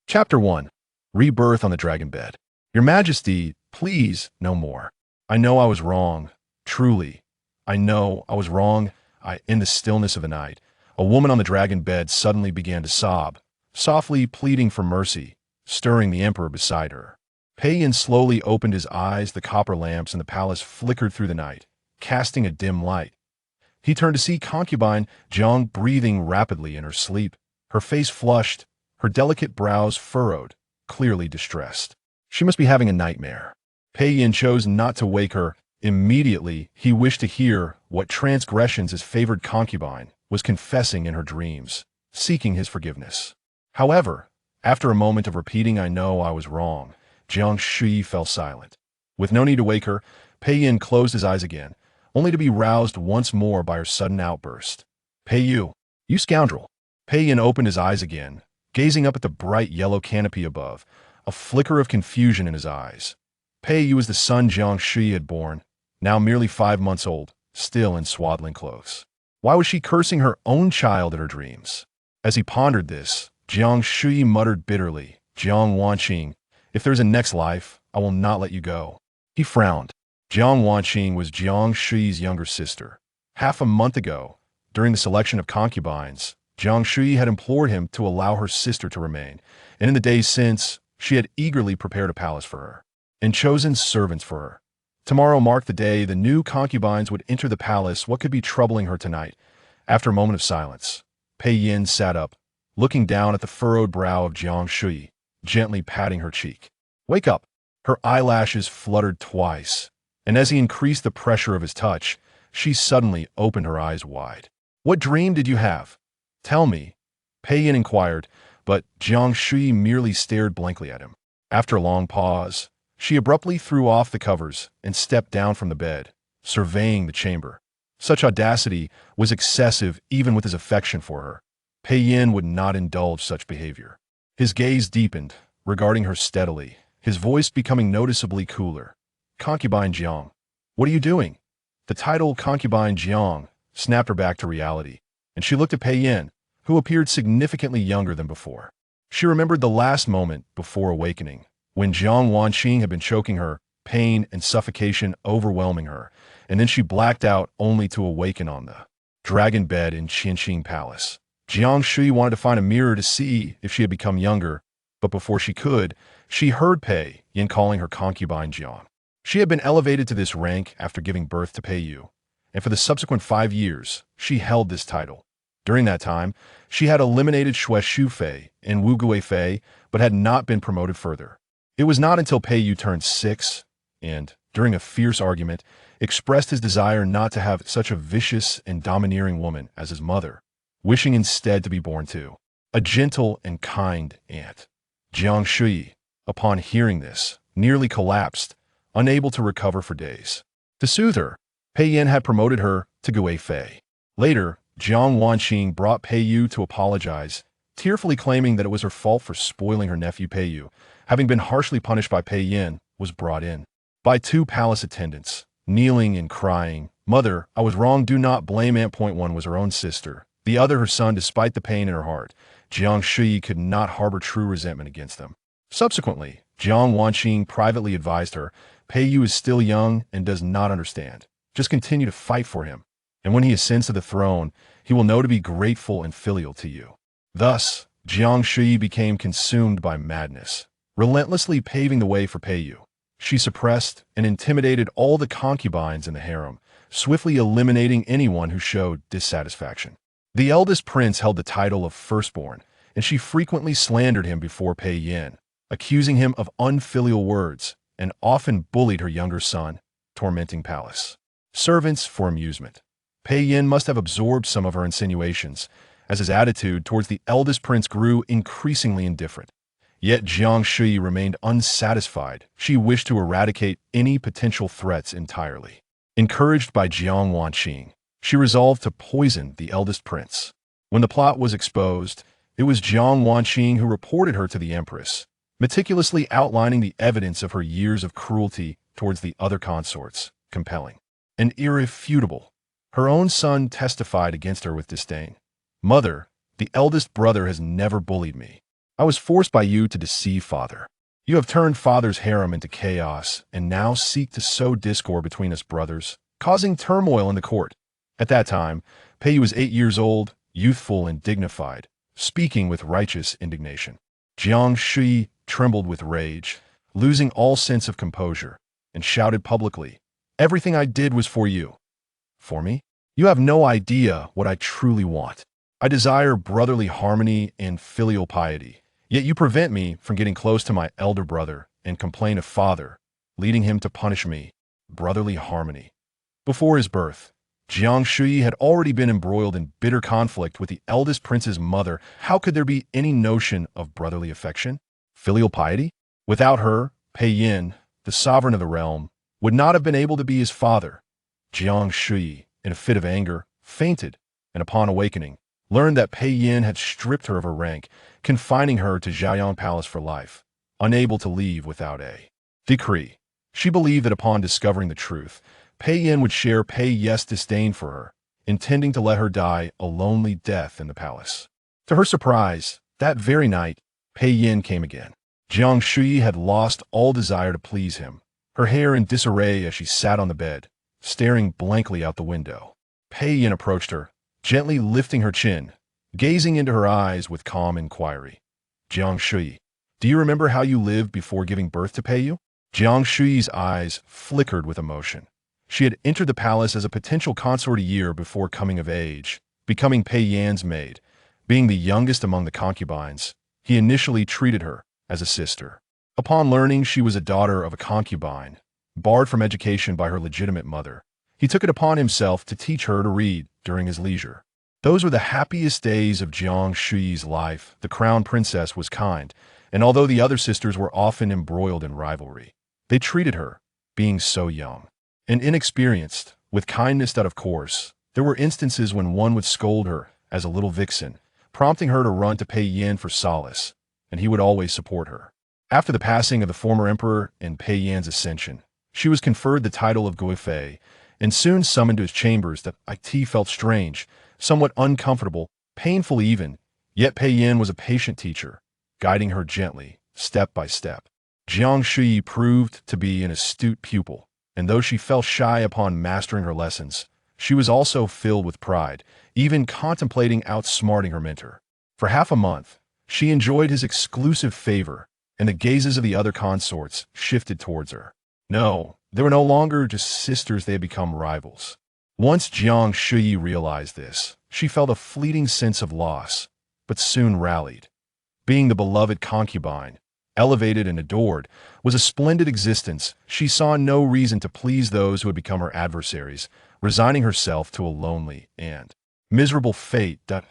Chapter 1. Rebirth on the Dragon Bed. Your Majesty, please, no more. I know I was wrong. Truly, I know I was wrong. In the stillness of the night, a woman on the dragon bed suddenly began to sob, softly pleading for mercy, stirring the emperor beside her. Pei Yin slowly opened his eyes. The copper lamps in the palace flickered through the night, casting a dim light. He turned to see Concubine Jiang breathing rapidly in her sleep, her face flushed, her delicate brows furrowed, clearly distressed. She must be having a nightmare. Pei Yin chose not to wake her. Immediately, he wished to hear what transgressions his favored concubine was confessing in her dreams, seeking his forgiveness. However, after a moment of repeating, "I know I was wrong," Jiang Shuyi fell silent. With no need to wake her, Pei Yin closed his eyes again, only to be roused once more by her sudden outburst. "Pei Yu, you scoundrel!" Pei Yin opened his eyes again, gazing up at the bright yellow canopy above, a flicker of confusion in his eyes. Pei Yu was the son Jiang Shuyi had born, now merely 5 months old, still in swaddling clothes. Why was she cursing her own child in her dreams? As he pondered this, Jiang Shuyi muttered bitterly, "Jiang Wanqing, if there's a next life, I will not let you go." He frowned. Jiang Wanqing was Jiang Shuyi's younger sister. Half a month ago, during the selection of concubines, Jiang Shuyi had implored him to allow her sister to remain, and in the days since, she had eagerly prepared a palace for her and chosen servants for her. Tomorrow marked the day the new concubines would enter the palace. What could be troubling her tonight? After a moment of silence, Pei Yin sat up, looking down at the furrowed brow of Jiang Shuyi, gently patting her cheek. "Wake up!" Her eyelashes fluttered twice, and as he increased the pressure of his touch, she suddenly opened her eyes wide. "What dream did you have? Tell me," Pei Yin inquired, but Jiang Shuyi merely stared blankly at him. After a long pause, she abruptly threw off the covers and stepped down from the bed, surveying the chamber. Such audacity was excessive even with his affection for her. Pei Yin would not indulge such behavior. His gaze deepened, regarding her steadily, his voice becoming noticeably cooler. "Concubine Jiang, what are you doing?" The title Concubine Jiang snapped her back to reality, and she looked at Pei Yin, who appeared significantly younger than before. She remembered the last moment before awakening, when Jiang Wanqing had been choking her, pain and suffocation overwhelming her, and then she blacked out only to awaken on the dragon bed in Qinqing Palace. Jiang Shuyi wanted to find a mirror to see if she had become younger, but before she could, she heard Pei Yin calling her concubine Jiang. She had been elevated to this rank after giving birth to Pei Yu, and for the subsequent 5 years, she held this title. During that time, she had eliminated Xue Shufei and Wu Guifei, but had not been promoted further. It was not until Pei Yu turned 6, and, during a fierce argument, expressed his desire not to have such a vicious and domineering woman as his mother, wishing instead to be born to a gentle and kind aunt. Jiang Shuyi, upon hearing this, nearly collapsed, unable to recover for days. To soothe her, Pei Yin had promoted her to Guifei. Later, Jiang Wanqing brought Pei Yu to apologize, tearfully claiming that it was her fault for spoiling her nephew Pei Yu, having been harshly punished by Pei Yin, was brought in by 2 palace attendants, kneeling and crying, "Mother, I was wrong. Do not blame Aunt. One was her own sister, the other her son. Despite the pain in her heart, Jiang Shuyi could not harbor true resentment against them." Subsequently, Jiang Wanqing privately advised her, "Pei Yu is still young and does not understand. Just continue to fight for him, and when he ascends to the throne, he will know to be grateful and filial to you." Thus, Jiang Shuyi became consumed by madness, relentlessly paving the way for Pei Yu. She suppressed and intimidated all the concubines in the harem, swiftly eliminating anyone who showed dissatisfaction. The eldest prince held the title of firstborn, and she frequently slandered him before Pei Yin, accusing him of unfilial words, and often bullied her younger son, tormenting palace servants for amusement. Pei Yin must have absorbed some of her insinuations, as his attitude towards the eldest prince grew increasingly indifferent. Yet Jiang Shuyi remained unsatisfied. She wished to eradicate any potential threats entirely. Encouraged by Jiang Wanqing, she resolved to poison the eldest prince. When the plot was exposed, it was Jiang Wanqing who reported her to the empress, meticulously outlining the evidence of her years of cruelty towards the other consorts, compelling and irrefutable. Her own son testified against her with disdain. "Mother, the eldest brother has never bullied me. I was forced by you to deceive father. You have turned father's harem into chaos and now seek to sow discord between us brothers, causing turmoil in the court. At that time, Pei was 8 years old, youthful and dignified, speaking with righteous indignation. Jiang Shuyi trembled with rage, losing all sense of composure, and shouted publicly, "Everything I did was for you." For me? You have no idea what I truly want. I desire brotherly harmony and filial piety. Yet you prevent me from getting close to my elder brother and complain of father, leading him to punish me. Brotherly harmony. Before his birth, Jiang Shuyi had already been embroiled in bitter conflict with the eldest prince's mother. How could there be any notion of brotherly affection? Filial piety? Without her, Pei Yin, the sovereign of the realm, would not have been able to be his father. Jiang Shuyi, in a fit of anger, fainted, and upon awakening, learned that Pei Yin had stripped her of her rank, confining her to Jiayang Palace for life, unable to leave without a decree. She believed that upon discovering the truth, Pei Yin would share Pei Ye's disdain for her, intending to let her die a lonely death in the palace. To her surprise, that very night, Pei Yin came again. Jiang Shuyi had lost all desire to please him, her hair in disarray as she sat on the bed, staring blankly out the window. Pei Yin approached her, gently lifting her chin, gazing into her eyes with calm inquiry. "Jiang Shuyi, do you remember how you lived before giving birth to Pei Yu?" Jiang Shuyi's eyes flickered with emotion. She had entered the palace as a potential consort a year before coming of age, becoming Pei Yan's maid. Being the youngest among the concubines, he initially treated her as a sister. Upon learning she was a daughter of a concubine, barred from education by her legitimate mother, he took it upon himself to teach her to read during his leisure. Those were the happiest days of Jiang Shuyi's life. The crown princess was kind, and although the other sisters were often embroiled in rivalry, they treated her, being so young and inexperienced, with kindness that of course. There were instances when one would scold her as a little vixen, prompting her to run to Pei Yin for solace, and he would always support her. After the passing of the former emperor and Pei Yan's ascension, she was conferred the title of Guifei and soon summoned to his chambers. That it felt strange, somewhat uncomfortable, painful even, yet Pei Yin was a patient teacher, guiding her gently, step by step. Jiang Shuyi proved to be an astute pupil, and though she felt shy upon mastering her lessons, she was also filled with pride, even contemplating outsmarting her mentor. For half a month, she enjoyed his exclusive favor, and the gazes of the other consorts shifted towards her. No, they were no longer just sisters, they had become rivals. Once Jiang Shuyi realized this, she felt a fleeting sense of loss, but soon rallied. Being the beloved concubine, elevated and adored, was a splendid existence. She saw no reason to please those who had become her adversaries, resigning herself to a lonely and miserable fate. At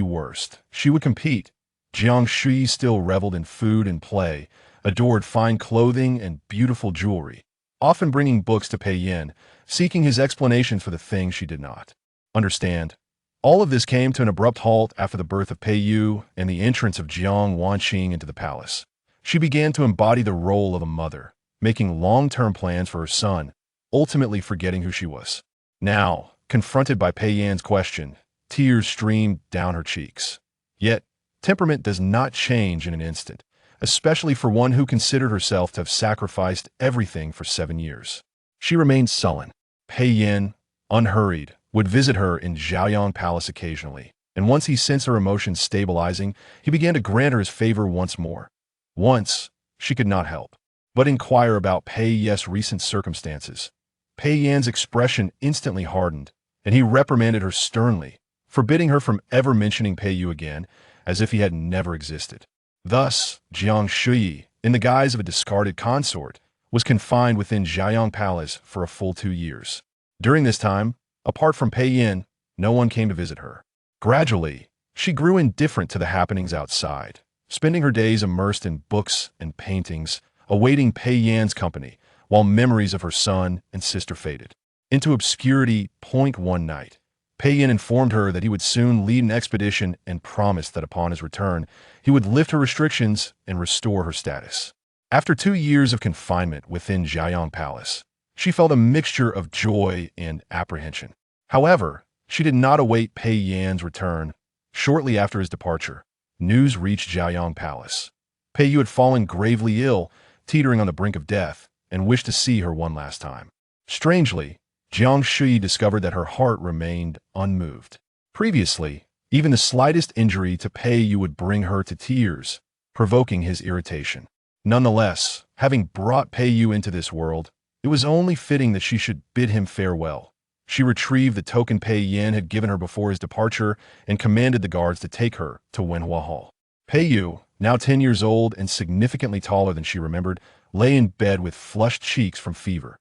worst, she would compete. Jiang Shuyi still reveled in food and play, adored fine clothing and beautiful jewelry, often bringing books to Pei Yin, seeking his explanations for the things she did not understand. All of this came to an abrupt halt after the birth of Pei Yu and the entrance of Jiang Wanqing into the palace. She began to embody the role of a mother, making long-term plans for her son, ultimately forgetting who she was. Now, confronted by Pei Yan's question, tears streamed down her cheeks. Yet, temperament does not change in an instant, especially for one who considered herself to have sacrificed everything for 7 years. She remained sullen. Pei Yin, unhurried, would visit her in Jiayang Palace occasionally, and once he sensed her emotions stabilizing, he began to grant her his favor once more. Once, she could not help but inquire about Pei Ye's recent circumstances. Pei Yan's expression instantly hardened, and he reprimanded her sternly, forbidding her from ever mentioning Pei Yu again, as if he had never existed. Thus, Jiang Shuyi, in the guise of a discarded consort, was confined within Jiayang Palace for a full 2 years. During this time, apart from Pei Yin, no one came to visit her. Gradually, she grew indifferent to the happenings outside, spending her days immersed in books and paintings, awaiting Pei Yan's company, while memories of her son and sister faded into obscurity. One night, Pei Yin informed her that he would soon lead an expedition and promised that upon his return, he would lift her restrictions and restore her status. After 2 years of confinement within Jiayang Palace, she felt a mixture of joy and apprehension. However, she did not await Pei Yan's return. Shortly after his departure, news reached Jiayang Palace. Pei Yu had fallen gravely ill, teetering on the brink of death, and wished to see her one last time. Strangely, Jiang Shuyi discovered that her heart remained unmoved. Previously, even the slightest injury to Pei Yu would bring her to tears, provoking his irritation. Nonetheless, having brought Pei Yu into this world, it was only fitting that she should bid him farewell. She retrieved the token Pei Yan had given her before his departure and commanded the guards to take her to Wenhua Hall. Pei Yu, now 10 years old and significantly taller than she remembered, lay in bed with flushed cheeks from fever.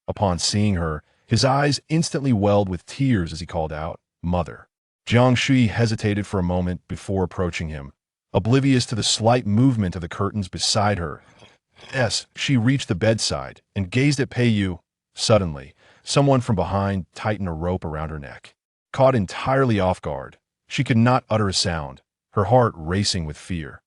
Upon seeing her, his eyes instantly welled with tears as he called out, "Mother." Jiang Shuyi hesitated for a moment before approaching him, oblivious to the slight movement of the curtains beside her. Yes, she reached the bedside and gazed at Pei Yu. Suddenly, someone from behind tightened a rope around her neck. Caught entirely off guard, she could not utter a sound, her heart racing with fear.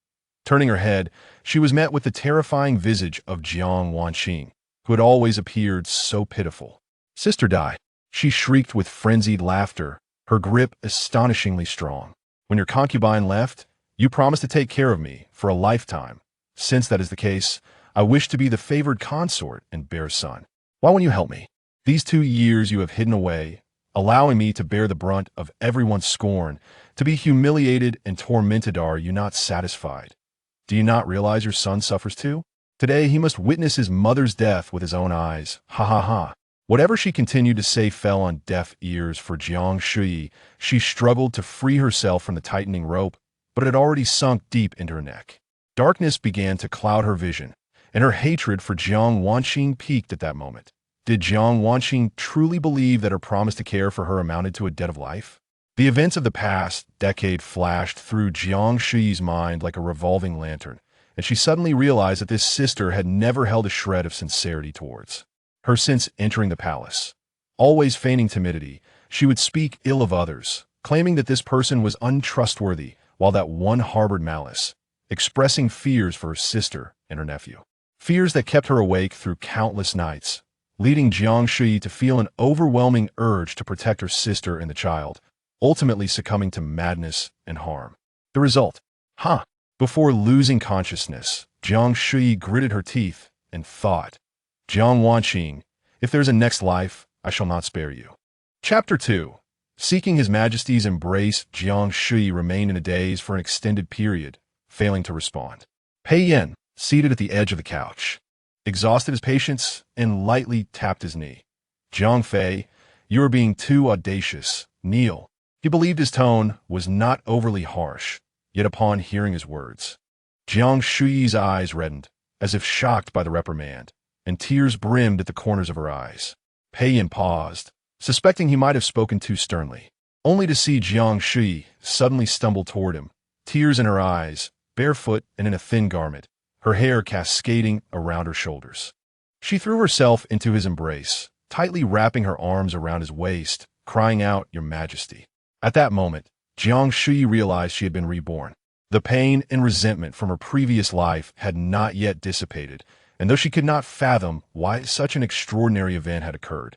Turning her head, she was met with the terrifying visage of Jiang Wanqing, who had always appeared so pitiful. "Sister Dai," she shrieked with frenzied laughter, her grip astonishingly strong. "When your concubine left, you promised to take care of me for a lifetime. Since that is the case, I wish to be the favored consort and bear a son. Why won't you help me? These 2 years you have hidden away, allowing me to bear the brunt of everyone's scorn, to be humiliated and tormented. Are you not satisfied? Do you not realize your son suffers too? Today he must witness his mother's death with his own eyes. Ha ha ha." Whatever she continued to say fell on deaf ears for Jiang Shuyi. She struggled to free herself from the tightening rope, but it had already sunk deep into her neck. Darkness began to cloud her vision, and her hatred for Jiang Wanqing peaked at that moment. Did Jiang Wanqing truly believe that her promise to care for her amounted to a debt of life? The events of the past decade flashed through Jiang Shuyi's mind like a revolving lantern, and she suddenly realized that this sister had never held a shred of sincerity towards her since entering the palace. Always feigning timidity, she would speak ill of others, claiming that this person was untrustworthy, while that one harbored malice, expressing fears for her sister and her nephew. Fears that kept her awake through countless nights, leading Jiang Shuyi to feel an overwhelming urge to protect her sister and the child, ultimately succumbing to madness and harm. The result? Before losing consciousness, Jiang Shuyi gritted her teeth and thought, "Jiang Wanqing, if there's a next life, I shall not spare you." Chapter 2. Seeking His Majesty's embrace, Jiang Shuyi remained in a daze for an extended period, failing to respond. Pei Yan, seated at the edge of the couch, exhausted his patience and lightly tapped his knee. "Jiang Fei, you are being too audacious. Kneel." He believed his tone was not overly harsh, yet upon hearing his words, Jiang Shuyi's eyes reddened, as if shocked by the reprimand, and tears brimmed at the corners of her eyes. Pei Yan paused, suspecting he might have spoken too sternly, only to see Jiang Shuyi suddenly stumble toward him, tears in her eyes, barefoot and in a thin garment, her hair cascading around her shoulders. She threw herself into his embrace, tightly wrapping her arms around his waist, crying out, "Your Majesty." At that moment, Jiang Shuyi realized she had been reborn. The pain and resentment from her previous life had not yet dissipated, and though she could not fathom why such an extraordinary event had occurred,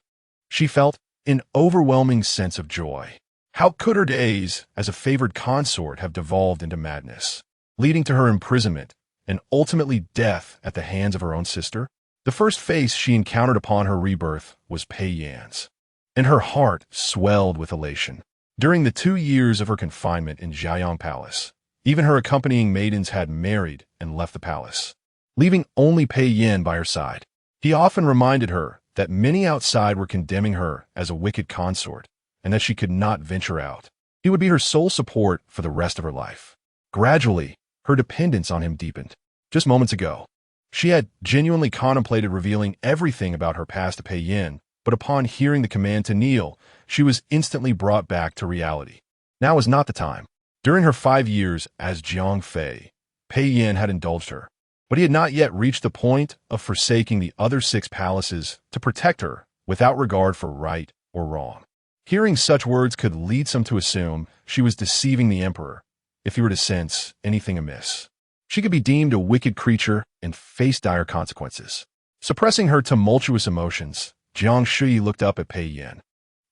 she felt an overwhelming sense of joy. How could her days as a favored consort have devolved into madness, leading to her imprisonment and ultimately death at the hands of her own sister? The first face she encountered upon her rebirth was Pei Yan's, and her heart swelled with elation. During the 2 years of her confinement in Jiayang Palace, even her accompanying maidens had married and left the palace, leaving only Pei Yan by her side. He often reminded her that many outside were condemning her as a wicked consort, and that she could not venture out. He would be her sole support for the rest of her life. Gradually, her dependence on him deepened. Just moments ago, she had genuinely contemplated revealing everything about her past to Pei Yan, but upon hearing the command to kneel, she was instantly brought back to reality. Now was not the time. During her 5 years as Jiang Fei, Pei Yan had indulged her, but he had not yet reached the point of forsaking the other 6 palaces to protect her without regard for right or wrong. Hearing such words could lead some to assume she was deceiving the emperor if he were to sense anything amiss. She could be deemed a wicked creature and face dire consequences. Suppressing her tumultuous emotions, Jiang Shuyi looked up at Pei Yan.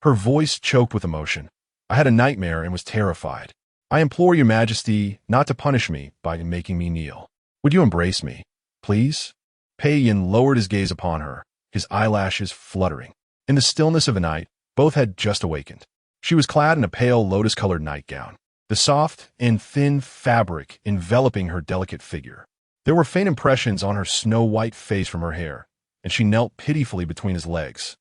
Her voice choked with emotion. "I had a nightmare and was terrified. I implore your majesty not to punish me by making me kneel. Would you embrace me, please? Pei Yin lowered his gaze upon her, his eyelashes fluttering. In the stillness of the night, both had just awakened. She was clad in a pale lotus-colored nightgown, the soft and thin fabric enveloping her delicate figure. There were faint impressions on her snow-white face from her hair, and she knelt pitifully between his legs,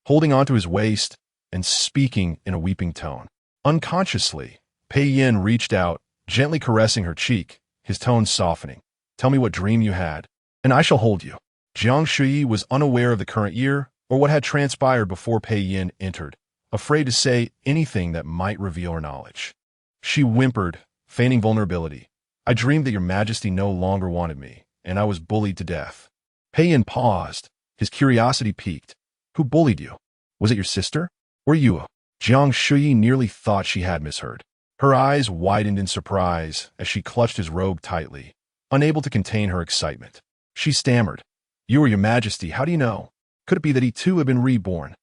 holding onto his waist and speaking in a weeping tone. Unconsciously, Pei Yin reached out, gently caressing her cheek, his tone softening. Tell me what dream you had, and I shall hold you. Jiang Shuyi was unaware of the current year or what had transpired before Pei Yin entered, afraid to say anything that might reveal her knowledge. She whimpered, feigning vulnerability. I dreamed that your majesty no longer wanted me, and I was bullied to death. Pei Yin paused, his curiosity piqued. Who bullied you? Was it your sister? Or you? Jiang Shuyi nearly thought she had misheard. Her eyes widened in surprise as she clutched his robe tightly, unable to contain her excitement. She stammered. You or your majesty, how do you know? Could it be that he too had been reborn?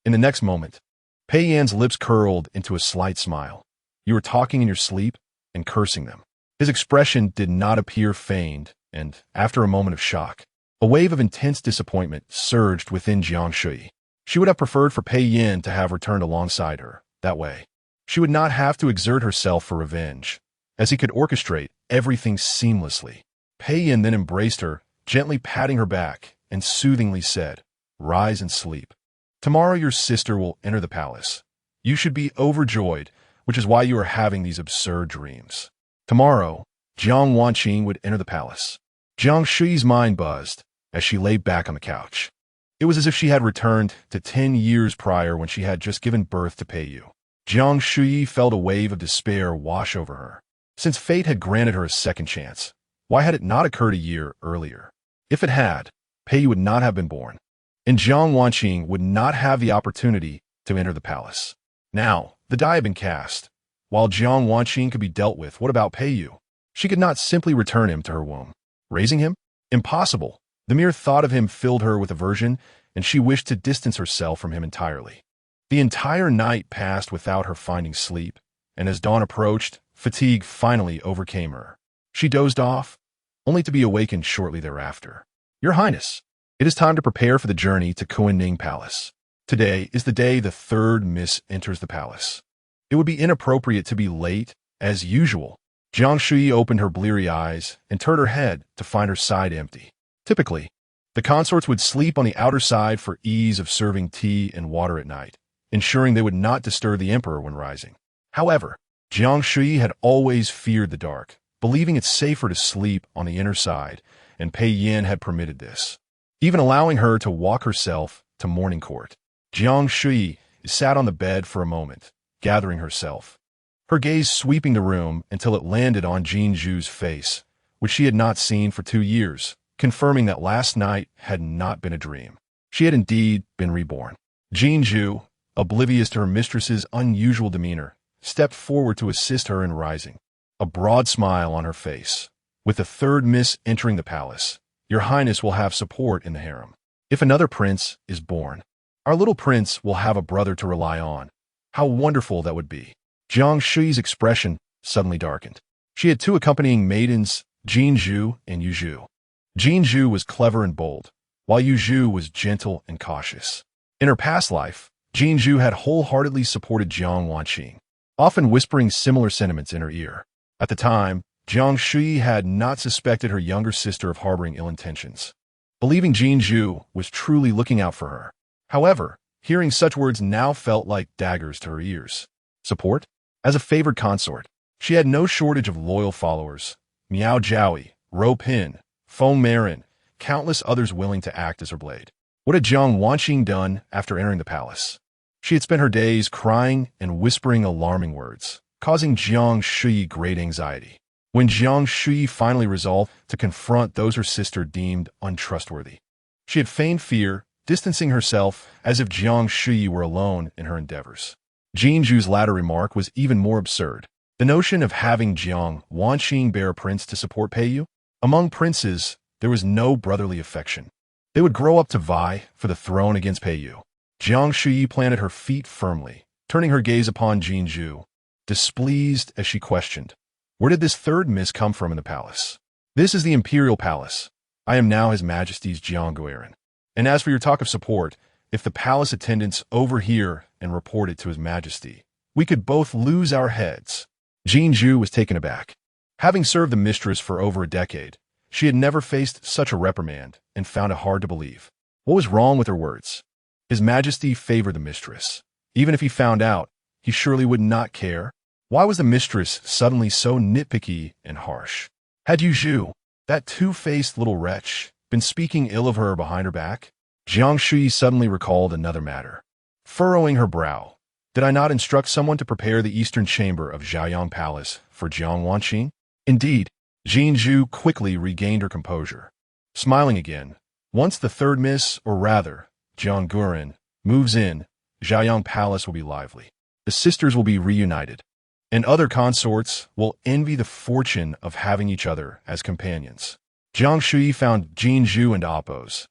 In the next moment, Pei Yan's lips curled into a slight smile. You were talking in your sleep and cursing them. His expression did not appear feigned, and, after a moment of shock, a wave of intense disappointment surged within Jiang Shuyi. She would have preferred for Pei Yin to have returned alongside her. That way, she would not have to exert herself for revenge, as he could orchestrate everything seamlessly. Pei Yin then embraced her, gently patting her back, and soothingly said, Rise and sleep. Tomorrow your sister will enter the palace. You should be overjoyed, which is why you are having these absurd dreams. Tomorrow, Jiang Wanqing would enter the palace. Jiang Shuyi's mind buzzed as she lay back on the couch. It was as if she had returned to 10 years prior when she had just given birth to Pei Yu. Jiang Shuyi felt a wave of despair wash over her. Since fate had granted her a second chance, why had it not occurred a year earlier? If it had, Pei Yu would not have been born, and Jiang Wanqing would not have the opportunity to enter the palace. Now, the die had been cast. While Jiang Wanqing could be dealt with, what about Pei Yu? She could not simply return him to her womb. Raising him? Impossible. The mere thought of him filled her with aversion, and she wished to distance herself from him entirely. The entire night passed without her finding sleep, and as dawn approached, fatigue finally overcame her. She dozed off, only to be awakened shortly thereafter. Your Highness, it is time to prepare for the journey to Kuanning Palace. Today is the day the third miss enters the palace. It would be inappropriate to be late, as usual. Jiang Shuyi opened her bleary eyes and turned her head to find her side empty. Typically, the consorts would sleep on the outer side for ease of serving tea and water at night, ensuring they would not disturb the emperor when rising. However, Jiang Shuyi had always feared the dark, believing it safer to sleep on the inner side, and Pei Yin had permitted this, even allowing her to walk herself to morning court. Jiang Shuyi sat on the bed for a moment, gathering herself, her gaze sweeping the room until it landed on Jin Zhu's face, which she had not seen for 2 years, confirming that last night had not been a dream. She had indeed been reborn. Jin Zhu, oblivious to her mistress's unusual demeanor, stepped forward to assist her in rising, a broad smile on her face. With the third miss entering the palace, your Highness will have support in the harem. If another prince is born, our little prince will have a brother to rely on. How wonderful that would be. Jiang Shuyi's expression suddenly darkened. She had 2 accompanying maidens, Jin Zhu and Yu Zhu. Jin Zhu was clever and bold, while Yu Zhu was gentle and cautious. In her past life, Jin Zhu had wholeheartedly supported Jiang Wanqing, often whispering similar sentiments in her ear. At the time, Jiang Shuyi had not suspected her younger sister of harboring ill intentions, believing Jin Zhu was truly looking out for her. However, hearing such words now felt like daggers to her ears. Support? As a favored consort, she had no shortage of loyal followers. Miao Jiaoi, Ro Pin, Feng Marin, countless others willing to act as her blade. What had Jiang Wanqing done after entering the palace? She had spent her days crying and whispering alarming words, causing Jiang Shuyi great anxiety. When Jiang Shuyi finally resolved to confront those her sister deemed untrustworthy, she had feigned fear, distancing herself as if Jiang Shuyi were alone in her endeavors. Jin Zhu's latter remark was even more absurd. The notion of having Jiang Wanqing bear a prince to support Pei Yu? Among princes, there was no brotherly affection. They would grow up to vie for the throne against Pei Yu. Jiang Shuyi planted her feet firmly, turning her gaze upon Jin Zhu. displeased as she questioned, "Where did this third miss come from in the palace?" "This is the Imperial Palace. I am now His Majesty's Jiang Shuyi. And as for your talk of support, if the palace attendants overhear and report it to His Majesty, we could both lose our heads." Jiang Shuyi was taken aback. Having served the mistress for over a decade, she had never faced such a reprimand and found it hard to believe. What was wrong with her words? His Majesty favored the mistress. Even if he found out, he surely would not care. Why was the mistress suddenly so nitpicky and harsh? Had Yu Zhu, that two-faced little wretch, been speaking ill of her behind her back? Jiang Shuyi suddenly recalled another matter. Furrowing her brow, "Did I not instruct someone to prepare the eastern chamber of Zhaoyang Palace for Jiang Wanqing?" Indeed, Jiang Shuyi quickly regained her composure. Smiling again, "Once the third miss, or rather, Jiang Guren, moves in, Zhaoyang Palace will be lively. The sisters will be reunited, and other consorts will envy the fortune of having each other as companions." Jiang Shuyi found Jiang Shuyi and Appo's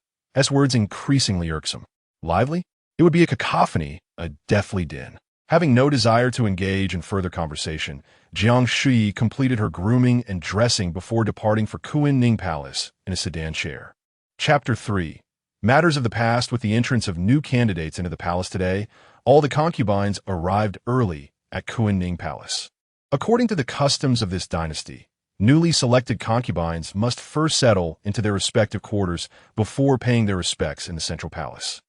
words increasingly irksome. Lively? It would be a cacophony, a deathly din. Having no desire to engage in further conversation, Jiang Shuyi completed her grooming and dressing before departing for Kunning Palace in a sedan chair. Chapter 3. Matters of the past. With the entrance of new candidates into the palace today, all the concubines arrived early at Kunning Palace. According to the customs of this dynasty, newly selected concubines must first settle into their respective quarters before paying their respects in the central palace.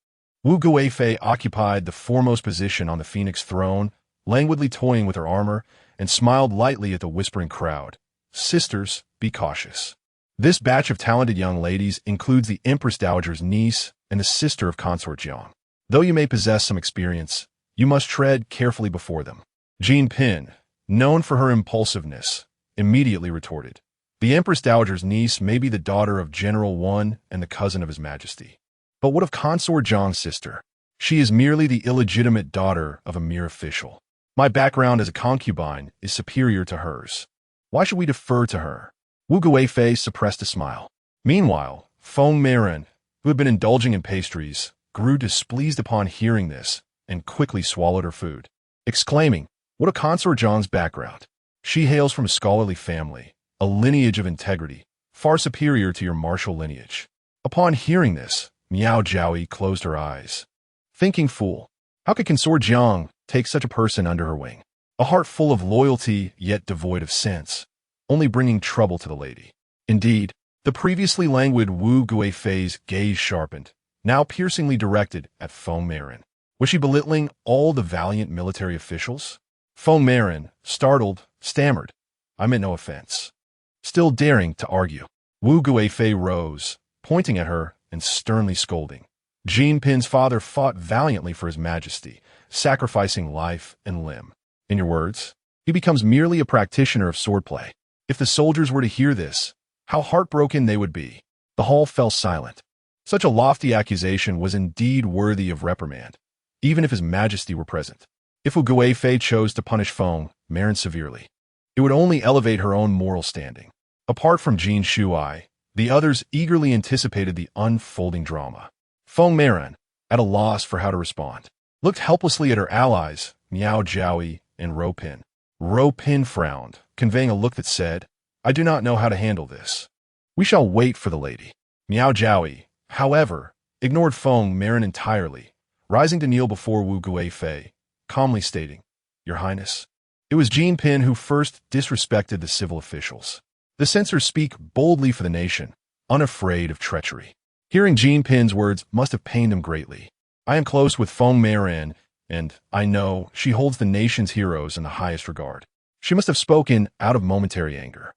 Wu Guifei occupied the foremost position on the phoenix throne, languidly toying with her armor, and smiled lightly at the whispering crowd. "Sisters, be cautious." This batch of talented young ladies includes the Empress Dowager's niece and the sister of Consort Jiang. Though you may possess some experience, you must tread carefully before them. Jean Pin, known for her impulsiveness, immediately retorted, "The Empress Dowager's niece may be the daughter of General Wan and the cousin of His Majesty. But what of Consort Jiang's sister? She is merely the illegitimate daughter of a mere official. My background as a concubine is superior to hers. Why should we defer to her?" Wu Guifei suppressed a smile. Meanwhile, Feng Meiren, who had been indulging in pastries, grew displeased upon hearing this and quickly swallowed her food, exclaiming, "What of Consort Jiang's background? She hails from a scholarly family, a lineage of integrity, far superior to your martial lineage." Upon hearing this, Miao Jiaoyi closed her eyes. Thinking fool, how could Consort Jiang take such a person under her wing? A heart full of loyalty yet devoid of sense, only bringing trouble to the lady. Indeed, the previously languid Wu Guifei's gaze sharpened, now piercingly directed at Feng Meiren. Was she belittling all the valiant military officials? Feng Meiren, startled, stammered, "I meant no offense." Still daring to argue, Wu Guifei rose, pointing at her and sternly scolding. Jean Pin's father fought valiantly for His Majesty, sacrificing life and limb. In your words, he becomes merely a practitioner of swordplay. If the soldiers were to hear this, how heartbroken they would be. The hall fell silent. Such a lofty accusation was indeed worthy of reprimand, even if His Majesty were present. If Wu Guifei chose to punish Feng Meiren severely, it would only elevate her own moral standing. Apart from Jiang Shuyi, the others eagerly anticipated the unfolding drama. Feng Meiren, at a loss for how to respond, looked helplessly at her allies, Miao Jiaoyi and Ro Pin. Ro Pin frowned, conveying a look that said, "I do not know how to handle this. We shall wait for the lady." Miao Jiaoyi, however, ignored Feng Meiren entirely, rising to kneel before Wu Guifei, calmly stating, "Your Highness." It was Jean Pin who first disrespected the civil officials. The censors speak boldly for the nation, unafraid of treachery. Hearing Jean Pin's words must have pained him greatly. "I am close with Feng Meiren, and I know she holds the nation's heroes in the highest regard." She must have spoken out of momentary anger.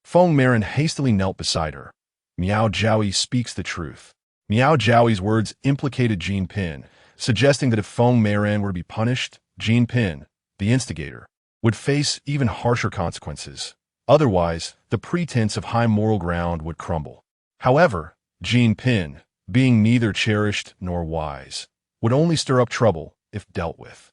Feng Meiren hastily knelt beside her. "Miao Jiaoyi speaks the truth." Miao Jiaoyi's words implicated Jean Pin, suggesting that if Feng Meiren were to be punished, Jean Pin, the instigator, would face even harsher consequences. Otherwise, the pretense of high moral ground would crumble. However, Jean Pin, being neither cherished nor wise, would only stir up trouble if dealt with.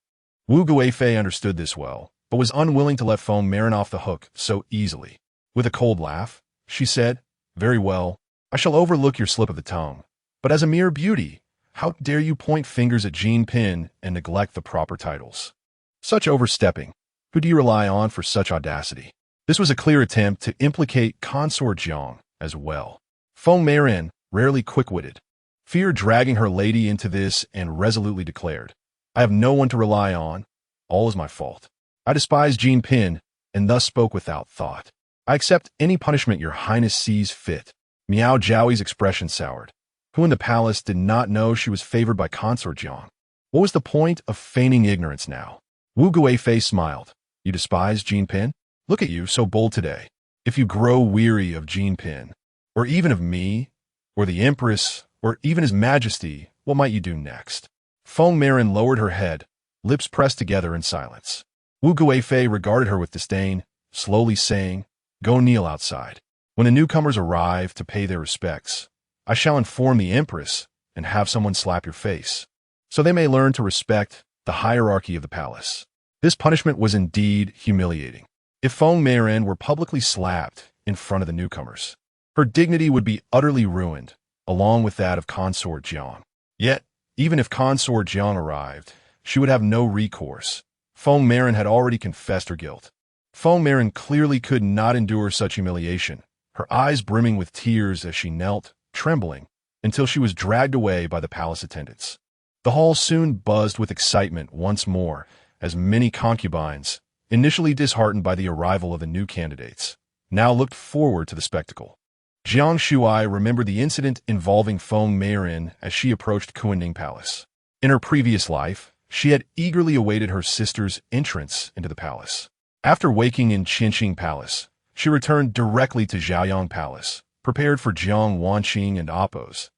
Wu Guifei understood this well, but was unwilling to let Feng Meiren off the hook so easily. With a cold laugh, she said, "Very well, I shall overlook your slip of the tongue. But as a mere beauty, how dare you point fingers at Jean Pin and neglect the proper titles? Such overstepping, Who do you rely on for such audacity? This was a clear attempt to implicate Consort Jiang as well. Feng Meiren, rarely quick-witted, feared dragging her lady into this and resolutely declared, I have no one to rely on. All is my fault. I despise Jean Pin, and thus spoke without thought. I accept any punishment your highness sees fit. Miao Jiaoyi's expression soured. Who in the palace did not know she was favored by Consort Jiang? What was the point of feigning ignorance now? Wu Guifei smiled. You despise Jean Pin? Look at you, so bold today. If you grow weary of Jean Pin, or even of me, or the Empress, or even His Majesty, what might you do next? Feng Meiren lowered her head, lips pressed together in silence. Wu Guifei regarded her with disdain, slowly saying, Go kneel outside. When the newcomers arrive to pay their respects, I shall inform the Empress and have someone slap your face, so they may learn to respect the hierarchy of the palace. This punishment was indeed humiliating. If Feng Meiren were publicly slapped in front of the newcomers, her dignity would be utterly ruined, along with that of Consort Jiang. Yet, even if Consort Jiang arrived, she would have no recourse. Feng Meiren had already confessed her guilt. Feng Meiren clearly could not endure such humiliation, her eyes brimming with tears as she knelt, trembling, until she was dragged away by the palace attendants. The hall soon buzzed with excitement once more, as many concubines, initially disheartened by the arrival of the new candidates, now looked forward to the spectacle. Jiang Shuyi remembered the incident involving Feng Meiren as she approached Kunning Palace. In her previous life, she had eagerly awaited her sister's entrance into the palace. After waking in Qinxing Palace, she returned directly to Zhaoyang Palace, prepared for Jiang Wanqing and Appo's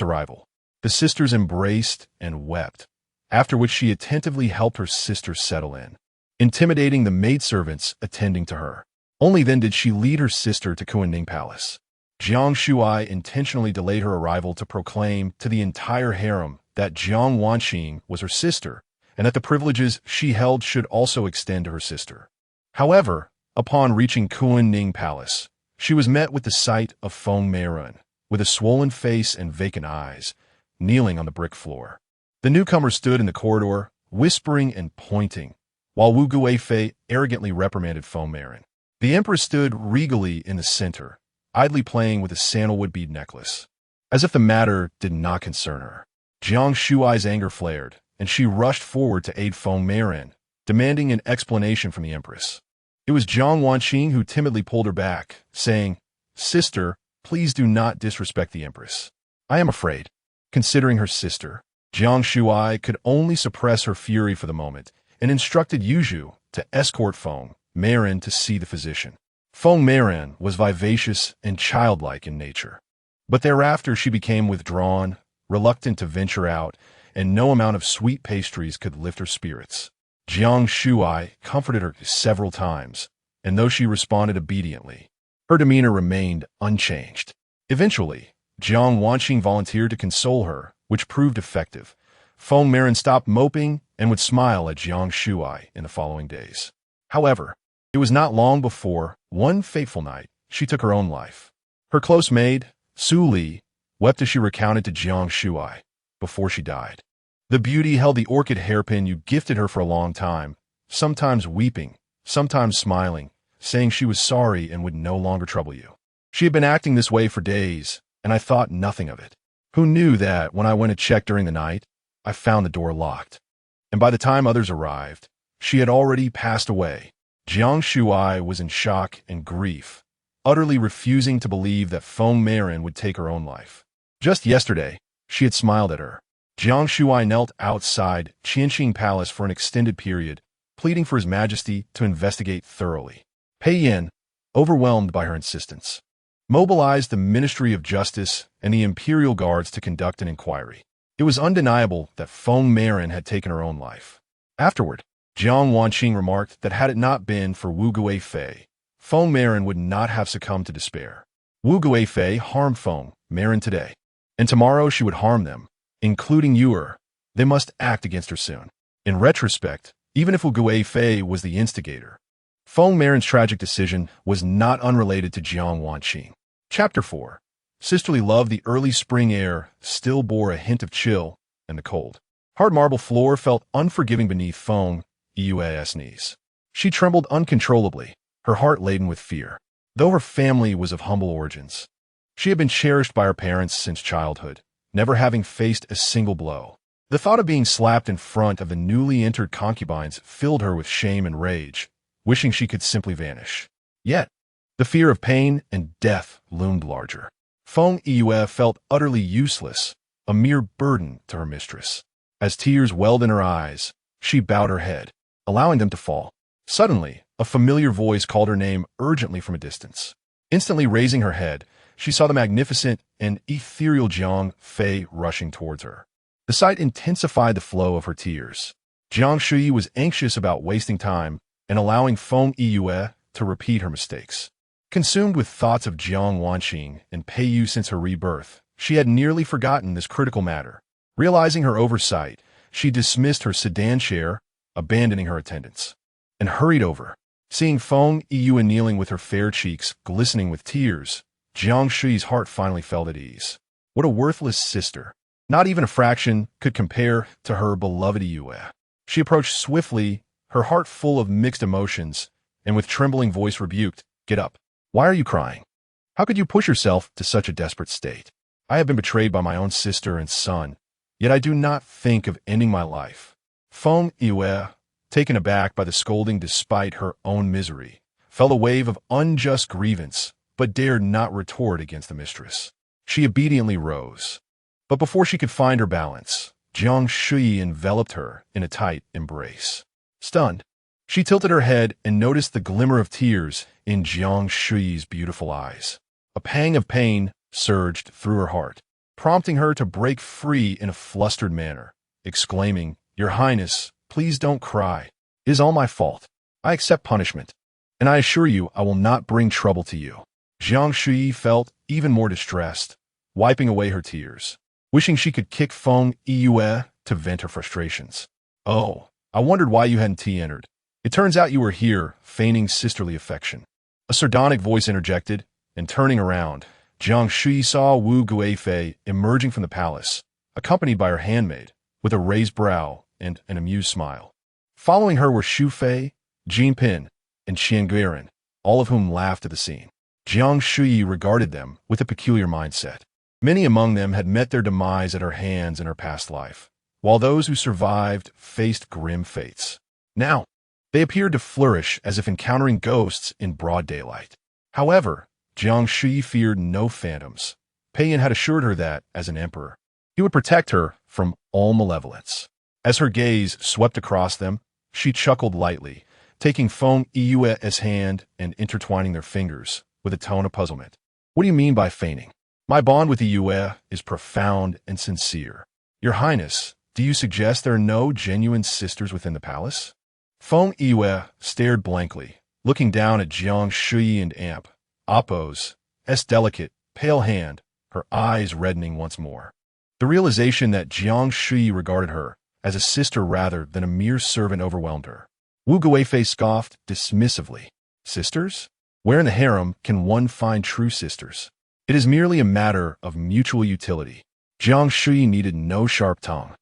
arrival. The sisters embraced and wept, after which she attentively helped her sister settle in, intimidating the maidservants attending to her. Only then did she lead her sister to Kunning Palace. Jiang Shuyi intentionally delayed her arrival to proclaim to the entire harem that Jiang Wanqing was her sister, and that the privileges she held should also extend to her sister. However, upon reaching Kunning Palace, she was met with the sight of Feng Meiren, with a swollen face and vacant eyes, kneeling on the brick floor. The newcomer stood in the corridor, whispering and pointing, while Wu Guifei arrogantly reprimanded Feng Meiren. The empress stood regally in the center, idly playing with a sandalwood bead necklace, as if the matter did not concern her. Jiang Shuyi's anger flared, and she rushed forward to aid Feng Meiren, demanding an explanation from the empress. It was Jiang Wanqing who timidly pulled her back, saying, Sister, please do not disrespect the empress. I am afraid. Considering her sister, Jiang Shuyi could only suppress her fury for the moment and instructed Yuzhu to escort Feng Meiren to see the physician. Feng Meiren was vivacious and childlike in nature, but thereafter she became withdrawn, reluctant to venture out, and no amount of sweet pastries could lift her spirits. Jiang Shuyi comforted her several times, and though she responded obediently, her demeanor remained unchanged. Eventually, Jiang Wanqing volunteered to console her, which proved effective. Feng Meiren stopped moping and would smile at Jiang Shuyi in the following days. However, it was not long before, one fateful night, she took her own life. Her close maid, Su Li, wept as she recounted to Jiang Shuyi before she died. The beauty held the orchid hairpin you gifted her for a long time, sometimes weeping, sometimes smiling, saying she was sorry and would no longer trouble you. She had been acting this way for days, and I thought nothing of it. Who knew that when I went to check during the night, I found the door locked, and by the time others arrived, she had already passed away. Jiang Shuyi was in shock and grief, utterly refusing to believe that Feng Meiren would take her own life. Just yesterday, she had smiled at her. Jiang Shuyi knelt outside Qinxing Palace for an extended period, pleading for His Majesty to investigate thoroughly. Pei Yin, overwhelmed by her insistence, mobilized the Ministry of Justice and the Imperial Guards to conduct an inquiry. It was undeniable that Feng Meiren had taken her own life. Afterward, Jiang Wanqing remarked that had it not been for Wu Guifei, Feng Meiren would not have succumbed to despair. Wu Guifei harmed Feng Meiren today, and tomorrow she would harm them, including Yuer. They must act against her soon. In retrospect, even if Wu Guifei was the instigator, Feng Meiren's tragic decision was not unrelated to Jiang Wanqing. Chapter 4. Sisterly love. The early spring air still bore a hint of chill and the cold. Hard marble floor felt unforgiving beneath Feng Yui's knees. She trembled uncontrollably, her heart laden with fear. Though her family was of humble origins, she had been cherished by her parents since childhood, never having faced a single blow. The thought of being slapped in front of the newly entered concubines filled her with shame and rage, wishing she could simply vanish. Yet, the fear of pain and death loomed larger. Feng Yue felt utterly useless, a mere burden to her mistress. As tears welled in her eyes, she bowed her head, allowing them to fall. Suddenly, a familiar voice called her name urgently from a distance. Instantly raising her head, she saw the magnificent and ethereal Jiang Fei rushing towards her. The sight intensified the flow of her tears. Jiang Shuyi was anxious about wasting time and allowing Feng Yue to repeat her mistakes. Consumed with thoughts of Jiang Wanqing and Peiyu since her rebirth, she had nearly forgotten this critical matter. Realizing her oversight, she dismissed her sedan chair, abandoning her attendants, and hurried over. Seeing Feng Yue kneeling with her fair cheeks glistening with tears, Jiang Shuyi's heart finally felt at ease. What a worthless sister. Not even a fraction could compare to her beloved Yue. She approached swiftly, her heart full of mixed emotions, and with trembling voice rebuked, "Get up. Why are you crying? How could you push yourself to such a desperate state? I have been betrayed by my own sister and son, yet I do not think of ending my life." Feng Yue, taken aback by the scolding despite her own misery, felt a wave of unjust grievance, but dared not retort against the mistress. She obediently rose. But before she could find her balance, Jiang Shuyi enveloped her in a tight embrace. Stunned, she tilted her head and noticed the glimmer of tears in Jiang Shuyi's beautiful eyes. A pang of pain surged through her heart, prompting her to break free in a flustered manner, exclaiming, "Your Highness, please don't cry. It is all my fault. I accept punishment, and I assure you I will not bring trouble to you." Jiang Shuyi felt even more distressed, wiping away her tears, wishing she could kick Feng Yue to vent her frustrations. "Oh, I wondered why you hadn't entered. It turns out you were here, feigning sisterly affection." A sardonic voice interjected, and turning around, Jiang Shuyi saw Wu Guifei emerging from the palace, accompanied by her handmaid, with a raised brow and an amused smile. Following her were Xu Fei, Jin Pin, and Qian Guiran, all of whom laughed at the scene. Jiang Shuyi regarded them with a peculiar mindset. Many among them had met their demise at her hands in her past life, while those who survived faced grim fates. Now, they appeared to flourish as if encountering ghosts in broad daylight. However, Jiang Shuyi feared no phantoms. Peiyan had assured her that, as an emperor, he would protect her from all malevolence. As her gaze swept across them, she chuckled lightly, taking Feng Yue's hand and intertwining their fingers with a tone of puzzlement. "What do you mean by feigning? My bond with Yue is profound and sincere. Your Highness, do you suggest there are no genuine sisters within the palace?" Feng Yue stared blankly, looking down at Jiang Shuyi and Amp, Appo's delicate, pale hand, her eyes reddening once more. The realization that Jiang Shuyi regarded her as a sister rather than a mere servant overwhelmed her. Wu Guifei scoffed dismissively. "Sisters? Where in the harem can one find true sisters? It is merely a matter of mutual utility." Jiang Shuyi needed no sharp tongue.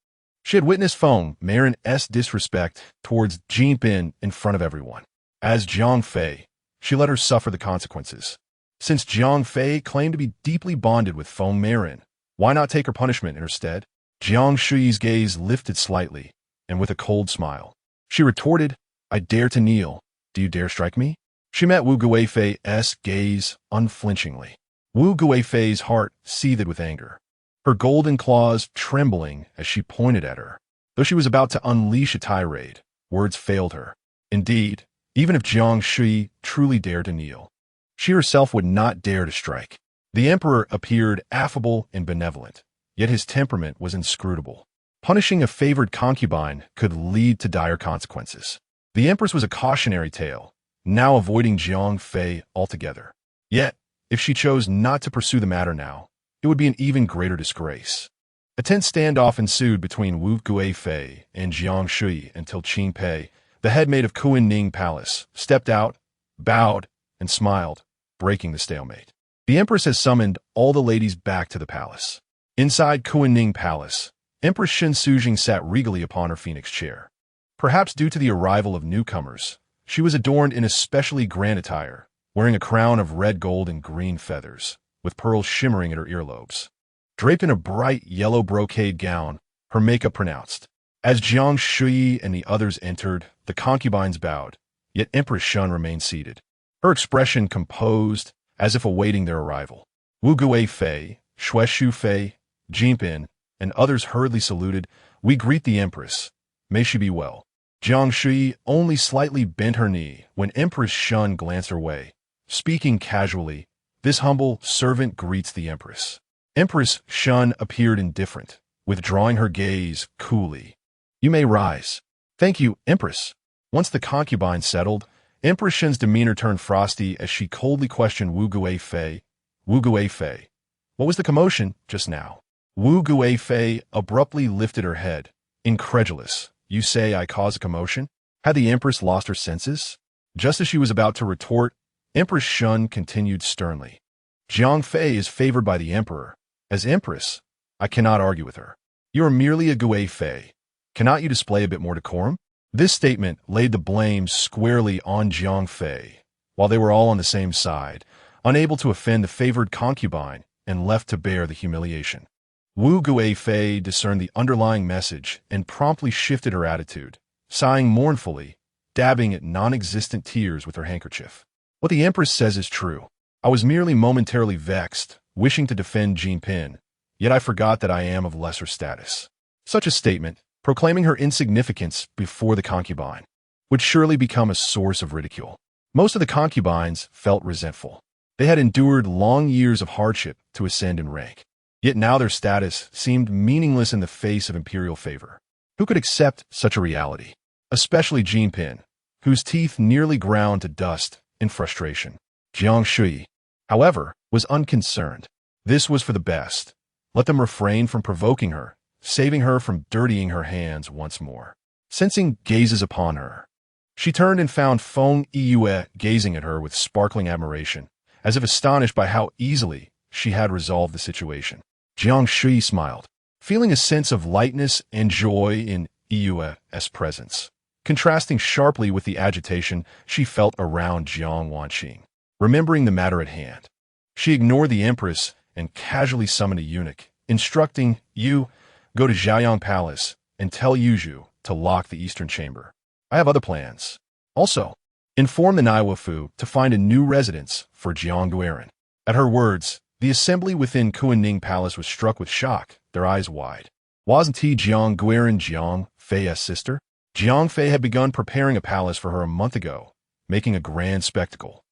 She had witnessed Feng Marin's disrespect towards Jin Bin in front of everyone. As Jiang Fei, she let her suffer the consequences. Since Jiang Fei claimed to be deeply bonded with Feng Marin, why not take her punishment in her stead? Jiang Shuyi's gaze lifted slightly, and with a cold smile, she retorted, "I dare to kneel. Do you dare strike me?" She met Wu Guifei's gaze unflinchingly. Wu Guifei's heart seethed with anger, her golden claws trembling as she pointed at her. Though she was about to unleash a tirade, words failed her. Indeed, even if Jiang Shuyi truly dared to kneel, she herself would not dare to strike. The emperor appeared affable and benevolent, yet his temperament was inscrutable. Punishing a favored concubine could lead to dire consequences. The empress was a cautionary tale, now avoiding Jiang Fei altogether. Yet, if she chose not to pursue the matter now, it would be an even greater disgrace. A tense standoff ensued between Wu Guifei and Jiang Shuyi until Qin Pei, the headmaid of Kunning Palace, stepped out, bowed, and smiled, breaking the stalemate. The empress has summoned all the ladies back to the palace. Inside Kunning Palace, Empress Shen Sujing sat regally upon her phoenix chair. Perhaps due to the arrival of newcomers, She was adorned in especially grand attire, wearing a crown of red gold and green feathers, with pearls shimmering at her earlobes. Draped in a bright yellow brocade gown, her makeup pronounced. As Jiang Shuyi and the others entered, the concubines bowed, yet Empress Shun remained seated, her expression composed, as if awaiting their arrival. Wu Gui Fei, Xue Shu Fei, Jinpin, and others hurriedly saluted. "We greet the Empress. May she be well." Jiang Shuyi only slightly bent her knee when Empress Shun glanced her way, speaking casually, "This humble servant greets the Empress." Empress Shun appeared indifferent, withdrawing her gaze coolly. "You may rise." "Thank you, Empress." Once the concubine settled, Empress Shun's demeanor turned frosty as she coldly questioned Wu Gui Fei. "Wu Gui Fei, what was the commotion just now?" Wu Gui Fei abruptly lifted her head, incredulous. "You say I caused a commotion?" Had the Empress lost her senses? Just as she was about to retort, Empress Shun continued sternly. "Jiang Fei is favored by the Emperor. As Empress, I cannot argue with her. You are merely a Gui Fei. Cannot you display a bit more decorum?" This statement laid the blame squarely on Jiang Fei, while they were all on the same side, unable to offend the favored concubine and left to bear the humiliation. Wu Gui Fei discerned the underlying message and promptly shifted her attitude, sighing mournfully, dabbing at non-existent tears with her handkerchief. "What the Empress says is true. I was merely momentarily vexed, wishing to defend Jinpin, yet I forgot that I am of lesser status." Such a statement, proclaiming her insignificance before the concubine, would surely become a source of ridicule. Most of the concubines felt resentful. They had endured long years of hardship to ascend in rank. Yet now their status seemed meaningless in the face of imperial favor. Who could accept such a reality? Especially Jinpin, whose teeth nearly ground to dust in frustration. Jiang Shuyi, however, was unconcerned. This was for the best. Let them refrain from provoking her, saving her from dirtying her hands once more. Sensing gazes upon her, she turned and found Feng Yue gazing at her with sparkling admiration, as if astonished by how easily she had resolved the situation. Jiang Shuyi smiled, feeling a sense of lightness and joy in Yue's presence, contrasting sharply with the agitation she felt around Jiang Wanqing. Remembering the matter at hand, she ignored the Empress and casually summoned a eunuch, instructing, "You, go to Xiaoyang Palace and tell Yuzhu to lock the eastern chamber. I have other plans. Also, inform the Naiwafu to find a new residence for Jiang Guiran." At her words, the assembly within Kuanning Palace was struck with shock, their eyes wide. Wasn't he Jiang Guiran Jiang Fei's sister? Jiang Fei had begun preparing a palace for her a month ago, making a grand spectacle.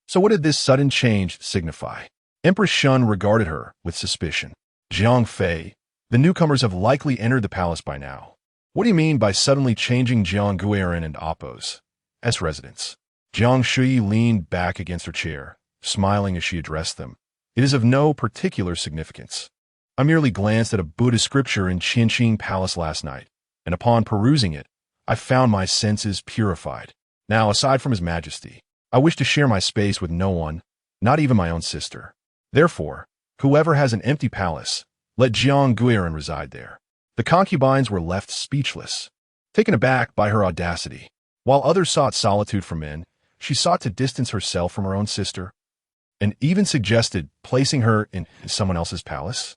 So what did this sudden change signify? Empress Shun regarded her with suspicion. "Jiang Fei, the newcomers have likely entered the palace by now. What do you mean by suddenly changing Jiang Guiran and Appo's residence?" Jiang Shuyi leaned back against her chair, smiling as she addressed them. "It is of no particular significance. I merely glanced at a Buddhist scripture in Qinqing Palace last night, and upon perusing it, I found my senses purified. Now, aside from His Majesty, I wish to share my space with no one, not even my own sister. Therefore, whoever has an empty palace, let Jiang Guiran reside there." The concubines were left speechless, taken aback by her audacity. While others sought solitude from men, she sought to distance herself from her own sister, and even suggested placing her in someone else's palace.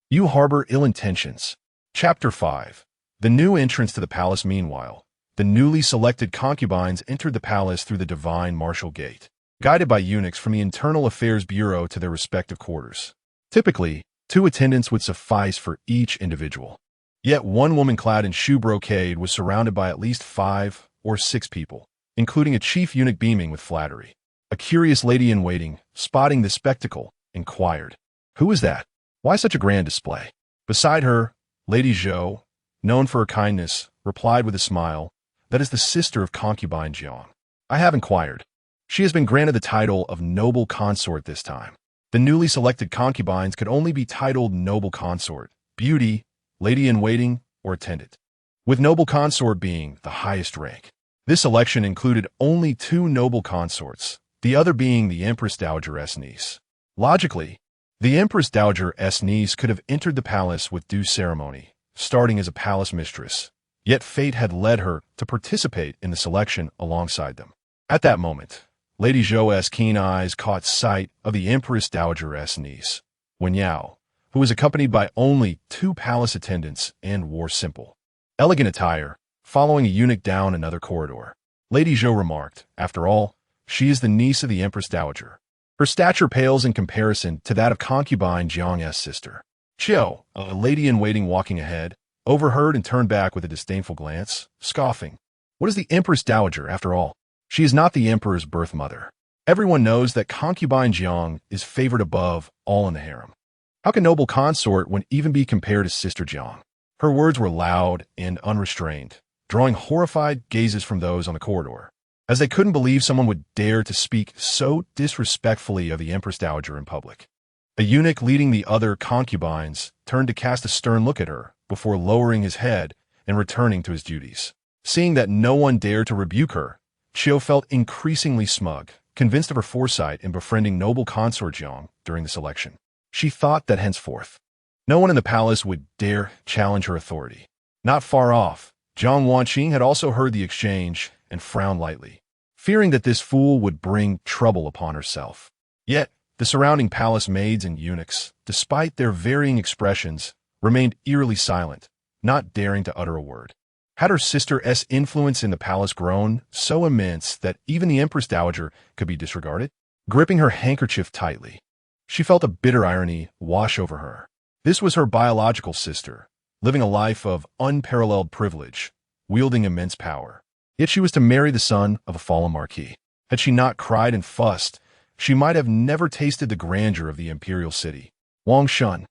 You harbor ill intentions. Chapter 5. The new entrance to the palace. Meanwhile, the newly selected concubines entered the palace through the divine martial gate, guided by eunuchs from the Internal Affairs Bureau to their respective quarters. Typically, 2 attendants would suffice for each individual. Yet one woman clad in shoe brocade was surrounded by at least 5 or 6 people, including a chief eunuch beaming with flattery. A curious lady-in-waiting, spotting the spectacle, inquired, "Who is that? Why such a grand display?" Beside her, Lady Zhou, known for her kindness, replied with a smile, "That is the sister of concubine Jiang. I have inquired. She has been granted the title of noble consort this time." The newly selected concubines could only be titled noble consort, beauty, lady-in-waiting, or attendant, with noble consort being the highest rank. This election included only 2 noble consorts, the other being the Empress Dowager's niece. Logically, the Empress Dowager's niece could have entered the palace with due ceremony, starting as a palace mistress, yet fate had led her to participate in the selection alongside them. At that moment, Lady Zhou's keen eyes caught sight of the Empress Dowager's niece, Wen Yao, who was accompanied by only 2 palace attendants and wore simple, elegant attire, following a eunuch down another corridor. Lady Zhou remarked, "After all, she is the niece of the Empress Dowager. Her stature pales in comparison to that of Concubine Jiang's sister." Qiu, a lady-in-waiting walking ahead, overheard and turned back with a disdainful glance, scoffing. What is the Empress Dowager, after all? She is not the Emperor's birth mother. Everyone knows that Concubine Jiang is favored above all in the harem. How can noble consort when even be compared to Sister Jiang? Her words were loud and unrestrained, drawing horrified gazes from those on the corridor, as they couldn't believe someone would dare to speak so disrespectfully of the Empress Dowager in public. A eunuch leading the other concubines turned to cast a stern look at her before lowering his head and returning to his duties. Seeing that no one dared to rebuke her, Qiu felt increasingly smug, convinced of her foresight in befriending noble consort Jiang during the selection. She thought that henceforth, no one in the palace would dare challenge her authority. Not far off, Jiang Wanqing had also heard the exchange and frowned lightly, fearing that this fool would bring trouble upon herself. Yet, the surrounding palace maids and eunuchs, despite their varying expressions, remained eerily silent, not daring to utter a word. Had her sister's influence in the palace grown so immense that even the Empress Dowager could be disregarded? Gripping her handkerchief tightly, she felt a bitter irony wash over her. This was her biological sister, living a life of unparalleled privilege, wielding immense power. Yet she was to marry the son of a fallen marquis. Had she not cried and fussed, she might have never tasted the grandeur of the imperial city. Wang Shun,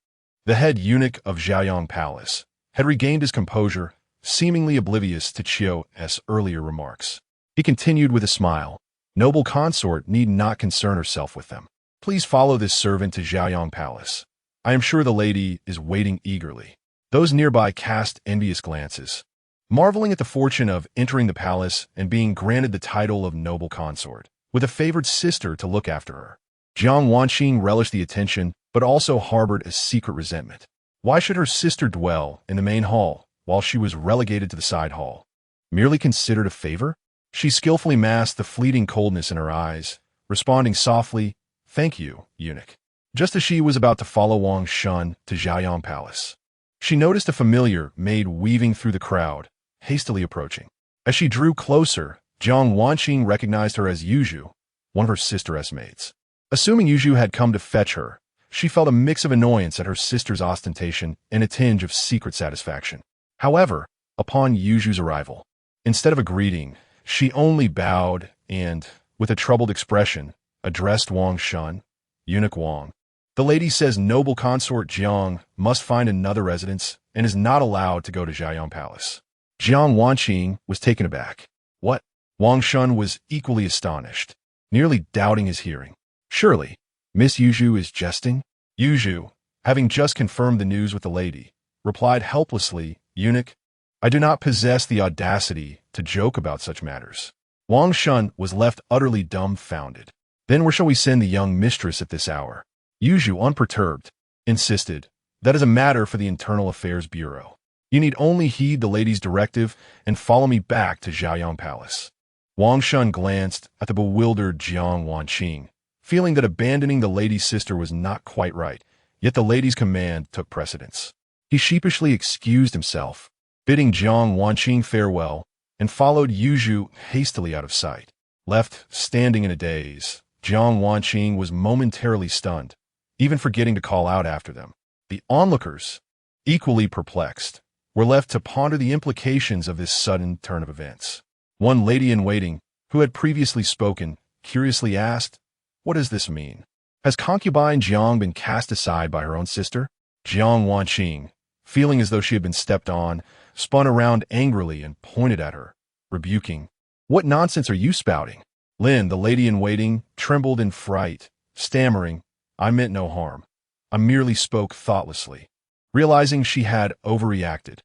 the head eunuch of Zhaoyang Palace, had regained his composure, seemingly oblivious to Qiu's earlier remarks. He continued with a smile, "Noble consort need not concern herself with them. Please follow this servant to Zhaoyang Palace. I am sure the lady is waiting eagerly." Those nearby cast envious glances, marveling at the fortune of entering the palace and being granted the title of noble consort, with a favored sister to look after her. Jiang Wanqing relished the attention, but also harbored a secret resentment. Why should her sister dwell in the main hall while she was relegated to the side hall? Merely considered a favor? She skillfully masked the fleeting coldness in her eyes, responding softly, "Thank you, eunuch," just as she was about to follow Wang Shun to Zhaoyang Palace. She noticed a familiar maid weaving through the crowd, hastily approaching. As she drew closer, Jiang Wanqing recognized her as Yuzhu, one of her sister's maids. Assuming Yuzhu had come to fetch her, she felt a mix of annoyance at her sister's ostentation and a tinge of secret satisfaction. However, upon Yuzhu's arrival, instead of a greeting, she only bowed and, with a troubled expression, addressed Wang Shun, "Eunuch Wang, the lady says noble consort Jiang must find another residence and is not allowed to go to Zhaoyang Palace." Jiang Wanqing was taken aback. "What?" Wang Shun was equally astonished, nearly doubting his hearing. "Surely, Miss Yuzhu is jesting?" Yuzhu, having just confirmed the news with the lady, replied helplessly, "Eunuch, I do not possess the audacity to joke about such matters." Wang Shun was left utterly dumbfounded. "Then where shall we send the young mistress at this hour?" Yuzhu, unperturbed, insisted, "That is a matter for the Internal Affairs Bureau. You need only heed the lady's directive and follow me back to Zhaoyang Palace." Wang Shun glanced at the bewildered Jiang Wanqing, feeling that abandoning the lady's sister was not quite right, yet the lady's command took precedence. He sheepishly excused himself, bidding Jiang Wanqing farewell, and followed Yuzhu hastily out of sight. Left standing in a daze, Jiang Wanqing was momentarily stunned, even forgetting to call out after them. The onlookers, equally perplexed, were left to ponder the implications of this sudden turn of events. One lady-in-waiting, who had previously spoken, curiously asked, "What does this mean? Has concubine Jiang been cast aside by her own sister?" Jiang Wanqing, feeling as though she had been stepped on, spun around angrily and pointed at her, rebuking, "What nonsense are you spouting?" Lin, the lady-in-waiting, trembled in fright, stammering, "I meant no harm. I merely spoke thoughtlessly." Realizing she had overreacted,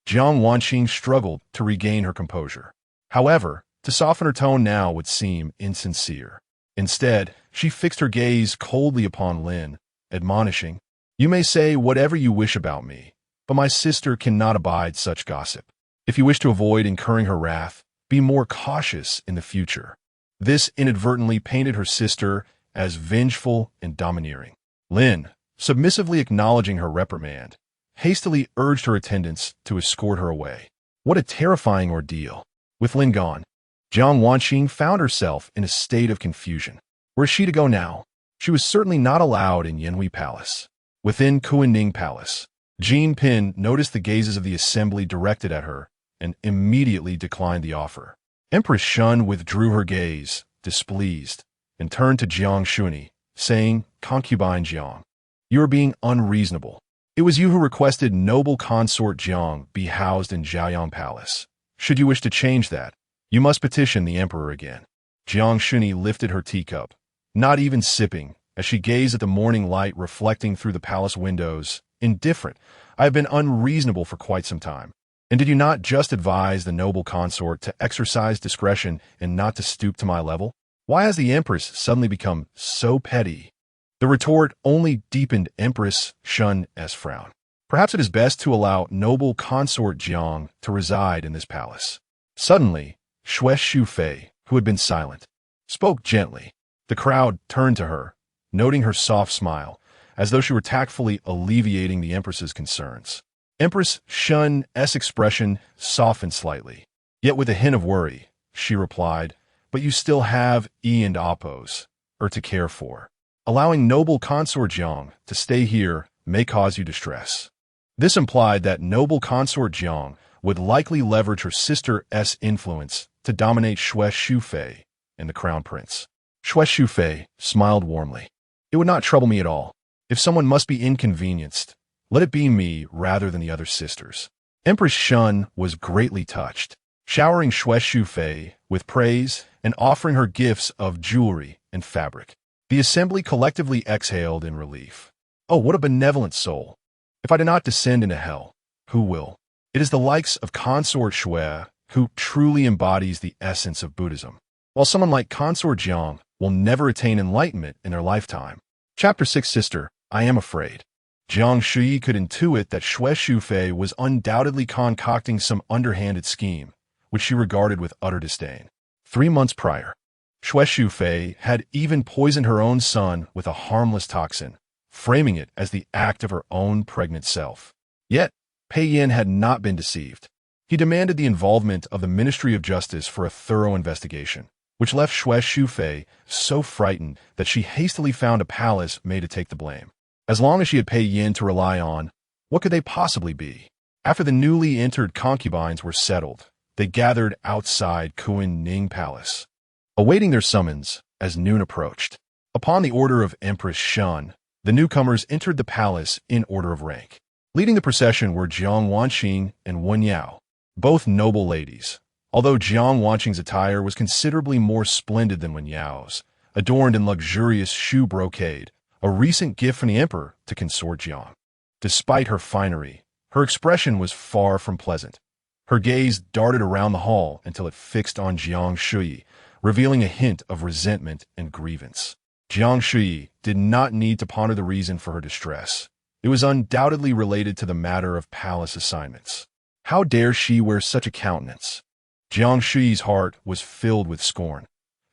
Jiang Wanqing struggled to regain her composure. However, to soften her tone now would seem insincere. Instead, she fixed her gaze coldly upon Lin, admonishing, "You may say whatever you wish about me, but my sister cannot abide such gossip. If you wish to avoid incurring her wrath, be more cautious in the future." This inadvertently painted her sister as vengeful and domineering. Lin, submissively acknowledging her reprimand, hastily urged her attendants to escort her away. What a terrifying ordeal. With Lin gone, Jiang Wanqing found herself in a state of confusion. Where is she to go now? She was certainly not allowed in Yanhui Palace. Within Kuining Palace, Jean Pin noticed the gazes of the assembly directed at her and immediately declined the offer. Empress Shun withdrew her gaze, displeased, and turned to Jiang Shuyi, saying, "Concubine Jiang, you are being unreasonable. It was you who requested noble consort Jiang be housed in Zhaoyang Palace. Should you wish to change that, you must petition the emperor again." Jiang Shuyi lifted her teacup, not even sipping, as she gazed at the morning light reflecting through the palace windows, indifferent. "I have been unreasonable for quite some time. And did you not just advise the noble consort to exercise discretion and not to stoop to my level? Why has the empress suddenly become so petty?" The retort only deepened Empress Shun's frown. "Perhaps it is best to allow noble consort Jiang to reside in this palace." Suddenly, Xue Shufei, who had been silent, spoke gently. The crowd turned to her, noting her soft smile, as though she were tactfully alleviating the empress's concerns. Empress Shun's expression softened slightly, yet with a hint of worry. She replied, "But you still have E and Oppos, to care for. Allowing noble consort Jiang to stay here may cause you distress." This implied that noble consort Jiang would likely leverage her sister's influence to dominate Xue Shufei and the crown prince. Xue Shufei smiled warmly. "It would not trouble me at all. If someone must be inconvenienced, let it be me rather than the other sisters." Empress Shun was greatly touched, showering Xue Shufei with praise and offering her gifts of jewelry and fabric. The assembly collectively exhaled in relief. "Oh, what a benevolent soul! If I do not descend into hell, who will? It is the likes of Consort Xue who truly embodies the essence of Buddhism, while someone like Consort Jiang will never attain enlightenment in their lifetime." Chapter 6. Sister, I am afraid. Jiang Shuyi could intuit that Xue Shufei was undoubtedly concocting some underhanded scheme, which she regarded with utter disdain. 3 months prior, Xue Shufei had even poisoned her own son with a harmless toxin, framing it as the act of her own pregnant self. Yet, Pei Yin had not been deceived. He demanded the involvement of the Ministry of Justice for a thorough investigation, which left Xue Shufei so frightened that she hastily found a palace made to take the blame. As long as she had Pei Yin to rely on, what could they possibly be? After the newly entered concubines were settled, they gathered outside Kuining Palace, awaiting their summons as noon approached. Upon the order of Empress Shun, the newcomers entered the palace in order of rank. Leading the procession were Jiang Wanqing and Wen Yao, both noble ladies, although Jiang Wanqing's attire was considerably more splendid than Wen Yao's, adorned in luxurious shoe brocade, a recent gift from the emperor to consort Jiang. Despite her finery, her expression was far from pleasant. Her gaze darted around the hall until it fixed on Jiang Shuyi, revealing a hint of resentment and grievance. Jiang Shuyi did not need to ponder the reason for her distress. It was undoubtedly related to the matter of palace assignments. How dare she wear such a countenance? Jiang Shuyi's heart was filled with scorn,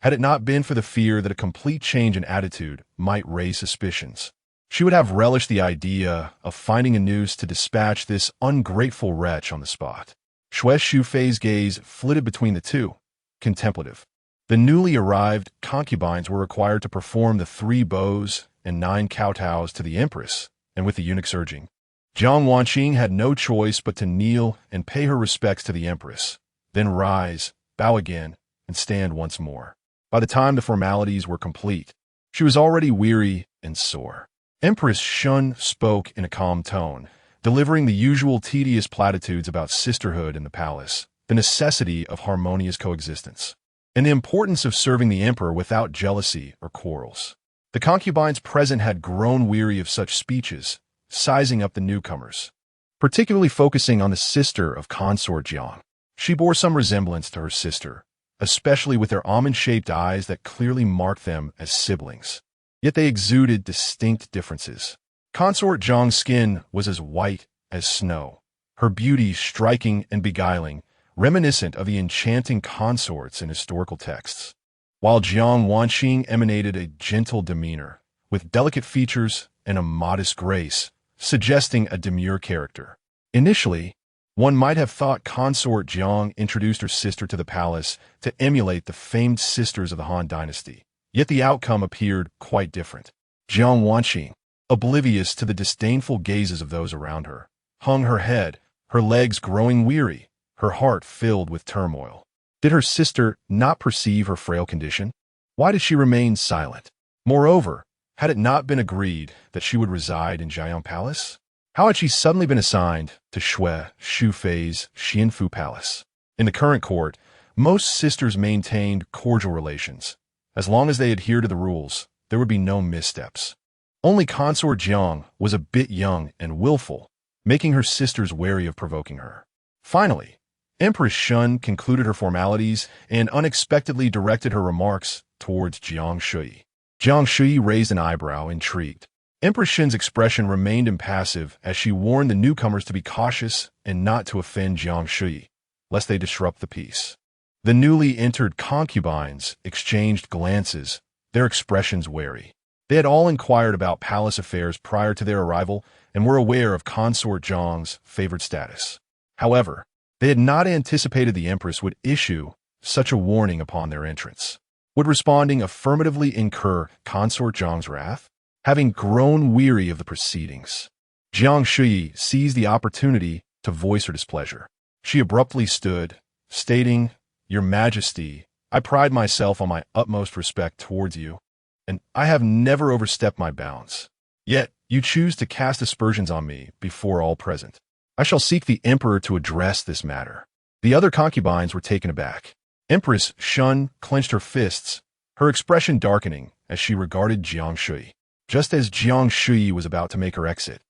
had it not been for the fear that a complete change in attitude might raise suspicions. She would have relished the idea of finding a noose to dispatch this ungrateful wretch on the spot. Xue Shufei's gaze flitted between the two, contemplative. The newly arrived concubines were required to perform the 3 bows and 9 kowtows to the empress, and with the eunuchs urging, Jiang Wanqing had no choice but to kneel and pay her respects to the empress, then rise, bow again, and stand once more. By the time the formalities were complete, she was already weary and sore. Empress Shun spoke in a calm tone, delivering the usual tedious platitudes about sisterhood in the palace, the necessity of harmonious coexistence, and the importance of serving the emperor without jealousy or quarrels. The concubines present had grown weary of such speeches, sizing up the newcomers, particularly focusing on the sister of consort Jiang. She bore some resemblance to her sister, especially with their almond-shaped eyes that clearly marked them as siblings. Yet they exuded distinct differences. Consort Jiang's skin was as white as snow, her beauty striking and beguiling, reminiscent of the enchanting consorts in historical texts. while Jiang Wanqing emanated a gentle demeanor, with delicate features and a modest grace, suggesting a demure character. Initially, one might have thought consort Jiang introduced her sister to the palace to emulate the famed sisters of the Han dynasty, yet the outcome appeared quite different. Jiang Wanqing, oblivious to the disdainful gazes of those around her, hung her head, her legs growing weary, her heart filled with turmoil. Did her sister not perceive her frail condition? Why did she remain silent? Moreover, had it not been agreed that she would reside in Jiang Palace? How had she suddenly been assigned to Shufei's Xianfu Palace? In the current court, most sisters maintained cordial relations. As long as they adhered to the rules, there would be no missteps. Only consort Jiang was a bit young and willful, making her sisters wary of provoking her. Finally, Empress Shun concluded her formalities and unexpectedly directed her remarks towards Jiang Shuyi. Jiang Shuyi raised an eyebrow, intrigued. Empress Shun's expression remained impassive as she warned the newcomers to be cautious and not to offend Jiang Shuyi, lest they disrupt the peace. The newly entered concubines exchanged glances, their expressions wary. They had all inquired about palace affairs prior to their arrival and were aware of consort Jiang's favored status. However, they had not anticipated the Empress would issue such a warning upon their entrance. Would responding affirmatively incur consort Jiang's wrath? Having grown weary of the proceedings, Jiang Shuyi seized the opportunity to voice her displeasure. She abruptly stood, stating, "Your Majesty, I pride myself on my utmost respect towards you, and I have never overstepped my bounds. Yet you choose to cast aspersions on me before all present. I shall seek the Emperor to address this matter." The other concubines were taken aback. Empress Shun clenched her fists, her expression darkening as she regarded Jiang Shuyi. Just as Jiang Shuyi was about to make her exit,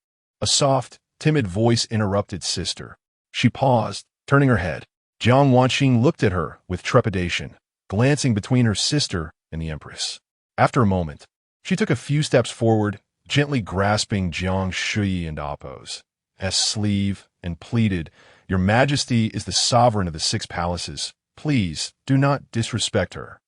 a soft, timid voice interrupted sister. She paused, turning her head. Jiang Wanqing looked at her with trepidation, glancing between her sister and the Empress. After a moment, she took a few steps forward, gently grasping Jiang Shuyi and Appo's sleeve, and pleaded, "Your Majesty is the sovereign of the 6 palaces. Please do not disrespect her."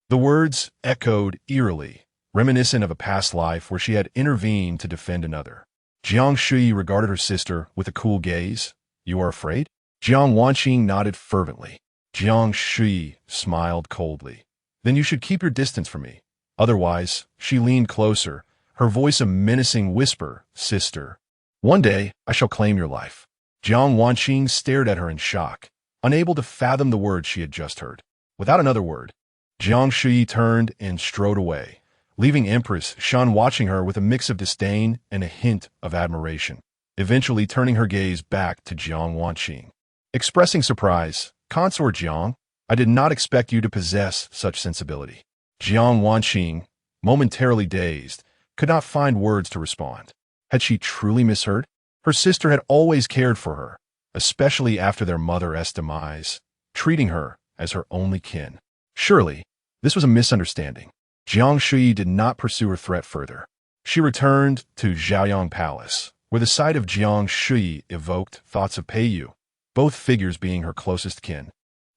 The words echoed eerily, reminiscent of a past life where she had intervened to defend another. Jiang Shuyi regarded her sister with a cool gaze. "You are afraid?" Jiang Wanqing nodded fervently. Jiang Shuyi smiled coldly. "Then you should keep your distance from me. Otherwise," she leaned closer, her voice a menacing whisper, "Sister, one day I shall claim your life." Jiang Wanqing stared at her in shock, unable to fathom the words she had just heard. Without another word, Jiang Shuyi turned and strode away, leaving Empress Shun watching her with a mix of disdain and a hint of admiration, eventually turning her gaze back to Jiang Wanqing. Expressing surprise, "Consort Jiang, I did not expect you to possess such sensibility." Jiang Wanqing, momentarily dazed, could not find words to respond. Had she truly misheard? Her sister had always cared for her, especially after their mother's demise, treating her as her only kin. Surely, this was a misunderstanding. Jiang Shuyi did not pursue her threat further. She returned to Zhaoyang Palace, where the sight of Jiang Shuyi evoked thoughts of Peiyu, both figures being her closest kin,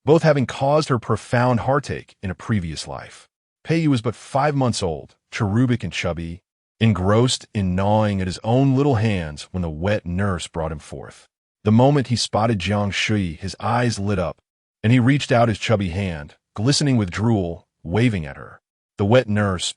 both having caused her profound heartache in a previous life. Peiyu was but 5 months old, cherubic and chubby, engrossed in gnawing at his own little hands when the wet nurse brought him forth. The moment he spotted Jiang Shuyi, his eyes lit up, and he reached out his chubby hand, glistening with drool, waving at her. The wet nurse,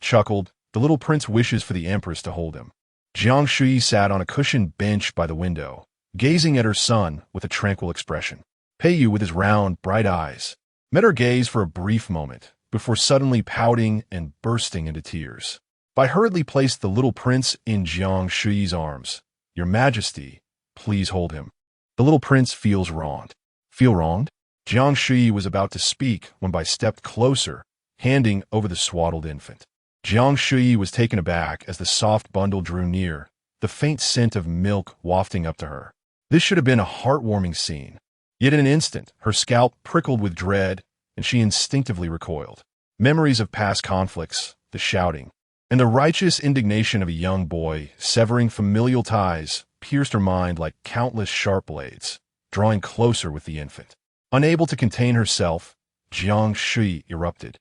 chuckled, "The little prince wishes for the Empress to hold him." Jiang Shuyi sat on a cushioned bench by the window, gazing at her son with a tranquil expression. Peiyu, with his round, bright eyes, met her gaze for a brief moment, before suddenly pouting and bursting into tears. Bai hurriedly placed the little prince in Jiang Shuyi's arms. "Your Majesty, please hold him. The little prince feels wronged." "Feel wronged?" Jiang Shuyi was about to speak when Bai stepped closer, handing over the swaddled infant. Jiang Shuyi was taken aback as the soft bundle drew near, the faint scent of milk wafting up to her. This should have been a heartwarming scene. Yet in an instant, her scalp prickled with dread, and she instinctively recoiled. Memories of past conflicts, the shouting, and the righteous indignation of a young boy severing familial ties pierced her mind like countless sharp blades, drawing closer with the infant. Unable to contain herself, Jiang Shuyi erupted.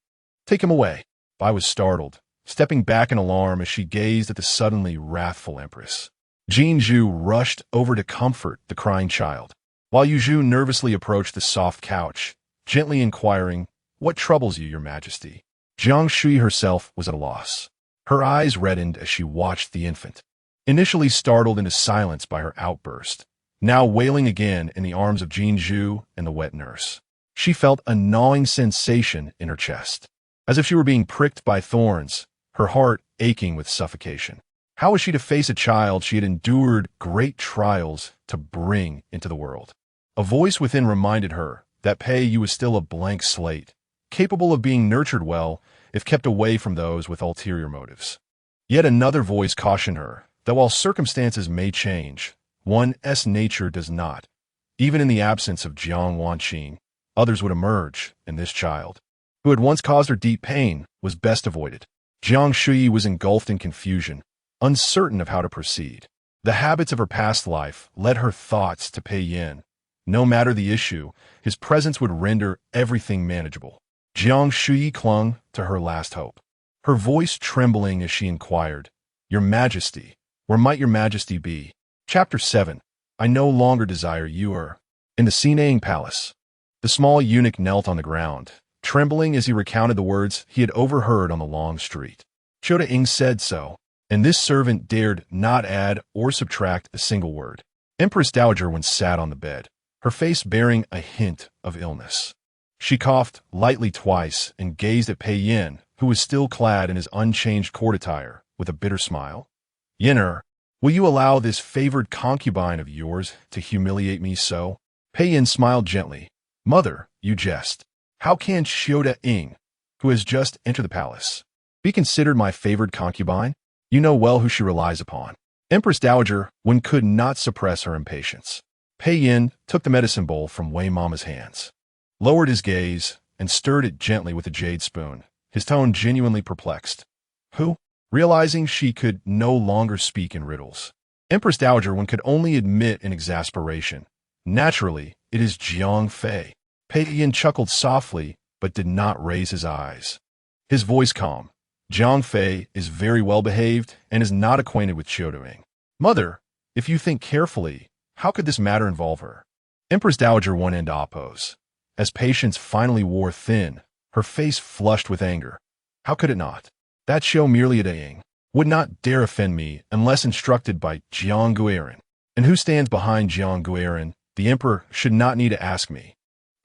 Take him away. Bai was startled, stepping back in alarm as she gazed at the suddenly wrathful empress. Jin Zhu rushed over to comfort the crying child, while Yu Zhu nervously approached the soft couch, gently inquiring, "What troubles you, your majesty?" Jiang Shuyi herself was at a loss. Her eyes reddened as she watched the infant, initially startled into silence by her outburst, now wailing again in the arms of Jin Zhu and the wet nurse. She felt a gnawing sensation in her chest, as if she were being pricked by thorns, her heart aching with suffocation. How was she to face a child she had endured great trials to bring into the world? A voice within reminded her that Pei Yu was still a blank slate, capable of being nurtured well if kept away from those with ulterior motives. Yet another voice cautioned her that while circumstances may change, one's nature does not. Even in the absence of Jiang Wanqing, others would emerge, and this child, who had once caused her deep pain, was best avoided. Jiang Shuyi was engulfed in confusion, uncertain of how to proceed. The habits of her past life led her thoughts to Pei Yin. No matter the issue, his presence would render everything manageable. Jiang Shuyi clung to her last hope, her voice trembling as she inquired, "Your Majesty, where might your Majesty be?" Chapter 7. I no longer desire you. In the Sinang Palace, the small eunuch knelt on the ground, trembling as he recounted the words he had overheard on the long street. Chota Ing said so, and this servant dared not add or subtract a single word. Empress Dowager Wen sat on the bed, her face bearing a hint of illness. She coughed lightly twice and gazed at Pei Yin, who was still clad in his unchanged court attire, with a bitter smile. "Yin, will you allow this favored concubine of yours to humiliate me so?" Pei Yin smiled gently. "Mother, you jest. How can Chota Ing, who has just entered the palace, be considered my favored concubine? You know well who she relies upon." Empress Dowager Wen could not suppress her impatience. Pei Yin took the medicine bowl from Wei Mama's hands, lowered his gaze, and stirred it gently with a jade spoon, his tone genuinely perplexed. "Who?" Realizing she could no longer speak in riddles, Empress Dowager Wen could only admit in exasperation, "Naturally, it is Jiang Fei." Pei Yin chuckled softly, but did not raise his eyes. His voice calm. "Jiang Fei is very well behaved and is not acquainted with Chota Ing. Mother, if you think carefully, how could this matter involve her?" Empress Dowager Wen and oppose. As patience finally wore thin, her face flushed with anger. "How could it not? That show merely a Ing would not dare offend me unless instructed by Jiang Guiran. And who stands behind Jiang Guiran, the emperor should not need to ask me."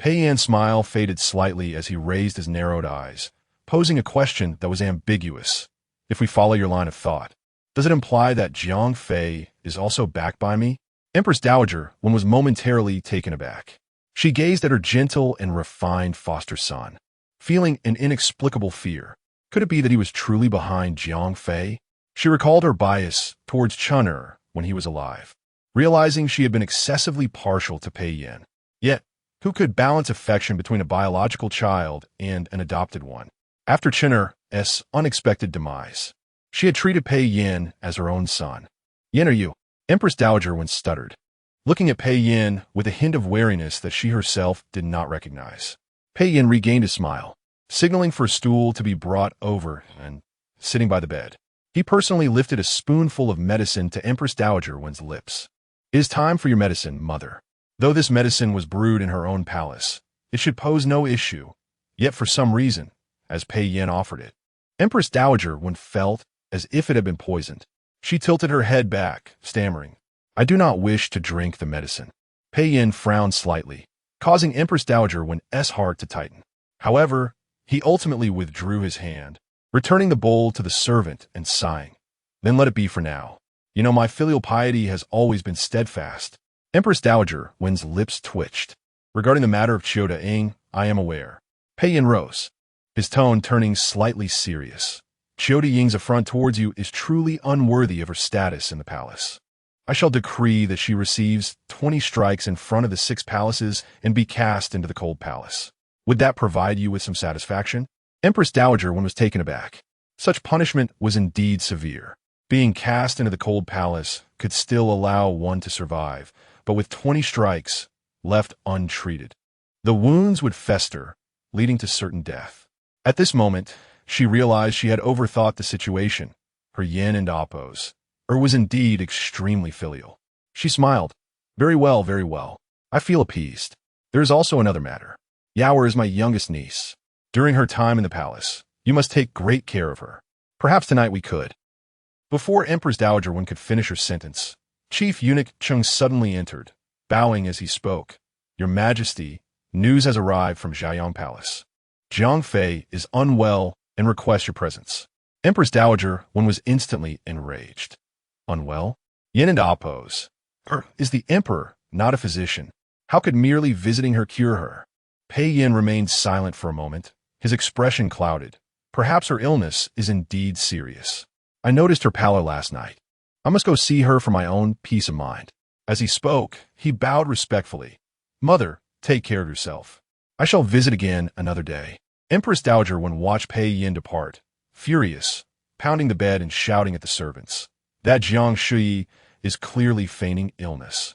Pei Yan's smile faded slightly as he raised his narrowed eyes, posing a question that was ambiguous. "If we follow your line of thought, does it imply that Jiang Fei is also backed by me?" Empress Dowager Wen was momentarily taken aback. She gazed at her gentle and refined foster son, feeling an inexplicable fear. Could it be that he was truly behind Jiang Fei? She recalled her bias towards Chun'er when he was alive, realizing she had been excessively partial to Pei Yin. Yet, who could balance affection between a biological child and an adopted one? After Chun'er's unexpected demise, she had treated Pei Yin as her own son. "Yin, are you?" Empress Dowager Wen stuttered, looking at Pei Yin with a hint of wariness that she herself did not recognize. Pei Yin regained his smile, signaling for a stool to be brought over and sitting by the bed. He personally lifted a spoonful of medicine to Empress Dowager Wen's lips. "It is time for your medicine, mother." Though this medicine was brewed in her own palace, it should pose no issue. Yet for some reason, as Pei Yin offered it, Empress Dowager Wen felt as if it had been poisoned. She tilted her head back, stammering, "I do not wish to drink the medicine." Pei Yin frowned slightly, causing Empress Dowager Wen's heart to tighten. However, he ultimately withdrew his hand, returning the bowl to the servant and sighing, "Then let it be for now. You know, my filial piety has always been steadfast." Empress Dowager Wen's lips twitched. "Regarding the matter of Chota Ing, I am aware." Pei Yin rose, his tone turning slightly serious. "Chota Ying's affront towards you is truly unworthy of her status in the palace. I shall decree that she receives 20 strikes in front of the 6 palaces and be cast into the cold palace. Would that provide you with some satisfaction?" Empress Dowager Wen was taken aback. Such punishment was indeed severe. Being cast into the cold palace could still allow one to survive, but with 20 strikes left untreated, the wounds would fester, leading to certain death. At this moment, she realized she had overthought the situation. Her yin and oppos, was indeed extremely filial. She smiled. Very well, very well. I feel appeased. There is also another matter. Yaoer is my youngest niece. During her time in the palace, you must take great care of her. Perhaps tonight we could. Before Empress Dowager Wen could finish her sentence, Chief Eunuch Chung suddenly entered, bowing as he spoke. Your Majesty, news has arrived from Jiang Palace. Jiang Fei is unwell and requests your presence. Empress Dowager Wen was instantly enraged. Unwell? Yin and oppos. Is the emperor not a physician? How could merely visiting her cure her? Pei Yin remained silent for a moment, his expression clouded. Perhaps her illness is indeed serious. I noticed her pallor last night. I must go see her for my own peace of mind. As he spoke, he bowed respectfully. Mother, take care of yourself. I shall visit again another day. Empress Dowager Wen watched Pei Yin depart, furious, pounding the bed and shouting at the servants. That Jiang Shuyi is clearly feigning illness.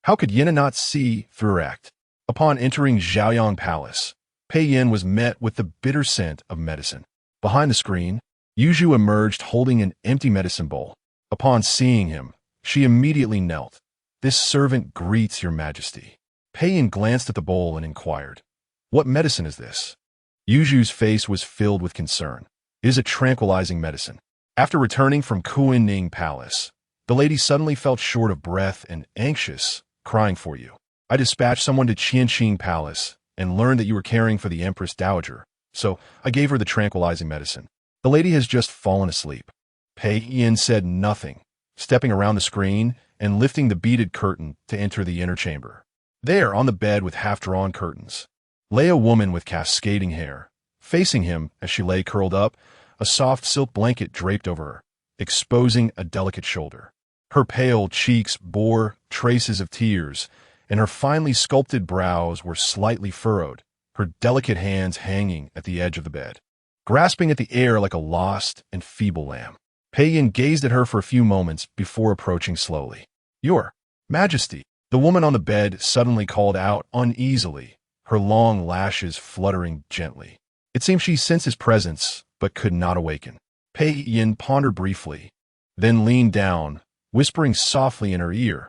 How could Yin not see through her act? Upon entering Jiaoyang Palace, Pei Yin was met with the bitter scent of medicine. Behind the screen, Yuzhu emerged holding an empty medicine bowl. Upon seeing him, she immediately knelt. This servant greets your majesty. Pei Yin glanced at the bowl and inquired, what medicine is this? Yuzhu's face was filled with concern. It is a tranquilizing medicine. After returning from Kunning Palace, the lady suddenly felt short of breath and anxious, crying for you. I dispatched someone to Qianqing Palace and learned that you were caring for the Empress Dowager, so I gave her the tranquilizing medicine. The lady has just fallen asleep. Pei Yin said nothing, stepping around the screen and lifting the beaded curtain to enter the inner chamber. There, on the bed with half-drawn curtains, lay a woman with cascading hair. Facing him, as she lay curled up, a soft silk blanket draped over her, exposing a delicate shoulder. Her pale cheeks bore traces of tears, and her finely sculpted brows were slightly furrowed, her delicate hands hanging at the edge of the bed, grasping at the air like a lost and feeble lamb. Pei Yin gazed at her for a few moments before approaching slowly. Your Majesty, the woman on the bed suddenly called out uneasily, her long lashes fluttering gently. It seemed she sensed his presence, but could not awaken. Pei Yin pondered briefly, then leaned down, whispering softly in her ear,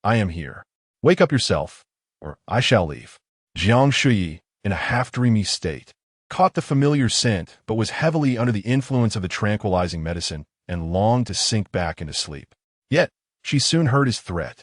I am here. Wake up yourself, or I shall leave. Jiang Shuyi, in a half-dreamy state, caught the familiar scent but was heavily under the influence of the tranquilizing medicine and longed to sink back into sleep. Yet, she soon heard his threat.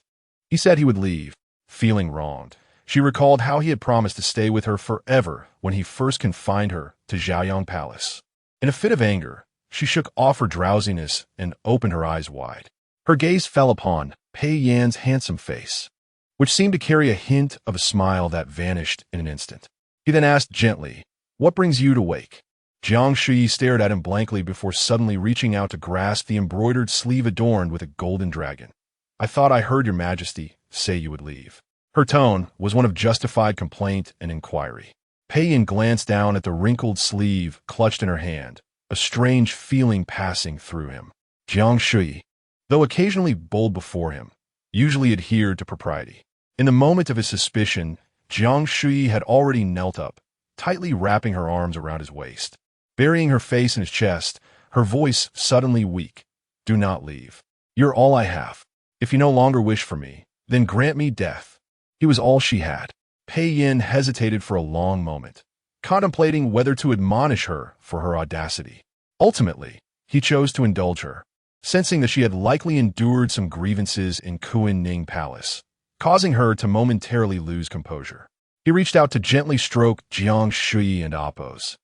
He said he would leave, feeling wronged. She recalled how he had promised to stay with her forever when he first confined her to Jiaoyang Palace. In a fit of anger, she shook off her drowsiness and opened her eyes wide. Her gaze fell upon Pei Yan's handsome face, which seemed to carry a hint of a smile that vanished in an instant. He then asked gently, what brings you to wake? Jiang Shuyi stared at him blankly before suddenly reaching out to grasp the embroidered sleeve adorned with a golden dragon. I thought I heard your majesty say you would leave. Her tone was one of justified complaint and inquiry. Pei Yin glanced down at the wrinkled sleeve clutched in her hand, a strange feeling passing through him. Jiang Shuyi, though occasionally bold before him, usually adhered to propriety. In the moment of his suspicion, Jiang Shuyi had already knelt up, tightly wrapping her arms around his waist. Burying her face in his chest, her voice suddenly weak. Do not leave. You're all I have. If you no longer wish for me, then grant me death. He was all she had. Pei Yin hesitated for a long moment, contemplating whether to admonish her for her audacity. Ultimately, he chose to indulge her, sensing that she had likely endured some grievances in Kunning Palace, causing her to momentarily lose composure. He reached out to gently stroke Jiang Shuyi and Appo's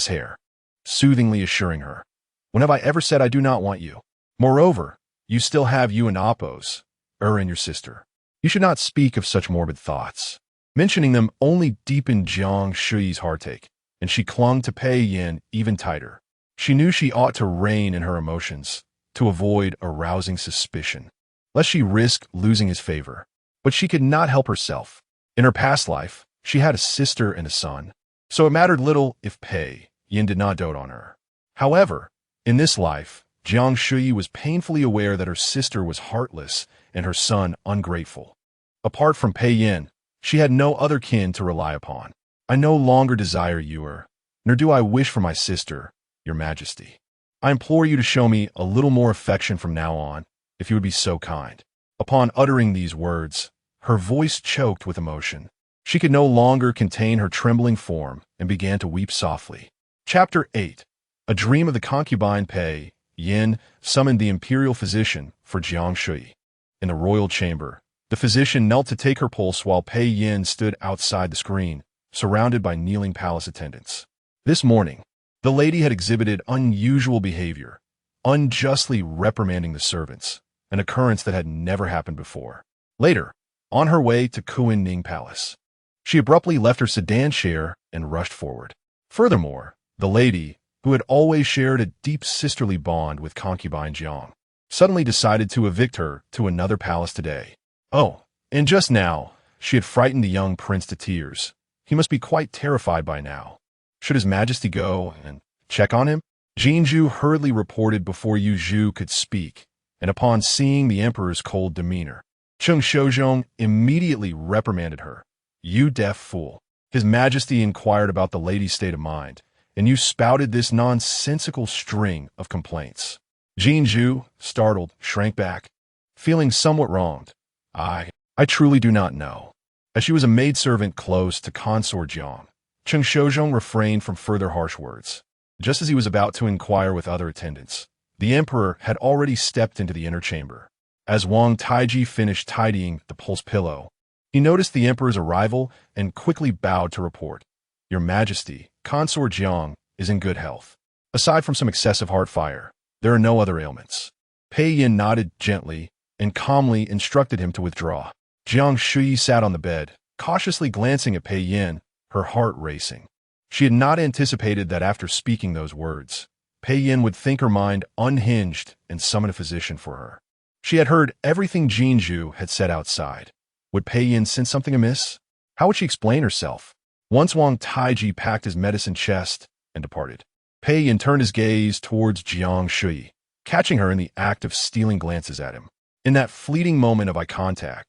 hair, soothingly assuring her, when have I ever said I do not want you? Moreover, you still have you and Appo's, and your sister. You should not speak of such morbid thoughts. Mentioning them only deepened Jiang Shuyi's heartache, and she clung to Pei Yin even tighter. She knew she ought to rein in her emotions, to avoid arousing suspicion, lest she risk losing his favor. But she could not help herself. In her past life, she had a sister and a son, so it mattered little if Pei Yin did not dote on her. However, in this life, Jiang Shuyi was painfully aware that her sister was heartless and her son ungrateful. Apart from Pei Yin, she had no other kin to rely upon. I no longer desire you, nor do I wish for my sister, your majesty. I implore you to show me a little more affection from now on, if you would be so kind." Upon uttering these words, her voice choked with emotion. She could no longer contain her trembling form and began to weep softly. Chapter 8. A dream of the concubine Pei Yin summoned the imperial physician for Jiang Shuyi. In the royal chamber, the physician knelt to take her pulse while Pei Yin stood outside the screen, surrounded by kneeling palace attendants. This morning, the lady had exhibited unusual behavior, unjustly reprimanding the servants, an occurrence that had never happened before. Later, on her way to Kunning Palace, she abruptly left her sedan chair and rushed forward. Furthermore, the lady, who had always shared a deep sisterly bond with concubine Jiang, suddenly decided to evict her to another palace today. Oh, and just now, she had frightened the young prince to tears. He must be quite terrified by now. Should His Majesty go and check on him? Jinju hurriedly reported before Yu Zhu could speak, and upon seeing the emperor's cold demeanor, Cheng Shozhong immediately reprimanded her. "You deaf fool." His Majesty inquired about the lady's state of mind, and you spouted this nonsensical string of complaints. Jinju, startled, shrank back, feeling somewhat wronged. I truly do not know." As she was a maidservant close to Consort Jiang, Cheng Shozhong refrained from further harsh words. Just as he was about to inquire with other attendants, the emperor had already stepped into the inner chamber. As Wang Taiji finished tidying the pulse pillow, he noticed the emperor's arrival and quickly bowed to report, "Your Majesty, Consort Jiang is in good health. Aside from some excessive heart fire, there are no other ailments." Pei Yin nodded gently and calmly instructed him to withdraw. Jiang Shuyi sat on the bed, cautiously glancing at Pei Yin, her heart racing. She had not anticipated that after speaking those words, Pei Yin would think her mind unhinged and summon a physician for her. She had heard everything Jinju had said outside. Would Pei Yin sense something amiss? How would she explain herself? Once Wang Taiji packed his medicine chest and departed, Pei Yin turned his gaze towards Jiang Shuyi, catching her in the act of stealing glances at him. In that fleeting moment of eye contact,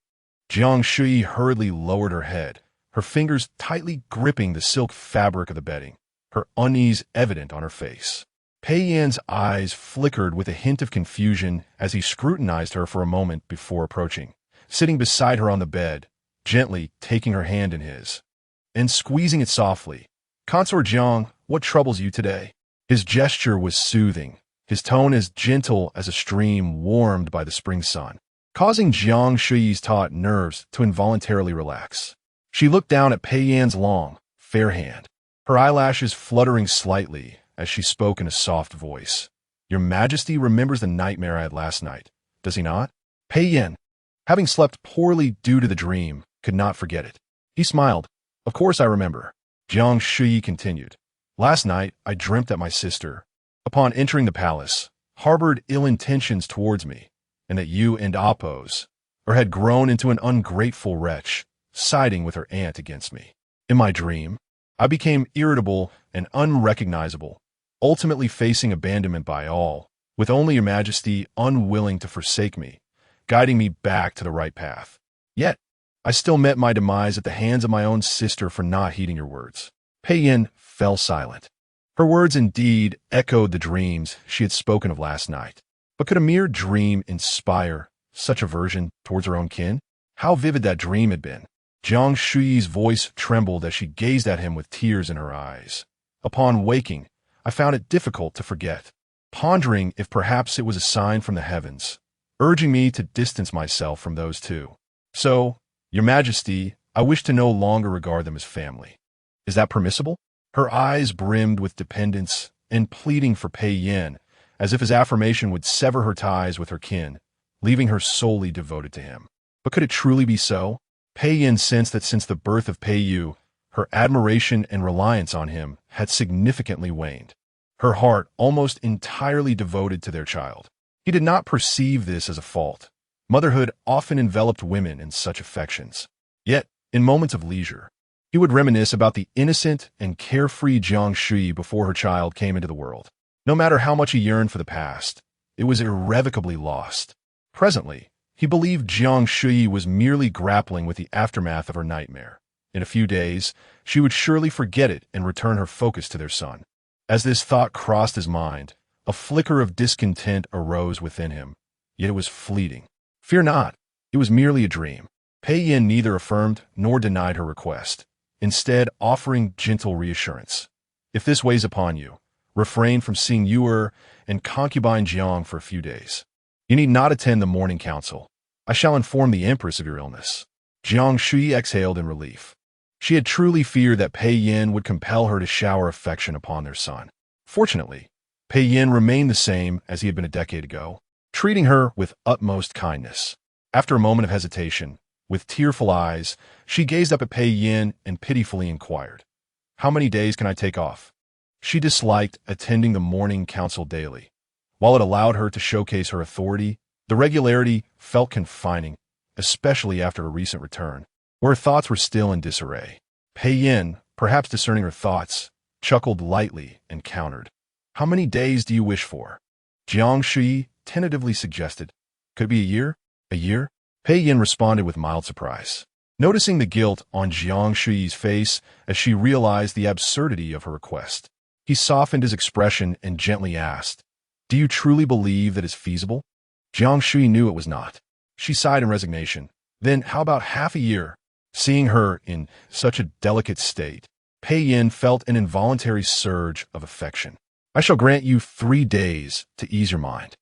Jiang Shuyi hurriedly lowered her head, her fingers tightly gripping the silk fabric of the bedding, her unease evident on her face. Pei Yin's eyes flickered with a hint of confusion as he scrutinized her for a moment before approaching, sitting beside her on the bed, gently taking her hand in his, and squeezing it softly. "Consort Jiang, what troubles you today?" His gesture was soothing, his tone as gentle as a stream warmed by the spring sun, causing Jiang Shuyi's taut nerves to involuntarily relax. She looked down at Pei Yan's long, fair hand, her eyelashes fluttering slightly as she spoke in a soft voice. "Your Majesty remembers the nightmare I had last night, does he not?" Pei Yan, having slept poorly due to the dream, could not forget it. He smiled. "Of course I remember." Jiang Shuyi continued. "Last night I dreamt that my sister, upon entering the palace, harbored ill intentions towards me, and that you and Appos, or had grown into an ungrateful wretch, siding with her aunt against me. In my dream, I became irritable and unrecognizable, ultimately facing abandonment by all, with only Your Majesty unwilling to forsake me, guiding me back to the right path. Yet, I still met my demise at the hands of my own sister for not heeding your words." Pei Yin fell silent. Her words indeed echoed the dreams she had spoken of last night. But could a mere dream inspire such aversion towards her own kin? How vivid that dream had been! Jiang Shuyi's voice trembled as she gazed at him with tears in her eyes. "Upon waking, I found it difficult to forget, pondering if perhaps it was a sign from the heavens, urging me to distance myself from those two. So, Your Majesty, I wish to no longer regard them as family. Is that permissible?" Her eyes brimmed with dependence and pleading for Pei Yin, as if his affirmation would sever her ties with her kin, leaving her solely devoted to him. But could it truly be so? Pei Yin sensed that since the birth of Pei Yu, her admiration and reliance on him had significantly waned, her heart almost entirely devoted to their child. He did not perceive this as a fault. Motherhood often enveloped women in such affections. Yet, in moments of leisure, he would reminisce about the innocent and carefree Jiang Shuyi before her child came into the world. No matter how much he yearned for the past, it was irrevocably lost. Presently, he believed Jiang Shuyi was merely grappling with the aftermath of her nightmare, In a few days, she would surely forget it and return her focus to their son. As this thought crossed his mind, a flicker of discontent arose within him, yet it was fleeting. Fear not, it was merely a dream. Pei Yin neither affirmed nor denied her request, instead offering gentle reassurance. If this weighs upon you, refrain from seeing Yuer and concubine Jiang for a few days. You need not attend the morning council. I shall inform the empress of your illness. Jiang Shuyi exhaled in relief. She had truly feared that Pei Yin would compel her to shower affection upon their son. Fortunately, Pei Yin remained the same as he had been a decade ago, treating her with utmost kindness. After a moment of hesitation, with tearful eyes, she gazed up at Pei Yin and pitifully inquired, "How many days can I take off?" She disliked attending the morning council daily. While it allowed her to showcase her authority, the regularity felt confining, especially after a recent return, where her thoughts were still in disarray. Pei Yin, perhaps discerning her thoughts, chuckled lightly and countered, "How many days do you wish for?" Jiang Shuyi tentatively suggested, "Could it be a year? A year?" Pei Yin responded with mild surprise, noticing the guilt on Jiang Shuyi's face as she realized the absurdity of her request. He softened his expression and gently asked, "Do you truly believe that it's feasible?" Jiang Shuyi knew it was not. She sighed in resignation. "Then how about half a year?" Seeing her in such a delicate state, Pei Yin felt an involuntary surge of affection. "I shall grant you 3 days to ease your mind."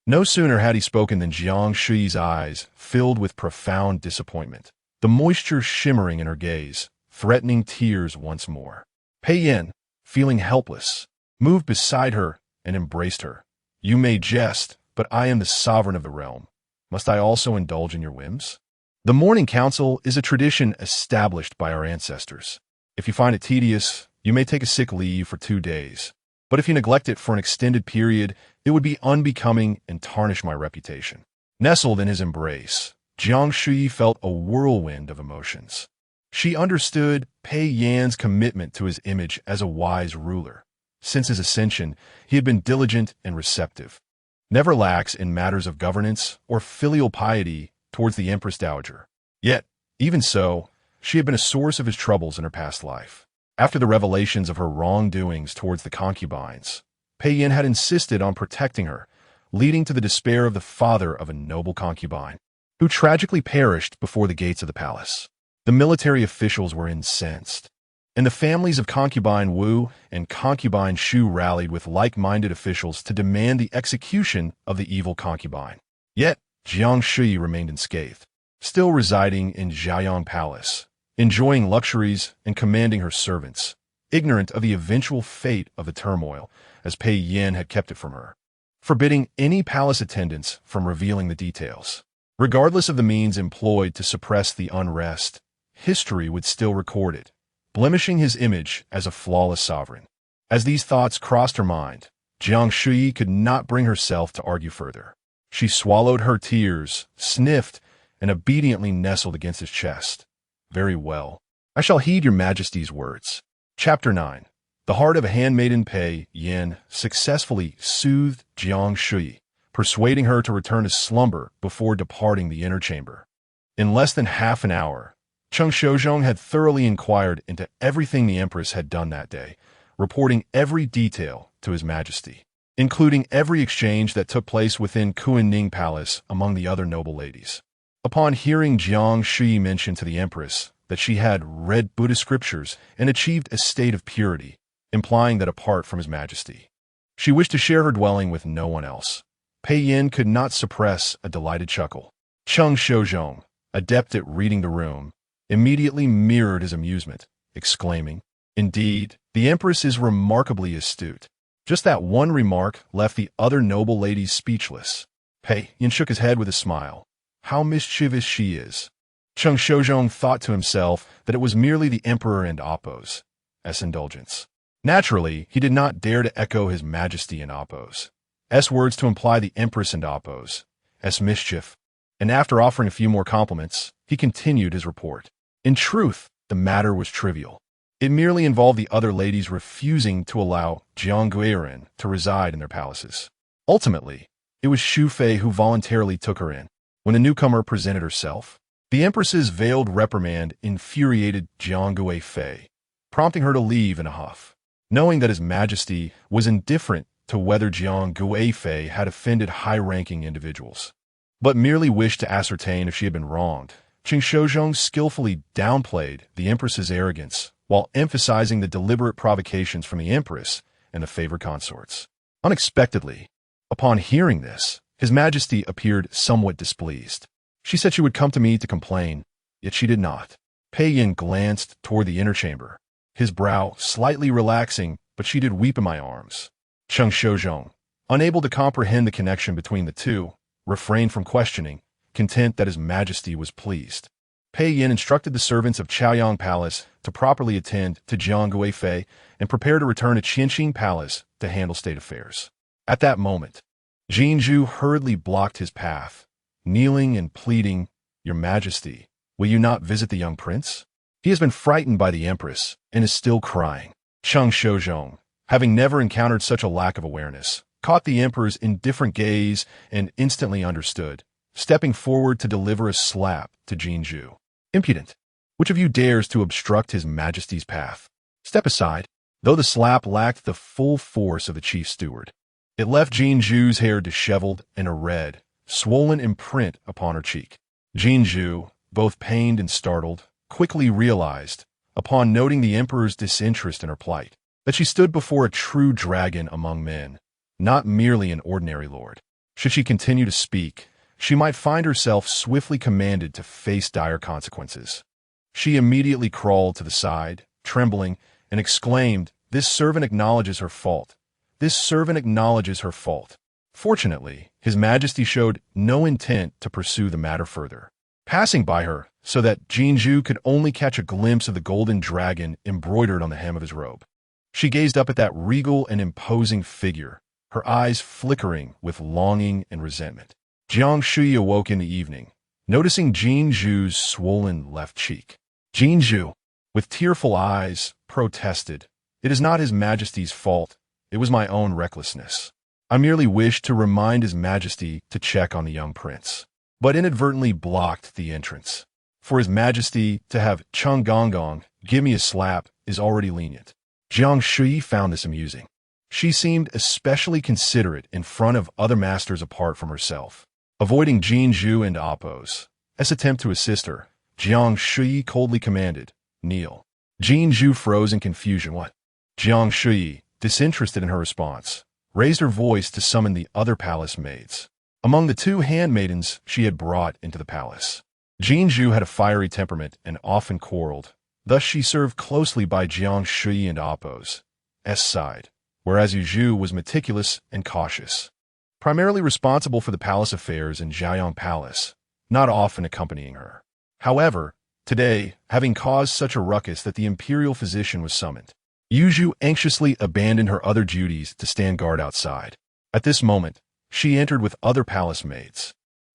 No sooner had he spoken than Jiang Shuyi's eyes filled with profound disappointment, the moisture shimmering in her gaze, threatening tears once more. Pei Yin, feeling helpless, moved beside her and embraced her. "You may jest, but I am the sovereign of the realm. Must I also indulge in your whims?" The morning council is a tradition established by our ancestors. If you find it tedious, you may take a sick leave for 2 days. But if you neglect it for an extended period, it would be unbecoming and tarnish my reputation. Nestled in his embrace, Jiang Shuyi felt a whirlwind of emotions. She understood Pei Yan's commitment to his image as a wise ruler. Since his ascension, he had been diligent and receptive, never lax in matters of governance or filial piety towards the Empress Dowager. Yet, even so, she had been a source of his troubles in her past life. After the revelations of her wrongdoings towards the concubines, Pei Yin had insisted on protecting her, leading to the despair of the father of a noble concubine, who tragically perished before the gates of the palace. The military officials were incensed, and the families of concubine Wu and concubine Shu rallied with like-minded officials to demand the execution of the evil concubine. Yet, Jiang Shuyi remained unscathed, still residing in Jiayang Palace, enjoying luxuries and commanding her servants, ignorant of the eventual fate of the turmoil, as Pei Yin had kept it from her, forbidding any palace attendants from revealing the details. Regardless of the means employed to suppress the unrest, history would still record it, blemishing his image as a flawless sovereign. As these thoughts crossed her mind, Jiang Shuyi could not bring herself to argue further. She swallowed her tears, sniffed, and obediently nestled against his chest. "Very well. I shall heed your majesty's words." Chapter 9. The heart of a handmaiden Pei Yin successfully soothed Jiang Shuyi, persuading her to return to slumber before departing the inner chamber. In less than half an hour, Cheng Shozhong had thoroughly inquired into everything the empress had done that day, reporting every detail to his majesty, including every exchange that took place within Kuanning Palace among the other noble ladies. Upon hearing Jiang Shuyi mention to the empress that she had read Buddhist scriptures and achieved a state of purity, implying that apart from his majesty, she wished to share her dwelling with no one else, Pei Yin could not suppress a delighted chuckle. Cheng Shozhong, adept at reading the room, immediately mirrored his amusement, exclaiming, "Indeed, the empress is remarkably astute." Just that one remark left the other noble ladies speechless. Pei Yin shook his head with a smile. How mischievous she is. Cheng Shozhong thought to himself that it was merely the emperor and Appo's indulgence. Naturally, he did not dare to echo his majesty and Appo's words to imply the empress and Appo's mischief, and after offering a few more compliments, he continued his report. In truth, the matter was trivial. It merely involved the other ladies refusing to allow Jiang Guiren to reside in their palaces. Ultimately, it was Xu Fei who voluntarily took her in. When the newcomer presented herself, The Empress's veiled reprimand infuriated Jiang Shuyi, prompting her to leave in a huff. Knowing that His Majesty was indifferent to whether Jiang Shuyi had offended high-ranking individuals, but merely wished to ascertain if she had been wronged, Qing Shozhong skillfully downplayed the Empress's arrogance while emphasizing the deliberate provocations from the Empress and the favored consorts. Unexpectedly, upon hearing this, His Majesty appeared somewhat displeased. She said she would come to me to complain, yet she did not. Pei Yin glanced toward the inner chamber, his brow slightly relaxing, but she did weep in my arms. Qing Shozhong, unable to comprehend the connection between the two, refrained from questioning, content that His Majesty was pleased. Pei Yin instructed the servants of Chaoyang Palace to properly attend to Jiang Shuyi and prepare to return to Qianqing Palace to handle state affairs. At that moment, Jinzhu hurriedly blocked his path, kneeling and pleading, "Your Majesty, will you not visit the young prince? He has been frightened by the Empress and is still crying." Qing Shozhong, having never encountered such a lack of awareness, caught the Emperor's indifferent gaze and instantly understood, stepping forward to deliver a slap to Jinzhu. "Impudent! Which of you dares to obstruct His Majesty's path? Step aside." Though the slap lacked the full force of the chief steward, it left Jinzhu's hair disheveled and a red, swollen imprint upon her cheek. Jinzhu, both pained and startled, quickly realized, upon noting the Emperor's disinterest in her plight, that she stood before a true dragon among men, not merely an ordinary lord. Should she continue to speak, she might find herself swiftly commanded to face dire consequences. She immediately crawled to the side, trembling, and exclaimed, "This servant acknowledges her fault. This servant acknowledges her fault." Fortunately, His Majesty showed no intent to pursue the matter further, passing by her so that Jinzhu could only catch a glimpse of the golden dragon embroidered on the hem of his robe. She gazed up at that regal and imposing figure, her eyes flickering with longing and resentment. Jiang Shuyi awoke in the evening, noticing Jinzhu's swollen left cheek. Jinzhu, with tearful eyes, protested, "It is not His Majesty's fault. It was my own recklessness. I merely wished to remind His Majesty to check on the young prince, but inadvertently blocked the entrance. For His Majesty to have Cheng Gonggong give me a slap is already lenient." Jiang Shuyi found this amusing. She seemed especially considerate in front of other masters apart from herself, avoiding Jinzhu and Apos. As attempt to assist her, Jiang Shuyi coldly commanded, "Kneel." Jinzhu froze in confusion. "What?" Jiang Shuyi, disinterested in her response, raised her voice to summon the other palace maids. Among the two handmaidens she had brought into the palace, Jinzhu had a fiery temperament and often quarreled. Thus she served closely by Jiang Shuyi and Apos' side, whereas Yuzhu was meticulous and cautious, primarily responsible for the palace affairs in Jiayang Palace, not often accompanying her. However, today, having caused such a ruckus that the imperial physician was summoned, Yuzhu anxiously abandoned her other duties to stand guard outside. At this moment, she entered with other palace maids.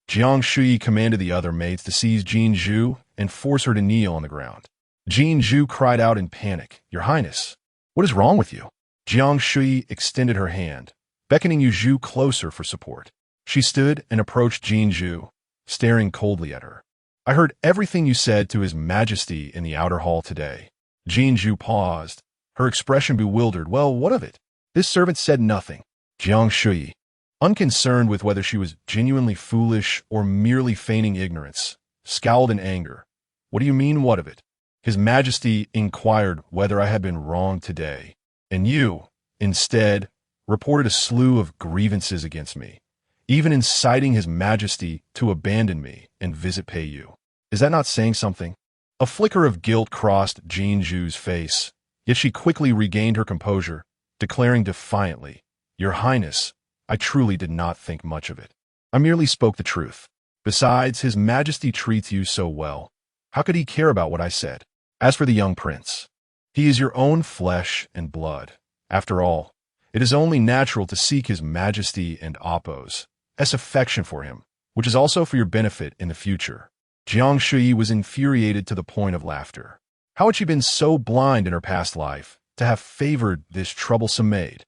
Jiang Shuyi commanded the other maids to seize Jinzhu and force her to kneel on the ground. Jinzhu cried out in panic, "Your Highness, what is wrong with you?" Jiang Shuyi extended her hand, beckoning Yuzhu closer for support. She stood and approached Jinzhu, staring coldly at her. "I heard everything you said to His Majesty in the outer hall today." Jinzhu paused, her expression bewildered. "Well, what of it? This servant said nothing." Jiang Shuyi, unconcerned with whether she was genuinely foolish or merely feigning ignorance, scowled in anger. "What do you mean, what of it? His Majesty inquired whether I had been wrong today, and you, instead, reported a slew of grievances against me, even inciting His Majesty to abandon me and visit Peiyu. Is that not saying something?" A flicker of guilt crossed Jinzhu's face, yet she quickly regained her composure, declaring defiantly, "Your Highness, I truly did not think much of it. I merely spoke the truth. Besides, His Majesty treats you so well. How could he care about what I said? As for the young prince, he is your own flesh and blood. After all, it is only natural to seek His Majesty and Apos' affection for him, which is also for your benefit in the future." Jiang Shuyi was infuriated to the point of laughter. How had she been so blind in her past life to have favored this troublesome maid?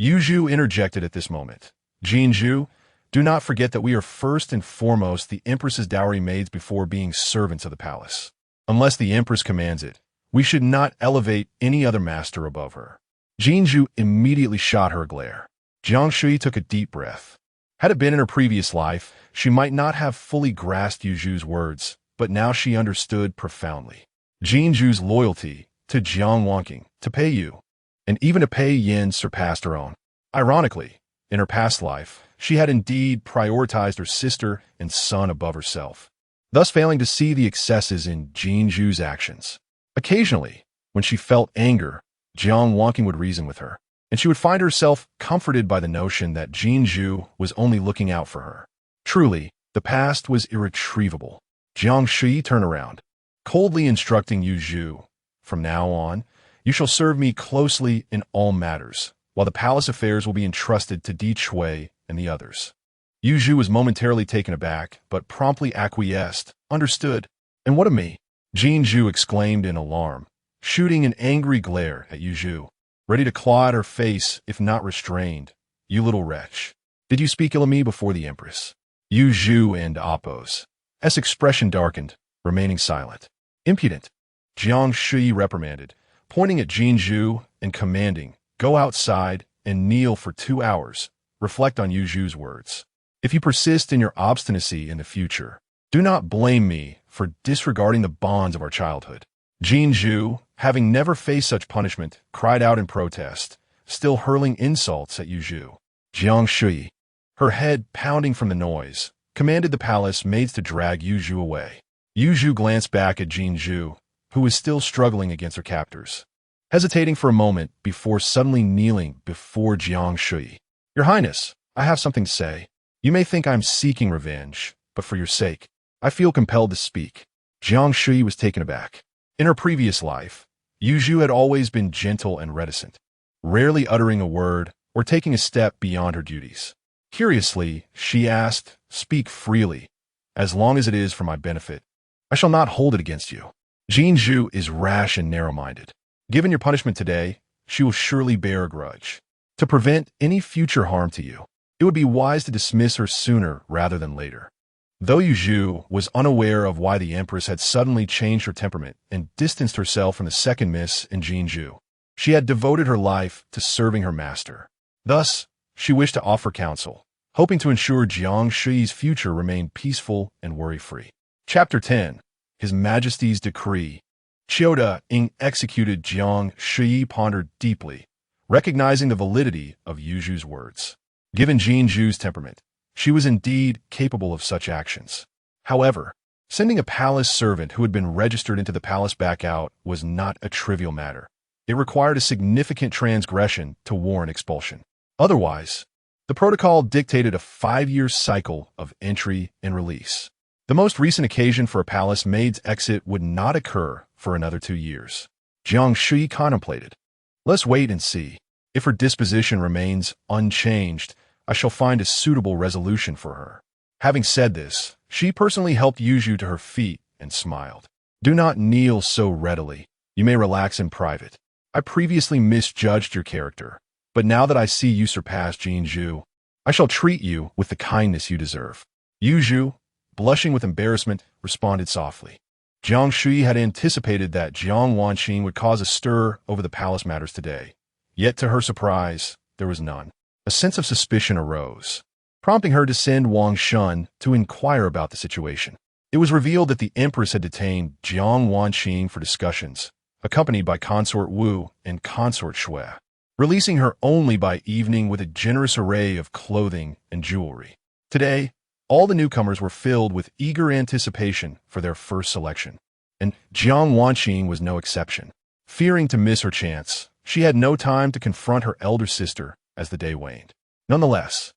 Yuzhu interjected at this moment. "Jinzhu, Do not forget that we are first and foremost the Empress's dowry maids before being servants of the palace. Unless the Empress commands it, we should not elevate any other master above her." Jiang Shuyi immediately shot her a glare. Jiang Shuyi took a deep breath. Had it been in her previous life, she might not have fully grasped Yu Zhu's words, but now she understood profoundly. Jiang Shuyi's loyalty to Jiang Wanqing, to Pei Yu, and even to Pei Yin surpassed her own. Ironically, in her past life, she had indeed prioritized her sister and son above herself, thus failing to see the excesses in Jiang Shuyi's actions. Occasionally, when she felt anger, Jiang Wanqing would reason with her, and she would find herself comforted by the notion that Jiang Shuyi was only looking out for her. Truly, the past was irretrievable. Jiang Shuyi turned around, coldly instructing Yu Zhu, "From now on, you shall serve me closely in all matters, while the palace affairs will be entrusted to Di Chui and the others." Yu Zhu was momentarily taken aback, but promptly acquiesced. "Understood. And what of me?" Jiang Shuyi exclaimed in alarm, shooting an angry glare at Yu Zhu, ready to claw at her face if not restrained. "You little wretch. Did you speak ill of me before the Empress?" Yu Zhu and Appo's expression darkened, remaining silent. "Impudent," Jiang Shuyi reprimanded, pointing at Jiang Shuyi and commanding, "Go outside and kneel for 2 hours. Reflect on Yu Zhu's words. If you persist in your obstinacy in the future, do not blame me for disregarding the bonds of our childhood." Jiang Shuyi, having never faced such punishment, cried out in protest, still hurling insults at Yu Zhu. Jiang Shuyi, her head pounding from the noise, commanded the palace maids to drag Yu Zhu away. Yu Zhu glanced back at Jiang Shuyi, who was still struggling against her captors, hesitating for a moment before suddenly kneeling before Jiang Shuyi. "Your Highness, I have something to say. You may think I am seeking revenge, but for your sake, I feel compelled to speak." Jiang Shuyi was taken aback. In her previous life, Yu Zhu had always been gentle and reticent, rarely uttering a word or taking a step beyond her duties. Curiously, she asked, "Speak freely. As long as it is for my benefit, I shall not hold it against you." Jiang Shuyi is rash and narrow-minded. Given your punishment today, she will surely bear a grudge. To prevent any future harm to you, it would be wise to dismiss her sooner rather than later. Though Yu Zhu was unaware of why the Empress had suddenly changed her temperament and distanced herself from the second miss in Jiang Shuyi, she had devoted her life to serving her master. Thus, she wished to offer counsel, hoping to ensure Jiang Shuyi's future remained peaceful and worry-free. Chapter 10. His Majesty's Decree. Qiuda Ying executed. Jiang Shuyi pondered deeply, recognizing the validity of Yu Zhu's words. Given Jiang Shuyi's temperament, she was indeed capable of such actions. However, sending a palace servant who had been registered into the palace back out was not a trivial matter. It required a significant transgression to warrant expulsion. Otherwise, the protocol dictated a 5-year cycle of entry and release. The most recent occasion for a palace maid's exit would not occur for another 2 years. Jiang Shuyi contemplated. "Let's wait and see. If her disposition remains unchanged, I shall find a suitable resolution for her." Having said this, she personally helped Yu Zhu to her feet and smiled. "Do not kneel so readily. You may relax in private. I previously misjudged your character, but now that I see you surpass Jiang Shuyi, I shall treat you with the kindness you deserve." Yu Zhu, blushing with embarrassment, responded softly. Jiang Shuyi had anticipated that Jiang Wanqing would cause a stir over the palace matters today. Yet to her surprise, there was none. A sense of suspicion arose, prompting her to send Wang Shun to inquire about the situation. It was revealed that the Empress had detained Jiang Wanqing for discussions, accompanied by Consort Wu and Consort Shui, releasing her only by evening with a generous array of clothing and jewelry. Today, all the newcomers were filled with eager anticipation for their first selection, and Jiang Wanqing was no exception. Fearing to miss her chance, she had no time to confront her elder sister as the day waned. Nonetheless,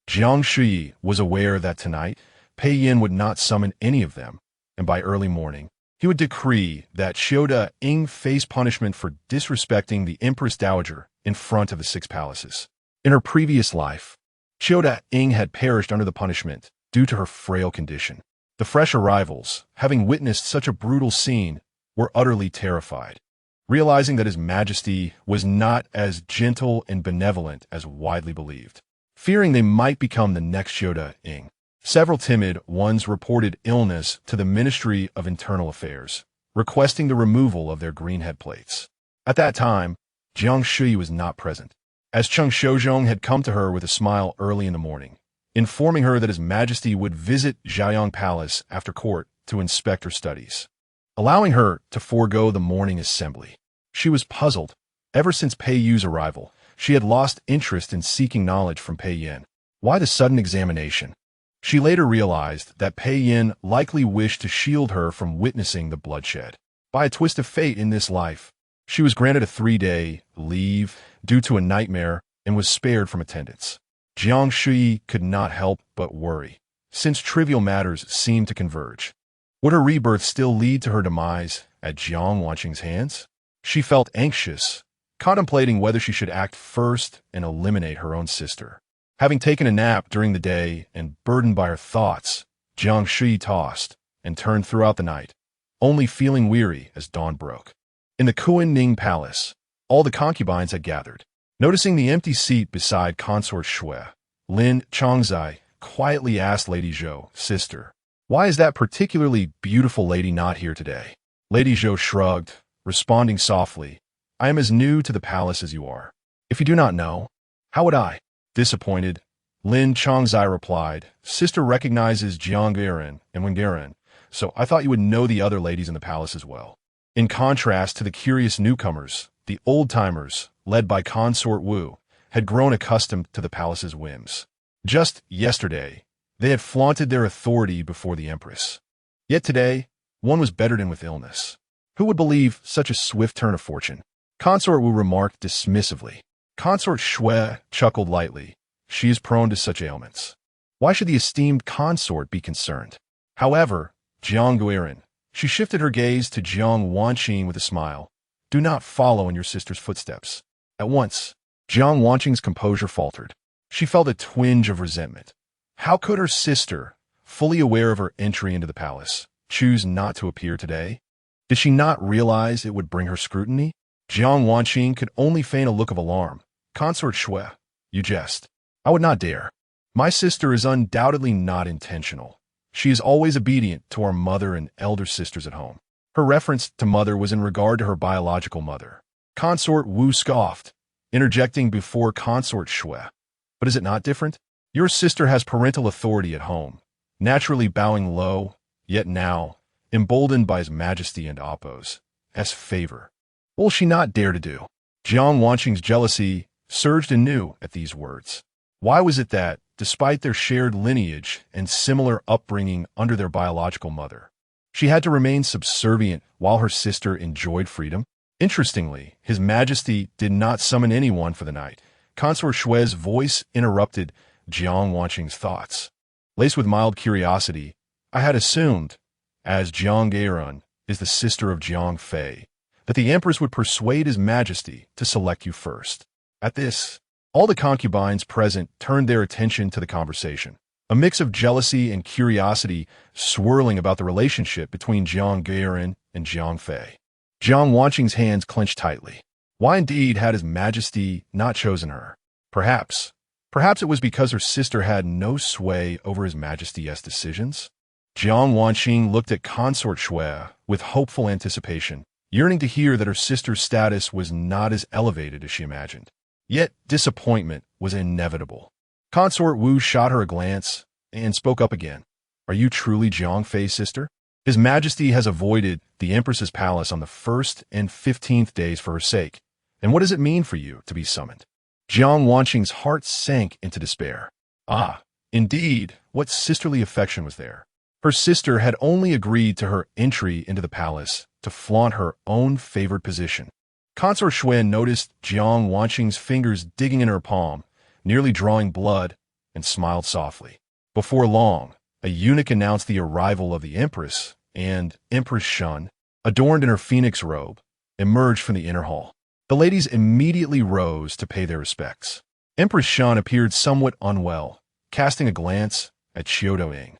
Jiang Shuyi was aware that tonight Pei Yin would not summon any of them, and by early morning, he would decree that Qiuda Ying face punishment for disrespecting the Empress Dowager in front of the 6 palaces. In her previous life, Qiuda Ying had perished under the punishment due to her frail condition. The fresh arrivals, having witnessed such a brutal scene, were utterly terrified, realizing that His Majesty was not as gentle and benevolent as widely believed. fearing they might become the next Xiuda Ying. Several timid ones reported illness to the Ministry of Internal Affairs, requesting the removal of their green head plates. At that time, Jiang Shuyi was not present, as Cheng Shouzhong had come to her with a smile early in the morning, informing her that His Majesty would visit Zhaoyang Palace after court to inspect her studies, allowing her to forego the morning assembly. She was puzzled. Ever since Pei Yu's arrival, she had lost interest in seeking knowledge from Pei Yin. Why the sudden examination? She later realized that Pei Yin likely wished to shield her from witnessing the bloodshed. By a twist of fate in this life, she was granted a 3-day leave due to a nightmare and was spared from attendance. Jiang Shuyi could not help but worry, since trivial matters seemed to converge. Would her rebirth still lead to her demise at Jiang Wanqing's hands? She felt anxious, contemplating whether she should act first and eliminate her own sister. Having taken a nap during the day and burdened by her thoughts, Jiang Shuyi tossed and turned throughout the night, only feeling weary as dawn broke. In the Kunning Palace, all the concubines had gathered. Noticing the empty seat beside Consort Shui, Lin Chongzai quietly asked Lady Zhou, "Sister, why is that particularly beautiful lady not here today?" Lady Zhou shrugged, responding softly, "I am as new to the palace as you are. If you do not know, how would I?" Disappointed, Lin Chongzai replied, "Sister recognizes Jiang Garin and Wen Garin, so I thought you would know the other ladies in the palace as well." In contrast to the curious newcomers, the old-timers, led by Consort Wu, had grown accustomed to the palace's whims. Just yesterday, they had flaunted their authority before the Empress. Yet today, one was bedridden with illness. Who would believe such a swift turn of fortune? Consort Wu remarked dismissively. Consort Shui chuckled lightly. She is prone to such ailments. Why should the esteemed consort be concerned? However, Jiang Guirin, she shifted her gaze to Jiang Wanqing with a smile. Do not follow in your sister's footsteps. At once, Jiang Wanqing's composure faltered. She felt a twinge of resentment. How could her sister, fully aware of her entry into the palace, choose not to appear today? Did she not realize it would bring her scrutiny? Jiang Wanqing could only feign a look of alarm. Consort Shui, you jest. I would not dare. My sister is undoubtedly not intentional. She is always obedient to our mother and elder sisters at home. Her reference to mother was in regard to her biological mother. Consort Wu scoffed, interjecting before Consort Shui. But is it not different? Your sister has parental authority at home, naturally bowing low, yet now, emboldened by His Majesty and Appo's favor. What will she not dare to do? Jiang Wanqing's jealousy surged anew at these words. Why was it that, despite their shared lineage and similar upbringing under their biological mother, she had to remain subservient while her sister enjoyed freedom? Interestingly, His Majesty did not summon anyone for the night. Consort Shui's voice interrupted Jiang Wanqing's thoughts. Laced with mild curiosity, I had assumed, as Jiang Gairun is the sister of Jiang Fei, that the Empress would persuade His Majesty to select you first. At this, all the concubines present turned their attention to the conversation, a mix of jealousy and curiosity swirling about the relationship between Jiang Gairun and Jiang Fei. Jiang Wanqing's hands clenched tightly. Why indeed had His Majesty not chosen her? Perhaps it was because her sister had no sway over His Majesty's decisions? Jiang Wanqing looked at Consort Shui with hopeful anticipation, yearning to hear that her sister's status was not as elevated as she imagined. Yet disappointment was inevitable. Consort Wu shot her a glance and spoke up again. Are you truly Jiang Fei's sister? His Majesty has avoided the Empress's palace on the 1st and 15th days for her sake. And what does it mean for you to be summoned? Jiang Wanqing's heart sank into despair. Ah, indeed, what sisterly affection was there? Her sister had only agreed to her entry into the palace to flaunt her own favored position. Consort Shui noticed Jiang Wanqing's fingers digging in her palm, nearly drawing blood, and smiled softly. Before long, a eunuch announced the arrival of the Empress, and Empress Shun, adorned in her phoenix robe, emerged from the inner hall. The ladies immediately rose to pay their respects. Empress Shun appeared somewhat unwell, casting a glance at Xiuda Ying,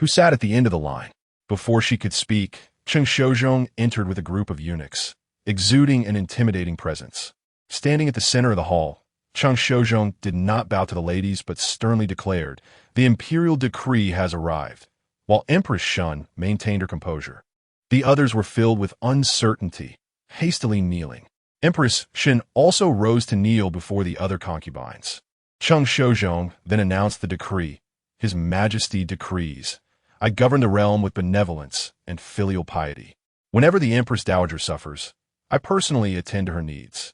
who sat at the end of the line. Before she could speak, Cheng Shouzhong entered with a group of eunuchs, exuding an intimidating presence. Standing at the center of the hall, Jiang Shuyi did not bow to the ladies but sternly declared, "The imperial decree has arrived," while Empress Shun maintained her composure. The others were filled with uncertainty, hastily kneeling. Empress Shin also rose to kneel before the other concubines. Jiang Shuyi then announced the decree. "His Majesty decrees, I govern the realm with benevolence and filial piety. Whenever the Empress Dowager suffers, I personally attend to her needs."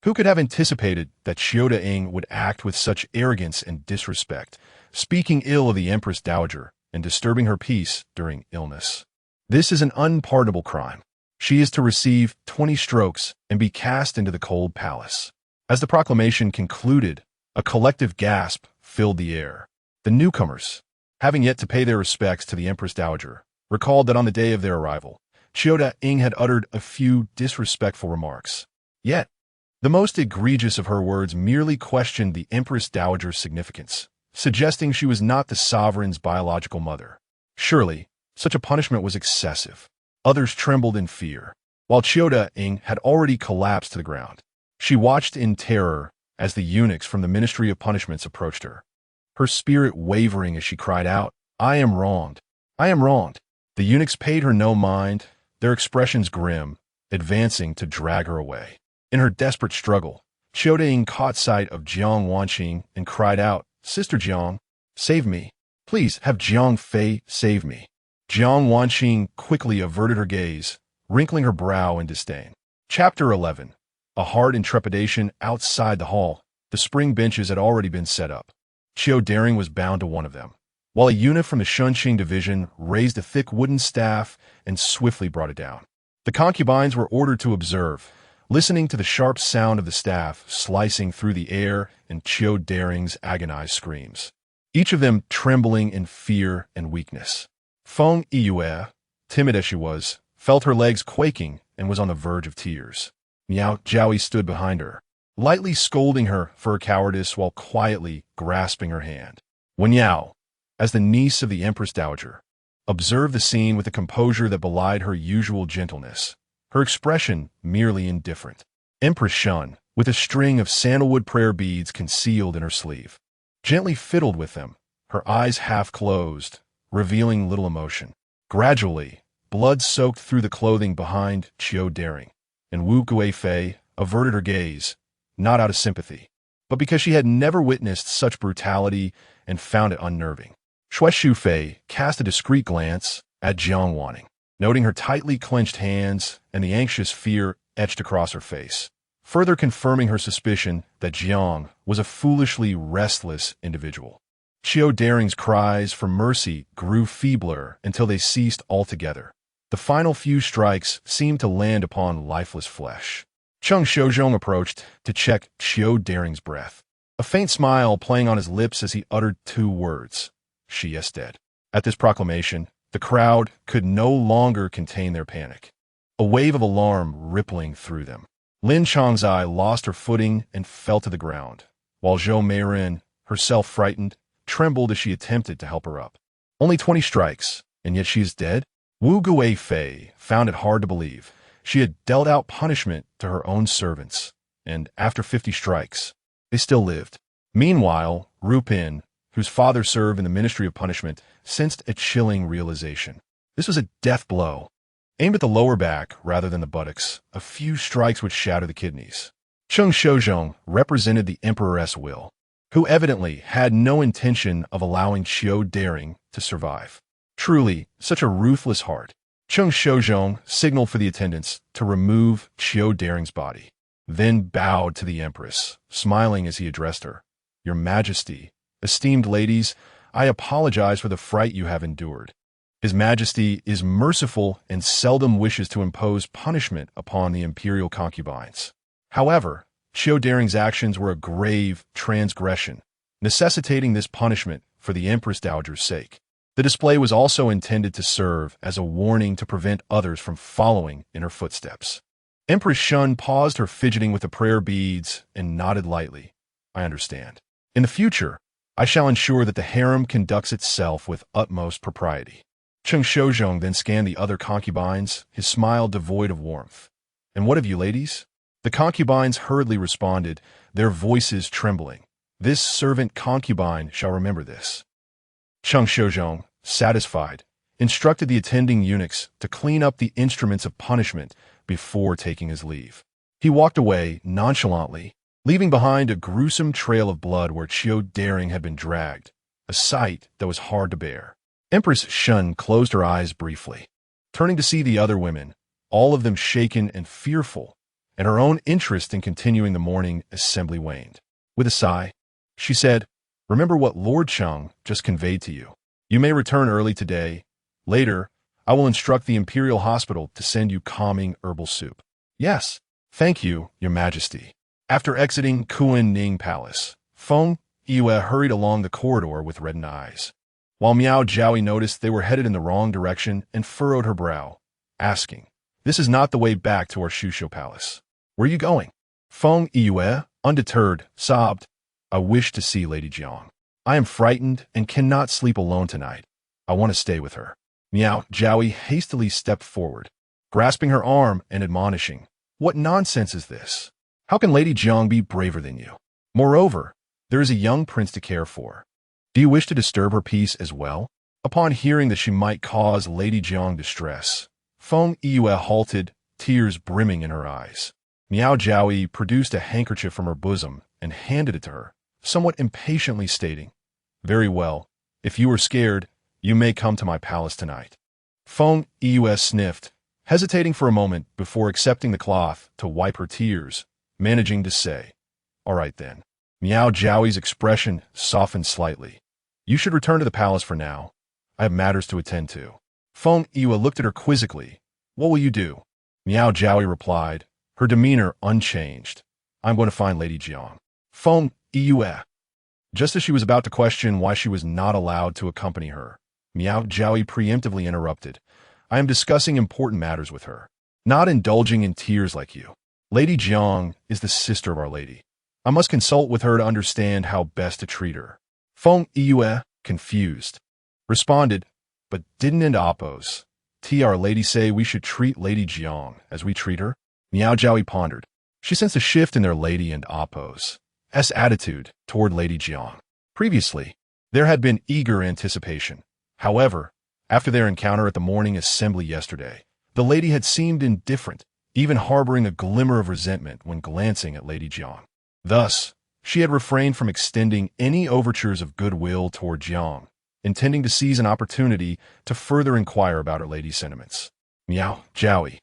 Who could have anticipated that Qiu would act with such arrogance and disrespect, speaking ill of the Empress Dowager and disturbing her peace during illness? This is an unpardonable crime. She is to receive 20 strokes and be cast into the cold palace. As the proclamation concluded, a collective gasp filled the air. The newcomers, having yet to pay their respects to the Empress Dowager, recalled that on the day of their arrival, Qiu had uttered a few disrespectful remarks. Yet, the most egregious of her words merely questioned the Empress Dowager's significance, suggesting she was not the sovereign's biological mother. Surely, such a punishment was excessive. Others trembled in fear, while Qiu had already collapsed to the ground. She watched in terror as the eunuchs from the Ministry of Punishments approached her, her spirit wavering as she cried out, "I am wronged! I am wronged!" The eunuchs paid her no mind, their expressions grim, advancing to drag her away. In her desperate struggle, Qiu caught sight of Jiang Wanqing and cried out, "Sister Jiang, save me! Please have Jiang Fei save me!" Jiang Wanqing quickly averted her gaze, wrinkling her brow in disdain. Chapter 11. A heart in trepidation outside the hall. The spring benches had already been set up. Qiu was bound to one of them, while a eunuch from the Shunqing division raised a thick wooden staff and swiftly brought it down. The concubines were ordered to observe, listening to the sharp sound of the staff slicing through the air and Qiu's agonized screams, each of them trembling in fear and weakness. Feng Yue, timid as she was, felt her legs quaking and was on the verge of tears. Miao Jiaoyi stood behind her, lightly scolding her for her cowardice while quietly grasping her hand. Wen Yao, as the niece of the Empress Dowager, observed the scene with a composure that belied her usual gentleness, her expression merely indifferent. Empress Shun, with a string of sandalwood prayer beads concealed in her sleeve, gently fiddled with them, her eyes half closed, revealing little emotion. Gradually, blood soaked through the clothing behind Qiu, and Wu Guifei averted her gaze, not out of sympathy, but because she had never witnessed such brutality and found it unnerving. Shui Shufei cast a discreet glance at Jiang Wanqing, noting her tightly clenched hands and the anxious fear etched across her face, further confirming her suspicion that Jiang was a foolishly restless individual. Qiu's cries for mercy grew feebler until they ceased altogether. The final few strikes seemed to land upon lifeless flesh. Jiang Shuyi approached to check Qiu's breath, a faint smile playing on his lips as he uttered 2 words, "She is dead." At this proclamation, the crowd could no longer contain their panic, a wave of alarm rippling through them. Lin Changzai lost her footing and fell to the ground, while Zhou Meiren, herself frightened, trembled as she attempted to help her up. Only 20 strikes, and yet she is dead? Wu Guifei found it hard to believe. She had dealt out punishment to her own servants, and after 50 strikes, they still lived. Meanwhile, Ru Pin, whose father served in the Ministry of Punishment, sensed a chilling realization. This was a death blow. Aimed at the lower back rather than the buttocks, a few strikes would shatter the kidneys. Jiang Shuyi represented the Emperor's will, who evidently had no intention of allowing Qiu to survive. Truly, such a ruthless heart. Jiang Shuyi signaled for the attendants to remove Qiu's body, then bowed to the Empress, smiling as he addressed her. "Your Majesty, esteemed ladies, I apologize for the fright you have endured. His Majesty is merciful and seldom wishes to impose punishment upon the imperial concubines. However, Qiu's actions were a grave transgression, necessitating this punishment for the Empress Dowager's sake. The display was also intended to serve as a warning to prevent others from following in her footsteps." Empress Shun paused her fidgeting with the prayer beads and nodded lightly. "I understand. In the future, I shall ensure that the harem conducts itself with utmost propriety." Jiang Shuyi then scanned the other concubines, his smile devoid of warmth. "And what of you ladies?" The concubines hurriedly responded, their voices trembling. This servant concubine shall remember this. Cheng Shozhong, satisfied, instructed the attending eunuchs to clean up the instruments of punishment before taking his leave. He walked away nonchalantly, leaving behind a gruesome trail of blood where Qiu Daring had been dragged, a sight that was hard to bear. Empress Shun closed her eyes briefly, turning to see the other women, all of them shaken and fearful, and her own interest in continuing the morning assembly waned. With a sigh, she said, "Remember what Lord Cheng just conveyed to you. You may return early today. Later, I will instruct the Imperial Hospital to send you calming herbal soup." "Yes, thank you, Your Majesty." After exiting Kuan Ning Palace, Feng Yue hurried along the corridor with reddened eyes, while Miao Jiaoyi noticed they were headed in the wrong direction and furrowed her brow, asking, "This is not the way back to our Shusho Palace. Where are you going?" Feng Yue, undeterred, sobbed, "I wish to see Lady Jiang. I am frightened and cannot sleep alone tonight. I want to stay with her." Miao Jiaoyi hastily stepped forward, grasping her arm and admonishing, "What nonsense is this? How can Lady Jiang be braver than you? Moreover, there is a young prince to care for. Do you wish to disturb her peace as well?" Upon hearing that she might cause Lady Jiang distress, Feng Yue halted, tears brimming in her eyes. Miao Jiaoyi produced a handkerchief from her bosom and handed it to her, somewhat impatiently stating, "Very well. If you are scared, you may come to my palace tonight." Feng Yue sniffed, hesitating for a moment before accepting the cloth to wipe her tears, managing to say, "All right then." Miao Jiaoyi's expression softened slightly. "You should return to the palace for now. I have matters to attend to." Feng Yue looked at her quizzically. "What will you do?" Miao Jiaoyi replied, her demeanor unchanged. "I'm going to find Lady Jiang." Feng Yue. Just as she was about to question why she was not allowed to accompany her, Miao Jiaoyi preemptively interrupted. "I am discussing important matters with her, not indulging in tears like you. Lady Jiang is the sister of Our Lady. I must consult with her to understand how best to treat her." Feng Yue, confused, responded, "But didn't Oppos Our Lady say we should treat Lady Jiang as we treat her?" Miao Jiaoyi pondered. She sensed a shift in their Lady and Oppos' attitude toward Lady Jiang. Previously, there had been eager anticipation. However, after their encounter at the morning assembly yesterday, the lady had seemed indifferent, even harboring a glimmer of resentment when glancing at Lady Jiang. Thus, she had refrained from extending any overtures of goodwill toward Jiang, intending to seize an opportunity to further inquire about her lady's sentiments. Miao Jiaoyi,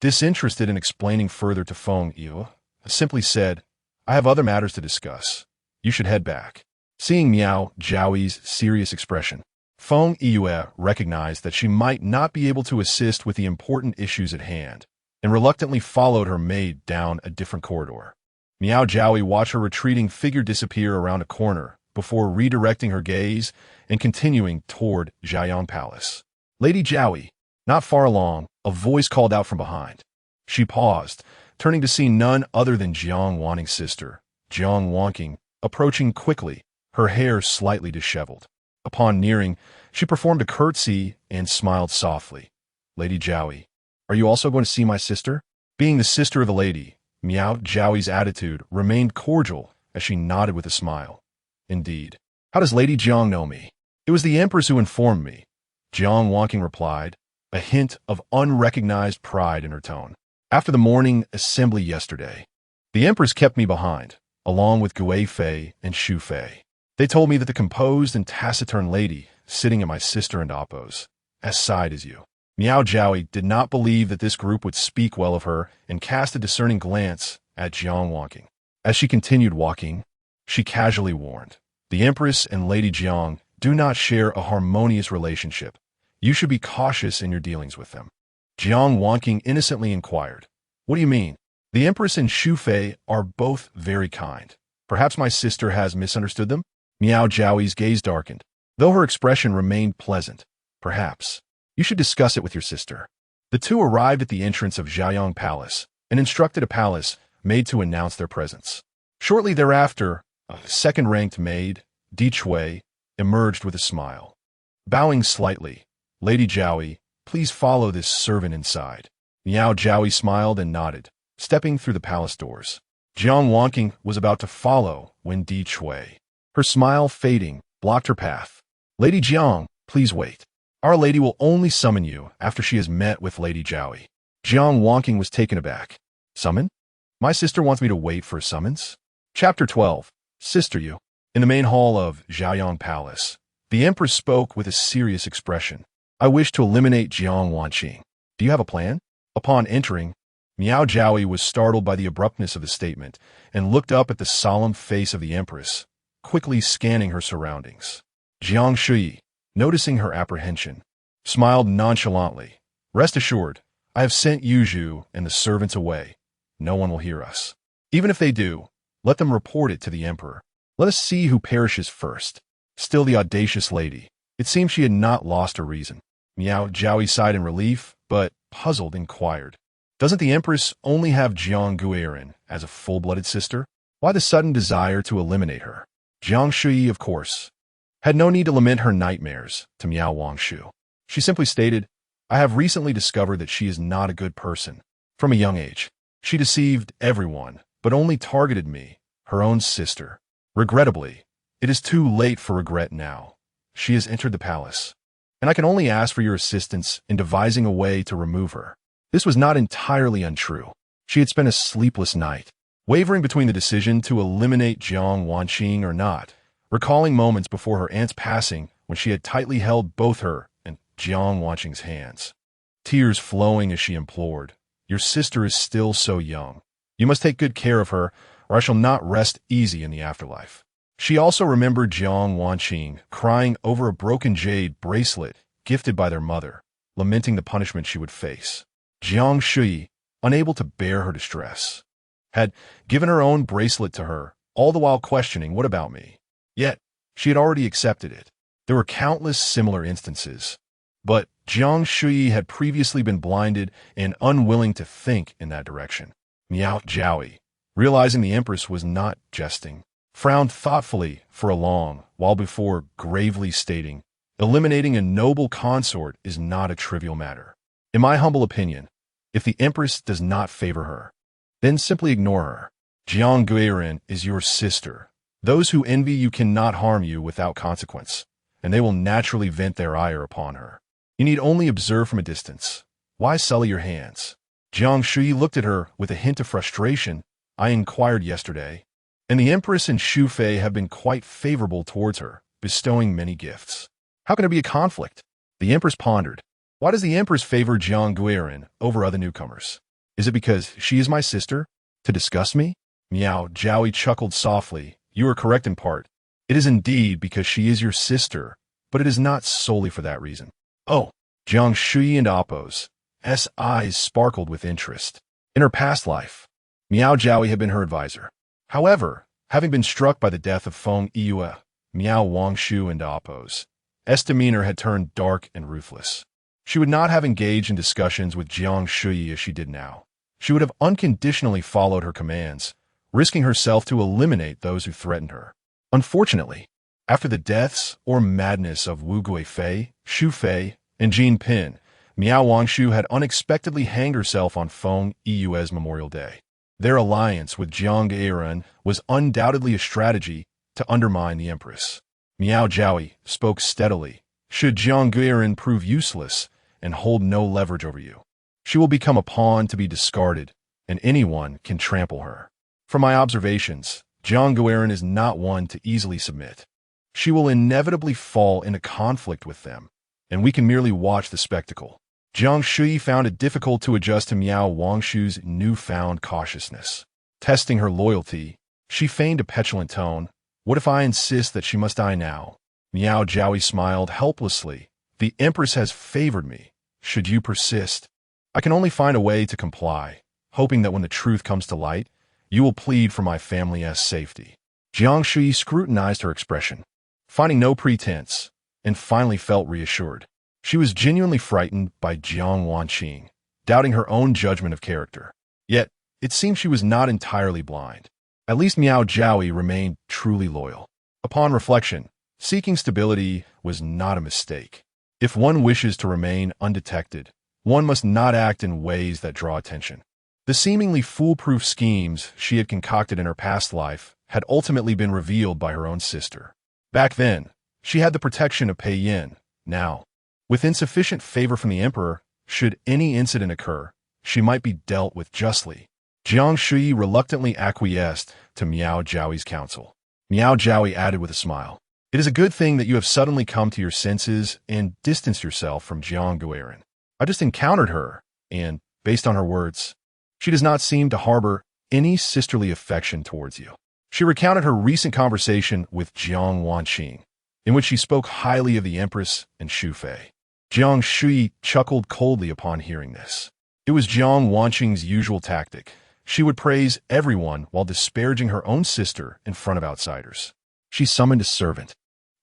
disinterested in explaining further to Feng Yue, simply said, "I have other matters to discuss. You should head back." Seeing Miao Jiaoyi's serious expression, Feng Yue recognized that she might not be able to assist with the important issues at hand, and reluctantly followed her maid down a different corridor. Miao Jiaoyi watched her retreating figure disappear around a corner before redirecting her gaze and continuing toward Jiayang Palace. "Lady Jiaoyi." Not far along, a voice called out from behind. She paused, turning to see none other than Jiang Wanting's sister, Jiang Wanting, approaching quickly, her hair slightly disheveled. Upon nearing, she performed a curtsy and smiled softly. "Lady Jiaoyi, are you also going to see my sister?" Being the sister of the lady, Miao Jiaoyi's attitude remained cordial as she nodded with a smile. "Indeed. How does Lady Jiang know me?" "It was the Empress who informed me," Jiang Wanting replied, a hint of unrecognized pride in her tone. "After the morning assembly yesterday, the Empress kept me behind, along with Gui Fei and Shu Fei. They told me that the composed and taciturn lady sitting at my sister and Oppo's side is you." Miao Jiaoyi did not believe that this group would speak well of her and cast a discerning glance at Jiang Wanting. As she continued walking, she casually warned, "The Empress and Lady Jiang do not share a harmonious relationship. You should be cautious in your dealings with them." Jiang Wanting innocently inquired, "What do you mean?" "The Empress and Shu Fei are both very kind. Perhaps my sister has misunderstood them?" Miao Jiaoyi's gaze darkened, though her expression remained pleasant. "Perhaps. You should discuss it with your sister." The two arrived at the entrance of Jiayang Palace and instructed a palace maid to announce their presence. Shortly thereafter, a second-ranked maid, Di Chui, emerged with a smile. Bowing slightly, "Lady Jiaoyi, please follow this servant inside." Miao Jiaoyi smiled and nodded, stepping through the palace doors. Jiang Wanqing was about to follow when Di Chui, her smile fading, blocked her path. Lady Jiang, please wait. Our lady will only summon you after she has met with Lady Zhaoyi. Jiang Wanqing was taken aback. Summon? My sister wants me to wait for a summons? Chapter 12. Sister Yu. In the main hall of Zhaoyang Palace, the Empress spoke with a serious expression. I wish to eliminate Jiang Wanqing. Do you have a plan? Upon entering, Miao Zhaoyi was startled by the abruptness of the statement and looked up at the solemn face of the Empress, quickly scanning her surroundings. Jiang Shuyi, noticing her apprehension, smiled nonchalantly. Rest assured, I have sent Yuzhu and the servants away. No one will hear us. Even if they do, let them report it to the Emperor. Let us see who perishes first. Still the audacious lady. It seemed she had not lost her reason. Miao Zhaoyi sighed in relief, but, puzzled, inquired. Doesn't the Empress only have Jiang Guiran as a full-blooded sister? Why the sudden desire to eliminate her? Jiang Shuyi, of course, had no need to lament her nightmares to Miao Wangshu. She simply stated, I have recently discovered that she is not a good person. From a young age, she deceived everyone, but only targeted me, her own sister. Regrettably, it is too late for regret now. She has entered the palace, and I can only ask for your assistance in devising a way to remove her. This was not entirely untrue. She had spent a sleepless night, wavering between the decision to eliminate Jiang Wanqing or not, recalling moments before her aunt's passing when she had tightly held both her and Jiang Wanqing's hands. Tears flowing as she implored, Your sister is still so young. You must take good care of her, or I shall not rest easy in the afterlife. She also remembered Jiang Wanqing crying over a broken jade bracelet gifted by their mother, lamenting the punishment she would face. Jiang Shuyi, unable to bear her distress, had given her own bracelet to her, all the while questioning, what about me? Yet, she had already accepted it. There were countless similar instances. But Jiang Shuyi had previously been blinded and unwilling to think in that direction. Miao Zhaoyi, realizing the Empress was not jesting, frowned thoughtfully for a long while before gravely stating, eliminating a noble consort is not a trivial matter. In my humble opinion, if the Empress does not favor her, then simply ignore her. Jiang Guiran is your sister. Those who envy you cannot harm you without consequence, and they will naturally vent their ire upon her. You need only observe from a distance. Why sully your hands? Jiang Shuyi looked at her with a hint of frustration. I inquired yesterday, and the Empress and Shu Fei have been quite favorable towards her, bestowing many gifts. How can there be a conflict? The Empress pondered. Why does the Empress favor Jiang Guiran over other newcomers? Is it because she is my sister? To disgust me? Miao Zhaoyi chuckled softly. You are correct in part. It is indeed because she is your sister, but it is not solely for that reason. Oh, Jiang Shuyi and Appo's eyes sparkled with interest. In her past life, Miao Zhaoyi had been her advisor. However, having been struck by the death of Feng Yue, Miao Wangshu and Appo's demeanor had turned dark and ruthless. She would not have engaged in discussions with Jiang Shuyi as she did now. She would have unconditionally followed her commands, risking herself to eliminate those who threatened her. Unfortunately, after the deaths or madness of Wu Guifei, Shu Fei, and Jin Pin, Miao Wangshu had unexpectedly hanged herself on Feng Yue's Memorial Day. Their alliance with Jiang Guiran was undoubtedly a strategy to undermine the Empress. Miao Zhaoyi spoke steadily. Should Jiang Guiran prove useless and hold no leverage over you, she will become a pawn to be discarded, and anyone can trample her. From my observations, Jiang Guiran is not one to easily submit. She will inevitably fall into conflict with them, and we can merely watch the spectacle. Jiang Shuyi found it difficult to adjust to Miao Wangshu's newfound cautiousness. Testing her loyalty, she feigned a petulant tone. What if I insist that she must die now? Miao Zhaoyi smiled helplessly. The Empress has favored me. Should you persist, I can only find a way to comply, hoping that when the truth comes to light, you will plead for my family's safety. Jiang Shuyi scrutinized her expression, finding no pretense, and finally felt reassured. She was genuinely frightened by Jiang Wanqing, doubting her own judgment of character. Yet, it seemed she was not entirely blind. At least Miao Zhaoyi remained truly loyal. Upon reflection, seeking stability was not a mistake. If one wishes to remain undetected, one must not act in ways that draw attention. The seemingly foolproof schemes she had concocted in her past life had ultimately been revealed by her own sister. Back then, she had the protection of Pei Yin. Now, with insufficient favor from the emperor, should any incident occur, she might be dealt with justly. Jiang Shuyi reluctantly acquiesced to Miao Zhaoyi's counsel. Miao Zhaoyi added with a smile, "It is a good thing that you have suddenly come to your senses and distanced yourself from Jiang Guiran. I just encountered her, and, based on her words, she does not seem to harbor any sisterly affection towards you." She recounted her recent conversation with Jiang Wanqing, in which she spoke highly of the empress and Xu Fei. Jiang Shuyi chuckled coldly upon hearing this. It was Jiang Wanqing's usual tactic. She would praise everyone while disparaging her own sister in front of outsiders. She summoned a servant,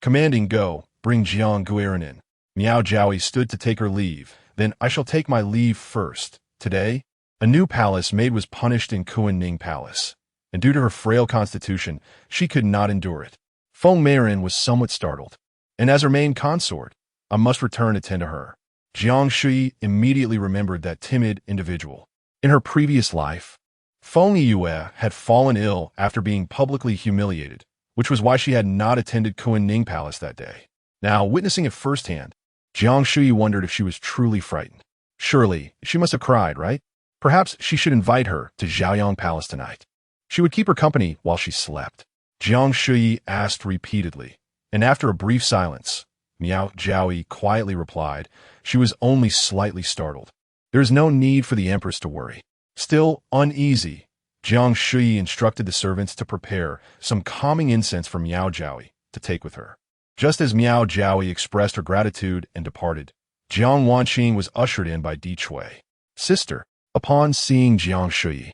commanding, "Go, bring Jiang Guiran in." Miao Zhaoyi stood to take her leave. "Then I shall take my leave first. Today, a new palace maid was punished in Kunning Palace, and due to her frail constitution, she could not endure it. Feng Meiren was somewhat startled, and as her main consort, I must return to tend to her." Jiang Shuyi immediately remembered that timid individual. In her previous life, Feng Yue had fallen ill after being publicly humiliated, which was why she had not attended Kunning Palace that day. Now, witnessing it firsthand, Jiang Shuyi wondered if she was truly frightened. Surely, she must have cried, right? Perhaps she should invite her to Zhaoyang Palace tonight. She would keep her company while she slept. Jiang Shuyi asked repeatedly, and after a brief silence, Miao Zhaoyi quietly replied she was only slightly startled. There is no need for the empress to worry. Still uneasy, Jiang Shuyi instructed the servants to prepare some calming incense for Miao Zhaoyi to take with her. Just as Miao Zhaoyi expressed her gratitude and departed, Jiang Wanqing was ushered in by Di Chui. "Sister." Upon seeing Jiang Shuyi,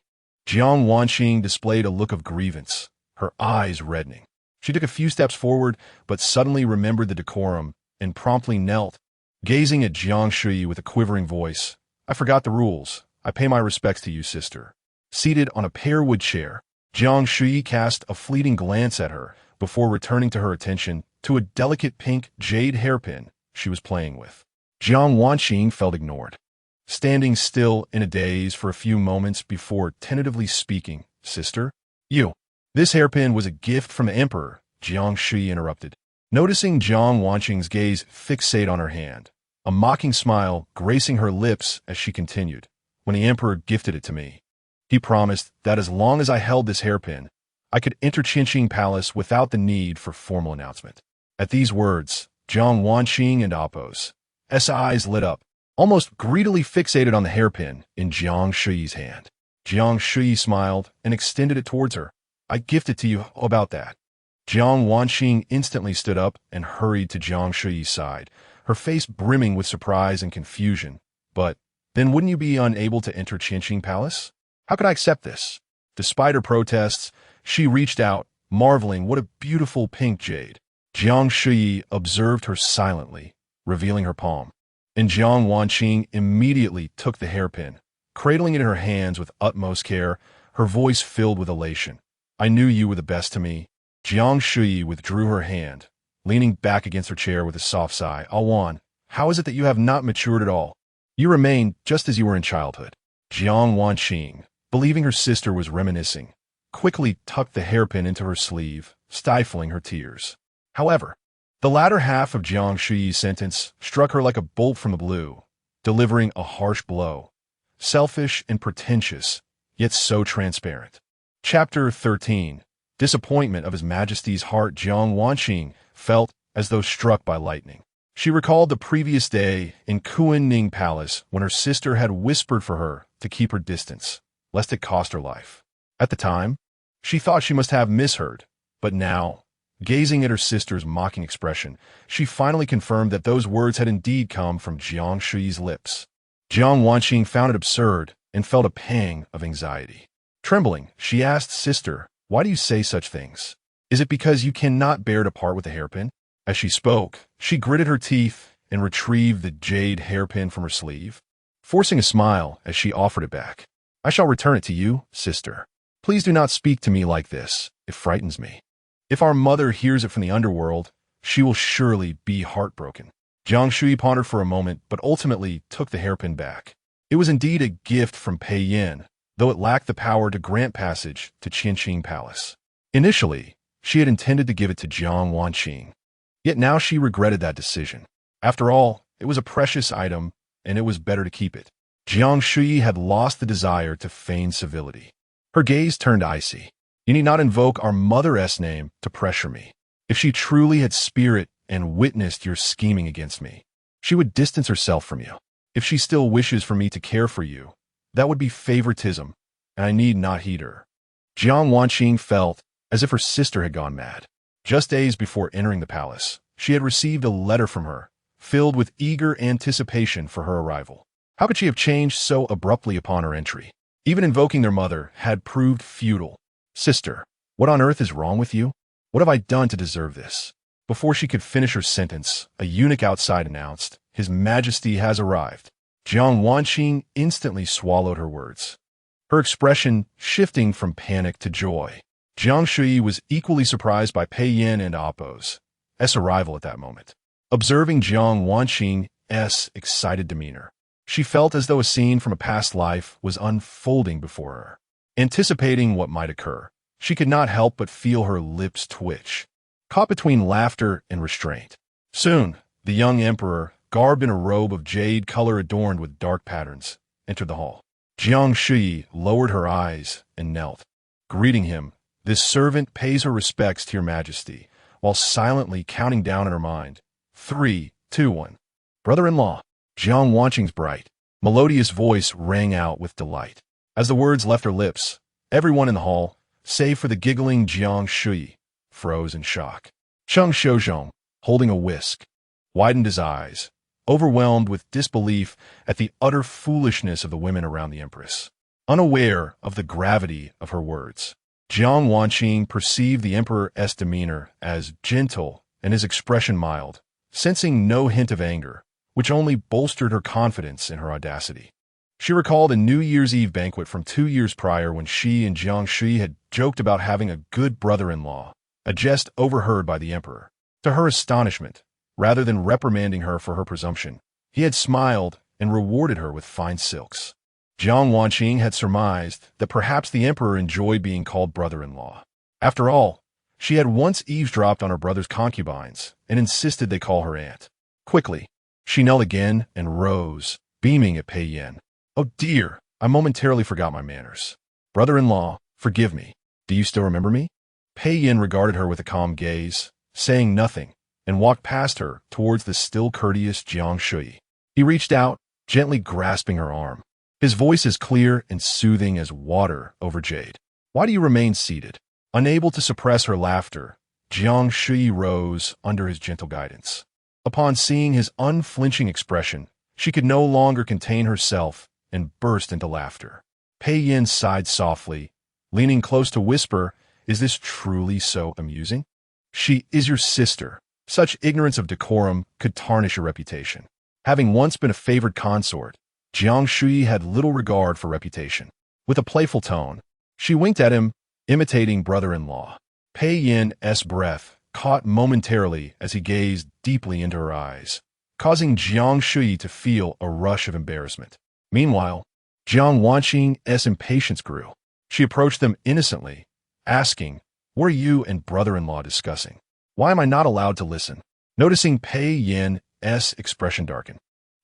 Jiang Wanqing displayed a look of grievance, her eyes reddening. She took a few steps forward, but suddenly remembered the decorum and promptly knelt, gazing at Jiang Shuyi with a quivering voice. "I forgot the rules. I pay my respects to you, sister." Seated on a pear-wood chair, Jiang Shuyi cast a fleeting glance at her before returning to her attention to a delicate pink jade hairpin she was playing with. Jiang Wanqing felt ignored, standing still in a daze for a few moments before tentatively speaking. "Sister? You." "This hairpin was a gift from the emperor," Jiang Shuyi interrupted. Noticing Jiang Wanqing's gaze fixate on her hand, a mocking smile gracing her lips as she continued, "When the emperor gifted it to me, he promised that as long as I held this hairpin, I could enter Qinqing Palace without the need for formal announcement." At these words, Jiang Wanqing and Appo's eyes lit up, almost greedily fixated on the hairpin in Jiang Shuyi's hand. Jiang Shuyi smiled and extended it towards her. "I gift it to you. How about that?" Jiang Wanqing instantly stood up and hurried to Jiang Shuyi's side, her face brimming with surprise and confusion. "But then wouldn't you be unable to enter Qinqing Palace? How could I accept this?" Despite her protests, she reached out, marveling what a beautiful pink jade. Jiang Shuyi observed her silently, revealing her palm, and Jiang Wanqing immediately took the hairpin, cradling it in her hands with utmost care, her voice filled with elation. "I knew you were the best to me." Jiang Shuyi withdrew her hand, leaning back against her chair with a soft sigh. "Awan, how is it that you have not matured at all? You remain just as you were in childhood." Jiang Wanqing, believing her sister was reminiscing, quickly tucked the hairpin into her sleeve, stifling her tears. However, the latter half of Jiang Shuyi's sentence struck her like a bolt from the blue, delivering a harsh blow. Selfish and pretentious, yet so transparent. Chapter 13. Disappointment of His Majesty's heart. Jiang Wanqing felt as though struck by lightning. She recalled the previous day in Kunning Palace when her sister had whispered for her to keep her distance, lest it cost her life. At the time, she thought she must have misheard, but now, gazing at her sister's mocking expression, she finally confirmed that those words had indeed come from Jiang Shuyi's lips. Jiang Wanqing found it absurd and felt a pang of anxiety. Trembling, she asked, "Sister, why do you say such things? Is it because you cannot bear to part with the hairpin?" As she spoke, she gritted her teeth and retrieved the jade hairpin from her sleeve, forcing a smile as she offered it back. "I shall return it to you, sister. Please do not speak to me like this. It frightens me. If our mother hears it from the underworld, she will surely be heartbroken." Jiang Shuyi pondered for a moment, but ultimately took the hairpin back. It was indeed a gift from Pei Yin, though it lacked the power to grant passage to Qianqing Palace. Initially, she had intended to give it to Jiang Wanqing, yet now she regretted that decision. After all, it was a precious item, and it was better to keep it. Jiang Shuyi had lost the desire to feign civility. Her gaze turned icy. You need not invoke our mother's name to pressure me. If she truly had spirit and witnessed your scheming against me, she would distance herself from you. If she still wishes for me to care for you, that would be favoritism, and I need not heed her. Jiang Wanqing felt as if her sister had gone mad. Just days before entering the palace, she had received a letter from her, filled with eager anticipation for her arrival. How could she have changed so abruptly upon her entry? Even invoking their mother had proved futile. Sister, what on earth is wrong with you? What have I done to deserve this? Before she could finish her sentence, a eunuch outside announced, His Majesty has arrived. Jiang Wanqing instantly swallowed her words, her expression shifting from panic to joy. Jiang Shuyi was equally surprised by Pei Yin and Appo's arrival at that moment. Observing Jiang Wanqing's excited demeanor, she felt as though a scene from a past life was unfolding before her. Anticipating what might occur, she could not help but feel her lips twitch, caught between laughter and restraint. Soon, the young emperor, garbed in a robe of jade color adorned with dark patterns, entered the hall. Jiang Shuyi lowered her eyes and knelt, greeting him. This servant pays her respects to your majesty, while silently counting down in her mind. 3, 2, 1. Brother-in-law. Jiang Wanqing's bright, melodious voice rang out with delight. As the words left her lips, everyone in the hall, save for the giggling Jiang Shuyi, froze in shock. Cheng Shozhong, holding a whisk, widened his eyes, overwhelmed with disbelief at the utter foolishness of the women around the empress. Unaware of the gravity of her words, Jiang Wanqing perceived the emperor's demeanor as gentle and his expression mild, sensing no hint of anger, which only bolstered her confidence in her audacity. She recalled a New Year's Eve banquet from 2 years prior when she and Jiang Shuyi had joked about having a good brother-in-law, a jest overheard by the emperor. To her astonishment, rather than reprimanding her for her presumption, he had smiled and rewarded her with fine silks. Jiang Wanqing had surmised that perhaps the emperor enjoyed being called brother-in-law. After all, she had once eavesdropped on her brother's concubines and insisted they call her aunt. Quickly, she knelt again and rose, beaming at Pei Yin. Oh dear, I momentarily forgot my manners. Brother-in-law, forgive me. Do you still remember me? Pei Yin regarded her with a calm gaze, saying nothing, and walked past her towards the still courteous Jiang Shuyi. He reached out, gently grasping her arm, his voice as clear and soothing as water over jade. Why do you remain seated? Unable to suppress her laughter, Jiang Shuyi rose under his gentle guidance. Upon seeing his unflinching expression, she could no longer contain herself and burst into laughter. Pei Yin sighed softly, leaning close to whisper, Is this truly so amusing? She is your sister. Such ignorance of decorum could tarnish your reputation. Having once been a favored consort, Jiang Shuyi had little regard for reputation. With a playful tone, she winked at him, imitating brother-in-law. Pei Yin's breath caught momentarily as he gazed deeply into her eyes, causing Jiang Shuyi to feel a rush of embarrassment. Meanwhile, Jiang Wanqing's impatience grew. She approached them innocently, asking, What are you and brother-in-law discussing? Why am I not allowed to listen? Noticing Pei Yin's expression darken,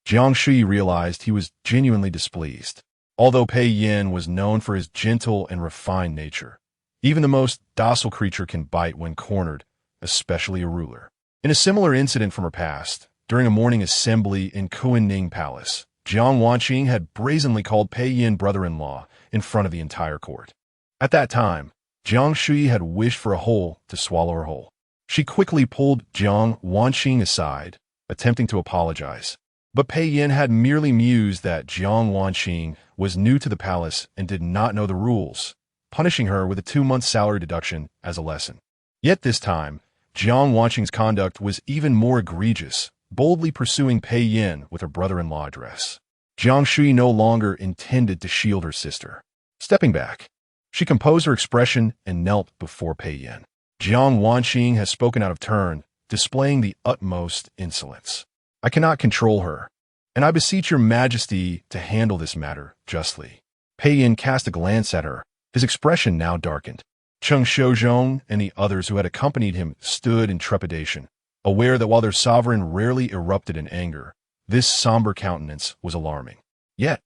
Jiang Shuyi realized he was genuinely displeased. Although Pei Yin was known for his gentle and refined nature, even the most docile creature can bite when cornered, especially a ruler. In a similar incident from her past, during a morning assembly in Kunning Palace, Jiang Wanqing had brazenly called Pei Yin brother-in-law in front of the entire court. At that time, Jiang Shuyi had wished for a hole to swallow her whole. She quickly pulled Jiang Wanqing aside, attempting to apologize. But Pei Yin had merely mused that Jiang Wanqing was new to the palace and did not know the rules, punishing her with a 2-month salary deduction as a lesson. Yet this time, Jiang Wanqing's conduct was even more egregious, boldly pursuing Pei Yin with her brother-in-law address. Jiang Shuyi no longer intended to shield her sister. Stepping back, she composed her expression and knelt before Pei Yin. Jiang Wanqing has spoken out of turn, displaying the utmost insolence. I cannot control her, and I beseech your majesty to handle this matter justly. Pei Yin cast a glance at her, his expression now darkened. Cheng Shozhong and the others who had accompanied him stood in trepidation, aware that while their sovereign rarely erupted in anger, this somber countenance was alarming. Yet,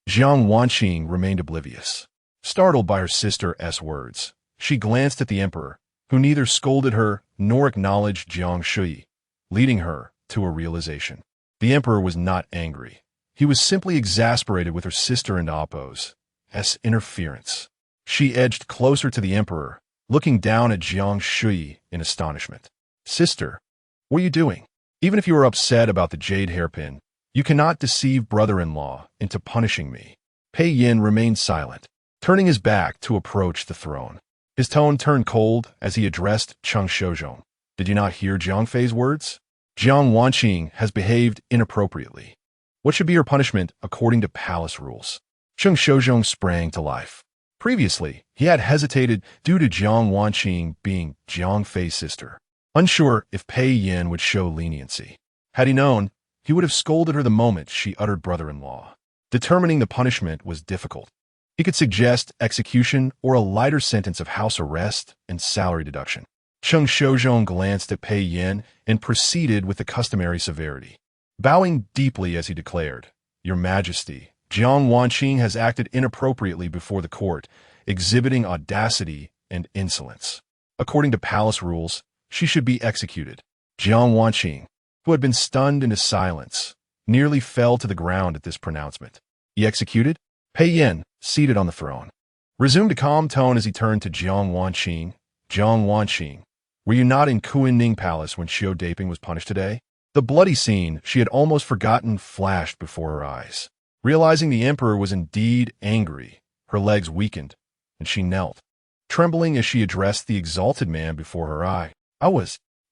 Jiang Wanqing remained oblivious. Startled by her sister's words, she glanced at the emperor, who neither scolded her nor acknowledged Jiang Shuyi, leading her to a realization. The emperor was not angry. He was simply exasperated with her sister and Appo's interference. She edged closer to the emperor, looking down at Jiang Shuyi in astonishment. Sister, what are you doing? Even if you are upset about the jade hairpin, you cannot deceive brother-in-law into punishing me. Pei Yin remained silent, turning his back to approach the throne. His tone turned cold as he addressed Cheng Shozhong. Did you not hear Jiang Fei's words? Jiang Wanqing has behaved inappropriately. What should be her punishment according to palace rules? Cheng Shozhong sprang to life. Previously, he had hesitated due to Jiang Wanqing being Jiang Fei's sister, unsure if Pei Yin would show leniency. Had he known, he would have scolded her the moment she uttered brother-in-law. Determining the punishment was difficult. He could suggest execution or a lighter sentence of house arrest and salary deduction. Cheng Shozhong glanced at Pei Yin and proceeded with the customary severity. Bowing deeply as he declared, Your Majesty, Jiang Wanqing has acted inappropriately before the court, exhibiting audacity and insolence. According to palace rules, she should be executed. Jiang Wanqing, who had been stunned into silence, nearly fell to the ground at this pronouncement. He executed? Pei Yin, seated on the throne, resumed a calm tone as he turned to Jiang Wanqing. Jiang Wanqing, were you not in Kuining Palace when Xiao Daping was punished today? The bloody scene she had almost forgotten flashed before her eyes. Realizing the emperor was indeed angry, her legs weakened, and she knelt, trembling as she addressed the exalted man before her eye.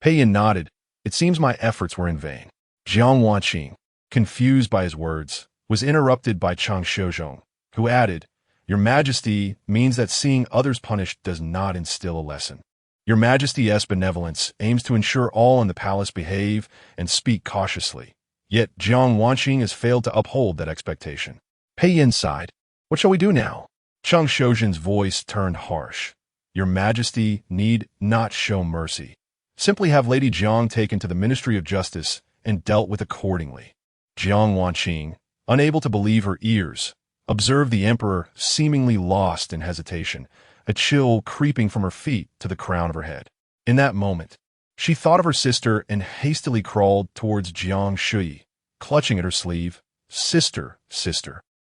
Pei Yin nodded. It seems my efforts were in vain. Jiang Wanqing, confused by his words, was interrupted by Cheng Shozhong, who added, Your Majesty means that seeing others punished does not instill a lesson. Your Majesty's benevolence aims to ensure all in the palace behave and speak cautiously. Yet Jiang Wanqing has failed to uphold that expectation. Pei Yin sighed. What shall we do now? Cheng Shozhong's voice turned harsh. Your Majesty need not show mercy. Simply have Lady Jiang taken to the Ministry of Justice and dealt with accordingly. Jiang Wanqing, unable to believe her ears, observed the emperor seemingly lost in hesitation, a chill creeping from her feet to the crown of her head. In that moment, she thought of her sister and hastily crawled towards Jiang Shuyi, clutching at her sleeve. Sister,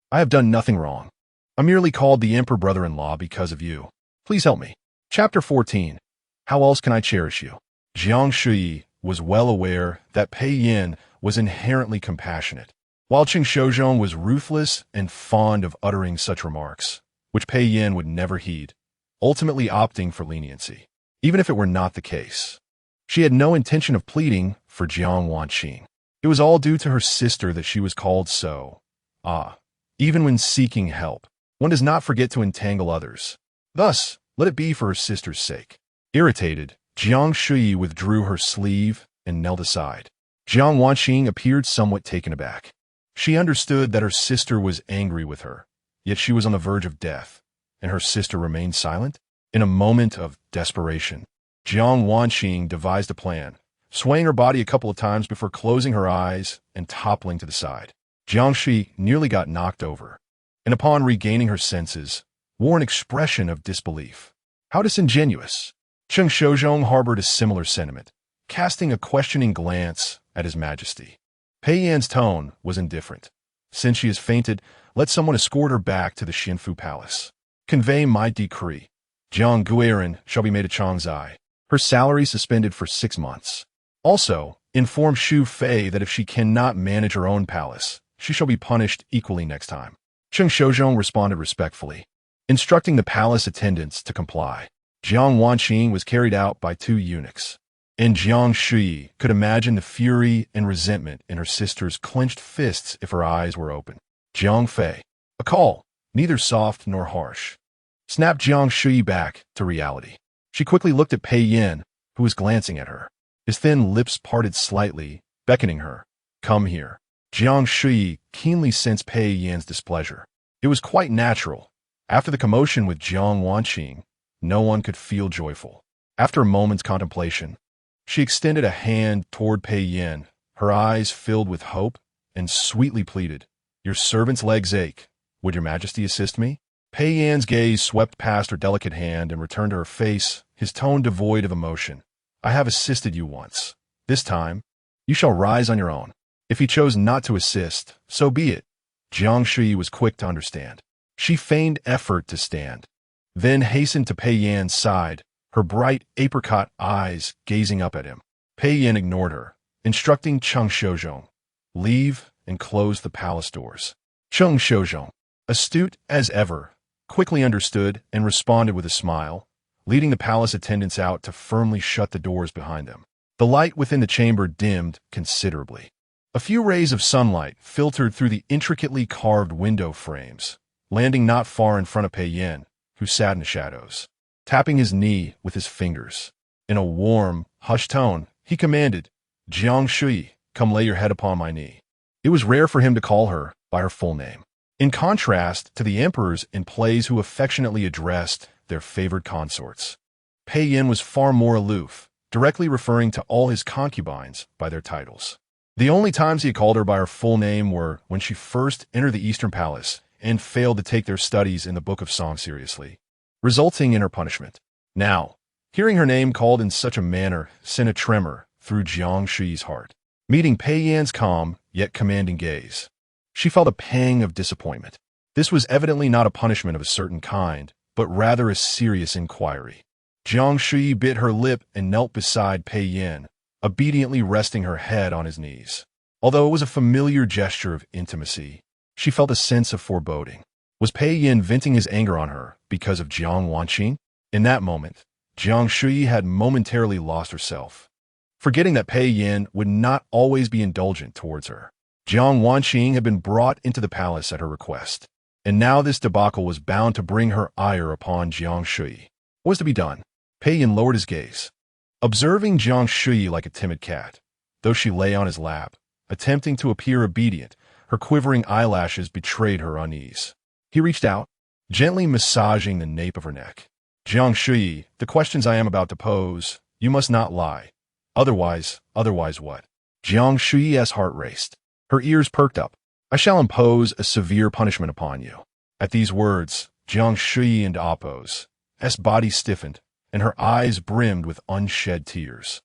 I have done nothing wrong. I merely called the emperor brother-in-law because of you. Please help me. Chapter 14. How else can I cherish you? Jiang Shuyi was well aware that Pei Yin was inherently compassionate, while Cheng Shozhong was ruthless and fond of uttering such remarks, which Pei Yin would never heed, ultimately opting for leniency, even if it were not the case. She had no intention of pleading for Jiang Wanqing. It was all due to her sister that she was called so. Even when seeking help, one does not forget to entangle others. Thus, let it be for her sister's sake. Irritated, Jiang Shuyi withdrew her sleeve and knelt aside. Jiang Wanqing appeared somewhat taken aback. She understood that her sister was angry with her, yet she was on the verge of death, and her sister remained silent? In a moment of desperation, Jiang Wanqing devised a plan, swaying her body a couple of times before closing her eyes and toppling to the side. Jiang Shuyi nearly got knocked over, and upon regaining her senses, wore an expression of disbelief. How disingenuous! Cheng Shozhong harbored a similar sentiment, casting a questioning glance at His Majesty. Pei Yan's tone was indifferent. Since she has fainted, let someone escort her back to the Xinfu Palace. Convey my decree. Jiang Guiran shall be made a Changzai, her salary suspended for 6 months. Also, inform Xu Fei that if she cannot manage her own palace, she shall be punished equally next time. Cheng Shozhong responded respectfully, instructing the palace attendants to comply. Jiang Wanqing was carried out by 2 eunuchs, and Jiang Shuyi could imagine the fury and resentment in her sister's clenched fists if her eyes were open. Jiang Fei, a call, neither soft nor harsh, snapped Jiang Shuyi back to reality. She quickly looked at Pei Yin, who was glancing at her. His thin lips parted slightly, beckoning her. Come here. Jiang Shuyi keenly sensed Pei Yin's displeasure. It was quite natural, After the commotion with Jiang Wanqing, no one could feel joyful. After a moment's contemplation, she extended a hand toward Pei Yin, her eyes filled with hope, and sweetly pleaded, "Your servant's legs ache. Would your majesty assist me?" Pei Yan's gaze swept past her delicate hand and returned to her face, his tone devoid of emotion. "I have assisted you once. This time, you shall rise on your own." If he chose not to assist, so be it. Jiang Shuyi was quick to understand. She feigned effort to stand, then hastened to Pei Yan's side, her bright apricot eyes gazing up at him. Pei Yan ignored her, instructing Cheng Shozhong, "Leave and close the palace doors." Cheng Shozhong, astute as ever, quickly understood and responded with a smile, leading the palace attendants out to firmly shut the doors behind them. The light within the chamber dimmed considerably. A few rays of sunlight filtered through the intricately carved window frames, landing not far in front of Pei Yan, who sat in the shadows. Tapping his knee with his fingers, in a warm, hushed tone, he commanded, "Jiang Shuyi, come lay your head upon my knee." It was rare for him to call her by her full name, in contrast to the emperors in plays who affectionately addressed their favored consorts. Pei Yan was far more aloof, directly referring to all his concubines by their titles. The only times he had called her by her full name were when she first entered the Eastern Palace and failed to take their studies in the Book of Songs seriously, resulting in her punishment. Now, hearing her name called in such a manner sent a tremor through Jiang Shuyi's heart. Meeting Pei Yan's calm yet commanding gaze, she felt a pang of disappointment. This was evidently not a punishment of a certain kind, but rather a serious inquiry. Jiang Shuyi bit her lip and knelt beside Pei Yan, obediently resting her head on his knees. Although it was a familiar gesture of intimacy, she felt a sense of foreboding. Was Pei Yan venting his anger on her because of Jiang Wanqing? In that moment, Jiang Shuyi had momentarily lost herself, forgetting that Pei Yan would not always be indulgent towards her. Jiang Wanqing had been brought into the palace at her request, and now this debacle was bound to bring her ire upon Jiang Shuyi. What was to be done? Pei Yan lowered his gaze, observing Jiang Shuyi like a timid cat, though she lay on his lap, attempting to appear obedient. Her quivering eyelashes betrayed her unease. He reached out, gently massaging the nape of her neck. "Jiang Shuyi, the questions I am about to pose, you must not lie. Otherwise what?" Jiang Shuyi's heart raced. Her ears perked up. "I shall impose a severe punishment upon you." At these words, Jiang Shuyi and Appo's body stiffened, and her eyes brimmed with unshed tears.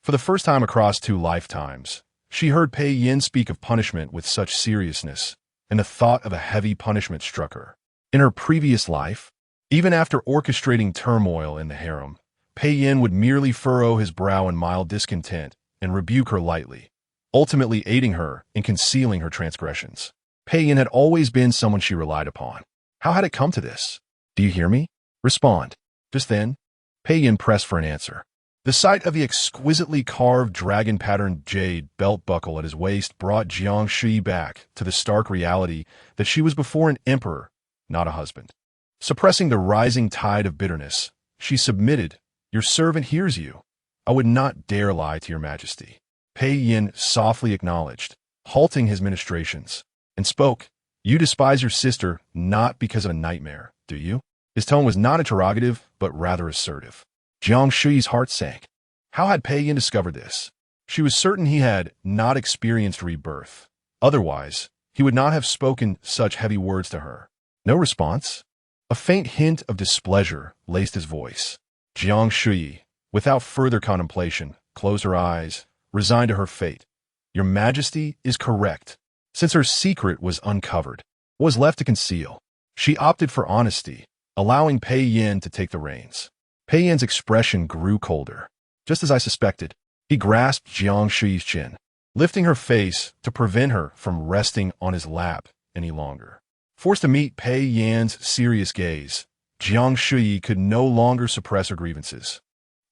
For the first time across 2 lifetimes, she heard Pei Yan speak of punishment with such seriousness, and the thought of a heavy punishment struck her. In her previous life, even after orchestrating turmoil in the harem, Pei Yan would merely furrow his brow in mild discontent and rebuke her lightly, ultimately aiding her in concealing her transgressions. Pei Yan had always been someone she relied upon. How had it come to this? "Do you hear me? Respond." Just then, Pei Yan pressed for an answer. The sight of the exquisitely carved dragon-patterned jade belt buckle at his waist brought Jiang Shuyi back to the stark reality that she was before an emperor, not a husband. Suppressing the rising tide of bitterness, she submitted. "Your servant hears you. I would not dare lie to your majesty." Pei Yan softly acknowledged, halting his ministrations, and spoke. "You despise your sister not because of a nightmare, do you?" His tone was not interrogative, but rather assertive. Jiang Shuyi's heart sank. How had Pei Yan discovered this? She was certain he had not experienced rebirth. Otherwise, he would not have spoken such heavy words to her. No response? A faint hint of displeasure laced his voice. Jiang Shuyi, without further contemplation, closed her eyes, resigned to her fate. "Your majesty is correct." Since her secret was uncovered, what was left to conceal? She opted for honesty, allowing Pei Yan to take the reins. Pei Yan's expression grew colder. Just as I suspected, he grasped Jiang Shuyi's chin, lifting her face to prevent her from resting on his lap any longer. Forced to meet Pei Yan's serious gaze, Jiang Shuyi could no longer suppress her grievances.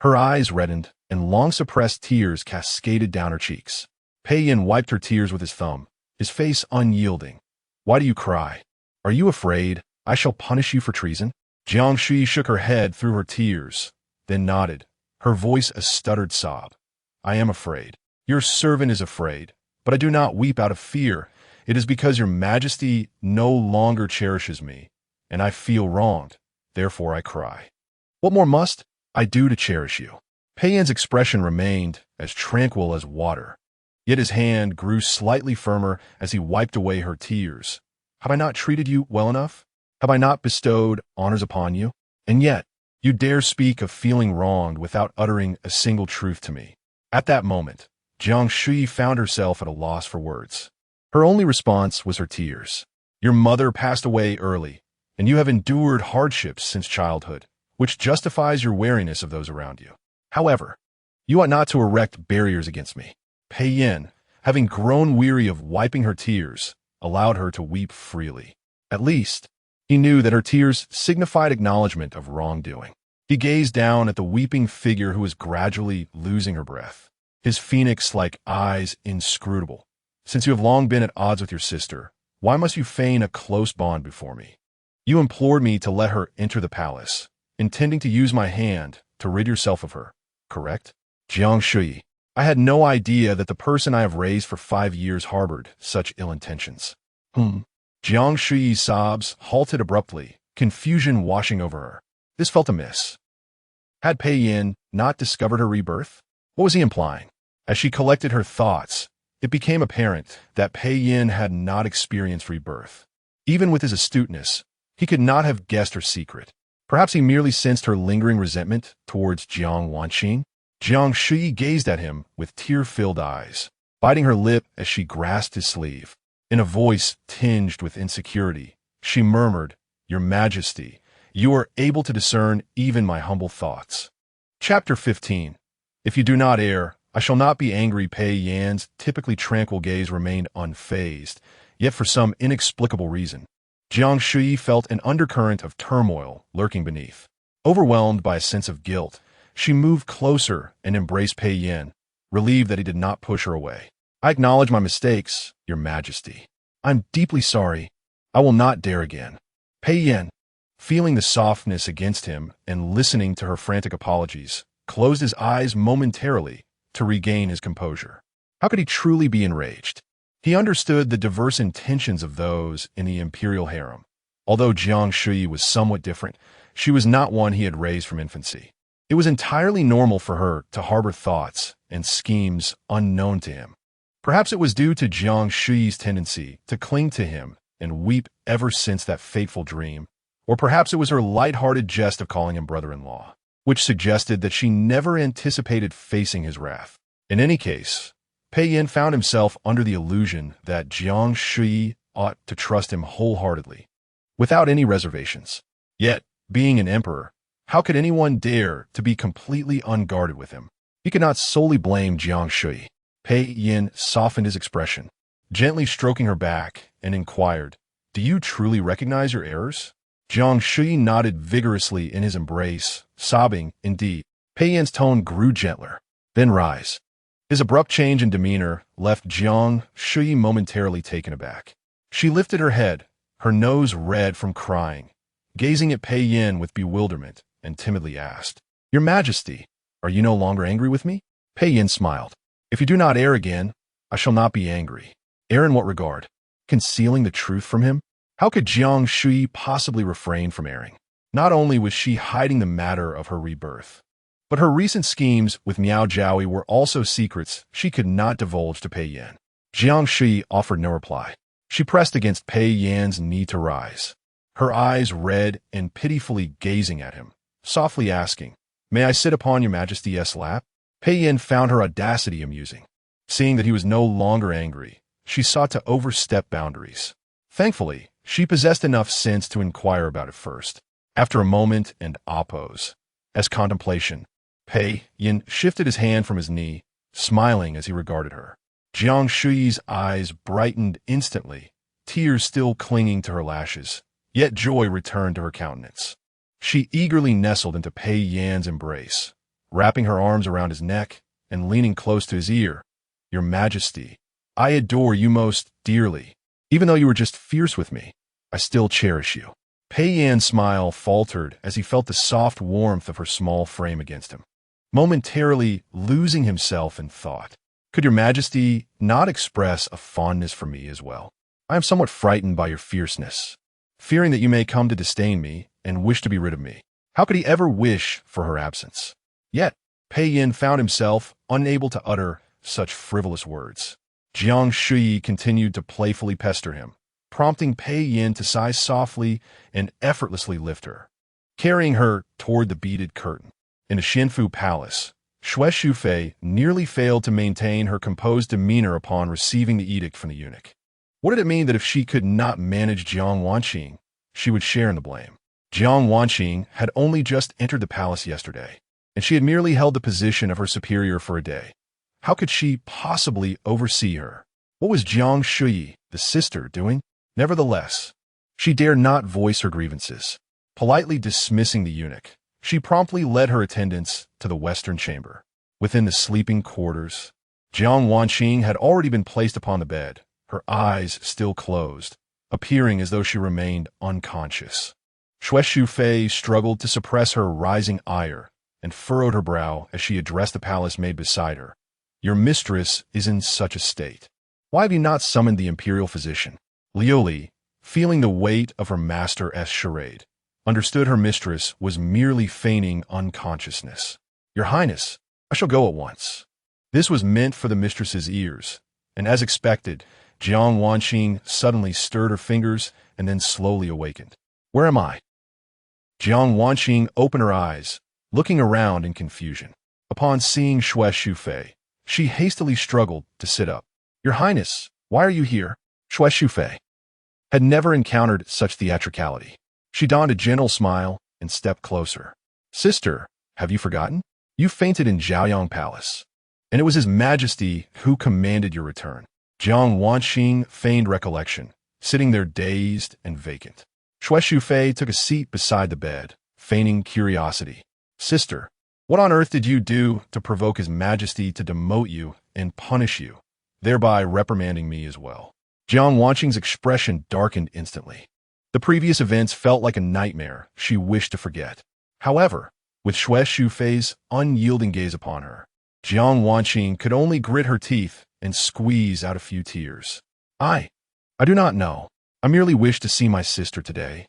Her eyes reddened, and long-suppressed tears cascaded down her cheeks. Pei Yan wiped her tears with his thumb, his face unyielding. "Why do you cry? Are you afraid I shall punish you for treason?" Jiang Shuyi shook her head through her tears, then nodded, her voice a stuttered sob. "I am afraid. Your servant is afraid, but I do not weep out of fear. It is because your majesty no longer cherishes me, and I feel wronged. Therefore I cry. What more must I do to cherish you? Pei Yan's expression remained as tranquil as water, yet his hand grew slightly firmer as he wiped away her tears. Have I not treated you well enough? Have I not bestowed honors upon you? And yet, you dare speak of feeling wronged without uttering a single truth to me. At that moment, Jiang Shuyi found herself at a loss for words. Her only response was her tears. Your mother passed away early, and you have endured hardships since childhood, which justifies your wariness of those around you. However, you ought not to erect barriers against me. Pei Yan, having grown weary of wiping her tears, allowed her to weep freely. At least, he knew that her tears signified acknowledgement of wrongdoing. He gazed down at the weeping figure who was gradually losing her breath, his phoenix-like eyes inscrutable. Since you have long been at odds with your sister, why must you feign a close bond before me? You implored me to let her enter the palace, intending to use my hand to rid yourself of her, correct? Jiang Shuyi, I had no idea that the person I have raised for 5 years harbored such ill intentions. Jiang Shuyi's sobs halted abruptly, confusion washing over her. This felt amiss. Had Pei Yan not discovered her rebirth? What was he implying? As she collected her thoughts, it became apparent that Pei Yan had not experienced rebirth. Even with his astuteness, he could not have guessed her secret. Perhaps he merely sensed her lingering resentment towards Jiang Wanqing. Jiang Shuyi gazed at him with tear-filled eyes, biting her lip as she grasped his sleeve. In a voice tinged with insecurity, she murmured, Your Majesty, you are able to discern even my humble thoughts. Chapter 15. If you do not err, I shall not be angry. Pei Yan's typically tranquil gaze remained unfazed, yet for some inexplicable reason, Jiang Shuyi felt an undercurrent of turmoil lurking beneath. Overwhelmed by a sense of guilt, she moved closer and embraced Pei Yan, relieved that he did not push her away. I acknowledge my mistakes, Your Majesty. I'm deeply sorry. I will not dare again. Pei Yan, feeling the softness against him and listening to her frantic apologies, closed his eyes momentarily to regain his composure. How could he truly be enraged? He understood the diverse intentions of those in the imperial harem. Although Jiang Shuyi was somewhat different, she was not one he had raised from infancy. It was entirely normal for her to harbor thoughts and schemes unknown to him. Perhaps it was due to Jiang Shuyi's tendency to cling to him and weep ever since that fateful dream, or perhaps it was her light-hearted jest of calling him brother-in-law, which suggested that she never anticipated facing his wrath. In any case, Pei Yan found himself under the illusion that Jiang Shuyi ought to trust him wholeheartedly, without any reservations. Yet, being an emperor, how could anyone dare to be completely unguarded with him? He could not solely blame Jiang Shuyi. Pei Yan softened his expression, gently stroking her back, and inquired, Do you truly recognize your errors? Jiang Shuyi nodded vigorously in his embrace, sobbing, Indeed. Pei Yan's tone grew gentler. Then rise. His abrupt change in demeanor left Jiang Shuyi momentarily taken aback. She lifted her head, her nose red from crying, gazing at Pei Yan with bewilderment, and timidly asked, Your Majesty, are you no longer angry with me? Pei Yan smiled. If you do not err again, I shall not be angry. Err in what regard? Concealing the truth from him? How could Jiang Shuyi possibly refrain from erring? Not only was she hiding the matter of her rebirth, but her recent schemes with Miao Jiaoyi were also secrets she could not divulge to Pei Yan. Jiang Shuyi offered no reply. She pressed against Pei Yan's knee to rise, her eyes red and pitifully gazing at him, softly asking, May I sit upon Your Majesty's lap? Pei Yan found her audacity amusing. Seeing that he was no longer angry, she sought to overstep boundaries. Thankfully, she possessed enough sense to inquire about it first. After a moment and a pause, as contemplation, Pei Yan shifted his hand from his knee, smiling as he regarded her. Jiang Shuyi's eyes brightened instantly, tears still clinging to her lashes, yet joy returned to her countenance. She eagerly nestled into Pei Yan's embrace, wrapping her arms around his neck and leaning close to his ear. Your Majesty, I adore you most dearly. Even though you were just fierce with me, I still cherish you. Pei Yan's smile faltered as he felt the soft warmth of her small frame against him, momentarily losing himself in thought. Could Your Majesty not express a fondness for me as well? I am somewhat frightened by your fierceness. fearing that you may come to disdain me and wish to be rid of me. How could he ever wish for her absence? Yet, Pei Yin found himself unable to utter such frivolous words. Jiang Shuyi continued to playfully pester him, prompting Pei Yin to sigh softly and effortlessly lift her, carrying her toward the beaded curtain. In the Xinfu Palace, Xue Shufei nearly failed to maintain her composed demeanor upon receiving the edict from the eunuch. What did it mean that if she could not manage Jiang Wanqing, she would share in the blame? Jiang Wanqing had only just entered the palace yesterday, and she had merely held the position of her superior for a day. How could she possibly oversee her? What was Jiang Shuyi, the sister, doing? Nevertheless, she dared not voice her grievances. Politely dismissing the eunuch, she promptly led her attendants to the western chamber. Within the sleeping quarters, Jiang Wanqing had already been placed upon the bed, her eyes still closed, appearing as though she remained unconscious. Xue Shufei struggled to suppress her rising ire and furrowed her brow as she addressed the palace maid beside her. Your mistress is in such a state. Why have you not summoned the imperial physician? Liu Li, feeling the weight of her master's charade, understood her mistress was merely feigning unconsciousness. Your Highness, I shall go at once. This was meant for the mistress's ears, and as expected, Jiang Wanqing suddenly stirred her fingers and then slowly awakened. Where am I? Jiang Wanqing opened her eyes, looking around in confusion. Upon seeing Xue Shufei, she hastily struggled to sit up. Your Highness, why are you here? Xue Shufei had never encountered such theatricality. She donned a gentle smile and stepped closer. Sister, have you forgotten? You fainted in Zhaoyang Palace, and it was His Majesty who commanded your return. Jiang Wanqing feigned recollection, sitting there dazed and vacant. Xue Shufei took a seat beside the bed, feigning curiosity. Sister, what on earth did you do to provoke His Majesty to demote you and punish you, thereby reprimanding me as well? Jiang Wanqing's expression darkened instantly. The previous events felt like a nightmare she wished to forget. However, with Xue Shufei's unyielding gaze upon her, Jiang Wanqing could only grit her teeth and squeeze out a few tears. I do not know. I merely wish to see my sister today.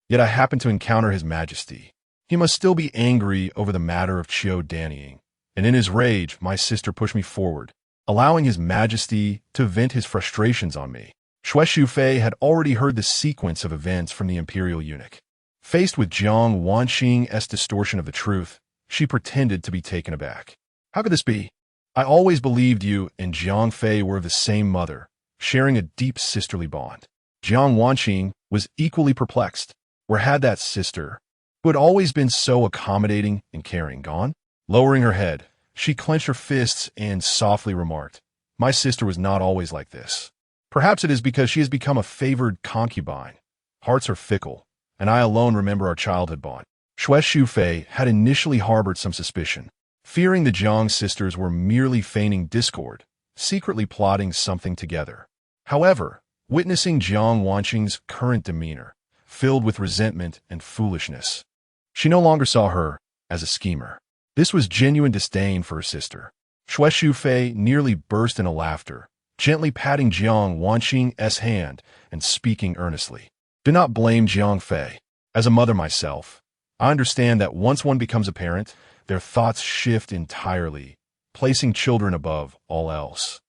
Yet I happen to encounter His Majesty. He must still be angry over the matter of Qiu Dannying, and in his rage, my sister pushed me forward, allowing His Majesty to vent his frustrations on me. Xue Shufei had already heard the sequence of events from the imperial eunuch. Faced with Jiang Wanqing's distortion of the truth, she pretended to be taken aback. How could this be? I always believed you and Jiang Fei were of the same mother, sharing a deep sisterly bond. Jiang Wanqing was equally perplexed. Where had that sister, who had always been so accommodating and caring, gone? Lowering her head, she clenched her fists and softly remarked, My sister was not always like this. Perhaps it is because she has become a favored concubine. Hearts are fickle, and I alone remember our childhood bond. Xue Shufei had initially harbored some suspicion, fearing the Jiang sisters were merely feigning discord, secretly plotting something together. However, witnessing Jiang Wanqing's current demeanor, filled with resentment and foolishness, she no longer saw her as a schemer. This was genuine disdain for her sister. Xue Shufei nearly burst into laughter, gently patting Jiang Wanqing's hand and speaking earnestly. Do not blame Jiang Fei. As a mother myself, I understand that once one becomes a parent, their thoughts shift entirely, placing children above all else.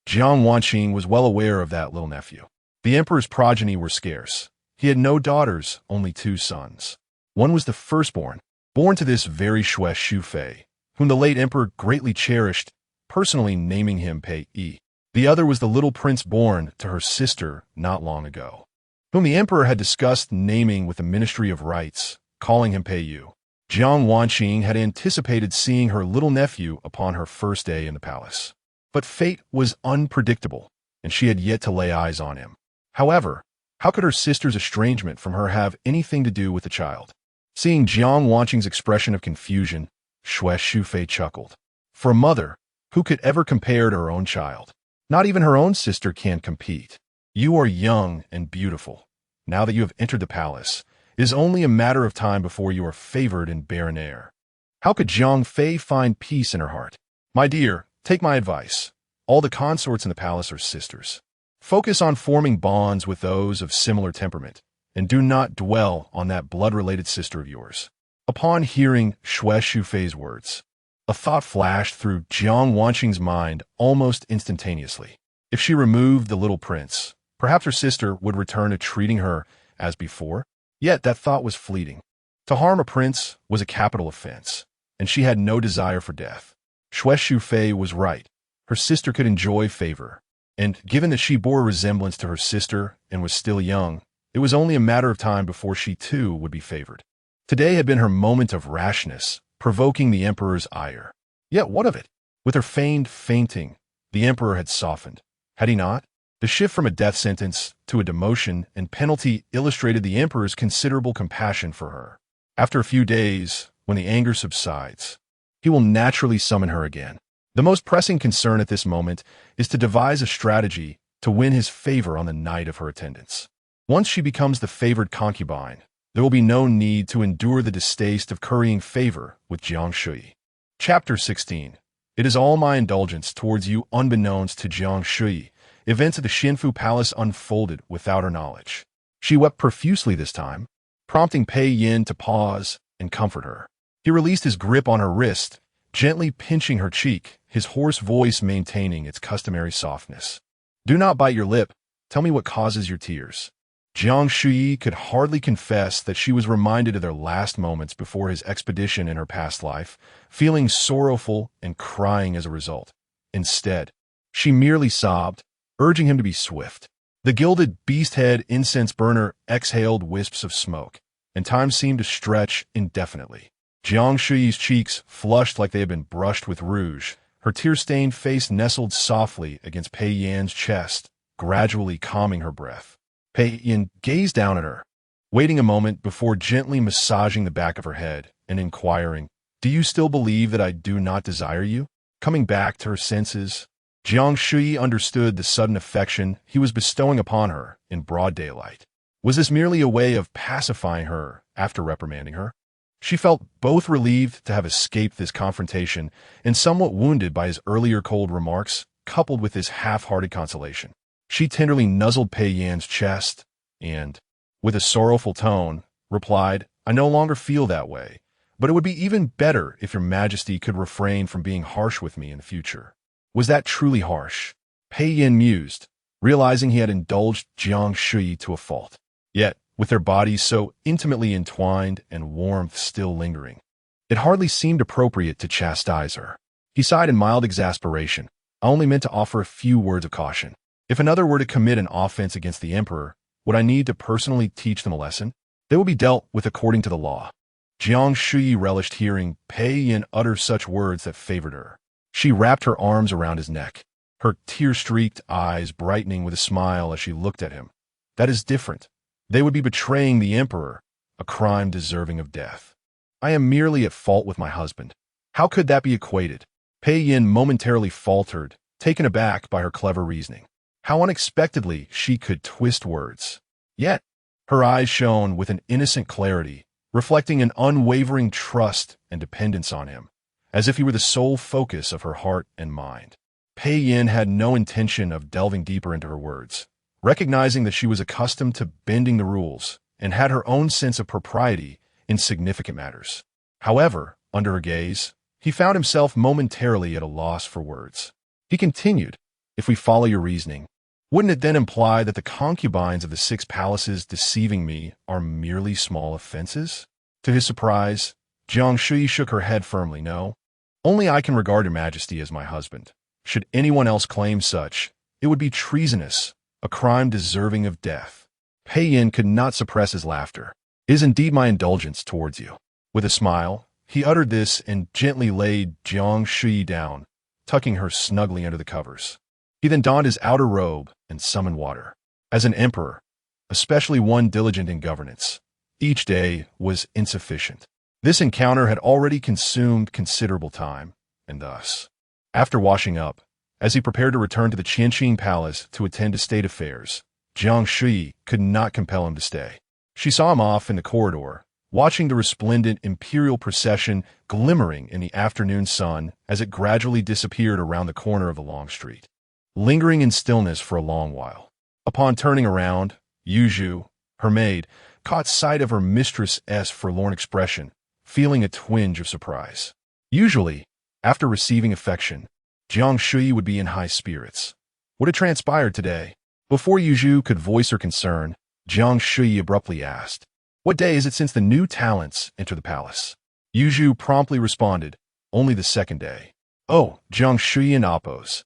Jiang Wanqing was well aware of that little nephew. The emperor's progeny were scarce. He had no daughters, only 2 sons. One was the firstborn, born to this very Xue Shufei, whom the late emperor greatly cherished, personally naming him Pei Yi. The other was the little prince born to her sister not long ago, whom the emperor had discussed naming with the Ministry of Rites, calling him Pei Yu. Jiang Wanqing had anticipated seeing her little nephew upon her first day in the palace. But fate was unpredictable, and she had yet to lay eyes on him. However, how could her sister's estrangement from her have anything to do with the child? Seeing Jiang Wanqing's expression of confusion, Xue Shufei chuckled. For a mother, who could ever compare to her own child? Not even her own sister can compete. You are young and beautiful. Now that you have entered the palace, it is only a matter of time before you are favored and bear an heir. How could Jiang Fei find peace in her heart? My dear, take my advice. All the consorts in the palace are sisters. Focus on forming bonds with those of similar temperament, and do not dwell on that blood-related sister of yours." Upon hearing Xue Shufei's words, a thought flashed through Jiang Wanqing's mind almost instantaneously. If she removed the little prince, perhaps her sister would return to treating her as before. Yet that thought was fleeting. To harm a prince was a capital offense, and she had no desire for death. Xue Shufei was right. Her sister could enjoy favor, and given that she bore a resemblance to her sister and was still young, it was only a matter of time before she too would be favored. Today had been her moment of rashness, provoking the emperor's ire. Yet what of it? With her feigned fainting, the emperor had softened. Had he not? The shift from a death sentence to a demotion and penalty illustrated the emperor's considerable compassion for her. After a few days, when the anger subsides, he will naturally summon her again. The most pressing concern at this moment is to devise a strategy to win his favor on the night of her attendance. Once she becomes the favored concubine, there will be no need to endure the distaste of currying favor with Jiang Shuyi. Chapter 16. It is all my indulgence towards you unbeknownst to Jiang Shuyi. Events at the Xinfu Palace unfolded without her knowledge. She wept profusely this time, prompting Pei Yin to pause and comfort her. He released his grip on her wrist, gently pinching her cheek, his hoarse voice maintaining its customary softness. "Do not bite your lip. Tell me what causes your tears." Jiang Shuyi could hardly confess that she was reminded of their last moments before his expedition in her past life, feeling sorrowful and crying as a result. Instead, she merely sobbed, urging him to be swift. The gilded beast-head incense burner exhaled wisps of smoke, and time seemed to stretch indefinitely. Jiang Shuyi's cheeks flushed like they had been brushed with rouge. Her tear-stained face nestled softly against Pei Yan's chest, gradually calming her breath. Pei Yan gazed down at her, waiting a moment before gently massaging the back of her head and inquiring, "Do you still believe that I do not desire you?" Coming back to her senses, Jiang Shuyi understood the sudden affection he was bestowing upon her in broad daylight. Was this merely a way of pacifying her after reprimanding her? She felt both relieved to have escaped this confrontation and somewhat wounded by his earlier cold remarks, coupled with his half-hearted consolation. She tenderly nuzzled Pei Yan's chest and, with a sorrowful tone, replied, "I no longer feel that way, but it would be even better if your majesty could refrain from being harsh with me in the future." Was that truly harsh? Pei Yan mused, realizing he had indulged Jiang Shuyi to a fault. Yet, with their bodies so intimately entwined and warmth still lingering, it hardly seemed appropriate to chastise her. He sighed in mild exasperation. "I only meant to offer a few words of caution. If another were to commit an offense against the emperor, would I need to personally teach them a lesson? They will be dealt with according to the law." Jiang Shuyi relished hearing Pei Yin utter such words that favored her. She wrapped her arms around his neck, her tear-streaked eyes brightening with a smile as she looked at him. "That is different. They would be betraying the emperor, a crime deserving of death. I am merely at fault with my husband. How could that be equated?" Pei Yin momentarily faltered, taken aback by her clever reasoning. How unexpectedly she could twist words. Yet, her eyes shone with an innocent clarity, reflecting an unwavering trust and dependence on him, as if he were the sole focus of her heart and mind. Pei Yin had no intention of delving deeper into her words, recognizing that she was accustomed to bending the rules and had her own sense of propriety in significant matters. However, under her gaze, he found himself momentarily at a loss for words. He continued, "If we follow your reasoning, wouldn't it then imply that the concubines of the 6 palaces deceiving me are merely small offenses?" To his surprise, Jiang Shuyi shook her head firmly. "No, only I can regard your majesty as my husband. Should anyone else claim such, it would be treasonous, a crime deserving of death." Pei Yin could not suppress his laughter. "It is indeed my indulgence towards you." With a smile, he uttered this and gently laid Jiang Shuyi down, tucking her snugly under the covers. He then donned his outer robe and summoned water. As an emperor, especially one diligent in governance, each day was insufficient. This encounter had already consumed considerable time, and thus, after washing up, as he prepared to return to the Qianqing Palace to attend to state affairs, Jiang Shuyi could not compel him to stay. She saw him off in the corridor, watching the resplendent imperial procession glimmering in the afternoon sun as it gradually disappeared around the corner of the long street, lingering in stillness for a long while. Upon turning around, Yu Zhu, her maid, caught sight of her mistress's forlorn expression, feeling a twinge of surprise. Usually, after receiving affection, Jiang Shuyi would be in high spirits. What had transpired today? Before Yuzhu could voice her concern, Jiang Shuyi abruptly asked, "What day is it since the new talents entered the palace?" Yuzhu promptly responded, "Only the second day." "Oh," Jiang Shuyi and Appo's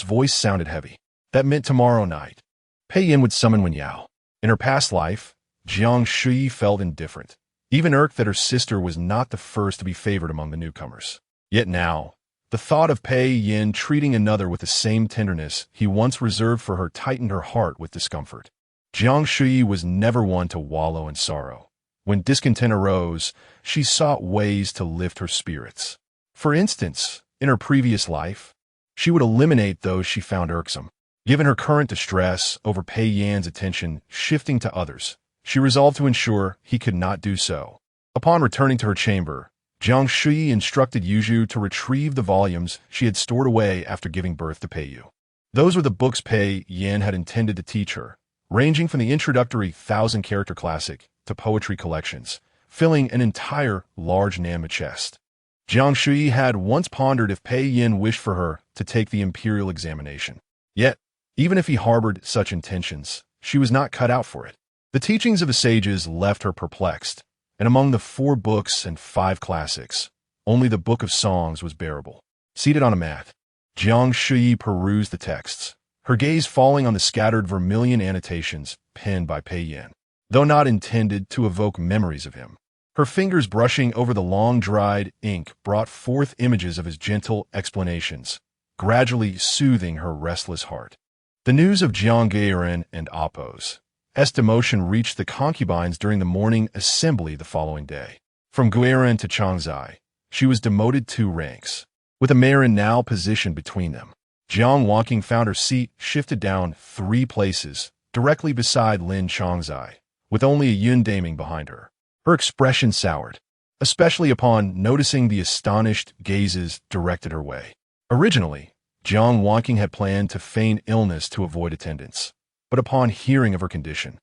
voice sounded heavy. "That meant tomorrow night. Pei Yin would summon Wen Yao." In her past life, Jiang Shuyi felt indifferent, even irked that her sister was not the first to be favored among the newcomers. Yet now, the thought of Pei Yin treating another with the same tenderness he once reserved for her tightened her heart with discomfort. Jiang Shuyi was never one to wallow in sorrow. When discontent arose, she sought ways to lift her spirits. For instance, in her previous life, she would eliminate those she found irksome. Given her current distress over Pei Yan's attention shifting to others, she resolved to ensure he could not do so. Upon returning to her chamber, Jiang Shuyi instructed Yuzhu to retrieve the volumes she had stored away after giving birth to Pei Yu. Those were the books Pei Yan had intended to teach her, ranging from the introductory 1,000-character classic to poetry collections, filling an entire large Nanma chest. Jiang Shuyi had once pondered if Pei Yin wished for her to take the imperial examination. Yet, even if he harbored such intentions, she was not cut out for it. The teachings of the sages left her perplexed, and among the 4 books and 5 classics, only the Book of Songs was bearable. Seated on a mat, Jiang Shuyi perused the texts, her gaze falling on the scattered vermilion annotations penned by Pei Yin, though not intended to evoke memories of him. Her fingers brushing over the long-dried ink brought forth images of his gentle explanations, gradually soothing her restless heart. The news of Jiang Geiren and Appo's demotion reached the concubines during the morning assembly the following day. From Geiren to Changzai, she was demoted 2 ranks, with a Marin now positioned between them. Jiang Wanqing found her seat shifted down 3 places, directly beside Lin Changzai, with only a Yun Daming behind her. Her expression soured, especially upon noticing the astonished gazes directed her way. Originally, Jiang Wanqing had planned to feign illness to avoid attendance, but upon hearing of her condition,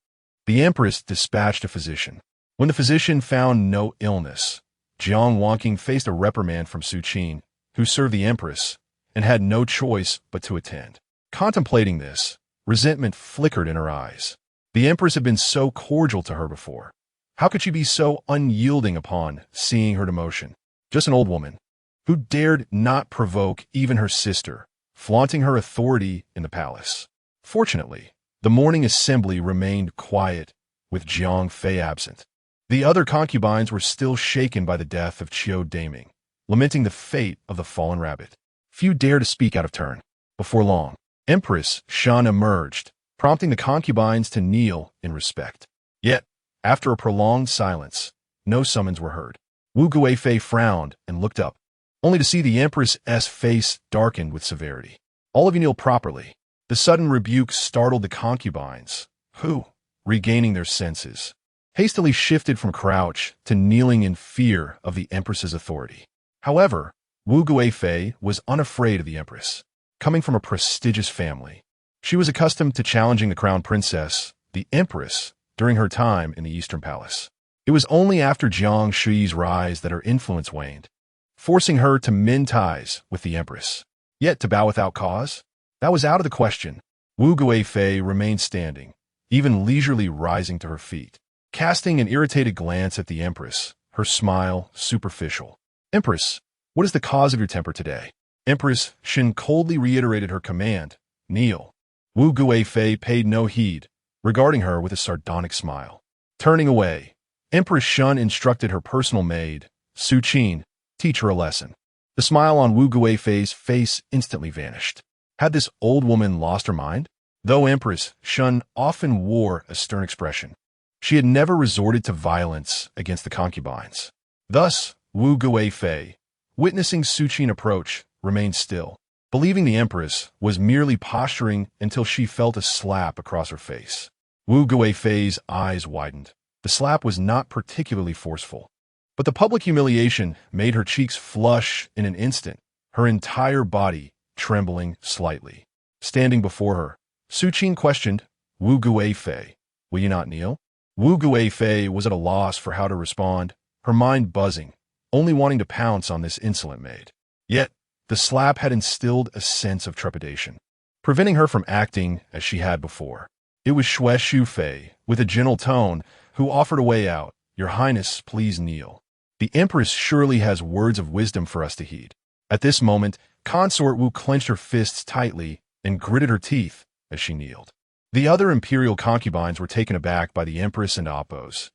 the Empress dispatched a physician. When the physician found no illness, Jiang Wanqing faced a reprimand from Su Qin, who served the Empress, and had no choice but to attend. Contemplating this, resentment flickered in her eyes. The Empress had been so cordial to her before. How could she be so unyielding upon seeing her demotion? Just an old woman, who dared not provoke even her sister, flaunting her authority in the palace. Fortunately, the morning assembly remained quiet, with Jiang Fei absent. The other concubines were still shaken by the death of Qiu Daming, lamenting the fate of the fallen rabbit. Few dared to speak out of turn. Before long, Empress Shan emerged, prompting the concubines to kneel in respect. Yet, after a prolonged silence, no summons were heard. Wu Guifei frowned and looked up, only to see the Empress's face darkened with severity. "All of you kneel properly." The sudden rebuke startled the concubines, who, regaining their senses, hastily shifted from crouch to kneeling in fear of the Empress's authority. However, Wu Guifei was unafraid of the Empress. Coming from a prestigious family, she was accustomed to challenging the crown princess, the Empress, during her time in the Eastern Palace. It was only after Jiang Shuyi's rise that her influence waned, forcing her to mend ties with the Empress. Yet to bow without cause? That was out of the question. Wu Guifei remained standing, even leisurely rising to her feet, casting an irritated glance at the Empress, her smile superficial. "Empress, what is the cause of your temper today?" Empress Shin coldly reiterated her command, "Kneel." Wu Guifei paid no heed, regarding her with a sardonic smile. Turning away, Empress Shun instructed her personal maid, Su Qin, teach her a lesson. The smile on Wu Guifei's face instantly vanished. Had this old woman lost her mind? Though Empress Shun often wore a stern expression, she had never resorted to violence against the concubines. Thus, Wu Guifei, witnessing Su Qin approach, remained still, believing the Empress was merely posturing until she felt a slap across her face. Wu Guifei's eyes widened. The slap was not particularly forceful, but the public humiliation made her cheeks flush in an instant, her entire body trembling slightly. Standing before her, Su Qin questioned, "Wu Guifei, will you not kneel?" Wu Guifei was at a loss for how to respond, her mind buzzing, only wanting to pounce on this insolent maid. Yet, the slap had instilled a sense of trepidation, preventing her from acting as she had before. It was Xue Shufei, with a gentle tone, who offered a way out. Your Highness, please kneel. The Empress surely has words of wisdom for us to heed. At this moment, Consort Wu clenched her fists tightly and gritted her teeth as she kneeled. The other imperial concubines were taken aback by the Empress and Appo's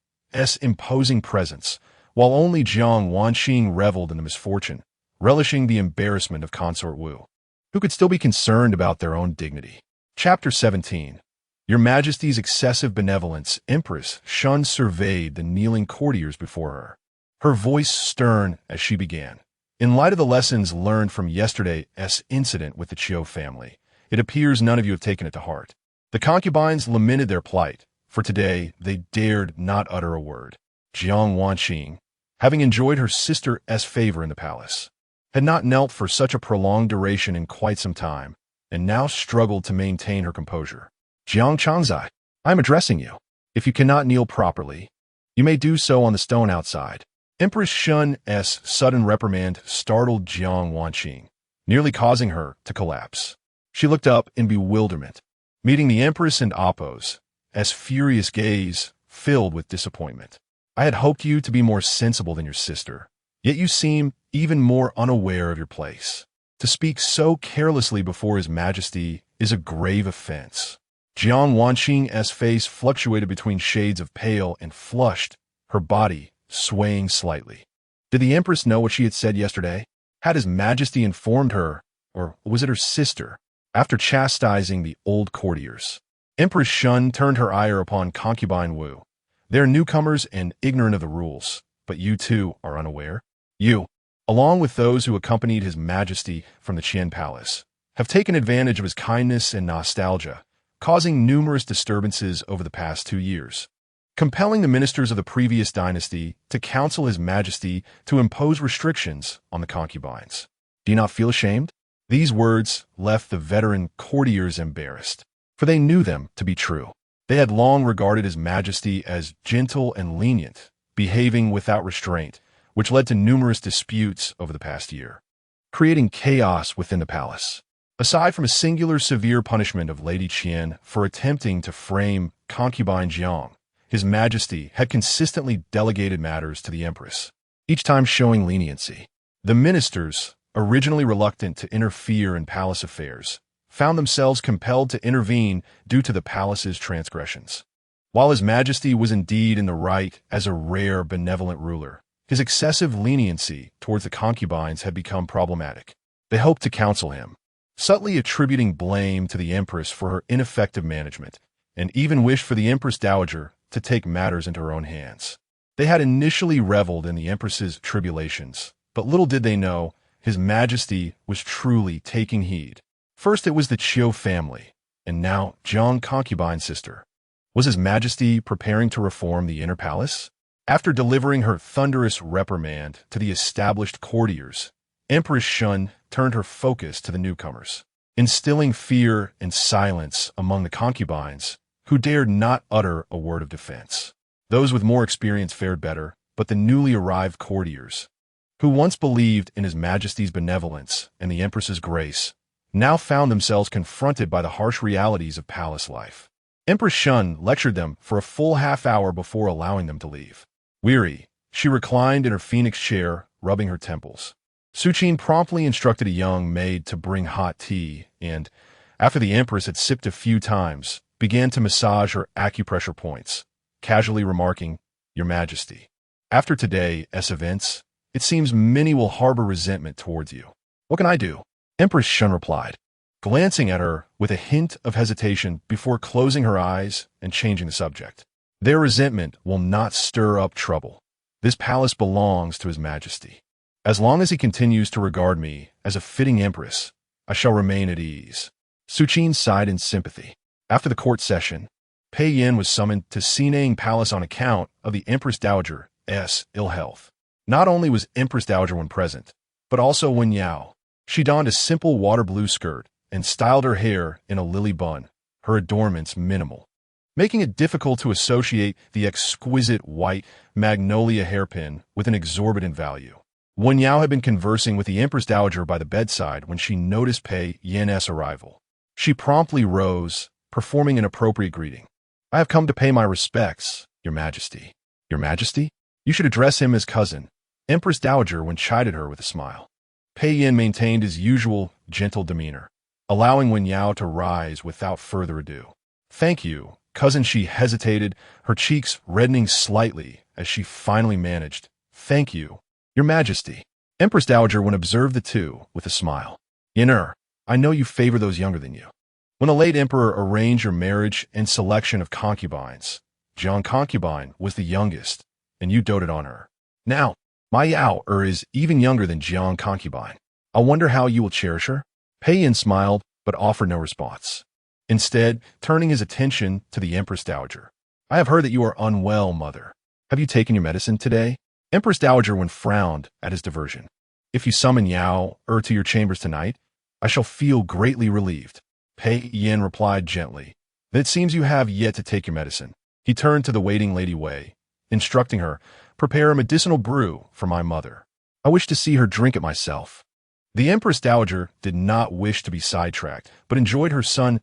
imposing presence, while only Jiang Wanqing reveled in the misfortune, relishing the embarrassment of Consort Wu, who could still be concerned about their own dignity. Chapter 17. Your Majesty's excessive benevolence. Empress Shun surveyed the kneeling courtiers before her, her voice stern as she began. In light of the lessons learned from yesterday's incident with the Chiu family, it appears none of you have taken it to heart. The concubines lamented their plight, for today they dared not utter a word. Jiang Wanqing, having enjoyed her sister's favor in the palace, had not knelt for such a prolonged duration in quite some time, and now struggled to maintain her composure. Jiang Changzai, I am addressing you. If you cannot kneel properly, you may do so on the stone outside. Empress Shun's sudden reprimand startled Jiang Wanqing, nearly causing her to collapse. She looked up in bewilderment, meeting the Empress and Appo's furious gaze filled with disappointment. I had hoped you to be more sensible than your sister, yet you seem even more unaware of your place. To speak so carelessly before His Majesty is a grave offense. Jiang Wanqing's face fluctuated between shades of pale and flushed, her body swaying slightly. Did the Empress know what she had said yesterday? Had His Majesty informed her, or was it her sister? After chastising the old courtiers, Empress Shun turned her ire upon Concubine Wu. They are newcomers and ignorant of the rules, but you too are unaware. You, along with those who accompanied His Majesty from the Qian Palace, have taken advantage of his kindness and nostalgia, causing numerous disturbances over the past 2 years, compelling the ministers of the previous dynasty to counsel His Majesty to impose restrictions on the concubines. Do you not feel ashamed? These words left the veteran courtiers embarrassed, for they knew them to be true. They had long regarded His Majesty as gentle and lenient, behaving without restraint, which led to numerous disputes over the past year, creating chaos within the palace. Aside from a singular severe punishment of Lady Qian for attempting to frame concubine Jiang, His Majesty had consistently delegated matters to the Empress, each time showing leniency. The ministers, originally reluctant to interfere in palace affairs, found themselves compelled to intervene due to the palace's transgressions. While His Majesty was indeed in the right as a rare benevolent ruler, his excessive leniency towards the concubines had become problematic. They hoped to counsel him, subtly attributing blame to the Empress for her ineffective management, and even wished for the Empress Dowager to take matters into her own hands. They had initially reveled in the Empress's tribulations, but little did they know His Majesty was truly taking heed. First it was the Chiu family, and now Jiang Concubine's sister. Was His Majesty preparing to reform the inner palace? After delivering her thunderous reprimand to the established courtiers, Empress Shun turned her focus to the newcomers, instilling fear and silence among the concubines, who dared not utter a word of defense. Those with more experience fared better, but the newly arrived courtiers, who once believed in His Majesty's benevolence and the Empress's grace, now found themselves confronted by the harsh realities of palace life. Empress Shun lectured them for a full half-hour before allowing them to leave. Weary, she reclined in her phoenix chair, rubbing her temples. Suqin promptly instructed a young maid to bring hot tea and, after the Empress had sipped a few times, began to massage her acupressure points, casually remarking, Your Majesty, after today's events, it seems many will harbor resentment towards you. What can I do? Empress Shun replied, glancing at her with a hint of hesitation before closing her eyes and changing the subject. Their resentment will not stir up trouble. This palace belongs to His Majesty. As long as he continues to regard me as a fitting empress, I shall remain at ease. Suqin sighed in sympathy. After the court session, Pei Yin was summoned to Xinang Palace on account of the Empress Dowager's ill health. Not only was Empress Dowager Wen present, but also Wen Yao. She donned a simple water blue skirt and styled her hair in a lily bun, her adornments minimal. making it difficult to associate the exquisite white magnolia hairpin with an exorbitant value. Wen Yao had been conversing with the Empress Dowager by the bedside when she noticed Pei Yin's arrival. She promptly rose, performing an appropriate greeting. "I have come to pay my respects, Your Majesty." "Your Majesty? You should address him as cousin." Empress Dowager Wen chided her with a smile. Pei Yin maintained his usual gentle demeanor, allowing Wen Yao to rise without further ado. "Thank you, cousin." She hesitated, her cheeks reddening slightly as she finally managed. "Thank you, Your Majesty." Empress Dowager Wen observed the two with a smile. "Yin, I know you favor those younger than you. When the late emperor arranged your marriage and selection of concubines, Jiang Concubine was the youngest, and you doted on her. Now, my Yao is even younger than Jiang Concubine. I wonder how you will cherish her." Pei Yin smiled, but offered no response. Instead, turning his attention to the Empress Dowager. "I have heard that you are unwell, mother. Have you taken your medicine today?" Empress Dowager Wen frowned at his diversion. "If you summon Yao to your chambers tonight, I shall feel greatly relieved." Pei Yin replied gently, "Then it seems you have yet to take your medicine." He turned to the waiting Lady Wei, instructing her, "Prepare a medicinal brew for my mother. I wish to see her drink it myself." The Empress Dowager did not wish to be sidetracked, but enjoyed her son's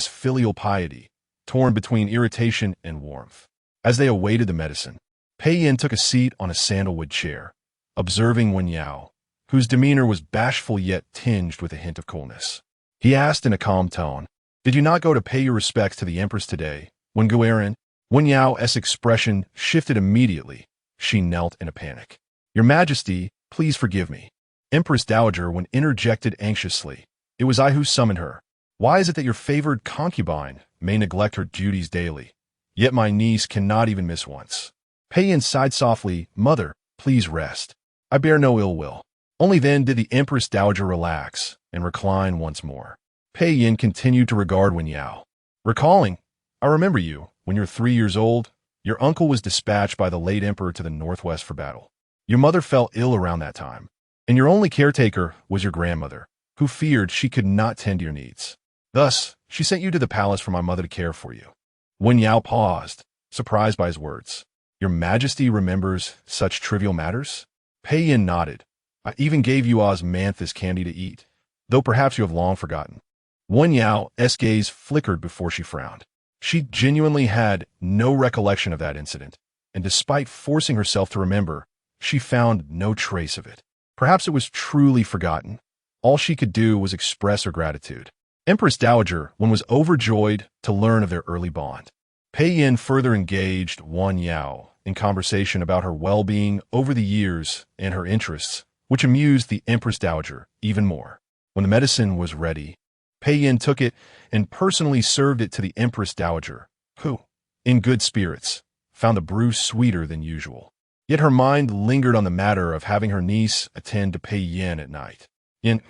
filial piety, torn between irritation and warmth. As they awaited the medicine, Pei Yin took a seat on a sandalwood chair, observing Wen Yao, whose demeanor was bashful yet tinged with a hint of coolness. He asked in a calm tone, "Did you not go to pay your respects to the Empress today, when Guerin?" Wen Yao's expression shifted immediately. She knelt in a panic. "Your Majesty, please forgive me." Empress Dowager Wen interjected anxiously. "It was I who summoned her. Why is it that your favored concubine may neglect her duties daily, yet my niece cannot even miss once?" Pei Yin sighed softly. "Mother, please rest. I bear no ill will." Only then did the Empress Dowager relax and recline once more. Pei Yin continued to regard Wen Yao, recalling, "I remember you. When you were 3 years old, your uncle was dispatched by the late emperor to the northwest for battle. Your mother fell ill around that time, and your only caretaker was your grandmother, who feared she could not tend to your needs. Thus, she sent you to the palace for my mother to care for you." Wen Yao paused, surprised by his words. "Your Majesty remembers such trivial matters?" Pei Yin nodded. "I even gave you osmanthus candy to eat, though perhaps you have long forgotten." Wen Yao's gaze flickered before she frowned. She genuinely had no recollection of that incident, and despite forcing herself to remember, she found no trace of it. Perhaps it was truly forgotten. All she could do was express her gratitude. Empress Dowager Wen was overjoyed to learn of their early bond. Pei Yin further engaged Wen Yao in conversation about her well-being over the years and her interests, which amused the Empress Dowager even more. When the medicine was ready, Pei Yin took it and personally served it to the Empress Dowager, who, in good spirits, found the brew sweeter than usual. Yet her mind lingered on the matter of having her niece attend to Pei Yin at night. "Yin,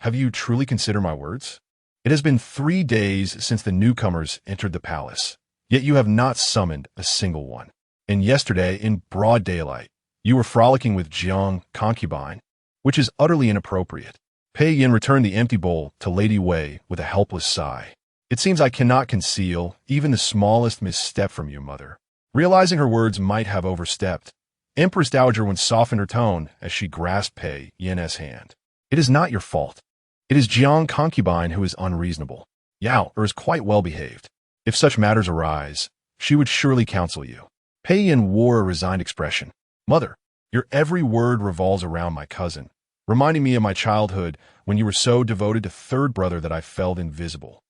have you truly considered my words? It has been 3 days since the newcomers entered the palace, yet you have not summoned a single one. And yesterday, in broad daylight, you were frolicking with Jiang Concubine, which is utterly inappropriate." Pei Yin returned the empty bowl to Lady Wei with a helpless sigh. "It seems I cannot conceal even the smallest misstep from you, mother." Realizing her words might have overstepped, Empress Dowager Wen softened her tone as she grasped Pei Yin's hand. "It is not your fault. It is Jiang Concubine who is unreasonable. Yao is quite well behaved. If such matters arise, she would surely counsel you." Pei Yin wore a resigned expression. "Mother, your every word revolves around my cousin, reminding me of my childhood when you were so devoted to third brother that I felt invisible.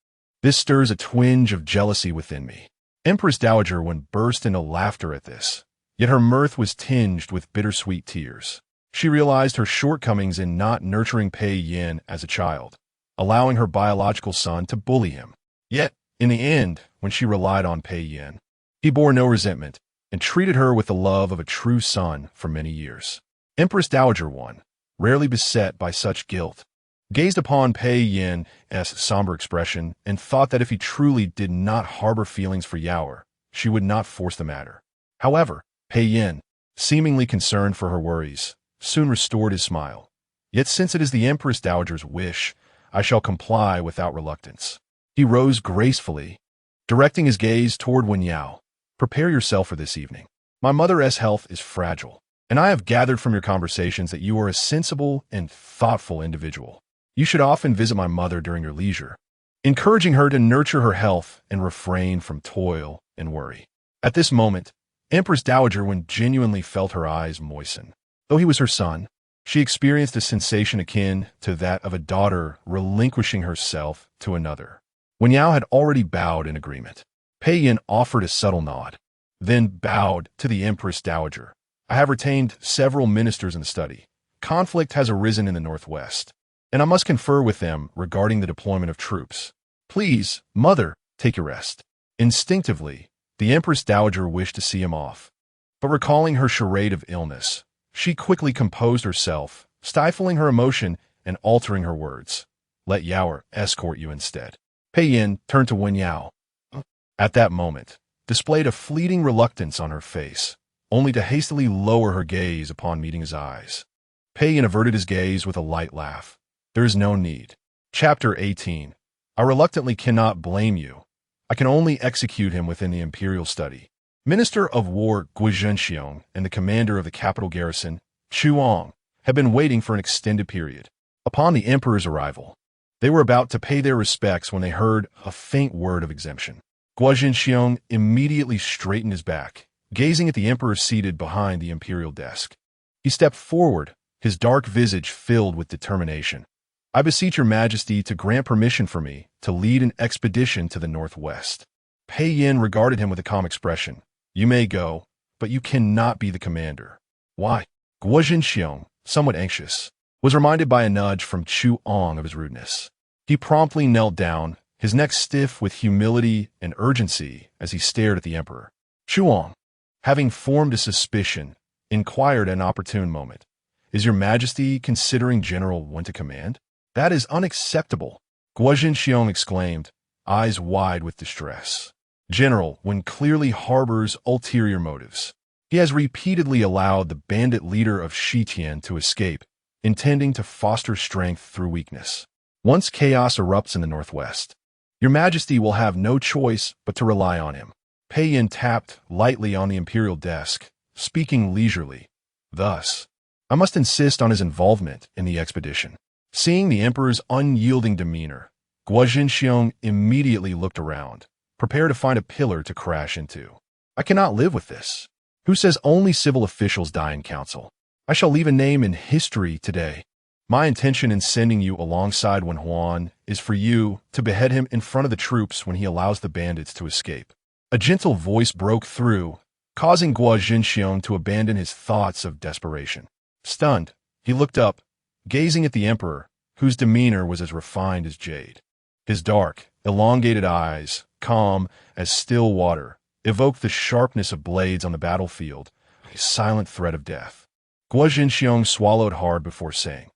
This stirs a twinge of jealousy within me." Empress Dowager Wen burst into laughter at this, yet her mirth was tinged with bittersweet tears. She realized her shortcomings in not nurturing Pei Yin as a child, allowing her biological son to bully him. Yet, in the end, when she relied on Pei Yin, he bore no resentment and treated her with the love of a true son for many years. Empress Dowager Wen, rarely beset by such guilt, gazed upon Pei Yin's somber expression and thought that if he truly did not harbor feelings for Yao, she would not force the matter. However, Pei Yin, seemingly concerned for her worries, soon restored his smile. "Yet since it is the Empress Dowager's wish, I shall comply without reluctance." He rose gracefully, directing his gaze toward Wen Yao. Prepare yourself for this evening. My mother's health is fragile, and I have gathered from your conversations that you are a sensible and thoughtful individual. You should often visit my mother during your leisure, encouraging her to nurture her health and refrain from toil and worry. At this moment, Empress Dowager Wen genuinely felt her eyes moisten. Though he was her son, she experienced a sensation akin to that of a daughter relinquishing herself to another. Wen Yao had already bowed in agreement. Pei Yin offered a subtle nod, then bowed to the Empress Dowager. I have retained several ministers in the study. Conflict has arisen in the northwest, and I must confer with them regarding the deployment of troops. Please, mother, take your rest. Instinctively, the Empress Dowager wished to see him off, but recalling her charade of illness, she quickly composed herself, stifling her emotion and altering her words. Let Yao escort you instead. Pei Yin turned to Wen Yao. At that moment, displayed a fleeting reluctance on her face, only to hastily lower her gaze upon meeting his eyes. Pei Yin averted his gaze with a light laugh. There is no need. Chapter 18. I reluctantly cannot blame you. I can only execute him within the imperial study. Minister of War Guo Zhenxiong and the commander of the capital garrison, Chuang, had been waiting for an extended period. Upon the emperor's arrival, they were about to pay their respects when they heard a faint word of exemption. Guo Zhenxiong immediately straightened his back, gazing at the emperor seated behind the imperial desk. He stepped forward, his dark visage filled with determination. I beseech your majesty to grant permission for me to lead an expedition to the northwest. Pei Yin regarded him with a calm expression. You may go, but you cannot be the commander. Why? Guo Zhenxiong, somewhat anxious, was reminded by a nudge from Chuang of his rudeness. He promptly knelt down, his neck stiff with humility and urgency as he stared at the emperor. Chuang, having formed a suspicion, inquired at an opportune moment. Is your majesty considering General Wen to command? That is unacceptable, Guo Zhenxiong exclaimed, eyes wide with distress. General Wen clearly harbors ulterior motives. He has repeatedly allowed the bandit leader of Shitian to escape, intending to foster strength through weakness. Once chaos erupts in the northwest, your majesty will have no choice but to rely on him. Pei Yin tapped lightly on the imperial desk, speaking leisurely. Thus, I must insist on his involvement in the expedition. Seeing the emperor's unyielding demeanor, Guo Zhenxiong immediately looked around, prepared to find a pillar to crash into. I cannot live with this. Who says only civil officials die in council? I shall leave a name in history today. My intention in sending you alongside Wen Huan is for you to behead him in front of the troops when he allows the bandits to escape. A gentle voice broke through, causing Guo Zhenxiong to abandon his thoughts of desperation. Stunned, he looked up, gazing at the emperor, whose demeanor was as refined as jade. His dark, elongated eyes, calm as still water, evoked the sharpness of blades on the battlefield, a silent threat of death. Guo Zhenxiong swallowed hard before saying,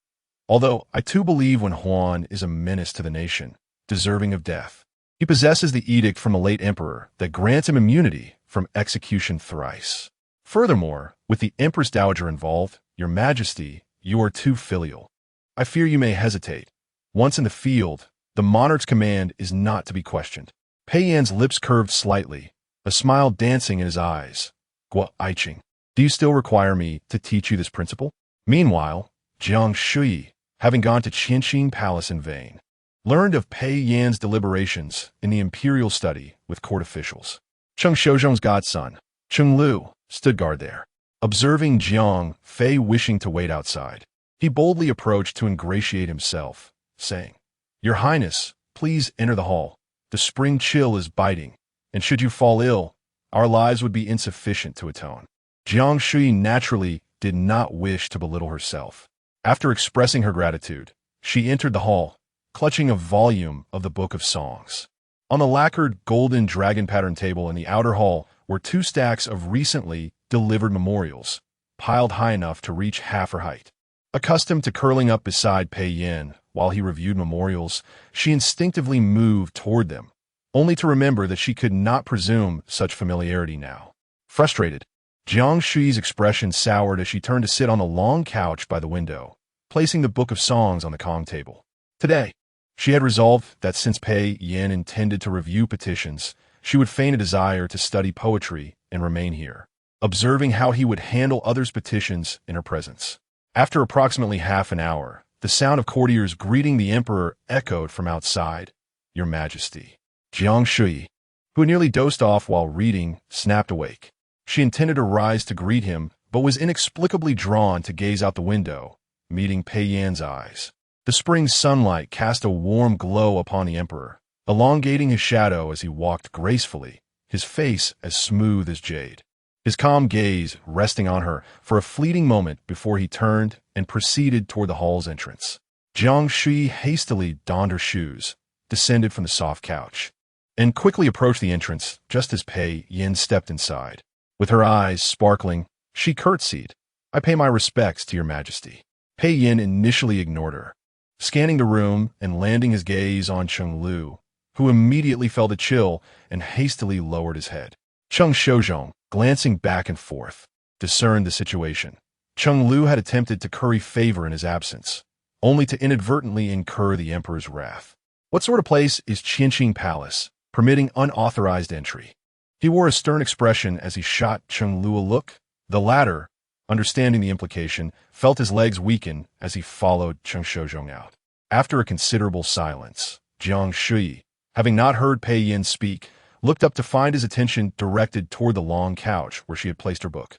although I too believe Wen Huan is a menace to the nation, deserving of death. He possesses the edict from the late emperor that grants him immunity from execution thrice. Furthermore, with the Empress Dowager involved, your majesty, you are too filial. I fear you may hesitate. Once in the field, the monarch's command is not to be questioned. Pei Yan's lips curved slightly, a smile dancing in his eyes. Guo Aiqing, do you still require me to teach you this principle? Meanwhile, Jiang Shuyi, having gone to Qianxin Palace in vain, learned of Pei Yan's deliberations in the imperial study with court officials. Cheng Shouzhong's godson, Cheng Lu, stood guard there. Observing Jiang Fei wishing to wait outside, he boldly approached to ingratiate himself, saying, Your Highness, please enter the hall. The spring chill is biting, and should you fall ill, our lives would be insufficient to atone. Jiang Shuyi naturally did not wish to belittle herself. After expressing her gratitude, she entered the hall, clutching a volume of the Book of Songs. On the lacquered golden dragon pattern table in the outer hall were 2 stacks of recently delivered memorials, piled high enough to reach half her height. Accustomed to curling up beside Pei Yin while he reviewed memorials, she instinctively moved toward them, only to remember that she could not presume such familiarity now. Frustrated, Jiang Shuyi's expression soured as she turned to sit on the long couch by the window, placing the Book of Songs on the Kong table. Today, she had resolved that since Pei Yin intended to review petitions, she would feign a desire to study poetry and remain here, observing how he would handle others' petitions in her presence. After approximately half an hour, the sound of courtiers greeting the emperor echoed from outside. "Your Majesty." Jiang Shuyi, who had nearly dozed off while reading, snapped awake. She intended to rise to greet him, but was inexplicably drawn to gaze out the window, meeting Pei Yan's eyes. The spring sunlight cast a warm glow upon the emperor, elongating his shadow as he walked gracefully, his face as smooth as jade. His calm gaze resting on her for a fleeting moment before he turned and proceeded toward the hall's entrance. Jiang Shuyi hastily donned her shoes, descended from the soft couch, and quickly approached the entrance just as Pei Yan stepped inside. With her eyes sparkling, she curtsied. "I pay my respects to your Majesty." Pei Yan initially ignored her, scanning the room and landing his gaze on Cheng Lu, who immediately felt a chill and hastily lowered his head. Cheng Shozhong, glancing back and forth, discerned the situation. Cheng Lu had attempted to curry favor in his absence, only to inadvertently incur the emperor's wrath. What sort of place is Qianqing Palace, permitting unauthorized entry? He wore a stern expression as he shot Cheng Lu a look. The latter, understanding the implication, felt his legs weaken as he followed Cheng Shozhong out. After a considerable silence, Jiang Shuyi, having not heard Pei Yan speak, looked up to find his attention directed toward the long couch where she had placed her book.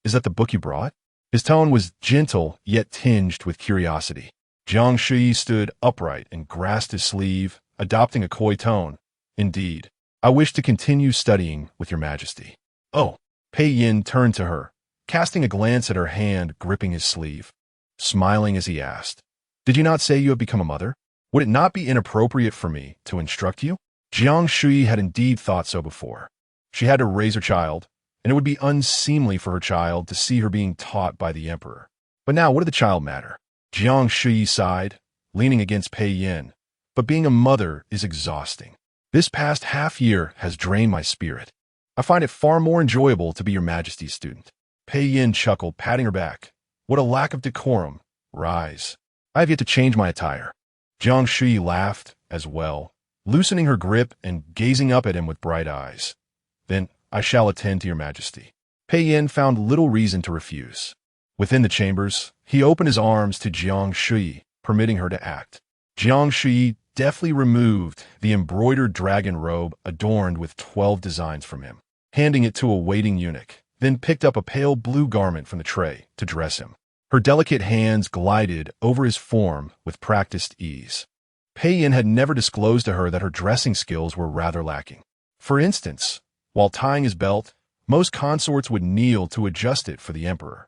"Is that the book you brought?" His tone was gentle yet tinged with curiosity. Jiang Shuyi stood upright and grasped his sleeve, adopting a coy tone. "Indeed, I wish to continue studying with your Majesty." "Oh." Pei Yan turned to her, casting a glance at her hand gripping his sleeve, smiling as he asked, "Did you not say you have become a mother? Would it not be inappropriate for me to instruct you?" Jiang Shuyi had indeed thought so before. She had to raise her child, and it would be unseemly for her child to see her being taught by the emperor. But now, what did the child matter? Jiang Shuyi sighed, leaning against Pei Yan. "But being a mother is exhausting. This past half year has drained my spirit. I find it far more enjoyable to be your Majesty's student." Pei Yan chuckled, patting her back. "What a lack of decorum. Rise. I have yet to change my attire." Jiang Shuyi laughed as well, loosening her grip and gazing up at him with bright eyes. "Then I shall attend to your Majesty." Pei Yan found little reason to refuse. Within the chambers, he opened his arms to Jiang Shuyi, permitting her to act. Jiang Shuyi deftly removed the embroidered dragon robe adorned with 12 designs from him, handing it to a waiting eunuch, then picked up a pale blue garment from the tray to dress him. Her delicate hands glided over his form with practiced ease. Pei Yan had never disclosed to her that her dressing skills were rather lacking. For instance, while tying his belt, most consorts would kneel to adjust it for the emperor.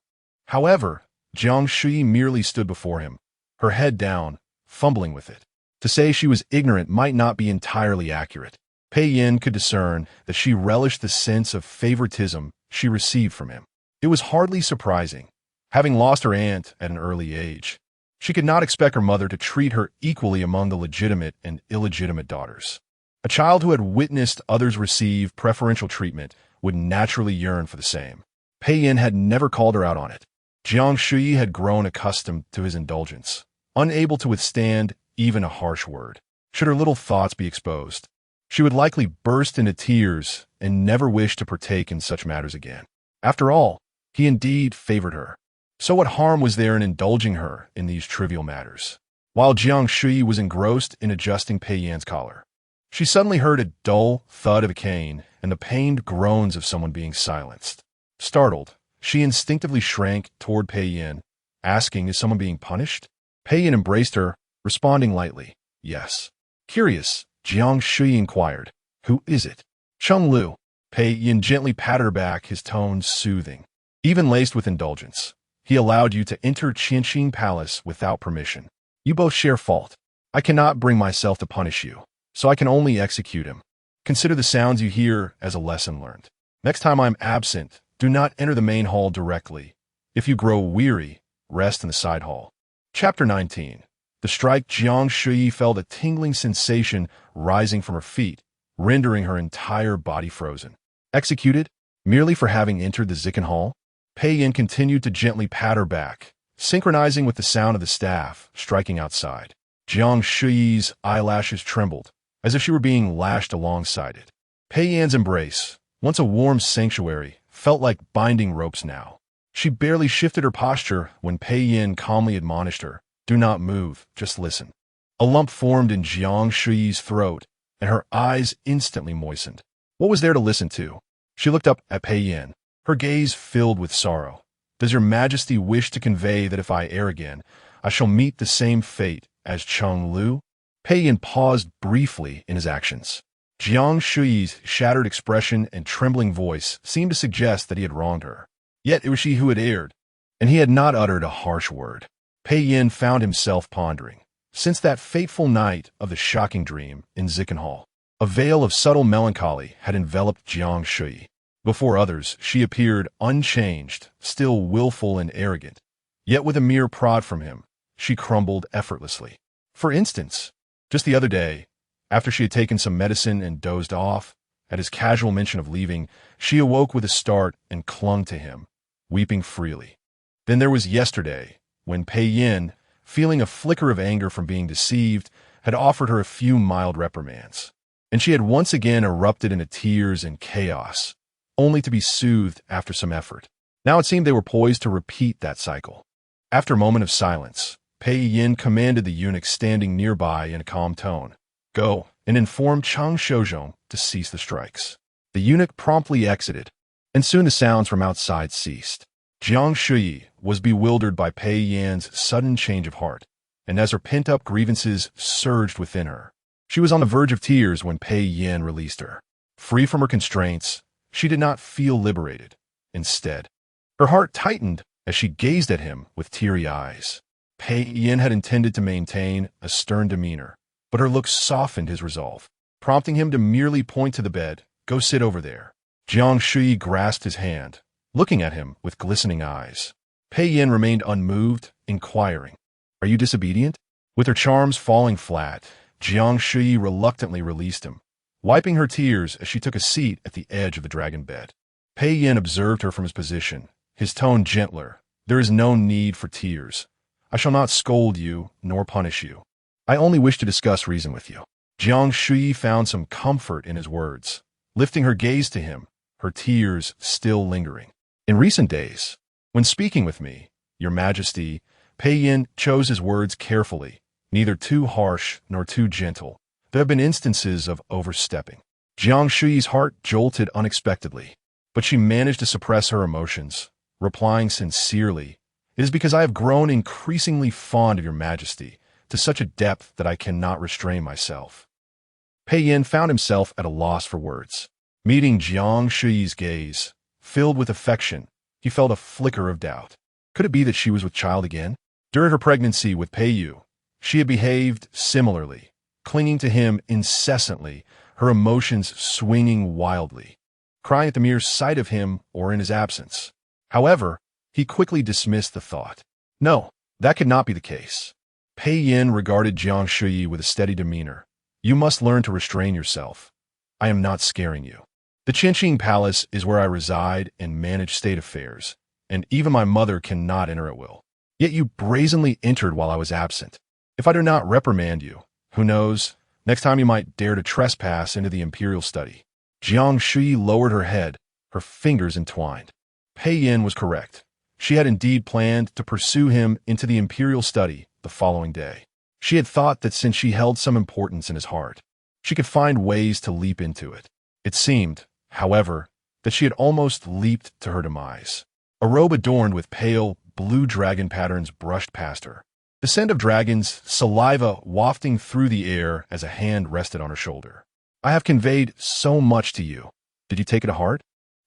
However, Jiang Shuyi merely stood before him, her head down, fumbling with it. To say she was ignorant might not be entirely accurate. Pei Yan could discern that she relished the sense of favoritism she received from him. It was hardly surprising. Having lost her aunt at an early age, she could not expect her mother to treat her equally among the legitimate and illegitimate daughters. A child who had witnessed others receive preferential treatment would naturally yearn for the same. Pei Yan had never called her out on it. Jiang Shuyi had grown accustomed to his indulgence, unable to withstand even a harsh word. Should her little thoughts be exposed, she would likely burst into tears and never wish to partake in such matters again. After all, he indeed favored her. So what harm was there in indulging her in these trivial matters? While Jiang Shuyi was engrossed in adjusting Pei Yan's collar, she suddenly heard a dull thud of a cane and the pained groans of someone being silenced. Startled, she instinctively shrank toward Pei Yan, asking, "Is someone being punished?" Pei Yan embraced her, responding lightly, "Yes." Curious, Jiang Shuyi inquired, "Who is it?" "Cheng Lu." Pei Yan gently patted her back, his tone soothing, even laced with indulgence. "He allowed you to enter Qianqing Palace without permission. You both share fault. I cannot bring myself to punish you, so I can only execute him. Consider the sounds you hear as a lesson learned. Next time I am absent, do not enter the main hall directly. If you grow weary, rest in the side hall." Chapter 19. The strike. Jiang Shuyi felt a tingling sensation rising from her feet, rendering her entire body frozen. Executed? Merely for having entered the Zikan Hall? Pei Yan continued to gently pat her back, synchronizing with the sound of the staff striking outside. Jiang Shuyi's eyelashes trembled, as if she were being lashed alongside it. Pei Yan's embrace, once a warm sanctuary, felt like binding ropes now. She barely shifted her posture when Pei Yan calmly admonished her, "Do not move, just listen." A lump formed in Jiang Shuyi's throat, and her eyes instantly moistened. What was there to listen to? She looked up at Pei Yan, her gaze filled with sorrow. "Does your majesty wish to convey that if I err again, I shall meet the same fate as Cheng Lu?" Pei Yan paused briefly in his actions. Jiang Shuyi's shattered expression and trembling voice seemed to suggest that he had wronged her. Yet it was she who had erred, and he had not uttered a harsh word. Pei Yan found himself pondering. Since that fateful night of the shocking dream in Zickenhall, a veil of subtle melancholy had enveloped Jiang Shuyi. Before others, she appeared unchanged, still willful and arrogant. Yet with a mere prod from him, she crumbled effortlessly. For instance, just the other day, after she had taken some medicine and dozed off, at his casual mention of leaving, she awoke with a start and clung to him, weeping freely. Then there was yesterday, when Pei Yan, feeling a flicker of anger from being deceived, had offered her a few mild reprimands, and she had once again erupted into tears and chaos, only to be soothed after some effort. Now it seemed they were poised to repeat that cycle. After a moment of silence, Pei Yan commanded the eunuch standing nearby in a calm tone, "Go and inform Chang Shozhong to cease the strikes." The eunuch promptly exited, and soon the sounds from outside ceased. Jiang Shuyi was bewildered by Pei Yan's sudden change of heart, and as her pent-up grievances surged within her, she was on the verge of tears when Pei Yan released her. Free from her constraints, she did not feel liberated. Instead, her heart tightened as she gazed at him with teary eyes. Pei Yan had intended to maintain a stern demeanor, but her looks softened his resolve, prompting him to merely point to the bed, "Go sit over there." Jiang Shuyi grasped his hand, looking at him with glistening eyes. Pei Yan remained unmoved, inquiring, "Are you disobedient?" With her charms falling flat, Jiang Shuyi reluctantly released him, wiping her tears as she took a seat at the edge of the dragon bed. Pei Yan observed her from his position, his tone gentler. "There is no need for tears. I shall not scold you nor punish you. I only wish to discuss reason with you." Jiang Shuyi found some comfort in his words, lifting her gaze to him, her tears still lingering. "In recent days, when speaking with me, your majesty," Pei Yan chose his words carefully, neither too harsh nor too gentle. "There have been instances of overstepping." Jiang Shuyi's heart jolted unexpectedly, but she managed to suppress her emotions, replying sincerely, "It is because I have grown increasingly fond of your majesty, to such a depth that I cannot restrain myself." Pei Yan found himself at a loss for words. Meeting Jiang Shuyi's gaze, filled with affection, he felt a flicker of doubt. Could it be that she was with child again? During her pregnancy with Pei Yu, she had behaved similarly, clinging to him incessantly, her emotions swinging wildly, crying at the mere sight of him or in his absence. However, he quickly dismissed the thought. No, that could not be the case. Pei Yan regarded Jiang Shuyi with a steady demeanor. "You must learn to restrain yourself. I am not scaring you. The Qianqing Palace is where I reside and manage state affairs, and even my mother cannot enter at will. Yet you brazenly entered while I was absent. If I do not reprimand you, who knows, next time you might dare to trespass into the imperial study." Jiang Shuyi lowered her head, her fingers entwined. Pei Yan was correct. She had indeed planned to pursue him into the imperial study the following day. She had thought that since she held some importance in his heart, she could find ways to leap into it. It seemed, however, that she had almost leaped to her demise. A robe adorned with pale, blue dragon patterns brushed past her, the scent of dragons, saliva wafting through the air as a hand rested on her shoulder. "I have conveyed so much to you. Did you take it to heart?"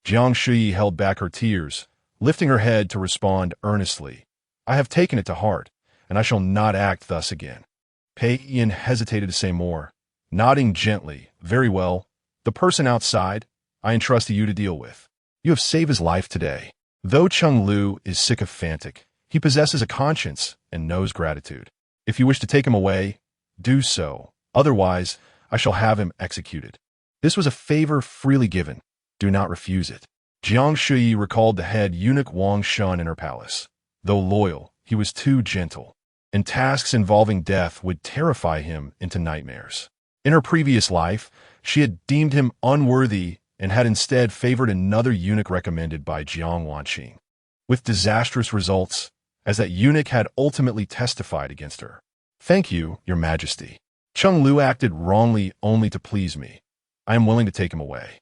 Jiang Shuyi held back her tears, lifting her head to respond earnestly. "I have taken it to heart, and I shall not act thus again." Pei Yan hesitated to say more, nodding gently. "Very well. The person outside, I entrust to you to deal with. You have saved his life today. Though Cheng Lu is sycophantic, he possesses a conscience and knows gratitude. If you wish to take him away, do so. Otherwise, I shall have him executed. This was a favor freely given. Do not refuse it." Jiang Shuyi recalled the head eunuch Wang Shun in her palace. Though loyal, he was too gentle, and tasks involving death would terrify him into nightmares. In her previous life, She had deemed him unworthy and had instead favored another eunuch recommended by Jiang Wanqing, with disastrous results, as that eunuch had ultimately testified against her. "Thank you, Your Majesty. Cheng Lu acted wrongly only to please me. I am willing to take him away."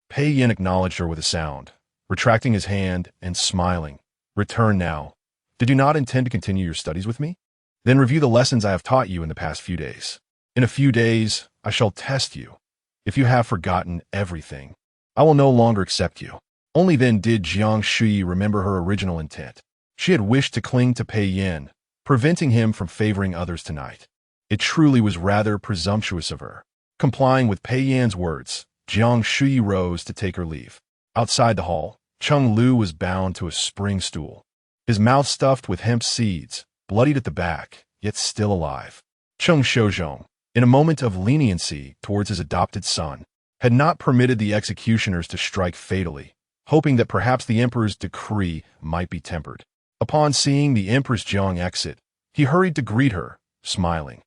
Pei Yin acknowledged her with a sound, retracting his hand and smiling. "Return now. Did you not intend to continue your studies with me? Then review the lessons I have taught you in the past few days. In a few days, I shall test you. If you have forgotten everything, I will no longer accept you." Only then did Jiang Shuyi remember her original intent. She had wished to cling to Pei Yin, preventing him from favoring others tonight. It truly was rather presumptuous of her. Complying with Pei Yan's words, Jiang Shuyi rose to take her leave. Outside the hall, Cheng Lu was bound to a spring stool, his mouth stuffed with hemp seeds, bloodied at the back, yet still alive. Cheng Shozhong, in a moment of leniency towards his adopted son, had not permitted the executioners to strike fatally, hoping that perhaps the emperor's decree might be tempered. Upon seeing the Empress Jiang exit, he hurried to greet her, smiling.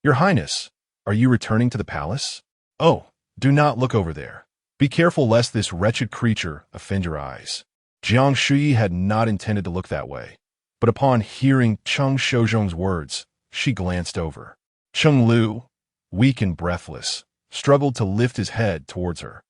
"Your Highness, are you returning to the palace? Oh, do not look over there. Be careful lest this wretched creature offend your eyes." Jiang Shuyi had not intended to look that way, but upon hearing Cheng Shozhong's words, she glanced over. Cheng Lu, weak and breathless, struggled to lift his head towards her,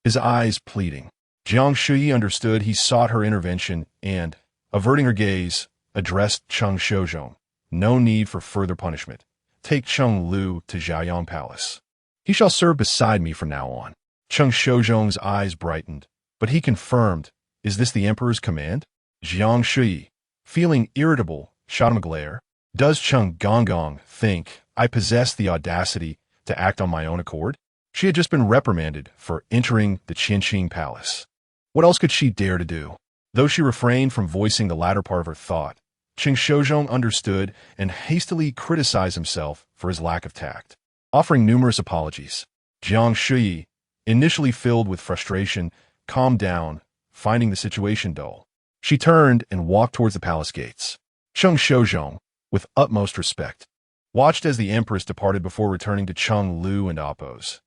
his eyes pleading. Jiang Shuyi understood he sought her intervention and, averting her gaze, addressed Cheng Shozhong. "No need for further punishment. Take Cheng Lu to Jiayang Palace. He shall serve beside me from now on." Cheng Shozhong's eyes brightened, but he confirmed, "Is this the emperor's command?" Jiang Shuyi, feeling irritable, shot him a glare. "Does Cheng Gonggong think I possess the audacity to act on my own accord?" She had just been reprimanded for entering the Qianqing Palace. What else could she dare to do? Though she refrained from voicing the latter part of her thought, Cheng Shozhong understood and hastily criticized himself for his lack of tact. Offering numerous apologies, Jiang Shuyi, initially filled with frustration, calmed down, finding the situation dull. She turned and walked towards the palace gates. Cheng Shozhong, with utmost respect, watched as the empress departed before returning to Cheng Lu and Appo's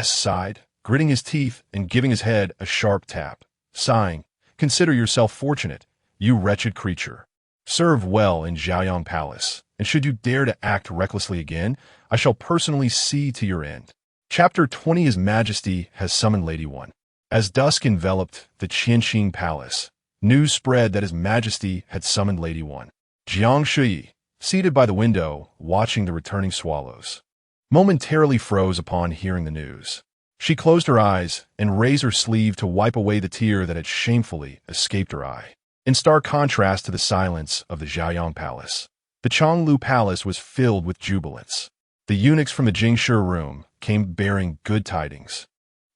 side, gritting his teeth and giving his head a sharp tap, sighing, "Consider yourself fortunate, you wretched creature. Serve well in Jiayang Palace, and should you dare to act recklessly again, I shall personally see to your end." Chapter 20. His Majesty has summoned Lady One. As dusk enveloped the Qianqing Palace, news spread that His Majesty had summoned Lady One. Jiang Shuyi, seated by the window, watching the returning swallows, momentarily froze upon hearing the news. She closed her eyes and raised her sleeve to wipe away the tear that had shamefully escaped her eye. In stark contrast to the silence of the Jiayang Palace, the Chenglu Palace was filled with jubilance. The eunuchs from the Jingshi room came bearing good tidings.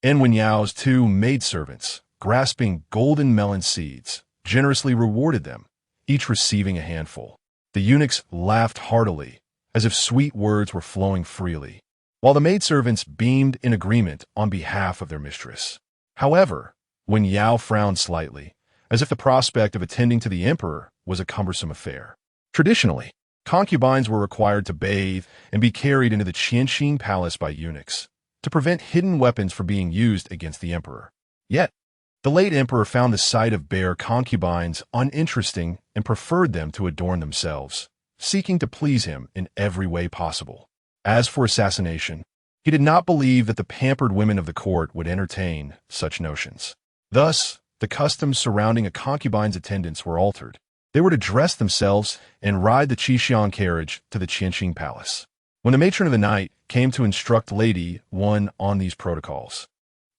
En Wenyao's two maidservants, grasping golden melon seeds, generously rewarded them, each receiving a handful. The eunuchs laughed heartily, as if sweet words were flowing freely, while the maidservants beamed in agreement on behalf of their mistress. However, Wen Yao frowned slightly, as if the prospect of attending to the emperor was a cumbersome affair. Traditionally, concubines were required to bathe and be carried into the Qianqing Palace by eunuchs, to prevent hidden weapons from being used against the emperor. Yet, the late emperor found the sight of bare concubines uninteresting and preferred them to adorn themselves, seeking to please him in every way possible. As for assassination, he did not believe that the pampered women of the court would entertain such notions. Thus, the customs surrounding a concubine's attendants were altered. They were to dress themselves and ride the Qixiang carriage to the Qianqing Palace. When the matron of the night came to instruct Lady One on these protocols,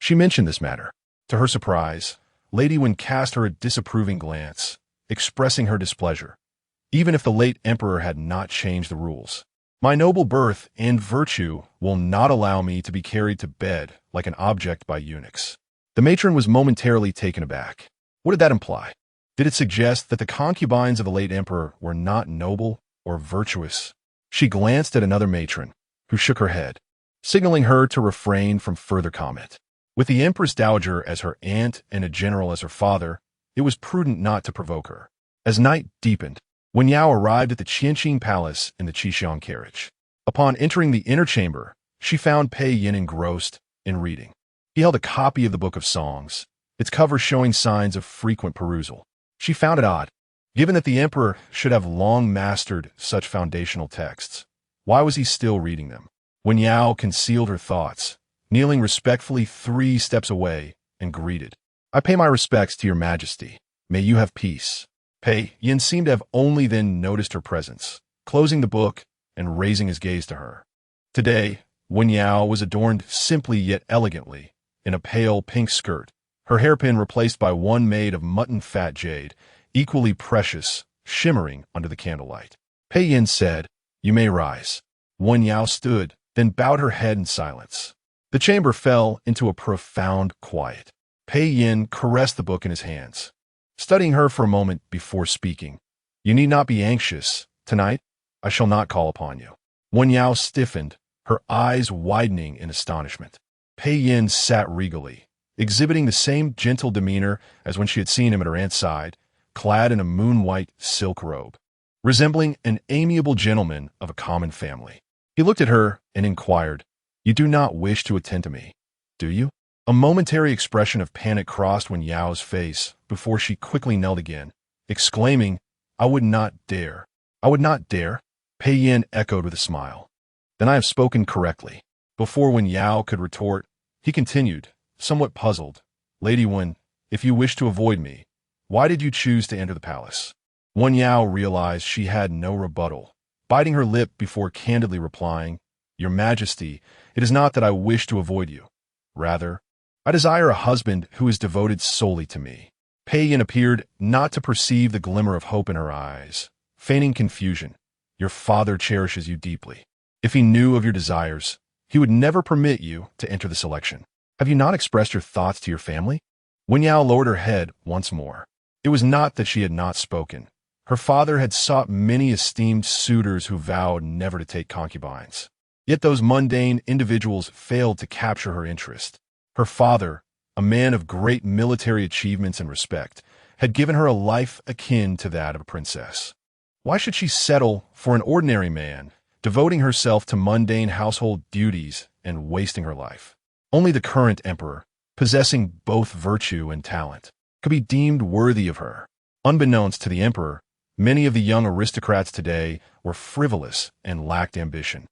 she mentioned this matter. To her surprise, Lady One cast her a disapproving glance, expressing her displeasure, even if the late emperor had not changed the rules. "My noble birth and virtue will not allow me to be carried to bed like an object by eunuchs." The matron was momentarily taken aback. What did that imply? Did it suggest that the concubines of the late emperor were not noble or virtuous? She glanced at another matron, who shook her head, signaling her to refrain from further comment. With the Empress Dowager as her aunt and a general as her father, it was prudent not to provoke her. As night deepened, Wen Yao arrived at the Qianqing Palace in the Qixiang carriage. Upon entering the inner chamber, she found Pei Yin engrossed in reading. He held a copy of the Book of Songs, its cover showing signs of frequent perusal. She found it odd. Given that the emperor should have long mastered such foundational texts, why was he still reading them? Wen Yao concealed her thoughts, kneeling respectfully 3 steps away, and greeted. I pay my respects to your majesty. May you have peace. Pei Yin seemed to have only then noticed her presence, closing the book and raising his gaze to her. Today, Wen Yao was adorned simply yet elegantly in a pale pink skirt, her hairpin replaced by one made of mutton-fat jade, equally precious, shimmering under the candlelight. Pei Yin said, "You may rise." Wen Yao stood, then bowed her head in silence. The chamber fell into a profound quiet. Pei Yin caressed the book in his hands, studying her for a moment before speaking. "You need not be anxious. Tonight, I shall not call upon you." Wen Yao stiffened, her eyes widening in astonishment. Pei Yin sat regally, exhibiting the same gentle demeanor as when she had seen him at her aunt's side, clad in a moon-white silk robe, resembling an amiable gentleman of a common family. He looked at her and inquired, "You do not wish to attend to me, do you?" A momentary expression of panic crossed Wen Yao's face before she quickly knelt again, exclaiming, "I would not dare. I would not dare." Pei Yin echoed with a smile. "Then I have spoken correctly." Before Wen Yao could retort, he continued, somewhat puzzled, "Lady Wen, if you wish to avoid me, why did you choose to enter the palace?" Wen Yao realized she had no rebuttal, biting her lip before candidly replying, "Your Majesty, it is not that I wish to avoid you. Rather, I desire a husband who is devoted solely to me." Pei Yin appeared not to perceive the glimmer of hope in her eyes, feigning confusion. "Your father cherishes you deeply. If he knew of your desires, he would never permit you to enter the selection. Have you not expressed your thoughts to your family?" Wen Yao lowered her head once more. It was not that she had not spoken. Her father had sought many esteemed suitors who vowed never to take concubines. Yet those mundane individuals failed to capture her interest. Her father, a man of great military achievements and respect, had given her a life akin to that of a princess. Why should she settle for an ordinary man, devoting herself to mundane household duties and wasting her life? Only the current emperor, possessing both virtue and talent, could be deemed worthy of her. Unbeknownst to the emperor, many of the young aristocrats today were frivolous and lacked ambition.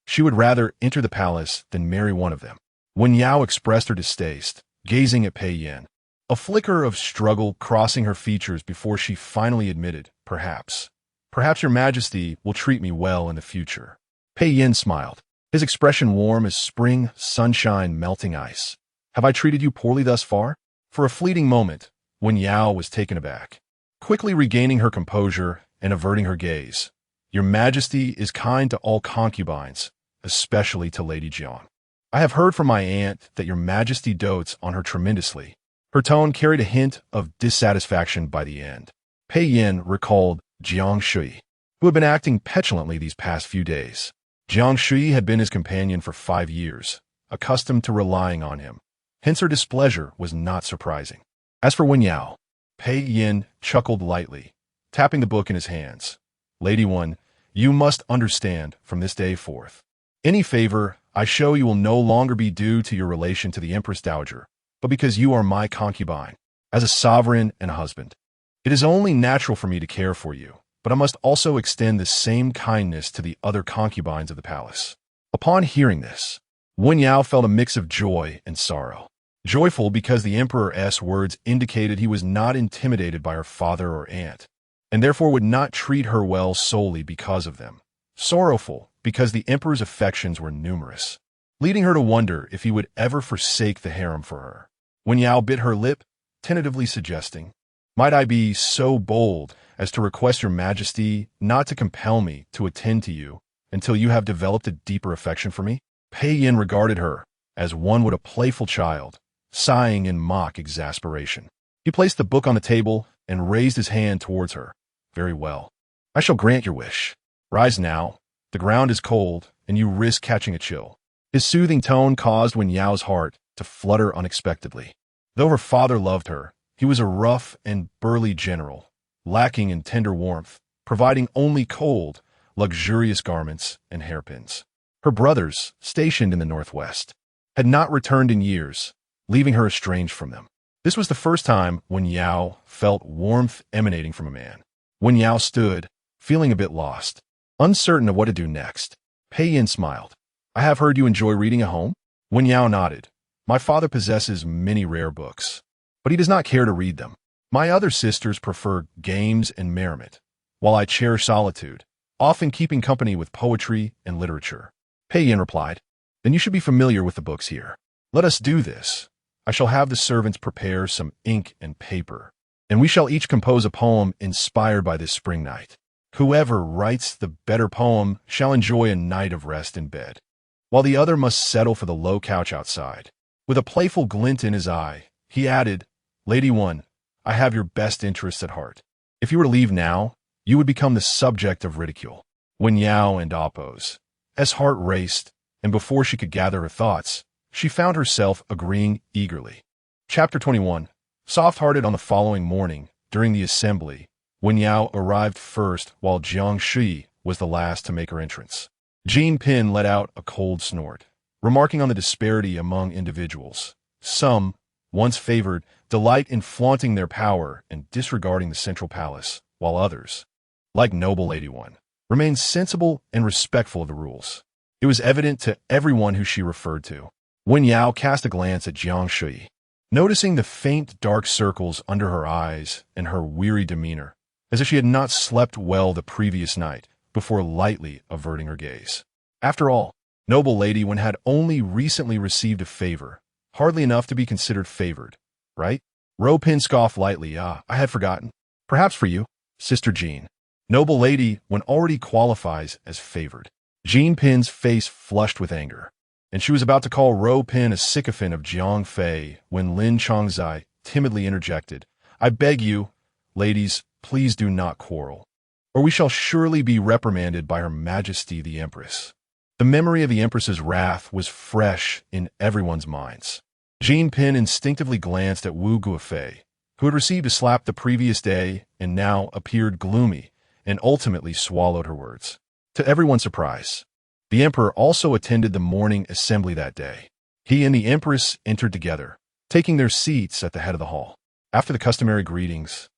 She would rather enter the palace than marry one of them. Wen Yao expressed her distaste, gazing at Pei Yin, a flicker of struggle crossing her features before she finally admitted, Perhaps your majesty will treat me well in the future." Pei Yin smiled, his expression warm as spring sunshine melting ice. "Have I treated you poorly thus far?" For a fleeting moment, Wen Yao was taken aback. Quickly regaining her composure and averting her gaze, "Your majesty is kind to all concubines, especially to Lady Jiang. I have heard from my aunt that your majesty dotes on her tremendously." Her tone carried a hint of dissatisfaction by the end. Pei Yin recalled Jiang Shuyi, who had been acting petulantly these past few days. Jiang Shuyi had been his companion for 5 years, accustomed to relying on him. Hence her displeasure was not surprising. As for Wen Yao, Pei Yin chuckled lightly, tapping the book in his hands. "Lady Wen, you must understand from this day forth, any favor I show you will no longer be due to your relation to the Empress Dowager, but because you are my concubine, as a sovereign and a husband. It is only natural for me to care for you, but I must also extend the same kindness to the other concubines of the palace." Upon hearing this, Wen Yao felt a mix of joy and sorrow. Joyful because the emperor's words indicated he was not intimidated by her father or aunt, and therefore would not treat her well solely because of them. Sorrowful because the emperor's affections were numerous, leading her to wonder if he would ever forsake the harem for her. Wen Yao bit her lip, tentatively suggesting, "Might I be so bold as to request your majesty not to compel me to attend to you until you have developed a deeper affection for me?" Pei Yin regarded her as one would a playful child, sighing in mock exasperation. He placed the book on the table and raised his hand towards her. "Very well. I shall grant your wish. Rise now. The ground is cold, and you risk catching a chill." His soothing tone caused Wen Yao's heart to flutter unexpectedly. Though her father loved her, he was a rough and burly general, lacking in tender warmth, providing only cold, luxurious garments and hairpins. Her brothers, stationed in the northwest, had not returned in years, leaving her estranged from them. This was the first time Wen Yao felt warmth emanating from a man. Wen Yao stood, feeling a bit lost, uncertain of what to do next. Pei Yin smiled. I have heard you enjoy reading at home? Wen Yao nodded. My father possesses many rare books, but he does not care to read them. My other sisters prefer games and merriment, while I cherish solitude, often keeping company with poetry and literature. Pei Yin replied, Then you should be familiar with the books here. Let us do this. I shall have the servants prepare some ink and paper, and we shall each compose a poem inspired by this spring night. Whoever writes the better poem shall enjoy a night of rest in bed, while the other must settle for the low couch outside. With a playful glint in his eye, he added, Lady One, I have your best interests at heart. If you were to leave now, you would become the subject of ridicule. Wen Yao and oppose. As heart raced, and before she could gather her thoughts, she found herself agreeing eagerly. Chapter 21. Soft-hearted on the following morning, during the assembly, Wen Yao arrived first while Jiang Shuyi was the last to make her entrance. Jean Pin let out a cold snort, remarking on the disparity among individuals. Some, once favored, delight in flaunting their power and disregarding the central palace, while others, like noble Lady One, remain sensible and respectful of the rules. It was evident to everyone who she referred to. Wen Yao cast a glance at Jiang Shuyi, noticing the faint dark circles under her eyes and her weary demeanor, as if she had not slept well the previous night, before lightly averting her gaze. After all, noble Lady One had only recently received a favor, hardly enough to be considered favored, right? Ro Pin scoffed lightly. I had forgotten. Perhaps for you, Sister Jean. Noble Lady One already qualifies as favored. Jean Pin's face flushed with anger, and she was about to call Ro Pin a sycophant of Jiang Fei when Lin Chongzai timidly interjected, I beg you, ladies, please do not quarrel, or we shall surely be reprimanded by Her Majesty the Empress. The memory of the Empress's wrath was fresh in everyone's minds. Jean Pin instinctively glanced at Wu Guofei, who had received a slap the previous day and now appeared gloomy, and ultimately swallowed her words. To everyone's surprise, the Emperor also attended the morning assembly that day. He and the Empress entered together, taking their seats at the head of the hall. After the customary greetings,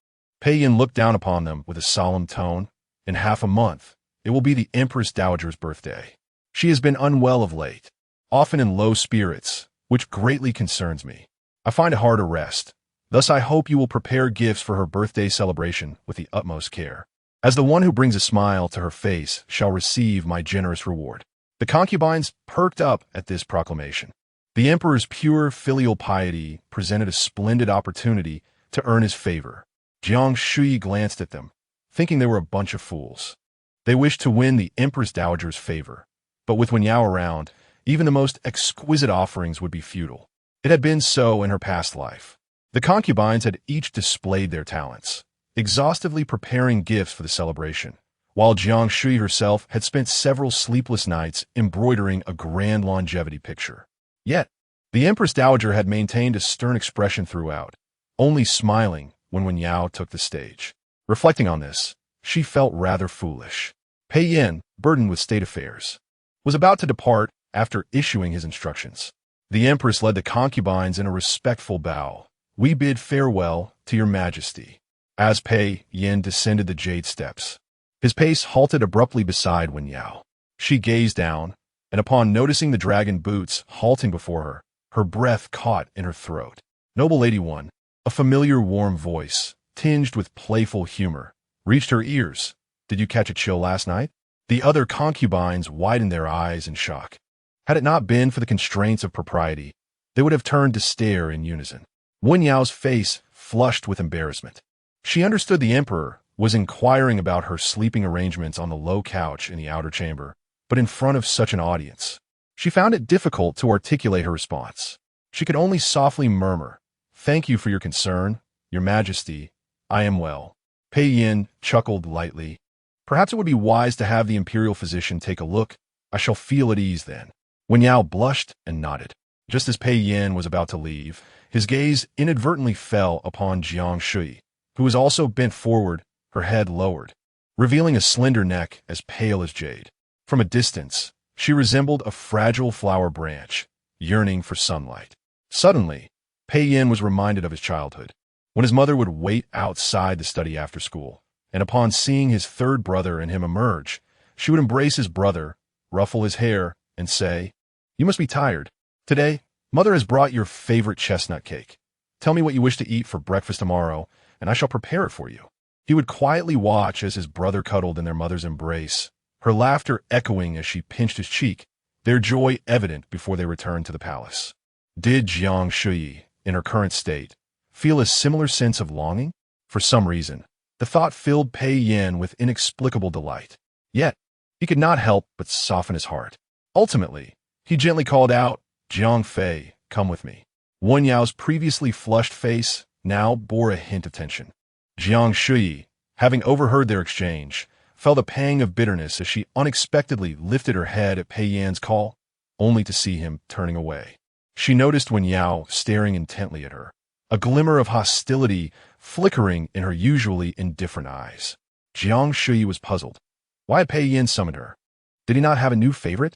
Pei Yin looked down upon them with a solemn tone. In half a month, it will be the Empress Dowager's birthday. She has been unwell of late, often in low spirits, which greatly concerns me. I find it hard to rest. Thus I hope you will prepare gifts for her birthday celebration with the utmost care, as the one who brings a smile to her face shall receive my generous reward. The concubines perked up at this proclamation. The emperor's pure filial piety presented a splendid opportunity to earn his favor. Jiang Shuyi glanced at them, thinking they were a bunch of fools. They wished to win the Empress Dowager's favor, but with Wen Yao around, even the most exquisite offerings would be futile. It had been so in her past life. The concubines had each displayed their talents, exhaustively preparing gifts for the celebration, while Jiang Shuyi herself had spent several sleepless nights embroidering a grand longevity picture. Yet, the Empress Dowager had maintained a stern expression throughout, only smiling when Wen Yao took the stage. Reflecting on this, she felt rather foolish. Pei Yin, burdened with state affairs, was about to depart after issuing his instructions. The Empress led the concubines in a respectful bow. We bid farewell to your Majesty. As Pei Yin descended the jade steps, his pace halted abruptly beside Wen Yao. She gazed down, and upon noticing the dragon boots halting before her, her breath caught in her throat. Noble Lady One, a familiar warm voice, tinged with playful humor, reached her ears. Did you catch a chill last night? The other concubines widened their eyes in shock. Had it not been for the constraints of propriety, they would have turned to stare in unison. Wen Yao's face flushed with embarrassment. She understood the emperor was inquiring about her sleeping arrangements on the low couch in the outer chamber, but in front of such an audience, she found it difficult to articulate her response. She could only softly murmur, Thank you for your concern, Your Majesty. I am well. Pei Yin chuckled lightly. Perhaps it would be wise to have the imperial physician take a look. I shall feel at ease then. Wen Yao blushed and nodded. Just as Pei Yin was about to leave, his gaze inadvertently fell upon Jiang Shuyi, who was also bent forward, her head lowered, revealing a slender neck as pale as jade. From a distance, she resembled a fragile flower branch, yearning for sunlight. Suddenly, Pei Yin was reminded of his childhood, when his mother would wait outside to study after school, and upon seeing his third brother and him emerge, she would embrace his brother, ruffle his hair, and say, "You must be tired. Today, Mother has brought your favorite chestnut cake. Tell me what you wish to eat for breakfast tomorrow, and I shall prepare it for you." He would quietly watch as his brother cuddled in their mother's embrace, her laughter echoing as she pinched his cheek, their joy evident before they returned to the palace. Did Jiang Shuyi, in her current state, feel a similar sense of longing? For some reason, the thought filled Pei Yin with inexplicable delight. Yet, he could not help but soften his heart. Ultimately, he gently called out, "Jiang Fei, come with me." Wen Yao's previously flushed face now bore a hint of tension. Jiang Shuyi, having overheard their exchange, felt a pang of bitterness as she unexpectedly lifted her head at Pei Yan's call, only to see him turning away. She noticed Wen Yao staring intently at her, a glimmer of hostility flickering in her usually indifferent eyes. Jiang Shuyi was puzzled. Why had Pei Yin summoned her? Did he not have a new favorite?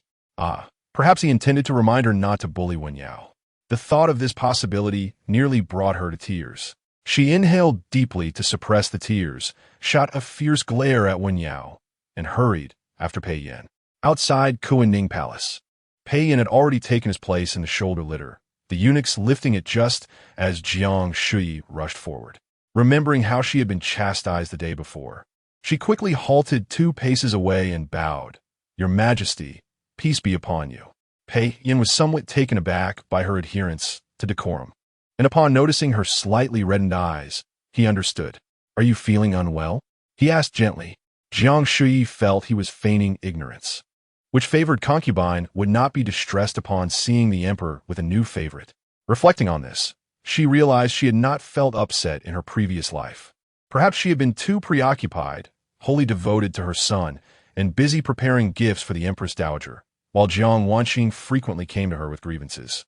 Perhaps he intended to remind her not to bully Wen Yao. The thought of this possibility nearly brought her to tears. She inhaled deeply to suppress the tears, shot a fierce glare at Wen Yao, and hurried after Pei Yin. Outside Kuaning Palace, Pei Yin had already taken his place in the shoulder litter, the eunuchs lifting it just as Jiang Shuyi rushed forward. Remembering how she had been chastised the day before, she quickly halted 2 paces away and bowed. "Your Majesty, peace be upon you." Pei Yin was somewhat taken aback by her adherence to decorum, and upon noticing her slightly reddened eyes, he understood. "Are you feeling unwell?" he asked gently. Jiang Shuyi felt he was feigning ignorance, which favored Concubine would not be distressed upon seeing the emperor with a new favorite. Reflecting on this, she realized she had not felt upset in her previous life. Perhaps she had been too preoccupied, wholly devoted to her son, and busy preparing gifts for the Empress Dowager, while Jiang Wanqing frequently came to her with grievances.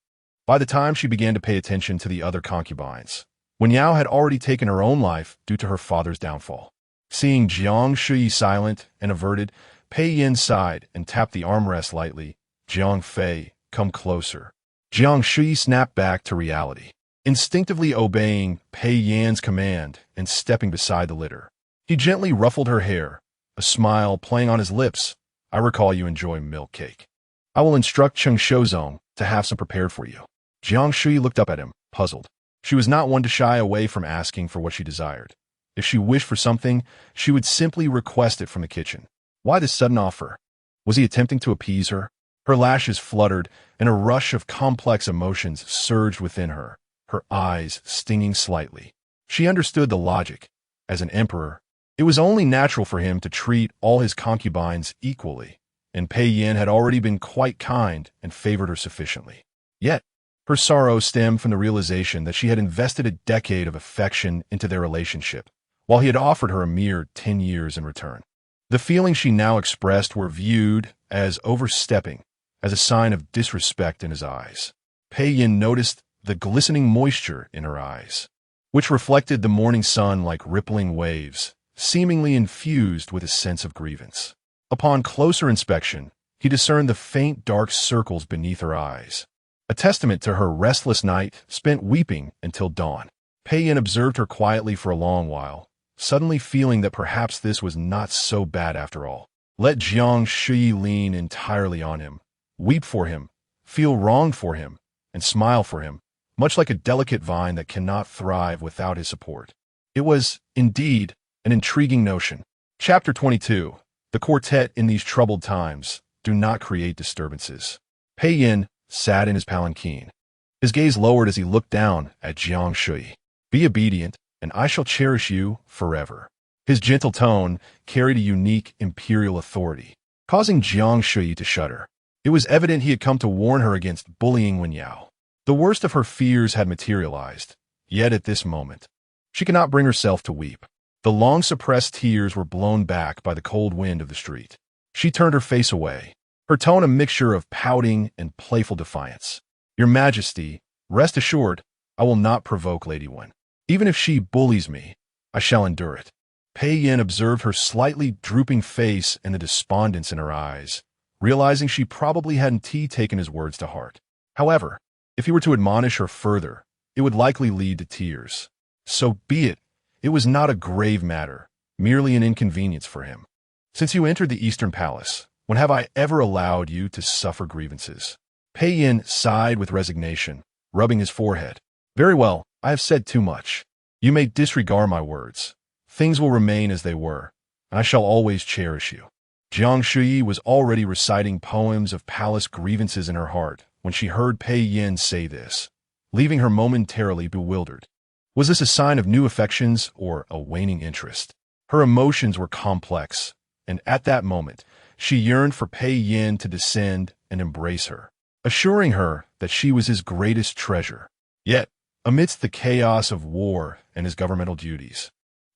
By the time she began to pay attention to the other concubines, Wen Yao had already taken her own life due to her father's downfall. Seeing Jiang Shuyi silent and averted, Pei Yin sighed and tapped the armrest lightly. "Jiang Fei, come closer." Jiang Shuyi snapped back to reality, instinctively obeying Pei Yan's command and stepping beside the litter. He gently ruffled her hair, a smile playing on his lips. "I recall you enjoy milk cake. I will instruct Cheng Shozong to have some prepared for you." Jiang Shuyi looked up at him, puzzled. She was not one to shy away from asking for what she desired. If she wished for something, she would simply request it from the kitchen. Why this sudden offer? Was he attempting to appease her? Her lashes fluttered, and a rush of complex emotions surged within her, her eyes stinging slightly. She understood the logic. As an emperor, it was only natural for him to treat all his concubines equally, and Pei Yin had already been quite kind and favored her sufficiently. Yet, her sorrow stemmed from the realization that she had invested a decade of affection into their relationship, while he had offered her a mere 10 years in return. The feelings she now expressed were viewed as overstepping, as a sign of disrespect in his eyes. Pei Yin noticed the glistening moisture in her eyes, which reflected the morning sun like rippling waves, seemingly infused with a sense of grievance. Upon closer inspection, he discerned the faint dark circles beneath her eyes, a testament to her restless night spent weeping until dawn. Pei Yin observed her quietly for a long while, suddenly feeling that perhaps this was not so bad after all. Let Jiang Shuyi lean entirely on him, weep for him, feel wronged for him, and smile for him, much like a delicate vine that cannot thrive without his support. It was, indeed, an intriguing notion. Chapter 22. The quartet in these troubled times do not create disturbances. Pei Yin sat in his palanquin, his gaze lowered as he looked down at Jiang Shuyi. "Be obedient, and I shall cherish you forever." His gentle tone carried a unique imperial authority, causing Jiang Shuyi to shudder. It was evident he had come to warn her against bullying Wen Yao. The worst of her fears had materialized, yet at this moment, she could not bring herself to weep. The long-suppressed tears were blown back by the cold wind of the street. She turned her face away, her tone a mixture of pouting and playful defiance. "Your Majesty, rest assured, I will not provoke Lady Wen. Even if she bullies me, I shall endure it." Pei Yin observed her slightly drooping face and the despondence in her eyes, realizing she probably hadn't taken his words to heart. However, if he were to admonish her further, it would likely lead to tears. So be it. It was not a grave matter, merely an inconvenience for him. Since you entered the Eastern Palace, when have I ever allowed you to suffer grievances? Pei Yin sighed with resignation, rubbing his forehead. Very well, I have said too much. You may disregard my words. Things will remain as they were, and I shall always cherish you. Jiang Shuyi was already reciting poems of palace grievances in her heart when she heard Pei Yin say this, leaving her momentarily bewildered. Was this a sign of new affections or a waning interest? Her emotions were complex, and at that moment, she yearned for Pei Yin to descend and embrace her, assuring her that she was his greatest treasure. Yet, amidst the chaos of war and his governmental duties,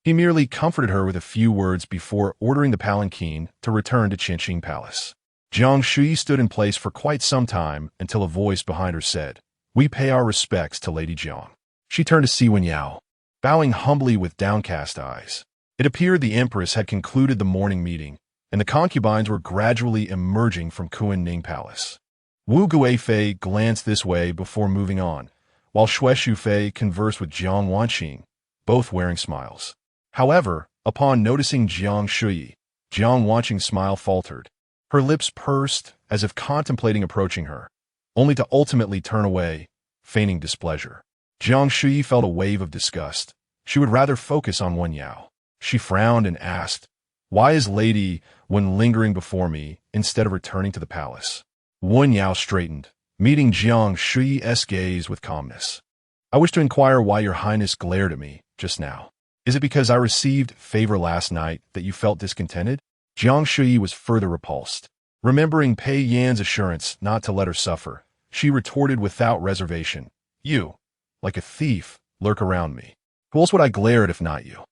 he merely comforted her with a few words before ordering the palanquin to return to Qinxing Palace. Jiang Shuyi stood in place for quite some time until a voice behind her said, "We pay our respects to Lady Jiang." She turned to see Wen Yao, bowing humbly with downcast eyes. It appeared the Empress had concluded the morning meeting, and the concubines were gradually emerging from Kunning Palace. Wu Guifei glanced this way before moving on, while Xue Shufei conversed with Jiang Wanqing, both wearing smiles. However, upon noticing Jiang Shuyi, Jiang Wanqing's smile faltered. Her lips pursed as if contemplating approaching her, only to ultimately turn away, feigning displeasure. Jiang Shuyi felt a wave of disgust. She would rather focus on Wen Yao. She frowned and asked, "Why is Lady Wen lingering before me instead of returning to the palace?" Wen Yao straightened, meeting Jiang Shuyi's gaze with calmness. "I wish to inquire why your highness glared at me just now. Is it because I received favor last night that you felt discontented?" Jiang Shuyi was further repulsed. Remembering Pei Yan's assurance not to let her suffer, she retorted without reservation, "You, like a thief, lurk around me. Who else would I glare at if not you?"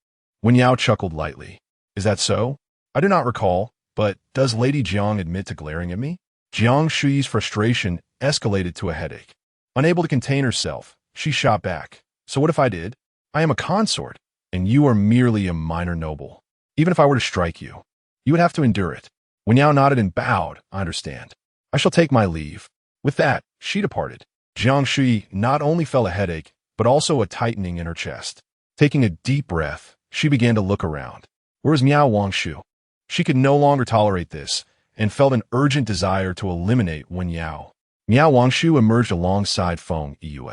Wen Yao chuckled lightly. "Is that so? I do not recall, but does Lady Jiang admit to glaring at me?" Jiang Shuyi's frustration escalated to a headache. Unable to contain herself, she shot back. "So what if I did? I am a consort, and you are merely a minor noble. Even if I were to strike you, you would have to endure it." Wen Yao nodded and bowed. "I understand. I shall take my leave." With that, she departed. Jiang Shuyi not only felt a headache, but also a tightening in her chest. Taking a deep breath, she began to look around. Where was Miao Wangshu? She could no longer tolerate this, and felt an urgent desire to eliminate Wen Yao. Miao Wangshu emerged alongside Feng Yue.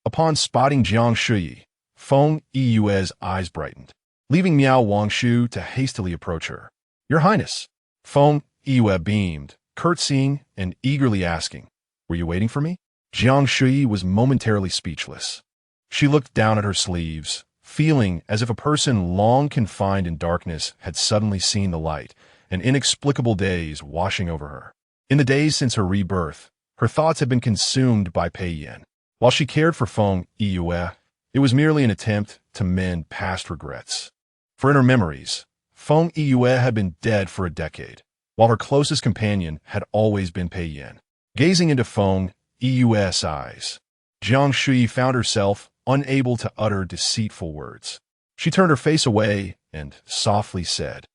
Upon spotting Jiang Shuyi, Feng Yue's eyes brightened, leaving Miao Wangshu to hastily approach her. "Your Highness." Feng Yue beamed, curtsying and eagerly asking, "Were you waiting for me?" Jiang Shuyi was momentarily speechless. She looked down at her sleeves, feeling as if a person long confined in darkness had suddenly seen the light, an inexplicable daze washing over her. In the days since her rebirth, her thoughts had been consumed by Pei Yin. While she cared for Feng Yue, it was merely an attempt to mend past regrets. For in her memories, Feng Yue had been dead for a decade, while her closest companion had always been Pei Yin. Gazing into Feng Yue's eyes, Jiang Shuyi found herself unable to utter deceitful words. She turned her face away and softly said,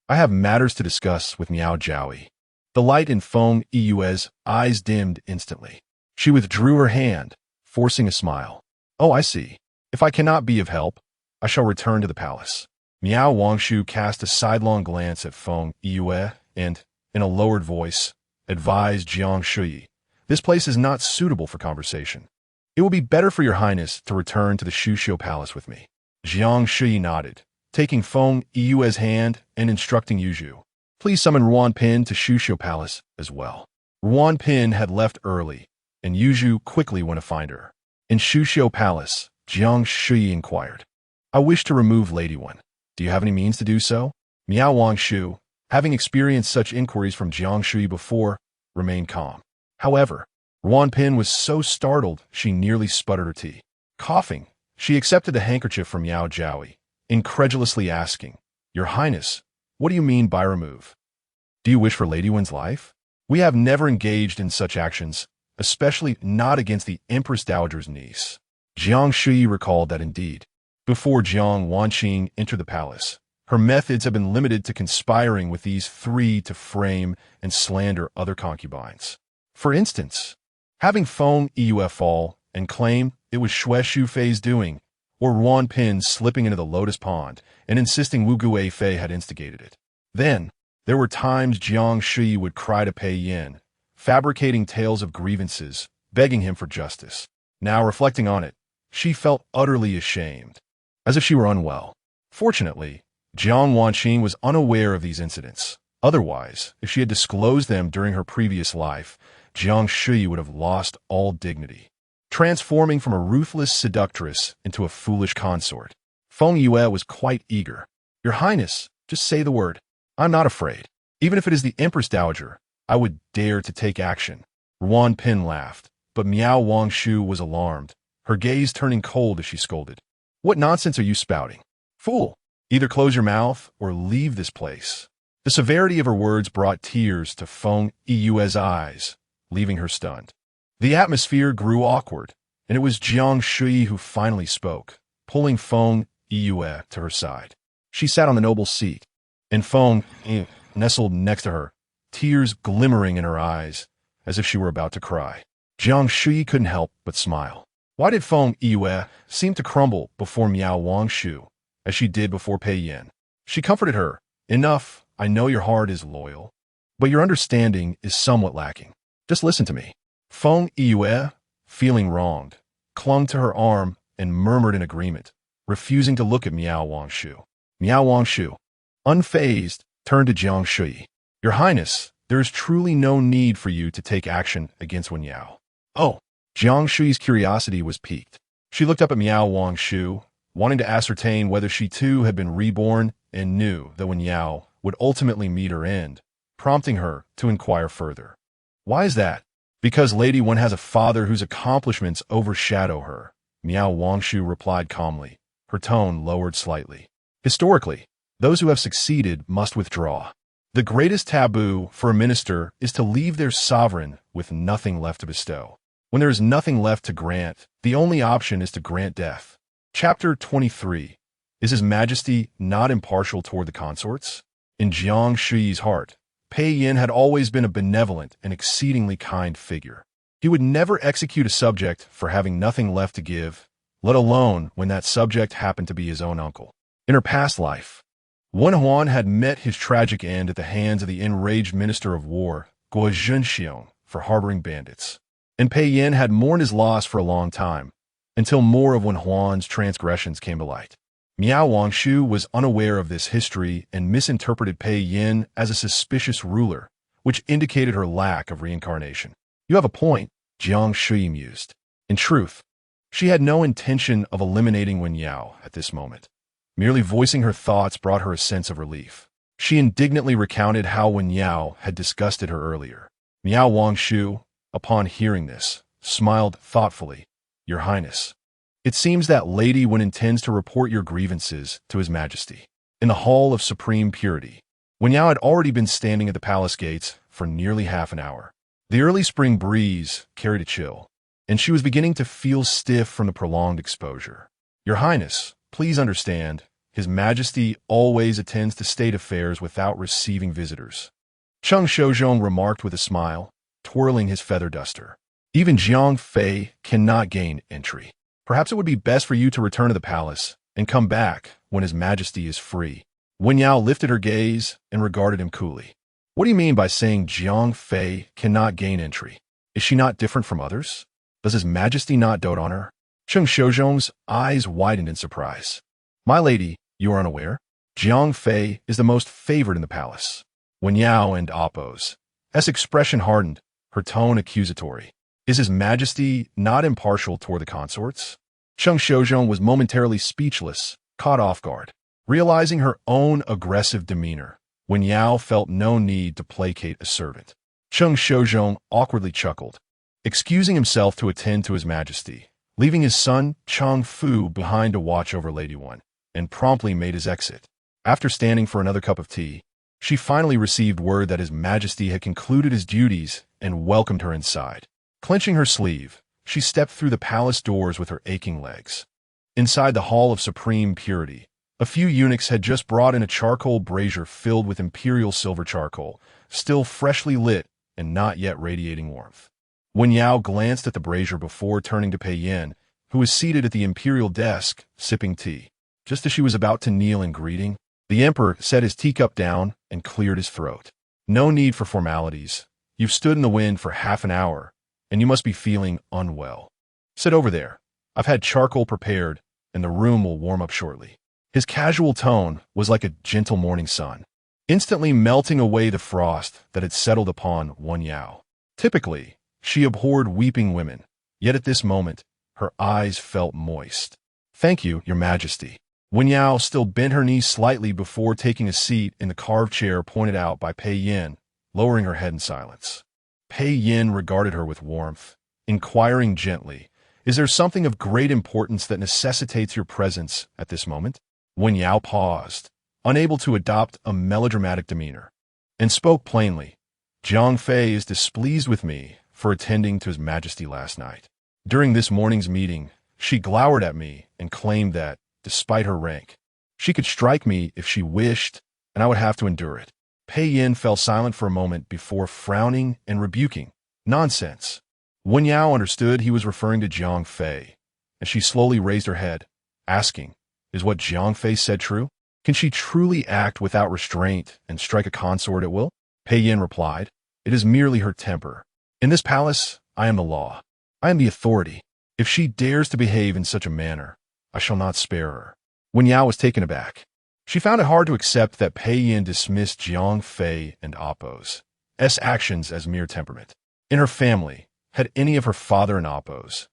"I have matters to discuss with Miao Jiaoyi." The light in Feng Yue's eyes dimmed instantly. She withdrew her hand, forcing a smile. "Oh, I see. If I cannot be of help, I shall return to the palace." Miao Wangshu cast a sidelong glance at Feng Yue and, in a lowered voice, advised Jiang Shuyi, "This place is not suitable for conversation. It will be better for your highness to return to the Shuxiu Palace with me." Jiang Shuyi nodded, taking Feng Yue's hand and instructing Yuzhu, "Please summon Ruan Pin to Shuxiu Palace as well." Ruan Pin had left early, and Yuzhu quickly went to find her. In Shuxiu Palace, Jiang Shuyi inquired, "I wish to remove Lady Wen. Do you have any means to do so?" Miao Wangshu, having experienced such inquiries from Jiang Shuyi before, remained calm. However, Ruan Pin was so startled she nearly sputtered her tea. Coughing, she accepted the handkerchief from Miao Jiaoyi, incredulously asking, "Your Highness, what do you mean by remove? Do you wish for Lady Wen's life? We have never engaged in such actions, especially not against the Empress Dowager's niece." Jiang Shuyi recalled that indeed, before Jiang Wanqing entered the palace, her methods had been limited to conspiring with these three to frame and slander other concubines. For instance, Having Feng Yue fall and claim it was Xue Shufei's doing, or Ruan Pin slipping into the lotus pond and insisting Wu Guifei had instigated it. Then, there were times Jiang Shuyi would cry to Pei Yin, fabricating tales of grievances, begging him for justice. Now, reflecting on it, she felt utterly ashamed, as if she were unwell. Fortunately, Jiang Wanqing was unaware of these incidents. Otherwise, if she had disclosed them during her previous life, Jiang Shuyi would have lost all dignity, transforming from a ruthless seductress into a foolish consort. Feng Yue was quite eager. "Your Highness, just say the word. I'm not afraid. Even if it is the Empress Dowager, I would dare to take action." Ruan Pin laughed, but Miao Wangshu was alarmed, her gaze turning cold as she scolded. "What nonsense are you spouting? Fool! Either close your mouth or leave this place." The severity of her words brought tears to Feng Yue's eyes, leaving her stunned. The atmosphere grew awkward, and it was Jiang Shuyi who finally spoke, pulling Feng Yue to her side. She sat on the noble seat, and Feng nestled next to her, tears glimmering in her eyes, as if she were about to cry. Jiang Shuyi couldn't help but smile. Why did Feng Yue seem to crumble before Miao Wangshu, as she did before Pei Yin? She comforted her. "Enough, I know your heart is loyal, but your understanding is somewhat lacking. Just listen to me." Feng Yue, feeling wronged, clung to her arm and murmured in agreement, refusing to look at Miao Wangshu. Miao Wangshu, unfazed, turned to Jiang Shuyi. "Your Highness, there is truly no need for you to take action against Wen Yao." "Oh." Jiang Shuyi's curiosity was piqued. She looked up at Miao Wangshu, wanting to ascertain whether she too had been reborn and knew that Wen Yao would ultimately meet her end, prompting her to inquire further. "Why is that?" "Because Lady Wen has a father whose accomplishments overshadow her," Miao Wangshu replied calmly, her tone lowered slightly. "Historically, those who have succeeded must withdraw. The greatest taboo for a minister is to leave their sovereign with nothing left to bestow. When there is nothing left to grant, the only option is to grant death." Chapter 23. Is His Majesty not impartial toward the consorts? In Jiang Shuyi's heart, Pei Yin had always been a benevolent and exceedingly kind figure. He would never execute a subject for having nothing left to give, let alone when that subject happened to be his own uncle. In her past life, Wen Huan had met his tragic end at the hands of the enraged Minister of War, Guo Zhenxiong, for harboring bandits. And Pei Yin had mourned his loss for a long time, until more of Wen Huan's transgressions came to light. Miao Wangshu was unaware of this history and misinterpreted Pei Yin as a suspicious ruler, which indicated her lack of reincarnation. "You have a point," Jiang Shuyi mused. In truth, she had no intention of eliminating Wen Yao at this moment. Merely voicing her thoughts brought her a sense of relief. She indignantly recounted how Wen Yao had disgusted her earlier. Miao Wangshu, upon hearing this, smiled thoughtfully. "Your Highness, it seems that Lady Wen intends to report your grievances to His Majesty." In the Hall of Supreme Purity, Wen Yao had already been standing at the palace gates for nearly half an hour. The early spring breeze carried a chill, and she was beginning to feel stiff from the prolonged exposure. "Your Highness, please understand, His Majesty always attends to state affairs without receiving visitors," Cheng Shouzhong remarked with a smile, twirling his feather duster. "Even Jiang Fei cannot gain entry. Perhaps it would be best for you to return to the palace and come back when His Majesty is free." Wen Yao lifted her gaze and regarded him coolly. "What do you mean by saying Jiang Fei cannot gain entry? Is she not different from others? Does His Majesty not dote on her?" Cheng Shouzhong's eyes widened in surprise. "My lady, you are unaware? Jiang Fei is the most favored in the palace." Wen Yao and Appo's expression hardened, her tone accusatory. "Is His Majesty not impartial toward the consorts?" Cheng Shouzhong was momentarily speechless, caught off guard. Realizing her own aggressive demeanor, Wen Yao felt no need to placate a servant. Cheng Shouzhong awkwardly chuckled, excusing himself to attend to His Majesty, leaving his son Chang Fu behind to watch over Lady Wen, and promptly made his exit. After standing for another cup of tea, she finally received word that His Majesty had concluded his duties and welcomed her inside. Clenching her sleeve, she stepped through the palace doors with her aching legs. Inside the Hall of Supreme Purity, a few eunuchs had just brought in a charcoal brazier filled with imperial silver charcoal, still freshly lit and not yet radiating warmth. Wen Yao glanced at the brazier before turning to Pei Yin, who was seated at the imperial desk, sipping tea. Just as she was about to kneel in greeting, the emperor set his teacup down and cleared his throat. No need for formalities. You've stood in the wind for half an hour, and you must be feeling unwell. Sit over there. I've had charcoal prepared, and the room will warm up shortly. His casual tone was like a gentle morning sun, instantly melting away the frost that had settled upon Wen Yao. Typically, she abhorred weeping women, yet at this moment, her eyes felt moist. Thank you, Your Majesty. Wen Yao still bent her knees slightly before taking a seat in the carved chair pointed out by Pei Yin, lowering her head in silence. Pei Yin regarded her with warmth, inquiring gently, "Is there something of great importance that necessitates your presence at this moment?" Wen Yao paused, unable to adopt a melodramatic demeanor, and spoke plainly. "Jiang Fei is displeased with me for attending to His Majesty last night. During this morning's meeting, she glowered at me and claimed that, despite her rank, she could strike me if she wished, and I would have to endure it." Pei Yin fell silent for a moment before frowning and rebuking. Nonsense. Wen Yao understood he was referring to Jiang Fei, and she slowly raised her head, asking, "Is what Jiang Fei said true? Can she truly act without restraint and strike a consort at will?" Pei Yin replied, "It is merely her temper. In this palace, I am the law. I am the authority. If she dares to behave in such a manner, I shall not spare her." Wen Yao was taken aback. She found it hard to accept that Pei Yin dismissed Jiang Fei and Appo's actions as mere temperament. In her family, had any of her father and Appo's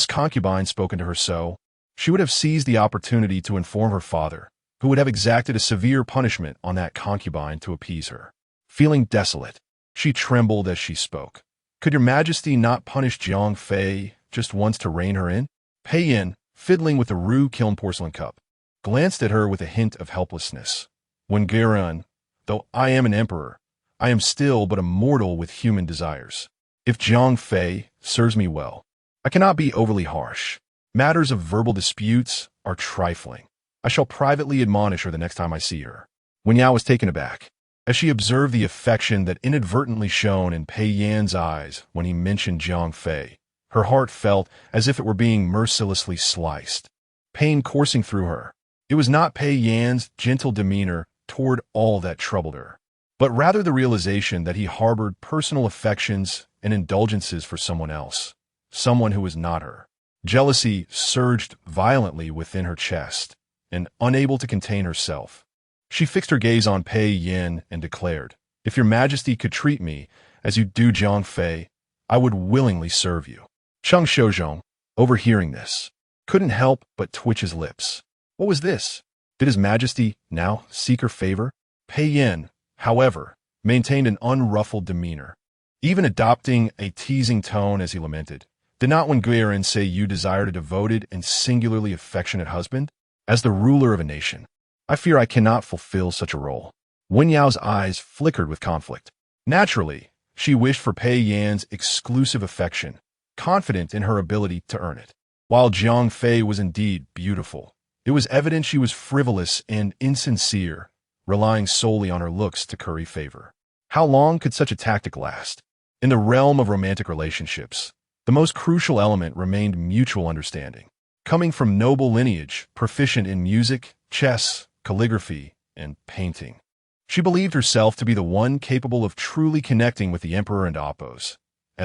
concubines spoken to her so, she would have seized the opportunity to inform her father, who would have exacted a severe punishment on that concubine to appease her. Feeling desolate, she trembled as she spoke. "Could Your Majesty not punish Jiang Fei just once to rein her in?" Pei Yin, fiddling with the Ru kiln porcelain cup, glanced at her with a hint of helplessness. "Wen Guiran, though I am an emperor, I am still but a mortal with human desires. If Jiang Fei serves me well, I cannot be overly harsh. Matters of verbal disputes are trifling. I shall privately admonish her the next time I see her." Wen Yao was taken aback, as she observed the affection that inadvertently shone in Pei Yan's eyes when he mentioned Jiang Fei. Her heart felt as if it were being mercilessly sliced, pain coursing through her. It was not Pei Yan's gentle demeanor toward all that troubled her, but rather the realization that he harbored personal affections and indulgences for someone else, someone who was not her. Jealousy surged violently within her chest, and unable to contain herself, she fixed her gaze on Pei Yin and declared, "If Your Majesty could treat me as you do Jiang Fei, I would willingly serve you." Cheng Shozhong, overhearing this, couldn't help but twitch his lips. What was this? Did His Majesty now seek her favor? Pei Yin, however, maintained an unruffled demeanor, even adopting a teasing tone as he lamented. "Did not Wen Guiran say you desired a devoted and singularly affectionate husband? As the ruler of a nation, I fear I cannot fulfill such a role." Wen Yao's eyes flickered with conflict. Naturally, she wished for Pei Yan's exclusive affection, confident in her ability to earn it. While Jiang Fei was indeed beautiful, it was evident she was frivolous and insincere, relying solely on her looks to curry favor. How long could such a tactic last? In the realm of romantic relationships, the most crucial element remained mutual understanding. Coming from noble lineage, proficient in music, chess, calligraphy, and painting, she believed herself to be the one capable of truly connecting with the Emperor and Appo's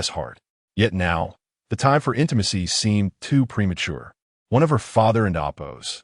heart. Yet now, the time for intimacy seemed too premature. One of her father and Appo's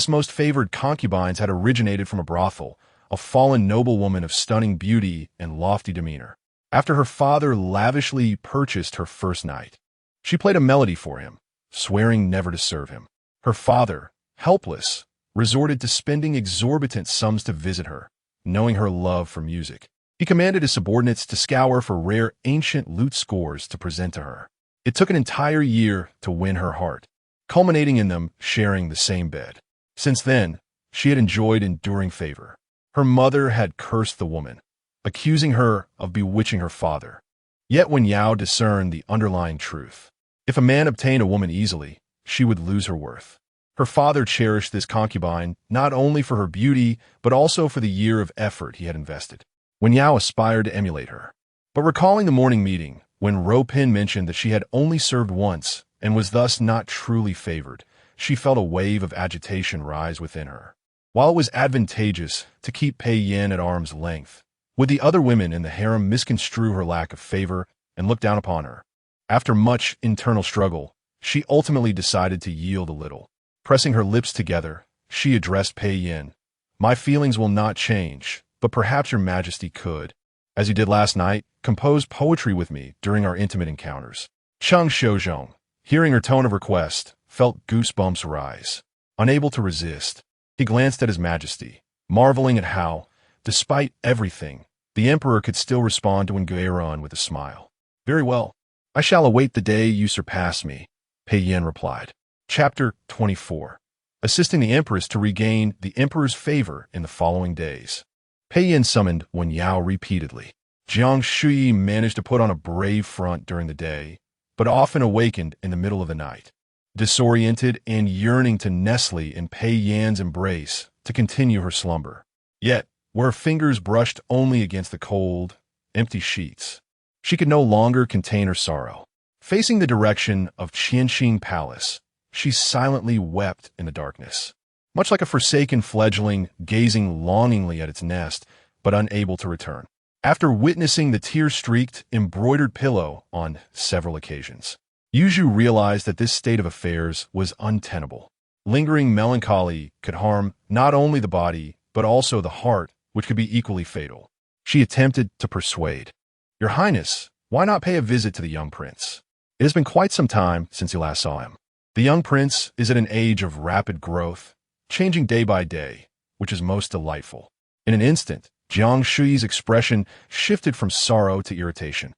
most favored concubines had originated from a brothel, a fallen noblewoman of stunning beauty and lofty demeanor. After her father lavishly purchased her first night, she played a melody for him, swearing never to serve him. Her father, helpless, resorted to spending exorbitant sums to visit her, knowing her love for music. He commanded his subordinates to scour for rare ancient lute scores to present to her. It took an entire year to win her heart, culminating in them sharing the same bed. Since then, she had enjoyed enduring favor. Her mother had cursed the woman, accusing her of bewitching her father. Yet Wen Yao discerned the underlying truth. If a man obtained a woman easily, she would lose her worth. Her father cherished this concubine not only for her beauty, but also for the year of effort he had invested. Wen Yao aspired to emulate her. But recalling the morning meeting, When Ropin mentioned that she had only served once and was thus not truly favored, she felt a wave of agitation rise within her. While it was advantageous to keep Pei Yin at arm's length, would the other women in the harem misconstrue her lack of favor and look down upon her? After much internal struggle, she ultimately decided to yield a little. Pressing her lips together, she addressed Pei Yin. "My feelings will not change, but perhaps your majesty could, as you did last night, compose poetry with me during our intimate encounters." Jiang Shuyi, hearing her tone of request, felt goosebumps rise. Unable to resist, he glanced at his majesty, marveling at how, despite everything, the emperor could still respond to Nguyeron with a smile. "Very well. I shall await the day you surpass me," Pei Yin replied. Chapter 24. Assisting the empress to regain the emperor's favor in the following days. Pei Yin summoned Wen Yao repeatedly. Jiang Shuyi managed to put on a brave front during the day, but often awakened in the middle of the night, disoriented and yearning to nestle in Pei Yin's embrace to continue her slumber. Yet, where her fingers brushed only against the cold, empty sheets, she could no longer contain her sorrow. Facing the direction of Qianxing Palace, she silently wept in the darkness, much like a forsaken fledgling gazing longingly at its nest, but unable to return. After witnessing the tear-streaked, embroidered pillow on several occasions, Yuzhu realized that this state of affairs was untenable. Lingering melancholy could harm not only the body, but also the heart, which could be equally fatal. She attempted to persuade. "Your Highness, why not pay a visit to the young prince? It has been quite some time since you last saw him. The young prince is at an age of rapid growth, changing day by day, which is most delightful." In an instant, Jiang Shuyi's expression shifted from sorrow to irritation.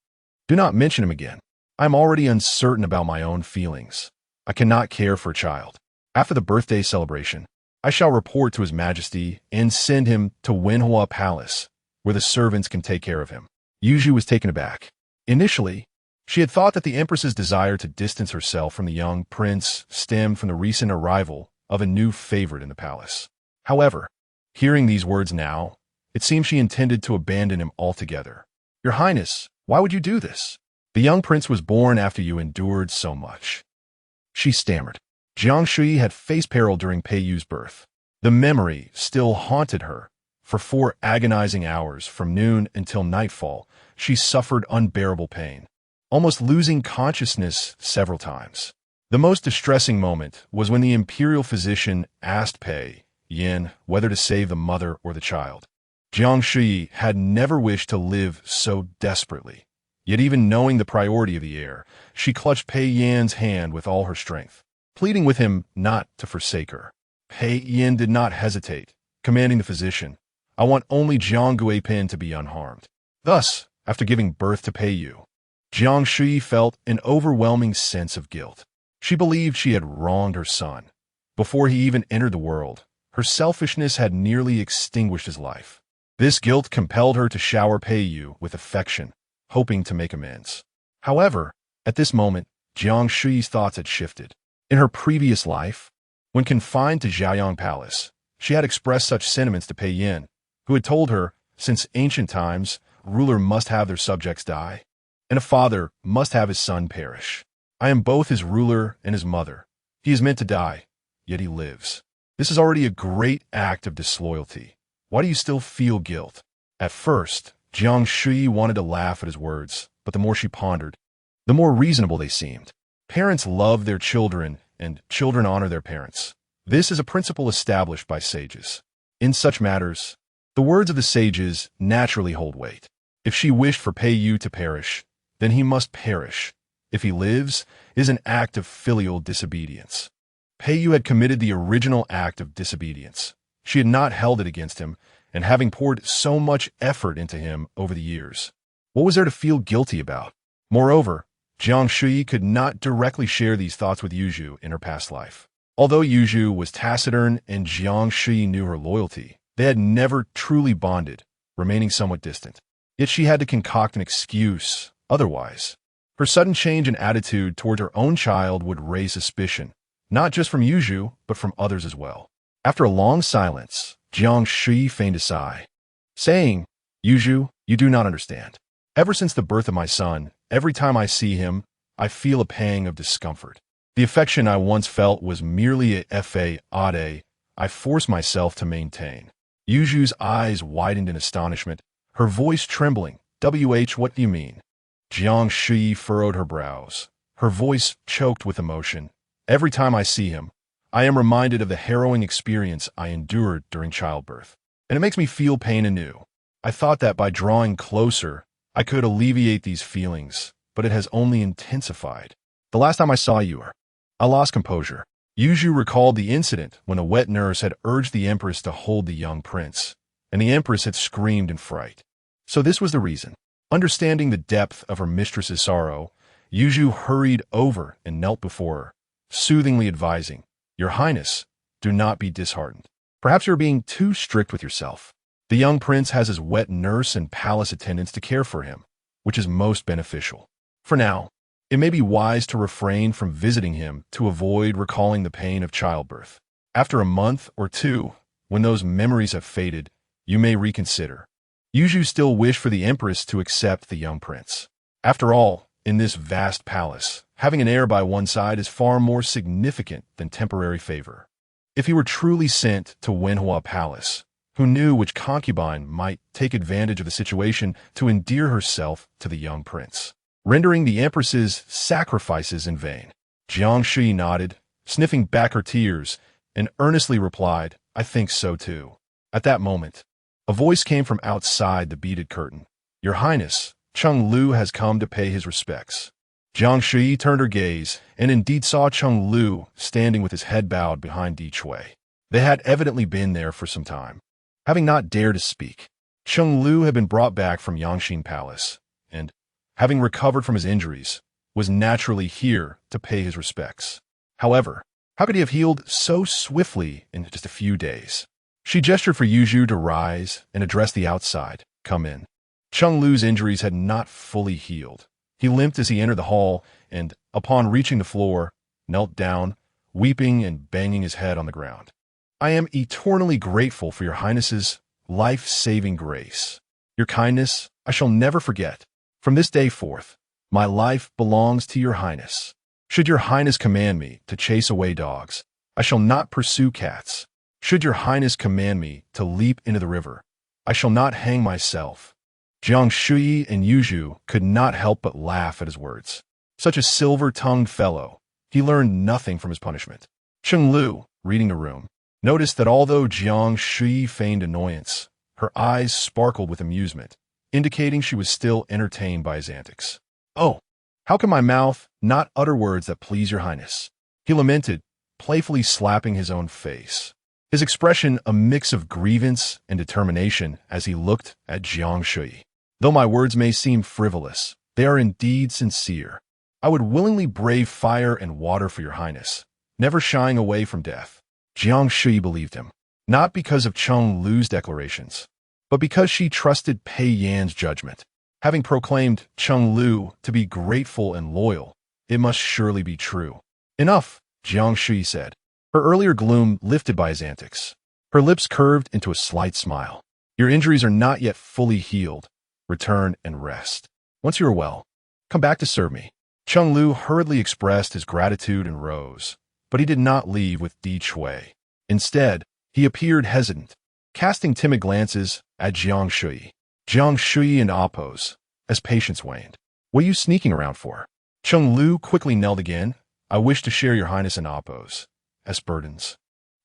"Do not mention him again. I am already uncertain about my own feelings. I cannot care for a child. After the birthday celebration, I shall report to His Majesty and send him to Wenhua Palace, where the servants can take care of him." Yuzhu was taken aback. Initially, she had thought that the empress's desire to distance herself from the young prince stemmed from the recent arrival of a new favorite in the palace. However, hearing these words now, it seemed she intended to abandon him altogether. "Your Highness, why would you do this? The young prince was born after you endured so much," she stammered. Jiang Shuyi had faced peril during Pei Yu's birth. The memory still haunted her. For 4 agonizing hours, from noon until nightfall, she suffered unbearable pain, almost losing consciousness several times. The most distressing moment was when the imperial physician asked Pei Yin whether to save the mother or the child. Jiang Shuyi had never wished to live so desperately. Yet even knowing the priority of the heir, she clutched Pei Yin's hand with all her strength, pleading with him not to forsake her. Pei Yin did not hesitate, commanding the physician, "I want only Jiang Guipin to be unharmed." Thus, after giving birth to Pei Yu, Jiang Shuyi felt an overwhelming sense of guilt. She believed she had wronged her son. Before he even entered the world, her selfishness had nearly extinguished his life. This guilt compelled her to shower Pei Yu with affection, hoping to make amends. However, at this moment, Jiang Shuyi's thoughts had shifted. In her previous life, when confined to Jiaoyang Palace, she had expressed such sentiments to Pei Yin, who had told her, since ancient times, a ruler must have their subjects die, and a father must have his son perish. "I am both his ruler and his mother. He is meant to die, yet he lives. This is already a great act of disloyalty. Why do you still feel guilt?" At first, Jiang Shuyi wanted to laugh at his words, but the more she pondered, the more reasonable they seemed. Parents love their children, and children honor their parents. This is a principle established by sages. In such matters, the words of the sages naturally hold weight. If she wished for Pei Yu to perish, then he must perish. If he lives, it is an act of filial disobedience. Pei Yu had committed the original act of disobedience. She had not held it against him, and having poured so much effort into him over the years, what was there to feel guilty about? Moreover, Jiang Shuyi could not directly share these thoughts with Yuzhu in her past life. Although Yuzhu was taciturn and Jiang Shuyi knew her loyalty, they had never truly bonded, remaining somewhat distant. Yet she had to concoct an excuse, otherwise. Her sudden change in attitude toward her own child would raise suspicion, not just from Yuzhu, but from others as well. After a long silence, Jiang Shuyi feigned a sigh, saying, "Yuzhu, you do not understand. Ever since the birth of my son, Every time I see him, I feel a pang of discomfort. The affection I once felt was merely a fade I force myself to maintain. Yuju's eyes widened in astonishment, her voice trembling. What do you mean? Jiang Shuyi furrowed her brows, her voice choked with emotion. Every time I see him, I am reminded of the harrowing experience I endured during childbirth, and it makes me feel pain anew. I thought that by drawing closer, I could alleviate these feelings, but it has only intensified. The last time I saw you, I lost composure. Yuju recalled the incident when a wet nurse had urged the empress to hold the young prince, and the empress had screamed in fright. So this was the reason. Understanding the depth of her mistress's sorrow, Yuju hurried over and knelt before her, soothingly advising, "Your Highness, do not be disheartened. Perhaps you're being too strict with yourself. The young prince has his wet nurse and palace attendants to care for him, which is most beneficial. For now, it may be wise to refrain from visiting him to avoid recalling the pain of childbirth. After a month or two, when those memories have faded, you may reconsider." Yuju still wished for the empress to accept the young prince. After all, in this vast palace, having an heir by one side is far more significant than temporary favor. If he were truly sent to Wenhua Palace, who knew which concubine might take advantage of the situation to endear herself to the young prince, rendering the empress's sacrifices in vain? Jiang Shuyi nodded, sniffing back her tears, and earnestly replied, "I think so too." At that moment, a voice came from outside the beaded curtain. "Your Highness, Cheng Lu has come to pay his respects." Jiang Shuyi turned her gaze and indeed saw Cheng Lu standing with his head bowed behind Di Chui. They had evidently been there for some time. Having not dared to speak, Cheng Lu had been brought back from Yangxin Palace, and, having recovered from his injuries, was naturally here to pay his respects. However, how could he have healed so swiftly in just a few days? She gestured for Yuju to rise and address the outside. "Come in." Cheng Lu's injuries had not fully healed. He limped as he entered the hall and, upon reaching the floor, knelt down, weeping and banging his head on the ground. "I am eternally grateful for your Highness's life-saving grace. Your kindness I shall never forget. From this day forth, my life belongs to your Highness. Should your Highness command me to chase away dogs, I shall not pursue cats. Should your Highness command me to leap into the river, I shall not hang myself." Jiang Shuyi and Yuju could not help but laugh at his words. Such a silver-tongued fellow, he learned nothing from his punishment. Cheng Lu, reading the room, noticed that although Jiang Shuyi feigned annoyance, her eyes sparkled with amusement, indicating she was still entertained by his antics. "Oh, how can my mouth not utter words that please your Highness?" he lamented, playfully slapping his own face, his expression a mix of grievance and determination as he looked at Jiang Shuyi. "Though my words may seem frivolous, they are indeed sincere. I would willingly brave fire and water for your Highness, never shying away from death." Jiang Shuyi believed him, not because of Cheng Lu's declarations, but because she trusted Pei Yan's judgment. Having proclaimed Cheng Lu to be grateful and loyal, it must surely be true. "Enough," Jiang Shuyi said, her earlier gloom lifted by his antics. Her lips curved into a slight smile. "Your injuries are not yet fully healed. Return and rest. Once you are well, come back to serve me." Cheng Lu hurriedly expressed his gratitude and rose, but he did not leave with Di Chui. Instead, he appeared hesitant, casting timid glances at Jiang Shuyi. Jiang Shuyi and oppose, as patience waned. "What are you sneaking around for?" Cheng Lu quickly knelt again. "I wish to share your Highness and oppose as burdens,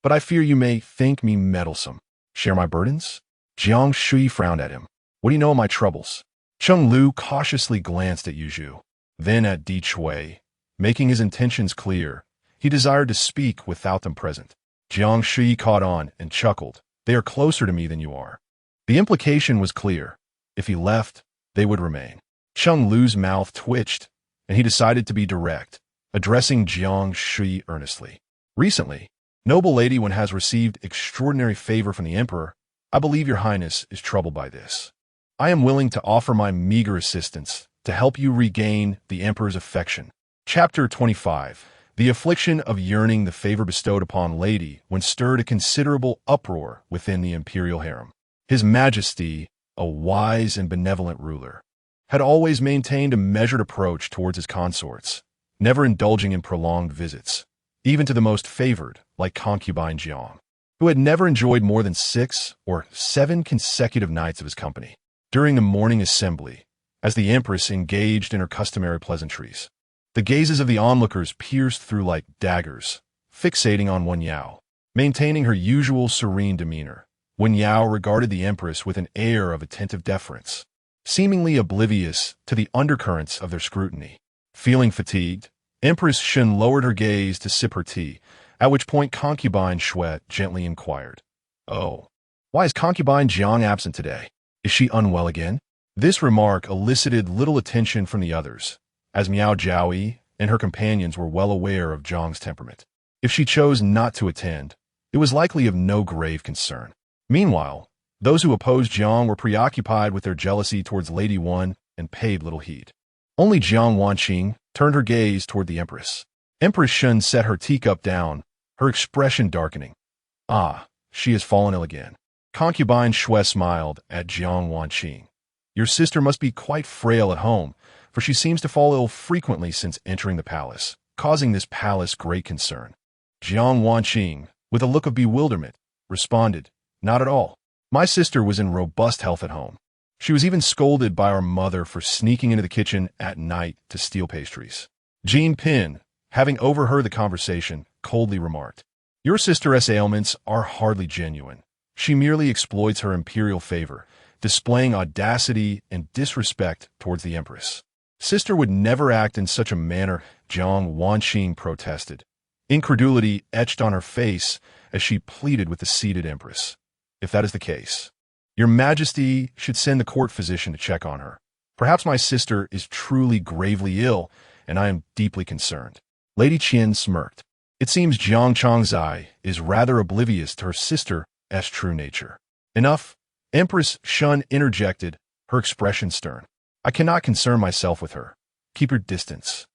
but I fear you may think me meddlesome." "Share my burdens?" Jiang Shuyi frowned at him. "What do you know of my troubles?" Cheng Lu cautiously glanced at Yuju, then at Di Chui. Making his intentions clear, he desired to speak without them present. Jiang Shuyi caught on and chuckled. "They are closer to me than you are." The implication was clear. If he left, they would remain. Cheng Lu's mouth twitched, and he decided to be direct, addressing Jiang Shuyi earnestly. "Recently, noble lady, one has received extraordinary favor from the emperor. I believe your Highness is troubled by this. I am willing to offer my meager assistance to help you regain the emperor's affection." Chapter 25. The affliction of yearning the favor bestowed upon lady when stirred a considerable uproar within the imperial harem. His Majesty, a wise and benevolent ruler, had always maintained a measured approach towards his consorts, never indulging in prolonged visits, even to the most favored, like concubine Jiang, who had never enjoyed more than 6 or 7 consecutive nights of his company. During the morning assembly, as the empress engaged in her customary pleasantries, the gazes of the onlookers pierced through like daggers, fixating on Wen Yao. Maintaining her usual serene demeanor, Wen Yao regarded the empress with an air of attentive deference, seemingly oblivious to the undercurrents of their scrutiny. Feeling fatigued, Empress Shun lowered her gaze to sip her tea, at which point Concubine Shuyi gently inquired, "Oh, why is Concubine Jiang absent today? Is she unwell again?" This remark elicited little attention from the others, as Miao Jiaoyi and her companions were well aware of Jiang's temperament. If she chose not to attend, it was likely of no grave concern. Meanwhile, those who opposed Jiang were preoccupied with their jealousy towards Lady Wan and paid little heed. Only Jiang Wanqing turned her gaze toward the empress. Empress Shun set her teacup down, her expression darkening. "Ah, she has fallen ill again." Concubine Shuyi smiled at Jiang Wanqing. "Your sister must be quite frail at home, for she seems to fall ill frequently since entering the palace, causing this palace great concern." Jiang Wanqing, with a look of bewilderment, responded, "Not at all. My sister was in robust health at home. She was even scolded by our mother for sneaking into the kitchen at night to steal pastries." Jean Pin, having overheard the conversation, coldly remarked, "Your sister's ailments are hardly genuine. She merely exploits her imperial favor, displaying audacity and disrespect towards the empress." "Sister would never act in such a manner," Jiang Wanqing protested, incredulity etched on her face as she pleaded with the seated empress. "If that is the case, Your Majesty should send the court physician to check on her. Perhaps my sister is truly gravely ill, and I am deeply concerned." Lady Qian smirked. It seems Jiang Changzai is rather oblivious to her sister's true nature. "Enough," Empress Shun interjected, her expression stern. "I cannot concern myself with her. Keep your distance.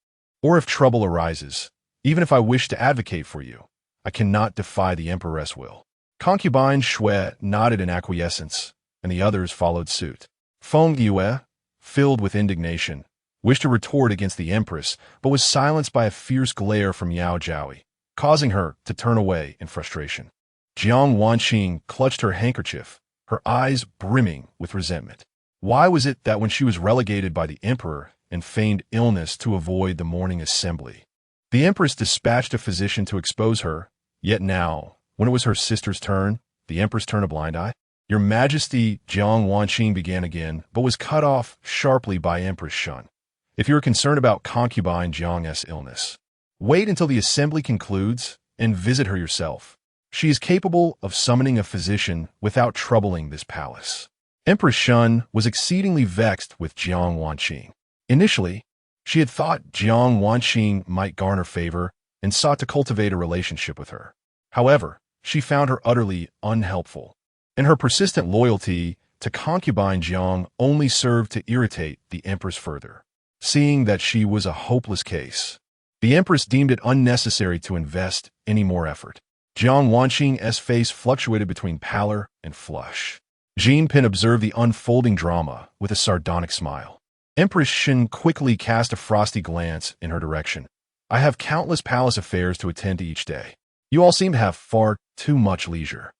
Or if trouble arises, even if I wish to advocate for you, I cannot defy the Emperor's will." Concubine Shuyi nodded in acquiescence, and the others followed suit. Feng Yue, filled with indignation, wished to retort against the Empress, but was silenced by a fierce glare from Miao Jiaoyi, causing her to turn away in frustration. Jiang Wanqing clutched her handkerchief, her eyes brimming with resentment. Why was it that when she was relegated by the Emperor and feigned illness to avoid the morning assembly, the Empress dispatched a physician to expose her, yet now, when it was her sister's turn, the Empress turned a blind eye? "Your Majesty," Jiang Wanqing began again, but was cut off sharply by Empress Shun. "If you are concerned about concubine Jiang's illness, wait until the assembly concludes and visit her yourself. She is capable of summoning a physician without troubling this palace." Empress Shun was exceedingly vexed with Jiang Wanqing. Initially, she had thought Jiang Wanqing might garner favor and sought to cultivate a relationship with her. However, she found her utterly unhelpful, and her persistent loyalty to concubine Jiang only served to irritate the Empress further. Seeing that she was a hopeless case, the Empress deemed it unnecessary to invest any more effort. Jiang Wanqing's face fluctuated between pallor and flush. Jean Pin observed the unfolding drama with a sardonic smile. Empress Shin quickly cast a frosty glance in her direction. "I have countless palace affairs to attend to each day. You all seem to have far too much leisure.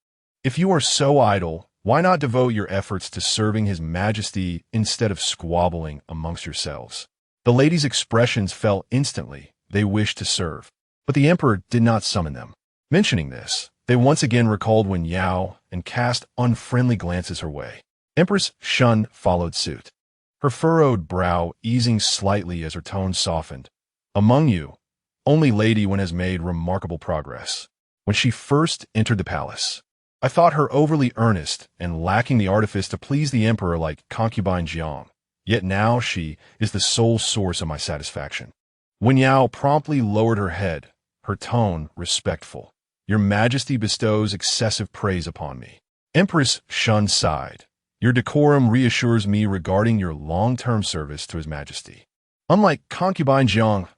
If you are so idle, why not devote your efforts to serving His Majesty instead of squabbling amongst yourselves?" The ladies' expressions fell instantly. They wished to serve, but the Emperor did not summon them. Mentioning this, they once again recalled Wen Yao and cast unfriendly glances her way. Empress Shun followed suit, her furrowed brow easing slightly as her tone softened. "Among you, only Lady Wen has made remarkable progress. When she first entered the palace, I thought her overly earnest and lacking the artifice to please the Emperor like concubine Jiang. Yet now she is the sole source of my satisfaction." Wen Yao promptly lowered her head, her tone respectful. "Your Majesty bestows excessive praise upon me." Empress Shun sighed. "Your decorum reassures me regarding your long-term service to His Majesty. Unlike concubine Jiang,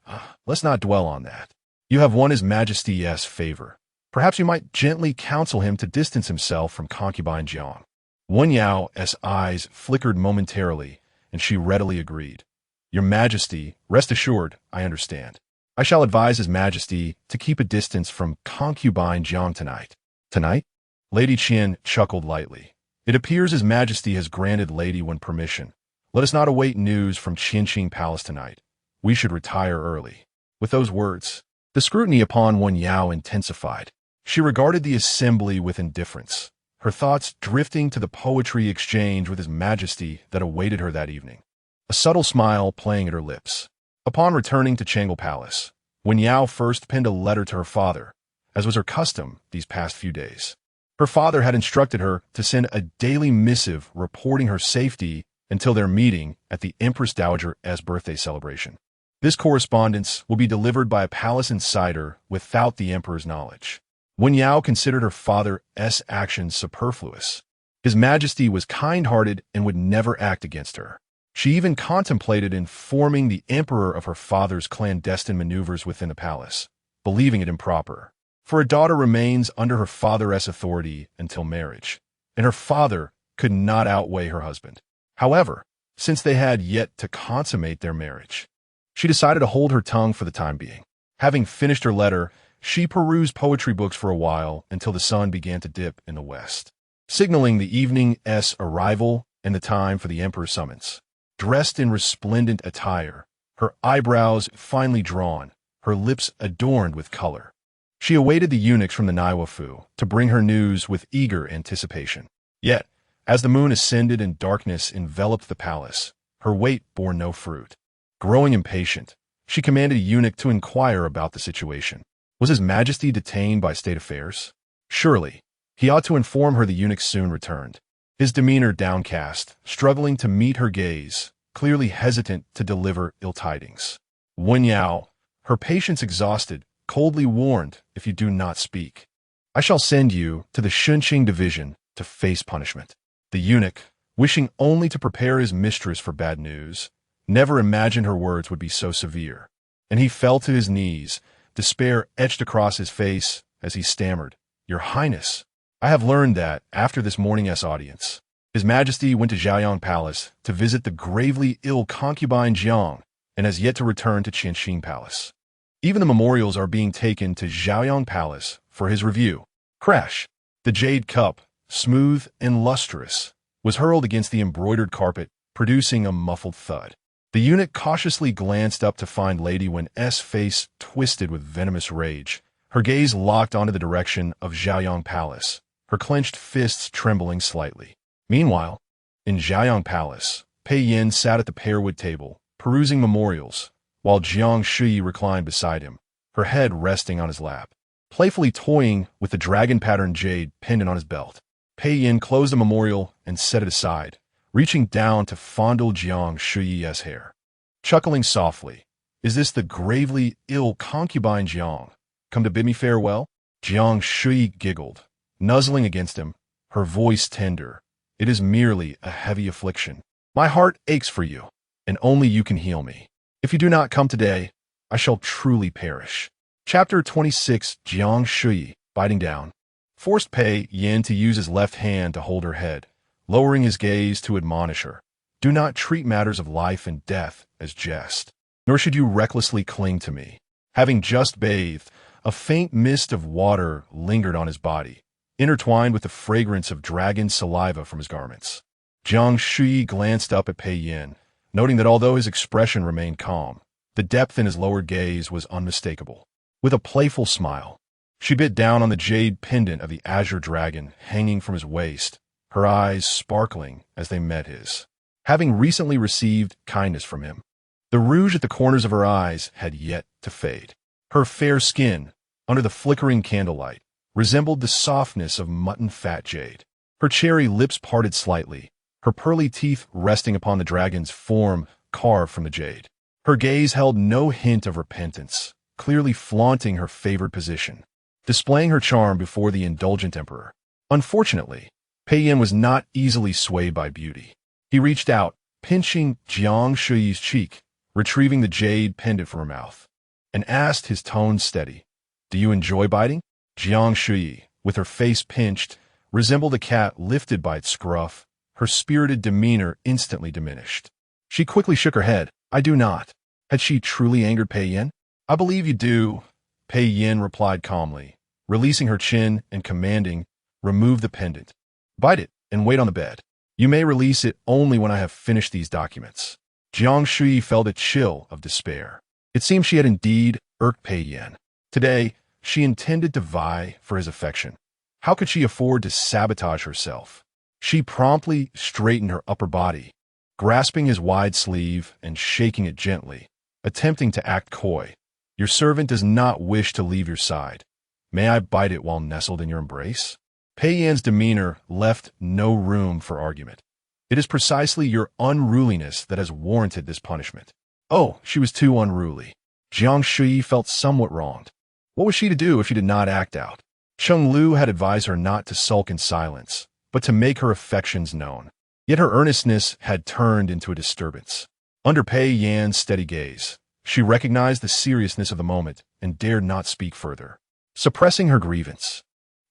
let's not dwell on that. You have won His Majesty's favor. Perhaps you might gently counsel him to distance himself from concubine Jiang." Wen Yao's eyes flickered momentarily, and she readily agreed. Your Majesty, rest assured, I understand. I shall advise His Majesty to keep a distance from Concubine Jiang tonight. Tonight? Lady Qian chuckled lightly. It appears His Majesty has granted Lady Wen permission. Let us not await news from Qianqing Palace tonight. We should retire early. With those words, the scrutiny upon Wen Yao intensified. She regarded the assembly with indifference, her thoughts drifting to the poetry exchange with His Majesty that awaited her that evening. A subtle smile playing at her lips. Upon returning to Changle Palace, Wen Yao first penned a letter to her father, as was her custom these past few days. Her father had instructed her to send a daily missive reporting her safety until their meeting at the Empress Dowager's birthday celebration. This correspondence will be delivered by a palace insider without the emperor's knowledge. Wen Yao considered her father's actions superfluous. His Majesty was kind-hearted and would never act against her. She even contemplated informing the emperor of her father's clandestine maneuvers within the palace, believing it improper. For a daughter remains under her father's authority until marriage, and her father could not outweigh her husband. However, since they had yet to consummate their marriage, she decided to hold her tongue for the time being. Having finished her letter, she perused poetry books for a while until the sun began to dip in the west, signaling the evening's arrival and the time for the emperor's summons. Dressed in resplendent attire, her eyebrows finely drawn, her lips adorned with color, she awaited the eunuchs from the Niwafu to bring her news with eager anticipation. Yet, as the moon ascended and darkness enveloped the palace, her wait bore no fruit. Growing impatient, she commanded a eunuch to inquire about the situation. Was His Majesty detained by state affairs? Surely, he ought to inform her. The eunuch soon returned, his demeanor downcast, struggling to meet her gaze, clearly hesitant to deliver ill tidings. Wen Yao, her patience exhausted, coldly warned, if you do not speak, I shall send you to the Shunqing division to face punishment. The eunuch, wishing only to prepare his mistress for bad news, never imagined her words would be so severe, and he fell to his knees, despair etched across his face as he stammered, Your Highness, I have learned that, after this morning's audience, His Majesty went to Jiang Palace to visit the gravely ill concubine Jiang and has yet to return to Qianqing Palace. Even the memorials are being taken to Jiang Palace for his review. Crash! The jade cup, smooth and lustrous, was hurled against the embroidered carpet, producing a muffled thud. The eunuch cautiously glanced up to find Lady Wen's face twisted with venomous rage, her gaze locked onto the direction of Jiang Palace, her clenched fists trembling slightly. Meanwhile, in Jiang Palace, Pei Yin sat at the pearwood table, perusing memorials, while Jiang Shuyi reclined beside him, her head resting on his lap, playfully toying with the dragon-patterned jade pendant on his belt. Pei Yin closed the memorial and set it aside, reaching down to fondle Jiang Shuyi's hair. Chuckling softly, Is this the gravely ill concubine Jiang, come to bid me farewell? Jiang Shuyi giggled, nuzzling against him, her voice tender. It is merely a heavy affliction. My heart aches for you, and only you can heal me. If you do not come today, I shall truly perish. Chapter 26. Jiang Shuyi, biting down, forced Pei Yin to use his left hand to hold her head, lowering his gaze to admonish her. Do not treat matters of life and death as jest, nor should you recklessly cling to me. Having just bathed, a faint mist of water lingered on his body, intertwined with the fragrance of dragon saliva from his garments. Jiang Shuyi glanced up at Pei Yin, noting that although his expression remained calm, the depth in his lower gaze was unmistakable. With a playful smile, she bit down on the jade pendant of the azure dragon hanging from his waist, her eyes sparkling as they met his. Having recently received kindness from him, the rouge at the corners of her eyes had yet to fade. Her fair skin, under the flickering candlelight, resembled the softness of mutton-fat jade. Her cherry lips parted slightly, her pearly teeth resting upon the dragon's form carved from the jade. Her gaze held no hint of repentance, clearly flaunting her favored position, displaying her charm before the indulgent emperor. Unfortunately, Pei Yin was not easily swayed by beauty. He reached out, pinching Jiang Shuyi's cheek, retrieving the jade pendant from her mouth, and asked, his tone steady, Do you enjoy biting? Jiang Shuyi, with her face pinched, resembled a cat lifted by its scruff, her spirited demeanor instantly diminished. She quickly shook her head. I do not. Had she truly angered Pei Yin? I believe you do, Pei Yin replied calmly, releasing her chin and commanding, remove the pendant. Bite it and wait on the bed. You may release it only when I have finished these documents. Jiang Shuyi felt a chill of despair. It seemed she had indeed irked Pei Yin. Today, she intended to vie for his affection. How could she afford to sabotage herself? She promptly straightened her upper body, grasping his wide sleeve and shaking it gently, attempting to act coy. Your servant does not wish to leave your side. May I bite it while nestled in your embrace? Pei Yan's demeanor left no room for argument. It is precisely your unruliness that has warranted this punishment. Oh, she was too unruly. Jiang Shuyi felt somewhat wronged. What was she to do if she did not act out? Cheng Lu had advised her not to sulk in silence, but to make her affections known. Yet her earnestness had turned into a disturbance. Under Pei Yan's steady gaze, she recognized the seriousness of the moment and dared not speak further. Suppressing her grievance,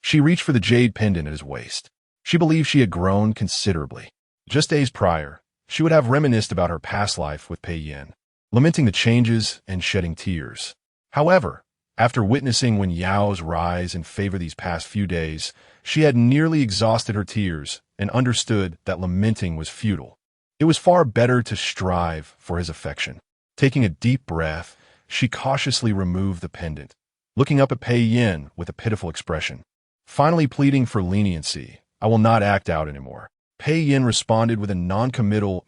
she reached for the jade pendant at his waist. She believed she had grown considerably. Just days prior, she would have reminisced about her past life with Pei Yin, lamenting the changes and shedding tears. However, after witnessing Wen Yao's rise in favor these past few days, she had nearly exhausted her tears and understood that lamenting was futile. It was far better to strive for his affection. Taking a deep breath, she cautiously removed the pendant, looking up at Pei Yin with a pitiful expression. Finally pleading for leniency, I will not act out anymore. Pei Yin responded with a non-committal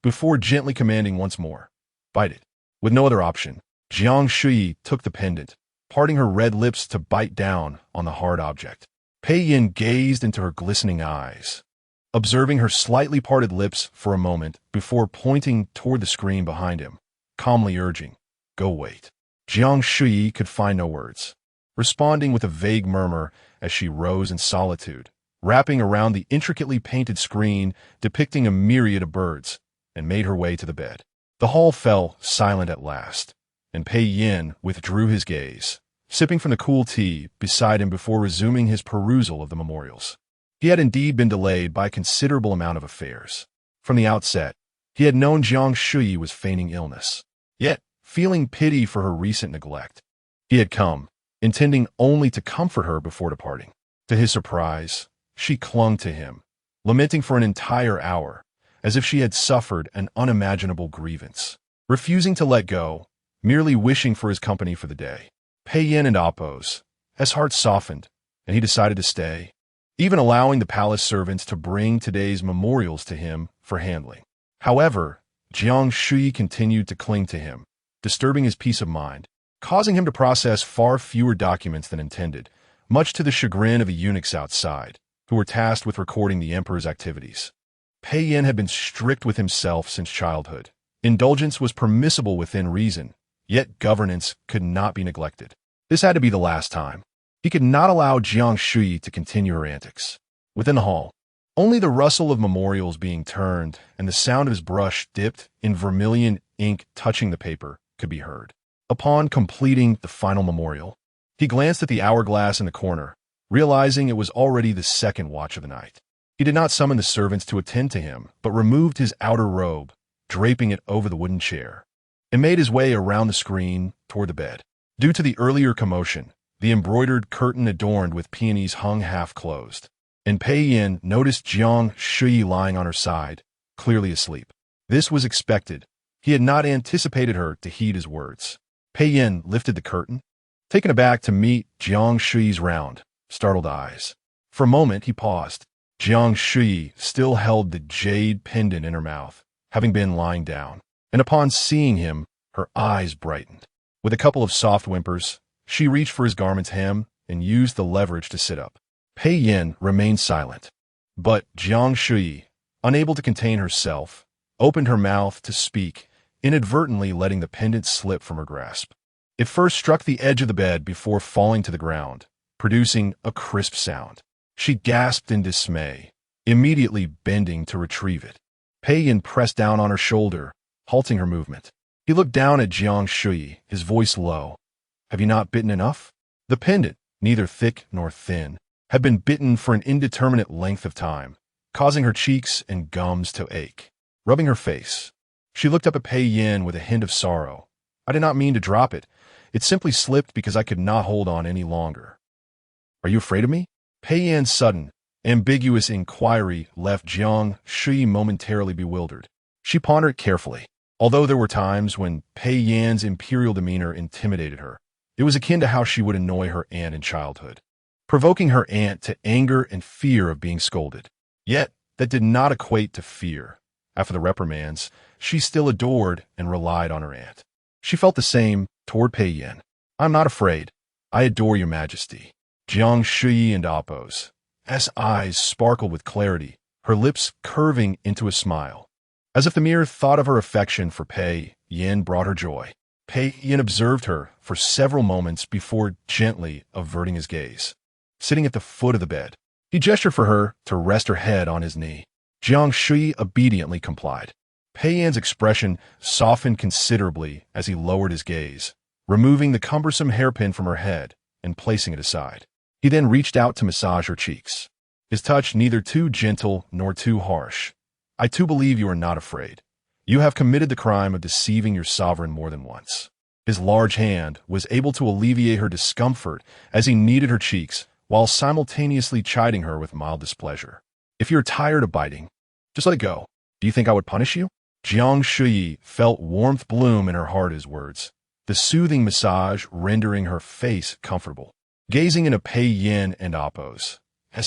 before gently commanding once more. Bite it. With no other option, Jiang Shuyi took the pendant, parting her red lips to bite down on the hard object. Pei Yin gazed into her glistening eyes, observing her slightly parted lips for a moment before pointing toward the screen behind him, calmly urging, Go wait. Jiang Shuyi could find no words, responding with a vague murmur as she rose in solitude, wrapping around the intricately painted screen depicting a myriad of birds, and made her way to the bed. The hall fell silent at last, and Pei Yin withdrew his gaze, sipping from the cool tea beside him before resuming his perusal of the memorials. He had indeed been delayed by a considerable amount of affairs. From the outset, he had known Jiang Shuyi was feigning illness. Yet, feeling pity for her recent neglect, he had come, intending only to comfort her before departing. To his surprise, she clung to him, lamenting for an entire hour, as if she had suffered an unimaginable grievance, refusing to let go, merely wishing for his company for the day. Pei Yin and Appo's, his heart softened, and he decided to stay, even allowing the palace servants to bring today's memorials to him for handling. However, Jiang Shuyi continued to cling to him, disturbing his peace of mind, causing him to process far fewer documents than intended, much to the chagrin of the eunuchs outside, who were tasked with recording the emperor's activities. Pei Yin had been strict with himself since childhood. Indulgence was permissible within reason, yet governance could not be neglected. This had to be the last time. He could not allow Jiang Shuyi to continue her antics. Within the hall, only the rustle of memorials being turned and the sound of his brush dipped in vermilion ink touching the paper could be heard. Upon completing the final memorial, he glanced at the hourglass in the corner, realizing it was already the second watch of the night. He did not summon the servants to attend to him, but removed his outer robe, draping it over the wooden chair, and made his way around the screen toward the bed. Due to the earlier commotion, the embroidered curtain adorned with peonies hung half-closed, and Pei Yin noticed Jiang Shuyi lying on her side, clearly asleep. This was expected. He had not anticipated her to heed his words. Pei Yin lifted the curtain, taken aback to meet Jiang Shuyi's round, startled eyes. For a moment he paused. Jiang Shuyi still held the jade pendant in her mouth, having been lying down, and upon seeing him, her eyes brightened. With a couple of soft whimpers, she reached for his garment's hem and used the leverage to sit up. Pei Yin remained silent, but Jiang Shuyi, unable to contain herself, opened her mouth to speak, inadvertently letting the pendant slip from her grasp. It first struck the edge of the bed before falling to the ground, producing a crisp sound. She gasped in dismay, immediately bending to retrieve it. Pei Yin pressed down on her shoulder, halting her movement. He looked down at Jiang Shuyi, his voice low. Have you not bitten enough? The pendant, neither thick nor thin, had been bitten for an indeterminate length of time, causing her cheeks and gums to ache. Rubbing her face, She looked up at Pei Yin with a hint of sorrow. I did not mean to drop it. It simply slipped because I could not hold on any longer. Are you afraid of me? Pei Yin's sudden, ambiguous inquiry left Jiang Shuyi momentarily bewildered. She pondered carefully. Although there were times when Pei Yin's imperial demeanor intimidated her, it was akin to how she would annoy her aunt in childhood, provoking her aunt to anger and fear of being scolded. Yet, that did not equate to fear. After the reprimands, she still adored and relied on her aunt. She felt the same toward Pei Yin. I'm not afraid. I adore your majesty. Jiang Shuyi and Appo's eyes sparkled with clarity, her lips curving into a smile. As if the mere thought of her affection for Pei Yin brought her joy. Pei Yin observed her for several moments before gently averting his gaze. Sitting at the foot of the bed, he gestured for her to rest her head on his knee. Jiang Shuyi obediently complied. Pei Yin's expression softened considerably as he lowered his gaze, removing the cumbersome hairpin from her head and placing it aside. He then reached out to massage her cheeks, his touch neither too gentle nor too harsh. I too believe you are not afraid. You have committed the crime of deceiving your sovereign more than once. His large hand was able to alleviate her discomfort as he kneaded her cheeks while simultaneously chiding her with mild displeasure. If you're tired of biting, just let it go. Do you think I would punish you? Jiang Shuyi felt warmth bloom in her heart at his words, the soothing massage rendering her face comfortable. Gazing into Pei Yin and Appo's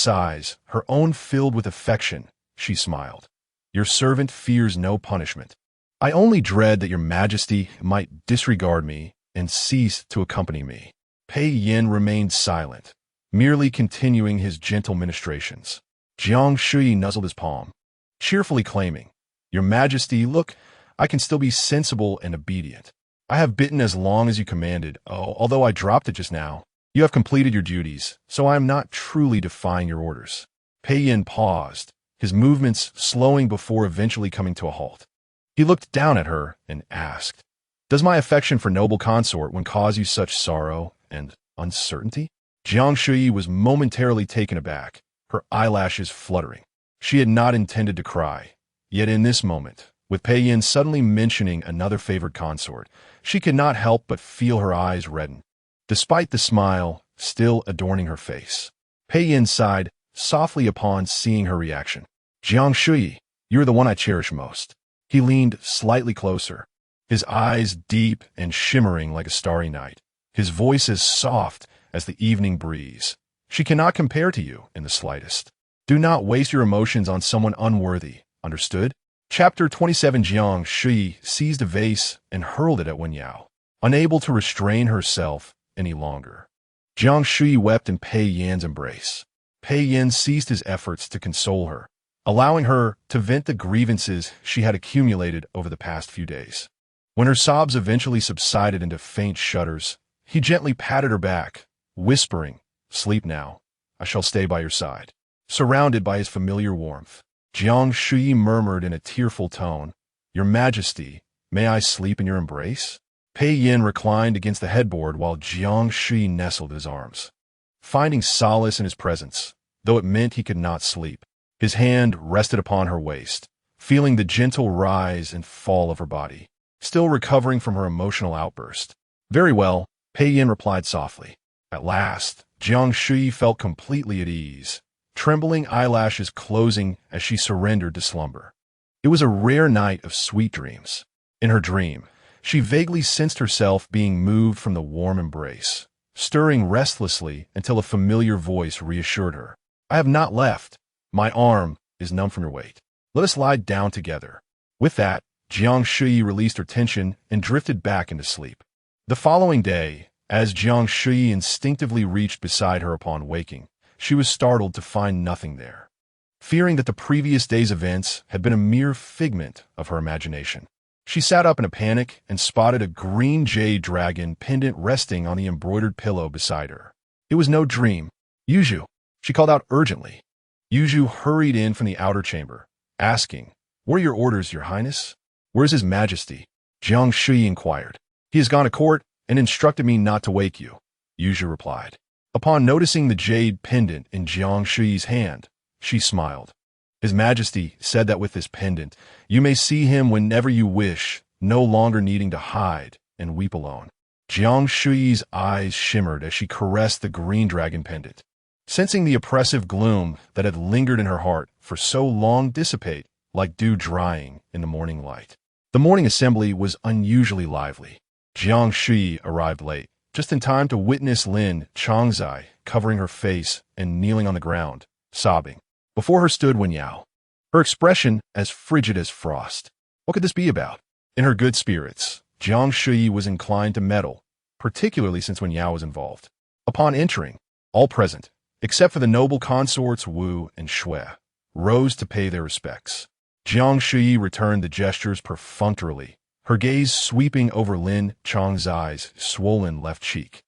eyes, her own filled with affection, she smiled. Your servant fears no punishment. I only dread that your majesty might disregard me and cease to accompany me. Pei Yin remained silent, merely continuing his gentle ministrations. Jiang Shuyi nuzzled his palm, cheerfully claiming, Your majesty, look, I can still be sensible and obedient. I have bitten as long as you commanded, although I dropped it just now. You have completed your duties, so I am not truly defying your orders. Pei Yin paused, his movements slowing before eventually coming to a halt. He looked down at her and asked, Does my affection for noble consort cause you such sorrow and uncertainty? Jiang Shuyi was momentarily taken aback, her eyelashes fluttering. She had not intended to cry, yet in this moment, with Pei Yin suddenly mentioning another favored consort, she could not help but feel her eyes redden, despite the smile still adorning her face. Pei Yin sighed softly upon seeing her reaction. Jiang Shuyi, you're the one I cherish most. He leaned slightly closer, his eyes deep and shimmering like a starry night, his voice as soft as the evening breeze. She cannot compare to you in the slightest. Do not waste your emotions on someone unworthy, understood? Chapter 27. Jiang Shuyi seized a vase and hurled it at Wen Yao, unable to restrain herself any longer. Jiang Shuyi wept in Pei Yin's embrace. Pei Yin ceased his efforts to console her, allowing her to vent the grievances she had accumulated over the past few days. When her sobs eventually subsided into faint shudders, he gently patted her back, whispering, Sleep now. I shall stay by your side. Surrounded by his familiar warmth, Jiang Shuyi murmured in a tearful tone, Your Majesty, may I sleep in your embrace? Pei Yin reclined against the headboard while Jiang Shuyi nestled in his arms, finding solace in his presence, though it meant he could not sleep. His hand rested upon her waist, feeling the gentle rise and fall of her body, still recovering from her emotional outburst. Very well, Pei Yin replied softly. At last, Jiang Shuyi felt completely at ease, trembling eyelashes closing as she surrendered to slumber. It was a rare night of sweet dreams. In her dream, she vaguely sensed herself being moved from the warm embrace, stirring restlessly until a familiar voice reassured her. I have not left. My arm is numb from your weight. Let us lie down together. With that, Jiang Shuyi released her tension and drifted back into sleep. The following day, as Jiang Shuyi instinctively reached beside her upon waking, she was startled to find nothing there. Fearing that the previous day's events had been a mere figment of her imagination, she sat up in a panic and spotted a green jade dragon pendant resting on the embroidered pillow beside her. It was no dream. Yuzhu, she called out urgently. Yuzhu hurried in from the outer chamber, asking, What are your orders, your highness? Where's his majesty? Jiang Shuyi inquired. He has gone to court and instructed me not to wake you, Yuzhu replied. Upon noticing the jade pendant in Jiang Shuyi's hand, she smiled. His Majesty said that with this pendant, you may see him whenever you wish, no longer needing to hide and weep alone. Jiang Shuyi's eyes shimmered as she caressed the green dragon pendant, sensing the oppressive gloom that had lingered in her heart for so long dissipate like dew drying in the morning light. The morning assembly was unusually lively. Jiang Shuyi arrived late, just in time to witness Lin Changzai covering her face and kneeling on the ground, sobbing. Before her stood Wen Yao, her expression as frigid as frost. What could this be about? In her good spirits, Jiang Shuyi was inclined to meddle, particularly since Wen Yao was involved. Upon entering, all present, except for the noble consorts Wu and Shui, rose to pay their respects. Jiang Shuyi returned the gestures perfunctorily, her gaze sweeping over Lin Changzai's swollen left cheek,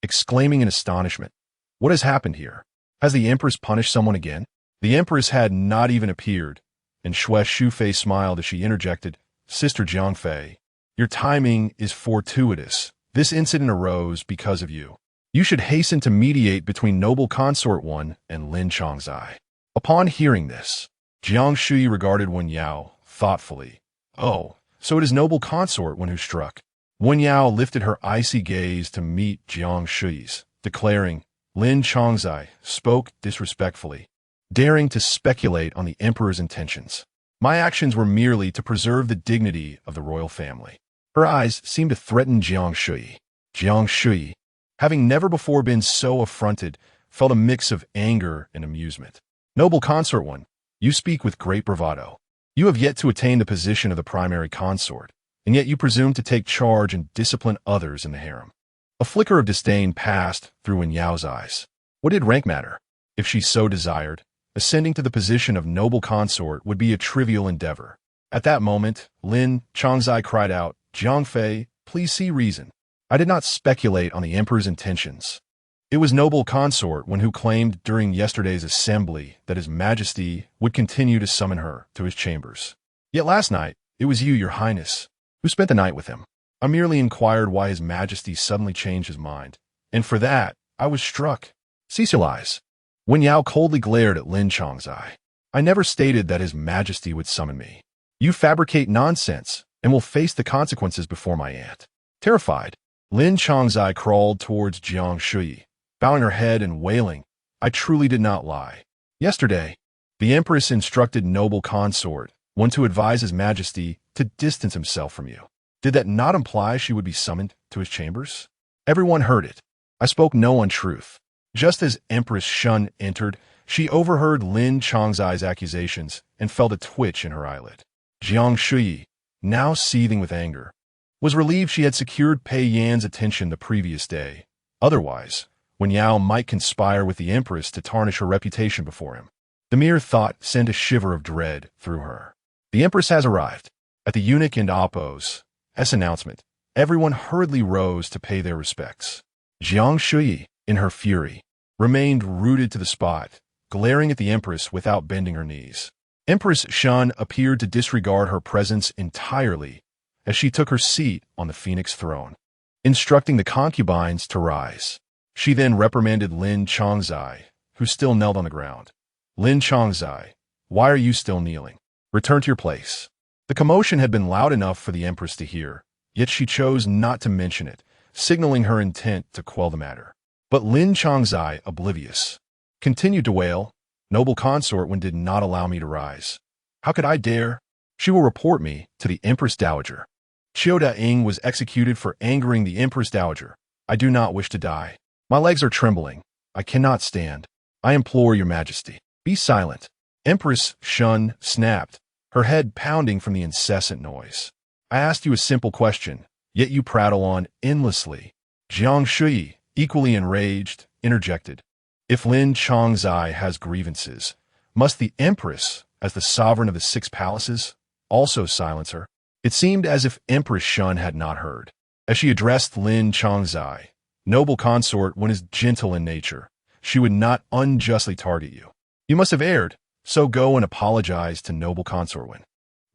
exclaiming in astonishment, "What has happened here? Has the Empress punished someone again?" The Empress had not even appeared, and Shui Shufei smiled as she interjected, "Sister Jiangfei, your timing is fortuitous. This incident arose because of you. You should hasten to mediate between Noble Consort 1 and Lin Changzai." Upon hearing this, Jiang Shuyi regarded Wen Yao thoughtfully. "Oh, so it is Noble Consort 1 who struck." Wen Yao lifted her icy gaze to meet Jiang Shuyi's, declaring, "Lin Changzai spoke disrespectfully, daring to speculate on the emperor's intentions. My actions were merely to preserve the dignity of the royal family." Her eyes seemed to threaten Jiang Shuyi. Jiang Shuyi, having never before been so affronted, felt a mix of anger and amusement. "Noble Consort 1, you speak with great bravado. You have yet to attain the position of the primary consort, and yet you presume to take charge and discipline others in the harem." A flicker of disdain passed through Wen Yao's eyes. What did rank matter? If she so desired, ascending to the position of noble consort would be a trivial endeavor. At that moment, Lin Changzai cried out, "Jiangfei, please see reason. I did not speculate on the emperor's intentions. It was noble consort one who claimed during yesterday's assembly that his majesty would continue to summon her to his chambers. Yet last night, it was you, your highness, who spent the night with him. I merely inquired why his majesty suddenly changed his mind, and for that, I was struck." "Cease your lies." Wen Yao coldly glared at Lin Changzai. "I never stated that his majesty would summon me. You fabricate nonsense and will face the consequences before my aunt." Terrified, Lin Changzai crawled towards Jiang Shuyi, bowing her head and wailing, "I truly did not lie. Yesterday, the empress instructed noble consort one to advise his majesty to distance himself from you. Did that not imply she would be summoned to his chambers? Everyone heard it. I spoke no untruth." Just as Empress Shun entered, she overheard Lin Changzai's accusations and felt a twitch in her eyelid. Jiang Shuyi, now seething with anger, was relieved she had secured Pei Yan's attention the previous day. Otherwise, Wen Yao might conspire with the Empress to tarnish her reputation before him. The mere thought sent a shiver of dread through her. "The Empress has arrived." At the eunuch and Appo's announcement, everyone hurriedly rose to pay their respects. Jiang Shuyi, in her fury, remained rooted to the spot, glaring at the Empress without bending her knees. Empress Shun appeared to disregard her presence entirely as she took her seat on the phoenix throne, instructing the concubines to rise. She then reprimanded Lin Changzai, who still knelt on the ground. "Lin Changzai, why are you still kneeling? Return to your place." The commotion had been loud enough for the Empress to hear, yet she chose not to mention it, signaling her intent to quell the matter. But Lin Changzai, oblivious, continued to wail, "Noble consort one did not allow me to rise. How could I dare? She will report me to the Empress Dowager. Qiu Da-ing was executed for angering the Empress Dowager. I do not wish to die. My legs are trembling. I cannot stand. I implore your majesty, be silent." Empress Shun snapped, her head pounding from the incessant noise. "I asked you a simple question, yet you prattle on endlessly." Jiang Shuyi, equally enraged, interjected, "If Lin Changzai has grievances, must the Empress, as the sovereign of the 6 palaces, also silence her?" It seemed as if Empress Shun had not heard. As she addressed Lin Changzai, "Noble consort, one is gentle in nature. She would not unjustly target you. You must have erred, so go and apologize to noble consort one.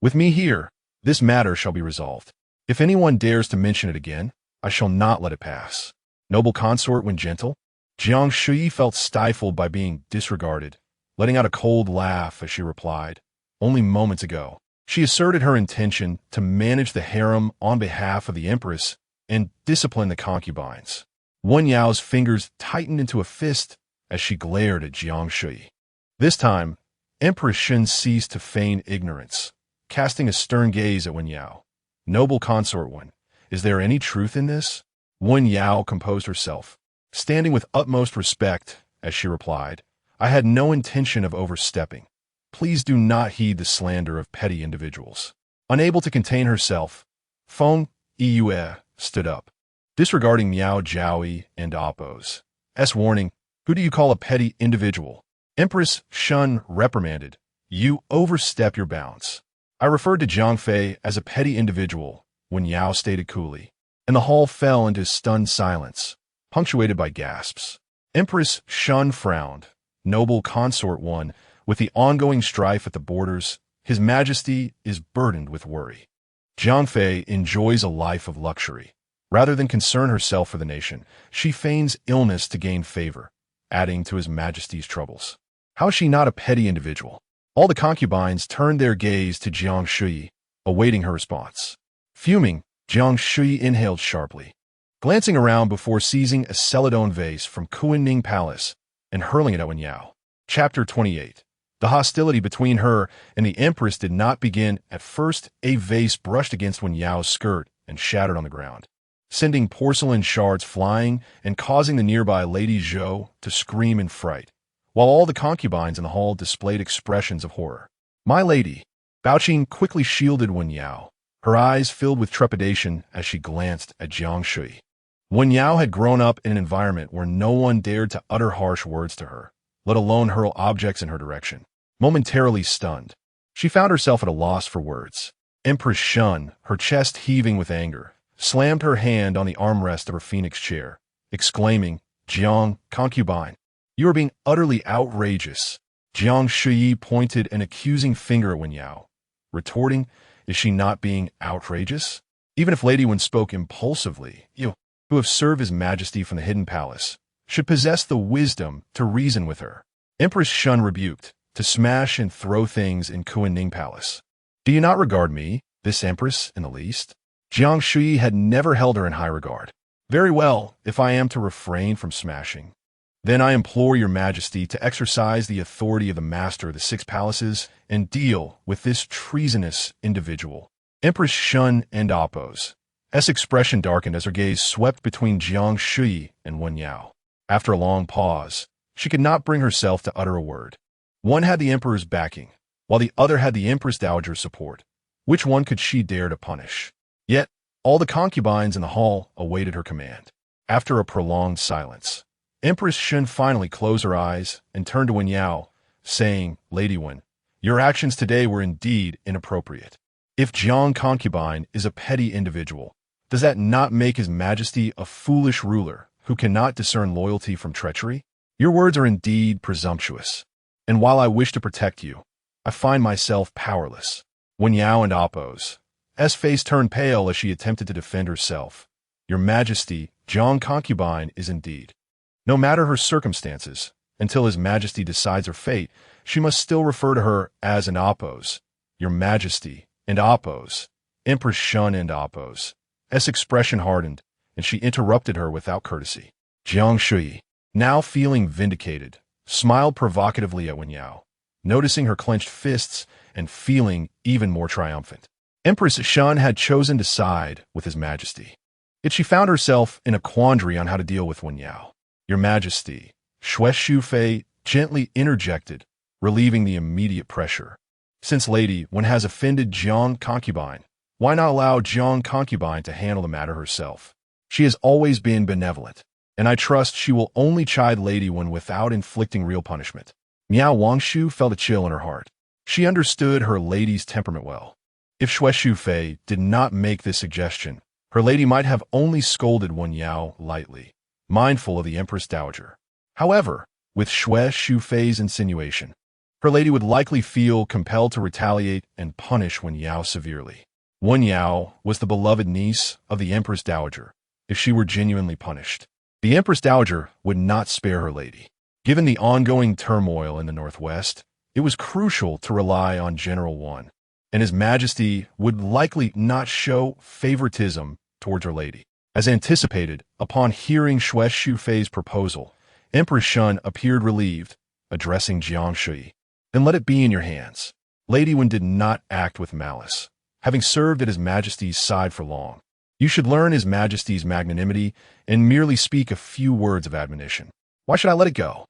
With me here, this matter shall be resolved. If anyone dares to mention it again, I shall not let it pass." Noble consort when gentle? Jiang Shuyi felt stifled by being disregarded, letting out a cold laugh as she replied, "Only moments ago." She asserted her intention to manage the harem on behalf of the empress and discipline the concubines. Wen Yao's fingers tightened into a fist as she glared at Jiang Shuyi. This time, Empress Shen ceased to feign ignorance, casting a stern gaze at Wen Yao. "Noble consort Wen, is there any truth in this?" Wen Yao composed herself, standing with utmost respect as she replied, "I had no intention of overstepping. Please do not heed the slander of petty individuals." Unable to contain herself, Feng Yue stood up, disregarding Miao Jiaoyi and Appo's warning. "Who do you call a petty individual?" Empress Shun reprimanded. "You overstep your bounds." "I referred to Zhang Fei as a petty individual," Wen Yao stated coolly, and the hall fell into stunned silence, punctuated by gasps. Empress Shun frowned. "Noble consort One, with the ongoing strife at the borders, His Majesty is burdened with worry. Zhang Fei enjoys a life of luxury. Rather than concern herself for the nation, she feigns illness to gain favor, adding to His Majesty's troubles. How is she not a petty individual?" All the concubines turned their gaze to Jiang Shuyi, awaiting her response. Fuming, Jiang Shuyi inhaled sharply, glancing around before seizing a celadon vase from Kunning Palace and hurling it at Wen Yao. Chapter 28. The hostility between her and the Empress did not begin at first. A vase brushed against Wen Yao's skirt and shattered on the ground, sending porcelain shards flying and causing the nearby Lady Zhou to scream in fright, while all the concubines in the hall displayed expressions of horror. "My lady," Baoqing quickly shielded Wen Yao, her eyes filled with trepidation as she glanced at Jiang Shuyi. Wen Yao had grown up in an environment where no one dared to utter harsh words to her, let alone hurl objects in her direction. Momentarily stunned, she found herself at a loss for words. Empress Shun, her chest heaving with anger, slammed her hand on the armrest of her phoenix chair, exclaiming, "Jiang, concubine, you are being utterly outrageous." Jiang Shuyi pointed an accusing finger at Wen Yao, retorting, "Is she not being outrageous? Even if Lady Wen spoke impulsively, you, who have served His Majesty from the hidden palace, should possess the wisdom to reason with her." Empress Shun rebuked, to smash and throw things in Kunning Palace. "Do you not regard me, this empress, in the least?" Jiang Shuyi had never held her in high regard. "Very well, if I am to refrain from smashing, then I implore your Majesty to exercise the authority of the master of the 6 palaces and deal with this treasonous individual." Empress Shun and Appo's expression darkened as her gaze swept between Jiang Shuyi and Wen Yao. After a long pause, she could not bring herself to utter a word. One had the emperor's backing, while the other had the empress dowager's support. Which one could she dare to punish? Yet, all the concubines in the hall awaited her command. After a prolonged silence, Empress Shun finally closed her eyes and turned to Wen Yao, saying, "Lady Wen, your actions today were indeed inappropriate. If Jiang Concubine is a petty individual, does that not make His Majesty a foolish ruler who cannot discern loyalty from treachery? Your words are indeed presumptuous, and while I wish to protect you, I find myself powerless." Wen Yao and Appo's face turned pale as she attempted to defend herself. "Your Majesty, Jiang Concubine is indeed. No matter her circumstances, until His Majesty decides her fate, she must still refer to her as an Appo's. Your Majesty and Appo's." Empress Shun and Appo's expression hardened, and she interrupted her without courtesy. Jiang Shuyi, now feeling vindicated, smiled provocatively at Wen Yao, noticing her clenched fists and feeling even more triumphant. Empress Shun had chosen to side with His Majesty. Yet she found herself in a quandary on how to deal with Wen Yao. "Your Majesty," Shu Fei gently interjected, relieving the immediate pressure. "Since Lady Wen has offended Jiang Concubine, why not allow Jiang Concubine to handle the matter herself? She has always been benevolent, and I trust she will only chide Lady Wen without inflicting real punishment." Miao Wangshu felt a chill in her heart. She understood her lady's temperament well. If Shu Fei did not make this suggestion, her lady might have only scolded Wen Yao lightly, mindful of the Empress Dowager. However, with Shu Fei's insinuation, her lady would likely feel compelled to retaliate and punish Wen Yao severely. Wen Yao was the beloved niece of the Empress Dowager. If she were genuinely punished, the Empress Dowager would not spare her lady. Given the ongoing turmoil in the northwest, it was crucial to rely on General Wan, and His Majesty would likely not show favoritism towards Her Lady. As anticipated, upon hearing Shui Shufei's proposal, Empress Shun appeared relieved, addressing Jiang Shuyi. Then let it be in your hands. Lady Wen did not act with malice, having served at His Majesty's side for long. You should learn His Majesty's magnanimity and merely speak a few words of admonition. Why should I let it go?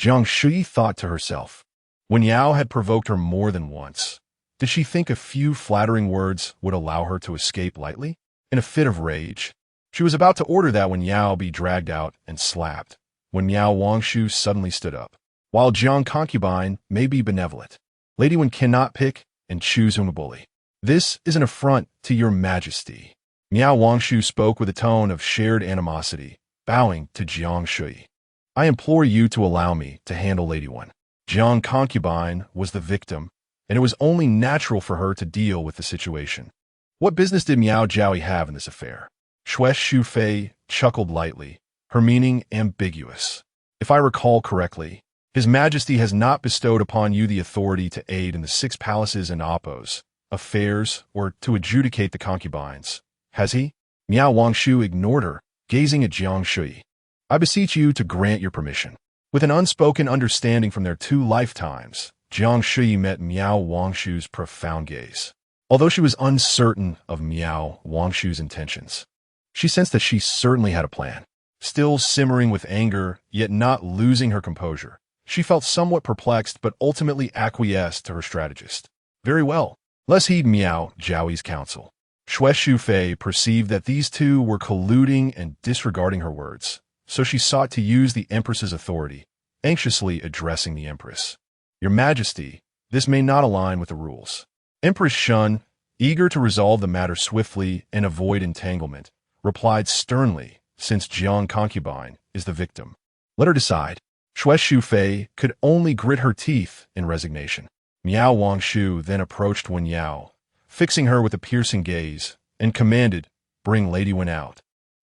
Jiang Shuyi thought to herself. Wen Yao had provoked her more than once. Did she think a few flattering words would allow her to escape lightly? In a fit of rage, she was about to order that Wen Yao be dragged out and slapped, when Miao Wangshu suddenly stood up. While Jiang Concubine may be benevolent, Lady Wen cannot pick and choose whom to bully. This is an affront to your majesty. Miao Wangshu spoke with a tone of shared animosity, bowing to Jiang Shuyi. I implore you to allow me to handle Lady Wen. Jiang Concubine was the victim, and it was only natural for her to deal with the situation. What business did Miao Jiaoyi have in this affair? Shui Shufei chuckled lightly, her meaning ambiguous. If I recall correctly, His Majesty has not bestowed upon you the authority to aid in the 6 palaces and Appos affairs or to adjudicate the concubines, has he? Miao Wangshu ignored her, gazing at Jiang Shuyi. I beseech you to grant your permission. With an unspoken understanding from their 2 lifetimes, Jiang Shuyi met Miao Wangshu's profound gaze. Although she was uncertain of Miao Wangshu's intentions, she sensed that she certainly had a plan. Still simmering with anger, yet not losing her composure, she felt somewhat perplexed but ultimately acquiesced to her strategist. Very well, let's heed Miao Jiaoyi's counsel. Shui Shufei perceived that these 2 were colluding and disregarding her words, so she sought to use the Empress's authority, anxiously addressing the Empress. Your Majesty, this may not align with the rules. Empress Shun, eager to resolve the matter swiftly and avoid entanglement, replied sternly, since Jiang Concubine is the victim. Let her decide. Shui Shufei could only grit her teeth in resignation. Miao Wangshu then approached Wen Yao, fixing her with a piercing gaze, and commanded, bring Lady Wen out.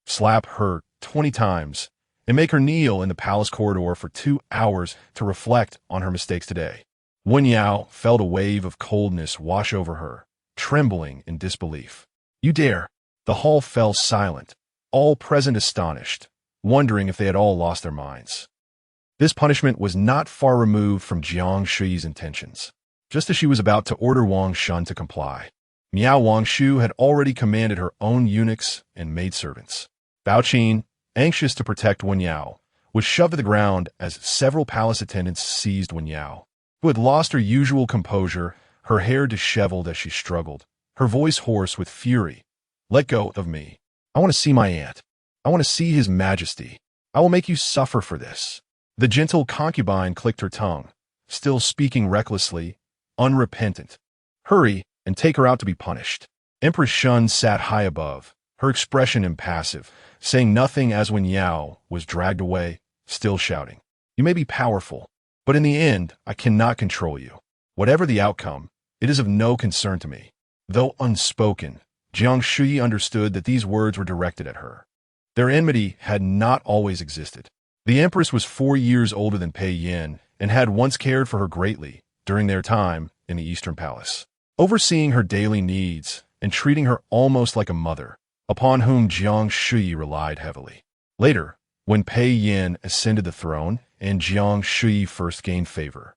Slap her 20 times, and make her kneel in the palace corridor for 2 hours to reflect on her mistakes today. Wen Yao felt a wave of coldness wash over her, trembling in disbelief. You dare? The hall fell silent, all present astonished, wondering if they had all lost their minds. This punishment was not far removed from Jiang Shuyi's intentions. Just as she was about to order Wang Shun to comply, Miao Wangshu had already commanded her own eunuchs and maidservants. Bao Qin, anxious to protect Wen Yao, was shoved to the ground as several palace attendants seized Wen Yao, who had lost her usual composure, her hair disheveled as she struggled, her voice hoarse with fury. Let go of me. I want to see my aunt. I want to see His Majesty. I will make you suffer for this. The gentle concubine clicked her tongue, still speaking recklessly, unrepentant. Hurry and take her out to be punished. Empress Shun sat high above, her expression impassive, saying nothing as Wen Yao was dragged away, still shouting. You may be powerful, but in the end, I cannot control you. Whatever the outcome, it is of no concern to me. Though unspoken, Jiang Shuyi understood that these words were directed at her. Their enmity had not always existed. The Empress was 4 years older than Pei Yin and had once cared for her greatly during their time in the Eastern Palace, overseeing her daily needs and treating her almost like a mother, upon whom Jiang Shuyi relied heavily. Later, when Pei Yin ascended the throne and Jiang Shuyi first gained favor,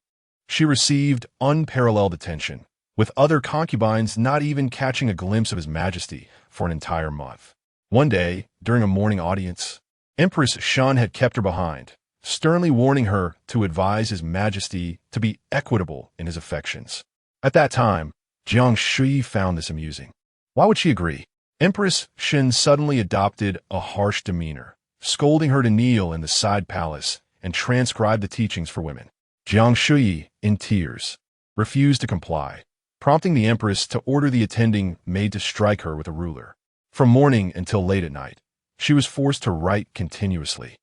she received unparalleled attention, with other concubines not even catching a glimpse of His Majesty for an entire month. One day, during a morning audience, Empress Shun had kept her behind, sternly warning her to advise His Majesty to be equitable in his affections. At that time, Jiang Shuyi found this amusing. Why would she agree? Empress Shun suddenly adopted a harsh demeanor, scolding her to kneel in the side palace and transcribe the teachings for women. Jiang Shuyi, in tears, refused to comply, prompting the Empress to order the attending maid to strike her with a ruler. From morning until late at night, she was forced to write continuously.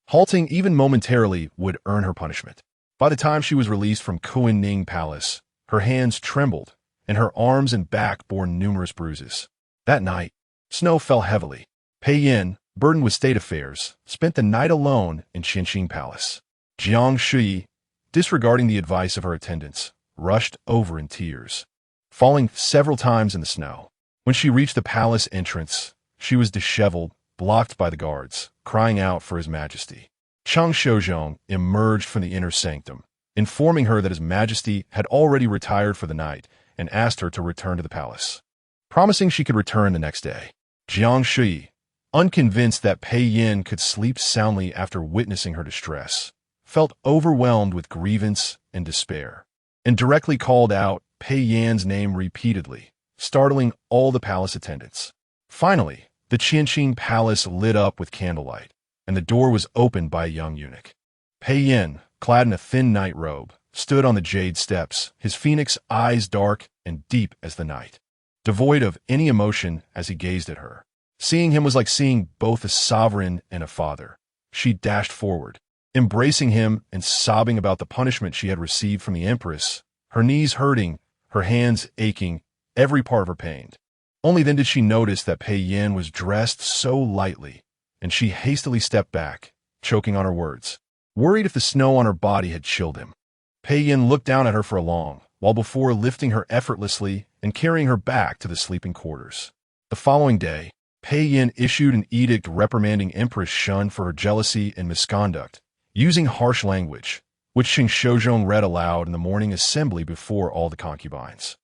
Halting even momentarily would earn her punishment. By the time she was released from Kuan-Ning Palace, her hands trembled, and her arms and back bore numerous bruises. That night, snow fell heavily. Pei Yin, burdened with state affairs, spent the night alone in Qinxing Palace. Jiang Shuyi, disregarding the advice of her attendants, rushed over in tears, falling several times in the snow. When she reached the palace entrance, she was disheveled, blocked by the guards, crying out for His Majesty. Cheng Shozhong emerged from the inner sanctum, informing her that His Majesty had already retired for the night and asked her to return to the palace, promising she could return the next day. Jiang Shuyi, unconvinced that Pei Yin could sleep soundly after witnessing her distress, felt overwhelmed with grievance and despair, and directly called out Pei Yan's name repeatedly, startling all the palace attendants. Finally, the Qianqing palace lit up with candlelight, and the door was opened by a young eunuch. Pei Yin, clad in a thin night robe, stood on the jade steps, his phoenix eyes dark and deep as the night, devoid of any emotion as he gazed at her. Seeing him was like seeing both a sovereign and a father. She dashed forward, embracing him and sobbing about the punishment she had received from the empress, her knees hurting, her hands aching, every part of her pained. Only then did she notice that Pei Yin was dressed so lightly, and she hastily stepped back, choking on her words, worried if the snow on her body had chilled him. Pei Yin looked down at her for a long while before lifting her effortlessly and carrying her back to the sleeping quarters. The following day, Pei Yin issued an edict reprimanding Empress Shun for her jealousy and misconduct, using harsh language, which Cheng Shozhong read aloud in the morning assembly before all the concubines.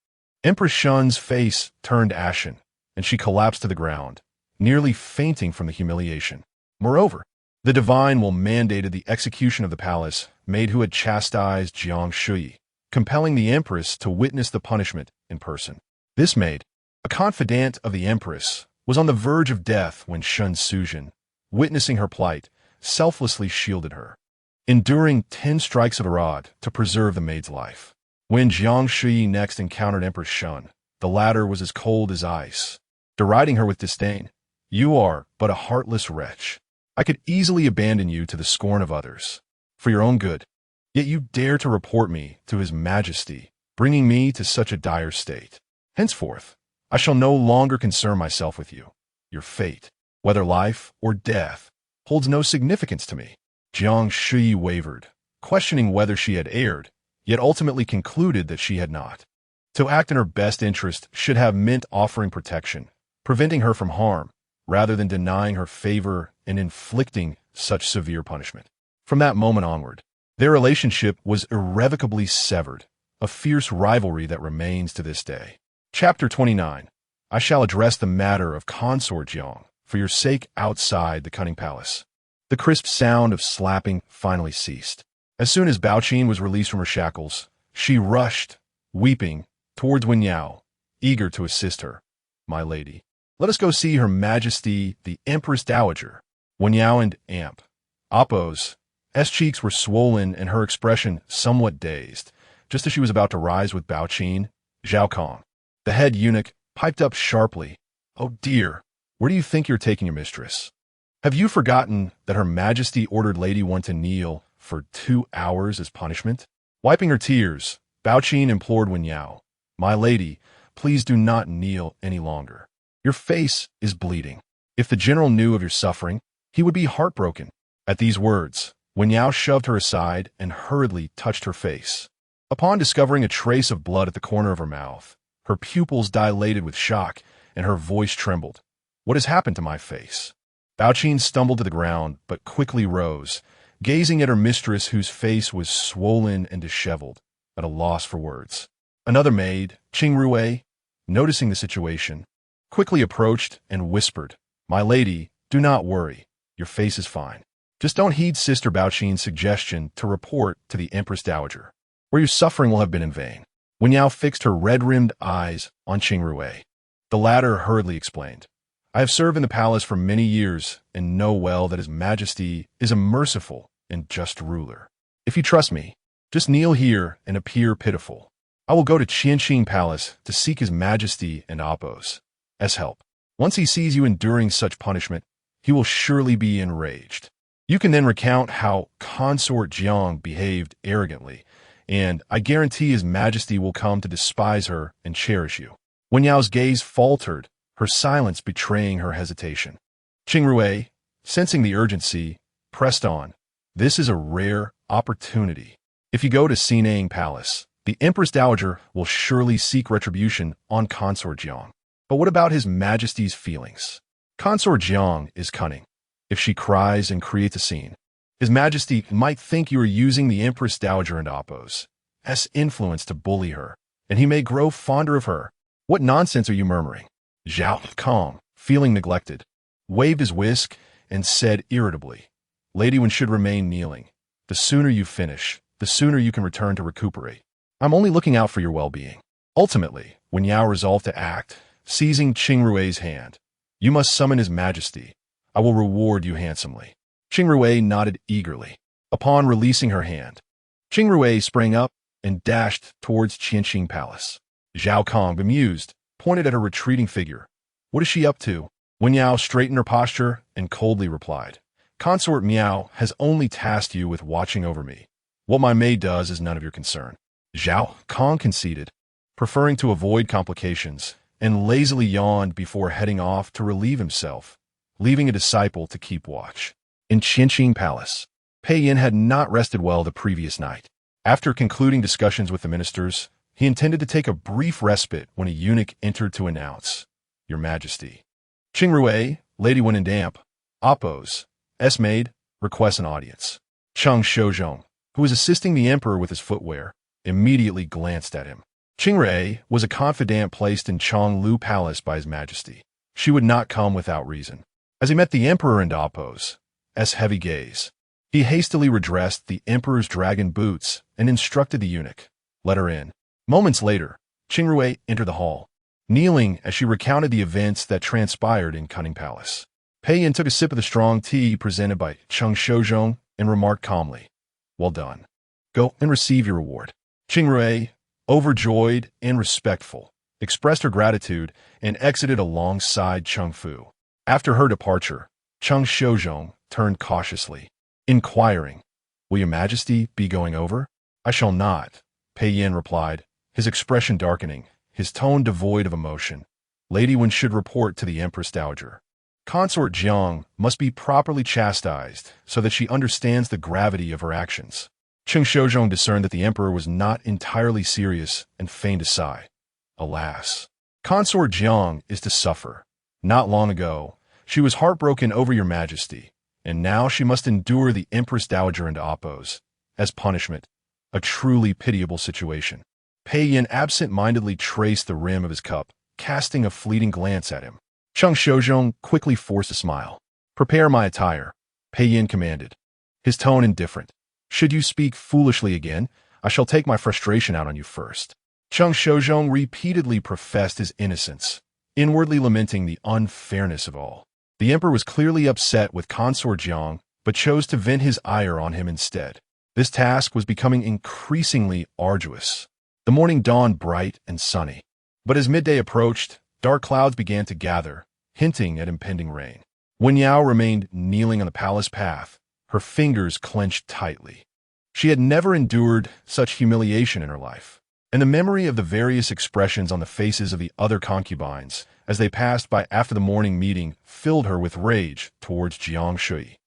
Empress Shun's face turned ashen, and she collapsed to the ground, nearly fainting from the humiliation. Moreover, the divine will mandated the execution of the palace maid who had chastised Jiang Shuyi, compelling the empress to witness the punishment in person. This maid, a confidant of the empress, was on the verge of death when Shun Suzhen, witnessing her plight, selflessly shielded her, enduring 10 strikes of a rod to preserve the maid's life. When Jiang Shuyi next encountered Empress Shun, the latter was as cold as ice, deriding her with disdain. "You are but a heartless wretch. I could easily abandon you to the scorn of others, for your own good. Yet you dare to report me to His Majesty, bringing me to such a dire state. Henceforth, I shall no longer concern myself with you. Your fate, whether life or death, holds no significance to me." Jiang Shuyi wavered, questioning whether she had erred, yet ultimately concluded that she had not. To act in her best interest should have meant offering protection, preventing her from harm, rather than denying her favor and inflicting such severe punishment. From that moment onward, their relationship was irrevocably severed, a fierce rivalry that remains to this day. Chapter 29. I shall address the matter of Consort Jiang, for your sake outside the cunning palace. The crisp sound of slapping finally ceased. As soon as Baoqin was released from her shackles, she rushed, weeping, towards Wen Yao, eager to assist her. "My lady, let us go see Her Majesty the Empress Dowager." Wen Yao and Appo's cheeks were swollen and her expression somewhat dazed, just as she was about to rise with Baoqin. Zhao Kong, the head eunuch, piped up sharply, "Oh dear, where do you think you're taking your mistress? Have you forgotten that Her Majesty ordered Lady One to kneel for 2 hours as punishment?" Wiping her tears, Baoqin implored Wen Yao, "My lady, please do not kneel any longer. Your face is bleeding. If the general knew of your suffering, he would be heartbroken." At these words, Wen Yao shoved her aside and hurriedly touched her face. Upon discovering a trace of blood at the corner of her mouth, her pupils dilated with shock and her voice trembled. "What has happened to my face?" Baoqin stumbled to the ground, but quickly rose, gazing at her mistress whose face was swollen and disheveled, at a loss for words. Another maid, Qing Ruwei, noticing the situation, quickly approached and whispered, "My lady, do not worry. Your face is fine. Just don't heed Sister Baoqin's suggestion to report to the Empress Dowager, where your suffering will have been in vain." Wen Yao fixed her red-rimmed eyes on Qing Ruwei. The latter hurriedly explained, "I have served in the palace for many years and know well that His Majesty is a merciful and just ruler. If you trust me, just kneel here and appear pitiful. I will go to Qianqing Palace to seek His Majesty and Appo's help. Once he sees you enduring such punishment, he will surely be enraged. You can then recount how Consort Jiang behaved arrogantly, and I guarantee His Majesty will come to despise her and cherish you." Wen Yao's gaze faltered, her silence betraying her hesitation. Qing Ruwei, sensing the urgency, pressed on, "This is a rare opportunity. If you go to Sinang Palace, the Empress Dowager will surely seek retribution on Consort Jiang. But what about His Majesty's feelings? Consort Jiang is cunning. If she cries and creates a scene, His Majesty might think you are using the Empress Dowager and Appo's influence to bully her, and he may grow fonder of her. What nonsense are you murmuring? Zhao Kong, feeling neglected, waved his whisk and said irritably, Lady Wen should remain kneeling. The sooner you finish, the sooner you can return to recuperate. I'm only looking out for your well-being. Ultimately, Wen Yao resolved to act, seizing Qing Rui's hand. You must summon His Majesty. I will reward you handsomely. Qing Rui nodded eagerly. Upon releasing her hand, Qing Rui sprang up and dashed towards Qianxing Palace. Zhao Kong, bemused, pointed at her retreating figure. What is she up to? Wen Yao straightened her posture and coldly replied, Consort Miao has only tasked you with watching over me. What my maid does is none of your concern. Zhao Kong conceded, preferring to avoid complications, and lazily yawned before heading off to relieve himself, leaving a disciple to keep watch. In Qianxing Palace, Pei Yin had not rested well the previous night. After concluding discussions with the ministers, he intended to take a brief respite when a eunuch entered to announce, Your Majesty. Qing Rui, Lady Wen and Damp, Appo's maid, requests an audience. Cheng Shozhong, who was assisting the emperor with his footwear, immediately glanced at him. Qing Rui was a confidant placed in Chonglu Palace by His Majesty. She would not come without reason. As he met the emperor and Appo's heavy gaze, he hastily redressed the emperor's dragon boots and instructed the eunuch, Let her in. Moments later, Qing Rui entered the hall, kneeling as she recounted the events that transpired in Cunning Palace. Pei Yin took a sip of the strong tea presented by Cheng Shozhong and remarked calmly, Well done. Go and receive your reward. Qing Rui, overjoyed and respectful, expressed her gratitude and exited alongside Cheng Fu. After her departure, Cheng Shozhong turned cautiously, inquiring, Will Your Majesty be going over? I shall not, Pei Yin replied, his expression darkening, his tone devoid of emotion. Lady Wen should report to the Empress Dowager. Consort Jiang must be properly chastised so that she understands the gravity of her actions. Cheng Shozhong discerned that the emperor was not entirely serious and feigned a sigh. Alas, Consort Jiang is to suffer. Not long ago, she was heartbroken over Your Majesty, and now she must endure the Empress Dowager and Appo's as punishment. A truly pitiable situation. Pei Yin absent-mindedly traced the rim of his cup, casting a fleeting glance at him. Cheng Shozhong quickly forced a smile. Prepare my attire, Pei Yin commanded, his tone indifferent. Should you speak foolishly again, I shall take my frustration out on you first. Cheng Shozhong repeatedly professed his innocence, inwardly lamenting the unfairness of all. The emperor was clearly upset with Consort Jiang, but chose to vent his ire on him instead. This task was becoming increasingly arduous. The morning dawned bright and sunny, but as midday approached, dark clouds began to gather, hinting at impending rain. Wen Yao remained kneeling on the palace path, her fingers clenched tightly. She had never endured such humiliation in her life, and the memory of the various expressions on the faces of the other concubines as they passed by after the morning meeting filled her with rage towards Jiang Shuyi.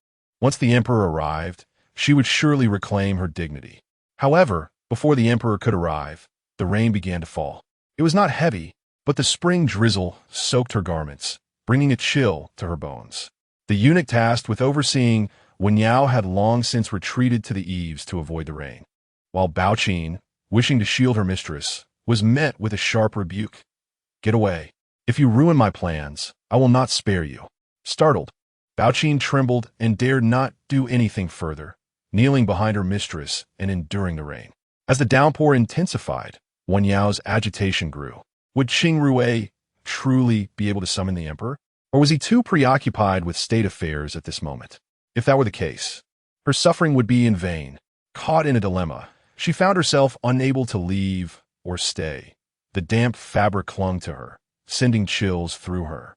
Once the emperor arrived, she would surely reclaim her dignity. However, before the emperor could arrive, the rain began to fall. It was not heavy, but the spring drizzle soaked her garments, bringing a chill to her bones. The eunuch tasked with overseeing Wen Yao had long since retreated to the eaves to avoid the rain, while Bao Qin, wishing to shield her mistress, was met with a sharp rebuke. Get away. If you ruin my plans, I will not spare you. Startled, Bao Qin trembled and dared not do anything further, kneeling behind her mistress and enduring the rain. As the downpour intensified, Wen Yao's agitation grew. Would Qing Rui truly be able to summon the emperor? Or was he too preoccupied with state affairs at this moment? If that were the case, her suffering would be in vain. Caught in a dilemma, she found herself unable to leave or stay. The damp fabric clung to her, sending chills through her.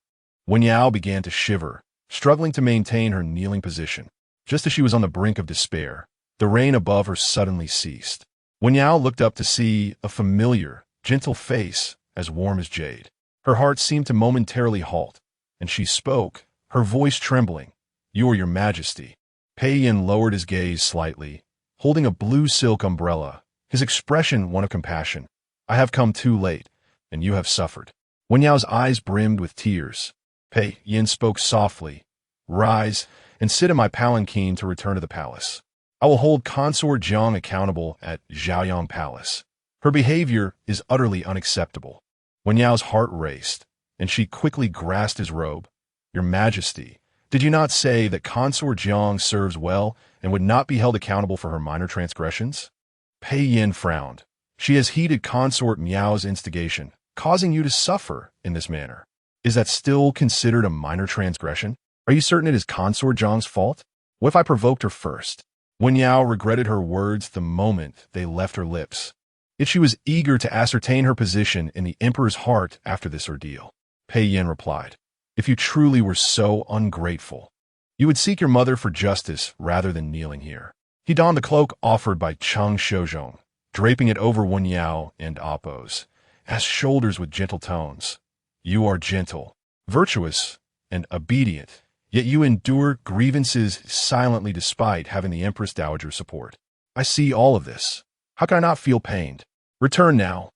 Wen Yao began to shiver, struggling to maintain her kneeling position. Just as she was on the brink of despair, the rain above her suddenly ceased. Wen Yao looked up to see a familiar, gentle face as warm as jade. Her heart seemed to momentarily halt, and she spoke, her voice trembling. You are Your Majesty. Pei Yin lowered his gaze slightly, holding a blue silk umbrella, his expression one of compassion. I have come too late, and you have suffered. Wen Yao's eyes brimmed with tears. Pei Yin spoke softly. Rise and sit in my palanquin to return to the palace. I will hold Consort Jiang accountable at Zhaoyang Palace. Her behavior is utterly unacceptable. Wen Yao's heart raced, and she quickly grasped his robe. Your Majesty, did you not say that Consort Jiang serves well and would not be held accountable for her minor transgressions? Pei Yin frowned. She has heeded Consort Miao's instigation, causing you to suffer in this manner. Is that still considered a minor transgression? Are you certain it is Consort Jiang's fault? What if I provoked her first? Wen Yao regretted her words the moment they left her lips. Yet she was eager to ascertain her position in the emperor's heart after this ordeal. Pei Yin replied, if you truly were so ungrateful, you would seek your mother for justice rather than kneeling here. He donned the cloak offered by Jiang Shuyi, draping it over Wen Yao and Appo's, asked shoulders with gentle tones. You are gentle, virtuous, and obedient, yet you endure grievances silently despite having the Empress Dowager's support. I see all of this. How can I not feel pained? Return now.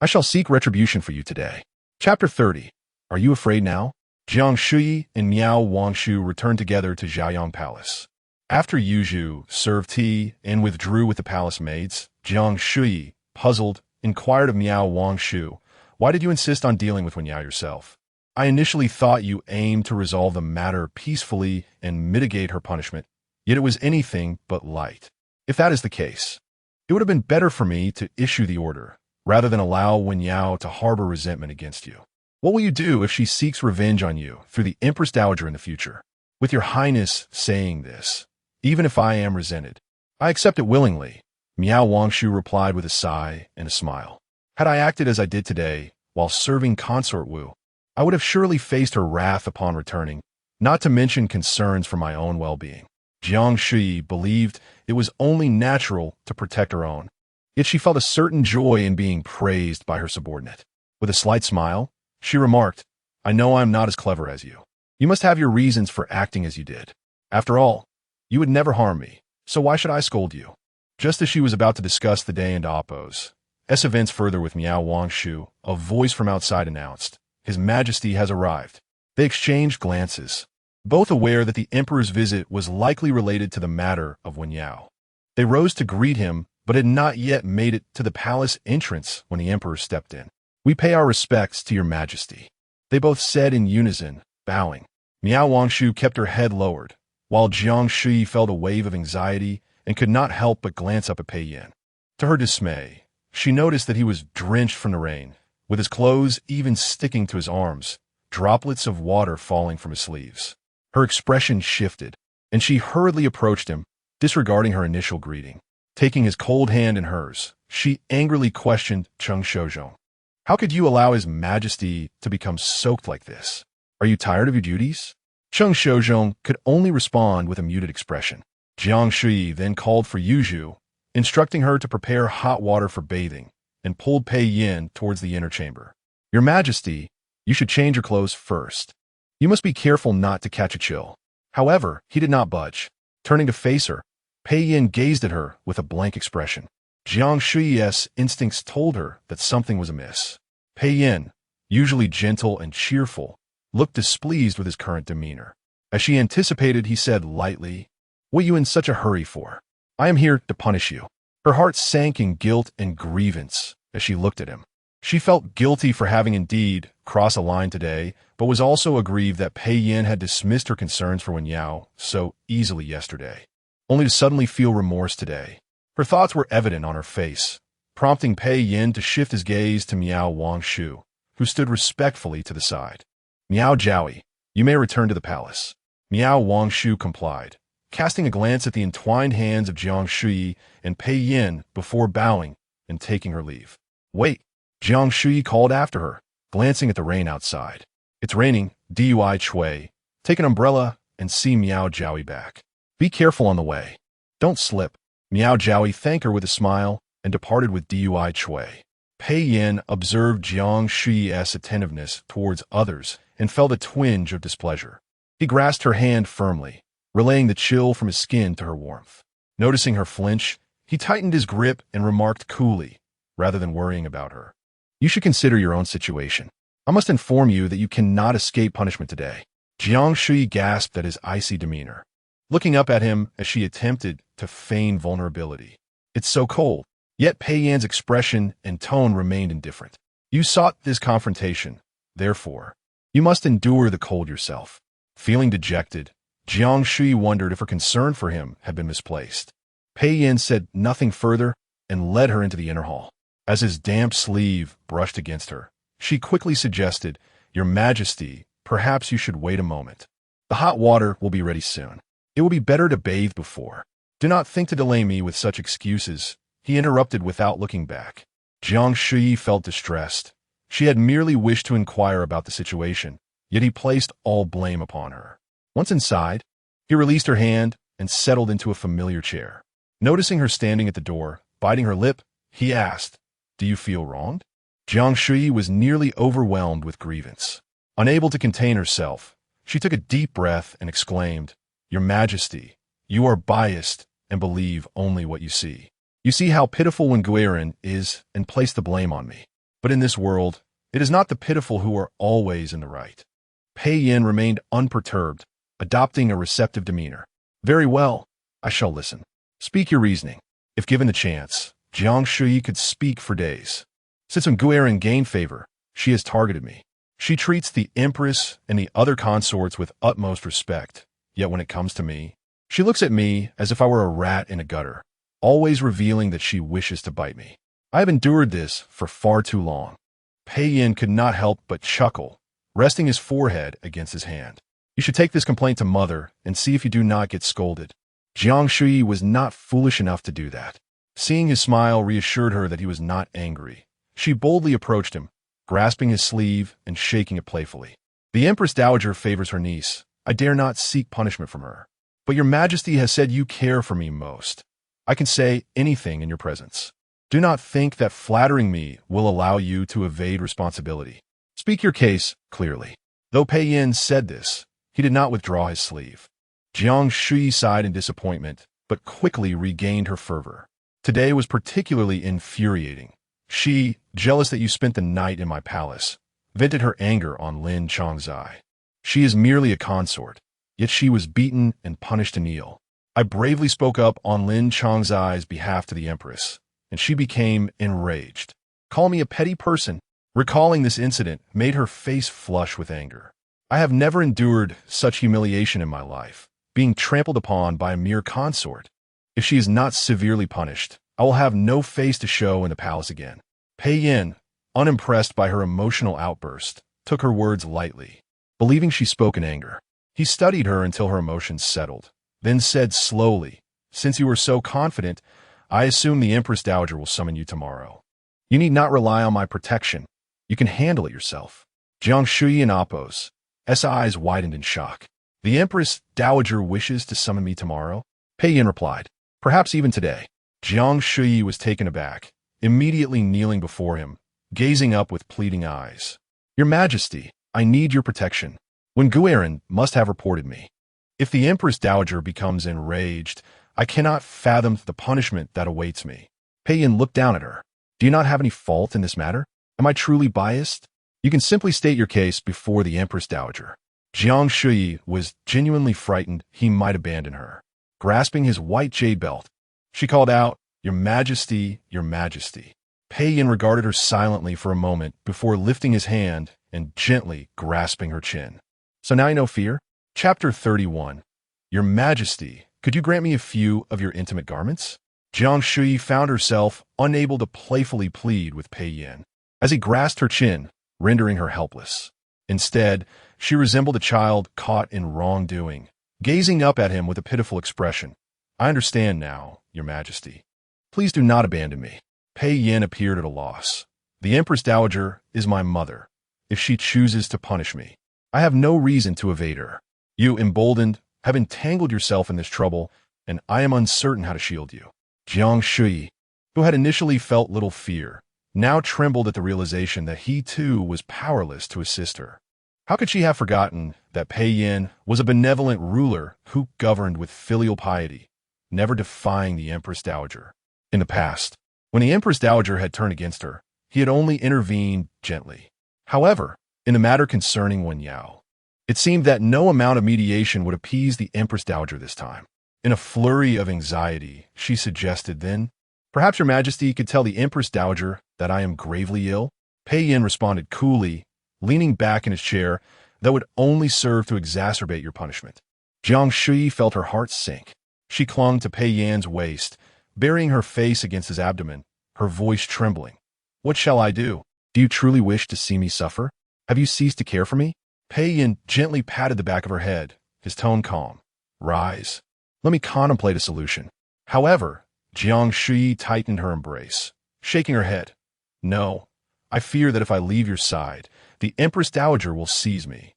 I shall seek retribution for you today. Chapter 30. Are you afraid now? Jiang Shuyi and Miao Wangshu returned together to Zhaoyang Palace. After Yuzhu served tea and withdrew with the palace maids, Jiang Shuyi, puzzled, inquired of Miao Wangshu, why did you insist on dealing with Wen Yao yourself? I initially thought you aimed to resolve the matter peacefully and mitigate her punishment, yet it was anything but light. If that is the case, it would have been better for me to issue the order, rather than allow Wen Yao to harbor resentment against you. What will you do if she seeks revenge on you through the Empress Dowager in the future? With your Highness saying this, even if I am resented, I accept it willingly, Miao Wangshu replied with a sigh and a smile. Had I acted as I did today, while serving Consort Wu, I would have surely faced her wrath upon returning, not to mention concerns for my own well-being. Jiang Shuyi believed it was only natural to protect her own, yet she felt a certain joy in being praised by her subordinate. With a slight smile, she remarked, I know I am not as clever as you. You must have your reasons for acting as you did. After all, you would never harm me, so why should I scold you? Just as she was about to discuss the day and Appo's events further with Miao Wangshu, a voice from outside announced, His Majesty has arrived. They exchanged glances, both aware that the emperor's visit was likely related to the matter of Wen Yao. They rose to greet him, but had not yet made it to the palace entrance when the emperor stepped in. We pay our respects to your Majesty, they both said in unison, bowing. Miao Wangshu kept her head lowered, while Jiang Shuyi felt a wave of anxiety and could not help but glance up at Pei Yin. To her dismay, she noticed that he was drenched from the rain, with his clothes even sticking to his arms, droplets of water falling from his sleeves. Her expression shifted, and she hurriedly approached him, disregarding her initial greeting. Taking his cold hand in hers, she angrily questioned Jiang Shuyi. How could you allow His Majesty to become soaked like this? Are you tired of your duties? Jiang Shuyi could only respond with a muted expression. Jiang Shuyi then called for Yuzhu, instructing her to prepare hot water for bathing, and pulled Pei Yin towards the inner chamber. Your Majesty, you should change your clothes first. You must be careful not to catch a chill. However, he did not budge. Turning to face her, Pei Yin gazed at her with a blank expression. Jiang Shuyi's instincts told her that something was amiss. Pei Yin, usually gentle and cheerful, looked displeased with his current demeanor. As she anticipated, he said lightly, What are you in such a hurry for? I am here to punish you. Her heart sank in guilt and grievance as she looked at him. She felt guilty for having indeed crossed a line today, but was also aggrieved that Pei Yin had dismissed her concerns for Wen Yao so easily yesterday, only to suddenly feel remorse today. Her thoughts were evident on her face, prompting Pei Yin to shift his gaze to Miao Wangshu, who stood respectfully to the side. Miao Jiaoyi, you may return to the palace. Miao Wangshu complied, casting a glance at the entwined hands of Jiang Shuyi and Pei Yin before bowing and taking her leave. Wait, Jiang Shuyi called after her, glancing at the rain outside. It's raining, Dui Chui. Take an umbrella and see Miao Jiaoyi back. Be careful on the way. Don't slip. Miao Jiaoyi thanked her with a smile and departed with Dui Chui. Pei Yin observed Jiang Shuyi's attentiveness towards others and felt a twinge of displeasure. He grasped her hand firmly, relaying the chill from his skin to her warmth. Noticing her flinch, He tightened his grip and remarked coolly, rather than worrying about her. You should consider your own situation. I must inform you that you cannot escape punishment today. Jiang Shuyi gasped at his icy demeanor, looking up at him as she attempted to feign vulnerability. It's so cold. Yet Pei Yan's expression and tone remained indifferent. You sought this confrontation. Therefore, you must endure the cold yourself. Feeling dejected, Jiang Shuyi wondered if her concern for him had been misplaced. Pei Yan said nothing further and led her into the inner hall. As his damp sleeve brushed against her, she quickly suggested, Your Majesty, perhaps you should wait a moment. The hot water will be ready soon. It will be better to bathe before. Do not think to delay me with such excuses, he interrupted without looking back. Jiang Shuyi felt distressed. She had merely wished to inquire about the situation, yet he placed all blame upon her. Once inside, he released her hand and settled into a familiar chair. Noticing her standing at the door, biting her lip, he asked, Do you feel wronged? Jiang Shuyi was nearly overwhelmed with grievance. Unable to contain herself, she took a deep breath and exclaimed, Your Majesty, you are biased and believe only what you see. You see how pitiful Nguyen is and place the blame on me. But in this world, it is not the pitiful who are always in the right. Pei Yan remained unperturbed, adopting a receptive demeanor. Very well, I shall listen. Speak your reasoning. If given the chance, Jiang Shuyi could speak for days. Since Nguyen gained favor, she has targeted me. She treats the Empress and the other consorts with utmost respect, yet when it comes to me, she looks at me as if I were a rat in a gutter, always revealing that she wishes to bite me. I have endured this for far too long. Pei Yan could not help but chuckle, resting his forehead against his hand. You should take this complaint to Mother and see if you do not get scolded. Jiang Shuyi was not foolish enough to do that. Seeing his smile reassured her that he was not angry. She boldly approached him, grasping his sleeve and shaking it playfully. The Empress Dowager favors her niece. I dare not seek punishment from her. But your Majesty has said you care for me most. I can say anything in your presence. Do not think that flattering me will allow you to evade responsibility. Speak your case clearly. Though Pei Yan said this, he did not withdraw his sleeve. Jiang Shuyi sighed in disappointment, but quickly regained her fervor. Today was particularly infuriating. She, jealous that you spent the night in my palace, vented her anger on Lin Chongzai. She is merely a consort, yet she was beaten and punished to kneel. I bravely spoke up on Lin Chongzai's behalf to the Empress, and she became enraged. Call me a petty person. Recalling this incident made her face flush with anger. I have never endured such humiliation in my life, being trampled upon by a mere consort. If she is not severely punished, I will have no face to show in the palace again. Pei Yan, unimpressed by her emotional outburst, took her words lightly, believing she spoke in anger. He studied her until her emotions settled, then said slowly, Since you are so confident, I assume the Empress Dowager will summon you tomorrow. You need not rely on my protection. You can handle it yourself. Jiang Shuyi and Appos, S eyes widened in shock. The Empress Dowager wishes to summon me tomorrow? Pei Yan replied, Perhaps even today. Jiang Shuyi was taken aback, immediately kneeling before him, gazing up with pleading eyes. Your Majesty, I need your protection. Nguyen must have reported me. If the Empress Dowager becomes enraged, I cannot fathom the punishment that awaits me. Pei Yan looked down at her. Do you not have any fault in this matter? Am I truly biased? You can simply state your case before the Empress Dowager. Jiang Shuyi was genuinely frightened he might abandon her. Grasping his white jade belt, she called out, Your Majesty, Your Majesty. Pei Yan regarded her silently for a moment before lifting his hand and gently grasping her chin. So now you know fear? Chapter 31. Your Majesty, could you grant me a few of your intimate garments? Jiang Shuyi found herself unable to playfully plead with Pei Yan, as he grasped her chin, rendering her helpless. Instead, she resembled a child caught in wrongdoing, gazing up at him with a pitiful expression. I understand now, Your Majesty. Please do not abandon me. Pei Yan appeared at a loss. The Empress Dowager is my mother. If she chooses to punish me, I have no reason to evade her. You, emboldened, have entangled yourself in this trouble, and I am uncertain how to shield you. Jiang Shuyi, who had initially felt little fear, now trembled at the realization that he too was powerless to assist her. How could she have forgotten that Pei Yan was a benevolent ruler who governed with filial piety, never defying the Empress Dowager? In the past, when the Empress Dowager had turned against her, he had only intervened gently. However, in the matter concerning Wen Yao, it seemed that no amount of mediation would appease the Empress Dowager this time. In a flurry of anxiety, she suggested then, "Perhaps your Majesty could tell the Empress Dowager that I am gravely ill?" Pei Yin responded coolly, leaning back in his chair, "That would only serve to exacerbate your punishment." Jiang Shuyi felt her heart sink. She clung to Pei Yan's waist, burying her face against his abdomen, her voice trembling. "What shall I do? Do you truly wish to see me suffer? Have you ceased to care for me?" Pei Yin gently patted the back of her head, his tone calm. "Rise. Let me contemplate a solution." However, Jiang Shuyi tightened her embrace, shaking her head. "No, I fear that if I leave your side, the Empress Dowager will seize me."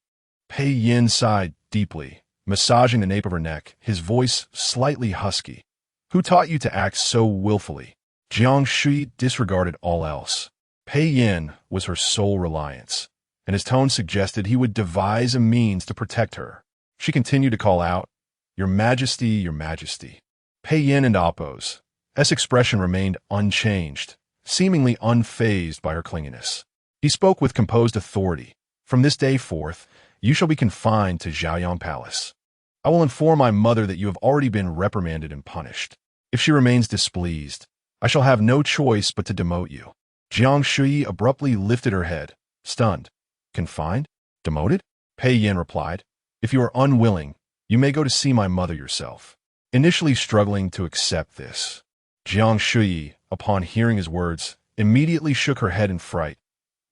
Pei Yin sighed deeply, massaging the nape of her neck, his voice slightly husky. "Who taught you to act so willfully?" Jiang Shuyi disregarded all else. Pei Yin was her sole reliance, and his tone suggested he would devise a means to protect her. She continued to call out, "Your Majesty, your Majesty." Pei Yin and Appo's expression remained unchanged, seemingly unfazed by her clinginess. He spoke with composed authority. "From this day forth, you shall be confined to Jiaoyang Palace. I will inform my mother that you have already been reprimanded and punished. If she remains displeased, I shall have no choice but to demote you." Jiang Shuyi abruptly lifted her head, stunned. "Confined? Demoted?" Pei Yin replied, "If you are unwilling, you may go to see my mother yourself." Initially struggling to accept this, Jiang Shuyi, upon hearing his words, immediately shook her head in fright.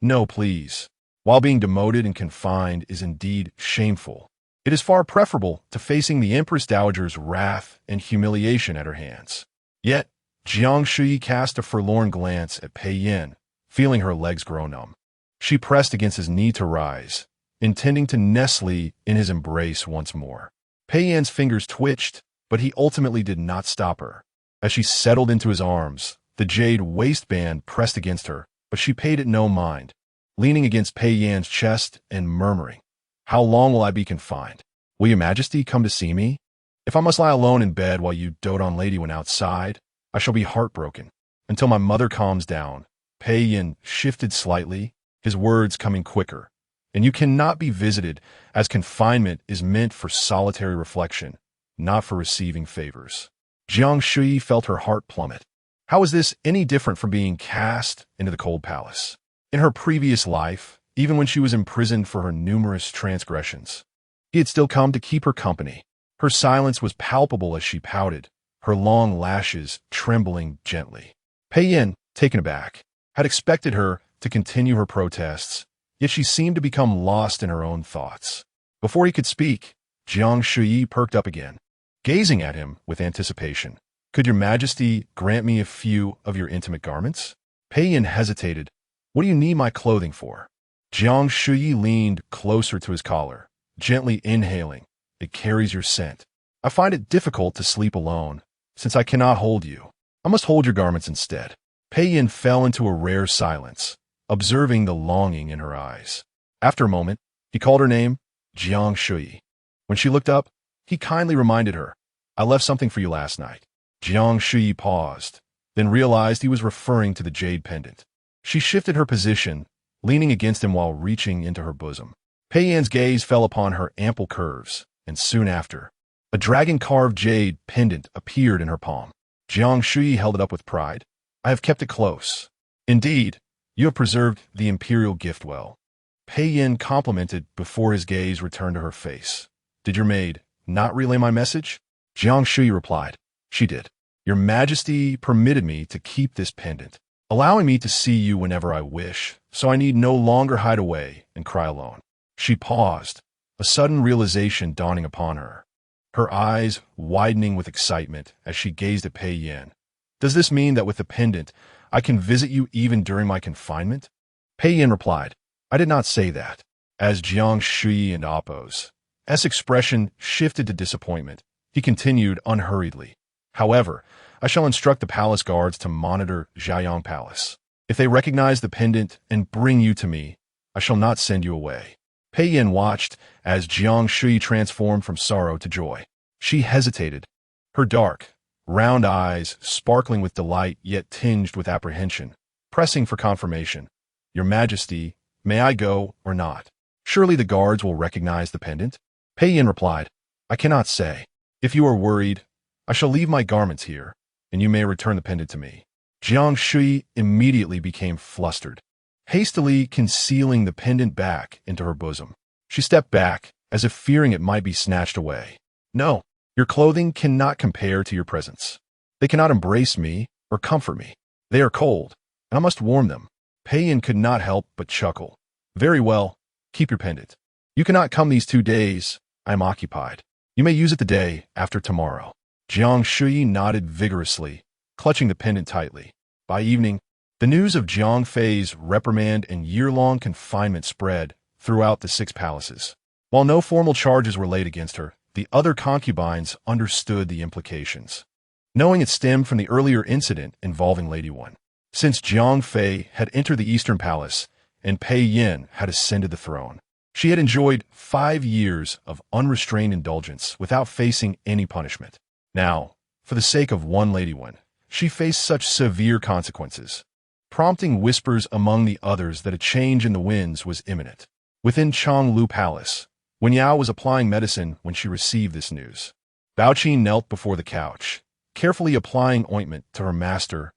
"No, please. While being demoted and confined is indeed shameful, it is far preferable to facing the Empress Dowager's wrath and humiliation at her hands." Yet, Jiang Shuyi cast a forlorn glance at Pei Yin, feeling her legs grow numb. She pressed against his knee to rise, intending to nestle in his embrace once more. Pei Yin's fingers twitched, but he ultimately did not stop her. As she settled into his arms, the jade waistband pressed against her, but she paid it no mind, leaning against Pei Yan's chest and murmuring, "How long will I be confined? Will your Majesty come to see me? If I must lie alone in bed while you dote on Lady Wen outside, I shall be heartbroken. Until my mother calms down." Pei Yin shifted slightly, his words coming quicker. "And you cannot be visited, as confinement is meant for solitary reflection, not for receiving favors." Jiang Shuyi felt her heart plummet. How is this any different from being cast into the cold palace? In her previous life, even when she was imprisoned for her numerous transgressions, he had still come to keep her company. Her silence was palpable as she pouted, her long lashes trembling gently. Pei Yin, taken aback, had expected her to continue her protests, yet she seemed to become lost in her own thoughts. Before he could speak, Jiang Shuyi perked up again, gazing at him with anticipation. "Could your Majesty grant me a few of your intimate garments?" Pei Yin hesitated. "What do you need my clothing for?" Jiang Shuyi leaned closer to his collar, gently inhaling. "It carries your scent. I find it difficult to sleep alone, since I cannot hold you. I must hold your garments instead." Pei Yin fell into a rare silence, observing the longing in her eyes. After a moment, he called her name, Jiang Shuyi. When she looked up, he kindly reminded her, "I left something for you last night." Jiang Shuyi paused, then realized he was referring to the jade pendant. She shifted her position, leaning against him while reaching into her bosom. Pei Yan's gaze fell upon her ample curves, and soon after, a dragon-carved jade pendant appeared in her palm. Jiang Shuyi held it up with pride. "I have kept it close. Indeed, you have preserved the imperial gift well." Pei Yin complimented before his gaze returned to her face. "Did your maid not relay my message?" Jiang Shuyi replied, "She did. Your Majesty permitted me to keep this pendant, allowing me to see you whenever I wish, so I need no longer hide away and cry alone." She paused, a sudden realization dawning upon her, her eyes widening with excitement as she gazed at Pei Yin. "Does this mean that with the pendant, I can visit you even during my confinement?" Pei Yin replied, "I did not say that." As Jiang Shuyi and Appo's expression shifted to disappointment, he continued unhurriedly, "However, I shall instruct the palace guards to monitor Jiaoyang Palace. If they recognize the pendant and bring you to me, I shall not send you away." Pei Yin watched as Jiang Shuyi transformed from sorrow to joy. She hesitated, her dark, round eyes sparkling with delight yet tinged with apprehension, pressing for confirmation. Your Majesty, may I go or not? Surely the guards will recognize the pendant? Pei Yin replied, I cannot say. If you are worried, I shall leave my garments here, and you may return the pendant to me. Jiang Shuyi immediately became flustered, hastily concealing the pendant back into her bosom. She stepped back, as if fearing it might be snatched away. No, your clothing cannot compare to your presence. They cannot embrace me or comfort me. They are cold, and I must warm them. Pei Yin could not help but chuckle. Very well, keep your pendant. You cannot come these 2 days. I am occupied. You may use it the day after tomorrow. Jiang Shuyi nodded vigorously, clutching the pendant tightly. By evening, the news of Jiang Fei's reprimand and year-long confinement spread throughout the 6 palaces. While no formal charges were laid against her, the other concubines understood the implications, knowing it stemmed from the earlier incident involving Lady One. Since Jiang Fei had entered the Eastern Palace and Pei Yin had ascended the throne, she had enjoyed 5 years of unrestrained indulgence without facing any punishment. Now, for the sake of one Lady One, she faced such severe consequences, prompting whispers among the others that a change in the winds was imminent. Within Changlu Palace, Wen Yao was applying medicine when she received this news. Bao Qin knelt before the couch, carefully applying ointment to her master's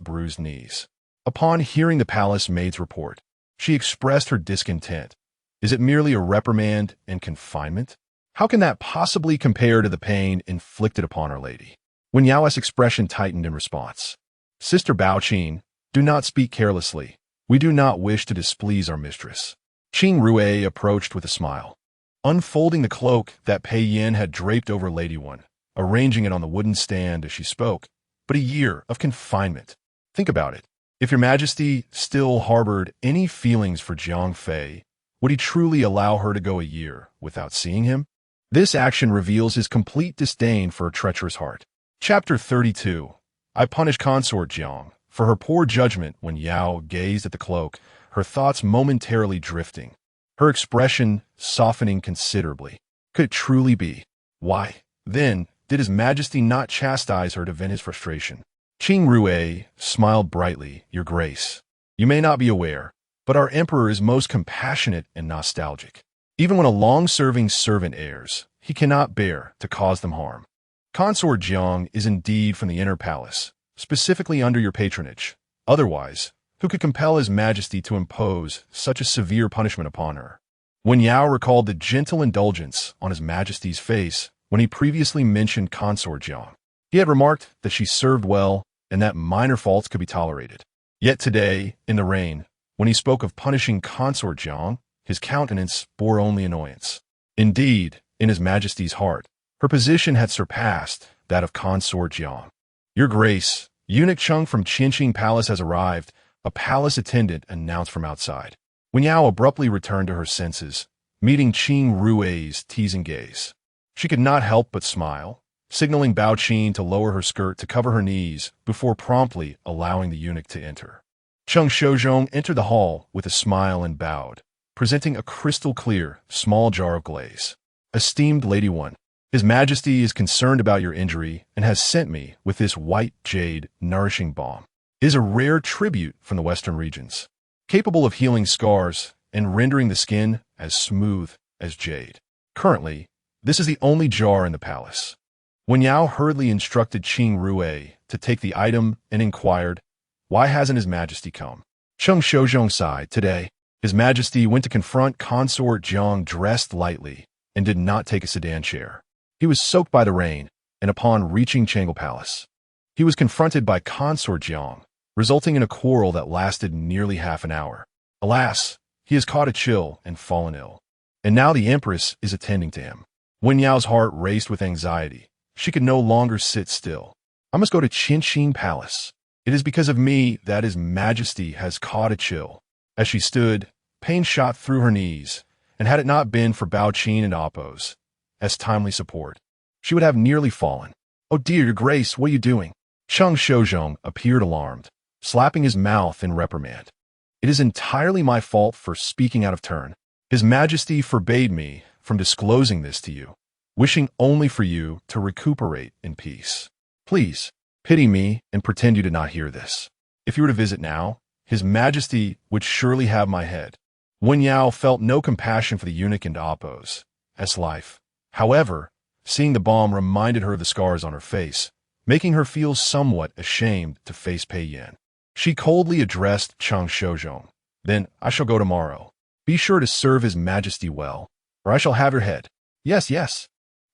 bruised knees. Upon hearing the palace maid's report, she expressed her discontent. Is it merely a reprimand and confinement? How can that possibly compare to the pain inflicted upon Our Lady? Wen Yao's expression tightened in response. Sister Bao Qin, do not speak carelessly. We do not wish to displease our mistress. Qing Rue approached with a smile, unfolding the cloak that Pei Yin had draped over Lady One, arranging it on the wooden stand as she spoke. But a year of confinement. Think about it. If Your Majesty still harbored any feelings for Jiang Fei, would he truly allow her to go a year without seeing him? This action reveals his complete disdain for a treacherous heart. Chapter 32. I punish Consort Jiang for her poor judgment. When Yao gazed at the cloak, her thoughts momentarily drifting, her expression softening considerably. Could it truly be? Why, then, did His Majesty not chastise her to vent his frustration? Qing Rue smiled brightly. Your Grace, you may not be aware, but our Emperor is most compassionate and nostalgic. Even when a long-serving servant errs, he cannot bear to cause them harm. Consort Jiang is indeed from the inner palace, specifically under your patronage. Otherwise, who could compel His Majesty to impose such a severe punishment upon her? Wen Yao recalled the gentle indulgence on His Majesty's face when he previously mentioned Consort Jiang. He had remarked that she served well and that minor faults could be tolerated. Yet today, in the reign, when he spoke of punishing Consort Jiang, his countenance bore only annoyance. Indeed, in His Majesty's heart, her position had surpassed that of Consort Jiang. Your Grace, Eunuch Chung from Qinqing Palace has arrived, a palace attendant announced from outside. Wen Yao abruptly returned to her senses, meeting Qing Rue's teasing gaze. She could not help but smile, signaling Bao Qin to lower her skirt to cover her knees before promptly allowing the eunuch to enter. Cheng Shouzhong entered the hall with a smile and bowed, presenting a crystal-clear, small jar of glaze. Esteemed Lady One, His Majesty is concerned about your injury and has sent me with this white jade nourishing balm. It is a rare tribute from the western regions, capable of healing scars and rendering the skin as smooth as jade. Currently, this is the only jar in the palace. Wen Yao hurriedly instructed Qing Rue to take the item and inquired, why hasn't His Majesty come? Cheng Shouzhong sighed. Today, His Majesty went to confront Consort Jiang dressed lightly and did not take a sedan chair. He was soaked by the rain, and upon reaching Changle Palace, he was confronted by Consort Jiang, resulting in a quarrel that lasted nearly half an hour. Alas, he has caught a chill and fallen ill, and now the Empress is attending to him. Wen Yao's heart raced with anxiety. She could no longer sit still. I must go to Qinqing Palace. It is because of me that His Majesty has caught a chill. As she stood, pain shot through her knees, and had it not been for Bao Qin and Appo's timely support, she would have nearly fallen. Oh dear, Your Grace, what are you doing? Cheng Shouzhong appeared alarmed, slapping his mouth in reprimand. It is entirely my fault for speaking out of turn. His Majesty forbade me from disclosing this to you, wishing only for you to recuperate in peace. Please, pity me and pretend you did not hear this. If you were to visit now, His Majesty would surely have my head. Wen Yao felt no compassion for the eunuch and Appo's life. However, seeing the bomb reminded her of the scars on her face, making her feel somewhat ashamed to face Pei Yan. She coldly addressed Jiang Shuyi. Then, I shall go tomorrow. Be sure to serve His Majesty well, or I shall have your head. Yes, yes.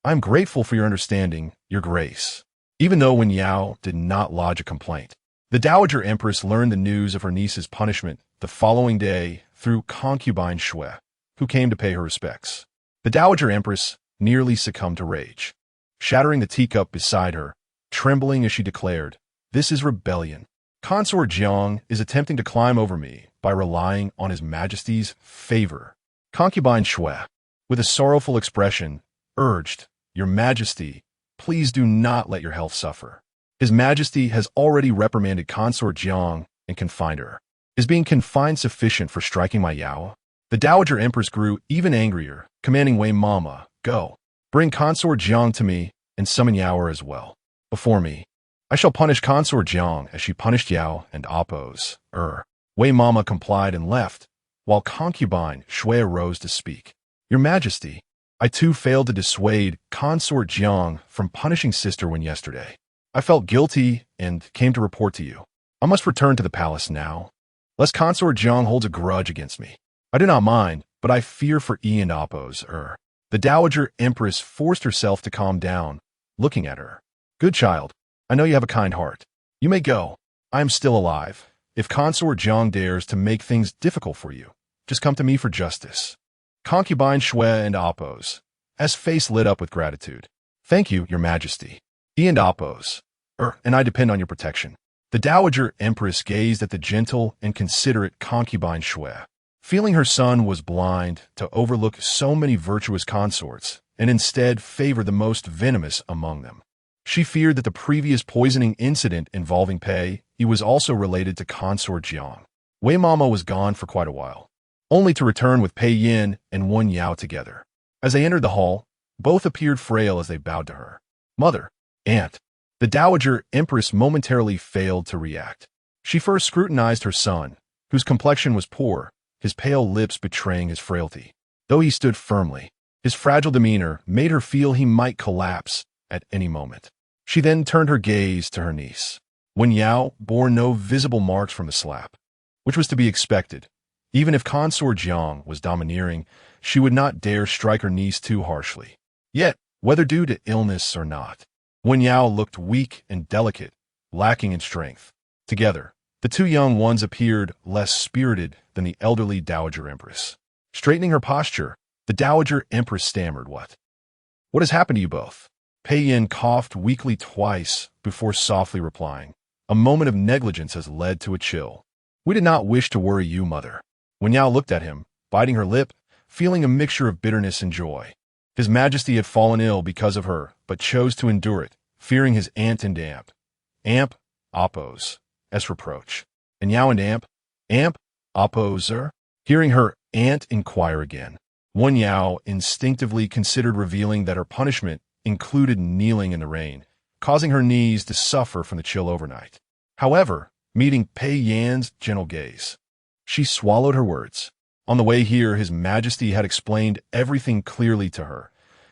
I am grateful for your understanding, Your Grace. Even though Wen Yao did not lodge a complaint, the Dowager Empress learned the news of her niece's punishment the following day through Concubine Shui, who came to pay her respects. The Dowager Empress nearly succumbed to rage, shattering the teacup beside her, trembling as she declared, "This is rebellion. Consort Jiang is attempting to climb over me by relying on His Majesty's favor." Concubine Shui, with a sorrowful expression, urged, "Your Majesty, please do not let your health suffer. His Majesty has already reprimanded Consort Jiang and confined her. Is being confined sufficient for striking my Yao?" The Dowager Empress grew even angrier, commanding Wei Mama, "Go, bring Consort Jiang to me and summon Yao as well. Before me, I shall punish Consort Jiang as she punished Yao and Appo's. Wei Mama complied and left, while Concubine Shui arose to speak. "Your Majesty, I too failed to dissuade Consort Jiang from punishing Sister Wen yesterday. I felt guilty and came to report to you. I must return to the palace now, lest Consort Jiang holds a grudge against me. I do not mind, but I fear for and Appo's. The Dowager Empress forced herself to calm down, looking at her. "Good child, I know you have a kind heart. You may go. I am still alive. If Consort Jiang dares to make things difficult for you, just come to me for justice." Concubine Shui and Appo's face lit up with gratitude. "Thank you, Your Majesty. And Appo's, and I depend on your protection." The Dowager Empress gazed at the gentle and considerate Concubine Shui, feeling her son was blind to overlook so many virtuous consorts and instead favor the most venomous among them. She feared that the previous poisoning incident involving Pei was also related to Consort Jiang. Wei Mama was gone for quite a while, only to return with Pei Yin and Wen Yao together. As they entered the hall, both appeared frail as they bowed to her. "Mother, Aunt." The Dowager Empress momentarily failed to react. She first scrutinized her son, whose complexion was poor, his pale lips betraying his frailty. Though he stood firmly, his fragile demeanor made her feel he might collapse at any moment. She then turned her gaze to her niece. Wen Yao bore no visible marks from the slap, which was to be expected. Even if Consort Jiang was domineering, she would not dare strike her niece too harshly. Yet, whether due to illness or not, Wen Yao looked weak and delicate, lacking in strength. Together, the two young ones appeared less spirited than the elderly Dowager Empress. Straightening her posture, the Dowager Empress stammered, "What has happened to you both?" Pei Yin coughed weakly twice before softly replying, "A moment of negligence has led to a chill. We did not wish to worry you, Mother." Wen Yao looked at him, biting her lip, feeling a mixture of bitterness and joy. His Majesty had fallen ill because of her, but chose to endure it, fearing his aunt and Appo's reproach. "And Yao and Appo's, Hearing her aunt inquire again, Wen Yao instinctively considered revealing that her punishment included kneeling in the rain, causing her knees to suffer from the chill overnight. However, meeting Pei Yan's gentle gaze, she swallowed her words. On the way here, His Majesty had explained everything clearly to her.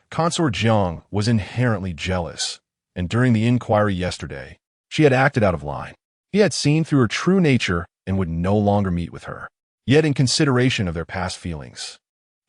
Consort Jiang was inherently jealous, and during the inquiry yesterday, she had acted out of line. He had seen through her true nature and would no longer meet with her. Yet in consideration of their past feelings,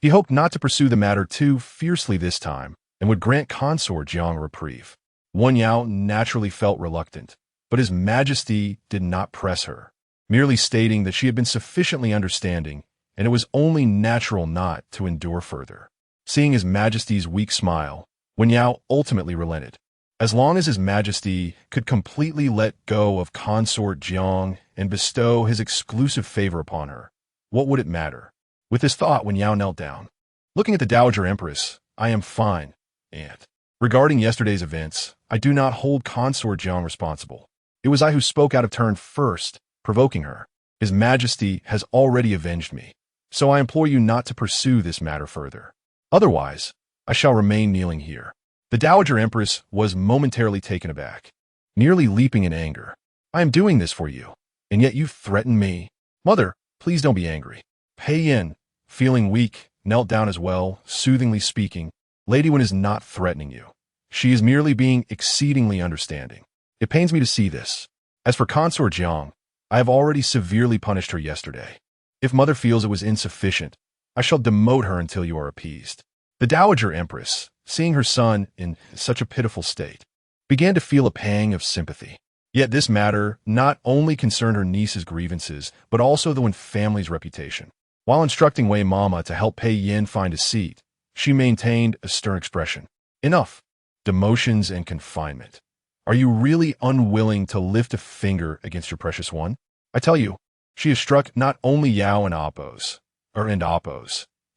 he hoped not to pursue the matter too fiercely this time and would grant Consort Jiang a reprieve. Wen Yao naturally felt reluctant, but His Majesty did not press her, merely stating that she had been sufficiently understanding and it was only natural not to endure further. Seeing His Majesty's weak smile, Wen Yao ultimately relented. As long as His Majesty could completely let go of Consort Jiang and bestow his exclusive favor upon her, what would it matter? With this thought, Wen Yao knelt down. Looking at the Dowager Empress, "I am fine, Aunt. Regarding yesterday's events, I do not hold Consort Jiang responsible. It was I who spoke out of turn first, provoking her. His Majesty has already avenged me, so I implore you not to pursue this matter further. Otherwise, I shall remain kneeling here." The Dowager Empress was momentarily taken aback. nearly leaping in anger. I am doing this for you, and yet you threaten me. Mother, please don't be angry. Pei Yin, feeling weak, knelt down as well, soothingly speaking. Lady Wen is not threatening you. She is merely being exceedingly understanding. It pains me to see this. As for Consort Jiang, I have already severely punished her yesterday. If mother feels it was insufficient, I shall demote her until you are appeased. The Dowager Empress, seeing her son in such a pitiful state, began to feel a pang of sympathy. Yet this matter not only concerned her niece's grievances, but also the Wen family's reputation. While instructing Wei Mama to help Pei Yin find a seat, she maintained a stern expression. Enough. Demotions and confinement. Are you really unwilling to lift a finger against your precious one? I tell you, she has struck not only Yao and Apos,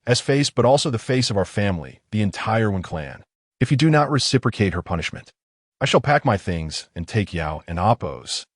as face, but also the face of our family, the entire Wen clan. If you do not reciprocate her punishment, I shall pack my things and take Yao and Apos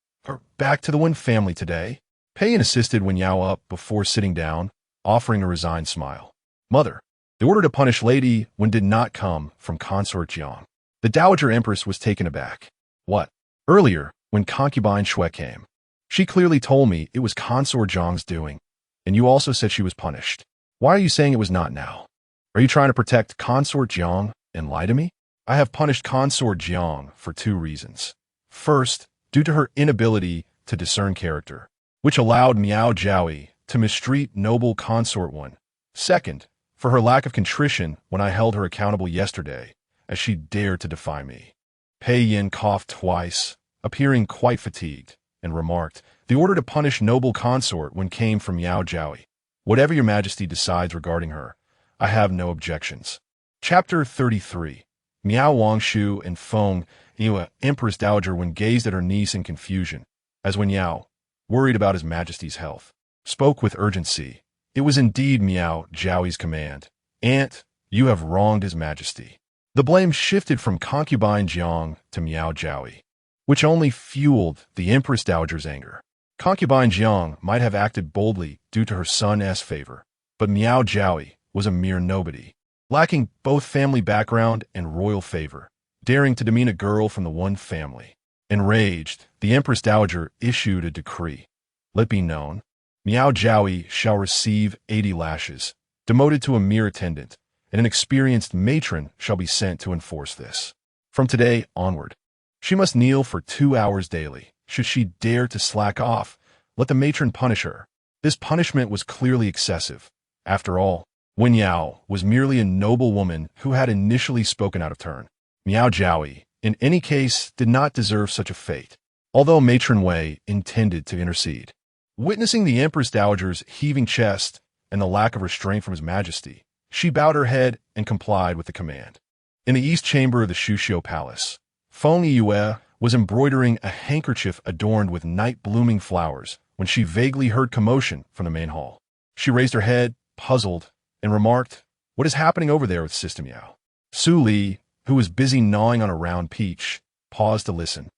back to the Wen family today. Pei Yin assisted Wen Yao up before sitting down, offering a resigned smile. Mother, the order to punish Lady Wen did not come from Consort Jiang. The Dowager Empress was taken aback. What? Earlier, when Concubine Shui came, she clearly told me it was Consort Jiang's doing, and you also said she was punished. Why are you saying it was not now? Are you trying to protect Consort Jiang and lie to me? I have punished Consort Jiang for 2 reasons. First, due to her inability to discern character, which allowed Miao Jiaoyi to mistreat noble Consort Wen. Second, for her lack of contrition when I held her accountable yesterday, as she dared to defy me. Pei Yin coughed twice, appearing quite fatigued, and remarked, the order to punish noble Consort Wen came from Miao Jiaoyi. Whatever your majesty decides regarding her, I have no objections. Chapter 33. Miao Wangshu and Feng Yue, Empress Dowager Wen gazed at her niece in confusion, as Wen Yao, worried about his majesty's health, spoke with urgency. It was indeed Miao Jiaoyi's command. Aunt, you have wronged his majesty. The blame shifted from Concubine Jiang to Miao Jiaoyi, which only fueled the Empress Dowager's anger. Concubine Jiang might have acted boldly due to her son's favor, but Miao Jiaoyi was a mere nobody, lacking both family background and royal favor, daring to demean a girl from the Wen family. Enraged, the Empress Dowager issued a decree. Let it be known, Miao Jiaoyi shall receive 80 lashes, demoted to a mere attendant, and an experienced matron shall be sent to enforce this. From today onward, she must kneel for 2 hours daily. Should she dare to slack off, let the matron punish her. This punishment was clearly excessive. After all, Wen Yao was merely a noble woman who had initially spoken out of turn. Miao Jiaoyi, in any case, did not deserve such a fate, although Matron Wei intended to intercede. Witnessing the Empress Dowager's heaving chest and the lack of restraint from His Majesty, she bowed her head and complied with the command. In the east chamber of the Shuxiu Palace, Feng Yue was embroidering a handkerchief adorned with night-blooming flowers when she vaguely heard commotion from the main hall. She raised her head, puzzled, and remarked, "What is happening over there with Sister Miao?" Su Li, who was busy gnawing on a round peach, paused to listen,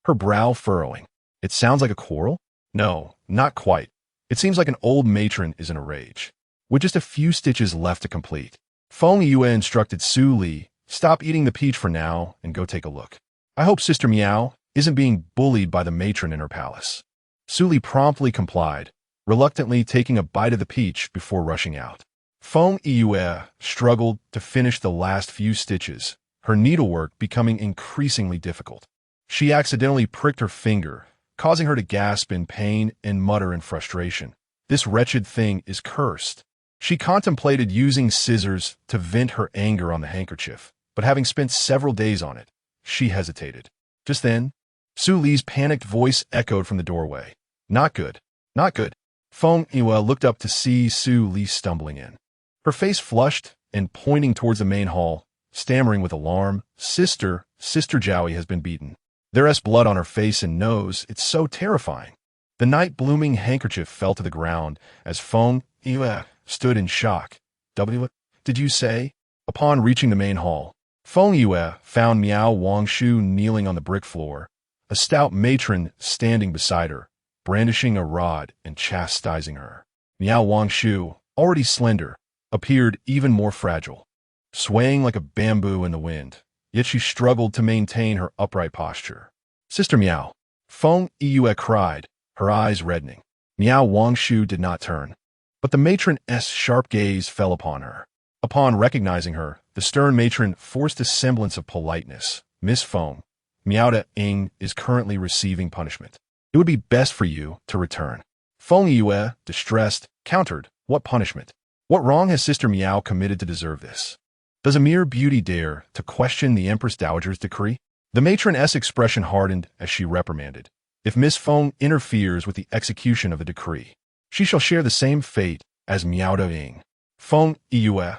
her brow furrowing. "It sounds like a quarrel?" "No, not quite. It seems like an old matron is in a rage." With just a few stitches left to complete, Feng Yue instructed Su Li, "Stop eating the peach for now and go take a look. I hope Sister Miao isn't being bullied by the matron in her palace." Su Li promptly complied, reluctantly taking a bite of the peach before rushing out. Feng Yue struggled to finish the last few stitches, her needlework becoming increasingly difficult. She accidentally pricked her finger, causing her to gasp in pain and mutter in frustration, "This wretched thing is cursed." She contemplated using scissors to vent her anger on the handkerchief, but having spent several days on it, she hesitated. Just then, Su Li's panicked voice echoed from the doorway. "Not good, not good." Feng Yue looked up to see Su Li stumbling in. Her face flushed and pointing towards the main hall, stammering with alarm, Sister Jiaoyi has been beaten. There's blood on her face and nose. It's so terrifying." The night-blooming handkerchief fell to the ground as Feng Yue stood in shock. "What did you say?" Upon reaching the main hall, Feng Yue found Miao Wangshu kneeling on the brick floor, a stout matron standing beside her, brandishing a rod and chastising her. Miao Wangshu, already slender, appeared even more fragile, swaying like a bamboo in the wind, yet she struggled to maintain her upright posture. Sister Miao. Feng Yue cried, her eyes reddening. Miao Wangshu did not turn, but the matron's sharp gaze fell upon her. Upon recognizing her, the stern matron forced a semblance of politeness. Miss Feng, Miao De Ing is currently receiving punishment. It would be best for you to return. Feng Yue, distressed, countered, what punishment? What wrong has Sister Miao committed to deserve this? Does a mere beauty dare to question the Empress Dowager's decree? The matron's expression hardened as she reprimanded. If Miss Feng interferes with the execution of a decree, she shall share the same fate as Miao De Ing. Feng Yue,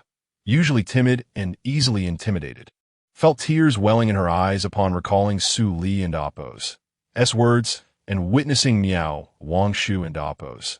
usually timid and easily intimidated, felt tears welling in her eyes upon recalling Su Li and Appo's words and witnessing Miao Wangshu and Appo's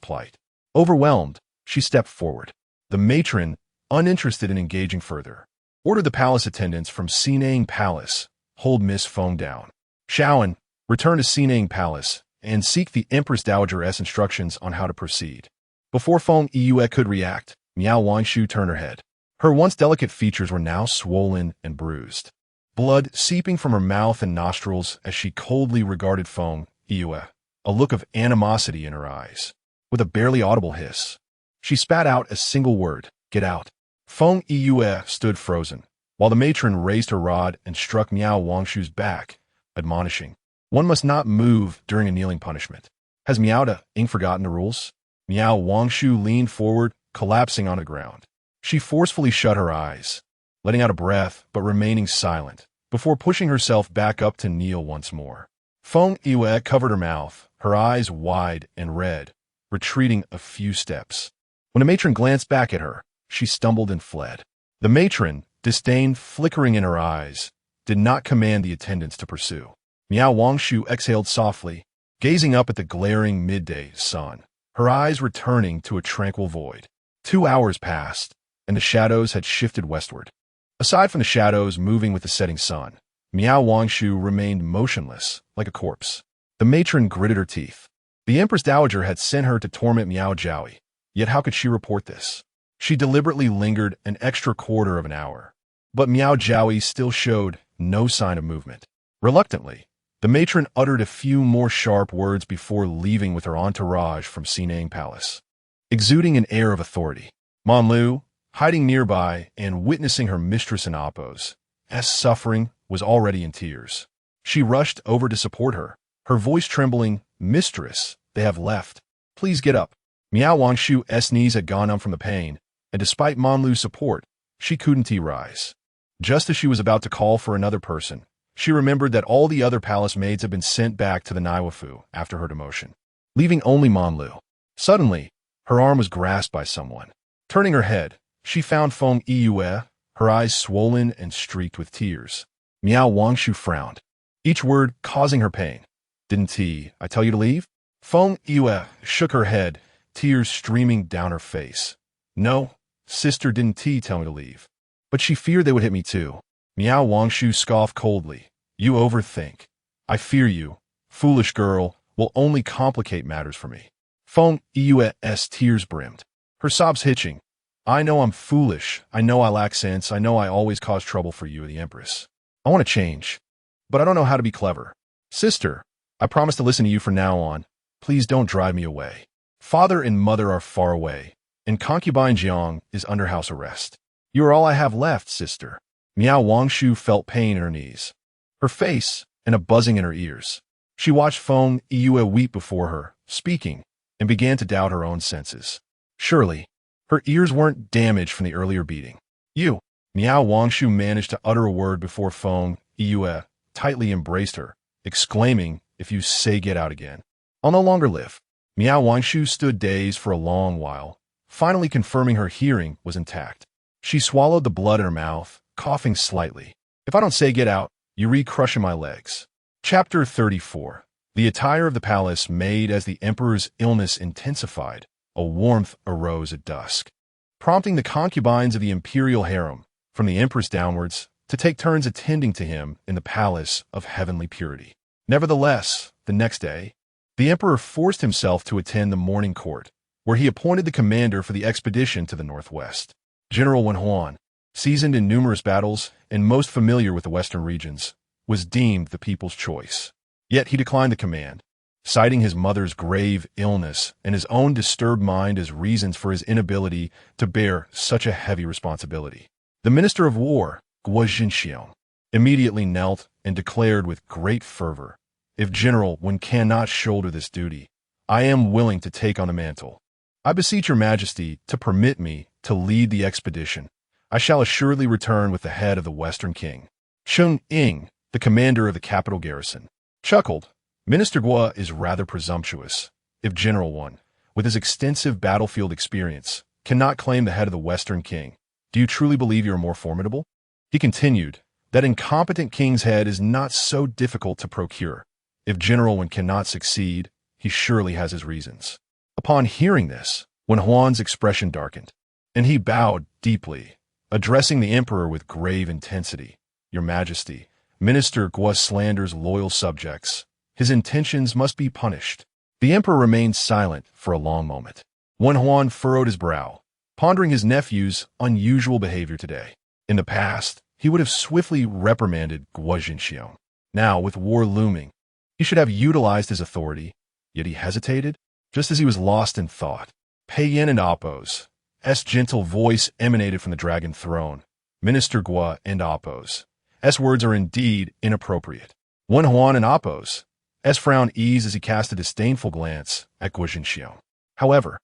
plight. Overwhelmed, she stepped forward. The matron, uninterested in engaging further, ordered the palace attendants from Xinang Palace, hold Miss Feng down. Shaoan, return to Xinang Palace and seek the Empress Dowager's instructions on how to proceed. Before Feng Yue could react, Miao Wangshu turned her head. Her once delicate features were now swollen and bruised, blood seeping from her mouth and nostrils as she coldly regarded Feng Yue, a look of animosity in her eyes. With a barely audible hiss, she spat out a single word, get out. Feng Yue stood frozen, while the matron raised her rod and struck Miao Wangshu's back, admonishing, one must not move during a kneeling punishment. Has Miao De Ing forgotten the rules? Miao Wangshu leaned forward, collapsing on the ground. She forcefully shut her eyes, letting out a breath but remaining silent, before pushing herself back up to kneel once more. Feng Yue covered her mouth, her eyes wide and red, retreating a few steps. When the matron glanced back at her, she stumbled and fled. The matron, disdain flickering in her eyes, did not command the attendants to pursue. Miao Wangshu exhaled softly, gazing up at the glaring midday sun, her eyes returning to a tranquil void. 2 hours passed, and the shadows had shifted westward. Aside from the shadows moving with the setting sun, Miao Wangshu remained motionless, like a corpse. The matron gritted her teeth. The Empress Dowager had sent her to torment Miao Jiaoyi, yet how could she report this? She deliberately lingered an extra quarter of an hour, but Miao Jiaoyi still showed no sign of movement. Reluctantly, the matron uttered a few more sharp words before leaving with her entourage from Xinang Palace. Exuding an air of authority, Manlu, hiding nearby and witnessing her mistress and Appo's suffering, was already in tears. She rushed over to support her, her voice trembling, Mistress, they have left. Please get up. Miao Wangshu's knees had gone numb from the pain, and despite Manlu's support, she couldn't rise. Just as she was about to call for another person, she remembered that all the other palace maids had been sent back to the Naiwafu after her demotion, leaving only Manlu. Suddenly, her arm was grasped by someone. Turning her head, she found Feng Yue, her eyes swollen and streaked with tears. Miao Wangshu frowned, each word causing her pain. Didn't I tell you to leave? Feng Yue shook her head, tears streaming down her face. No, sister didn't tell me to leave. But she feared they would hit me too. Miao Wangshu scoffed coldly. You overthink. I fear you, foolish girl, will only complicate matters for me. Feng Yue's tears brimmed, her sobs hitching. I know I'm foolish. I know I lack sense. I know I always cause trouble for you, the Empress. I want to change, but I don't know how to be clever. Sister, I promise to listen to you from now on. Please don't drive me away. Father and mother are far away, and Concubine Jiang is under house arrest. You are all I have left, sister. Miao Wangshu felt pain in her knees, her face, and a buzzing in her ears. She watched Feng Yue weep before her, speaking, and began to doubt her own senses. Surely, her ears weren't damaged from the earlier beating. You. Miao Wangshu managed to utter a word before Feng Yue tightly embraced her, exclaiming, if you say get out again, I'll no longer live. Miao Wangshu stood dazed for a long while, finally confirming her hearing was intact. She swallowed the blood in her mouth, coughing slightly. If I don't say get out, you re-crushing my legs. Chapter 34. The attire of the palace made as the emperor's illness intensified. A warmth arose at dusk, prompting the concubines of the imperial harem, from the empress downwards, to take turns attending to him in the palace of heavenly purity. Nevertheless, the next day, the emperor forced himself to attend the morning court, where he appointed the commander for the expedition to the northwest. General Wen Huan, seasoned in numerous battles and most familiar with the western regions, was deemed the people's choice. Yet he declined the command, citing his mother's grave illness and his own disturbed mind as reasons for his inability to bear such a heavy responsibility. The Minister of War, Guo Jinxiang, immediately knelt and declared with great fervor, "If General Wen cannot shoulder this duty, I am willing to take on the mantle. I beseech your majesty to permit me to lead the expedition. I shall assuredly return with the head of the Western King." Cheng Ying, the commander of the capital garrison, chuckled. Minister Guo is rather presumptuous. If General Wen, with his extensive battlefield experience, cannot claim the head of the Western King, do you truly believe you are more formidable? He continued, that incompetent king's head is not so difficult to procure. If General Wen cannot succeed, he surely has his reasons. Upon hearing this, Wen Huan's expression darkened, and he bowed deeply, addressing the emperor with grave intensity. Your Majesty, Minister Guo slanders loyal subjects. His intentions must be punished. The emperor remained silent for a long moment. Wen Huan furrowed his brow, pondering his nephew's unusual behavior today. In the past, he would have swiftly reprimanded Guo Jinxiang. Now, with war looming, he should have utilized his authority, yet he hesitated, just as he was lost in thought. Pei Yan and Appo's gentle voice emanated from the dragon throne. Minister Guo and Appo's words are indeed inappropriate. Wen Huan and Appo's frown eased as he cast a disdainful glance at Guo Jinxiang. However,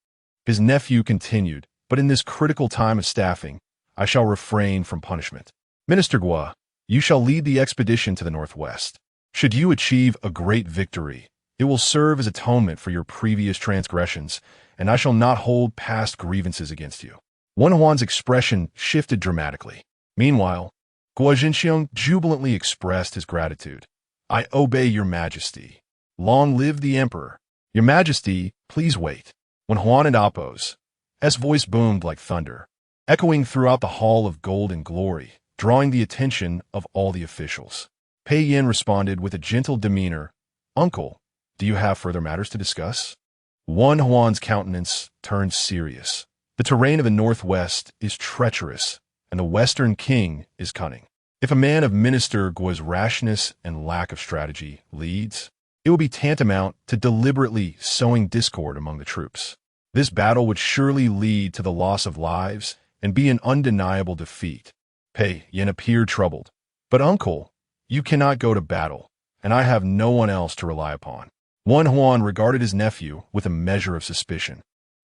his nephew continued, but in this critical time of staffing, I shall refrain from punishment. Minister Guo, you shall lead the expedition to the northwest. Should you achieve a great victory, it will serve as atonement for your previous transgressions, and I shall not hold past grievances against you. Wen Huan's expression shifted dramatically. Meanwhile, Guo Jinxiang jubilantly expressed his gratitude. I obey your majesty. Long live the emperor. Your majesty, please wait. Wen Huan and Appo's voice boomed like thunder, echoing throughout the hall of gold and glory, drawing the attention of all the officials. Pei Yan responded with a gentle demeanor. Uncle, do you have further matters to discuss? Wen Huan's countenance turned serious. The terrain of the northwest is treacherous, and the Western King is cunning. If a man of Minister Guo's rashness and lack of strategy leads, it will be tantamount to deliberately sowing discord among the troops. This battle would surely lead to the loss of lives and be an undeniable defeat. Pei Yan appeared troubled. But uncle, you cannot go to battle, and I have no one else to rely upon. Wen Huan regarded his nephew with a measure of suspicion.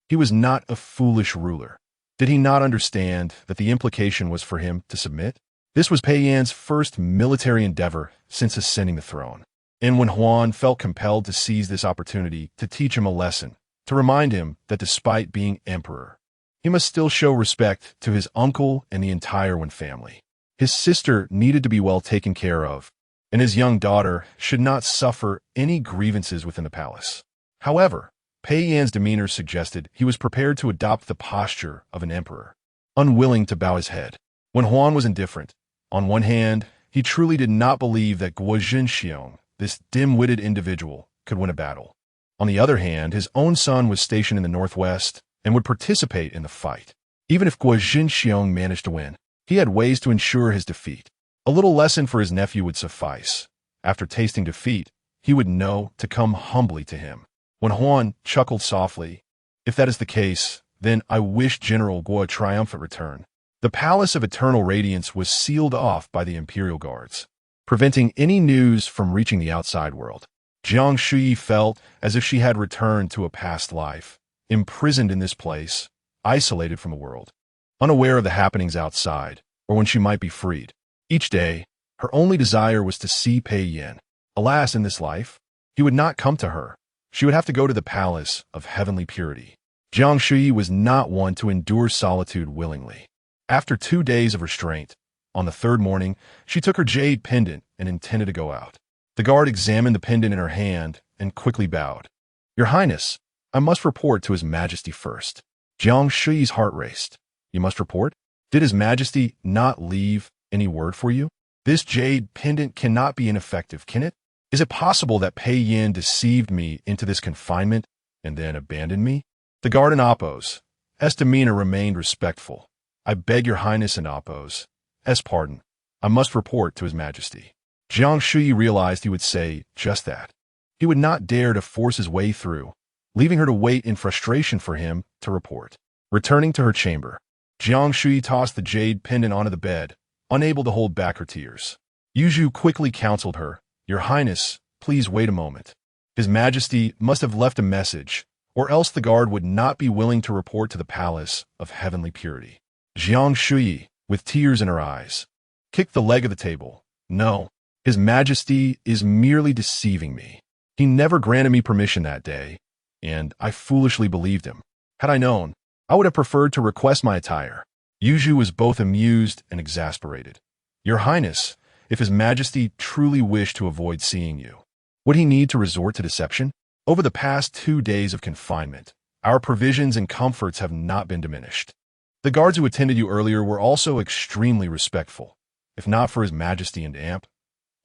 He was not a foolish ruler. Did he not understand that the implication was for him to submit? This was Pei Yan's first military endeavor since ascending the throne, and Wen Huan felt compelled to seize this opportunity to teach him a lesson, to remind him that despite being emperor, he must still show respect to his uncle and the entire Wen family. His sister needed to be well taken care of, and his young daughter should not suffer any grievances within the palace. However, Pei Yan's demeanor suggested he was prepared to adopt the posture of an emperor, unwilling to bow his head. Wen Huan was indifferent. On one hand, he truly did not believe that Guo Jinxiang, this dim-witted individual, could win a battle. On the other hand, his own son was stationed in the northwest and would participate in the fight. Even if Guo Jinxiang managed to win, he had ways to ensure his defeat. A little lesson for his nephew would suffice. After tasting defeat, he would know to come humbly to him. Wen Huan chuckled softly. If that is the case, then I wish General Guo a triumphant return. The Palace of Eternal Radiance was sealed off by the Imperial Guards, preventing any news from reaching the outside world. Jiang Shuyi felt as if she had returned to a past life, imprisoned in this place, isolated from the world, unaware of the happenings outside, or when she might be freed. Each day, her only desire was to see Pei Yan. Alas, in this life, he would not come to her. She would have to go to the Palace of Heavenly Purity. Jiang Shuyi was not one to endure solitude willingly. After 2 days of restraint, on the third morning, she took her jade pendant and intended to go out. The guard examined the pendant in her hand and quickly bowed. Your Highness, I must report to His Majesty first. Jiang Shuyi's heart raced. You must report? Did His Majesty not leave any word for you? This jade pendant cannot be ineffective, can it? Is it possible that Pei Yan deceived me into this confinement and then abandoned me? The guard in Appo's demeanor remained respectful. I beg your Highness and Appo's pardon. I must report to His Majesty. Jiang Shuyi realized he would say just that. He would not dare to force his way through, leaving her to wait in frustration for him to report. Returning to her chamber, Jiang Shuyi tossed the jade pendant onto the bed, unable to hold back her tears. Yuzhu quickly counseled her, "Your Highness, please wait a moment. His Majesty must have left a message, or else the guard would not be willing to report to the Palace of Heavenly Purity." Jiang Shuyi, with tears in her eyes, kicked the leg of the table. "No, His Majesty is merely deceiving me. He never granted me permission that day, and I foolishly believed him. Had I known, I would have preferred to request my attire." Yuzhu was both amused and exasperated. "Your Highness, if His Majesty truly wished to avoid seeing you, would he need to resort to deception? Over the past 2 days of confinement, our provisions and comforts have not been diminished. The guards who attended you earlier were also extremely respectful. If not for His Majesty and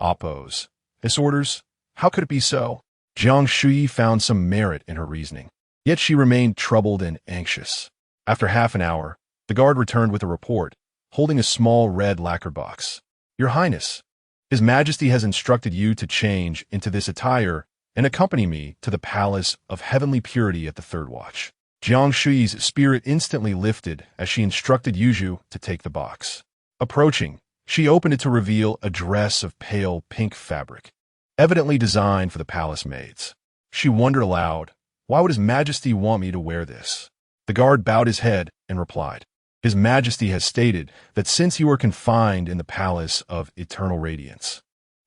Oppo's his orders, how could it be so?" Jiang Shuyi found some merit in her reasoning, yet she remained troubled and anxious. After half an hour, the guard returned with a report, holding a small red lacquer box. "Your Highness, His Majesty has instructed you to change into this attire and accompany me to the Palace of Heavenly Purity at the third watch." Jiang Shuyi's spirit instantly lifted as she instructed Yuzhu to take the box. Approaching, she opened it to reveal a dress of pale pink fabric, evidently designed for the palace maids. She wondered aloud, "Why would His Majesty want me to wear this?" The guard bowed his head and replied, "His Majesty has stated that since you are confined in the Palace of Eternal Radiance,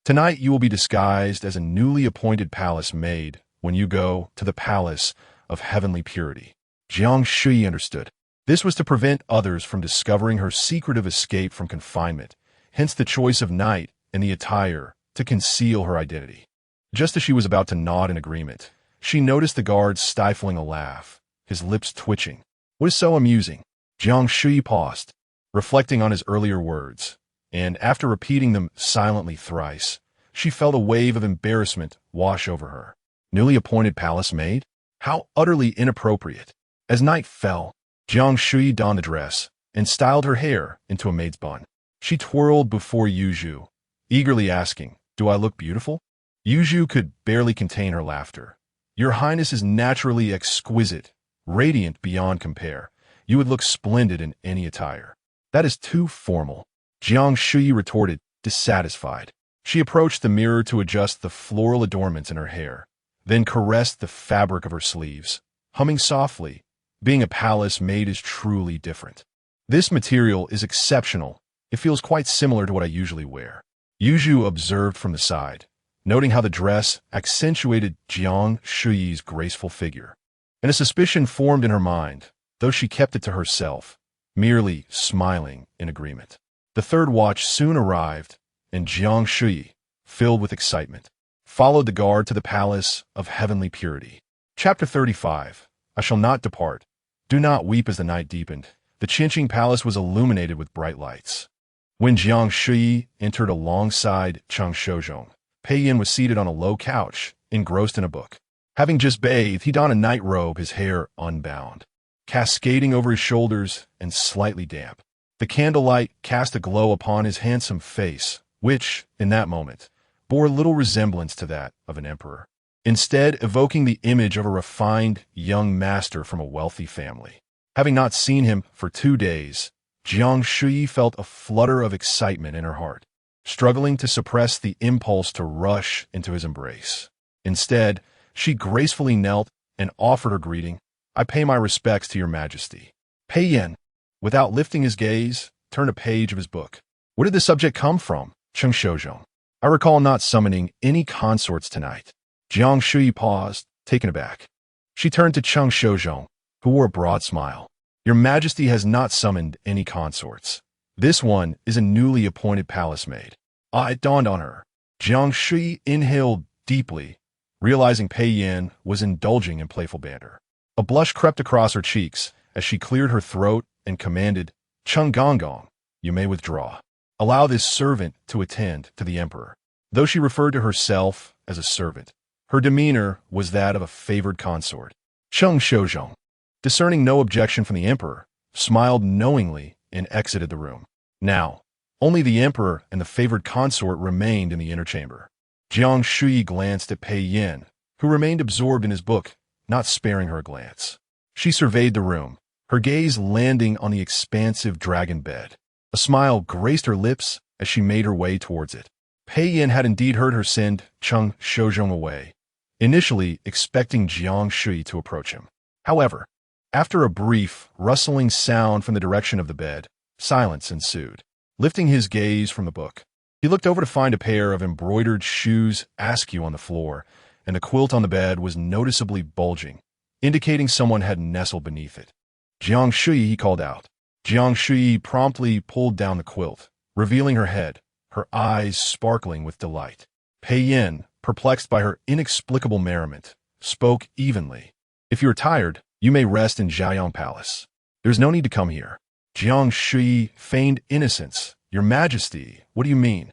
tonight you will be disguised as a newly appointed palace maid when you go to the Palace of Heavenly Purity." Jiang Shuyi understood. This was to prevent others from discovering her secretive escape from confinement, hence the choice of night and the attire to conceal her identity. Just as she was about to nod in agreement, she noticed the guard stifling a laugh, his lips twitching. "What is so amusing?" Jiang Shuyi paused, reflecting on his earlier words, and after repeating them silently thrice, she felt a wave of embarrassment wash over her. Newly appointed palace maid? How utterly inappropriate. As night fell, Jiang Shuyi donned the dress and styled her hair into a maid's bun. She twirled before Yuzhu, eagerly asking, "Do I look beautiful?" Yuzhu could barely contain her laughter. "Your Highness is naturally exquisite, radiant beyond compare. You would look splendid in any attire." "That is too formal," Jiang Shuyi retorted, dissatisfied. She approached the mirror to adjust the floral adornments in her hair, then caressed the fabric of her sleeves, humming softly, "Being a palace maid is truly different. This material is exceptional. It feels quite similar to what I usually wear." Yuzhu observed from the side, noting how the dress accentuated Jiang Shuyi's graceful figure. And a suspicion formed in her mind, though she kept it to herself, merely smiling in agreement. The third watch soon arrived, and Jiang Shuyi, filled with excitement, followed the guard to the Palace of Heavenly Purity. Chapter 35. I shall not depart. Do not weep. As the night deepened, the Qinqing Palace was illuminated with bright lights. When Jiang Shuyi entered alongside Cheng Shozhong, Pei Yin was seated on a low couch, engrossed in a book. Having just bathed, he donned a night robe, his hair unbound, cascading over his shoulders and slightly damp. The candlelight cast a glow upon his handsome face, which, in that moment, bore little resemblance to that of an emperor, instead evoking the image of a refined young master from a wealthy family. Having not seen him for 2 days, Jiang Shuyi felt a flutter of excitement in her heart, struggling to suppress the impulse to rush into his embrace. Instead, she gracefully knelt and offered her greeting. "I pay my respects to your Majesty." Pei Yin, without lifting his gaze, turned a page of his book. "Where did the subject come from?" Cheng Shozhong. "I recall not summoning any consorts tonight." Jiang Shuyi paused, taken aback. She turned to Cheng Shozhong, who wore a broad smile. "Your Majesty has not summoned any consorts. This one is a newly appointed palace maid." It dawned on her. Jiang Shuyi inhaled deeply, realizing Pei Yin was indulging in playful banter. A blush crept across her cheeks as she cleared her throat and commanded, "Cheng Gonggong, you may withdraw. Allow this servant to attend to the emperor." Though she referred to herself as a servant, her demeanor was that of a favored consort. Cheng Shozhong, discerning no objection from the emperor, smiled knowingly and exited the room. Now, Only the emperor and the favored consort remained in the inner chamber. Jiang Shuyi glanced at Pei Yin, who remained absorbed in his book, not sparing her a glance. She surveyed the room, her gaze landing on the expansive dragon bed. A smile graced her lips as she made her way towards it. Pei Yin had indeed heard her send Cheng Shozhong away, initially expecting Jiang Shuyi to approach him. However, after a brief, rustling sound from the direction of the bed, silence ensued. Lifting his gaze from the book, he looked over to find a pair of embroidered shoes askew on the floor, and the quilt on the bed was noticeably bulging, indicating someone had nestled beneath it. Jiang Shuyi, he called out. Jiang Shuyi promptly pulled down the quilt, revealing her head, her eyes sparkling with delight. Pei Yin, perplexed by her inexplicable merriment, spoke evenly. If you are tired, you may rest in Jiayang Palace. There's no need to come here. Jiang Shuyi feigned innocence. Your Majesty, what do you mean?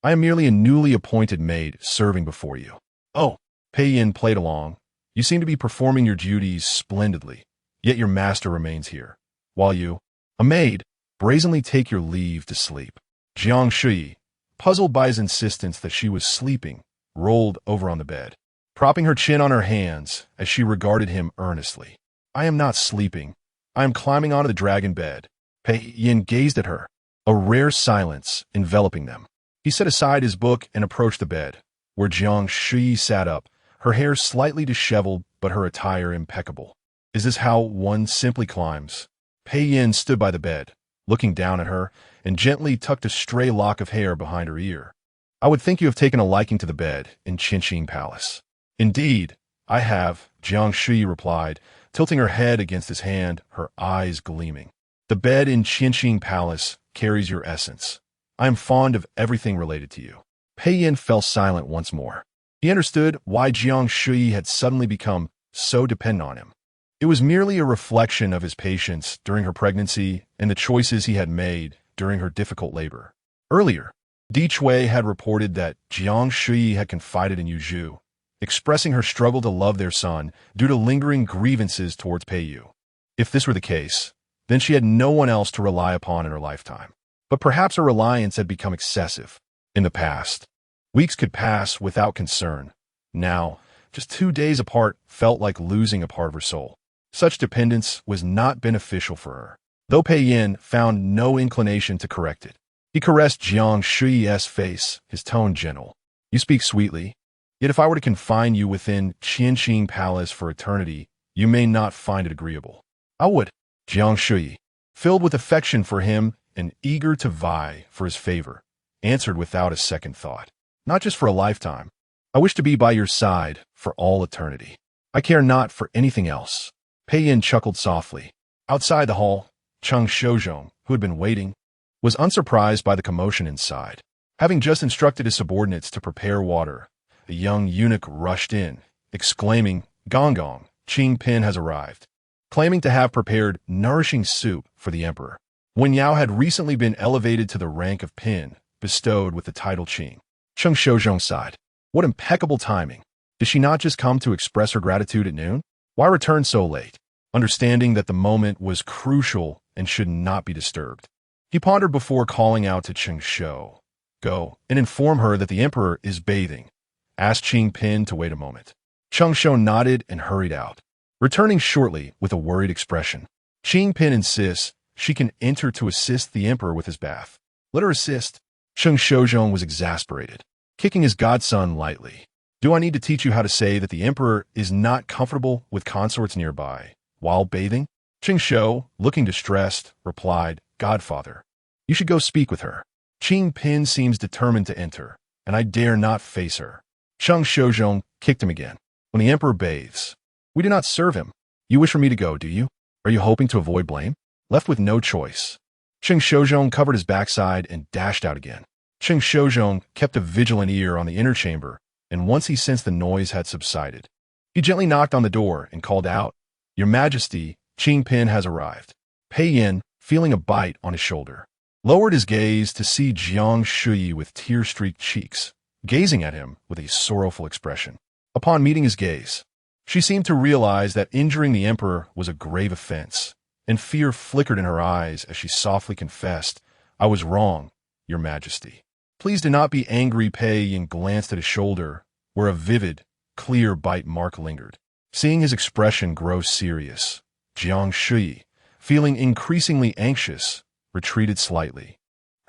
I am merely a newly appointed maid serving before you. Oh, Pei Yin played along. You seem to be performing your duties splendidly, yet your master remains here, while you, a maid, brazenly take your leave to sleep. Jiang Shuyi, puzzled by his insistence that she was sleeping, rolled over on the bed, propping her chin on her hands as she regarded him earnestly. I am not sleeping. I am climbing onto the dragon bed. Pei Yin gazed at her, a rare silence enveloping them. He set aside his book and approached the bed, where Jiang Shuyi sat up, her hair slightly disheveled but her attire impeccable. Is this how one simply climbs? Pei Yin stood by the bed, looking down at her, and gently tucked a stray lock of hair behind her ear. I would think you have taken a liking to the bed in Qinqing Palace. Indeed, I have, Jiang Shuyi replied, tilting her head against his hand, her eyes gleaming. The bed in Qinqing Palace carries your essence. I am fond of everything related to you. Pei Yin fell silent once more. He understood why Jiang Shuyi had suddenly become so dependent on him. It was merely a reflection of his patience during her pregnancy and the choices he had made during her difficult labor. Earlier, Di Chui had reported that Jiang Shuyi had confided in Yu Zhu, expressing her struggle to love their son due to lingering grievances towards Pei Yu. If this were the case, then she had no one else to rely upon in her lifetime. But perhaps her reliance had become excessive. In the past, weeks could pass without concern. Now, just 2 days apart felt like losing a part of her soul. Such dependence was not beneficial for her, though Pei Yin found no inclination to correct it. He caressed Jiang Shuyi's face, his tone gentle. You speak sweetly, yet if I were to confine you within Qinqing Palace for eternity, you may not find it agreeable. I would. Jiang Shuyi, filled with affection for him and eager to vie for his favor, answered without a second thought. Not just for a lifetime. I wish to be by your side for all eternity. I care not for anything else. Pei Yin chuckled softly. Outside the hall, Cheng Shozhong, who had been waiting, was unsurprised by the commotion inside. Having just instructed his subordinates to prepare water, a young eunuch rushed in, exclaiming, Gong Gong, Qing Pin has arrived, claiming to have prepared nourishing soup for the emperor. Wen Yao had recently been elevated to the rank of Pin, bestowed with the title Qing. Cheng Shozhong sighed. What impeccable timing. Did she not just come to express her gratitude at noon? Why return so late? Understanding that the moment was crucial and should not be disturbed, he pondered before calling out to Cheng Shou. Go and inform her that the emperor is bathing. Asked Qing Pin to wait a moment. Cheng Shou nodded and hurried out, returning shortly with a worried expression. Qing Pin insists she can enter to assist the emperor with his bath. Let her assist. Cheng Shozhong was exasperated, kicking his godson lightly. Do I need to teach you how to say that the emperor is not comfortable with consorts nearby while bathing? Cheng Shou, looking distressed, replied, Godfather, you should go speak with her. Qing Pin seems determined to enter, and I dare not face her. Cheng Shozhong kicked him again. When the emperor bathes, we do not serve him. You wish for me to go, do you? Are you hoping to avoid blame? Left with no choice, Cheng Shozhong covered his backside and dashed out again. Cheng Shozhong kept a vigilant ear on the inner chamber, and once he sensed the noise had subsided, he gently knocked on the door and called out, Your Majesty, Qing Pin has arrived. Pei Yin, feeling a bite on his shoulder, lowered his gaze to see Jiang Shuyi with tear-streaked cheeks, gazing at him with a sorrowful expression. Upon meeting his gaze, she seemed to realize that injuring the emperor was a grave offense, and fear flickered in her eyes as she softly confessed, I was wrong. Your Majesty. Please do not be angry. Pei Yin glanced at his shoulder, where a vivid, clear bite mark lingered. Seeing his expression grow serious, Jiang Shuyi, feeling increasingly anxious, retreated slightly,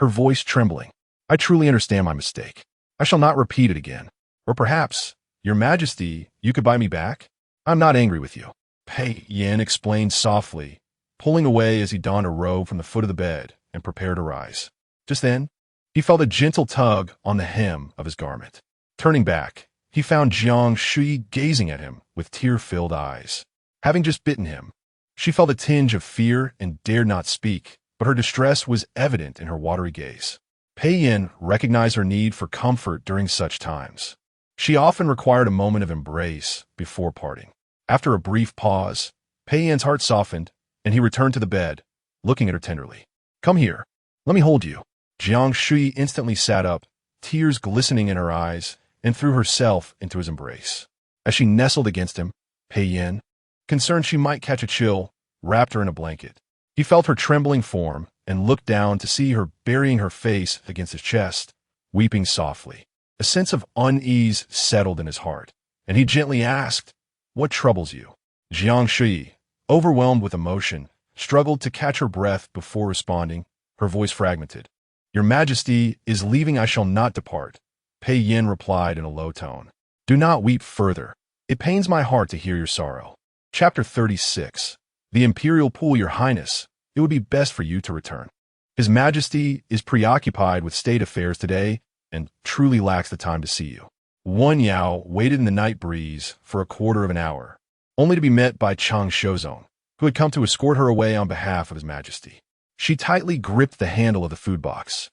her voice trembling. I truly understand my mistake. I shall not repeat it again. Or perhaps, Your Majesty, you could buy me back? I'm not angry with you. Pei Yin explained softly, pulling away as he donned a robe from the foot of the bed and prepared to rise. Just then, he felt a gentle tug on the hem of his garment. Turning back, he found Jiang Shuyi gazing at him with tear-filled eyes. Having just bitten him, she felt a tinge of fear and dared not speak, but her distress was evident in her watery gaze. Pei Yin recognized her need for comfort during such times. She often required a moment of embrace before parting. After a brief pause, Pei Yin's heart softened, and he returned to the bed, looking at her tenderly. Come here. Let me hold you. Jiang Shuyi instantly sat up, tears glistening in her eyes, and threw herself into his embrace. As she nestled against him, Pei Yin, concerned she might catch a chill, wrapped her in a blanket. He felt her trembling form and looked down to see her burying her face against his chest, weeping softly. A sense of unease settled in his heart, and he gently asked, What troubles you? Jiang Shuyi, overwhelmed with emotion, struggled to catch her breath before responding, her voice fragmented. Your Majesty is leaving. I shall not depart. Pei Yin replied in a low tone. Do not weep further. It pains my heart to hear your sorrow. Chapter 36. The Imperial Pool. Your Highness, it would be best for you to return. His Majesty is preoccupied with state affairs today and truly lacks the time to see you. Wan Yao waited in the night breeze for a quarter of an hour, only to be met by Chang Shozong, who had come to escort her away on behalf of His Majesty. She tightly gripped the handle of the food box,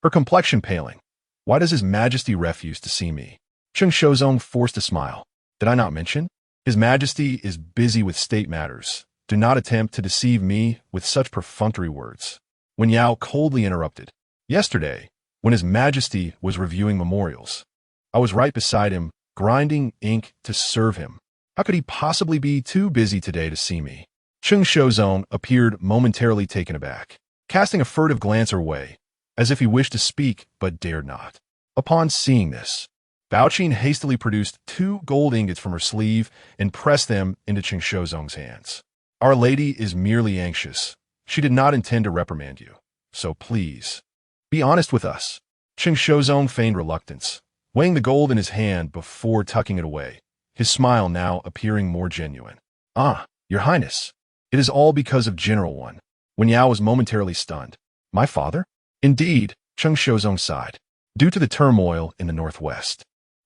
her complexion paling. Why does His Majesty refuse to see me? Chang Shozong forced a smile. Did I not mention? His Majesty is busy with state matters. Do not attempt to deceive me with such perfunctory words. Wan Yao coldly interrupted. Yesterday, when His Majesty was reviewing memorials, I was right beside him, grinding ink to serve him. How could he possibly be too busy today to see me? Cheng Shozong appeared momentarily taken aback, casting a furtive glance her way, as if he wished to speak but dared not. Upon seeing this, Baoqin hastily produced 2 gold ingots from her sleeve and pressed them into Cheng Shozong's hands. Our lady is merely anxious. She did not intend to reprimand you. So please, be honest with us. Cheng Shozong feigned reluctance, weighing the gold in his hand before tucking it away, his smile now appearing more genuine. Ah, Your Highness, it is all because of General Wan. Wan Yao was momentarily stunned. My father? Indeed, Cheng Shozong sighed. Due to the turmoil in the northwest,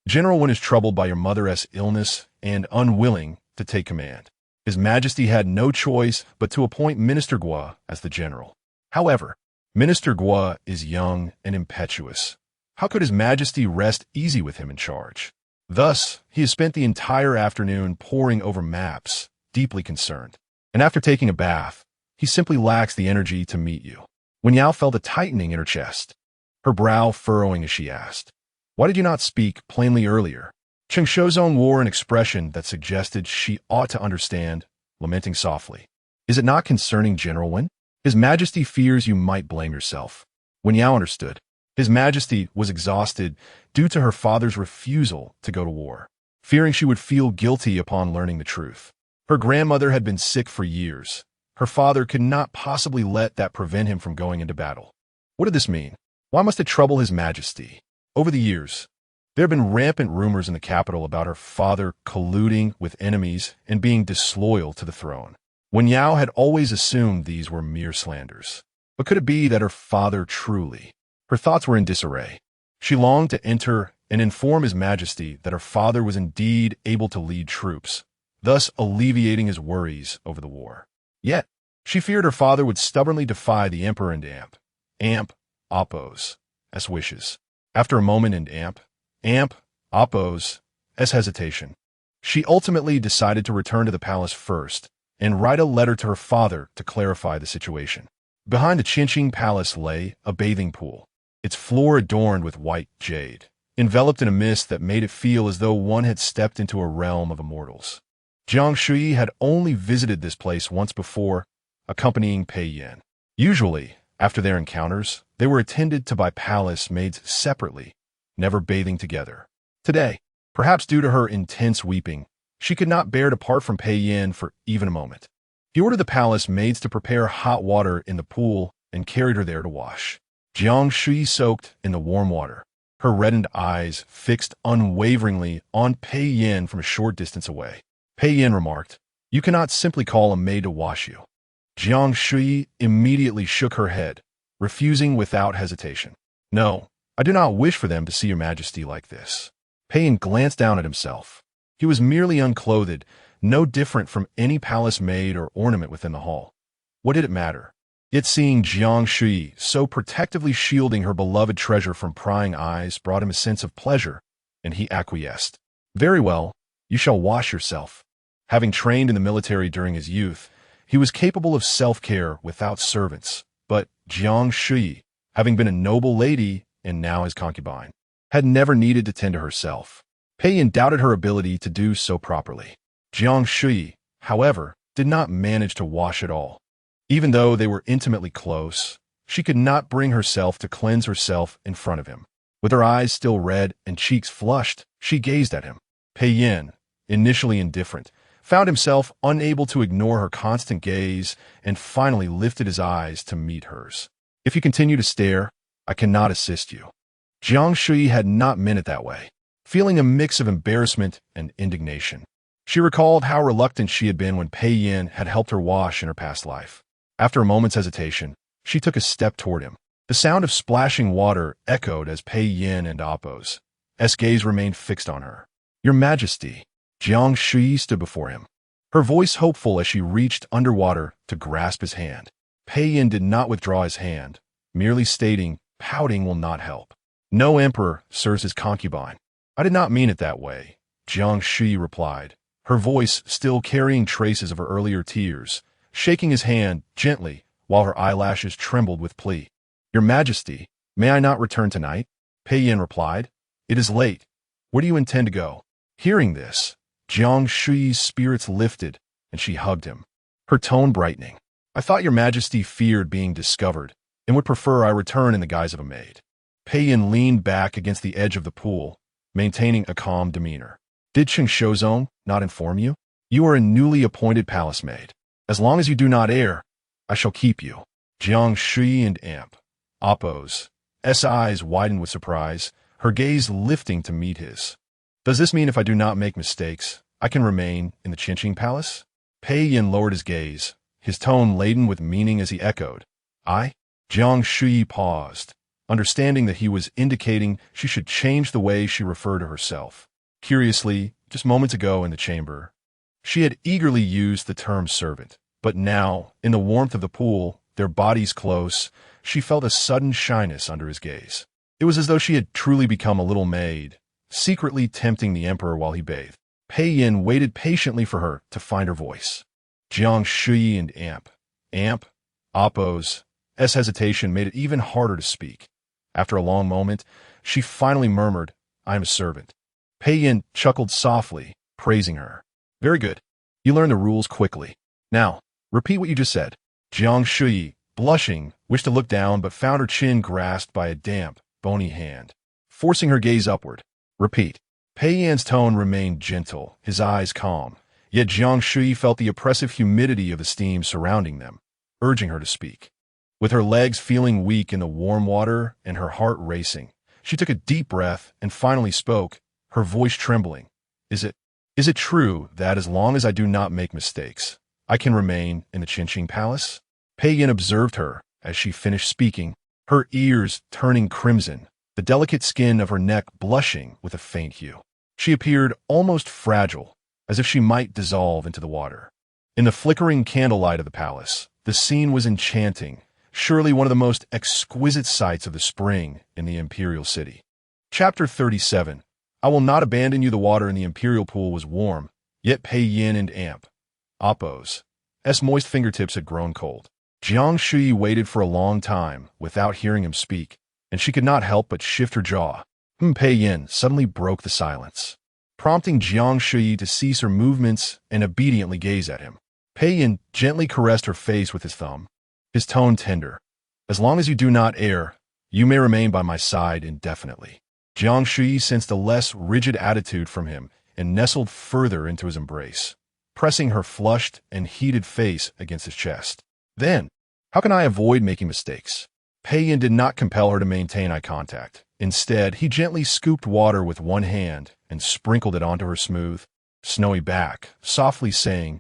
General Wan is troubled by your mother's illness and unwilling to take command. His Majesty had no choice but to appoint Minister Guo as the general. However, Minister Guo is young and impetuous. How could His Majesty rest easy with him in charge? Thus, he has spent the entire afternoon poring over maps, deeply concerned. And after taking a bath, he simply lacks the energy to meet you. Wan Yao felt a tightening in her chest, her brow furrowing as she asked, Why did you not speak plainly earlier? Cheng Shozong wore an expression that suggested she ought to understand, lamenting softly. Is it not concerning General Wan? His Majesty fears you might blame yourself. Wan Yao understood. His Majesty was exhausted due to her father's refusal to go to war, fearing she would feel guilty upon learning the truth. Her grandmother had been sick for years. Her father could not possibly let that prevent him from going into battle. What did this mean? Why must it trouble His Majesty? Over the years, there have been rampant rumors in the capital about her father colluding with enemies and being disloyal to the throne. Wan Yao had always assumed these were mere slanders. But could it be that her father truly? Her thoughts were in disarray. She longed to enter and inform His Majesty that her father was indeed able to lead troops, thus alleviating his worries over the war. Yet, she feared her father would stubbornly defy the Emperor and Amp oppose, as wishes. After a moment in Amp oppose, as hesitation, she ultimately decided to return to the palace first and write a letter to her father to clarify the situation. Behind the Qinqing Palace lay a bathing pool, its floor adorned with white jade, enveloped in a mist that made it feel as though one had stepped into a realm of immortals. Jiang Shuyi had only visited this place once before, accompanying Pei Yin. Usually, After their encounters, they were attended to by palace maids separately, never bathing together. Today, perhaps due to her intense weeping, she could not bear to part from Pei Yin for even a moment. He ordered the palace maids to prepare hot water in the pool and carried her there to wash. Jiang Shuyi soaked in the warm water, her reddened eyes fixed unwaveringly on Pei Yin from a short distance away. Pei Yin remarked, "You cannot simply call a maid to wash you." Jiang Shuyi immediately shook her head, refusing without hesitation. "No, I do not wish for them to see your majesty like this." Pei Yin glanced down at himself. He was merely unclothed, no different from any palace maid or ornament within the hall. What did it matter? Yet seeing Jiang Shuyi so protectively shielding her beloved treasure from prying eyes brought him a sense of pleasure, and he acquiesced. "Very well, you shall wash yourself." Having trained in the military during his youth, he was capable of self-care without servants, but Jiang Shuyi, having been a noble lady and now his concubine, had never needed to tend to herself. Pei Yin doubted her ability to do so properly. Jiang Shuyi, however, did not manage to wash at all. Even though they were intimately close, she could not bring herself to cleanse herself in front of him. With her eyes still red and cheeks flushed, she gazed at him. Pei Yin, initially indifferent, found himself unable to ignore her constant gaze and finally lifted his eyes to meet hers. "If you continue to stare, I cannot assist you." Jiang Shuyi had not meant it that way, feeling a mix of embarrassment and indignation. She recalled how reluctant she had been when Pei Yin had helped her wash in her past life. After a moment's hesitation, she took a step toward him. The sound of splashing water echoed as Pei Yin and Appo's gaze remained fixed on her. "Your Majesty." Jiang Shuyi stood before him, her voice hopeful as she reached underwater to grasp his hand. Pei Yin did not withdraw his hand, merely stating, "Pouting will not help. No emperor serves his concubine." "I did not mean it that way," Jiang Shuyi replied, her voice still carrying traces of her earlier tears, shaking his hand gently while her eyelashes trembled with plea. "Your Majesty, may I not return tonight?" Pei Yin replied, "It is late. Where do you intend to go?" Hearing this, Jiang Shuyi's spirits lifted, and she hugged him, her tone brightening. "I thought your Majesty feared being discovered and would prefer I return in the guise of a maid." Pei Yin leaned back against the edge of the pool, maintaining a calm demeanor. "Did Cheng Shozong not inform you? You are a newly appointed palace maid. As long as you do not err, I shall keep you." Jiang Shuyi and Appo's eyes widened with surprise, her gaze lifting to meet his. "Does this mean if I do not make mistakes, I can remain in the Qinqing Palace?" Pei Yin lowered his gaze, his tone laden with meaning as he echoed, "I?" Jiang Shuyi paused, understanding that he was indicating she should change the way she referred to herself. Curiously, just moments ago in the chamber, she had eagerly used the term servant, but now, in the warmth of the pool, their bodies close, she felt a sudden shyness under his gaze. It was as though she had truly become a little maid, secretly tempting the emperor while he bathed. Pei Yin waited patiently for her to find her voice. Jiang Shuyi and Appo's hesitation made it even harder to speak. After a long moment, she finally murmured, "I am a servant." Pei Yin chuckled softly, praising her. "Very good. You learn the rules quickly. Now, repeat what you just said." Jiang Shuyi, blushing, wished to look down but found her chin grasped by a damp, bony hand, forcing her gaze upward. "Repeat." Pei Yin's tone remained gentle, his eyes calm, yet Jiang Shuyi felt the oppressive humidity of the steam surrounding them, urging her to speak. With her legs feeling weak in the warm water and her heart racing, she took a deep breath and finally spoke, her voice trembling. Is it true that as long as I do not make mistakes, I can remain in the Qinqing Palace?" Pei Yin observed her as she finished speaking, her ears turning crimson, the delicate skin of her neck blushing with a faint hue. She appeared almost fragile, as if she might dissolve into the water. In the flickering candlelight of the palace, the scene was enchanting, surely one of the most exquisite sights of the spring in the imperial city. Chapter 37. I will not abandon you. The water in the imperial pool was warm, yet Pei Yin and Appo's moist fingertips had grown cold. Jiang Shuyi waited for a long time without hearing him speak, and she could not help but shift her jaw. Pei Yin suddenly broke the silence, prompting Jiang Shuyi to cease her movements and obediently gaze at him. Pei Yin gently caressed her face with his thumb, his tone tender. As long as you do not err, you may remain by my side indefinitely. Jiang Shuyi sensed a less rigid attitude from him and nestled further into his embrace, pressing her flushed and heated face against his chest. Then, how can I avoid making mistakes? Pei Yin did not compel her to maintain eye contact. Instead, he gently scooped water with one hand and sprinkled it onto her smooth, snowy back, softly saying,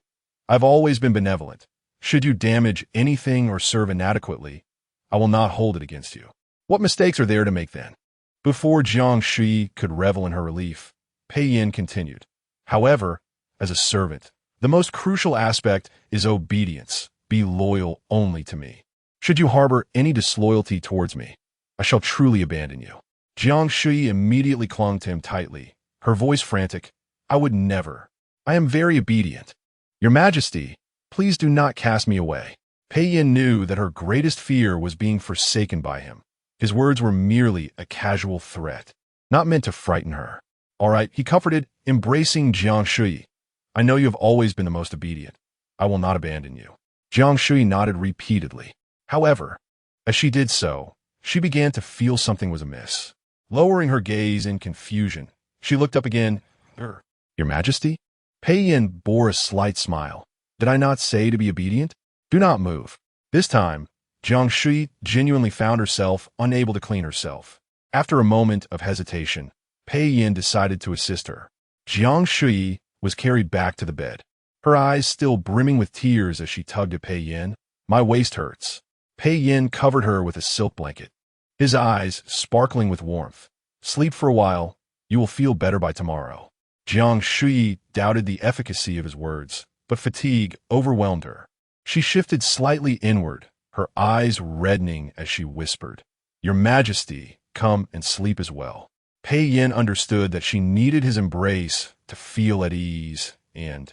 I've always been benevolent. Should you damage anything or serve inadequately, I will not hold it against you. What mistakes are there to make then? Before Jiang Shuyi could revel in her relief, Pei Yin continued. However, as a servant, the most crucial aspect is obedience. Be loyal only to me. Should you harbor any disloyalty towards me, I shall truly abandon you. Jiang Shuyi immediately clung to him tightly, her voice frantic. I would never. I am very obedient. Your Majesty, please do not cast me away. Pei Yin knew that her greatest fear was being forsaken by him. His words were merely a casual threat, not meant to frighten her. All right, he comforted, embracing Jiang Shuyi. I know you have always been the most obedient. I will not abandon you. Jiang Shuyi nodded repeatedly. However, as she did so, she began to feel something was amiss. Lowering her gaze in confusion, she looked up again. Your Majesty? Pei Yin bore a slight smile. Did I not say to be obedient? Do not move. This time, Jiang Shuyi genuinely found herself unable to clean herself. After a moment of hesitation, Pei Yin decided to assist her. Jiang Shuyi was carried back to the bed, her eyes still brimming with tears as she tugged at Pei Yin. My waist hurts. Pei Yin covered her with a silk blanket, his eyes sparkling with warmth. Sleep for a while. You will feel better by tomorrow. Jiang Shuyi doubted the efficacy of his words, but fatigue overwhelmed her. She shifted slightly inward, her eyes reddening as she whispered, Your Majesty, come and sleep as well. Pei Yin understood that she needed his embrace to feel at ease and,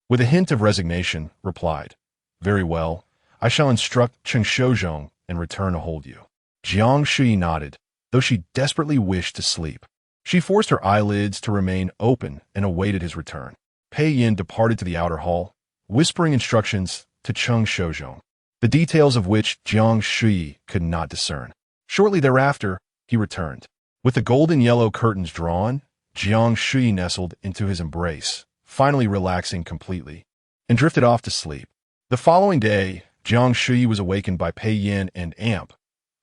with a hint of resignation, replied, Very well, I shall instruct Chen Shozhong and return to hold you. Jiang Shuyi nodded, though she desperately wished to sleep. She forced her eyelids to remain open and awaited his return. Pei Yin departed to the outer hall, whispering instructions to Chen Shozhong, the details of which Jiang Shuyi could not discern. Shortly thereafter, he returned. With the golden yellow curtains drawn, Jiang Shuyi nestled into his embrace, finally relaxing completely, and drifted off to sleep. The following day, Jiang Shuyi was awakened by Pei Yin and Amp,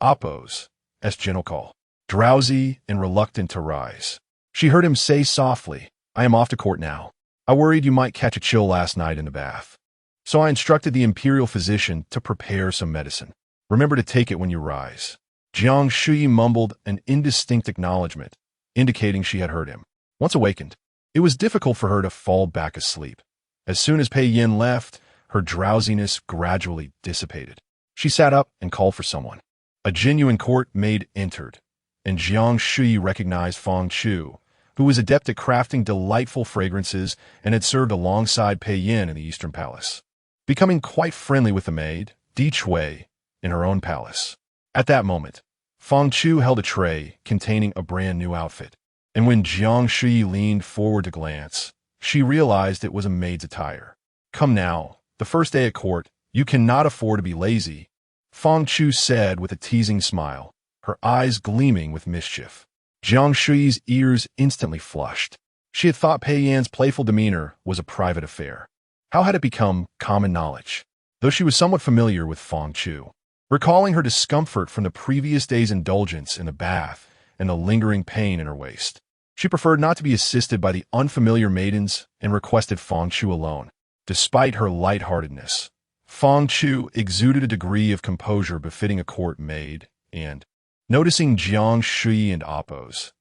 Appos, as gentle call, drowsy and reluctant to rise. She heard him say softly, I am off to court now. I worried you might catch a chill last night in the bath. So I instructed the imperial physician to prepare some medicine. Remember to take it when you rise. Jiang Shuyi mumbled an indistinct acknowledgement, indicating she had heard him. Once awakened, it was difficult for her to fall back asleep. As soon as Pei Yin left, her drowsiness gradually dissipated. She sat up and called for someone. A genuine court maid entered, and Jiang Shuyi recognized Feng Chu, who was adept at crafting delightful fragrances and had served alongside Pei Yin in the Eastern Palace, becoming quite friendly with the maid, Di Chui, in her own palace. At that moment, Feng Chu held a tray containing a brand new outfit, and when Jiang Shuyi leaned forward to glance, she realized it was a maid's attire. Come now, the first day at court, you cannot afford to be lazy, Feng Chu said with a teasing smile, her eyes gleaming with mischief. Jiang Shuyi's ears instantly flushed. She had thought Pei Yin's playful demeanor was a private affair. How had it become common knowledge? Though she was somewhat familiar with Feng Chu, recalling her discomfort from the previous day's indulgence in the bath and the lingering pain in her waist, she preferred not to be assisted by the unfamiliar maidens and requested Feng Chu alone. Despite her lightheartedness, Feng Chu exuded a degree of composure befitting a court maid, and, noticing Jiang Shuyi and Appos'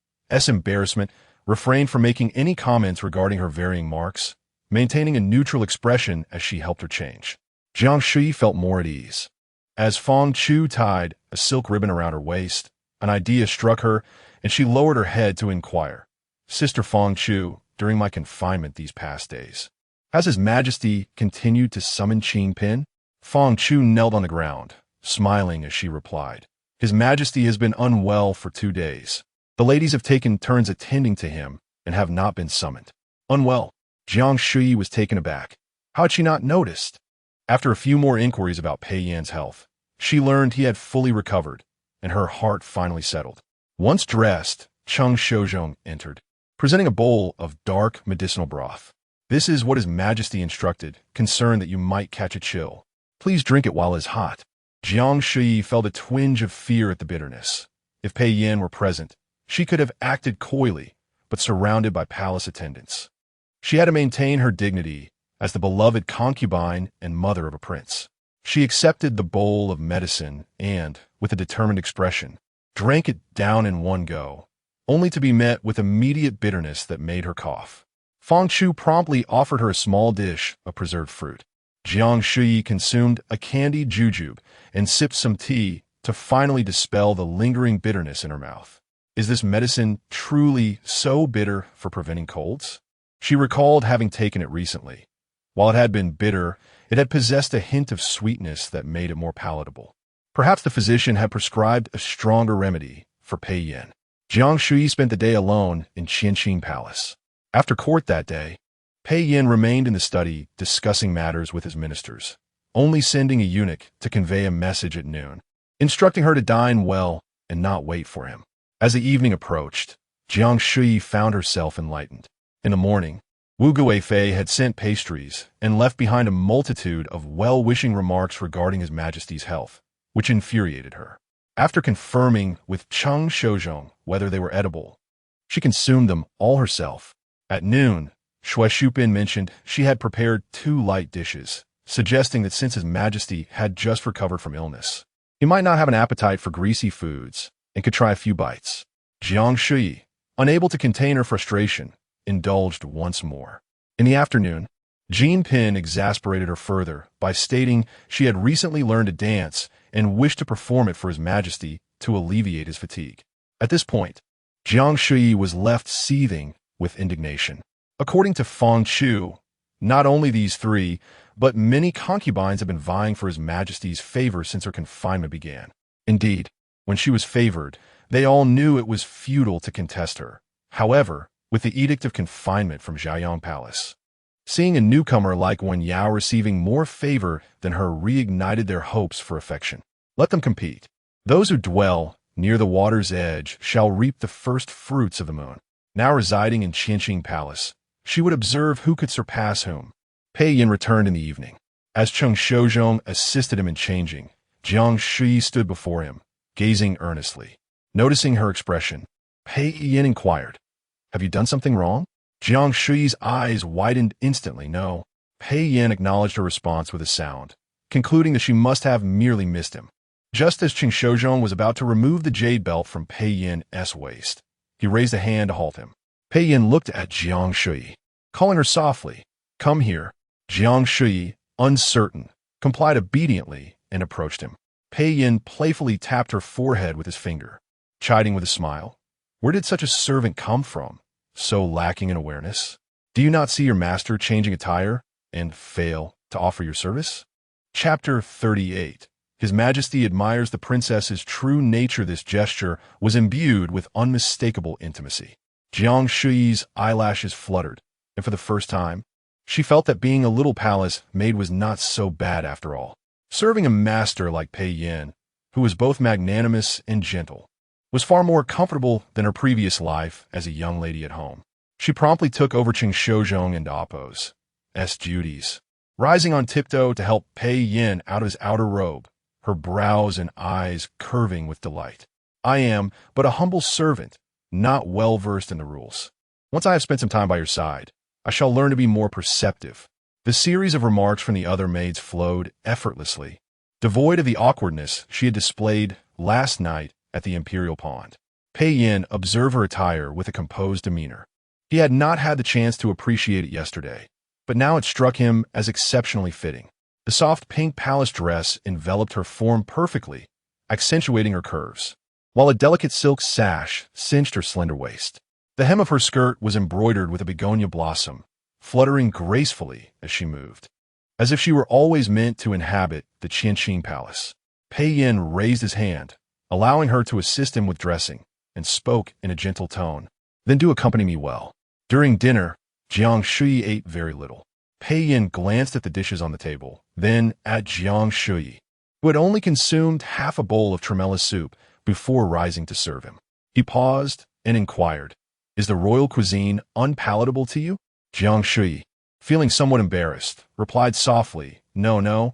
embarrassment, refrained from making any comments regarding her varying marks, maintaining a neutral expression as she helped her change. Jiang Shuyi felt more at ease. As Feng Chu tied a silk ribbon around her waist, an idea struck her, and she lowered her head to inquire, Sister Feng Chu, during my confinement these past days, has His Majesty continued to summon Qing Pin? Feng Chu knelt on the ground, smiling as she replied, His Majesty has been unwell for 2 days. The ladies have taken turns attending to him and have not been summoned. Unwell? Jiang Shuyi was taken aback. How had she not noticed? After a few more inquiries about Pei Yin's health, she learned he had fully recovered, and her heart finally settled. Once dressed, Jiang Shuyi entered, presenting a bowl of dark medicinal broth. "This is what His Majesty instructed, concerned that you might catch a chill. Please drink it while it is hot." Jiang Shuyi felt a twinge of fear at the bitterness. If Pei Yin were present, she could have acted coyly, but surrounded by palace attendants. She had to maintain her dignity as the beloved concubine and mother of a prince. She accepted the bowl of medicine and, with a determined expression, drank it down in one go, only to be met with immediate bitterness that made her cough. Fang Chu promptly offered her a small dish of preserved fruit. Jiang Shuyi consumed a candied jujube and sipped some tea to finally dispel the lingering bitterness in her mouth. Is this medicine truly so bitter for preventing colds? She recalled having taken it recently. While it had been bitter, it had possessed a hint of sweetness that made it more palatable. Perhaps the physician had prescribed a stronger remedy for Pei Yin. Jiang Shuyi spent the day alone in Qianqing Palace. After court that day, Pei Yin remained in the study discussing matters with his ministers, only sending a eunuch to convey a message at noon, instructing her to dine well and not wait for him. As the evening approached, Jiang Shuyi found herself enlightened. In the morning, Wu Guifei had sent pastries and left behind a multitude of well-wishing remarks regarding His Majesty's health, which infuriated her. After confirming with Jiang Shuyi whether they were edible, she consumed them all herself. At noon, Shui Shupin mentioned she had prepared 2 light dishes, suggesting that since His Majesty had just recovered from illness, he might not have an appetite for greasy foods and could try a few bites. Jiang Shuyi, unable to contain her frustration, indulged once more. In the afternoon, Jean Pin exasperated her further by stating she had recently learned to dance and wished to perform it for His Majesty to alleviate his fatigue. At this point, Jiang Shuyi was left seething with indignation. According to Fang Chu, not only these 3, but many concubines have been vying for His Majesty's favor since her confinement began. Indeed, when she was favored, they all knew it was futile to contest her. However, with the edict of confinement from Jiayang Palace, seeing a newcomer like Wen Yao receiving more favor than her reignited their hopes for affection. Let them compete. Those who dwell near the water's edge shall reap the first fruits of the moon. Now residing in Qianqing Palace, she would observe who could surpass whom. Pei Yin returned in the evening. As Cheng Shoujiong assisted him in changing, Jiang Shuyi stood before him, gazing earnestly. Noticing her expression, Pei Yin inquired, "Have you done something wrong?" Jiang Shuyi's eyes widened instantly. No. Pei Yin acknowledged her response with a sound, concluding that she must have merely missed him. Just as Cheng Shoujiong was about to remove the jade belt from Pei Yin's waist, he raised a hand to halt him. Pei Yin looked at Jiang Shuyi, calling her softly, "Come here." Jiang Shuyi, uncertain, complied obediently and approached him. Pei Yin playfully tapped her forehead with his finger, chiding with a smile. Where did such a servant come from, so lacking in awareness? Do you not see your master changing attire and fail to offer your service? Chapter 38. His Majesty admires the princess's true nature. This gesture was imbued with unmistakable intimacy. Jiang Shuyi's eyelashes fluttered, and for the first time, she felt that being a little palace maid was not so bad after all. Serving a master like Pei Yin, who was both magnanimous and gentle, was far more comfortable than her previous life as a young lady at home. She promptly took over Cheng Shoujiong and Appo's duties, rising on tiptoe to help Pei Yin out of his outer robe, her brows and eyes curving with delight. I am but a humble servant, not well versed in the rules. Once I have spent some time by your side, I shall learn to be more perceptive. The series of remarks from the other maids flowed effortlessly, devoid of the awkwardness she had displayed last night at the Imperial Pond. Pei Yin observed her attire with a composed demeanor. He had not had the chance to appreciate it yesterday, but now it struck him as exceptionally fitting. The soft pink palace dress enveloped her form perfectly, accentuating her curves, while a delicate silk sash cinched her slender waist. The hem of her skirt was embroidered with a begonia blossom, fluttering gracefully as she moved, as if she were always meant to inhabit the Qianqing Palace. Pei Yin raised his hand, allowing her to assist him with dressing, and spoke in a gentle tone. Then do accompany me well. During dinner, Jiang Shuyi ate very little. Pei Yin glanced at the dishes on the table, then at Jiang Shuyi. who had only consumed half a bowl of tremella soup before rising to serve him. He paused and inquired, "Is the royal cuisine unpalatable to you?" Jiang Shuyi, feeling somewhat embarrassed, replied softly, No,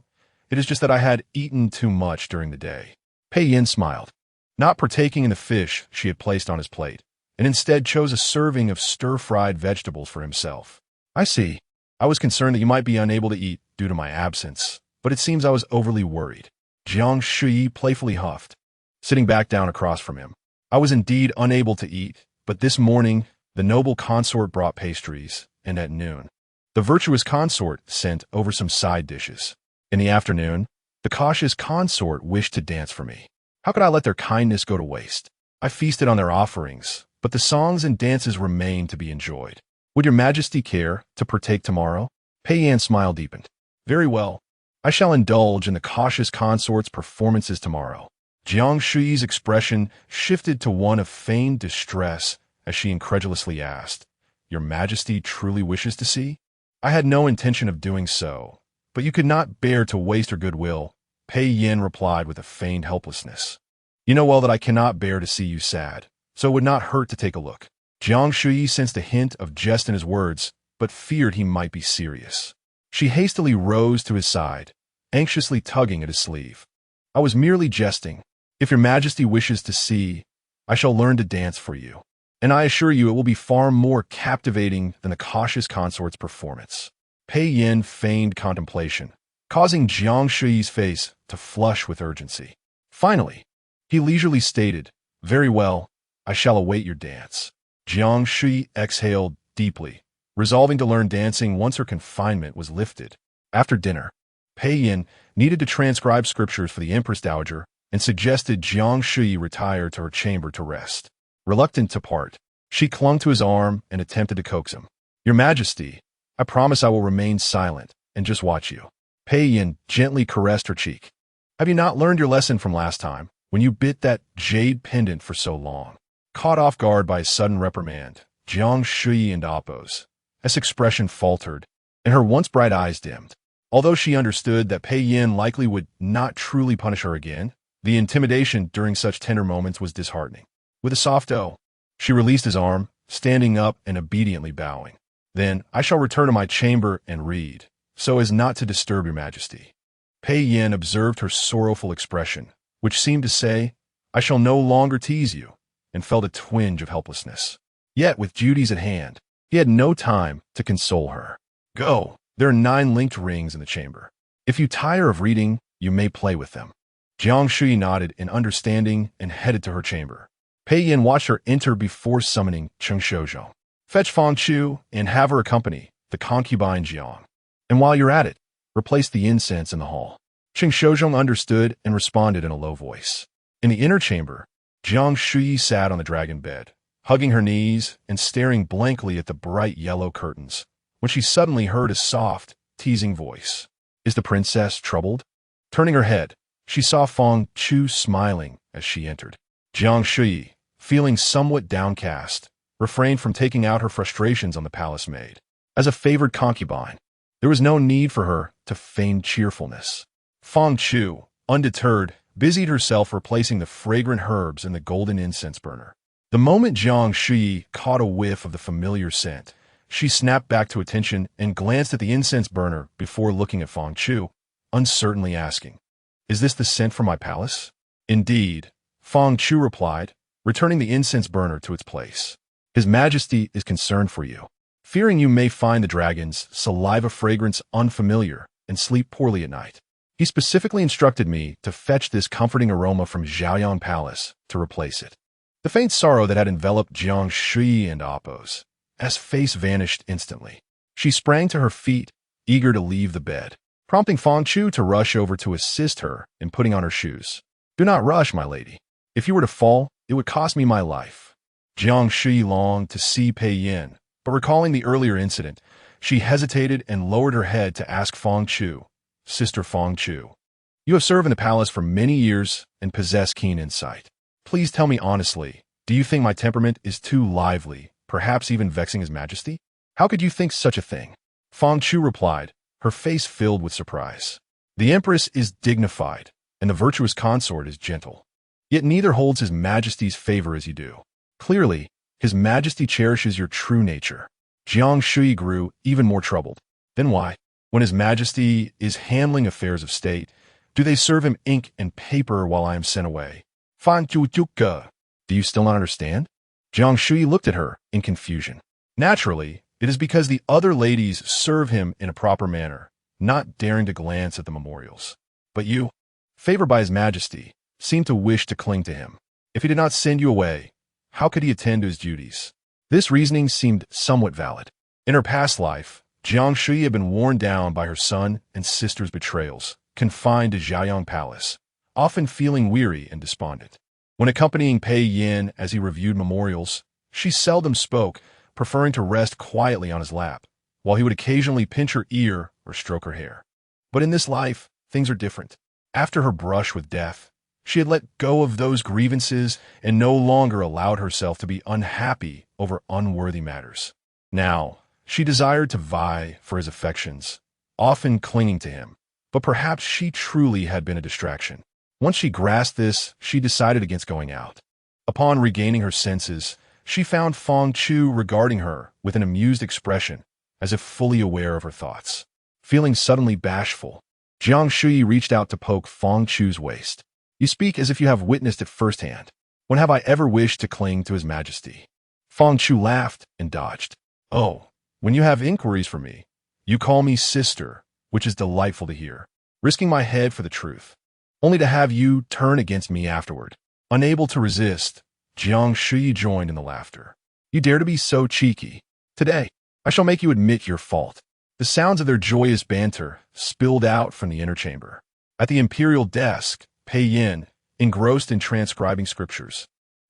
it is just that I had eaten too much during the day." Pei Yin smiled, not partaking in the fish she had placed on his plate, and instead chose a serving of stir-fried vegetables for himself. "I see. I was concerned that you might be unable to eat due to my absence, but it seems I was overly worried." Jiang Shuyi playfully huffed, sitting back down across from him. "I was indeed unable to eat, but this morning the noble consort brought pastries, and at noon the virtuous consort sent over some side dishes. In the afternoon, the cautious consort wished to dance for me. How could I let their kindness go to waste? I feasted on their offerings, but the songs and dances remain to be enjoyed. Would your majesty care to partake tomorrow?" Pei Yan's smile deepened. "Very well. I shall indulge in the cautious consort's performances tomorrow." Jiang Shuyi's expression shifted to one of feigned distress as she incredulously asked, "Your majesty truly wishes to see?" "I had no intention of doing so, but you could not bear to waste her goodwill," Pei Yin replied with a feigned helplessness. "You know well that I cannot bear to see you sad, so it would not hurt to take a look." Jiang Shuyi sensed a hint of jest in his words, but feared he might be serious. She hastily rose to his side, anxiously tugging at his sleeve. "I was merely jesting. If your majesty wishes to see, I shall learn to dance for you, and I assure you it will be far more captivating than the cautious consort's performance." Pei Yin feigned contemplation, causing Jiang Shuyi's face to flush with urgency. Finally, he leisurely stated, "Very well, I shall await your dance." Jiang Shuyi exhaled deeply, resolving to learn dancing once her confinement was lifted. After dinner, Pei Yin needed to transcribe scriptures for the Empress Dowager and suggested Jiang Shuyi retire to her chamber to rest. Reluctant to part, she clung to his arm and attempted to coax him. "Your Majesty, I promise I will remain silent and just watch you." Pei Yin gently caressed her cheek. "Have you not learned your lesson from last time, when you bit that jade pendant for so long?" Caught off guard by a sudden reprimand, Jiang Shuyi and Appo's expression faltered, and her once bright eyes dimmed. Although she understood that Pei Yin likely would not truly punish her again, the intimidation during such tender moments was disheartening. With a soft "oh," she released his arm, standing up and obediently bowing. "Then I shall return to my chamber and read, so as not to disturb your majesty." Pei Yin observed her sorrowful expression, which seemed to say, "I shall no longer tease you," and felt a twinge of helplessness. Yet, with duties at hand, he had no time to console her. "Go. There are 9 linked rings in the chamber. If you tire of reading, you may play with them." Jiang Shuyi nodded in understanding and headed to her chamber. Pei Yin watched her enter before summoning Cheng Shoujo. "Fetch Fang Chu and have her accompany the concubine Jiang. And while you're at it, replace the incense in the hall." Cheng Shoujo understood and responded in a low voice. In the inner chamber, Jiang Shuyi sat on the dragon bed, hugging her knees and staring blankly at the bright yellow curtains, when she suddenly heard a soft, teasing voice. "Is the princess troubled?" Turning her head, she saw Fang Chu smiling as she entered. Jiang Shuyi, feeling somewhat downcast, refrained from taking out her frustrations on the palace maid. As a favored concubine, there was no need for her to feign cheerfulness. Fang Chu, undeterred, busied herself replacing the fragrant herbs in the golden incense burner. The moment Jiang Shuyi caught a whiff of the familiar scent, she snapped back to attention and glanced at the incense burner before looking at Fang Chu, uncertainly asking, "Is this the scent from my palace?" "Indeed," Fang Chu replied, returning the incense burner to its place. "His Majesty is concerned for you, fearing you may find the dragon's saliva fragrance unfamiliar and sleep poorly at night. He specifically instructed me to fetch this comforting aroma from Zhaoyang Palace to replace it." The faint sorrow that had enveloped Jiang Shuyi and Appo's face vanished instantly. She sprang to her feet, eager to leave the bed, prompting Fang Chu to rush over to assist her in putting on her shoes. "Do not rush, my lady. If you were to fall, it would cost me my life." Jiang Shuyi longed to see Pei Yin, but recalling the earlier incident, she hesitated and lowered her head to ask Fang Chu, "Sister Fang Chu, you have served in the palace for many years and possess keen insight. Please tell me honestly, do you think my temperament is too lively, perhaps even vexing His Majesty? How could you think such a thing?" Fang Chu replied, her face filled with surprise. "The Empress is dignified, and the virtuous consort is gentle. Yet neither holds his majesty's favor as you do. Clearly, his majesty cherishes your true nature. Jiang Shuyi grew even more troubled. Then why, when his majesty is handling affairs of state, do they serve him ink and paper while I am sent away? Fan Jujuka. Do you still not understand? Jiang Shuyi looked at her in confusion. Naturally, it is because the other ladies serve him in a proper manner, not daring to glance at the memorials. But you, favored by his majesty, seem to wish to cling to him. If he did not send you away, how could he attend to his duties? This reasoning seemed somewhat valid. In her past life, Jiang Shuyi had been worn down by her son and sister's betrayals, confined to Jiayang Palace, often feeling weary and despondent. When accompanying Pei Yin as he reviewed memorials, she seldom spoke, preferring to rest quietly on his lap, while he would occasionally pinch her ear or stroke her hair. But in this life, things are different. After her brush with death, she had let go of those grievances and no longer allowed herself to be unhappy over unworthy matters. Now, she desired to vie for his affections, often clinging to him, but perhaps she truly had been a distraction. Once she grasped this, she decided against going out. Upon regaining her senses, she found Feng Chu regarding her with an amused expression, as if fully aware of her thoughts. Feeling suddenly bashful, Jiang Shuyi reached out to poke Feng Chu's waist. You speak as if you have witnessed it firsthand. When have I ever wished to cling to his majesty? Feng Chu laughed and dodged. Oh, when you have inquiries for me, you call me sister, which is delightful to hear, risking my head for the truth, only to have you turn against me afterward. Unable to resist, Jiang Shuyi joined in the laughter. You dare to be so cheeky. Today, I shall make you admit your fault. The sounds of their joyous banter spilled out from the inner chamber. At the imperial desk, Pei Yin, engrossed in transcribing scriptures,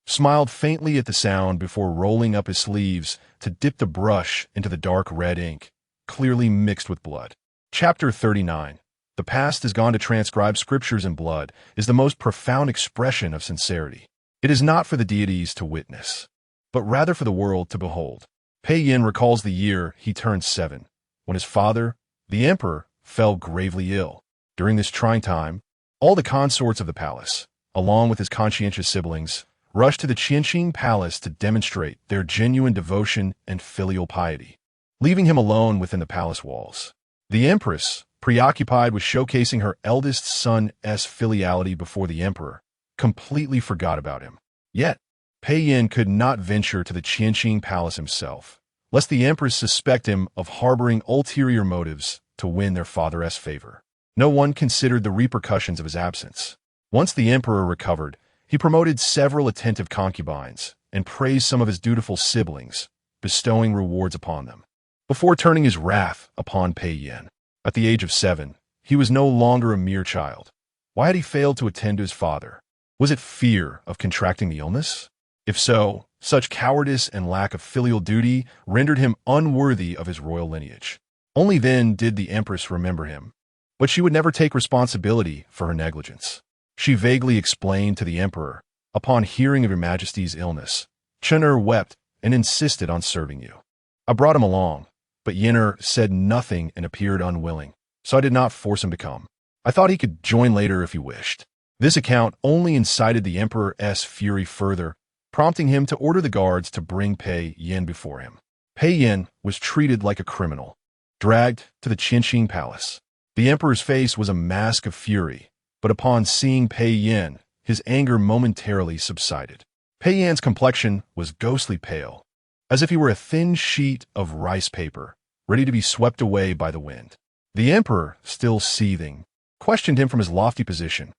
smiled faintly at the sound before rolling up his sleeves to dip the brush into the dark red ink, clearly mixed with blood. Chapter 39. The past has gone to transcribe scriptures in blood is the most profound expression of sincerity. It is not for the deities to witness, but rather for the world to behold. Pei Yin recalls the year he turned 7, when his father, the emperor, fell gravely ill. During this trying time, all the consorts of the palace, along with his conscientious siblings, rushed to the Qianqing Palace to demonstrate their genuine devotion and filial piety, leaving him alone within the palace walls. The empress, preoccupied with showcasing her eldest son's filiality before the emperor, completely forgot about him. Yet, Pei Yin could not venture to the Qianqing Palace himself, lest the empress suspect him of harboring ulterior motives to win their father's favor. No one considered the repercussions of his absence. Once the emperor recovered, he promoted several attentive concubines and praised some of his dutiful siblings, bestowing rewards upon them, before turning his wrath upon Pei Yin. At the age of 7, he was no longer a mere child. Why had he failed to attend to his father? Was it fear of contracting the illness? If so, such cowardice and lack of filial duty rendered him unworthy of his royal lineage. Only then did the empress remember him, but she would never take responsibility for her negligence. She vaguely explained to the emperor, upon hearing of your majesty's illness, Chen-er wept and insisted on serving you. I brought him along, but Yin-er said nothing and appeared unwilling, so I did not force him to come. I thought he could join later if he wished. This account only incited the emperor's fury further, prompting him to order the guards to bring Pei Yin before him. Pei Yin was treated like a criminal, dragged to the Qianqing Palace. The emperor's face was a mask of fury, but upon seeing Pei Yin, his anger momentarily subsided. Pei Yin's complexion was ghostly pale, as if he were a thin sheet of rice paper, ready to be swept away by the wind. The emperor, still seething, questioned him from his lofty position.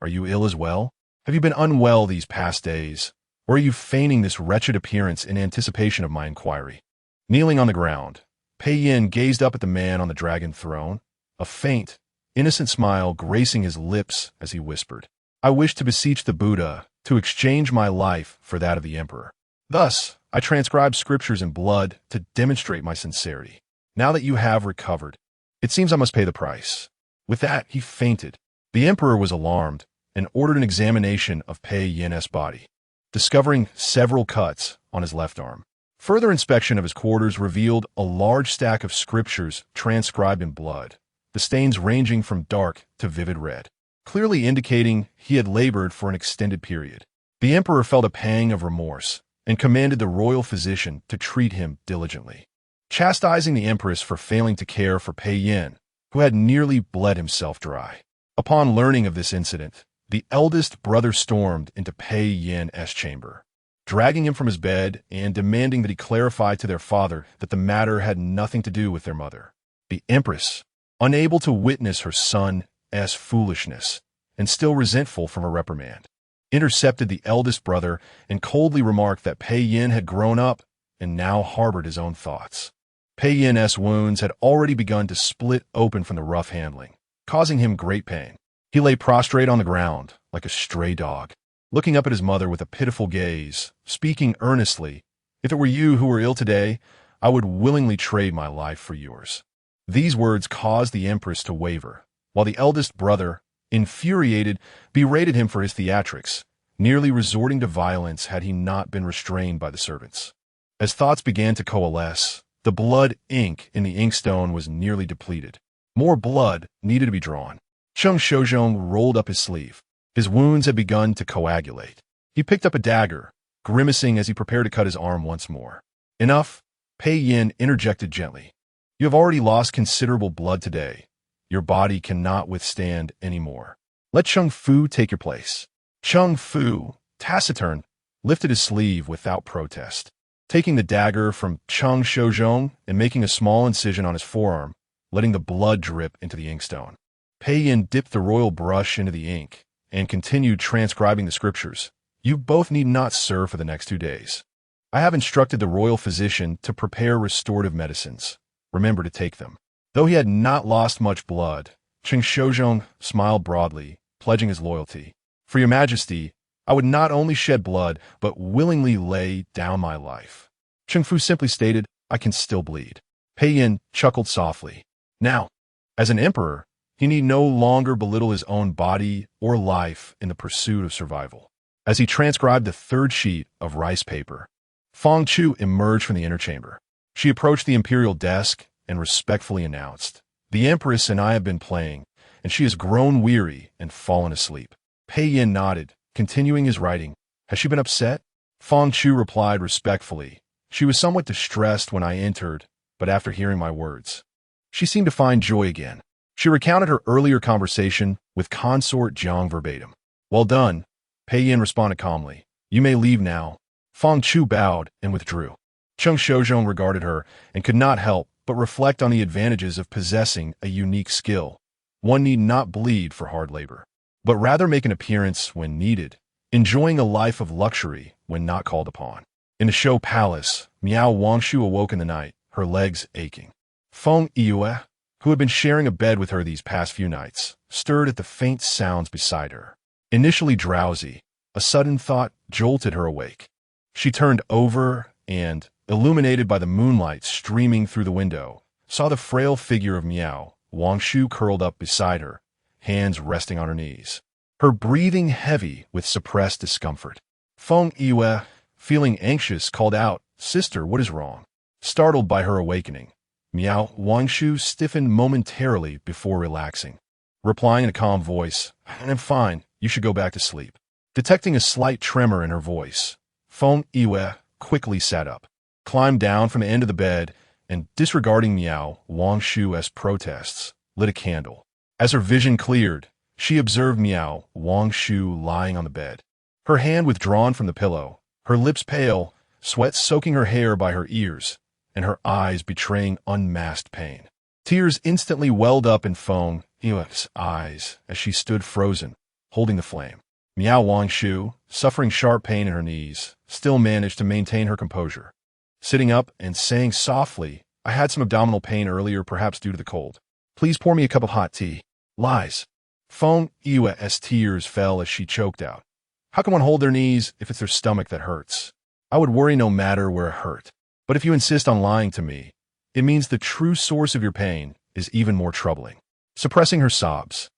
Are you ill as well? Have you been unwell these past days? Or are you feigning this wretched appearance in anticipation of my inquiry? Kneeling on the ground, Pei Yin gazed up at the man on the dragon throne, a faint, innocent smile gracing his lips as he whispered, I wish to beseech the Buddha to exchange my life for that of the emperor. Thus, I transcribe scriptures in blood to demonstrate my sincerity. Now that you have recovered, it seems I must pay the price. With that, he fainted. The emperor was alarmed and ordered an examination of Pei Yin's body, discovering several cuts on his left arm. Further inspection of his quarters revealed a large stack of scriptures transcribed in blood, the stains ranging from dark to vivid red. clearly indicating he had labored for an extended period. The emperor felt a pang of remorse and commanded the royal physician to treat him diligently, chastising the empress for failing to care for Pei Yin, who had nearly bled himself dry. Upon learning of this incident, the eldest brother stormed into Pei Yin's chamber, dragging him from his bed and demanding that he clarify to their father that the matter had nothing to do with their mother. The empress, unable to witness her son's foolishness and still resentful from a reprimand, intercepted the eldest brother and coldly remarked that Pei Yin had grown up and now harbored his own thoughts. Pei Yin's wounds had already begun to split open from the rough handling, causing him great pain. He lay prostrate on the ground like a stray dog, looking up at his mother with a pitiful gaze, speaking earnestly, "If it were you who were ill today, I would willingly trade my life for yours." These words caused the empress to waver, while the eldest brother, infuriated, berated him for his theatrics, nearly resorting to violence had he not been restrained by the servants. As thoughts began to coalesce, the blood ink in the inkstone was nearly depleted. More blood needed to be drawn. Jiang Shuyi rolled up his sleeve. His wounds had begun to coagulate. He picked up a dagger, grimacing as he prepared to cut his arm once more. "Enough," Pei Yin interjected gently. "You have already lost considerable blood today. Your body cannot withstand any more. Let Cheng Fu take your place." Cheng Fu, taciturn, lifted his sleeve without protest, taking the dagger from Jiang Shuyi and making a small incision on his forearm, letting the blood drip into the inkstone. Pei Yin dipped the royal brush into the ink and continued transcribing the scriptures. "You both need not serve for the next 2 days. I have instructed the royal physician to prepare restorative medicines. Remember to take them." Though he had not lost much blood, Cheng Shuyi smiled broadly, pledging his loyalty. "For your majesty, I would not only shed blood, but willingly lay down my life." Cheng Fu simply stated, "I can still bleed." Pei Yin chuckled softly. Now, as an emperor, he need no longer belittle his own body or life in the pursuit of survival. As he transcribed the third sheet of rice paper, Fang Chu emerged from the inner chamber. She approached the imperial desk and respectfully announced, "The empress and I have been playing, and she has grown weary and fallen asleep." Pei Yin nodded, continuing his writing. "Has she been upset?" Fang Chu replied respectfully. "She was somewhat distressed when I entered, but after hearing my words, she seemed to find joy again." She recounted her earlier conversation with consort Jiang verbatim. "Well done," Pei Yin responded calmly. "You may leave now." Fang Chu bowed and withdrew. Cheng Shuyi regarded her and could not help but reflect on the advantages of possessing a unique skill. One need not bleed for hard labor, but rather make an appearance when needed, enjoying a life of luxury when not called upon. In the show palace, Miao Wangshu awoke in the night, her legs aching. Feng Yue, who had been sharing a bed with her these past few nights, stirred at the faint sounds beside her. Initially drowsy, a sudden thought jolted her awake. She turned over and, illuminated by the moonlight streaming through the window, saw the frail figure of Miao Wangshu curled up beside her, hands resting on her knees, her breathing heavy with suppressed discomfort. Feng Yue, feeling anxious, called out, "Sister, what is wrong?" Startled by her awakening, Miao Wangshu stiffened momentarily before relaxing, replying in a calm voice, "I'm fine, you should go back to sleep." Detecting a slight tremor in her voice, Feng Yue quickly sat up, climbed down from the end of the bed, and, disregarding Miao Wangshu's protests, lit a candle. As her vision cleared, she observed Miao Wangshu lying on the bed, her hand withdrawn from the pillow, her lips pale, sweat soaking her hair by her ears, and her eyes betraying unmasked pain. Tears instantly welled up in Feng Yue's eyes as she stood frozen, holding the flame. Miao Wangshu, suffering sharp pain in her knees, still managed to maintain her composure, sitting up and saying softly, "I had some abdominal pain earlier, perhaps due to the cold. Please pour me a cup of hot tea." Lies. Feng Yue's tears fell as she choked out, "How can one hold their knees if it's their stomach that hurts? I would worry no matter where it hurt. But if you insist on lying to me, it means the true source of your pain is even more troubling." Suppressing her sobs,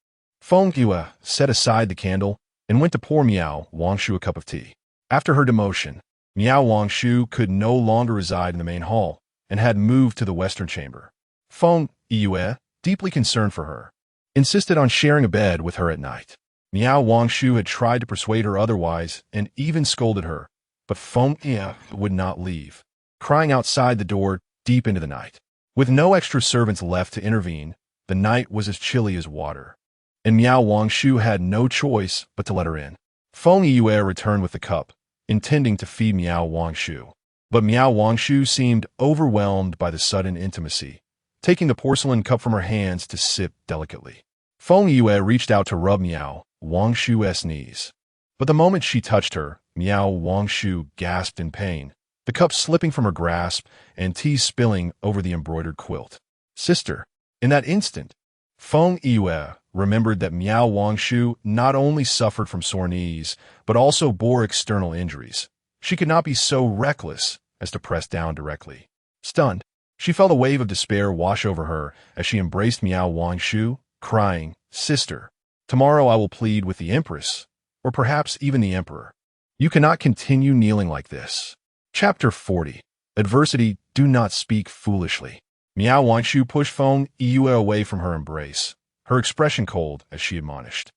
Feng Yue set aside the candle and went to pour Miao Wangshu a cup of tea. After her demotion, Miao Wangshu could no longer reside in the main hall and had moved to the western chamber. Feng Yue, deeply concerned for her, insisted on sharing a bed with her at night. Miao Wangshu had tried to persuade her otherwise and even scolded her, but Feng Yue would not leave, crying outside the door deep into the night. With no extra servants left to intervene, the night was as chilly as water, and Miao Wangshu had no choice but to let her in. Feng Yue returned with the cup, intending to feed Miao Wangshu. But Miao Wangshu seemed overwhelmed by the sudden intimacy, taking the porcelain cup from her hands to sip delicately. Feng Yue reached out to rub Miao Wangshu's knees. But the moment she touched her, Miao Wangshu gasped in pain, the cup slipping from her grasp and tea spilling over the embroidered quilt. Sister. In that instant, Feng Yue remembered that Miao Wangshu not only suffered from sore knees, but also bore external injuries. She could not be so reckless as to press down directly. Stunned, she felt a wave of despair wash over her as she embraced Miao Wangshu, crying, "Sister, tomorrow I will plead with the Empress, or perhaps even the Emperor. You cannot continue kneeling like this." Chapter 40. Adversity, do not speak foolishly. Miao Wangshu pushed Feng Yue away from her embrace, her expression cold as she admonished.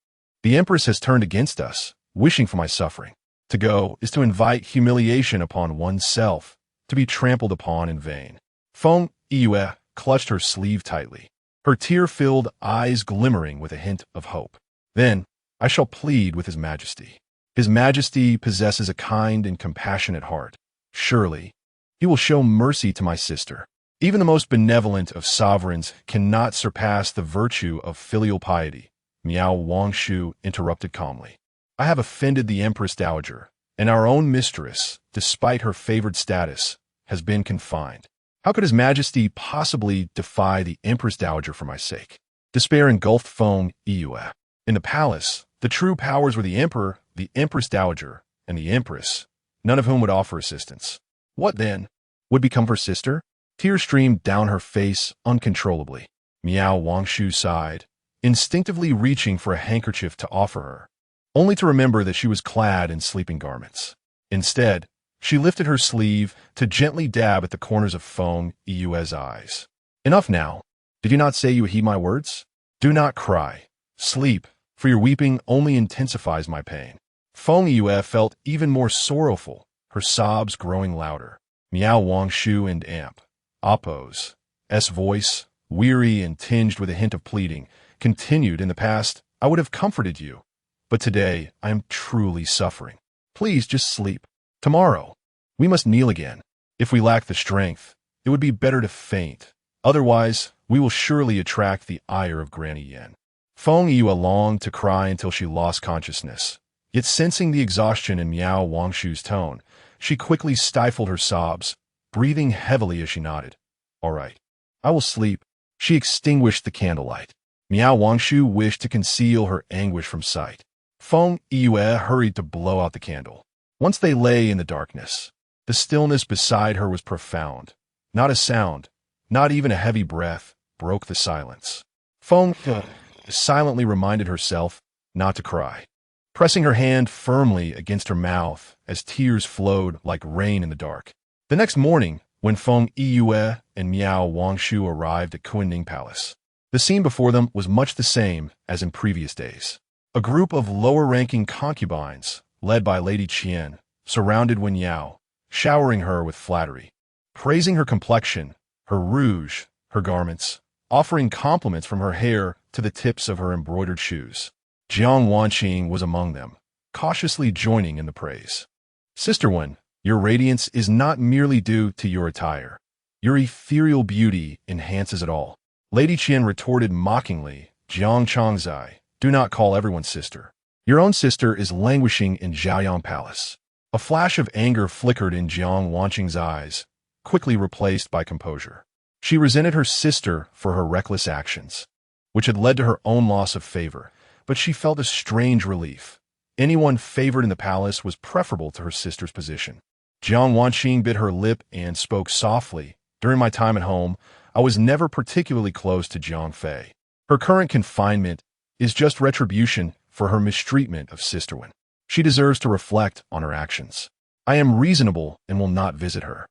"The Empress has turned against us, wishing for my suffering. To go is to invite humiliation upon oneself, to be trampled upon in vain." Feng Yue clutched her sleeve tightly, her tear-filled eyes glimmering with a hint of hope. "Then I shall plead with His Majesty. His Majesty possesses a kind and compassionate heart. Surely, He will show mercy to my sister. Even the most benevolent of sovereigns cannot surpass the virtue of filial piety," Miao Wangshu interrupted calmly. "I have offended the Empress Dowager, and our own mistress, despite her favored status, has been confined. How could His Majesty possibly defy the Empress Dowager for my sake?" Despair engulfed Feng Yue. In the palace, the true powers were the Emperor, the Empress Dowager, and the Empress, none of whom would offer assistance. What, then, would become of her sister? Tears streamed down her face uncontrollably. Miao Wangshu sighed, instinctively reaching for a handkerchief to offer her, only to remember that she was clad in sleeping garments. Instead, she lifted her sleeve to gently dab at the corners of Feng Yue's eyes. "Enough now. Did you not say you would heed my words? Do not cry. Sleep, for your weeping only intensifies my pain." Feng Yue felt even more sorrowful, her sobs growing louder. Miao Wangshu and Appo's voice, weary and tinged with a hint of pleading, continued. "In the past, I would have comforted you, but today I am truly suffering. Please just sleep. Tomorrow, we must kneel again. If we lack the strength, it would be better to faint. Otherwise, we will surely attract the ire of Granny Yen." Feng Yue longed to cry until she lost consciousness. Yet sensing the exhaustion in Miao Wangshu's tone, she quickly stifled her sobs, breathing heavily as she nodded. "All right, I will sleep." She extinguished the candlelight. Miao Wangshu wished to conceal her anguish from sight. Feng Yue hurried to blow out the candle. Once they lay in the darkness, the stillness beside her was profound. Not a sound, not even a heavy breath, broke the silence. Feng silently reminded herself not to cry, pressing her hand firmly against her mouth as tears flowed like rain in the dark. The next morning, when Feng Yue and Miao Wangshu arrived at Kunning Palace, the scene before them was much the same as in previous days. A group of lower-ranking concubines, led by Lady Qian, surrounded Wen Yao, showering her with flattery, praising her complexion, her rouge, her garments, offering compliments from her hair to the tips of her embroidered shoes. Jiang Wanqing was among them, cautiously joining in the praise. "Sister Wen, your radiance is not merely due to your attire. Your ethereal beauty enhances it all." Lady Qian retorted mockingly, "Jiang Changzai, do not call everyone sister. Your own sister is languishing in Zhaoyang Palace." A flash of anger flickered in Jiang Wanqing's eyes, quickly replaced by composure. She resented her sister for her reckless actions, which had led to her own loss of favor, but she felt a strange relief. Anyone favored in the palace was preferable to her sister's position. Jiang Wanqing bit her lip and spoke softly. "During my time at home, I was never particularly close to Jiang Fei. Her current confinement is just retribution for her mistreatment of Sister Wen. She deserves to reflect on her actions. I am reasonable and will not visit her.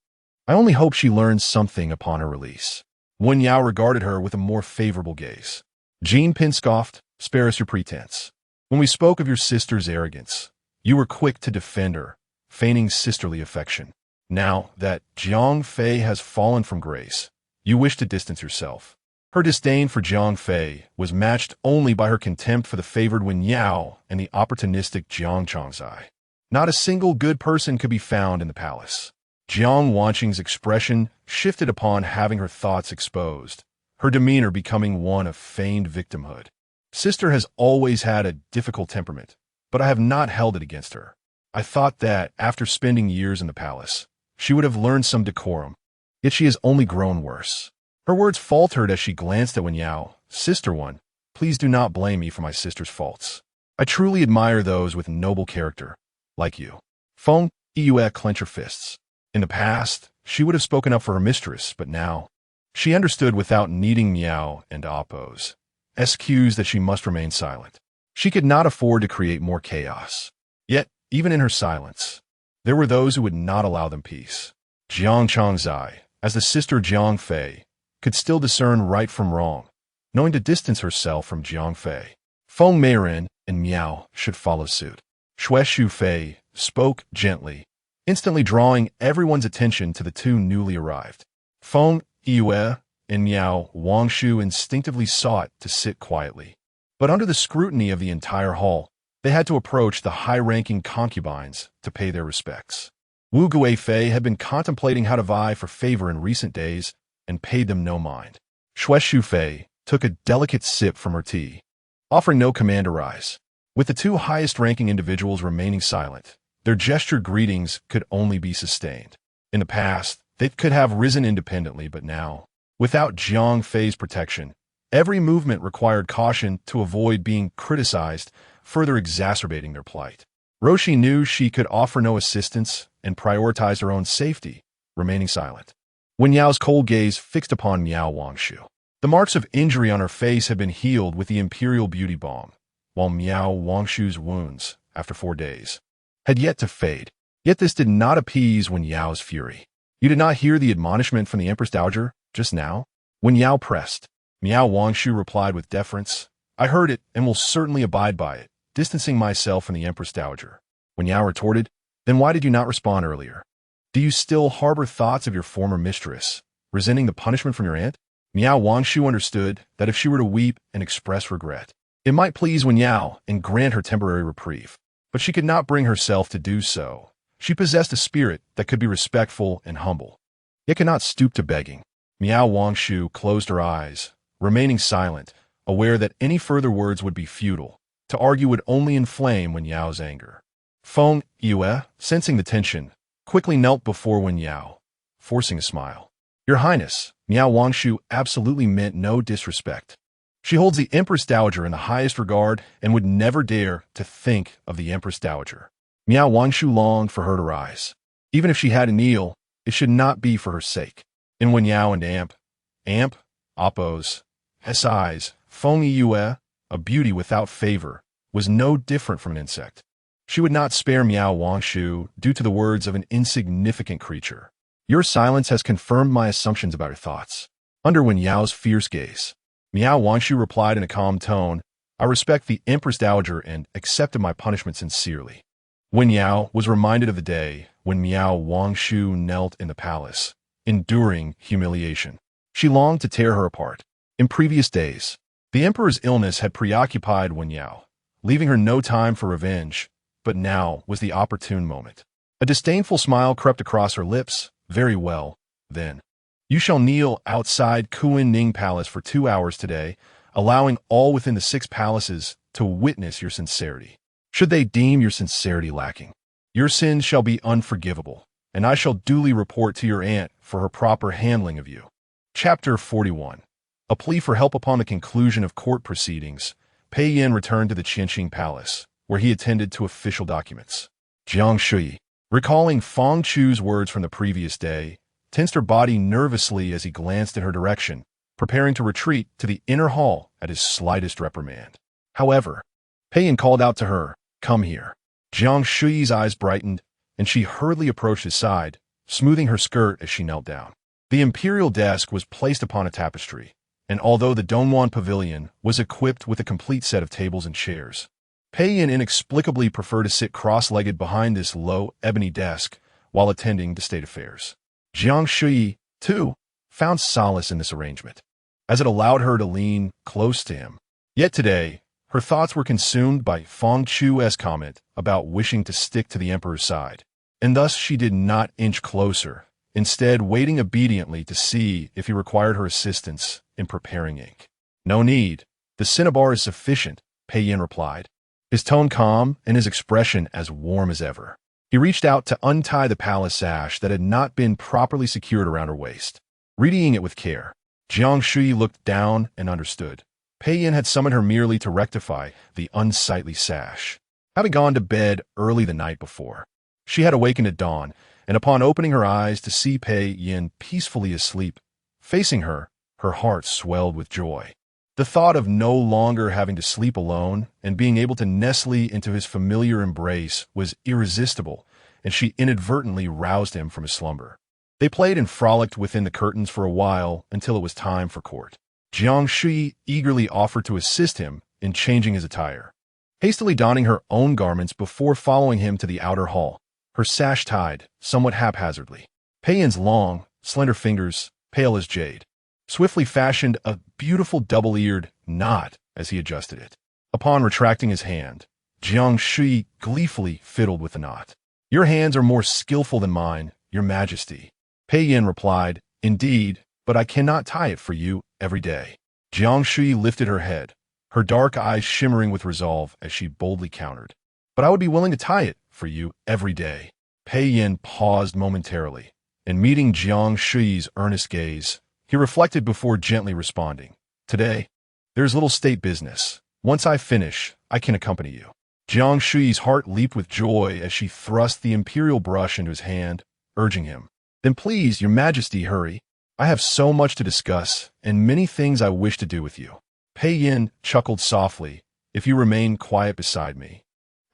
I only hope she learns something upon her release." Wen Yao regarded her with a more favorable gaze. Jean Pin scoffed, "Spare us your pretense. When we spoke of your sister's arrogance, you were quick to defend her, feigning sisterly affection. Now that Jiang Fei has fallen from grace, you wish to distance yourself." Her disdain for Jiang Fei was matched only by her contempt for the favored Wen Yao and the opportunistic Jiang Changzai. Not a single good person could be found in the palace. Jiang Wanqing's expression shifted upon having her thoughts exposed, her demeanor becoming one of feigned victimhood. Sister has always had a difficult temperament, but I have not held it against her. I thought that, after spending years in the palace, she would have learned some decorum, yet she has only grown worse. Her words faltered as she glanced at Wen Yao. "Sister One, please do not blame me for my sister's faults. I truly admire those with noble character, like you." Feng Yue clenched her fists. In the past, she would have spoken up for her mistress, but now, she understood without needing Miao and to oppose. Excuse that she must remain silent. She could not afford to create more chaos. Yet, even in her silence, there were those who would not allow them peace. Jiang Changzai, as the sister Jiang Fei, could still discern right from wrong, knowing to distance herself from Jiang Fei. Feng Meiren and Miao should follow suit. Shu Fei spoke gently, instantly drawing everyone's attention to the two newly arrived. Feng Yue and Miao Wangshu instinctively sought to sit quietly. But under the scrutiny of the entire hall, they had to approach the high-ranking concubines to pay their respects. Wu Guifei had been contemplating how to vie for favor in recent days and paid them no mind. Shu Fei took a delicate sip from her tea, offering no command to rise. With the two highest-ranking individuals remaining silent, their gestured greetings could only be sustained. In the past, they could have risen independently, but now, without Jiang Fei's protection, every movement required caution to avoid being criticized, further exacerbating their plight. Roshi knew she could offer no assistance and prioritized her own safety, remaining silent. Wen Yao's cold gaze fixed upon Miao Wangshu. The marks of injury on her face had been healed with the Imperial Beauty Balm, while Miao Wangshu's wounds, after 4 days, had yet to fade. Yet this did not appease Wen Yao's fury. "You did not hear the admonishment from the Empress Dowager just now?" Wen Yao pressed. Miao Wangshu replied with deference, "I heard it and will certainly abide by it, distancing myself from the Empress Dowager." Wen Yao retorted, "Then why did you not respond earlier? Do you still harbor thoughts of your former mistress, resenting the punishment from your aunt?" Miao Wangshu understood that if she were to weep and express regret, it might please Wen Yao and grant her temporary reprieve. But she could not bring herself to do so. She possessed a spirit that could be respectful and humble, yet could not stoop to begging. Miao Wangshu closed her eyes, remaining silent, aware that any further words would be futile. To argue would only inflame Wen Yao's anger. Feng Yue, sensing the tension, quickly knelt before Wen Yao, forcing a smile. "Your Highness," Miao Wangshu absolutely meant no disrespect. She holds the Empress Dowager in the highest regard and would never dare to think of the Empress Dowager. Miao Wangshu longed for her to rise. Even if she had to kneel, it should not be for her sake. In Wen Yao and Amp, Oppo's, eyes, Feng Yue, a beauty without favor, was no different from an insect. She would not spare Miao Wangshu due to the words of an insignificant creature. "Your silence has confirmed my assumptions about your thoughts." Under Wen Yao's fierce gaze, Miao Wangshu replied in a calm tone, "I respect the Empress Dowager and accepted my punishment sincerely." Wen Yao was reminded of the day when Miao Wangshu knelt in the palace, enduring humiliation. She longed to tear her apart. In previous days, the emperor's illness had preoccupied Wen Yao, leaving her no time for revenge, but now was the opportune moment. A disdainful smile crept across her lips. "Very well, then. You shall kneel outside Kuan Ning Palace for 2 hours today, allowing all within the 6 palaces to witness your sincerity. Should they deem your sincerity lacking, your sins shall be unforgivable, and I shall duly report to your aunt for her proper handling of you." Chapter 41. A plea for help. Upon the conclusion of court proceedings, Pei Yin returned to the Qianqing Palace, where he attended to official documents. Jiang Shuyi, recalling Feng Chu's words from the previous day, tensed her body nervously as he glanced in her direction, preparing to retreat to the inner hall at his slightest reprimand. However, Pei Yin called out to her, "Come here." Jiang Shuyi's eyes brightened, and she hurriedly approached his side, smoothing her skirt as she knelt down. The imperial desk was placed upon a tapestry, and although the Dongwon Pavilion was equipped with a complete set of tables and chairs, Pei Yin inexplicably preferred to sit cross-legged behind this low ebony desk while attending to state affairs. Jiang Shuyi, too, found solace in this arrangement, as it allowed her to lean close to him. Yet today, her thoughts were consumed by Feng Chu's comment about wishing to stick to the emperor's side, and thus she did not inch closer, instead waiting obediently to see if he required her assistance in preparing ink. "No need. The cinnabar is sufficient," Pei Yin replied, his tone calm and his expression as warm as ever. He reached out to untie the palace sash that had not been properly secured around her waist. Readying it with care, Jiang Shuyi looked down and understood. Pei Yin had summoned her merely to rectify the unsightly sash. Having gone to bed early the night before, she had awakened at dawn, and upon opening her eyes to see Pei Yin peacefully asleep, facing her, her heart swelled with joy. The thought of no longer having to sleep alone and being able to nestle into his familiar embrace was irresistible, and she inadvertently roused him from his slumber. They played and frolicked within the curtains for a while until it was time for court. Jiang Shuyi eagerly offered to assist him in changing his attire, hastily donning her own garments before following him to the outer hall, her sash tied somewhat haphazardly. Pei Yin's long, slender fingers, pale as jade, swiftly fashioned a beautiful double-eared knot as he adjusted it. Upon retracting his hand, Jiang Shuyi gleefully fiddled with the knot. "Your hands are more skillful than mine, Your Majesty," Pei Yin replied. "Indeed, but I cannot tie it for you every day." Jiang Shuyi lifted her head, her dark eyes shimmering with resolve as she boldly countered. "But I would be willing to tie it for you every day." Pei Yin paused momentarily, and meeting Jiang Shuyi's earnest gaze, he reflected before gently responding. "Today, there is little state business. Once I finish, I can accompany you." Jiang Shuyi's heart leaped with joy as she thrust the imperial brush into his hand, urging him. "Then please, Your Majesty, hurry. I have so much to discuss, and many things I wish to do with you." Pei Yin chuckled softly. "If you remain quiet beside me,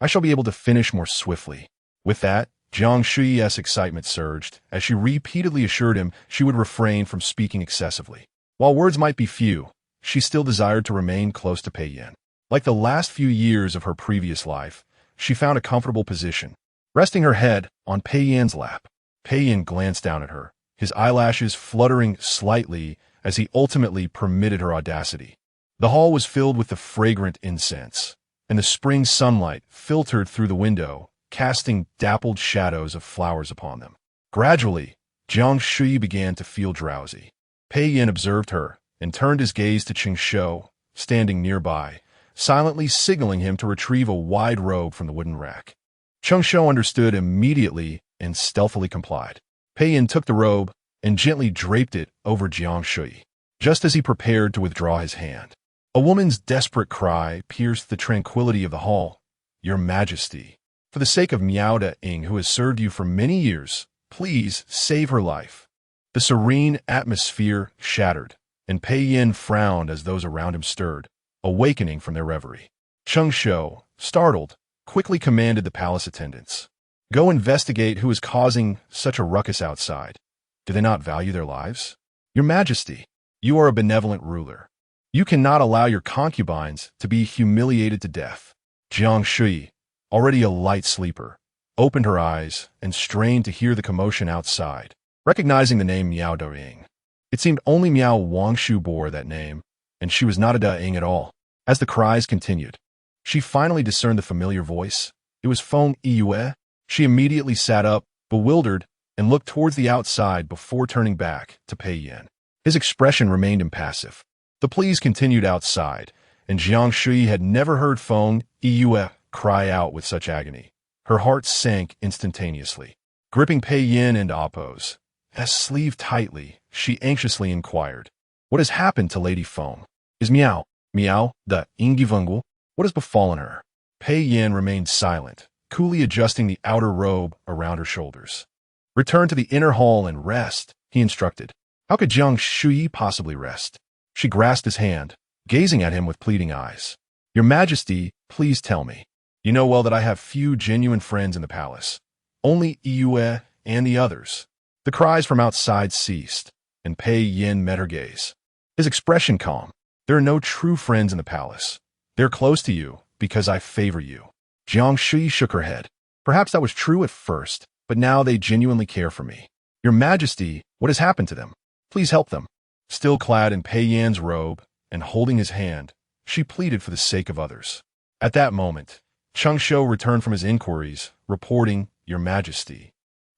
I shall be able to finish more swiftly." With that, Jiang Shuyi's excitement surged as she repeatedly assured him she would refrain from speaking excessively. While words might be few, she still desired to remain close to Pei Yin. Like the last few years of her previous life, she found a comfortable position, resting her head on Pei Yin's lap. Pei Yin glanced down at her, his eyelashes fluttering slightly as he ultimately permitted her audacity. The hall was filled with the fragrant incense, and the spring sunlight filtered through the window, casting dappled shadows of flowers upon them. Gradually, Jiang Shuyi began to feel drowsy. Pei Yin observed her and turned his gaze to Qing Shou, standing nearby, silently signaling him to retrieve a wide robe from the wooden rack. Qing Shou understood immediately and stealthily complied. Pei Yin took the robe and gently draped it over Jiang Shuyi, just as he prepared to withdraw his hand. A woman's desperate cry pierced the tranquility of the hall. "Your Majesty, for the sake of Miao De-ing, who has served you for many years, please save her life." The serene atmosphere shattered, and Pei Yin frowned as those around him stirred, awakening from their reverie. Qing Shou, startled, quickly commanded the palace attendants. "Go investigate who is causing such a ruckus outside. Do they not value their lives? Your Majesty, you are a benevolent ruler. You cannot allow your concubines to be humiliated to death." Jiang Shuyi, already a light sleeper, opened her eyes and strained to hear the commotion outside, recognizing the name Miao De-ing. It seemed only Miao Wangshu bore that name, and she was not a De-ing at all. As the cries continued, she finally discerned the familiar voice. It was Feng Yue. She immediately sat up, bewildered, and looked towards the outside before turning back to Pei Yin. His expression remained impassive. The pleas continued outside, and Jiang Shuyi had never heard Feng Yue cry out with such agony. Her heart sank instantaneously. Gripping Pei Yin and Appo's sleeve tightly, she anxiously inquired, "What has happened to Lady Feng? Is Miao De-ing Givengul? What has befallen her?" Pei Yin remained silent, coolly adjusting the outer robe around her shoulders. "Return to the inner hall and rest," he instructed. How could Jiang Shuyi possibly rest? She grasped his hand, gazing at him with pleading eyes. "Your Majesty, please tell me. You know well that I have few genuine friends in the palace. Only Yue and the others." The cries from outside ceased, and Pei Yin met her gaze. his expression calm. There are no true friends in the palace. They're close to you because I favor you. Jiang Shuyi shook her head. Perhaps that was true at first, but now they genuinely care for me. Your Majesty, what has happened to them? Please help them. Still clad in Pei Yan's robe and holding his hand, she pleaded for the sake of others. At that moment, Cheng Shou returned from his inquiries, reporting, Your Majesty.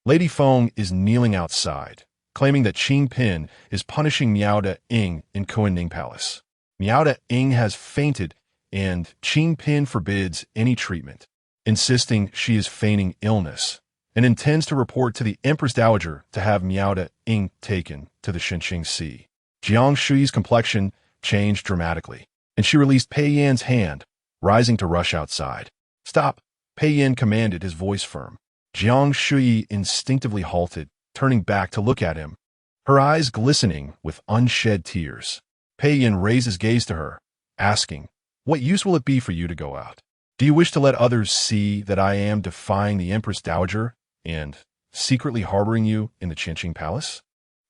Lady Feng is kneeling outside, claiming that Qing Pin is punishing Miao De Ying in Kunning Palace. Miao De Ying has fainted, and Qing Pin forbids any treatment, insisting she is feigning illness, and intends to report to the Empress Dowager to have Miao De Ying taken to the Shenqing Sea. Jiang Shuyi's complexion changed dramatically, and she released Pei Yan's hand, rising to rush outside. Stop, Pei Yan commanded, his voice firm. Jiang Shuyi instinctively halted, turning back to look at him, her eyes glistening with unshed tears. Pei Yan raised his gaze to her, asking, What use will it be for you to go out? Do you wish to let others see that I am defying the Empress Dowager and secretly harboring you in the Qingqing Palace?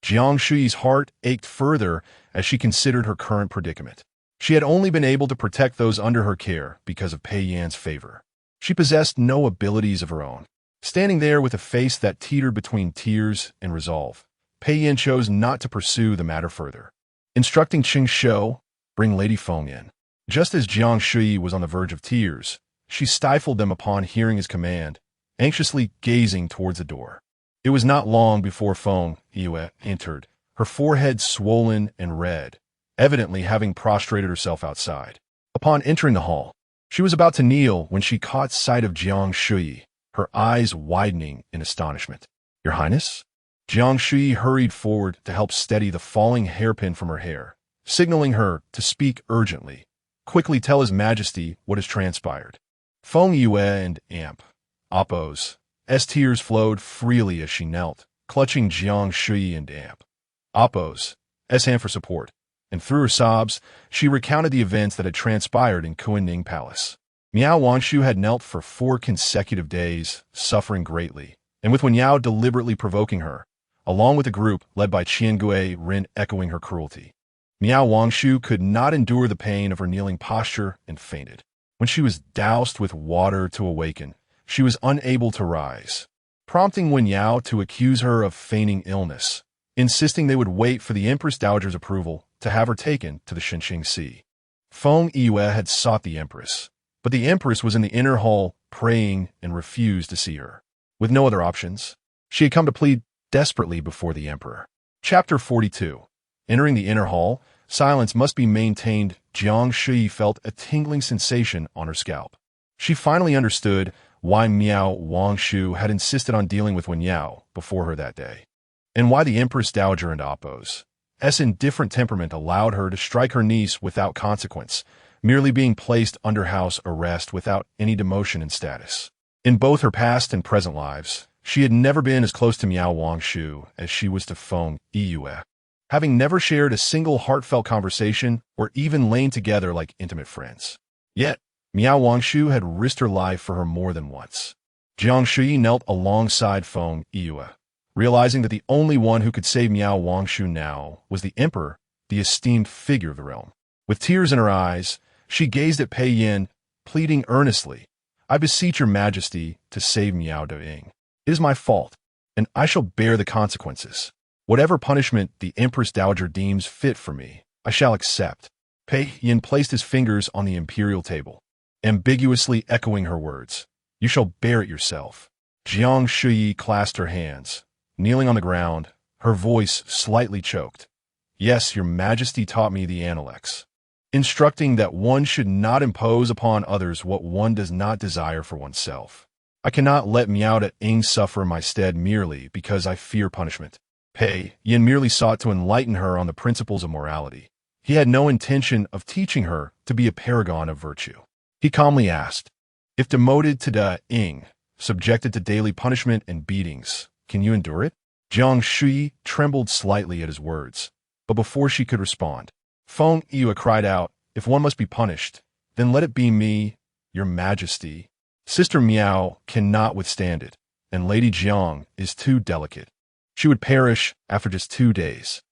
Jiang Shuyi's heart ached further as she considered her current predicament. She had only been able to protect those under her care because of Pei Yan's favor. She possessed no abilities of her own. Standing there with a face that teetered between tears and resolve, Pei Yan chose not to pursue the matter further. Instructing Cheng Shou, bring Lady Feng in. Just as Jiang Shuyi was on the verge of tears, she stifled them upon hearing his command, anxiously gazing towards the door. It was not long before Feng Yue entered, her forehead swollen and red, evidently having prostrated herself outside. Upon entering the hall, she was about to kneel when she caught sight of Jiang Shuyi, her eyes widening in astonishment. Your Highness? Jiang Shuyi hurried forward to help steady the falling hairpin from her hair, signaling her to speak urgently. Quickly tell His Majesty what has transpired. Feng Yue and App's tears flowed freely as she knelt, clutching Jiang Shuyi and App's hand for support, and through her sobs, she recounted the events that had transpired in Kunning Palace. Miao Wangshu had knelt for 4 consecutive days, suffering greatly, and with Wen Yao deliberately provoking her, along with a group led by Qiangui Rin echoing her cruelty. Miao Wangshu could not endure the pain of her kneeling posture and fainted. When she was doused with water to awaken, she was unable to rise, prompting Wen Yao to accuse her of feigning illness, insisting they would wait for the Empress Dowager's approval to have her taken to the Shenqing Sea. Feng Yue had sought the Empress, but the Empress was in the inner hall praying and refused to see her. With no other options, she had come to plead desperately before the Emperor. Chapter 42. Entering the inner hall, silence must be maintained. Jiang Shuyi felt a tingling sensation on her scalp. She finally understood why Miao Wangshu had insisted on dealing with Wen Yao before her that day, and why the Empress Dowager and App's indifferent temperament allowed her to strike her niece without consequence, merely being placed under house arrest without any demotion in status. In both her past and present lives, she had never been as close to Miao Wangshu as she was to Feng Yue, having never shared a single heartfelt conversation or even lain together like intimate friends. Yet, Miao Wangshu had risked her life for her more than once. Jiang Shuyi knelt alongside Feng Yue, realizing that the only one who could save Miao Wangshu now was the Emperor, the esteemed figure of the realm. With tears in her eyes, she gazed at Pei Yan, pleading earnestly, I beseech your Majesty to save Miao De Ying. It is my fault, and I shall bear the consequences. Whatever punishment the Empress Dowager deems fit for me, I shall accept. Pei Yan placed his fingers on the imperial table, ambiguously echoing her words. You shall bear it yourself. Jiang Shuyi clasped her hands, kneeling on the ground, her voice slightly choked. Yes, your Majesty taught me the Analects, instructing that one should not impose upon others what one does not desire for oneself. I cannot let Miao De Ying suffer in my stead merely because I fear punishment. Pei Yan merely sought to enlighten her on the principles of morality. He had no intention of teaching her to be a paragon of virtue. He calmly asked, if demoted to De Ying, subjected to daily punishment and beatings, can you endure it? Jiang Shuyi trembled slightly at his words, but before she could respond, Feng Yue cried out, if one must be punished, then let it be me, your Majesty. Sister Miao cannot withstand it, and Lady Jiang is too delicate. She would perish after just 2 days.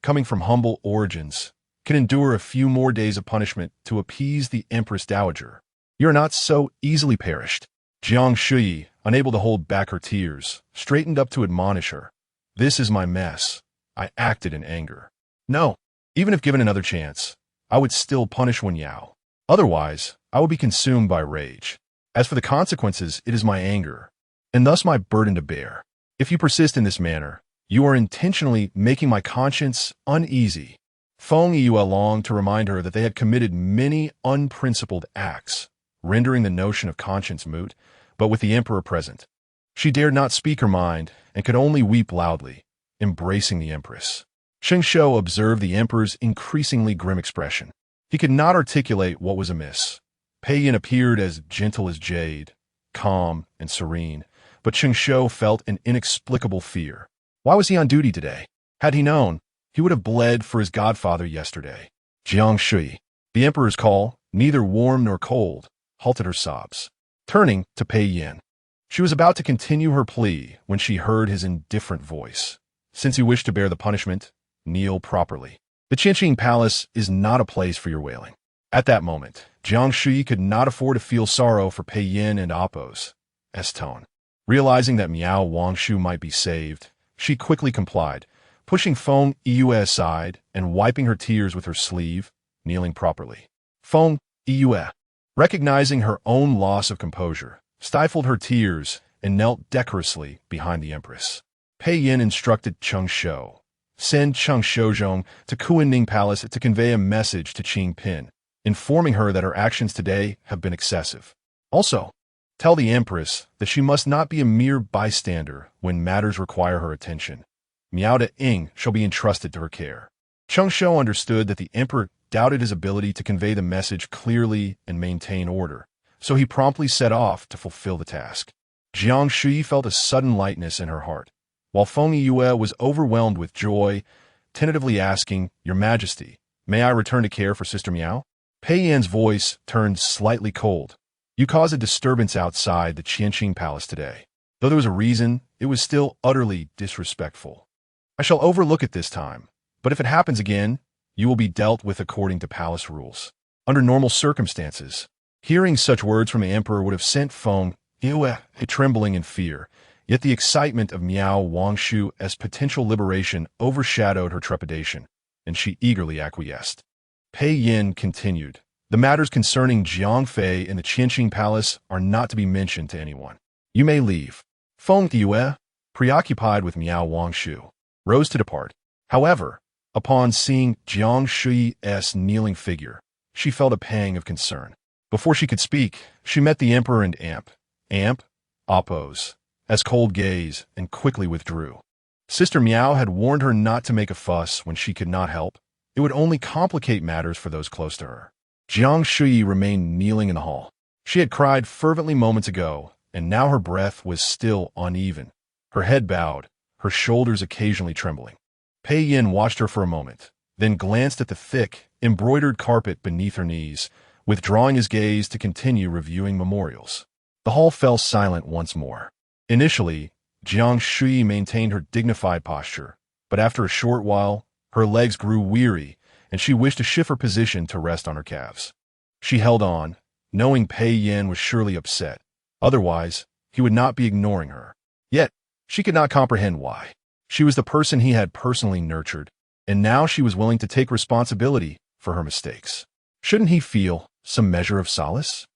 coming from humble origins, can endure a few more days of punishment to appease the Empress Dowager. You are not so easily perished. Jiang Shuyi, unable to hold back her tears, straightened up to admonish her. This is my mess. I acted in anger. No, even if given another chance, I would still punish Wen Yao. Otherwise, I would be consumed by rage. As for the consequences, it is my anger, and thus my burden to bear. If you persist in this manner, you are intentionally making my conscience uneasy. Feng Yue longed to remind her that they had committed many unprincipled acts, rendering the notion of conscience moot, but with the emperor present, she dared not speak her mind and could only weep loudly, embracing the empress. Sheng Shou observed the emperor's increasingly grim expression. He could not articulate what was amiss. Pei Yin appeared as gentle as jade, calm and serene, but Sheng Shou felt an inexplicable fear. Why was he on duty today? Had he known, he would have bled for his godfather yesterday. Jiang Shuyi. The emperor's call, neither warm nor cold, halted her sobs. Turning to Pei Yin, she was about to continue her plea when she heard his indifferent voice. Since you wish to bear the punishment, kneel properly. The Qianqing Palace is not a place for your wailing. At that moment, Jiang Shuyi could not afford to feel sorrow for Pei Yin and Appo's tone. Realizing that Miao Wangshu might be saved, she quickly complied, pushing Feng Yue aside and wiping her tears with her sleeve, kneeling properly. Feng Yue, recognizing her own loss of composure, stifled her tears and knelt decorously behind the empress. Pei Yin instructed Cheng Shou, send Cheng Shouzhong to Kuanning Palace to convey a message to Qing Pin, informing her that her actions today have been excessive. Also, tell the empress that she must not be a mere bystander when matters require her attention. Miao de Ying shall be entrusted to her care. Cheng Shou understood that the emperor doubted his ability to convey the message clearly and maintain order, so he promptly set off to fulfill the task. Jiang Shuyi felt a sudden lightness in her heart, while Feng Yue was overwhelmed with joy, tentatively asking, Your Majesty, may I return to care for Sister Miao? Pei Yan's voice turned slightly cold. You caused a disturbance outside the Qianqing Palace today. Though there was a reason, it was still utterly disrespectful. I shall overlook it this time, but if it happens again, you will be dealt with according to palace rules. Under normal circumstances, hearing such words from the emperor would have sent Feng Yue trembling in fear, yet the excitement of Miao Wangshu's potential liberation overshadowed her trepidation, and she eagerly acquiesced. Pei Yin continued, The matters concerning Jiang Fei and the Qianqing Palace are not to be mentioned to anyone. You may leave. Feng Yue, preoccupied with Miao Wangshu, rose to depart. However, upon seeing Jiang Shuyi's kneeling figure, she felt a pang of concern. Before she could speak, she met the emperor and Appo's cold gaze and quickly withdrew. Sister Miao had warned her not to make a fuss when she could not help. It would only complicate matters for those close to her. Jiang Shuyi remained kneeling in the hall. She had cried fervently moments ago, and now her breath was still uneven, her head bowed, her shoulders occasionally trembling. Pei Yin watched her for a moment, then glanced at the thick, embroidered carpet beneath her knees, withdrawing his gaze to continue reviewing memorials. The hall fell silent once more. Initially, Jiang Shuyi maintained her dignified posture, but after a short while, her legs grew weary, and she wished to shift her position to rest on her calves. She held on, knowing Pei Yin was surely upset. Otherwise, he would not be ignoring her. Yet, she could not comprehend why. She was the person he had personally nurtured, and now she was willing to take responsibility for her mistakes. Shouldn't he feel some measure of solace?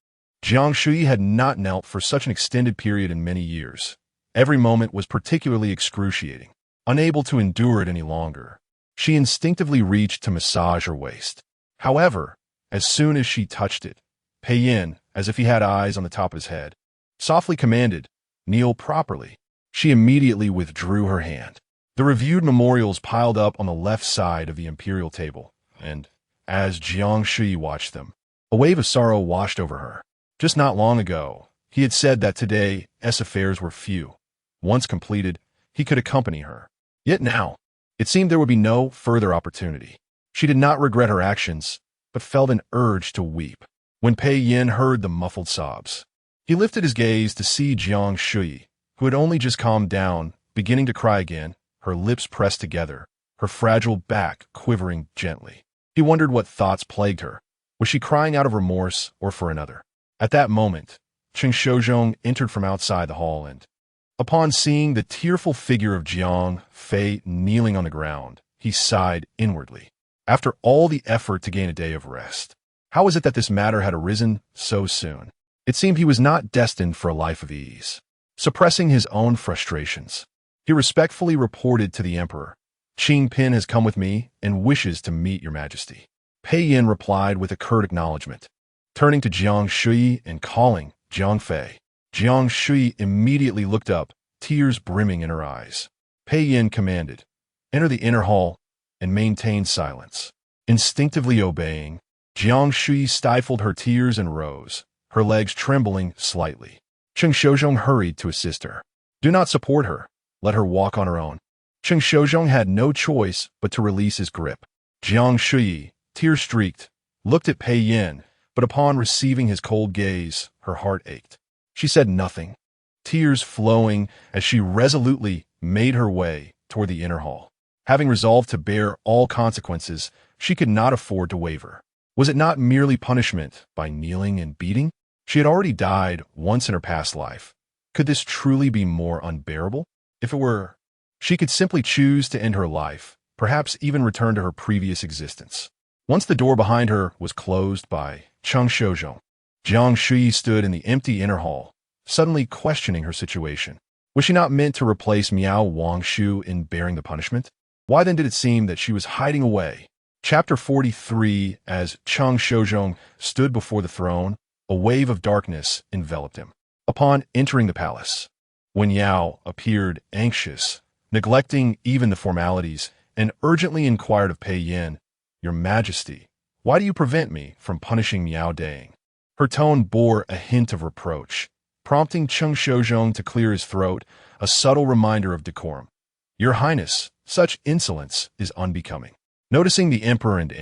Jiang Shuyi had not knelt for such an extended period in many years. Every moment was particularly excruciating. Unable to endure it any longer, she instinctively reached to massage her waist. However, as soon as she touched it, Pei Yin, as if he had eyes on the top of his head, softly commanded, Kneel properly. She immediately withdrew her hand. The reviewed memorials piled up on the left side of the imperial table, and, as Jiang Shuyi watched them, a wave of sorrow washed over her. Just not long ago, he had said that today's affairs were few. Once completed, he could accompany her. Yet now, it seemed there would be no further opportunity. She did not regret her actions, but felt an urge to weep. When Pei Yin heard the muffled sobs, he lifted his gaze to see Jiang Shuyi, who had only just calmed down, beginning to cry again, her lips pressed together, her fragile back quivering gently. He wondered what thoughts plagued her. Was she crying out of remorse or for another? At that moment, Chen Shouzhong entered from outside the hall and, upon seeing the tearful figure of Jiang Fei kneeling on the ground, he sighed inwardly. After all the effort to gain a day of rest, how was it that this matter had arisen so soon? It seemed he was not destined for a life of ease. Suppressing his own frustrations, he respectfully reported to the emperor, "Qing Pin has come with me and wishes to meet your majesty." Pei Yin replied with a curt acknowledgement, turning to Jiang Shuyi and calling Jiang Fei. Jiang Shuyi immediately looked up, tears brimming in her eyes. Pei Yin commanded, "Enter the inner hall," and maintained silence. Instinctively obeying, Jiang Shuyi stifled her tears and rose, her legs trembling slightly. Chen Shouzhong hurried to assist her. "Do not support her. Let her walk on her own." Chen Shouzhong had no choice but to release his grip. Jiang Shuyi, tear-streaked, looked at Pei Yin, but upon receiving his cold gaze, her heart ached. She said nothing, tears flowing as she resolutely made her way toward the inner hall. Having resolved to bear all consequences, she could not afford to waver. Was it not merely punishment by kneeling and beating? She had already died once in her past life. Could this truly be more unbearable? If it were, she could simply choose to end her life, perhaps even return to her previous existence. Once the door behind her was closed by Chen Shouzhong, Jiang Shuyi stood in the empty inner hall, suddenly questioning her situation. Was she not meant to replace Miao Wangshu in bearing the punishment? Why then did it seem that she was hiding away? Chapter 43. As Chen Shouzhong stood before the throne, a wave of darkness enveloped him. Upon entering the palace, Wen Yao appeared anxious, neglecting even the formalities, and urgently inquired of Pei Yin, "Your Majesty, why do you prevent me from punishing Miao Dang?" Her tone bore a hint of reproach, prompting Chen Shouzhong to clear his throat, a subtle reminder of decorum. "Your Highness, such insolence is unbecoming." Noticing the emperor and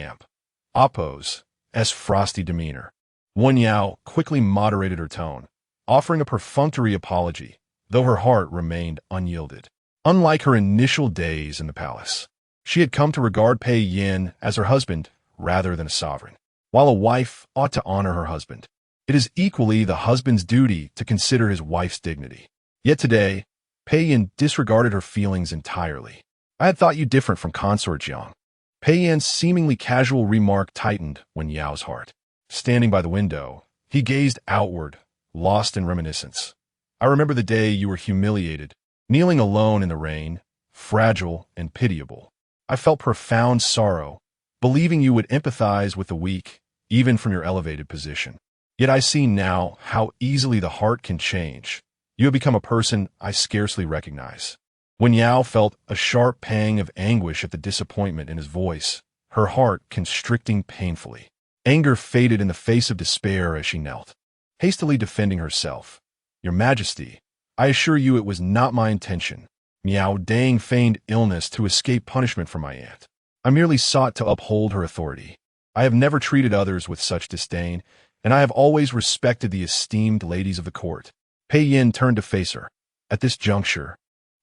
Appo's frosty demeanor, Wen Yao quickly moderated her tone, offering a perfunctory apology, though her heart remained unyielded. Unlike her initial days in the palace, she had come to regard Pei Yin as her husband rather than a sovereign. While a wife ought to honor her husband, it is equally the husband's duty to consider his wife's dignity. Yet today, Pei Yin disregarded her feelings entirely. "I had thought you different from Consort Jiang." Pei Yin's seemingly casual remark tightened Wen Yao's heart. Standing by the window, he gazed outward, lost in reminiscence. "I remember the day you were humiliated, kneeling alone in the rain, fragile and pitiable. I felt profound sorrow, believing you would empathize with the weak, even from your elevated position. Yet I see now how easily the heart can change. You have become a person I scarcely recognize." Wen Yao felt a sharp pang of anguish at the disappointment in his voice, her heart constricting painfully. Anger faded in the face of despair as she knelt, hastily defending herself. "Your Majesty, I assure you it was not my intention. Miao Dang feigned illness to escape punishment from my aunt. I merely sought to uphold her authority. I have never treated others with such disdain, and I have always respected the esteemed ladies of the court." Pei Yin turned to face her. At this juncture,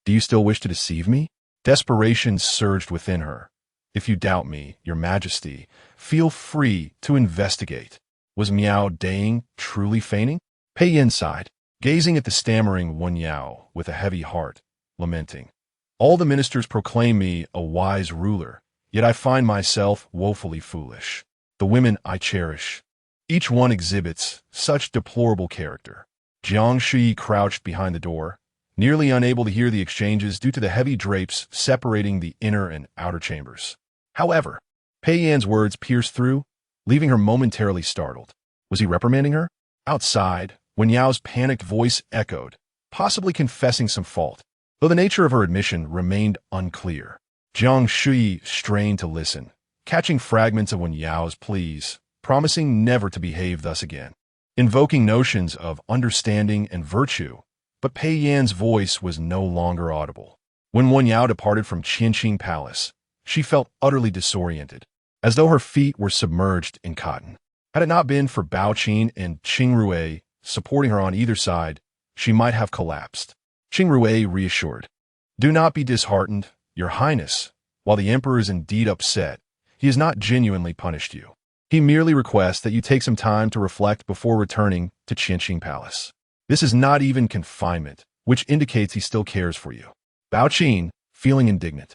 "Do you still wish to deceive me?" Desperation surged within her. "If you doubt me, Your Majesty, feel free to investigate. Was Miao Dang truly feigning?" Pei Yin sighed, gazing at the stammering Wen Yao with a heavy heart, lamenting. "All the ministers proclaim me a wise ruler, yet I find myself woefully foolish. The women I cherish, each one exhibits such deplorable character." Jiang Shuyi crouched behind the door, nearly unable to hear the exchanges due to the heavy drapes separating the inner and outer chambers. However, Pei Yan's words pierced through, leaving her momentarily startled. Was he reprimanding her? Outside, Wen Yao's panicked voice echoed, possibly confessing some fault, though the nature of her admission remained unclear. Jiang Shuyi strained to listen, catching fragments of Wen Yao's pleas, promising never to behave thus again, invoking notions of understanding and virtue. But Pei Yan's voice was no longer audible. When Wen Yao departed from Qianqing Palace, she felt utterly disoriented, as though her feet were submerged in cotton. Had it not been for Bao Qin and Qing Rui supporting her on either side, she might have collapsed. Qing Rui reassured, "Do not be disheartened, Your Highness. While the emperor is indeed upset, he has not genuinely punished you. He merely requests that you take some time to reflect before returning to Qianqing Palace. This is not even confinement, which indicates he still cares for you. Bao Qin, feeling indignant,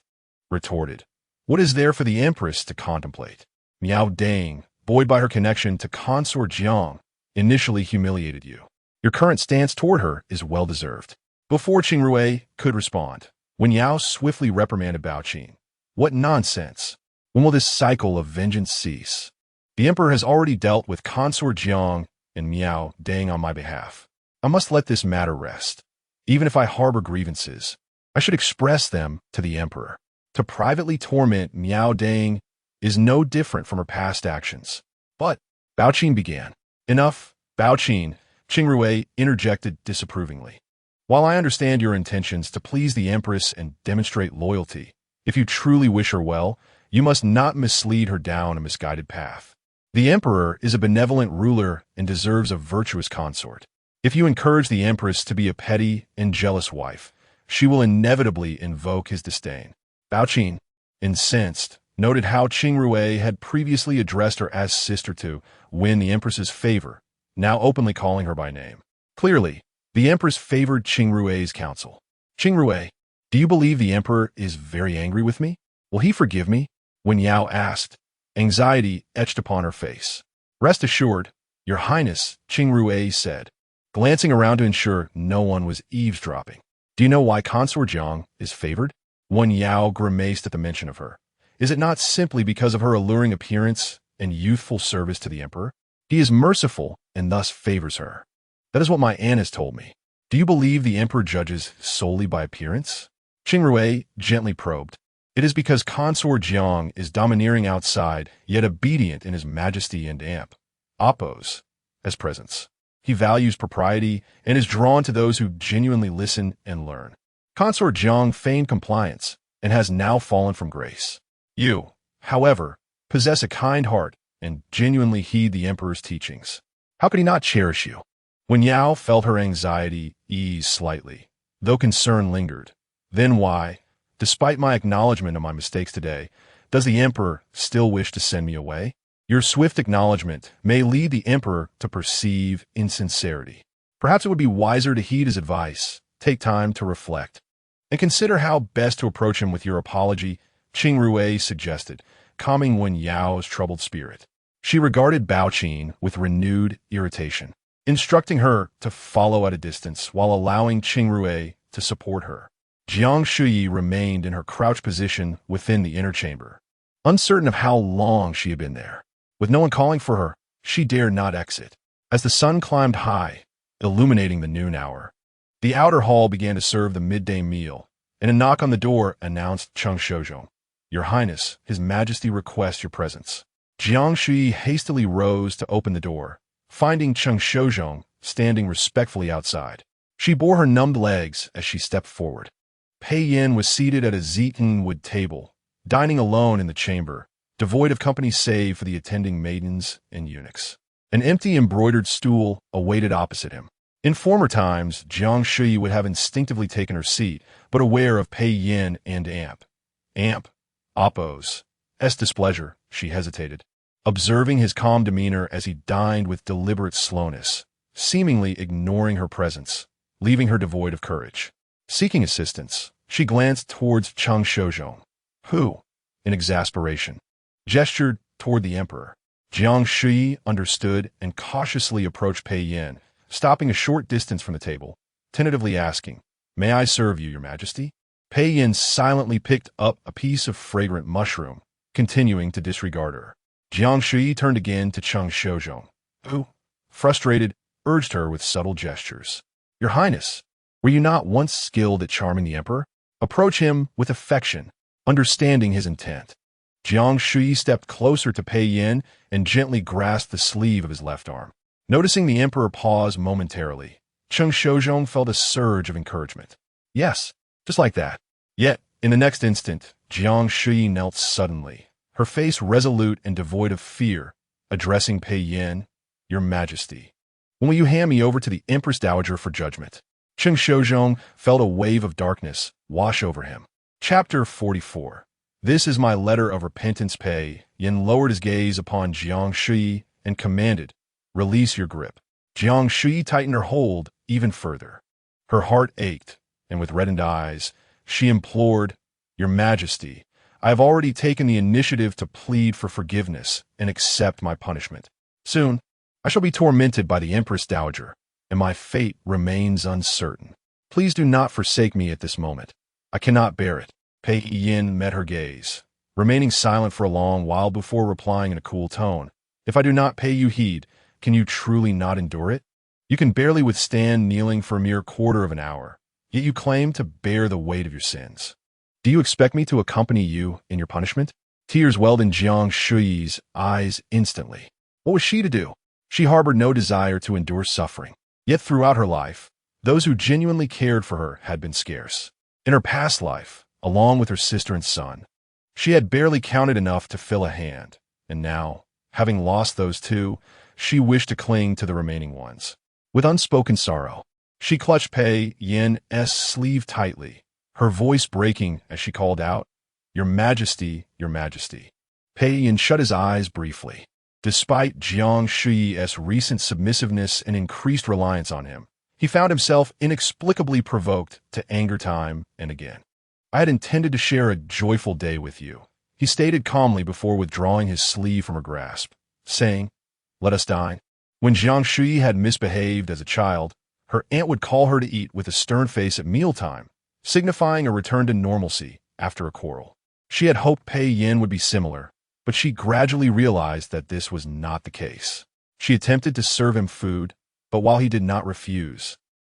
retorted, "What is there for the empress to contemplate?" Miao Dang, buoyed by her connection to Consort Jiang, initially humiliated you. Your current stance toward her is well-deserved. Before Qingrui could respond, Wen Yao swiftly reprimanded Bao Qin. What nonsense! When will this cycle of vengeance cease? The emperor has already dealt with Consort Jiang and Miao Dang on my behalf. I must let this matter rest. Even if I harbor grievances, I should express them to the emperor. To privately torment Miao Dang is no different from her past actions. But Bao Qin began. Enough, Bao Qin, Qingrui interjected disapprovingly. While I understand your intentions to please the empress and demonstrate loyalty, if you truly wish her well, you must not mislead her down a misguided path. The emperor is a benevolent ruler and deserves a virtuous consort. If you encourage the empress to be a petty and jealous wife, she will inevitably invoke his disdain. Bao Qin, incensed, noted how Qingrui had previously addressed her as sister to win the empress's favor, now openly calling her by name. Clearly, the empress favored Qingrui's counsel. "Qingrui, do you believe the emperor is very angry with me? Will he forgive me?" Wen Yao asked, anxiety etched upon her face. "Rest assured, Your Highness," Qingrui said, glancing around to ensure no one was eavesdropping. "Do you know why Consort Jiang is favored?" Wen Yao grimaced at the mention of her. "Is it not simply because of her alluring appearance and youthful service to the emperor? He is merciful and thus favors her. That is what my aunt has told me. Do you believe the emperor judges solely by appearance?" Qingrui gently probed. "It is because Consort Jiang is domineering outside, yet obedient in his majesty and Appo's as presence. He values propriety and is drawn to those who genuinely listen and learn. Consort Jiang feigned compliance and has now fallen from grace. You, however, possess a kind heart and genuinely heed the emperor's teachings. How could he not cherish you?" Wen Yao felt her anxiety ease slightly, though concern lingered. "Then why, despite my acknowledgement of my mistakes today, does the emperor still wish to send me away? Your swift acknowledgement may lead the emperor to perceive insincerity. Perhaps it would be wiser to heed his advice, take time to reflect, and consider how best to approach him with your apology," Qingrui suggested, calming Wen Yao's troubled spirit. She regarded Bao Qin with renewed irritation, instructing her to follow at a distance while allowing Qingrui to support her. Jiang Shuyi remained in her crouched position within the inner chamber, uncertain of how long she had been there. With no one calling for her, she dared not exit. As the sun climbed high, illuminating the noon hour, the outer hall began to serve the midday meal, and a knock on the door announced Cheng Shozhong. "Your Highness, His Majesty requests your presence." Jiang Shuyi hastily rose to open the door, finding Cheng Shozhong standing respectfully outside. She bore her numbed legs as she stepped forward. Pei Yin was seated at a zeton wood table, dining alone in the chamber, devoid of company save for the attending maidens and eunuchs. An empty embroidered stool awaited opposite him. In former times, Jiang Shuyi would have instinctively taken her seat, but aware of Pei Yin and Appo's displeasure, she hesitated, observing his calm demeanor as he dined with deliberate slowness, seemingly ignoring her presence, leaving her devoid of courage. Seeking assistance, she glanced towards Cheng Shozhong, who, in exasperation, gestured toward the emperor. Jiang Shuyi understood and cautiously approached Pei Yin, stopping a short distance from the table, tentatively asking, "May I serve you, your majesty?" Pei Yin silently picked up a piece of fragrant mushroom, continuing to disregard her. Jiang Shuyi turned again to Cheng Shozhong, who, frustrated, urged her with subtle gestures. "Your Highness, were you not once skilled at charming the emperor? Approach him with affection, understanding his intent." Jiang Shuyi stepped closer to Pei Yin and gently grasped the sleeve of his left arm. Noticing the emperor pause momentarily, Cheng Shozhong felt a surge of encouragement. "Yes, just like that." Yet, in the next instant, Jiang Shuyi knelt suddenly, her face resolute and devoid of fear, addressing Pei Yin, "Your Majesty, when will you hand me over to the Empress Dowager for judgment?" Cheng Shozhong felt a wave of darkness wash over him. Chapter 44. This is my letter of repentance. Pei Yin lowered his gaze upon Jiang Shuyi and commanded, "Release your grip." Jiang Shuyi tightened her hold even further. Her heart ached, and with reddened eyes, she implored, "Your Majesty, I have already taken the initiative to plead for forgiveness and accept my punishment. Soon, I shall be tormented by the Empress Dowager, and my fate remains uncertain. Please do not forsake me at this moment. I cannot bear it." Pei Yin met her gaze, remaining silent for a long while before replying in a cool tone. "If I do not pay you heed, can you truly not endure it? You can barely withstand kneeling for a mere quarter of an hour, yet you claim to bear the weight of your sins. Do you expect me to accompany you in your punishment?" Tears welled in Jiang Shuyi's eyes instantly. What was she to do? She harbored no desire to endure suffering. Yet throughout her life, those who genuinely cared for her had been scarce. In her past life, along with her sister and son, she had barely counted enough to fill a hand, and now, having lost those two, she wished to cling to the remaining ones. With unspoken sorrow, she clutched Pei Yin's sleeve tightly, her voice breaking as she called out, "Your Majesty, your Majesty." Pei Yin shut his eyes briefly. Despite Jiang Shuyi's recent submissiveness and increased reliance on him, he found himself inexplicably provoked to anger time and again. "I had intended to share a joyful day with you," he stated calmly before withdrawing his sleeve from her grasp, saying, "Let us dine." When Jiang Shuyi had misbehaved as a child, her aunt would call her to eat with a stern face at mealtime, signifying a return to normalcy after a quarrel. She had hoped Pei Yin would be similar, but she gradually realized that this was not the case. She attempted to serve him food, but while he did not refuse,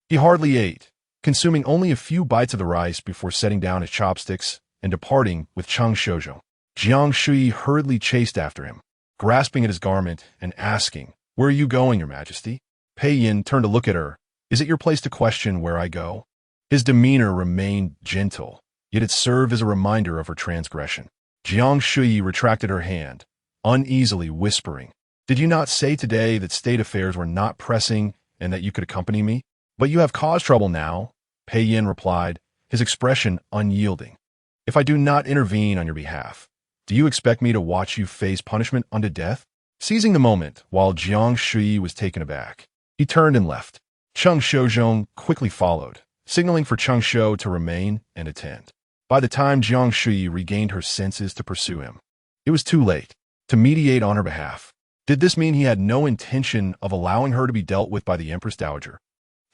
he hardly ate, consuming only a few bites of the rice before setting down his chopsticks and departing with Jiang Shuyi hurriedly chased after him, grasping at his garment and asking, "Where are you going, your Majesty?" Pei Yin turned to look at her. "Is it your place to question where I go?" His demeanor remained gentle, yet it served as a reminder of her transgression. Jiang Shuyi retracted her hand, uneasily whispering, "Did you not say today that state affairs were not pressing and that you could accompany me? But you have caused trouble now," Pei Yin replied, his expression unyielding. "If I do not intervene on your behalf, do you expect me to watch you face punishment unto death?" Seizing the moment while Jiang Shuyi was taken aback, he turned and left. Cheng Shozhong quickly followed, signaling for Cheng Shou to remain and attend. By the time Jiang Shuyi regained her senses to pursue him, it was too late to mediate on her behalf. Did this mean he had no intention of allowing her to be dealt with by the Empress Dowager?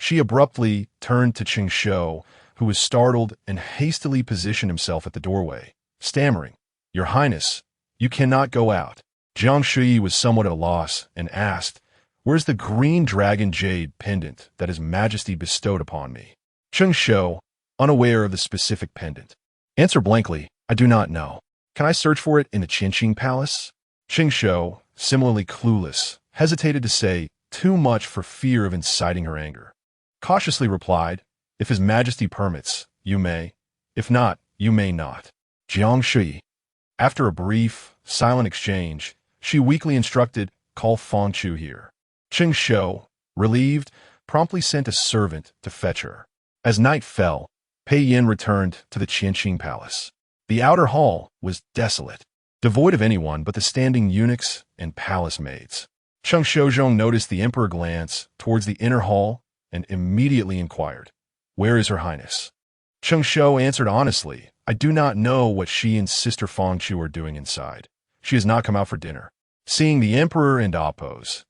She abruptly turned to Cheng Shou, who was startled and hastily positioned himself at the doorway, stammering, "Your Highness, you cannot go out." Jiang Shuyi was somewhat at a loss and asked, "Where's the green dragon jade pendant that His Majesty bestowed upon me?" Cheng Shou, unaware of the specific pendant, answered blankly, "I do not know. Can I search for it in the Qianqing Palace?" Cheng Shou, similarly clueless, hesitated to say too much for fear of inciting her anger. Cautiously replied, "If His Majesty permits, you may. If not, you may not." Jiang Shuyi. After a brief, silent exchange, she weakly instructed, "Call Fang Chu here." Cheng Shou, relieved, promptly sent a servant to fetch her. As night fell, Pei Yin returned to the Qianqing Palace. The outer hall was desolate, devoid of anyone but the standing eunuchs and palace maids. Cheng Shozhong noticed the emperor glance towards the inner hall and immediately inquired, "Where is Her Highness?" Cheng Shou answered honestly, "I do not know what she and Sister Fang Chu are doing inside. She has not come out for dinner." Seeing the emperor and Appo's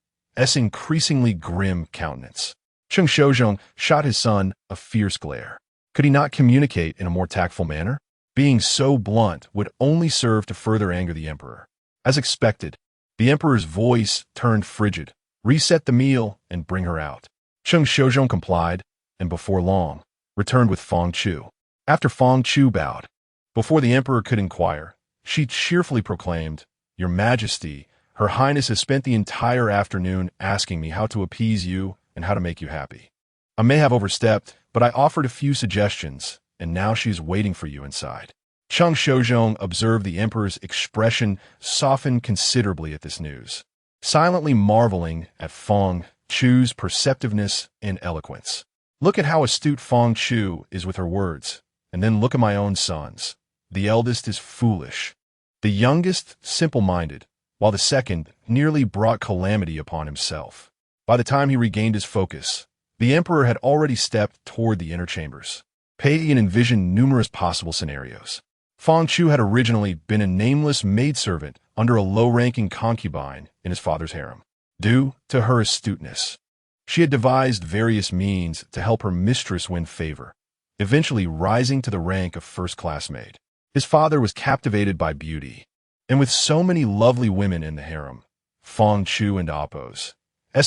increasingly grim countenance, Cheng Shozhong shot his son a fierce glare. Could he not communicate in a more tactful manner? Being so blunt would only serve to further anger the emperor. As expected, the emperor's voice turned frigid. "Reset the meal and bring her out." Cheng Shozhong complied, and before long, returned with Fang Chu. After Fang Chu bowed, before the emperor could inquire, she cheerfully proclaimed, "Your Majesty, Her Highness has spent the entire afternoon asking me how to appease you and how to make you happy. I may have overstepped, but I offered a few suggestions, and now she is waiting for you inside." Cheng Shozhong observed the emperor's expression soften considerably at this news, silently marveling at Fang Chu's perceptiveness and eloquence. "Look at how astute Fang Chu is with her words, and then look at my own sons. The eldest is foolish. The youngest, simple-minded, while the second nearly brought calamity upon himself. By the time he regained his focus, the emperor had already stepped toward the inner chambers. Pei Yan envisioned numerous possible scenarios. Fang Chu had originally been a nameless maidservant under a low-ranking concubine in his father's harem. Due to her astuteness, she had devised various means to help her mistress win favor, eventually rising to the rank of first-class maid. His father was captivated by beauty, and with so many lovely women in the harem, Fang Chu and Appo's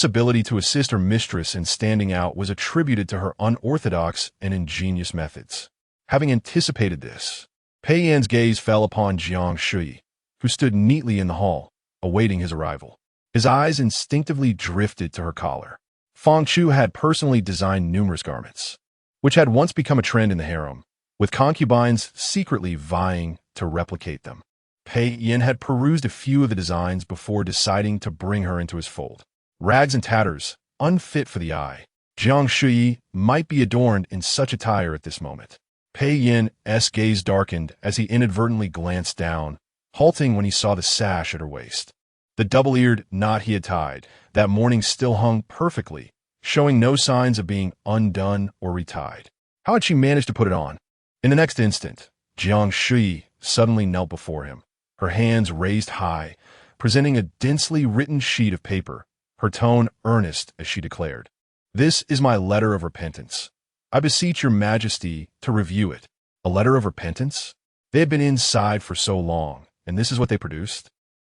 ability to assist her mistress in standing out was attributed to her unorthodox and ingenious methods. Having anticipated this, Pei Yan's gaze fell upon Jiang Shuyi, who stood neatly in the hall, awaiting his arrival. His eyes instinctively drifted to her collar. Fang Chu had personally designed numerous garments, which had once become a trend in the harem, with concubines secretly vying to replicate them. Pei Yan had perused a few of the designs before deciding to bring her into his fold. Rags and tatters, unfit for the eye, Jiang Shuyi might be adorned in such attire at this moment. Pei Yan's gaze darkened as he inadvertently glanced down, halting when he saw the sash at her waist. The double-eared knot he had tied that morning still hung perfectly, showing no signs of being undone or retied. How had she managed to put it on? In the next instant, Jiang Shuyi suddenly knelt before him, her hands raised high, presenting a densely written sheet of paper, her tone earnest as she declared, "This is my letter of repentance. I beseech your majesty to review it." A letter of repentance? They had been inside for so long, and this is what they produced?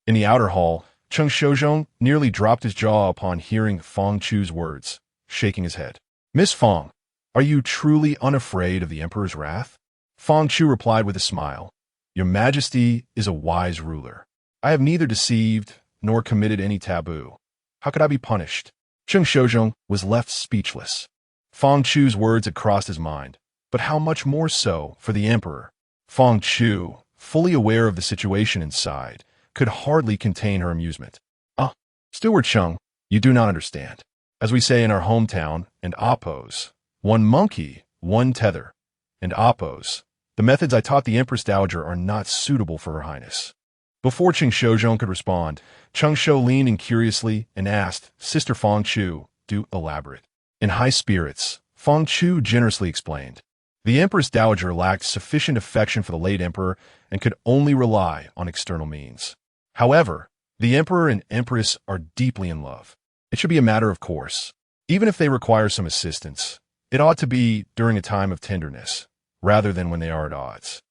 In the outer hall, Cheng Shozhong nearly dropped his jaw upon hearing Fang Chu's words, shaking his head. "Miss Fang, are you truly unafraid of the emperor's wrath?" Fang Chu replied with a smile, "Your majesty is a wise ruler. I have neither deceived nor committed any taboo. How could I be punished?" Cheng Shozhong was left speechless. Fang Chu's words had crossed his mind, but how much more so for the emperor? Fang Chu, fully aware of the situation inside, could hardly contain her amusement. Steward Cheng, you do not understand. As we say in our hometown, and Appo's, one monkey, one tether. And Appo's, the methods I taught the Empress Dowager are not suitable for her highness." Before Cheng Shozhong could respond, Cheng Shou leaned in curiously and asked, "Sister Fang Chu, do elaborate." In high spirits, Fang Chu generously explained. The Empress Dowager lacked sufficient affection for the late emperor and could only rely on external means. However, the emperor and empress are deeply in love. It should be a matter of course. Even if they require some assistance, it ought to be during a time of tenderness, rather than when they are at odds.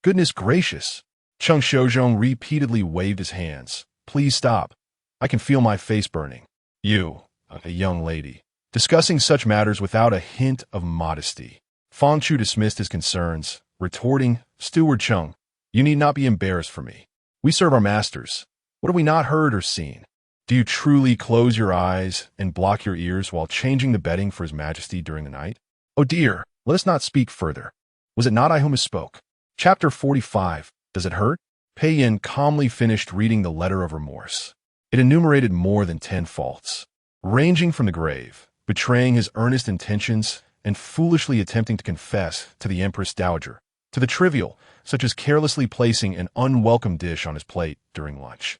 Goodness gracious! Cheng Shozhong repeatedly waved his hands. "Please stop. I can feel my face burning. You, a young lady, discussing such matters without a hint of modesty." Fang Chu dismissed his concerns, retorting, "Steward Cheng, you need not be embarrassed for me. We serve our masters. What have we not heard or seen? Do you truly close your eyes and block your ears while changing the bedding for His Majesty during the night? Oh dear, let us not speak further. Was it not I who misspoke?" Chapter 45. Does it hurt? Pei Yan calmly finished reading the letter of remorse. It enumerated more than 10 faults, ranging from the grave, betraying his earnest intentions and foolishly attempting to confess to the Empress Dowager, to the trivial, such as carelessly placing an unwelcome dish on his plate during lunch.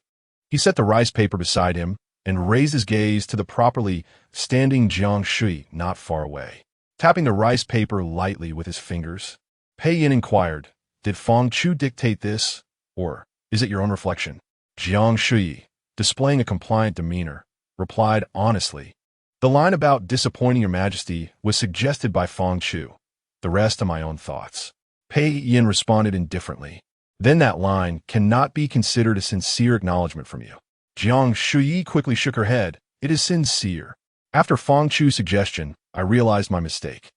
He set the rice paper beside him and raised his gaze to the properly standing Jiang Shuyi not far away. Tapping the rice paper lightly with his fingers, Pei Yan inquired, "Did Fang Chu dictate this, or is it your own reflection?" Jiang Shuyi, displaying a compliant demeanor, replied honestly, "The line about disappointing your majesty was suggested by Fang Chu. The rest are my own thoughts." Pei Yan responded indifferently, "Then that line cannot be considered a sincere acknowledgement from you." Jiang Shuyi quickly shook her head. "It is sincere. After Fang Chu's suggestion, I realized my mistake."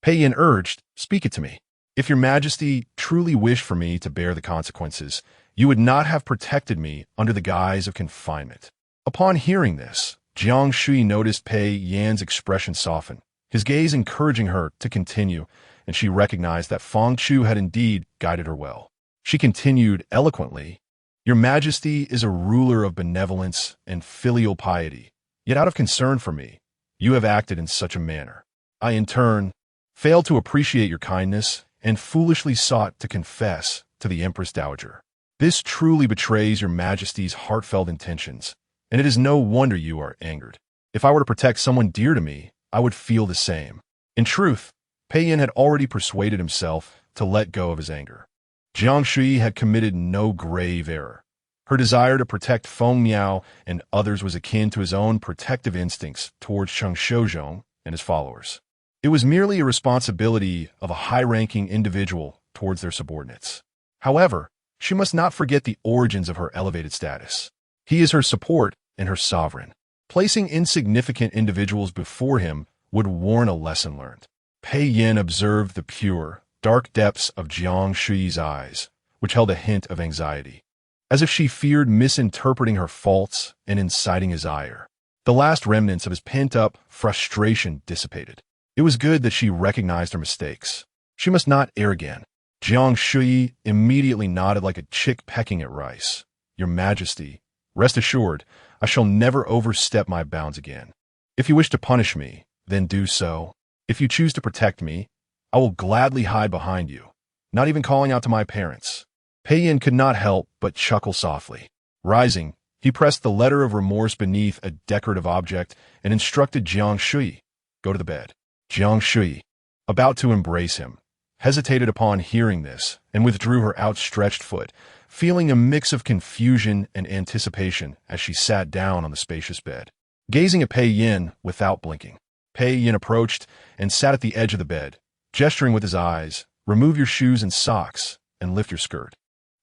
Pei Yan urged, "Speak it to me. If your majesty truly wished for me to bear the consequences, you would not have protected me under the guise of confinement." Upon hearing this, Jiang Shuyi noticed Pei Yan's expression soften, his gaze encouraging her to continue, and she recognized that Fang Chu had indeed guided her well. She continued eloquently, "Your majesty is a ruler of benevolence and filial piety, yet out of concern for me, you have acted in such a manner. I, in turn, failed to appreciate your kindness and foolishly sought to confess to the Empress Dowager. This truly betrays your Majesty's heartfelt intentions, and it is no wonder you are angered. If I were to protect someone dear to me, I would feel the same. In truth, Pei Yin had already persuaded himself to let go of his anger. Jiang Shuyi had committed no grave error. Her desire to protect Feng Miao and others was akin to his own protective instincts towards Cheng Shouzhong and his followers. It was merely a responsibility of a high-ranking individual towards their subordinates. However, she must not forget the origins of her elevated status. He is her support and her sovereign. Placing insignificant individuals before him would warrant a lesson learned. Pei Yin observed the pure, dark depths of Jiang Shuyi's eyes, which held a hint of anxiety, as if she feared misinterpreting her faults and inciting his ire. The last remnants of his pent-up frustration dissipated. It was good that she recognized her mistakes. She must not err again. Jiang Shuyi immediately nodded like a chick pecking at rice. Your Majesty, rest assured, I shall never overstep my bounds again. If you wish to punish me, then do so. If you choose to protect me, I will gladly hide behind you, not even calling out to my parents. Pei Yin could not help but chuckle softly. Rising, he pressed the letter of remorse beneath a decorative object and instructed Jiang Shuyi, go to the bed. Jiang Shuyi, about to embrace him, hesitated upon hearing this and withdrew her outstretched foot, feeling a mix of confusion and anticipation as she sat down on the spacious bed. Gazing at Pei Yin without blinking, Pei Yin approached and sat at the edge of the bed, gesturing with his eyes, remove your shoes and socks, and lift your skirt.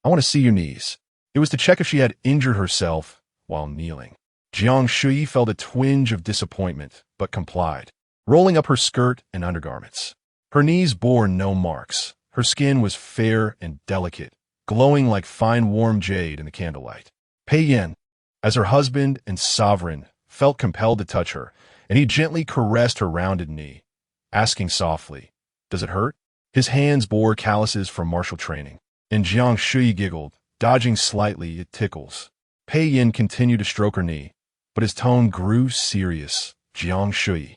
I want to see your knees. It was to check if she had injured herself while kneeling. Jiang Shuyi felt a twinge of disappointment, but complied, rolling up her skirt and undergarments. Her knees bore no marks. Her skin was fair and delicate, glowing like fine warm jade in the candlelight. Pei Yin, as her husband and sovereign, felt compelled to touch her, and he gently caressed her rounded knee, asking softly, does it hurt? His hands bore calluses from martial training, and Jiang Shuyi giggled, dodging slightly, it tickles. Pei Yin continued to stroke her knee, but his tone grew serious. Jiang Shuyi,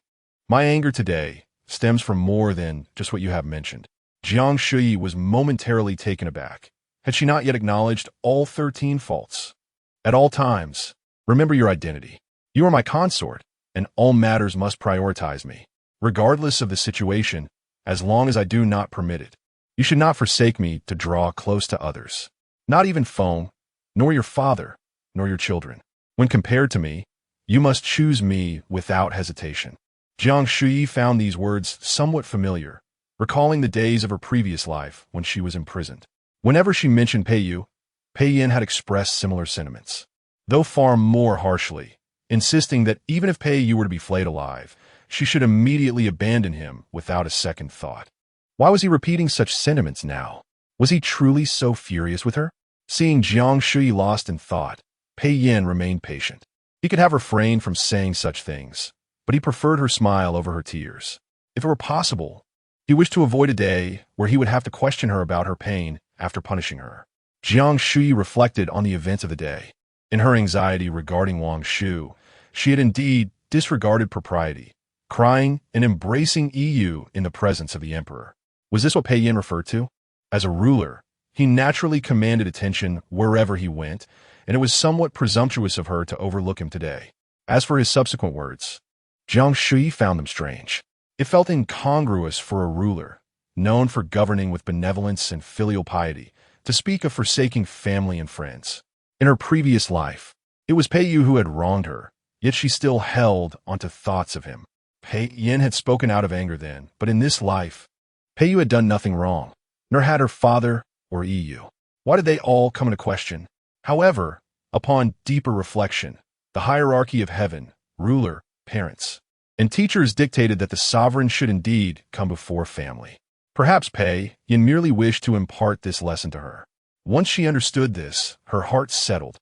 my anger today stems from more than just what you have mentioned. Jiang Shuyi was momentarily taken aback. Had she not yet acknowledged all 13 faults? At all times, remember your identity. You are my consort, and all matters must prioritize me, regardless of the situation, as long as I do not permit it. You should not forsake me to draw close to others. Not even Feng, nor your father, nor your children. When compared to me, you must choose me without hesitation. Jiang Shuyi found these words somewhat familiar, recalling the days of her previous life when she was imprisoned. Whenever she mentioned Pei Yin had expressed similar sentiments, though far more harshly, insisting that even if Pei Yu were to be flayed alive, she should immediately abandon him without a second thought. Why was he repeating such sentiments now? Was he truly so furious with her? Seeing Jiang Shuyi lost in thought, Pei Yin remained patient. He could have refrained from saying such things, but he preferred her smile over her tears. If it were possible, he wished to avoid a day where he would have to question her about her pain after punishing her. Jiang Shuyi reflected on the events of the day. In her anxiety regarding Wang Shu, she had indeed disregarded propriety, crying and embracing Yu in the presence of the emperor. Was this what Pei Yin referred to? As a ruler, he naturally commanded attention wherever he went, and it was somewhat presumptuous of her to overlook him today. As for his subsequent words, Jiang Shuyi found them strange. It felt incongruous for a ruler, known for governing with benevolence and filial piety, to speak of forsaking family and friends. In her previous life, it was Pei Yu who had wronged her, yet she still held onto thoughts of him. Pei Yin had spoken out of anger then, but in this life, Pei Yu had done nothing wrong, nor had her father or Yu. Why did they all come into question? However, upon deeper reflection, the hierarchy of heaven, ruler, parents, and teachers dictated that the sovereign should indeed come before family. Perhaps Pei Yin merely wished to impart this lesson to her. Once she understood this, her heart settled,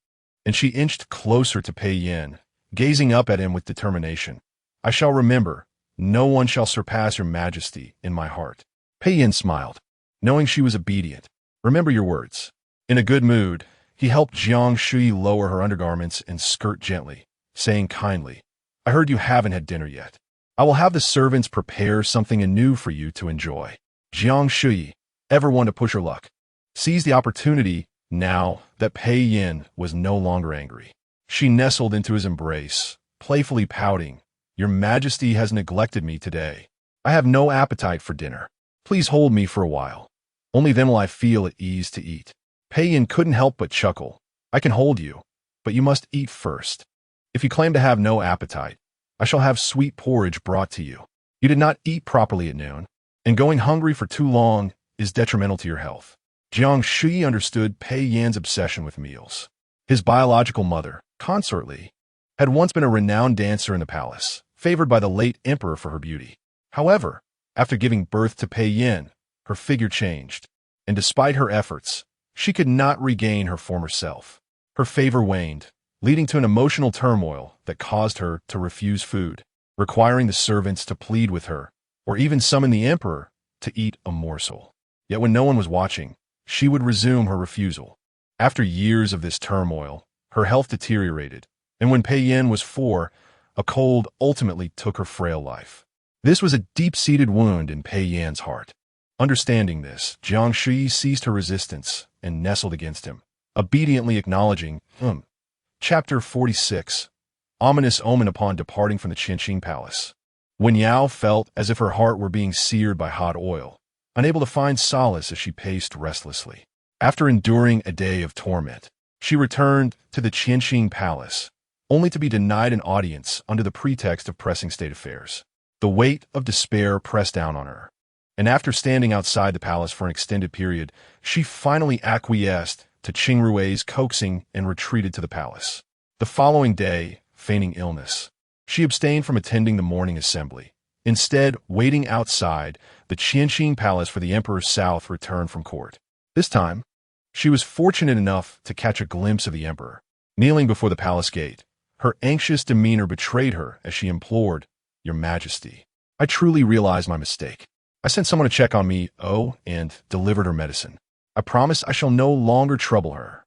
and she inched closer to Pei Yin, gazing up at him with determination. I shall remember, no one shall surpass your majesty in my heart. Pei Yin smiled, knowing she was obedient. Remember your words. In a good mood, he helped Jiang Shuyi lower her undergarments and skirt gently, saying kindly, I heard you haven't had dinner yet. I will have the servants prepare something anew for you to enjoy. Jiang Shuyi, ever one to push her luck. seized the opportunity now that Pei Yin was no longer angry. She nestled into his embrace, playfully pouting, "Your Majesty has neglected me today. I have no appetite for dinner. Please hold me for a while. Only then will I feel at ease to eat." Pei Yin couldn't help but chuckle. "I can hold you, but you must eat first. If you claim to have no appetite, I shall have sweet porridge brought to you. You did not eat properly at noon, and going hungry for too long is detrimental to your health." Jiang Shuyi understood Pei Yan's obsession with meals. His biological mother, Consort Li, had once been a renowned dancer in the palace, favored by the late emperor for her beauty. However, after giving birth to Pei Yin, her figure changed, and despite her efforts, she could not regain her former self. Her favor waned, leading to an emotional turmoil that caused her to refuse food, requiring the servants to plead with her, or even summon the emperor to eat a morsel. Yet when no one was watching, she would resume her refusal. After years of this turmoil, her health deteriorated, and when Pei Yin was 4, a cold ultimately took her frail life. This was a deep-seated wound in Pei Yan's heart. Understanding this, Jiang Shuyi ceased her resistance and nestled against him, obediently acknowledging, Chapter 46. Ominous omen upon departing from the Qinqing Palace. Wen Yao felt as if her heart were being seared by hot oil, unable to find solace as she paced restlessly. After enduring a day of torment, she returned to the Qinqing Palace, only to be denied an audience under the pretext of pressing state affairs. The weight of despair pressed down on her, and after standing outside the palace for an extended period, she finally acquiesced to Qing Rui's coaxing and retreated to the palace. The following day, feigning illness, she abstained from attending the morning assembly, instead waiting outside the Qinqing Palace for the Emperor's South return from court. This time, she was fortunate enough to catch a glimpse of the Emperor, kneeling before the palace gate. Her anxious demeanor betrayed her as she implored, "Your Majesty, I truly realize my mistake. I sent someone to check on me, and delivered her medicine. I promise I shall no longer trouble her."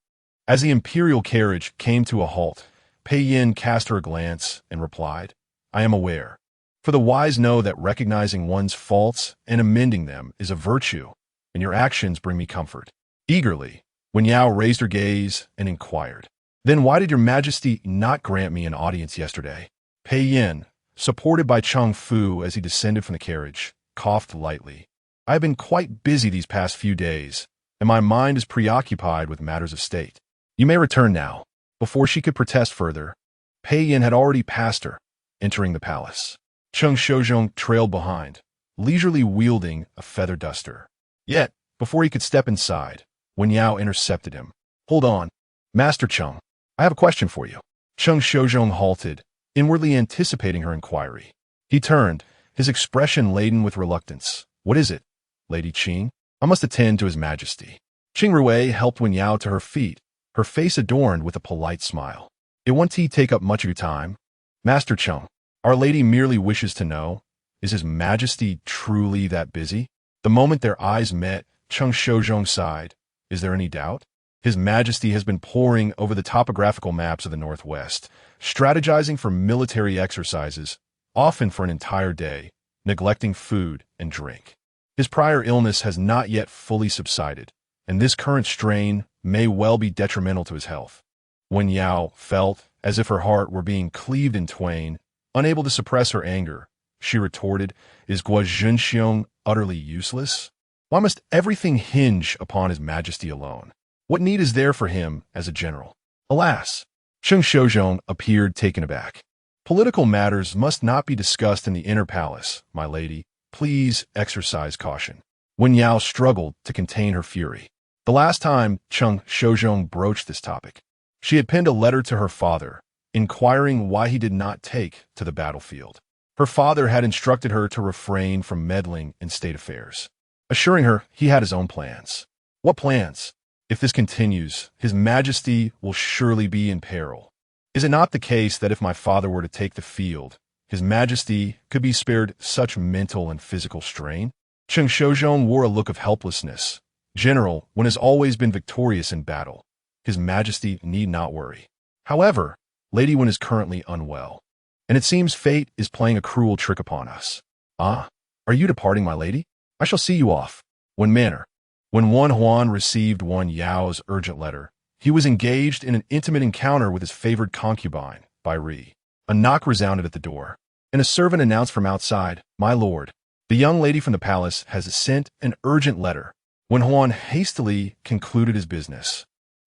As the imperial carriage came to a halt, Pei Yin cast her a glance and replied, "I am aware. For the wise know that recognizing one's faults and amending them is a virtue, and your actions bring me comfort." Eagerly, Wen Yao raised her gaze and inquired, "Then why did your Majesty not grant me an audience yesterday?" Pei Yin, supported by Cheng Fu as he descended from the carriage, coughed lightly. "I have been quite busy these past few days, and my mind is preoccupied with matters of state. You may return now." Before she could protest further, Pei Yin had already passed her, entering the palace. Cheng Shozhong trailed behind, leisurely wielding a feather duster. Yet, before he could step inside, Wen Yao intercepted him. "Hold on, Master Cheng, I have a question for you." Cheng Shozhong halted, inwardly anticipating her inquiry. He turned, his expression laden with reluctance. "What is it, Lady Qing?" "I must attend to His Majesty." Qing Rui helped Wen Yao to her feet, her face adorned with a polite smile. "It won't take up much of your time. Master Cheng, Our Lady merely wishes to know, is His Majesty truly that busy?" The moment their eyes met, Cheng Shozhong sighed. "Is there any doubt? His Majesty has been poring over the topographical maps of the Northwest, strategizing for military exercises, often for an entire day, neglecting food and drink. His prior illness has not yet fully subsided, and this current strain may well be detrimental to his health." Wen Yao felt as if her heart were being cleaved in twain. Unable to suppress her anger, she retorted, "Is Guo Zhenxiong utterly useless? Why must everything hinge upon His Majesty alone? What need is there for him as a general?" "Alas!" Cheng Shozhong appeared taken aback. "Political matters must not be discussed in the inner palace, my lady. Please exercise caution." Wen Yao struggled to contain her fury. The last time Cheng Shozhong broached this topic, she had penned a letter to her father, inquiring why he did not take to the battlefield. Her father had instructed her to refrain from meddling in state affairs, assuring her he had his own plans. What plans? If this continues, His Majesty will surely be in peril. Is it not the case that if my father were to take the field, His Majesty could be spared such mental and physical strain? Cheng Shozhong wore a look of helplessness. "General, one has always been victorious in battle. His Majesty need not worry. However, Lady Wen is currently unwell, and it seems fate is playing a cruel trick upon us." "Ah, are you departing, my lady? I shall see you off." "When manner?" When Huan received Yao's urgent letter, he was engaged in an intimate encounter with his favored concubine, Bai Ri. A knock resounded at the door, and a servant announced from outside, "My lord, the young lady from the palace has sent an urgent letter." When Huan hastily concluded his business,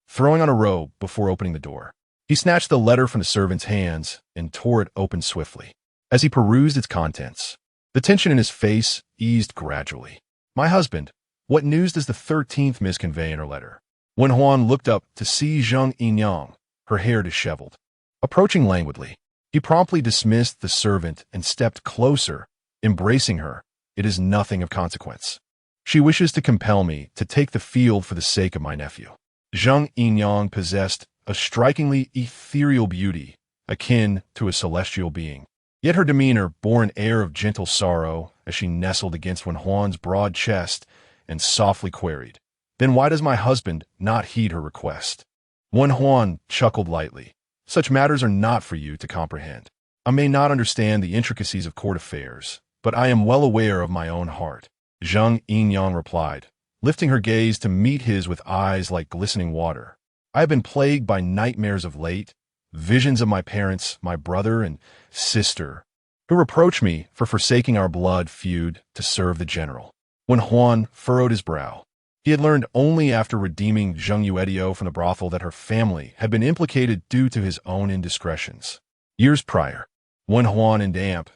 throwing on a robe before opening the door, he snatched the letter from the servant's hands and tore it open swiftly. As he perused its contents, the tension in his face eased gradually. "My husband, what news does the 13th miss convey in her letter?" When Huan looked up to see Jiang Shuyi, her hair disheveled, approaching languidly, he promptly dismissed the servant and stepped closer, embracing her. "It is nothing of consequence. She wishes to compel me to take the field for the sake of my nephew." Jiang Shuyi possessed a strikingly ethereal beauty, akin to a celestial being. Yet her demeanor bore an air of gentle sorrow as she nestled against Huan's broad chest and softly queried, "Then why does my husband not heed her request?" Huan chuckled lightly. "Such matters are not for you to comprehend. I may not understand the intricacies of court affairs, but I am well aware of my own heart." Jiang Shuyi replied, lifting her gaze to meet his with eyes like glistening water. "I have been plagued by nightmares of late, visions of my parents, my brother and sister, who reproach me for forsaking our blood feud to serve the general." When Huan furrowed his brow, he had learned only after redeeming Zheng Yuedio from the brothel that her family had been implicated due to his own indiscretions. Years prior, when Huan and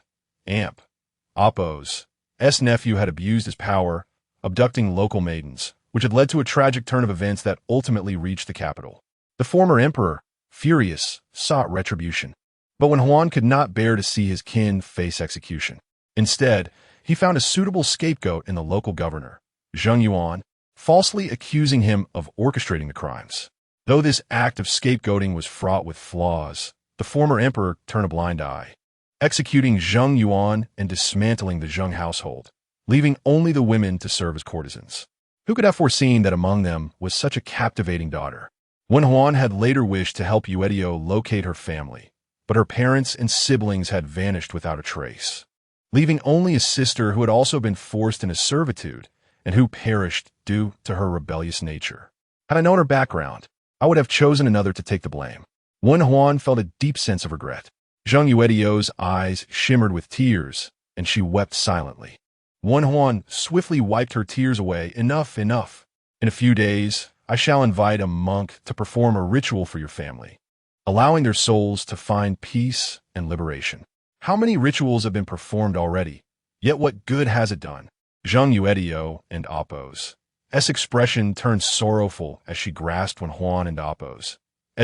Appo's nephew had abused his power, abducting local maidens, which had led to a tragic turn of events that ultimately reached the capital. The former emperor, furious, sought retribution. But when Huan could not bear to see his kin face execution, instead, he found a suitable scapegoat in the local governor, Zheng Yuan, falsely accusing him of orchestrating the crimes. Though this act of scapegoating was fraught with flaws, the former emperor turned a blind eye, executing Zheng Yuan and dismantling the Zheng household, leaving only the women to serve as courtesans. Who could have foreseen that among them was such a captivating daughter? When Huan had later wished to help Yuedio locate her family, but her parents and siblings had vanished without a trace, leaving only a sister who had also been forced into servitude and who perished due to her rebellious nature. Had I known her background, I would have chosen another to take the blame. When Huan felt a deep sense of regret, Zheng Yuedio's eyes shimmered with tears, and she wept silently. When Huan swiftly wiped her tears away. "Enough, enough. In a few days, I shall invite a monk to perform a ritual for your family, allowing their souls to find peace and liberation." How many rituals have been performed already? Yet what good has it done? Zheng Yuedio and Appo's expression turned sorrowful as she grasped Huan and Appo's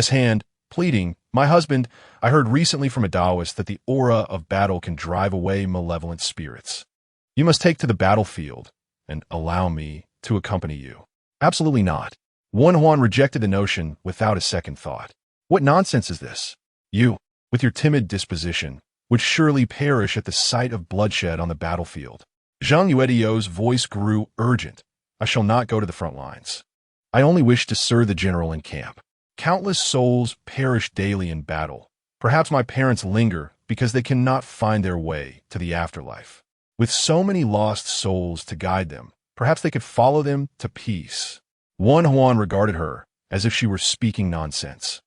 hand, pleading, "My husband, I heard recently from a Taoist that the aura of battle can drive away malevolent spirits. You must take to the battlefield and allow me to accompany you." "Absolutely not." Huan rejected the notion without a second thought. "What nonsense is this? You, with your timid disposition, would surely perish at the sight of bloodshed on the battlefield." Zheng Yuedio's voice grew urgent. "I shall not go to the front lines. I only wish to serve the general in camp. Countless souls perish daily in battle. Perhaps my parents linger because they cannot find their way to the afterlife. With so many lost souls to guide them, perhaps they could follow them to peace." Huan regarded her as if she were speaking nonsense,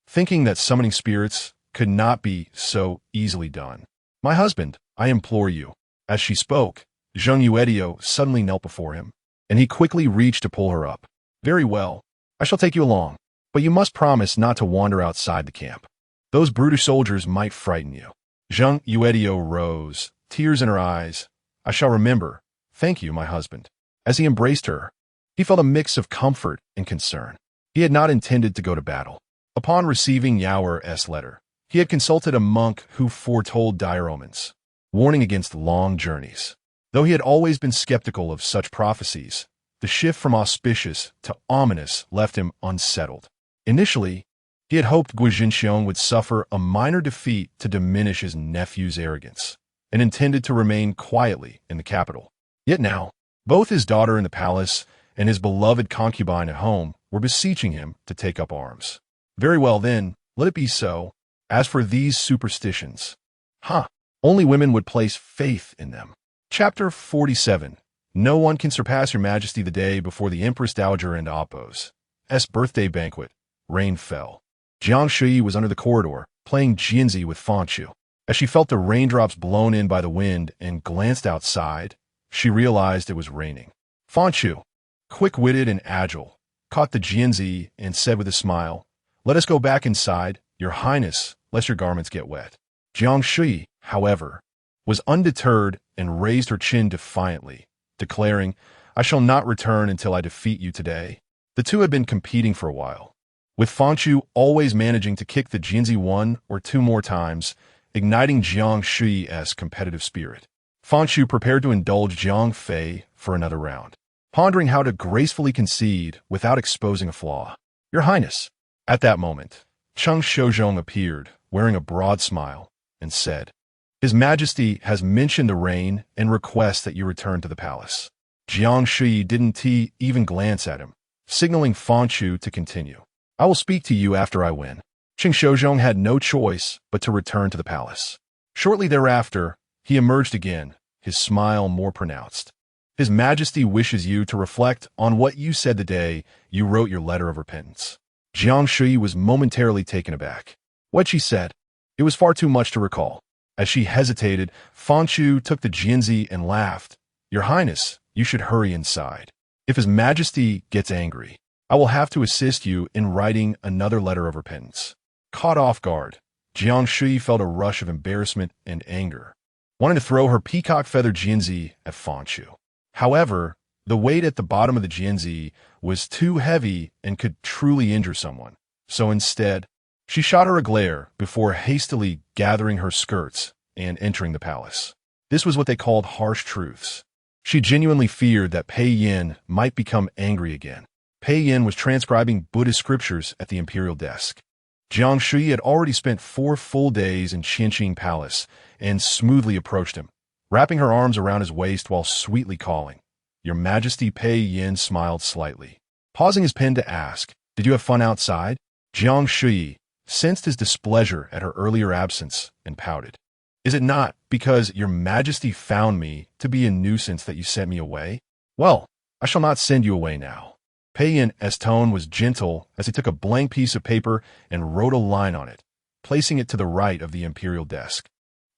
thinking that summoning spirits could not be so easily done. "My husband, I implore you." As she spoke, Zheng Yuedio suddenly knelt before him, and he quickly reached to pull her up. "Very well, I shall take you along, but you must promise not to wander outside the camp. Those brutish soldiers might frighten you." Zheng Yuedio rose, tears in her eyes. "I shall remember. Thank you, my husband." As he embraced her, he felt a mix of comfort and concern. He had not intended to go to battle. Upon receiving Yao's letter, he had consulted a monk who foretold dire omens, warning against long journeys. Though he had always been skeptical of such prophecies, the shift from auspicious to ominous left him unsettled. Initially, he had hoped Guizhenxiong would suffer a minor defeat to diminish his nephew's arrogance, and intended to remain quietly in the capital. Yet now, both his daughter in the palace and his beloved concubine at home were beseeching him to take up arms. Very well then, let it be so. As for these superstitions, only women would place faith in them. Chapter 47. No one can surpass your majesty the day before the Empress Dowager and Appo's birthday banquet. Rain fell. Jiang Shuyi was under the corridor, playing Jianzi with Fanchu. As she felt the raindrops blown in by the wind and glanced outside, she realized it was raining. Fanchu, quick-witted and agile, caught the Jianzi and said with a smile, "Let us go back inside, Your Highness, lest your garments get wet." Jiang Shuyi, however, was undeterred and raised her chin defiantly, declaring, "I shall not return until I defeat you today." The two had been competing for a while, with Fanchu always managing to kick the Jianzi one or two more times, igniting Jiang Shuyi's competitive spirit. Fanchu prepared to indulge Jiang Fei for another round, pondering how to gracefully concede without exposing a flaw. "Your Highness." At that moment, Cheng Shozhong appeared, wearing a broad smile, and said, "His Majesty has mentioned the rain and requests that you return to the palace." Jiang Shuyi didn't even glance at him, signaling Fanchu to continue. "I will speak to you after I win." Cheng Shozhong had no choice but to return to the palace. Shortly thereafter, he emerged again, his smile more pronounced. "His Majesty wishes you to reflect on what you said the day you wrote your letter of repentance." Jiang Shuyi was momentarily taken aback. What she said? It was far too much to recall. As she hesitated, Fanchu took the Jianzi and laughed. "Your Highness, you should hurry inside. If His Majesty gets angry, I will have to assist you in writing another letter of repentance." Caught off guard, Jiang Shuyi felt a rush of embarrassment and anger, wanting to throw her peacock feather Jianzi at Fanchu. However, the weight at the bottom of the Jianzi was too heavy and could truly injure someone. So instead, she shot her a glare before hastily gathering her skirts and entering the palace. This was what they called harsh truths. She genuinely feared that Pei Yin might become angry again. Pei Yin was transcribing Buddhist scriptures at the imperial desk. Jiang Shuyi had already spent 4 full days in Qianqing Palace and smoothly approached him, wrapping her arms around his waist while sweetly calling, "Your Majesty." Pei Yin smiled slightly, pausing his pen to ask, "Did you have fun outside?" Jiang Shuyi sensed his displeasure at her earlier absence and pouted. "Is it not because Your Majesty found me to be a nuisance that you sent me away? Well, I shall not send you away now." Pei Yin's tone was gentle as he took a blank piece of paper and wrote a line on it, placing it to the right of the imperial desk.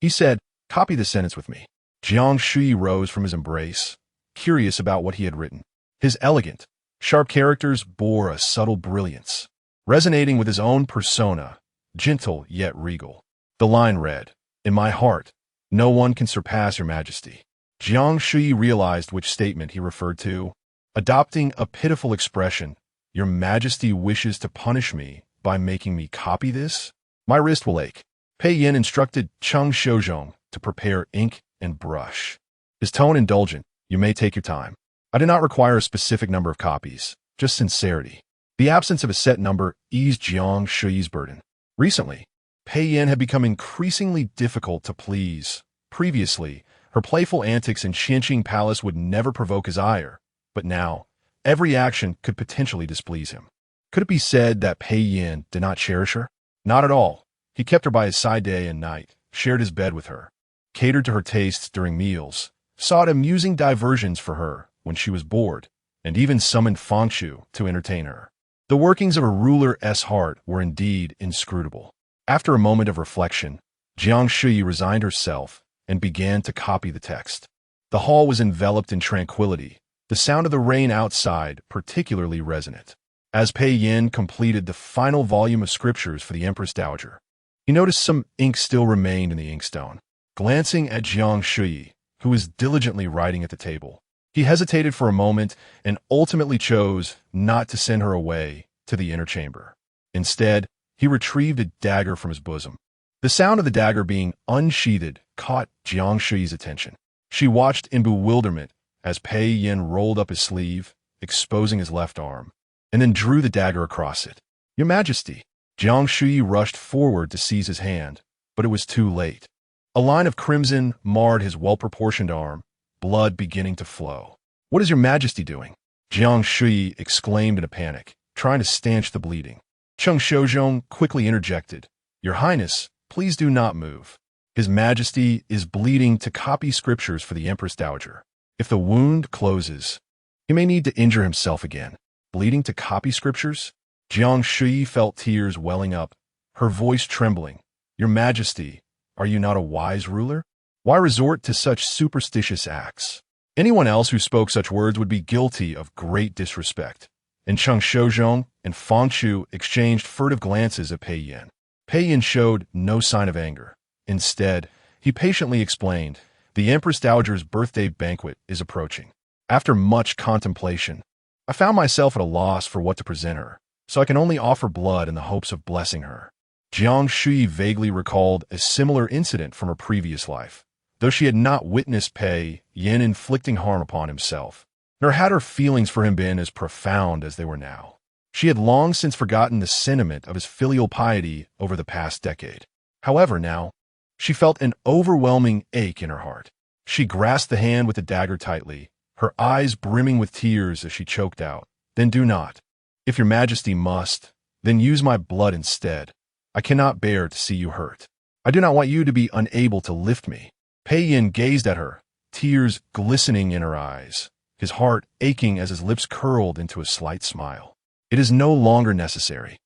He said, "Copy the sentence with me." Jiang Shuyi rose from his embrace, curious about what he had written. His elegant, sharp characters bore a subtle brilliance, resonating with his own persona, gentle yet regal. The line read, "In my heart, no one can surpass Your Majesty." Jiang Shuyi realized which statement he referred to. Adopting a pitiful expression, "Your Majesty wishes to punish me by making me copy this? My wrist will ache." Pei Yin instructed Cheng Shozhong to prepare ink and brush. His tone indulgent, "You may take your time. I do not require a specific number of copies, just sincerity." The absence of a set number eased Jiang Shuyi's burden. Recently, Pei Yin had become increasingly difficult to please. Previously, her playful antics in Qianqing Palace would never provoke his ire. But now, every action could potentially displease him. Could it be said that Pei Yin did not cherish her? Not at all. He kept her by his side day and night, shared his bed with her, catered to her tastes during meals, sought amusing diversions for her when she was bored, and even summoned Fanchu to entertain her. The workings of a ruler's heart were indeed inscrutable. After a moment of reflection, Jiang Shuyi resigned herself and began to copy the text. The hall was enveloped in tranquility, the sound of the rain outside particularly resonant. As Pei Yin completed the final volume of scriptures for the Empress Dowager, he noticed some ink still remained in the inkstone. Glancing at Jiang Shuyi, who was diligently writing at the table, he hesitated for a moment and ultimately chose not to send her away to the inner chamber. Instead, he retrieved a dagger from his bosom. The sound of the dagger being unsheathed caught Jiang Shuyi's attention. She watched in bewilderment as Pei Yin rolled up his sleeve, exposing his left arm, and then drew the dagger across it. "Your Majesty." Jiang Shuyi rushed forward to seize his hand, but it was too late. A line of crimson marred his well-proportioned arm, blood beginning to flow. "What is Your Majesty doing?" Jiang Shuyi exclaimed in a panic, trying to stanch the bleeding. Cheng Shozhong quickly interjected, "Your Highness, please do not move. His Majesty is bleeding to copy scriptures for the Empress Dowager." If the wound closes, he may need to injure himself again. Bleeding to copy scriptures? Jiang Shuyi felt tears welling up, her voice trembling. Your Majesty, are you not a wise ruler? Why resort to such superstitious acts? Anyone else who spoke such words would be guilty of great disrespect. And Cheng Shozhong and Fang Chu exchanged furtive glances at Pei Yin. Pei Yin showed no sign of anger. Instead, he patiently explained, the Empress Dowager's birthday banquet is approaching. After much contemplation, I found myself at a loss for what to present her, so I can only offer blood in the hopes of blessing her. Jiang Shuyi vaguely recalled a similar incident from her previous life, though she had not witnessed Pei Yin inflicting harm upon himself, nor had her feelings for him been as profound as they were now. She had long since forgotten the sentiment of his filial piety over the past decade. However, now, she felt an overwhelming ache in her heart. She grasped the hand with the dagger tightly, her eyes brimming with tears as she choked out, Then do not. If your Majesty must, then use my blood instead. I cannot bear to see you hurt. I do not want you to be unable to lift me. Pei Yin gazed at her, tears glistening in her eyes, his heart aching as his lips curled into a slight smile. It is no longer necessary.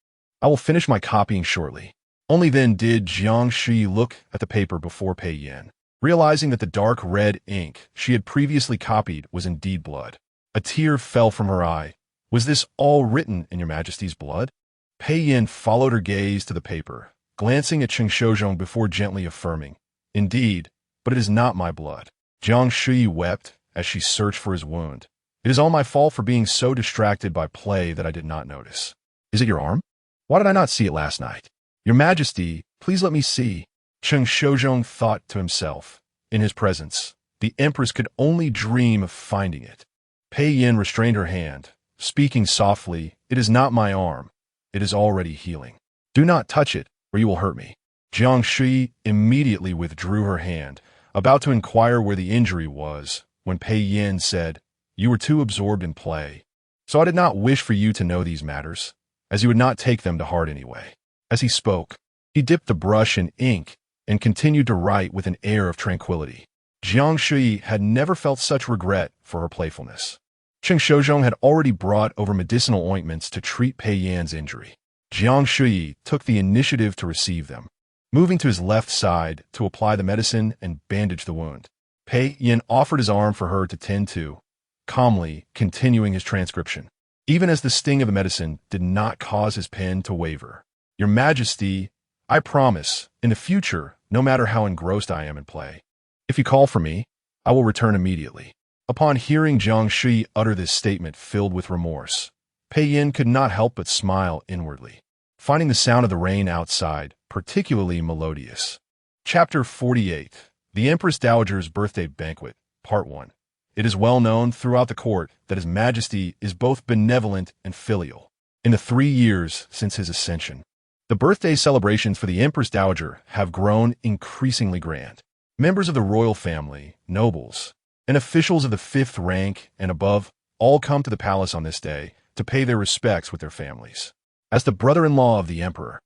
I will finish my copying shortly. Only then did Jiang Shuyi look at the paper before Pei Yin, realizing that the dark red ink she had previously copied was indeed blood. A tear fell from her eye. Was this all written in your Majesty's blood? Pei Yin followed her gaze to the paper, glancing at Cheng Shozhong before gently affirming, Indeed, but it is not my blood. Jiang Shuyi wept as she searched for his wound. It is all my fault for being so distracted by play that I did not notice. Is it your arm? Why did I not see it last night? Your Majesty, please let me see. Cheng Shozhong thought to himself. In his presence, the Empress could only dream of finding it. Pei Yin restrained her hand, speaking softly, It is not my arm. It is already healing. Do not touch it, or you will hurt me. Jiang Shuyi immediately withdrew her hand, about to inquire where the injury was, when Pei Yin said, You were too absorbed in play, so I did not wish for you to know these matters, as you would not take them to heart anyway. As he spoke, he dipped the brush in ink and continued to write with an air of tranquility. Jiang Shuyi had never felt such regret for her playfulness. Cheng Shozhong had already brought over medicinal ointments to treat Pei Yin's injury. Jiang Shuyi took the initiative to receive them, moving to his left side to apply the medicine and bandage the wound. Pei Yin offered his arm for her to tend to, calmly continuing his transcription, even as the sting of the medicine did not cause his pen to waver. Your Majesty, I promise, in the future, no matter how engrossed I am in play, if you call for me, I will return immediately. Upon hearing Jiang Shuyi utter this statement filled with remorse, Pei Yin could not help but smile inwardly, finding the sound of the rain outside particularly melodious. Chapter 48, The Empress Dowager's Birthday Banquet, Part 1. It is well known throughout the court that His Majesty is both benevolent and filial. In the 3 years since his ascension, the birthday celebrations for the Empress Dowager have grown increasingly grand. Members of the royal family, nobles, and officials of the 5th rank and above all come to the palace on this day to pay their respects with their families. As the brother-in-law of the emperor,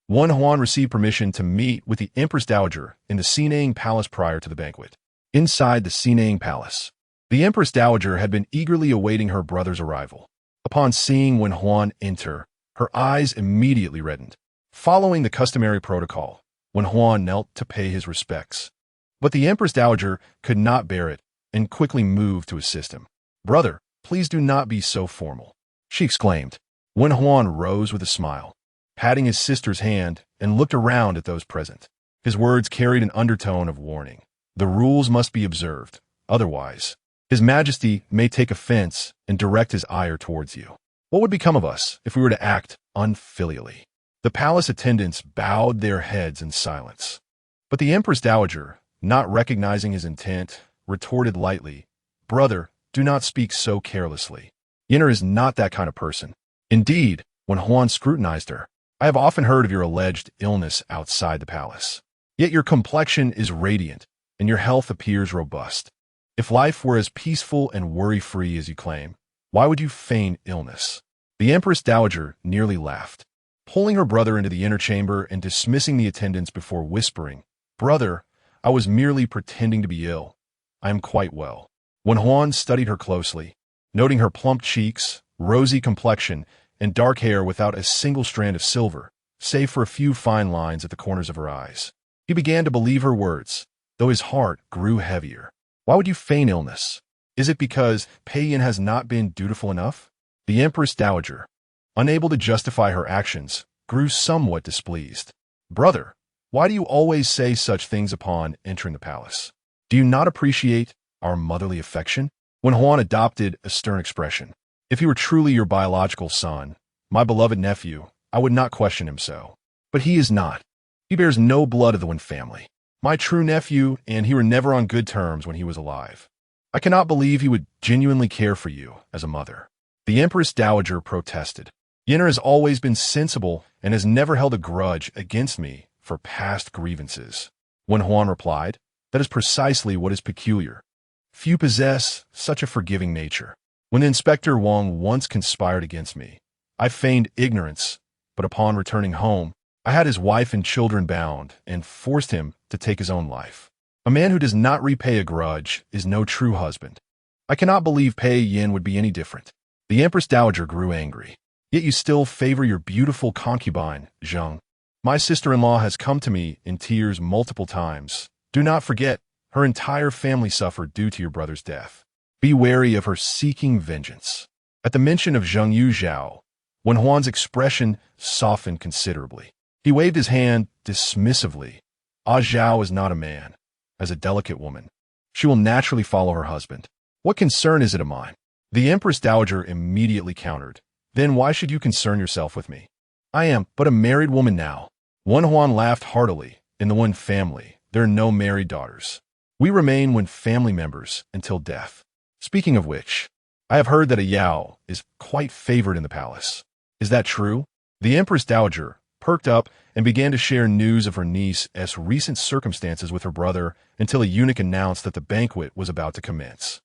Wen Huan received permission to meet with the Empress Dowager in the Xinang Palace prior to the banquet. Inside the Xinang Palace, the Empress Dowager had been eagerly awaiting her brother's arrival. Upon seeing Wen Huan enter, her eyes immediately reddened. Following the customary protocol, Wen Huan knelt to pay his respects. But the Empress Dowager could not bear it and quickly moved to assist him. Brother, please do not be so formal, she exclaimed. Wen Huan rose with a smile, patting his sister's hand, and looked around at those present. His words carried an undertone of warning. The rules must be observed, otherwise, His Majesty may take offense and direct his ire towards you. What would become of us if we were to act unfilially? The palace attendants bowed their heads in silence. But the Empress Dowager, not recognizing his intent, retorted lightly, Brother, do not speak so carelessly. Yinner is not that kind of person. Indeed, when Huan scrutinized her, I have often heard of your alleged illness outside the palace. Yet your complexion is radiant, and your health appears robust. If life were as peaceful and worry-free as you claim, why would you feign illness? The Empress Dowager nearly laughed, pulling her brother into the inner chamber and dismissing the attendants before whispering, Brother, I was merely pretending to be ill. I am quite well. When Huan studied her closely, noting her plump cheeks, rosy complexion, and dark hair without a single strand of silver, save for a few fine lines at the corners of her eyes, he began to believe her words, though his heart grew heavier. Why would you feign illness? Is it because Pei Yin has not been dutiful enough? The Empress Dowager, unable to justify her actions, grew somewhat displeased. Brother, why do you always say such things upon entering the palace? Do you not appreciate our motherly affection? When Huan adopted a stern expression. If he were truly your biological son, my beloved nephew, I would not question him so. But he is not. He bears no blood of the Wen family. My true nephew, and he were never on good terms when he was alive. I cannot believe he would genuinely care for you as a mother. The Empress Dowager protested. Yenner has always been sensible and has never held a grudge against me for past grievances. When Huan replied, that is precisely what is peculiar. Few possess such a forgiving nature. When the Inspector Wang once conspired against me, I feigned ignorance, but upon returning home, I had his wife and children bound and forced him to take his own life. A man who does not repay a grudge is no true husband. I cannot believe Pei Yin would be any different. The Empress Dowager grew angry. Yet you still favor your beautiful concubine, Jiang. My sister-in-law has come to me in tears multiple times. Do not forget, her entire family suffered due to your brother's death. Be wary of her seeking vengeance. At the mention of Zheng Yu Zhao, when Huan's expression softened considerably, he waved his hand dismissively. Ah Zhao is not a man. As a delicate woman, she will naturally follow her husband. What concern is it of mine? The Empress Dowager immediately countered. Then why should you concern yourself with me? I am but a married woman now. Wen Huan laughed heartily. In the Wen family, there are no married daughters. We remain Wen family members until death. Speaking of which, I have heard that a Yao is quite favored in the palace. Is that true? The Empress Dowager perked up and began to share news of her niece's recent circumstances with her brother until a eunuch announced that the banquet was about to commence.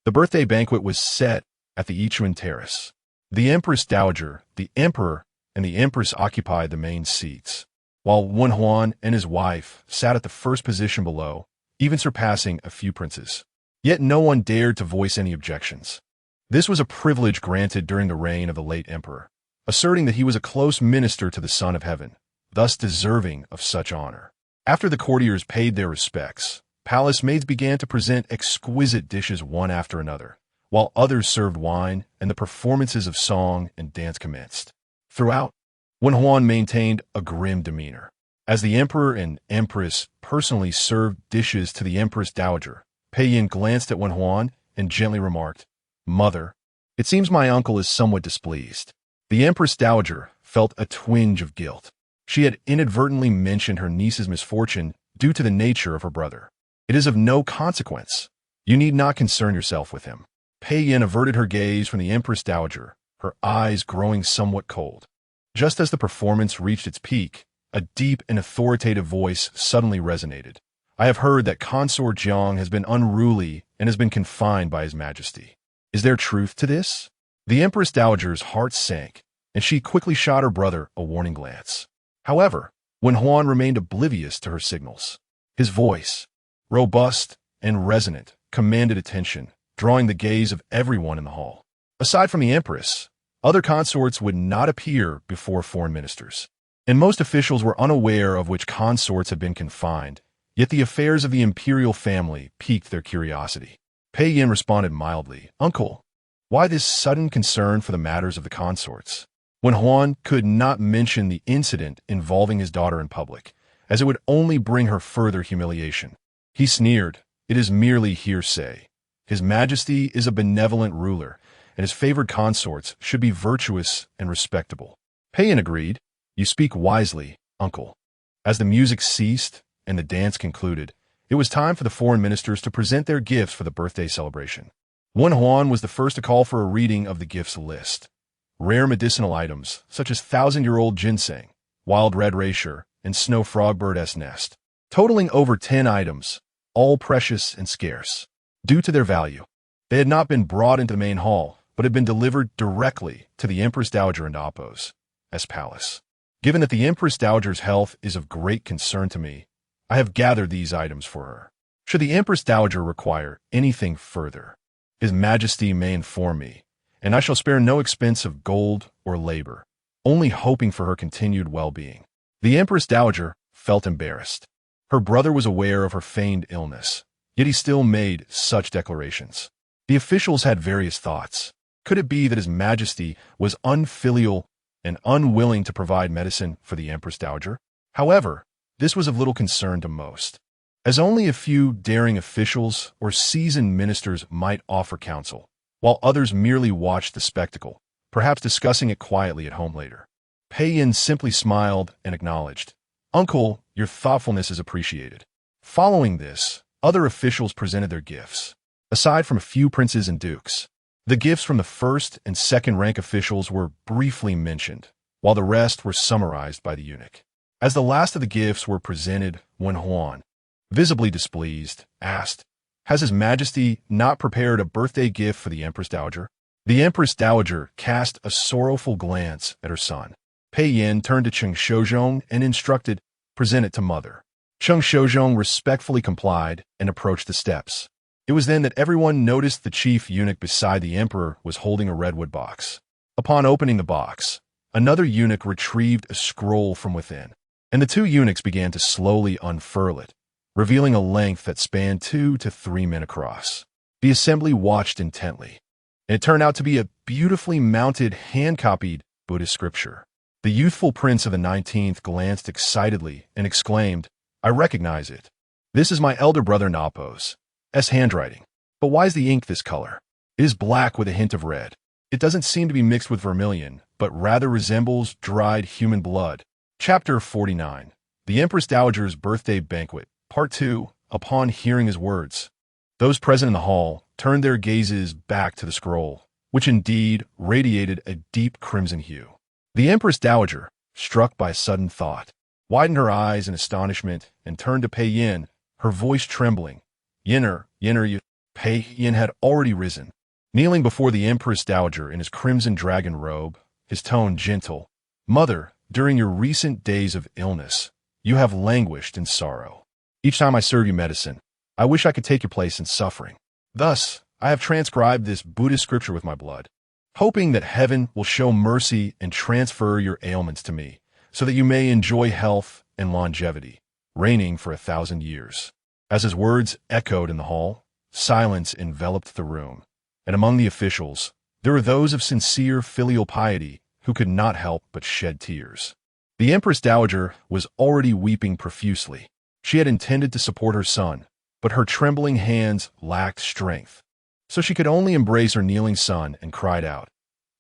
The birthday banquet was set at the Yichuan Terrace. The Empress Dowager, the Emperor, and the Empress occupied the main seats, while Wen Huan and his wife sat at the first position below, even surpassing a few princes. Yet no one dared to voice any objections. This was a privilege granted during the reign of the late emperor, asserting that he was a close minister to the Son of Heaven, thus deserving of such honor. After the courtiers paid their respects, palace maids began to present exquisite dishes one after another, while others served wine and the performances of song and dance commenced. Throughout, Wen Huan maintained a grim demeanor. As the emperor and empress personally served dishes to the Empress Dowager, Pei Yin glanced at Wen Huan and gently remarked, Mother, it seems my uncle is somewhat displeased. The Empress Dowager felt a twinge of guilt. She had inadvertently mentioned her niece's misfortune due to the nature of her brother. It is of no consequence. You need not concern yourself with him. Pei Yin averted her gaze from the Empress Dowager, her eyes growing somewhat cold. Just as the performance reached its peak, a deep and authoritative voice suddenly resonated. I have heard that Consort Jiang has been unruly and has been confined by His Majesty. Is there truth to this? The Empress Dowager's heart sank, and she quickly shot her brother a warning glance. However, Wen Huan remained oblivious to her signals. His voice, robust and resonant, commanded attention, drawing the gaze of everyone in the hall. Aside from the Empress, other consorts would not appear before foreign ministers, and most officials were unaware of which consorts had been confined, yet the affairs of the imperial family piqued their curiosity. Pei Yin responded mildly, Uncle, why this sudden concern for the matters of the consorts? Wen Huan could not mention the incident involving his daughter in public, as it would only bring her further humiliation. He sneered, It is merely hearsay. His Majesty is a benevolent ruler, and his favored consorts should be virtuous and respectable. Pei Yin agreed, You speak wisely, Uncle. As the music ceased and the dance concluded, it was time for the foreign ministers to present their gifts for the birthday celebration. Wen Huan was the first to call for a reading of the gifts list. Rare medicinal items, such as 1,000-year-old ginseng, wild red rasher, and snow frogbird's nest, totaling over 10 items, all precious and scarce. Due to their value, they had not been brought into the main hall, but had been delivered directly to the Empress Dowager in Apos, as palace. Given that the Empress Dowager's health is of great concern to me, I have gathered these items for her. Should the Empress Dowager require anything further, His Majesty may inform me, and I shall spare no expense of gold or labor, only hoping for her continued well-being. The Empress Dowager felt embarrassed. Her brother was aware of her feigned illness, yet he still made such declarations. The officials had various thoughts. Could it be that His Majesty was unfilial and unwilling to provide medicine for the Empress Dowager? However, this was of little concern to most, as only a few daring officials or seasoned ministers might offer counsel, while others merely watched the spectacle, perhaps discussing it quietly at home later. Pei Yin simply smiled and acknowledged, "Uncle, your thoughtfulness is appreciated." Following this, other officials presented their gifts. Aside from a few princes and dukes, the gifts from the first and second rank officials were briefly mentioned, while the rest were summarized by the eunuch. As the last of the gifts were presented, Wen Huan, visibly displeased, asked, "Has His Majesty not prepared a birthday gift for the Empress Dowager?" The Empress Dowager cast a sorrowful glance at her son. Pei Yin turned to Cheng Shozhong and instructed, "Present it to Mother." Cheng Shozhong respectfully complied and approached the steps. It was then that everyone noticed the chief eunuch beside the emperor was holding a redwood box. Upon opening the box, another eunuch retrieved a scroll from within, and the two eunuchs began to slowly unfurl it, revealing a length that spanned 2 to 3 men across. The assembly watched intently, and it turned out to be a beautifully mounted, hand-copied Buddhist scripture. The youthful prince of the 19th glanced excitedly and exclaimed, "I recognize it. This is my elder brother Napo's handwriting. But why is the ink this color? It is black with a hint of red. It doesn't seem to be mixed with vermilion, but rather resembles dried human blood." Chapter 49. The Empress Dowager's Birthday Banquet, Part 2. Upon hearing his words, those present in the hall turned their gazes back to the scroll, which indeed radiated a deep crimson hue. The Empress Dowager, struck by a sudden thought, widened her eyes in astonishment and turned to Pei Yin, her voice trembling. "Yinner, you." Pei Yin had already risen, kneeling before the Empress Dowager in his crimson dragon robe, his tone gentle. "Mother, during your recent days of illness, you have languished in sorrow. Each time I serve you medicine, I wish I could take your place in suffering. Thus, I have transcribed this Buddhist scripture with my blood, hoping that heaven will show mercy and transfer your ailments to me, so that you may enjoy health and longevity, reigning for 1,000 years." As his words echoed in the hall, silence enveloped the room, and among the officials, there were those of sincere filial piety who could not help but shed tears. The Empress Dowager was already weeping profusely. She had intended to support her son, but her trembling hands lacked strength, so she could only embrace her kneeling son and cried out,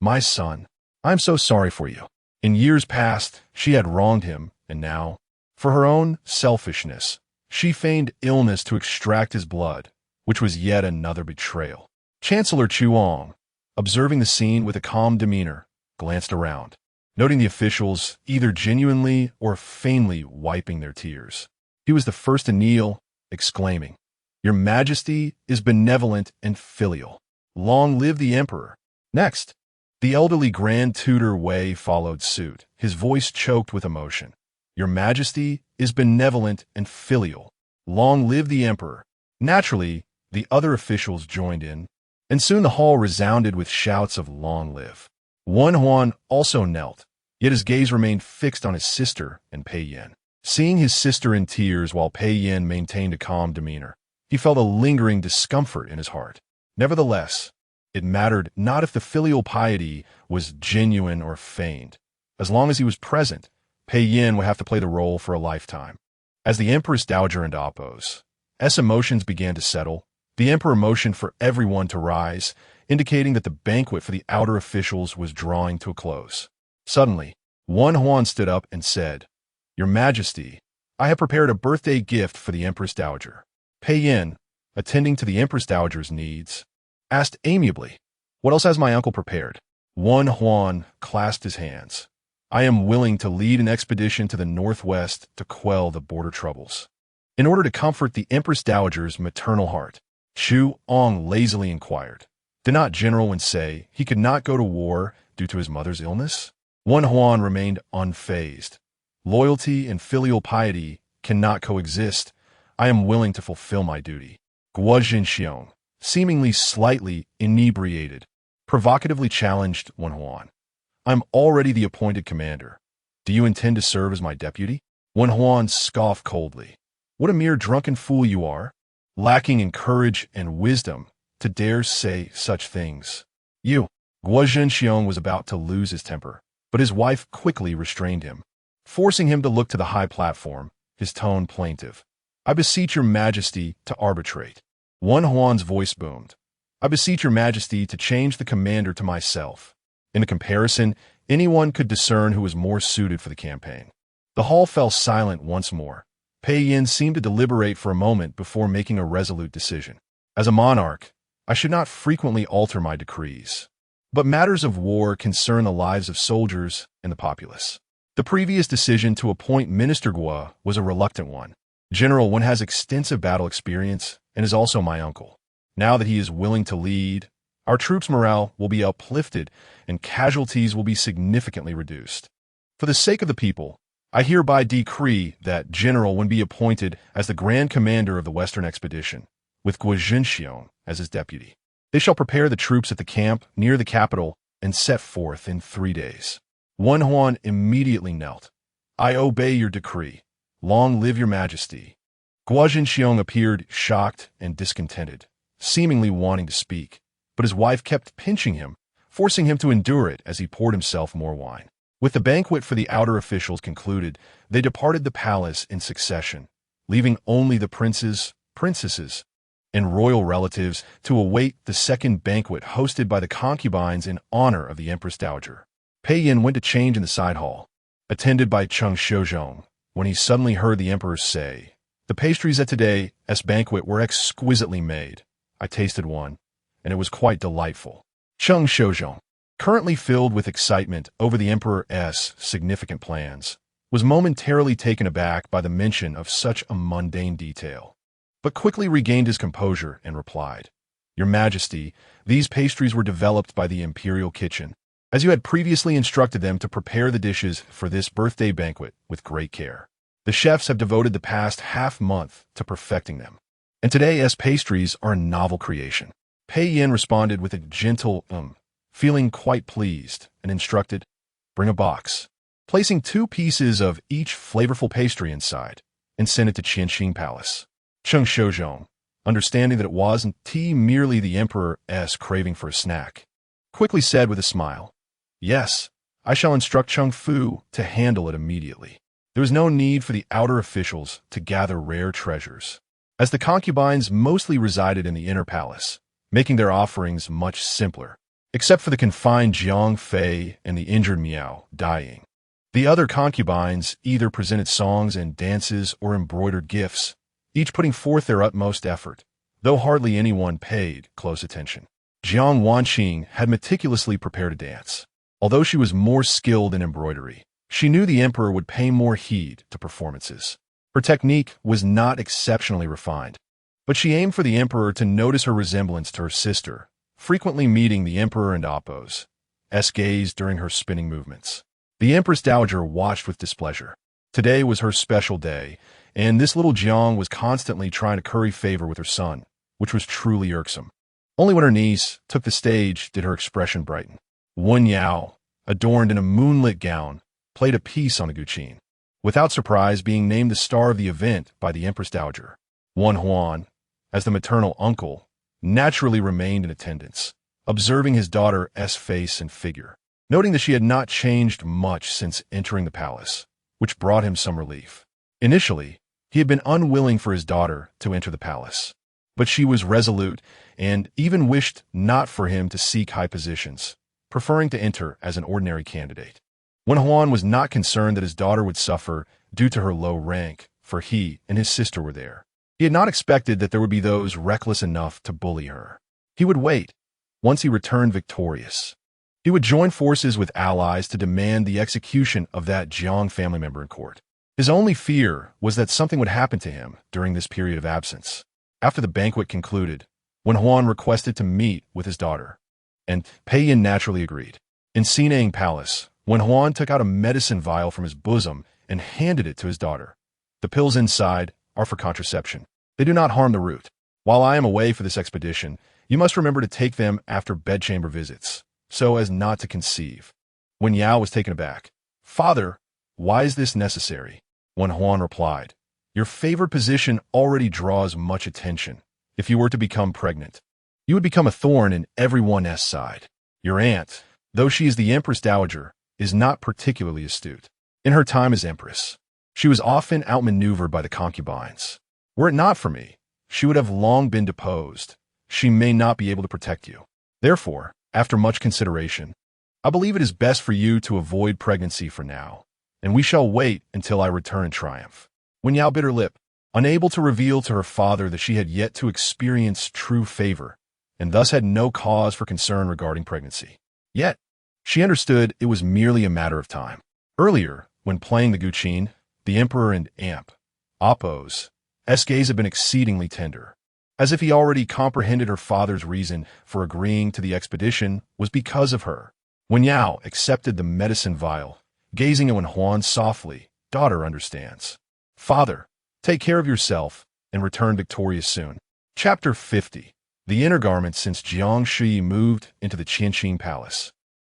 "My son, I am so sorry for you." In years past, she had wronged him, and now, for her own selfishness, she feigned illness to extract his blood, which was yet another betrayal. Chancellor Chuang, observing the scene with a calm demeanor, glanced around, noting the officials either genuinely or feignedly wiping their tears. He was the first to kneel, exclaiming, "Your Majesty is benevolent and filial. Long live the Emperor." Next, the elderly Grand Tutor Wei followed suit, his voice choked with emotion. "Your Majesty is benevolent and filial. Long live the Emperor." Naturally, the other officials joined in, and soon the hall resounded with shouts of "Long live." Wen Huan also knelt, yet his gaze remained fixed on his sister and Pei Yin. Seeing his sister in tears while Pei Yin maintained a calm demeanor, he felt a lingering discomfort in his heart. Nevertheless, it mattered not if the filial piety was genuine or feigned. As long as he was present, Pei Yin would have to play the role for a lifetime. As the Empress Dowager and Apos, emotions began to settle, the Emperor motioned for everyone to rise, indicating that the banquet for the outer officials was drawing to a close. Suddenly, Wen Huan stood up and said, "Your Majesty, I have prepared a birthday gift for the Empress Dowager." Pei Yin, attending to the Empress Dowager's needs, asked amiably, "What else has my uncle prepared?" Wen Huan clasped his hands. "I am willing to lead an expedition to the northwest to quell the border troubles, in order to comfort the Empress Dowager's maternal heart." Chu Ong lazily inquired, "Did not General Wen say he could not go to war due to his mother's illness?" Wen Huan remained unfazed. "Loyalty and filial piety cannot coexist. I am willing to fulfill my duty." Guo Jinxiong, seemingly slightly inebriated, provocatively challenged Wen Huan. I'm already the appointed commander. Do you intend to serve as my deputy? Wen Huan scoffed coldly. What a mere drunken fool you are, lacking in courage and wisdom to dare say such things. You. Guo Zhenxiong was about to lose his temper, but his wife quickly restrained him, forcing him to look to the high platform, his tone plaintive. I beseech your majesty to arbitrate. Wen Huan's voice boomed. I beseech your majesty to change the commander to myself. In a comparison, anyone could discern who was more suited for the campaign. The hall fell silent once more. Pei Yin seemed to deliberate for a moment before making a resolute decision. As a monarch, I should not frequently alter my decrees. But matters of war concern the lives of soldiers and the populace. The previous decision to appoint Minister Guo was a reluctant one. General Wen has extensive battle experience and is also my uncle. Now that he is willing to lead, our troops' morale will be uplifted and casualties will be significantly reduced. For the sake of the people, I hereby decree that General Wen be appointed as the Grand Commander of the Western Expedition, with Guo Zhenxiong as his deputy. They shall prepare the troops at the camp near the capital and set forth in 3 days. Wen Huan immediately knelt. I obey your decree. Long live your majesty. Guo Zhenxiong appeared shocked and discontented, seemingly wanting to speak, but his wife kept pinching him, forcing him to endure it as he poured himself more wine. With the banquet for the outer officials concluded, they departed the palace in succession, leaving only the princes, princesses, and royal relatives to await the second banquet hosted by the concubines in honor of the Empress Dowager. Pei Yin went to change in the side hall, attended by Jiang Shuyi, when he suddenly heard the emperor say, "The pastries at today's banquet were exquisitely made. I tasted one, and it was quite delightful." Jiang Shuyi, currently filled with excitement over the emperor's significant plans, was momentarily taken aback by the mention of such a mundane detail, but quickly regained his composure and replied, "Your Majesty, these pastries were developed by the imperial kitchen, as you had previously instructed them to prepare the dishes for this birthday banquet with great care. The chefs have devoted the past half-month to perfecting them, and today's pastries are a novel creation." Pei Yin responded with a gentle feeling quite pleased, and instructed, "Bring a box," placing 2 pieces of each flavorful pastry inside, and sent it to Qianxing Palace. Jiang Shuyi, understanding that it wasn't merely the emperor's craving for a snack, quickly said with a smile, "Yes, I shall instruct Cheng Fu to handle it immediately." There was no need for the outer officials to gather rare treasures, as the concubines mostly resided in the inner palace, making their offerings much simpler, except for the confined Jiang Fei and the injured Miao dying. The other concubines either presented songs and dances or embroidered gifts, each putting forth their utmost effort, though hardly anyone paid close attention. Jiang Wanqing had meticulously prepared a dance. Although she was more skilled in embroidery, she knew the emperor would pay more heed to performances. Her technique was not exceptionally refined, but she aimed for the emperor to notice her resemblance to her sister, frequently meeting the emperor and Appo's gaze during her spinning movements. The Empress Dowager watched with displeasure. Today was her special day, and this little Jiang was constantly trying to curry favor with her son, which was truly irksome. Only when her niece took the stage did her expression brighten. Wen Yao, adorned in a moonlit gown, played a piece on the guqin, without surprise being named the star of the event by the Empress Dowager. Wen Huan, as the maternal uncle, naturally remained in attendance, observing his daughter's face and figure, noting that she had not changed much since entering the palace, which brought him some relief. Initially, he had been unwilling for his daughter to enter the palace, but she was resolute and even wished not for him to seek high positions, preferring to enter as an ordinary candidate. Wen Huan was not concerned that his daughter would suffer due to her low rank, for he and his sister were there. He had not expected that there would be those reckless enough to bully her. He would wait. Once he returned victorious, he would join forces with allies to demand the execution of that Jiang family member in court. His only fear was that something would happen to him during this period of absence. After the banquet concluded, Wen Huan requested to meet with his daughter, and Pei Yin naturally agreed. In Xinang Palace, Wen Huan took out a medicine vial from his bosom and handed it to his daughter. The pills inside are for contraception. They do not harm the root. While I am away for this expedition, You must remember to take them after bedchamber visits, so as not to conceive. Wen Yao was taken aback. Father, why is this necessary? Wen Huan replied, your favored position already draws much attention. If you were to become pregnant, you would become a thorn in everyone's side. Your aunt, though she is the Empress Dowager, is not particularly astute. In her time as Empress, she was often outmaneuvered by the concubines. Were it not for me, she would have long been deposed. She may not be able to protect you. Therefore, after much consideration, I believe it is best for you to avoid pregnancy for now, and we shall wait until I return in triumph. Wen Yao bit her lip, unable to reveal to her father that she had yet to experience true favor, and thus had no cause for concern regarding pregnancy. Yet, she understood it was merely a matter of time. Earlier, when playing the Guqin, the Emperor and Amp, Appo's gaze had been exceedingly tender. As if he already comprehended her father's reason for agreeing to the expedition was because of her. Wen Yao accepted the medicine vial, gazing at Wen Huan softly. Daughter understands. Father, take care of yourself and return victorious soon. Chapter 50. The inner garment since Jiang Shuyi moved into the Qianqing Palace.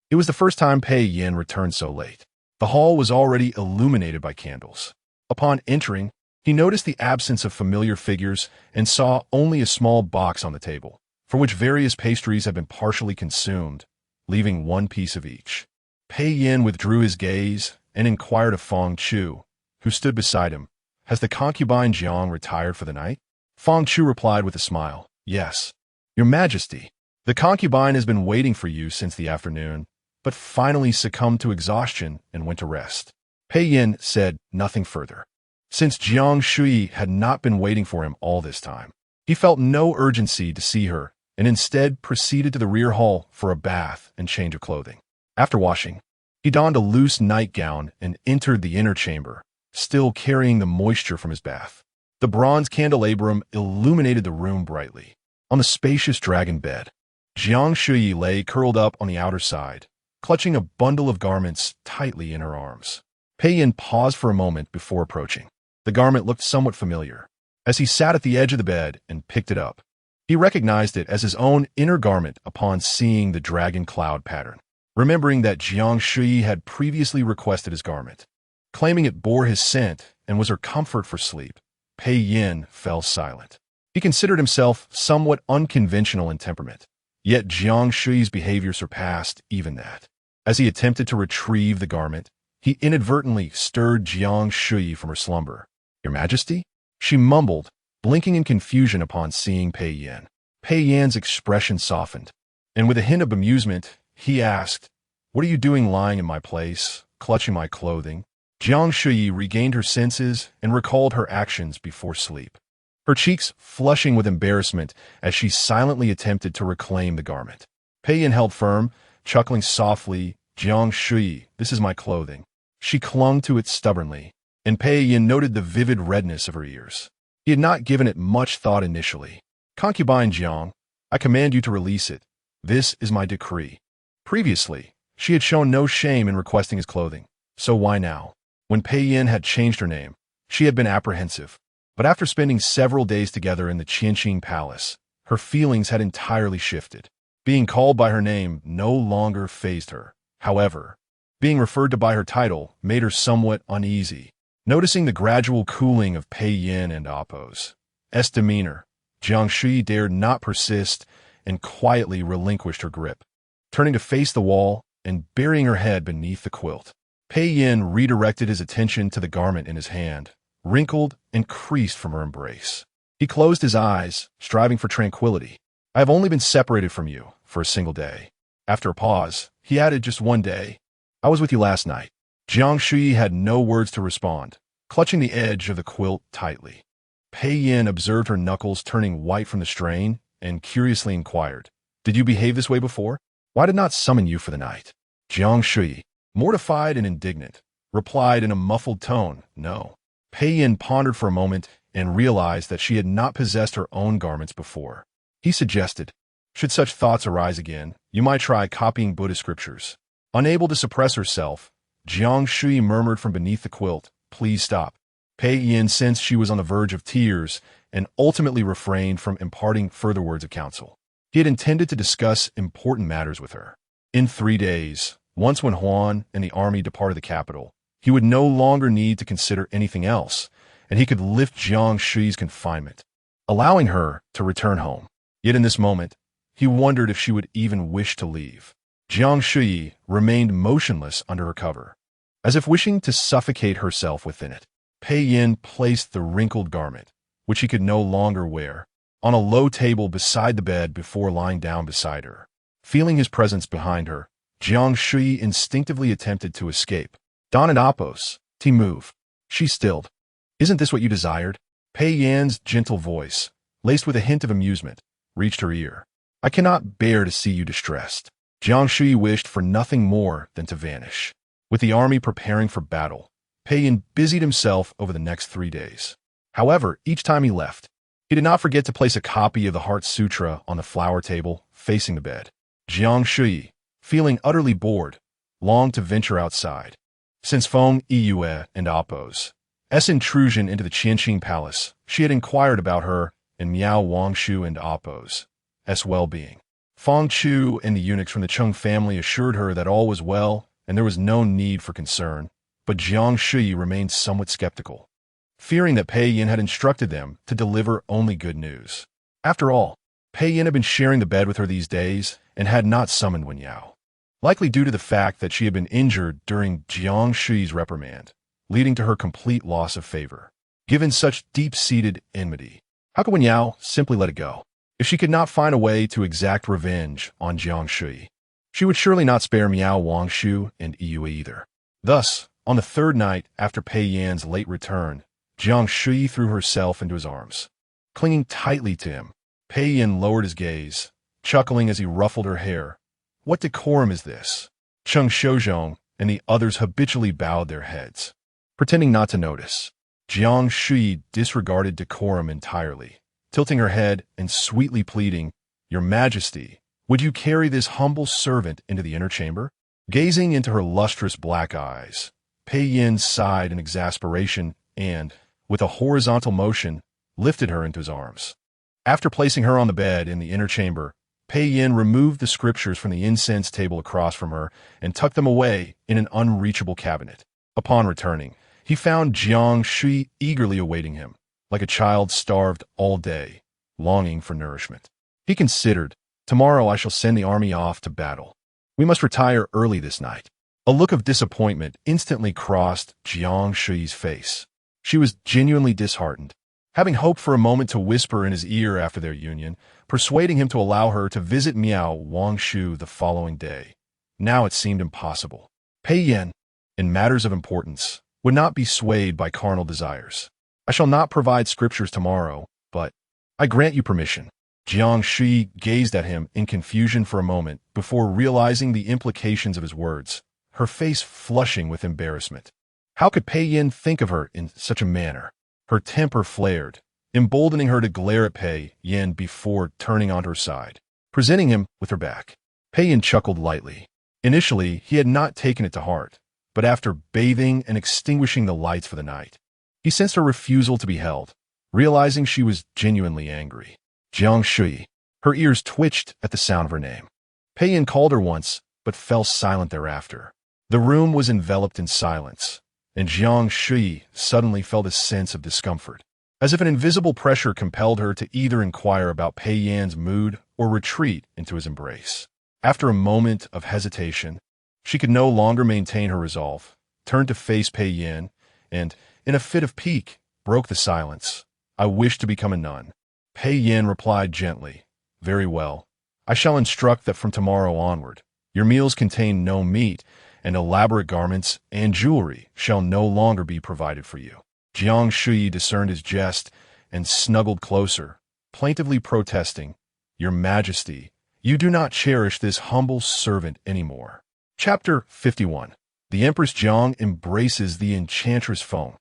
It was the first time Pei Yin returned so late. The hall was already illuminated by candles. Upon entering, he noticed the absence of familiar figures and saw only a small box on the table, for which various pastries had been partially consumed, leaving one piece of each. Pei Yin withdrew his gaze and inquired of Feng Chu, who stood beside him, has the concubine Jiang retired for the night? Feng Chu replied with a smile, yes. Your Majesty, the concubine has been waiting for you since the afternoon, but finally succumbed to exhaustion and went to rest. Pei Yin said nothing further. Since Jiang Shuyi had not been waiting for him all this time, he felt no urgency to see her and instead proceeded to the rear hall for a bath and change of clothing. After washing, he donned a loose nightgown and entered the inner chamber, still carrying the moisture from his bath. The bronze candelabrum illuminated the room brightly. On the spacious dragon bed, Jiang Shuyi lay curled up on the outer side, clutching a bundle of garments tightly in her arms. Pei Yin paused for a moment before approaching. The garment looked somewhat familiar. As he sat at the edge of the bed and picked it up, he recognized it as his own inner garment upon seeing the dragon cloud pattern. Remembering that Jiang Shuyi had previously requested his garment, claiming it bore his scent and was her comfort for sleep, Pei Yin fell silent. He considered himself somewhat unconventional in temperament, yet Jiang Shuyi's behavior surpassed even that. As he attempted to retrieve the garment, he inadvertently stirred Jiang Shuyi from her slumber. Your Majesty? She mumbled, blinking in confusion upon seeing Pei Yin. Pei Yin's expression softened, and with a hint of amusement, he asked, what are you doing lying in my place, clutching my clothing? Jiang Shuyi regained her senses and recalled her actions before sleep, her cheeks flushing with embarrassment as she silently attempted to reclaim the garment. Pei Yin held firm, chuckling softly, Jiang Shuyi, this is my clothing. She clung to it stubbornly, and Pei Yin noted the vivid redness of her ears. He had not given it much thought initially. Concubine Jiang, I command you to release it. This is my decree. Previously, she had shown no shame in requesting his clothing, so why now? When Pei Yin had changed her name, she had been apprehensive, but after spending several days together in the Qianqing Palace, her feelings had entirely shifted. Being called by her name no longer fazed her. However, being referred to by her title made her somewhat uneasy. Noticing the gradual cooling of Pei Yin and Appo's demeanor, Jiang Shuyi dared not persist and quietly relinquished her grip. Turning to face the wall and burying her head beneath the quilt, Pei Yin redirected his attention to the garment in his hand, wrinkled and creased from her embrace. He closed his eyes, striving for tranquility. I have only been separated from you for a single day. After a pause, he added, just one day. I was with you last night. Jiang Shuyi had no words to respond, clutching the edge of the quilt tightly. Pei Yin observed her knuckles turning white from the strain and curiously inquired, did you behave this way before? Why did not summon you for the night? Jiang Shuyi, mortified and indignant, replied in a muffled tone, no. Pei Yin pondered for a moment and realized that she had not possessed her own garments before. He suggested, should such thoughts arise again, you might try copying Buddhist scriptures. Unable to suppress herself, Jiang Shuyi murmured from beneath the quilt, please stop. Pei Yin sensed she was on the verge of tears and ultimately refrained from imparting further words of counsel. He had intended to discuss important matters with her. In 3 days, once when Huan and the army departed the capital, he would no longer need to consider anything else, and he could lift Jiang Shuyi's confinement, allowing her to return home. Yet in this moment, he wondered if she would even wish to leave. Jiang Shuyi remained motionless under her cover, as if wishing to suffocate herself within it. Pei Yin placed the wrinkled garment, which he could no longer wear, on a low table beside the bed before lying down beside her. Feeling his presence behind her, Jiang Shuyi instinctively attempted to escape. Don and Apos, to move. She stilled. Isn't this what you desired? Pei Yan's gentle voice, laced with a hint of amusement, reached her ear. I cannot bear to see you distressed. Jiang Shuyi wished for nothing more than to vanish. With the army preparing for battle, Pei Yan busied himself over the next 3 days. However, each time he left, he did not forget to place a copy of the Heart Sutra on the flower table facing the bed. Jiang Shuyi, feeling utterly bored, longed to venture outside. Since Feng Yue and Apos' intrusion into the Qianqing palace, she had inquired about her and Miao Wangshu and Apos' well-being. Feng Chu and the eunuchs from the Cheng family assured her that all was well and there was no need for concern, but Jiang Shuyi remained somewhat skeptical, fearing that Pei Yin had instructed them to deliver only good news. After all, Pei Yin had been sharing the bed with her these days and had not summoned Wen Yao, likely due to the fact that she had been injured during Jiang Shuyi's reprimand, leading to her complete loss of favor. Given such deep-seated enmity, how could Wen Yao simply let it go? If she could not find a way to exact revenge on Jiang Shuyi, she would surely not spare Miao Wangshu and Yue either. Thus, on the third night after Pei Yan's late return, Jiang Shuyi threw herself into his arms. Clinging tightly to him, Pei Yan lowered his gaze, chuckling as he ruffled her hair. What decorum is this? Cheng Shouzhong and the others habitually bowed their heads, pretending not to notice. Jiang Shuyi disregarded decorum entirely, tilting her head and sweetly pleading, Your Majesty, would you carry this humble servant into the inner chamber? Gazing into her lustrous black eyes, Pei Yin sighed in exasperation and, with a horizontal motion, lifted her into his arms. After placing her on the bed in the inner chamber, Pei Yin removed the scriptures from the incense table across from her and tucked them away in an unreachable cabinet. Upon returning, he found Jiang Shuyi eagerly awaiting him, like a child starved all day, longing for nourishment. He considered, Tomorrow I shall send the army off to battle. We must retire early this night. A look of disappointment instantly crossed Jiang Shuyi's face. She was genuinely disheartened, having hoped for a moment to whisper in his ear after their union, persuading him to allow her to visit Miao Wangshu the following day. Now it seemed impossible. Pei Yan, in matters of importance, would not be swayed by carnal desires. I shall not provide scriptures tomorrow, but I grant you permission. Jiang Shuyi gazed at him in confusion for a moment before realizing the implications of his words, her face flushing with embarrassment. How could Pei Yin think of her in such a manner? Her temper flared, emboldening her to glare at Pei Yin before turning on her side, presenting him with her back. Pei Yin chuckled lightly. Initially, he had not taken it to heart, but after bathing and extinguishing the lights for the night, he sensed her refusal to be held, realizing she was genuinely angry. Jiang Shuyi. Her ears twitched at the sound of her name. Pei Yin called her once, but fell silent thereafter. The room was enveloped in silence, and Jiang Shuyi suddenly felt a sense of discomfort, as if an invisible pressure compelled her to either inquire about Pei Yan's mood or retreat into his embrace. After a moment of hesitation, she could no longer maintain her resolve, turned to face Pei Yin, and, in a fit of pique, broke the silence. I wish to become a nun. Pei Yin replied gently, Very well. I shall instruct that from tomorrow onward, your meals contain no meat, and elaborate garments and jewelry shall no longer be provided for you. Jiang Shuyi discerned his jest and snuggled closer, plaintively protesting, Your Majesty, you do not cherish this humble servant anymore. Chapter 51. The Empress Jiang embraces the enchantress Feng.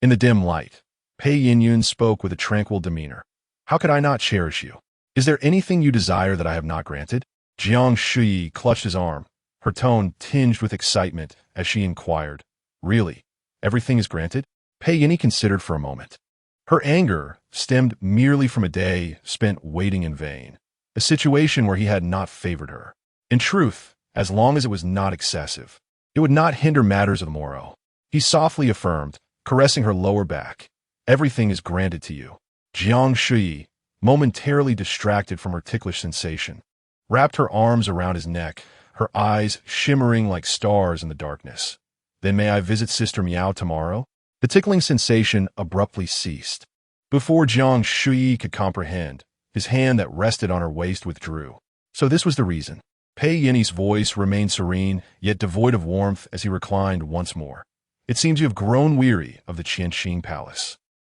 In the dim light, Pei Yinyun spoke with a tranquil demeanor. How could I not cherish you? Is there anything you desire that I have not granted? Jiang Shuyi clutched his arm, her tone tinged with excitement as she inquired, Really, everything is granted? Pei Yin considered for a moment. Her anger stemmed merely from a day spent waiting in vain. a situation where he had not favored her. In truth, as long as it was not excessive, it would not hinder matters of the morrow. He softly affirmed, caressing her lower back. Everything is granted to you. Jiang Shuyi, momentarily distracted from her ticklish sensation, wrapped her arms around his neck, her eyes shimmering like stars in the darkness. Then may I visit Sister Miao tomorrow? The tickling sensation abruptly ceased. Before Jiang Shuyi could comprehend, his hand that rested on her waist withdrew. So this was the reason. Pei Yin's voice remained serene, yet devoid of warmth as he reclined once more. It seems you have grown weary of the Qianxing Palace.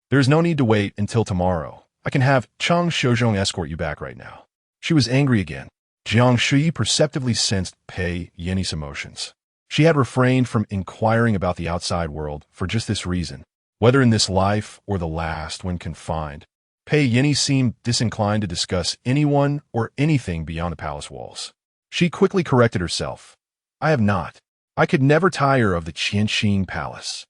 There is no need to wait until tomorrow. I can have Chang Shozhong escort you back right now. She was angry again. Jiang Shuyi perceptibly sensed Pei Yin's emotions. She had refrained from inquiring about the outside world for just this reason. Whether in this life or the last when confined, Pei Yin seemed disinclined to discuss anyone or anything beyond the palace walls. She quickly corrected herself. I have not. I could never tire of the Qianxing Palace.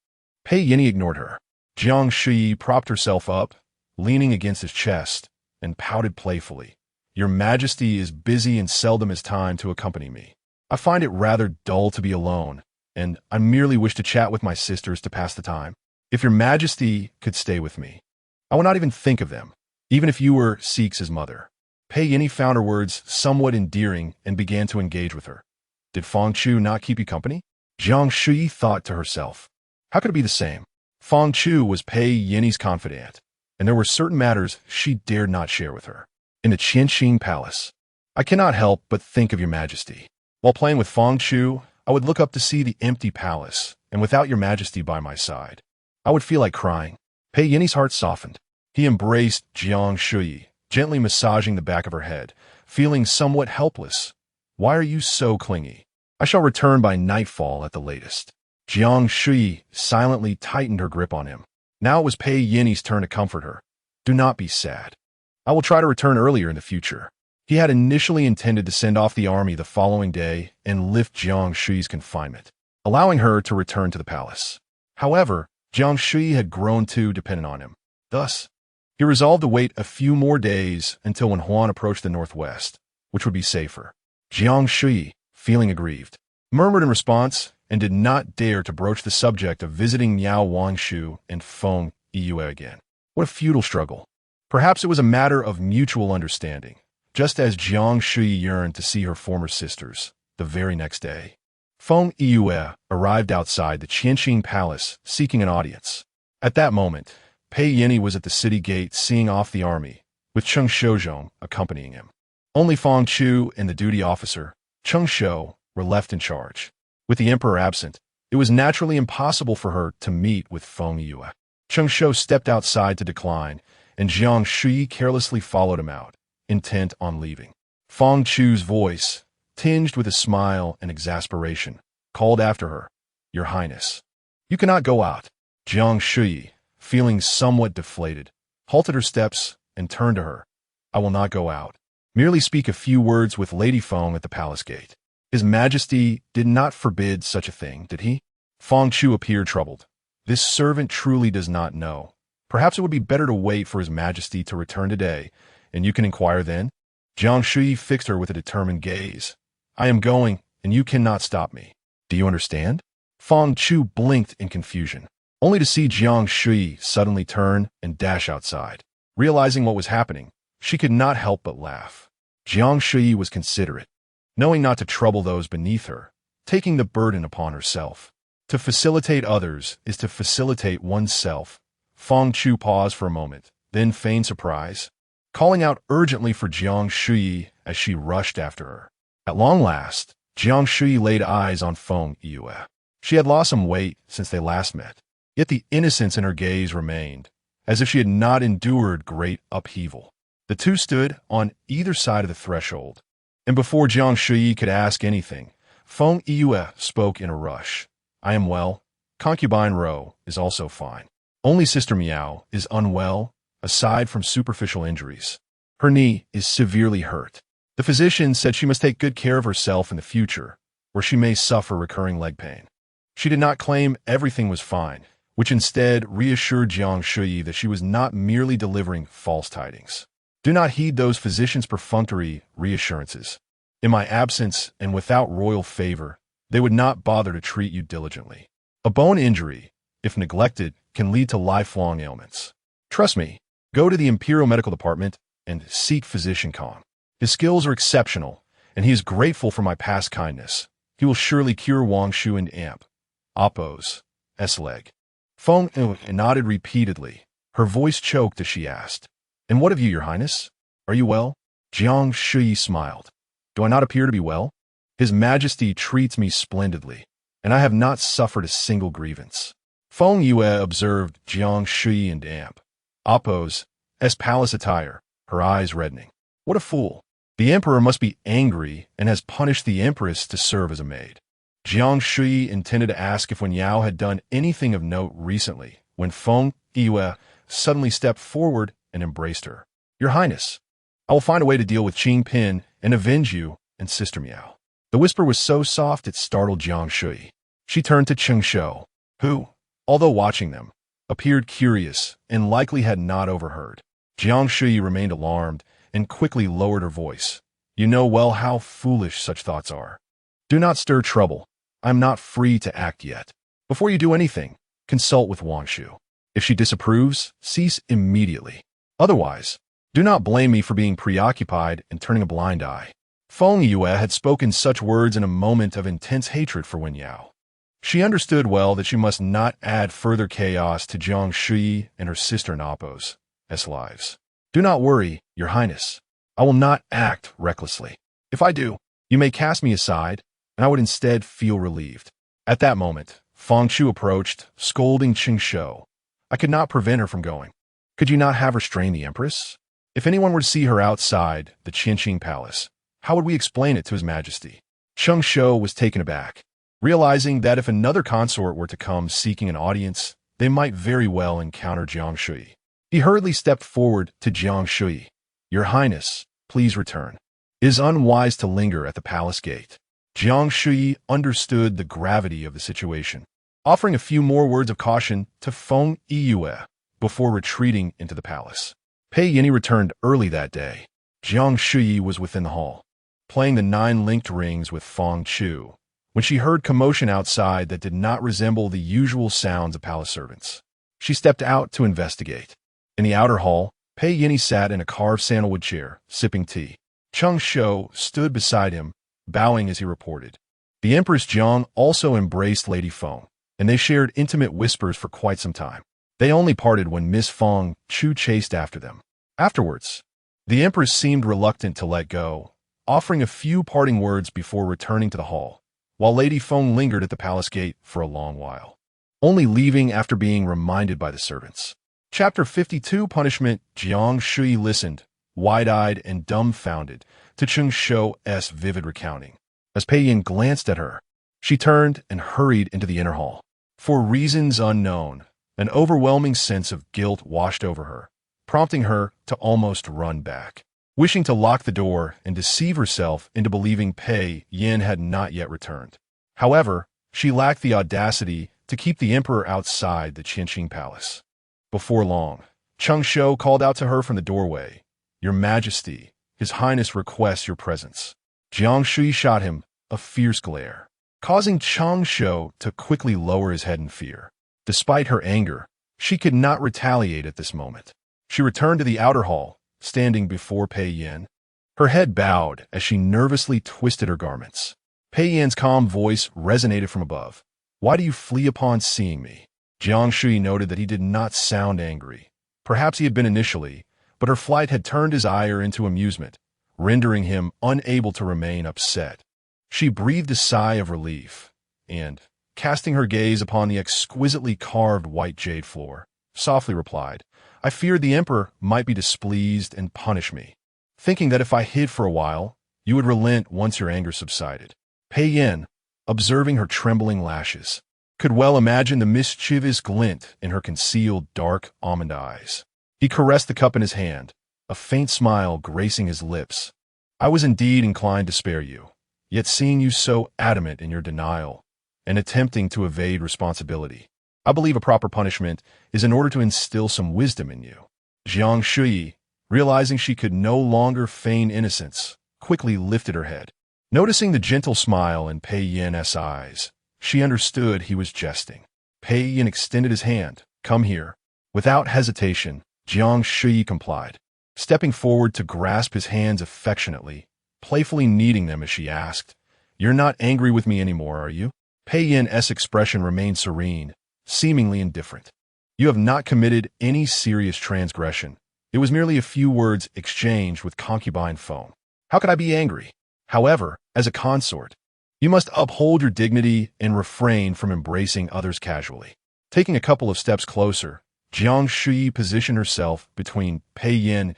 Pei Yin ignored her. Jiang Shuyi propped herself up, leaning against his chest, and pouted playfully. Your Majesty is busy and seldom has time to accompany me. I find it rather dull to be alone, and I merely wish to chat with my sisters to pass the time. If your Majesty could stay with me, I would not even think of them, even if you were Six's mother. Pei Yin found her words somewhat endearing and began to engage with her. Did Feng Chu not keep you company? Jiang Shuyi thought to herself. How could it be the same? Feng Chu was Pei Yin's confidant, and there were certain matters she dared not share with her. In the Qianxing Palace, I cannot help but think of your Majesty. While playing with Feng Chu, I would look up to see the empty palace, and without your Majesty by my side, I would feel like crying. Pei Yin's heart softened. He embraced Jiang Shuyi, gently massaging the back of her head, feeling somewhat helpless. Why are you so clingy? I shall return by nightfall at the latest. Jiang Shuyi silently tightened her grip on him. Now it was Pei Yin's turn to comfort her. Do not be sad. I will try to return earlier in the future. He had initially intended to send off the army the following day and lift Jiang Shuyi's confinement, allowing her to return to the palace. However, Jiang Shuyi had grown too dependent on him. Thus, he resolved to wait a few more days until when Huan approached the northwest, which would be safer. Jiang Shuyi, feeling aggrieved, murmured in response and did not dare to broach the subject of visiting Miao Wangshu and Feng Yue again. What a futile struggle. Perhaps it was a matter of mutual understanding, just as Jiang Shuyi yearned to see her former sisters the very next day. Feng Yue arrived outside the Qianxing Palace seeking an audience. At that moment, Pei Yin was at the city gate seeing off the army, with Cheng Shozhong accompanying him. Only Feng Chu and the duty officer, Cheng Shou, were left in charge. With the emperor absent, it was naturally impossible for her to meet with Feng Yue. Cheng Shou stepped outside to decline, and Jiang Shuyi carelessly followed him out, intent on leaving. Feng Chu's voice, tinged with a smile and exasperation, called after her, Your Highness. You cannot go out. Jiang Shuyi, feeling somewhat deflated, halted her steps and turned to her. I will not go out. Merely speak a few words with Lady Feng at the palace gate. His Majesty did not forbid such a thing, did he? Feng Chu appeared troubled. This servant truly does not know. Perhaps it would be better to wait for His Majesty to return today, and you can inquire then. Jiang Shuyi fixed her with a determined gaze. I am going, and you cannot stop me. Do you understand? Feng Chu blinked in confusion, only to see Jiang Shuyi suddenly turn and dash outside. Realizing what was happening, she could not help but laugh. Jiang Shuyi was considerate, knowing not to trouble those beneath her, taking the burden upon herself. To facilitate others is to facilitate oneself. Feng Chu paused for a moment, then feigned surprise, calling out urgently for Jiang Shuyi as she rushed after her. At long last, Jiang Shuyi laid eyes on Feng Yue. She had lost some weight since they last met, yet the innocence in her gaze remained, as if she had not endured great upheaval. The two stood on either side of the threshold, and before Jiang Shuyi could ask anything, Feng Yue spoke in a rush. I am well. Concubine Ro is also fine. Only Sister Miao is unwell, aside from superficial injuries. Her knee is severely hurt. The physician said she must take good care of herself in the future, or she may suffer recurring leg pain. She did not claim everything was fine, which instead reassured Jiang Shuyi that she was not merely delivering false tidings. Do not heed those physicians' perfunctory reassurances. In my absence and without royal favor, they would not bother to treat you diligently. A bone injury, if neglected, can lead to lifelong ailments. Trust me, go to the Imperial Medical Department and seek physician Kong. His skills are exceptional, and he is grateful for my past kindness. He will surely cure Wang Shu and Amp. Oppo's S-leg. Feng nodded repeatedly. Her voice choked as she asked, "And what of you, Your Highness? Are you well?" Jiang Shuyi smiled. "Do I not appear to be well? His Majesty treats me splendidly, and I have not suffered a single grievance." Feng Yue observed Jiang Shuyi and Amp. Oppo's palace attire, her eyes reddening. What a fool. The emperor must be angry and has punished the empress to serve as a maid. Jiang Shuyi intended to ask if Wen Yao had done anything of note recently, when Feng Yue suddenly stepped forward and embraced her. "Your Highness, I will find a way to deal with Qing Pin and avenge you and Sister Miao." The whisper was so soft it startled Jiang Shuyi. She turned to Cheng Shou, who, although watching them, appeared curious and likely had not overheard. Jiang Shuyi remained alarmed and quickly lowered her voice. "You know well how foolish such thoughts are. Do not stir trouble. I am not free to act yet. Before you do anything, consult with Wang Shu. If she disapproves, cease immediately. Otherwise, do not blame me for being preoccupied and turning a blind eye." Feng Yue had spoken such words in a moment of intense hatred for Wen Yao. She understood well that she must not add further chaos to Jiang Shuyi and her sister Napo's lives. "Do not worry, Your Highness. I will not act recklessly. If I do, you may cast me aside, and I would instead feel relieved." At that moment, Feng Shu approached, scolding Cheng Shou. "I could not prevent her from going. Could you not have restrained the Empress? If anyone were to see her outside the Qianqing Palace, how would we explain it to His Majesty?" Cheng Shou was taken aback, realizing that if another consort were to come seeking an audience, they might very well encounter Jiang Shuyi. He hurriedly stepped forward to Jiang Shuyi. "Your Highness, please return. It is unwise to linger at the palace gate." Jiang Shuyi understood the gravity of the situation, offering a few more words of caution to Feng Yue before retreating into the palace. Pei Yini returned early that day. Jiang Shuyi was within the hall, playing the 9 linked rings with Feng Chu, when she heard commotion outside that did not resemble the usual sounds of palace servants. She stepped out to investigate. In the outer hall, Pei Yini sat in a carved sandalwood chair, sipping tea. Cheng Shou stood beside him, bowing as he reported. The Empress Jiang also embraced Lady Feng, and they shared intimate whispers for quite some time. They only parted when Miss Feng Chu chased after them. Afterwards, the Empress seemed reluctant to let go, offering a few parting words before returning to the hall, while Lady Feng lingered at the palace gate for a long while, only leaving after being reminded by the servants. Chapter 52 Punishment. Jiang Shuyi listened, wide-eyed and dumbfounded, to Cheng Shou's vivid recounting. As Pei Yin glanced at her, she turned and hurried into the inner hall. For reasons unknown, an overwhelming sense of guilt washed over her, prompting her to almost run back. Wishing to lock the door and deceive herself into believing Pei Yin had not yet returned. However, she lacked the audacity to keep the emperor outside the Qianqing Palace. Before long, Cheng Shou called out to her from the doorway, "Your Majesty, His Highness requests your presence." Jiang Shuyi shot him a fierce glare, causing Cheng Shou to quickly lower his head in fear. Despite her anger, she could not retaliate at this moment. She returned to the outer hall, standing before Pei Yin. Her head bowed as she nervously twisted her garments. Pei Yin's calm voice resonated from above. "Why do you flee upon seeing me?" Jiang Shuyi noted that he did not sound angry. Perhaps he had been initially, but her flight had turned his ire into amusement, rendering him unable to remain upset. She breathed a sigh of relief, and, casting her gaze upon the exquisitely carved white jade floor, softly replied, "I feared the emperor might be displeased and punish me, thinking that if I hid for a while, you would relent once your anger subsided." Pei Yin, observing her trembling lashes, could well imagine the mischievous glint in her concealed dark almond eyes. He caressed the cup in his hand, a faint smile gracing his lips. "I was indeed inclined to spare you, yet seeing you so adamant in your denial and attempting to evade responsibility, I believe a proper punishment is in order to instill some wisdom in you." Jiang Shuyi, realizing she could no longer feign innocence, quickly lifted her head. Noticing the gentle smile in Pei Yin's eyes, she understood he was jesting. Pei Yin extended his hand. "Come here." Without hesitation, Jiang Shuyi complied, stepping forward to grasp his hands affectionately, playfully kneading them as she asked, "You're not angry with me anymore, are you?" Pei Yin's expression remained serene, seemingly indifferent. "You have not committed any serious transgression. It was merely a few words exchanged with Concubine phone. How could I be angry? However, as a consort, you must uphold your dignity and refrain from embracing others casually." Taking a couple of steps closer, Jiang Shuyi positioned herself between Pei Yin's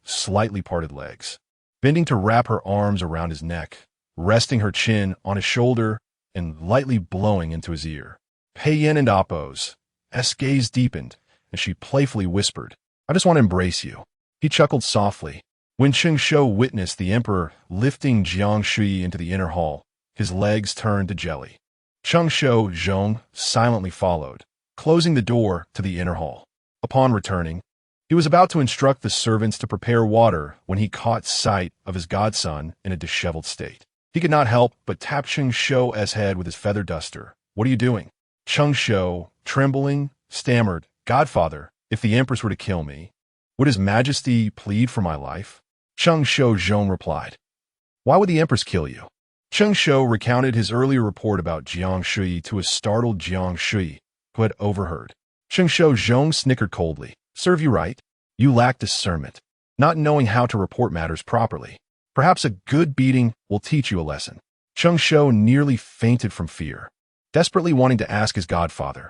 slightly parted legs, bending to wrap her arms around his neck, resting her chin on his shoulder and lightly blowing into his ear. Pei Yin and Appo's gaze deepened, and she playfully whispered, "I just want to embrace you." He chuckled softly. When Cheng Shou witnessed the emperor lifting Jiang Shuyi into the inner hall, his legs turned to jelly. Cheng Shou Zhong silently followed, closing the door to the inner hall. Upon returning, he was about to instruct the servants to prepare water when he caught sight of his godson in a disheveled state. He could not help but tap Cheng Shou's head with his feather duster. "What are you doing?" Cheng Shou, trembling, stammered, "Godfather, if the empress were to kill me, would his majesty plead for my life?" Cheng Shou Zhong replied, "Why would the empress kill you?" Cheng Shou recounted his earlier report about Jiang Shuyi to a startled Jiang Shuyi, who had overheard. Cheng Shou Zhong snickered coldly. "Serve you right. You lack discernment, not knowing how to report matters properly. Perhaps a good beating will teach you a lesson." Cheng Shou nearly fainted from fear, desperately wanting to ask his godfather,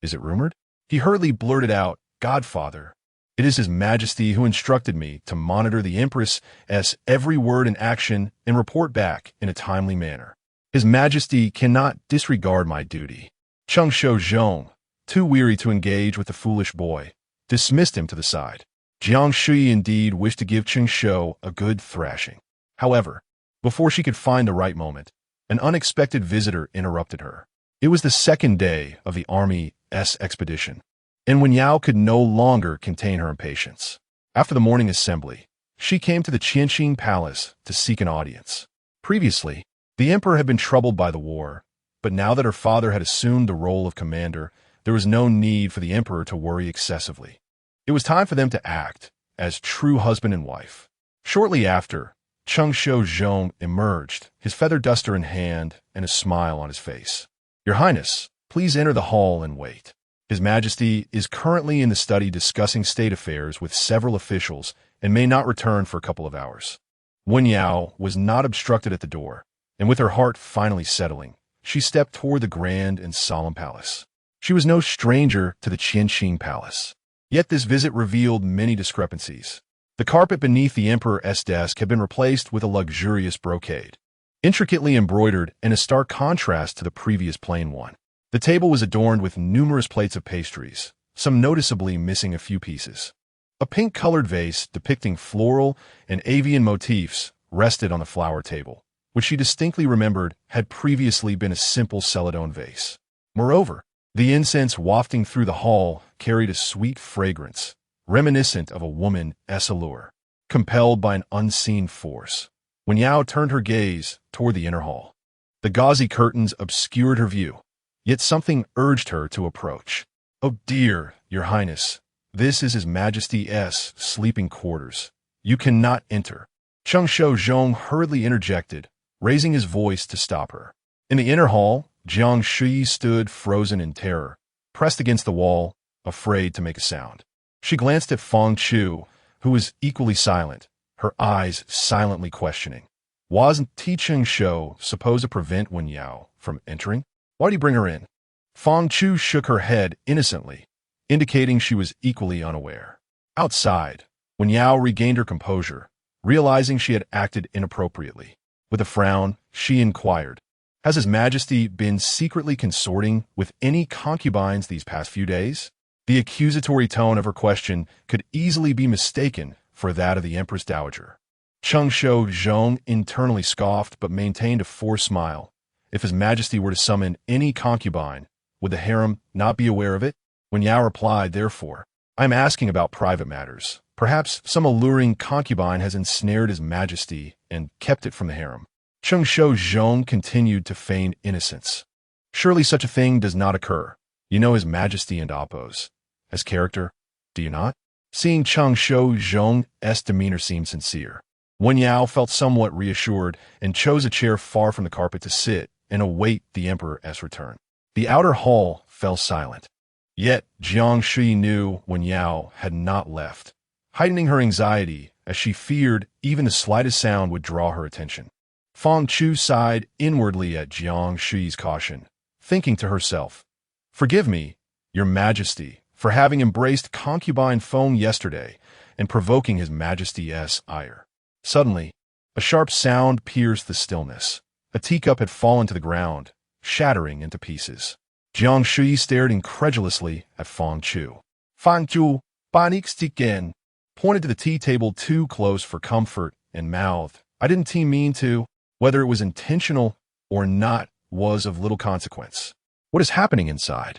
"Is it rumored?" He hurriedly blurted out, "Godfather, it is His Majesty who instructed me to monitor the Empress's every word and action and report back in a timely manner. His Majesty cannot disregard my duty." Cheng Shou Zhong, too weary to engage with the foolish boy, dismissed him to the side. Jiang Shuyi indeed wished to give Cheng Shou a good thrashing. However, before she could find the right moment, an unexpected visitor interrupted her. It was the second day of the army's expedition, and Wen Yao could no longer contain her impatience. After the morning assembly, she came to the Qianxin Palace to seek an audience. Previously, the emperor had been troubled by the war, but now that her father had assumed the role of commander, there was no need for the emperor to worry excessively. It was time for them to act as true husband and wife. Shortly after, Cheng Shou Zhong emerged, his feather duster in hand and a smile on his face. "Your Highness, please enter the hall and wait. His Majesty is currently in the study discussing state affairs with several officials and may not return for a couple of hours." Wen Yao was not obstructed at the door, and with her heart finally settling, she stepped toward the grand and solemn palace. She was no stranger to the Qianxin Palace. Yet this visit revealed many discrepancies. The carpet beneath the emperor's desk had been replaced with a luxurious brocade, intricately embroidered in a stark contrast to the previous plain one. The table was adorned with numerous plates of pastries, some noticeably missing a few pieces. A pink-colored vase depicting floral and avian motifs rested on the flower table, which she distinctly remembered had previously been a simple celadon vase. Moreover, the incense wafting through the hall carried a sweet fragrance, reminiscent of a woman's allure, compelled by an unseen force. When Yao turned her gaze toward the inner hall, the gauzy curtains obscured her view, yet something urged her to approach. "Oh dear, Your Highness, this is His Majesty's sleeping quarters. You cannot enter." Cheng Shou Zhong hurriedly interjected, raising his voice to stop her. In the inner hall, Jiang Shuyi stood frozen in terror, pressed against the wall, afraid to make a sound. She glanced at Feng Chu, who was equally silent, her eyes silently questioning. Wasn't Cheng Shou supposed to prevent Wen Yao from entering? Why'd he bring her in? Feng Chu shook her head innocently, indicating she was equally unaware. Outside, Wen Yao regained her composure, realizing she had acted inappropriately. With a frown, she inquired, "Has His Majesty been secretly consorting with any concubines these past few days?" The accusatory tone of her question could easily be mistaken for that of the Empress Dowager. Cheng Shou Zhong internally scoffed but maintained a forced smile. If His Majesty were to summon any concubine, would the harem not be aware of it? When Yao replied, "Therefore, I am asking about private matters. Perhaps some alluring concubine has ensnared his majesty and kept it from the harem. Cheng Shou Zhong continued to feign innocence. Surely such a thing does not occur. You know his majesty and Oppos as character, do you not? Seeing Cheng Shou Zhong's demeanor seemed sincere, Wen Yao felt somewhat reassured and chose a chair far from the carpet to sit and await the emperor's return. The outer hall fell silent. Yet Jiang Shuyi knew Wen Yao had not left, heightening her anxiety as she feared even the slightest sound would draw her attention. Fang Chu sighed inwardly at Jiang Shuyi's caution, thinking to herself, "Forgive me, your majesty, for having embraced concubine Feng yesterday and provoking his majesty's ire." Suddenly, a sharp sound pierced the stillness. A teacup had fallen to the ground, shattering into pieces. Jiang Shuyi stared incredulously at Fang Chu. Fang Chu, again, pointed to the tea table too close for comfort and mouthed, "I didn't mean to. Whether it was intentional or not was of little consequence. What is happening inside?"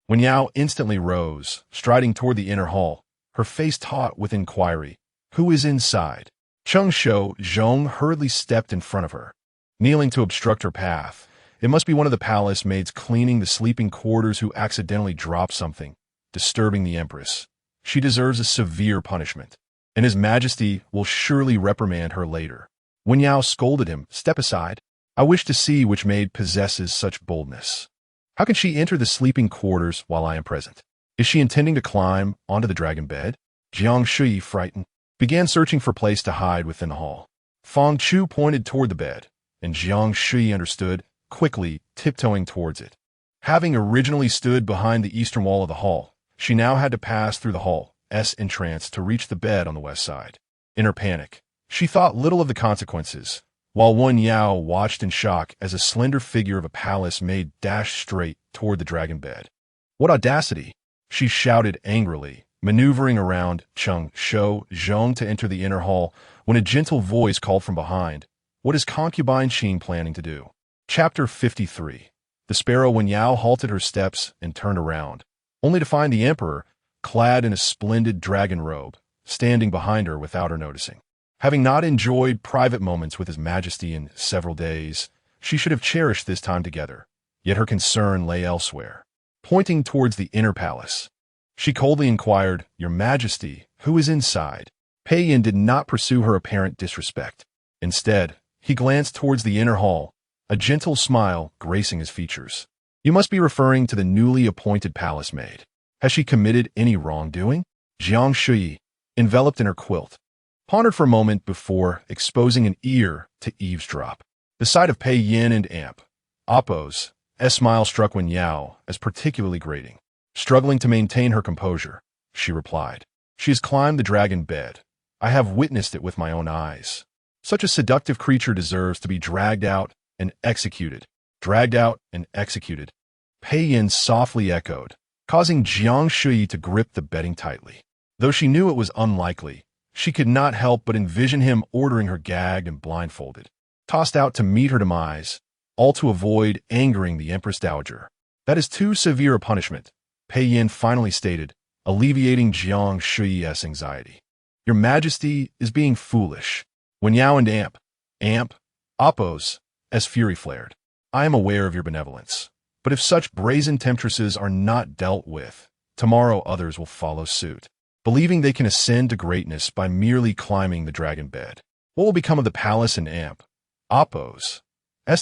Wen Yao instantly rose, striding toward the inner hall, her face taut with inquiry. "Who is inside?" Cheng Shou Zhong hurriedly stepped in front of her, kneeling to obstruct her path. It must be one of the palace maids cleaning the sleeping quarters who accidentally dropped something, disturbing the empress. She deserves a severe punishment, and His Majesty will surely reprimand her later. Wen Yao scolded him, "Step aside. I wish to see which maid possesses such boldness. How can she enter the sleeping quarters while I am present? Is she intending to climb onto the dragon bed?" Jiang Shuyi, frightened, began searching for place to hide within the hall. Fang Chu pointed toward the bed, and Jiang Shuyi understood, quickly tiptoeing towards it. Having originally stood behind the eastern wall of the hall, she now had to pass through the hall's entrance to reach the bed on the west side. In her panic, she thought little of the consequences, while Wen Yao watched in shock as a slender figure of a palace maid dashed straight toward the dragon bed. "What audacity!" she shouted angrily, maneuvering around Cheng Shou Zhong to enter the inner hall when a gentle voice called from behind, "What is Concubine Qing planning to do?" Chapter 53. The sparrow Wen Yao halted her steps and turned around, only to find the emperor, clad in a splendid dragon robe, standing behind her without her noticing. Having not enjoyed private moments with His Majesty in several days, she should have cherished this time together, yet her concern lay elsewhere. Pointing towards the inner palace, she coldly inquired, "Your Majesty, who is inside?" Pei Yin did not pursue her apparent disrespect. Instead, he glanced towards the inner hall, a gentle smile gracing his features. "You must be referring to the newly appointed palace maid. Has she committed any wrongdoing?" Jiang Shuyi, enveloped in her quilt, pondered for a moment before exposing an ear to eavesdrop. The sight of Pei Yin and Oppos' smile struck Wen Yao as particularly grating. Struggling to maintain her composure, she replied, "She has climbed the dragon bed. I have witnessed it with my own eyes. Such a seductive creature deserves to be dragged out and executed." Dragged out and executed, Pei Yin softly echoed, causing Jiang Shuyi to grip the bedding tightly. Though she knew it was unlikely, she could not help but envision him ordering her gagged and blindfolded, tossed out to meet her demise, all to avoid angering the Empress Dowager. "That is too severe a punishment," Pei Yin finally stated, alleviating Jiang Shuyi's anxiety. "Your Majesty is being foolish." Wen Yao and Oppos' fury flared. "I am aware of your benevolence, but if such brazen temptresses are not dealt with, tomorrow others will follow suit, believing they can ascend to greatness by merely climbing the dragon bed. What will become of the palace and Oppos'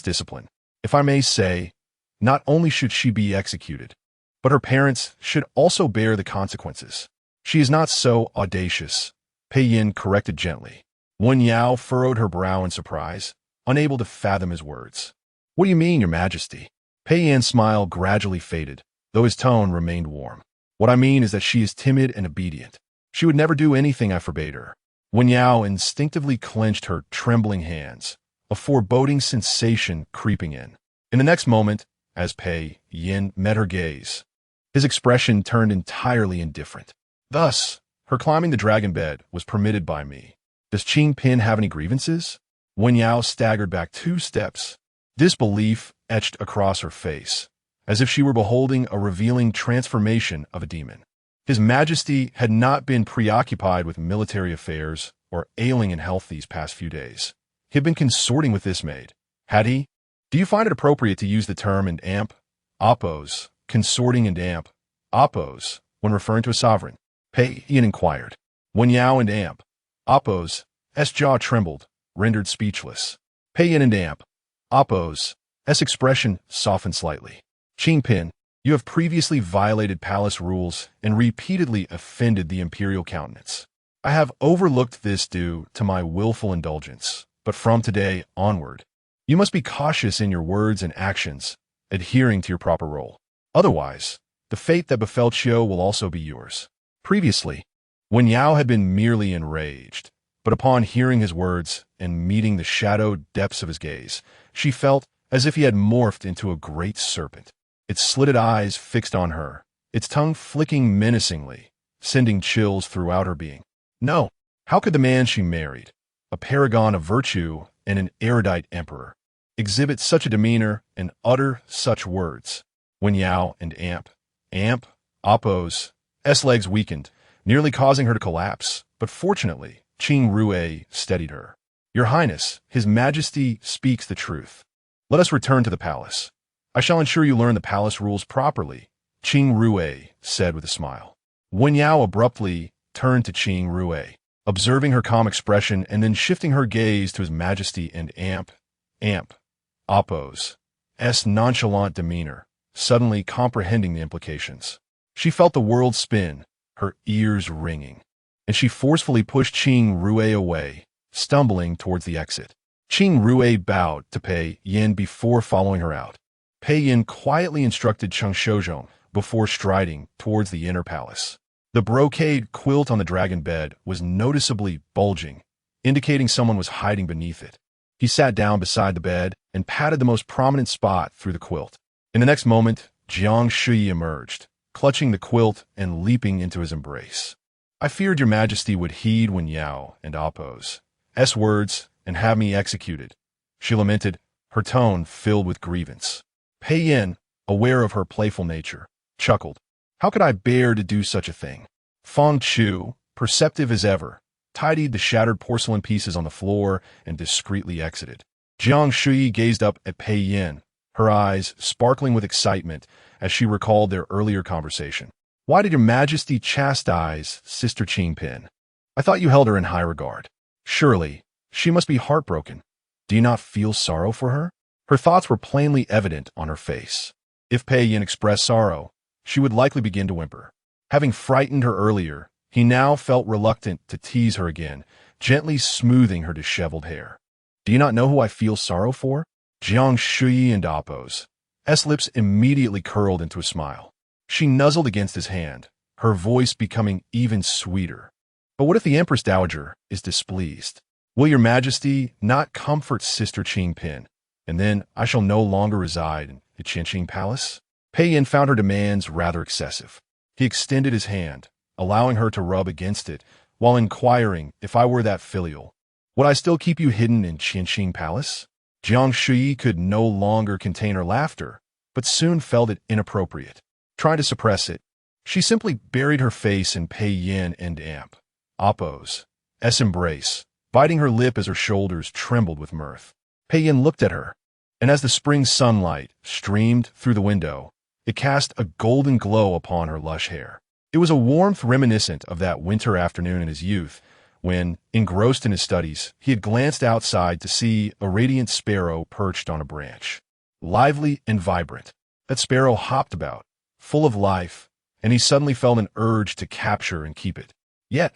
discipline? If I may say, not only should she be executed, but her parents should also bear the consequences." "She is not so audacious," Pei Yin corrected gently. Wen Yao furrowed her brow in surprise, unable to fathom his words. "What do you mean, Your Majesty?" Pei Yin's smile gradually faded, though his tone remained warm. "What I mean is that she is timid and obedient. She would never do anything I forbade her." Wen Yao instinctively clenched her trembling hands, a foreboding sensation creeping in. In the next moment, as Pei Yin met her gaze, his expression turned entirely indifferent. "Thus, her climbing the dragon bed was permitted by me. Does Qing Pin have any grievances?" Wen Yao staggered back 2 steps, disbelief etched across her face, as if she were beholding a revealing transformation of a demon. His Majesty had not been preoccupied with military affairs or ailing in health these past few days. He had been consorting with this maid. Had he? Do you find it appropriate to use the term and amp, oppos, consorting and amp, oppos, when referring to a sovereign? Pei Yin inquired. Wen Yao and amp, oppos, S jaw trembled, rendered speechless. Pei Yin and amp, oppos, S expression softened slightly. Qing Pin, you have previously violated palace rules and repeatedly offended the imperial countenance. I have overlooked this due to my willful indulgence, but from today onward, you must be cautious in your words and actions, adhering to your proper role. Otherwise, the fate that befell Chiu will also be yours. Previously, Wen Yao had been merely enraged, but upon hearing his words and meeting the shadowed depths of his gaze, she felt as if he had morphed into a great serpent, its slitted eyes fixed on her, its tongue flicking menacingly, sending chills throughout her being. No, how could the man she married, a paragon of virtue and an erudite emperor, exhibit such a demeanor and utter such words? Wen Yao and amp, oppos, S legs weakened, nearly causing her to collapse, but fortunately, Qing Rue steadied her. Your Highness, His Majesty speaks the truth. Let us return to the palace. I shall ensure you learn the palace rules properly, Qing Rue said with a smile. Wen Yao abruptly turned to Qing Rue, observing her calm expression and then shifting her gaze to His Majesty and amp, oppos, S nonchalant demeanor, suddenly comprehending the implications. She felt the world spin, her ears ringing, and she forcefully pushed Qing Rue away, stumbling towards the exit. Qing Rue bowed to Pei Yin before following her out. Pei Yin quietly instructed Cheng Shoujiang before striding towards the inner palace. The brocade quilt on the dragon bed was noticeably bulging, indicating someone was hiding beneath it. He sat down beside the bed and patted the most prominent spot through the quilt. In the next moment, Jiang Shuyi emerged, clutching the quilt and leaping into his embrace. I feared your Majesty would heed Wen Yao and oppos S words and have me executed, she lamented, her tone filled with grievance. Pei Yin, aware of her playful nature, chuckled. How could I bear to do such a thing? Feng Chu, perceptive as ever, tidied the shattered porcelain pieces on the floor and discreetly exited. Jiang Shuyi gazed up at Pei Yin, her eyes sparkling with excitement as she recalled their earlier conversation. Why did your Majesty chastise Sister Qing Pin? I thought you held her in high regard. Surely, she must be heartbroken. Do you not feel sorrow for her? Her thoughts were plainly evident on her face. If Pei Yin expressed sorrow, she would likely begin to whimper. Having frightened her earlier, he now felt reluctant to tease her again, gently smoothing her disheveled hair. Do you not know who I feel sorrow for? Jiang Shuyi and oppos S lips immediately curled into a smile. She nuzzled against his hand, her voice becoming even sweeter. But what if the Empress Dowager is displeased? Will your Majesty not comfort Sister Qing Pin, and then I shall no longer reside in the Qianqing Palace? Pei Yin found her demands rather excessive. He extended his hand, allowing her to rub against it, while inquiring if I were that filial. Would I still keep you hidden in Qianqing Palace? Jiang Shuyi could no longer contain her laughter, but soon felt it inappropriate. Trying to suppress it, she simply buried her face in Pei Yin and amp, oppos S embrace, biting her lip as her shoulders trembled with mirth. Pei Yin looked at her, and as the spring sunlight streamed through the window, it cast a golden glow upon her lush hair. It was a warmth reminiscent of that winter afternoon in his youth, when, engrossed in his studies, he had glanced outside to see a radiant sparrow perched on a branch. Lively and vibrant, that sparrow hopped about, full of life, and he suddenly felt an urge to capture and keep it. Yet,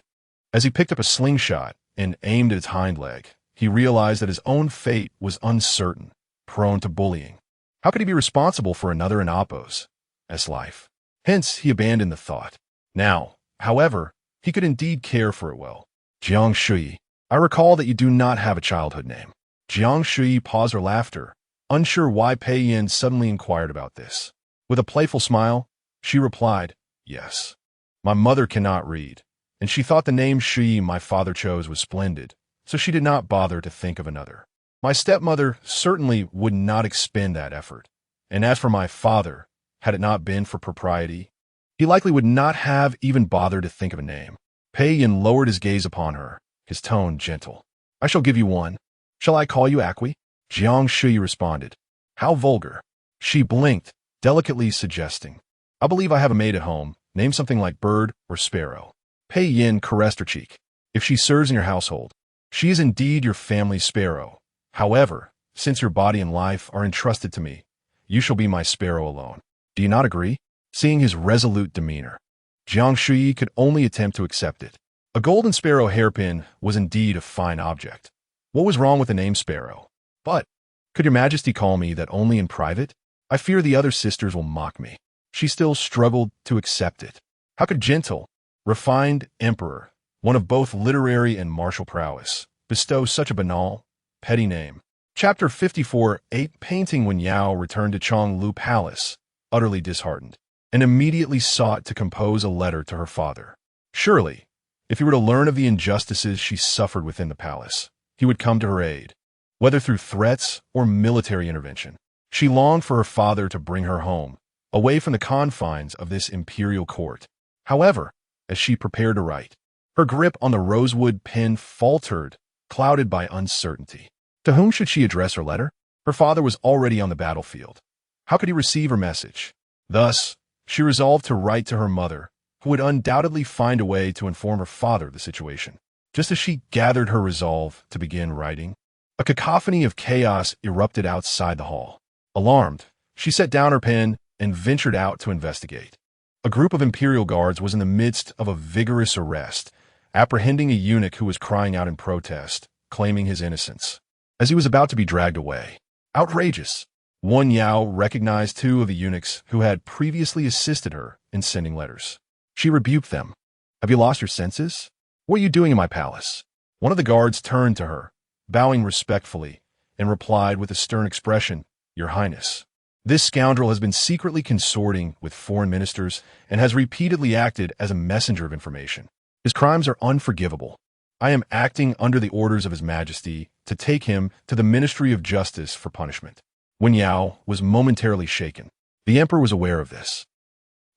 as he picked up a slingshot and aimed at its hind leg, he realized that his own fate was uncertain, prone to bullying. How could he be responsible for another in oppos S life? Hence, he abandoned the thought. Now, however, he could indeed care for it well. Jiang Shuyi, I recall that you do not have a childhood name. Jiang Shuyi paused her laughter, unsure why Pei Yin suddenly inquired about this. With a playful smile, she replied, yes. My mother cannot read, and she thought the name Shuyi my father chose was splendid, so she did not bother to think of another. My stepmother certainly would not expend that effort, and as for my father, had it not been for propriety, he likely would not have even bothered to think of a name. Pei Yin lowered his gaze upon her, his tone gentle. I shall give you one. Shall I call you Acqui? Jiang Shuyi responded. How vulgar. She blinked, delicately suggesting. I believe I have a maid at home. Name something like Bird or Sparrow. Pei Yin caressed her cheek. If she serves in your household, she is indeed your family's sparrow. However, since your body and life are entrusted to me, you shall be my sparrow alone. Do you not agree? Seeing his resolute demeanor, Jiang Shuyi could only attempt to accept it. A golden sparrow hairpin was indeed a fine object. What was wrong with the name Sparrow? But, could your majesty call me that only in private? I fear the other sisters will mock me. She still struggled to accept it. How could gentle, refined emperor, one of both literary and martial prowess, bestow such a banal, petty name? Chapter 54. Painting. When Yao returned to Chonglu Palace, utterly disheartened, and immediately sought to compose a letter to her father. Surely, if he were to learn of the injustices she suffered within the palace, he would come to her aid, whether through threats or military intervention. She longed for her father to bring her home, away from the confines of this imperial court. However, as she prepared to write, her grip on the rosewood pen faltered, clouded by uncertainty. To whom should she address her letter? Her father was already on the battlefield. How could he receive her message? Thus, she resolved to write to her mother, who would undoubtedly find a way to inform her father of the situation. Just as she gathered her resolve to begin writing, a cacophony of chaos erupted outside the hall. Alarmed, she set down her pen and ventured out to investigate. A group of imperial guards was in the midst of a vigorous arrest, apprehending a eunuch who was crying out in protest, claiming his innocence. As he was about to be dragged away, outrageous, Wan Yao recognized two of the eunuchs who had previously assisted her in sending letters. She rebuked them. Have you lost your senses? What are you doing in my palace? One of the guards turned to her, bowing respectfully, and replied with a stern expression, Your Highness. This scoundrel has been secretly consorting with foreign ministers and has repeatedly acted as a messenger of information. His crimes are unforgivable. I am acting under the orders of His Majesty to take him to the Ministry of Justice for punishment. Wen Yao was momentarily shaken. The emperor was aware of this.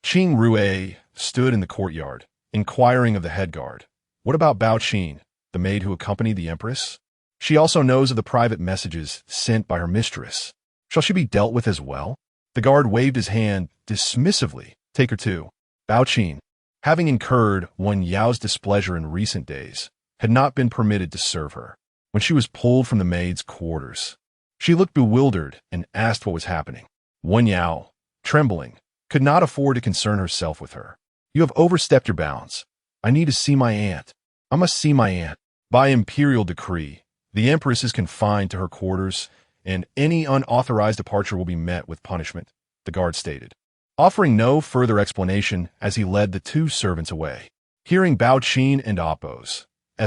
Qing Rue stood in the courtyard, inquiring of the head guard. What about Bao Qin, the maid who accompanied the empress? She also knows of the private messages sent by her mistress. Shall she be dealt with as well? The guard waved his hand dismissively. Take her too. Bao Qin, having incurred Wen Yao's displeasure in recent days, had not been permitted to serve her. When she was pulled from the maid's quarters, she looked bewildered and asked what was happening. Wen Yao, trembling, could not afford to concern herself with her. You have overstepped your bounds. I need to see my aunt. I must see my aunt. By imperial decree, the empress is confined to her quarters, and any unauthorized departure will be met with punishment, the guard stated, offering no further explanation as he led the two servants away. Hearing Bao Qin and Appo's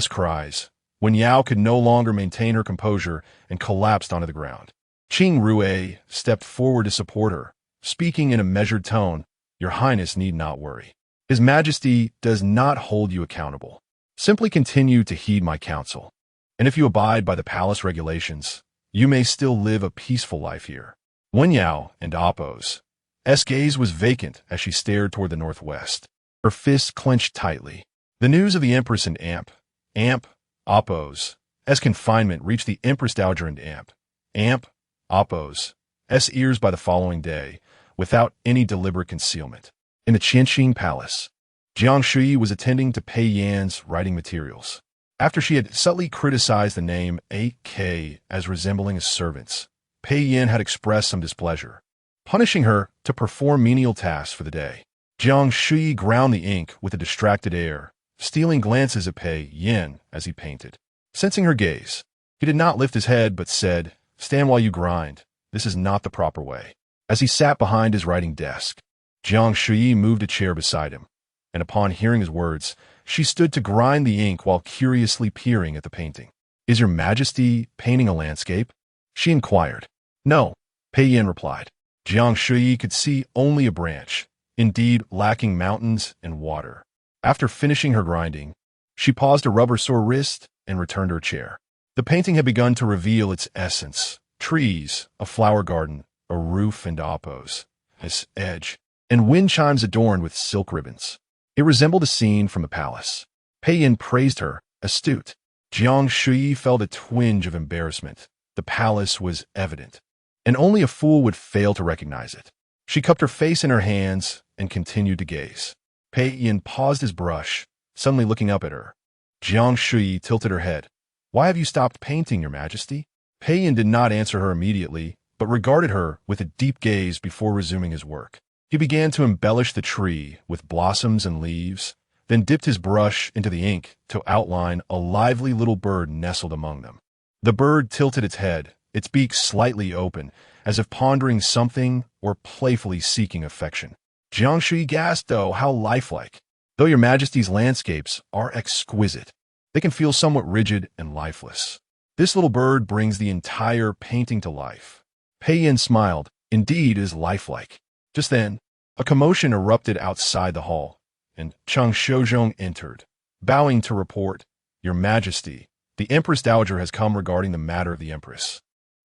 cries, Wen Yao could no longer maintain her composure and collapsed onto the ground. Qing Rue stepped forward to support her, speaking in a measured tone, Your Highness need not worry. His Majesty does not hold you accountable. Simply continue to heed my counsel. And if you abide by the palace regulations, you may still live a peaceful life here. Wen Yao and Appo's gaze was vacant as she stared toward the northwest, her fists clenched tightly. The news of the Empress and Appo's confinement reached the Empress Dowager and Appo's ears by the following day, without any deliberate concealment. In the Qianxing Palace, Jiang Shuyi was attending to Pei Yan's writing materials. After she had subtly criticized the name AK as resembling a servant's, Pei Yan had expressed some displeasure, punishing her to perform menial tasks for the day. Jiang Shuyi ground the ink with a distracted air, stealing glances at Pei Yan as he painted. Sensing her gaze, he did not lift his head but said, Stand while you grind. This is not the proper way. As he sat behind his writing desk, Jiang Shuyi moved a chair beside him, and upon hearing his words, she stood to grind the ink while curiously peering at the painting. Is your Majesty painting a landscape? She inquired. No, Pei Yan replied. Jiang Shuyi could see only a branch, indeed lacking mountains and water. After finishing her grinding, she paused to rub her sore wrist and returned to her chair. The painting had begun to reveal its essence. Trees, a flower garden, a roof and Appo's edge. and wind chimes adorned with silk ribbons. It resembled a scene from a palace. Pei Yin praised her, astute. Jiang Shuyi felt a twinge of embarrassment. The palace was evident, and only a fool would fail to recognize it. She cupped her face in her hands and continued to gaze. Pei Yin paused his brush, suddenly looking up at her. Jiang Shuyi tilted her head. "Why have you stopped painting, Your Majesty?" Pei Yin did not answer her immediately, but regarded her with a deep gaze before resuming his work. He began to embellish the tree with blossoms and leaves, then dipped his brush into the ink to outline a lively little bird nestled among them. The bird tilted its head, its beak slightly open, as if pondering something or playfully seeking affection. Jiang Shuyi gasped, "Oh, how lifelike! Though Your Majesty's landscapes are exquisite, they can feel somewhat rigid and lifeless. This little bird brings the entire painting to life." Pei Yin smiled. "Indeed, it is lifelike." Just then, a commotion erupted outside the hall, and Cheng Shozhong entered, bowing to report, "Your Majesty, the Empress Dowager has come regarding the matter of the Empress."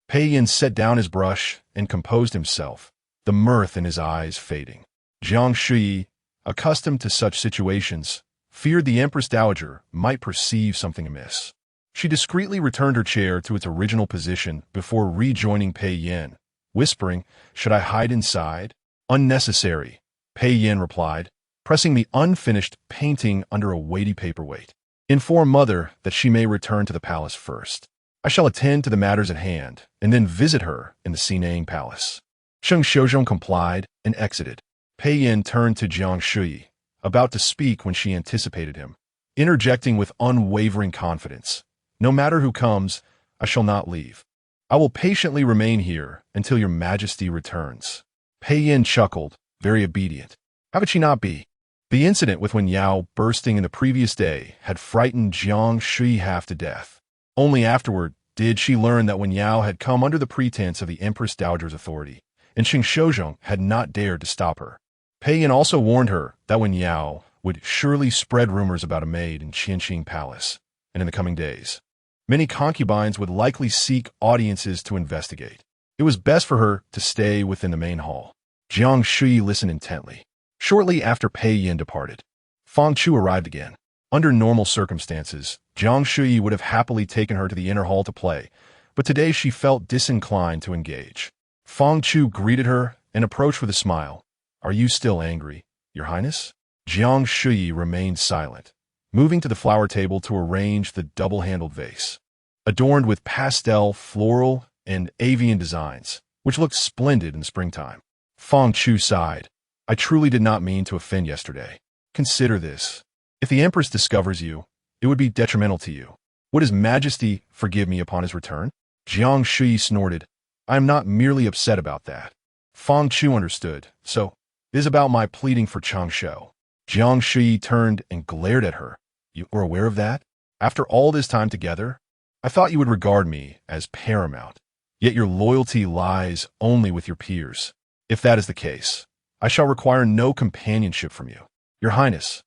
Pei Yin set down his brush and composed himself, the mirth in his eyes fading. Jiang Shuyi, accustomed to such situations, feared the Empress Dowager might perceive something amiss. She discreetly returned her chair to its original position before rejoining Pei Yin, whispering, "Should I hide inside?" "Unnecessary," Pei Yin replied, pressing the unfinished painting under a weighty paperweight. "Inform Mother that she may return to the palace first. I shall attend to the matters at hand, and then visit her in the Sinang Palace." Cheng Shozhong complied and exited. Pei Yin turned to Jiang Shuyi, about to speak when she anticipated him, interjecting with unwavering confidence, "No matter who comes, I shall not leave. I will patiently remain here until Your Majesty returns." Pei Yin chuckled, very obedient. How could she not be? The incident with Wen Yao bursting in the previous day had frightened Jiang Shuyi half to death. Only afterward did she learn that Wen Yao had come under the pretense of the Empress Dowager's authority, and Cheng Shozhong had not dared to stop her. Pei Yin also warned her that Wen Yao would surely spread rumors about a maid in Qianqing Palace, and in the coming days, many concubines would likely seek audiences to investigate. It was best for her to stay within the main hall. Jiang Shuyi listened intently. Shortly after Pei Yin departed, Fang Chu arrived again. Under normal circumstances, Jiang Shuyi would have happily taken her to the inner hall to play, but today she felt disinclined to engage. Fang Chu greeted her and approached with a smile. "Are you still angry, Your Highness?" Jiang Shuyi remained silent, moving to the flower table to arrange the double-handled vase, adorned with pastel, floral, and avian designs, which looked splendid in the springtime. Fang Chu sighed. "I truly did not mean to offend yesterday. Consider this. If the Empress discovers you, it would be detrimental to you. Would His Majesty forgive me upon his return?" Jiang Shuyi snorted. "I am not merely upset about that." Fang Chu understood. "So, it is about my pleading for Changsha." Jiang Shuyi turned and glared at her. "You were aware of that? After all this time together? I thought you would regard me as paramount. Yet your loyalty lies only with your peers. If that is the case, I shall require no companionship from you." "Your Highness,"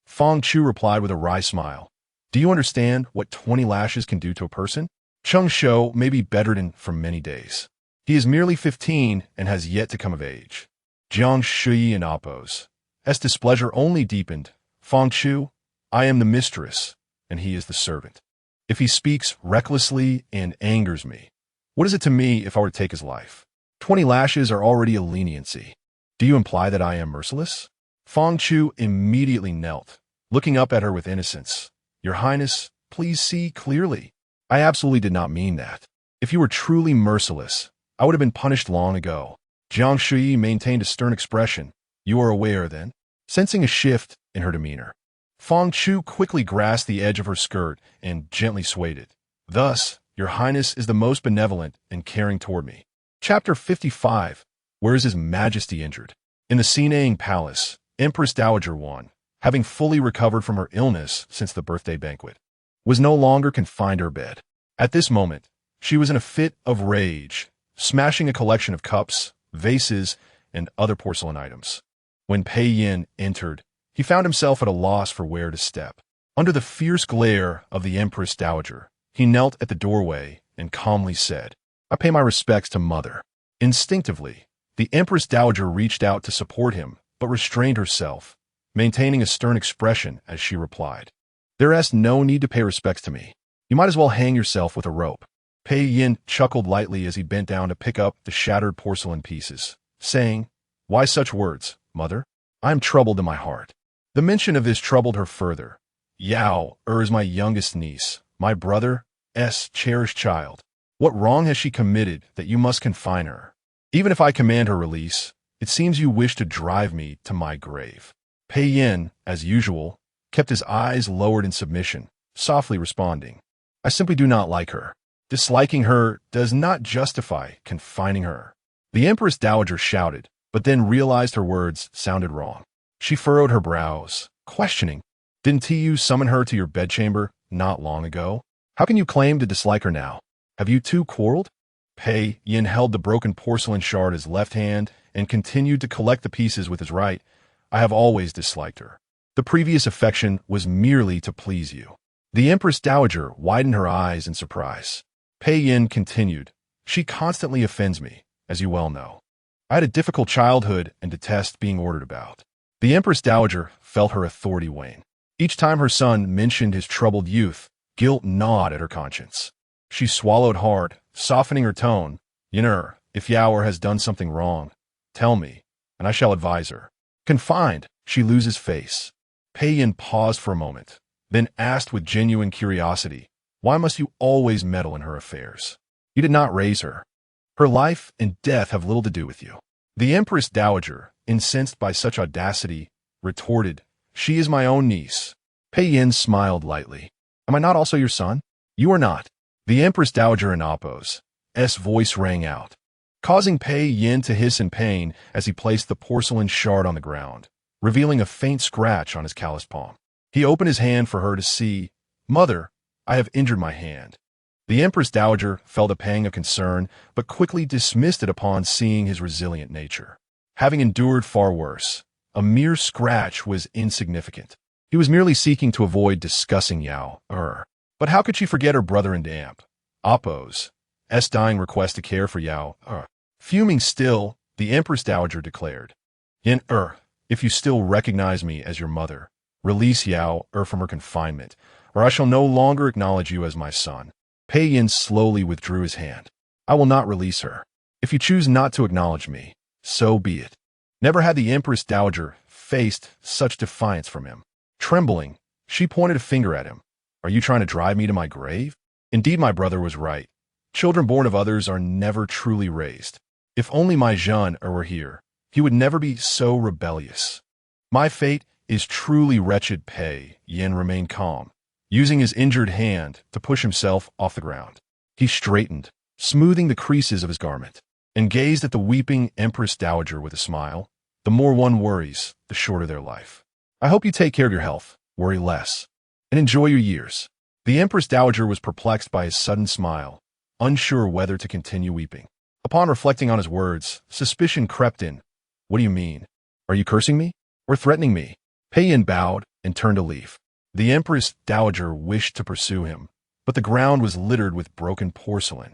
Fang Chu replied with a wry smile, "do you understand what 20 lashes can do to a person? Cheng Shou may be bedridden for many days. He is merely 15 and has yet to come of age." Jiang Shuyi and oppose. As displeasure only deepened, "Fang Chu, I am the mistress, and he is the servant. If he speaks recklessly and angers me, what is it to me if I were to take his life? 20 lashes are already a leniency. Do you imply that I am merciless?" Fang Chu immediately knelt, looking up at her with innocence. "Your Highness, please see clearly. I absolutely did not mean that. If you were truly merciless, I would have been punished long ago." Jiang Shuyi maintained a stern expression. "You are aware, then?" Sensing a shift in her demeanor, Fang Chu quickly grasped the edge of her skirt and gently swayed it. "Thus, Your Highness is the most benevolent and caring toward me." Chapter 55. Where is His Majesty injured? In the Sinang Palace, Empress Dowager Wan, having fully recovered from her illness since the birthday banquet, was no longer confined to her bed. At this moment, she was in a fit of rage, smashing a collection of cups, vases, and other porcelain items. When Pei Yin entered, he found himself at a loss for where to step. Under the fierce glare of the Empress Dowager, he knelt at the doorway and calmly said, "I pay my respects to Mother." Instinctively, the Empress Dowager reached out to support him but restrained herself, maintaining a stern expression as she replied, "There's no need to pay respects to me. You might as well hang yourself with a rope." Pei Yin chuckled lightly as he bent down to pick up the shattered porcelain pieces, saying, "Why such words, mother? I am troubled in my heart." The mention of this troubled her further. Yao is my youngest niece, my brother's cherished child. What wrong has she committed that you must confine her? Even if I command her release, it seems you wish to drive me to my grave. Pei Yin, as usual, kept his eyes lowered in submission, softly responding, "I simply do not like her. Disliking her does not justify confining her." The Empress Dowager shouted, but then realized her words sounded wrong. She furrowed her brows, questioning, "Didn't you summon her to your bedchamber not long ago? How can you claim to dislike her now? Have you two quarreled?" Pei Yin held the broken porcelain shard in his left hand and continued to collect the pieces with his right. "I have always disliked her. The previous affection was merely to please you." The Empress Dowager widened her eyes in surprise. Pei Yin continued, "She constantly offends me, as you well know. I had a difficult childhood and detest being ordered about." The Empress Dowager felt her authority wane. Each time her son mentioned his troubled youth, guilt gnawed at her conscience. She swallowed hard, softening her tone. "Yin, if Yao has done something wrong, tell me, and I shall advise her. Confined, she loses face." Pei Yin paused for a moment, then asked with genuine curiosity, "Why must you always meddle in her affairs? You did not raise her. Her life and death have little to do with you." The Empress Dowager, incensed by such audacity, retorted, "She is my own niece." Pei Yin smiled lightly. "Am I not also your son?" "You are not." The Empress Dowager in Appo's voice rang out, causing Pei Yin to hiss in pain as he placed the porcelain shard on the ground, revealing a faint scratch on his calloused palm. He opened his hand for her to see. "Mother, I have injured my hand." The Empress Dowager felt a pang of concern, but quickly dismissed it upon seeing his resilient nature. Having endured far worse, a mere scratch was insignificant. He was merely seeking to avoid discussing Yao. But how could she forget her brother in Appo's dying request to care for Yao? Fuming still, the Empress Dowager declared, "Yin, if you still recognize me as your mother, release Yao from her confinement, or I shall no longer acknowledge you as my son." Pei Yin slowly withdrew his hand. "I will not release her. If you choose not to acknowledge me, so be it." Never had the Empress Dowager faced such defiance from him. Trembling, she pointed a finger at him. "Are you trying to drive me to my grave? Indeed, my brother was right. Children born of others are never truly raised. If only my Jiang were here, he would never be so rebellious. My fate is truly wretched." Pei Yin remained calm, using his injured hand to push himself off the ground. He straightened, smoothing the creases of his garment, and gazed at the weeping Empress Dowager with a smile. "The more one worries, the shorter their life. I hope you take care of your health, worry less, and enjoy your years." The Empress Dowager was perplexed by his sudden smile, unsure whether to continue weeping. Upon reflecting on his words, suspicion crept in. "What do you mean? Are you cursing me? Or threatening me?" Pei Yin bowed and turned to leave. The Empress Dowager wished to pursue him, but the ground was littered with broken porcelain,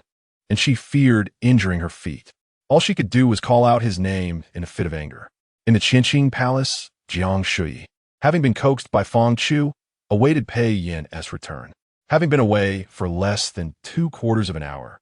and she feared injuring her feet. All she could do was call out his name in a fit of anger. In the Qinqing Palace, Jiang Shuyi, having been coaxed by Fang Chu, awaited Pei Yin's return. Having been away for less than 3/4 of an hour,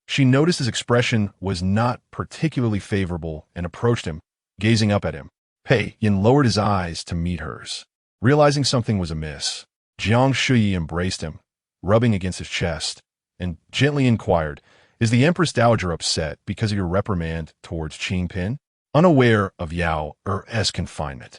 she noticed his expression was not particularly favorable and approached him, gazing up at him. Pei Yin lowered his eyes to meet hers. Realizing something was amiss, Jiang Shuyi embraced him, rubbing against his chest, and gently inquired, "Is the Empress Dowager upset because of your reprimand towards Qingpin?" Unaware of Yao's confinement,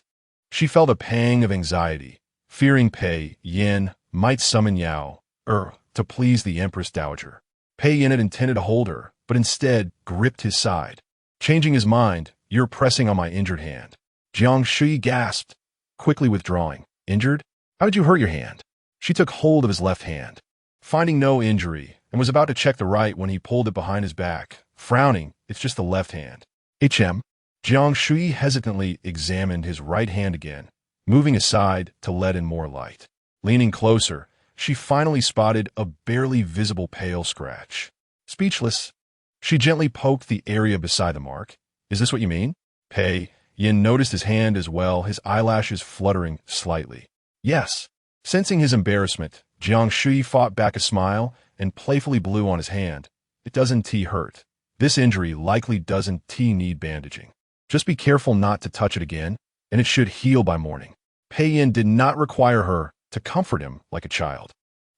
she felt a pang of anxiety, fearing Pei Yin might summon Yao to please the Empress Dowager. Pei Yin had intended to hold her, but instead gripped his side. Changing his mind, "You're pressing on my injured hand." Jiang Shuyi gasped, quickly withdrawing. "Injured? How did you hurt your hand?" She took hold of his left hand, finding no injury, and was about to check the right when he pulled it behind his back. Frowning, "It's just the left hand." Jiang Shuyi hesitantly examined his right hand again, moving aside to let in more light. Leaning closer, she finally spotted a barely visible pale scratch. Speechless, she gently poked the area beside the mark. "Is this what you mean?" Pei Yin noticed his hand as well, his eyelashes fluttering slightly. Yes. Sensing his embarrassment, Jiang Shuyi fought back a smile and playfully blew on his hand. It doesn't hurt. This injury likely doesn't need bandaging. Just be careful not to touch it again, and it should heal by morning. Pei Yin did not require her to comfort him like a child.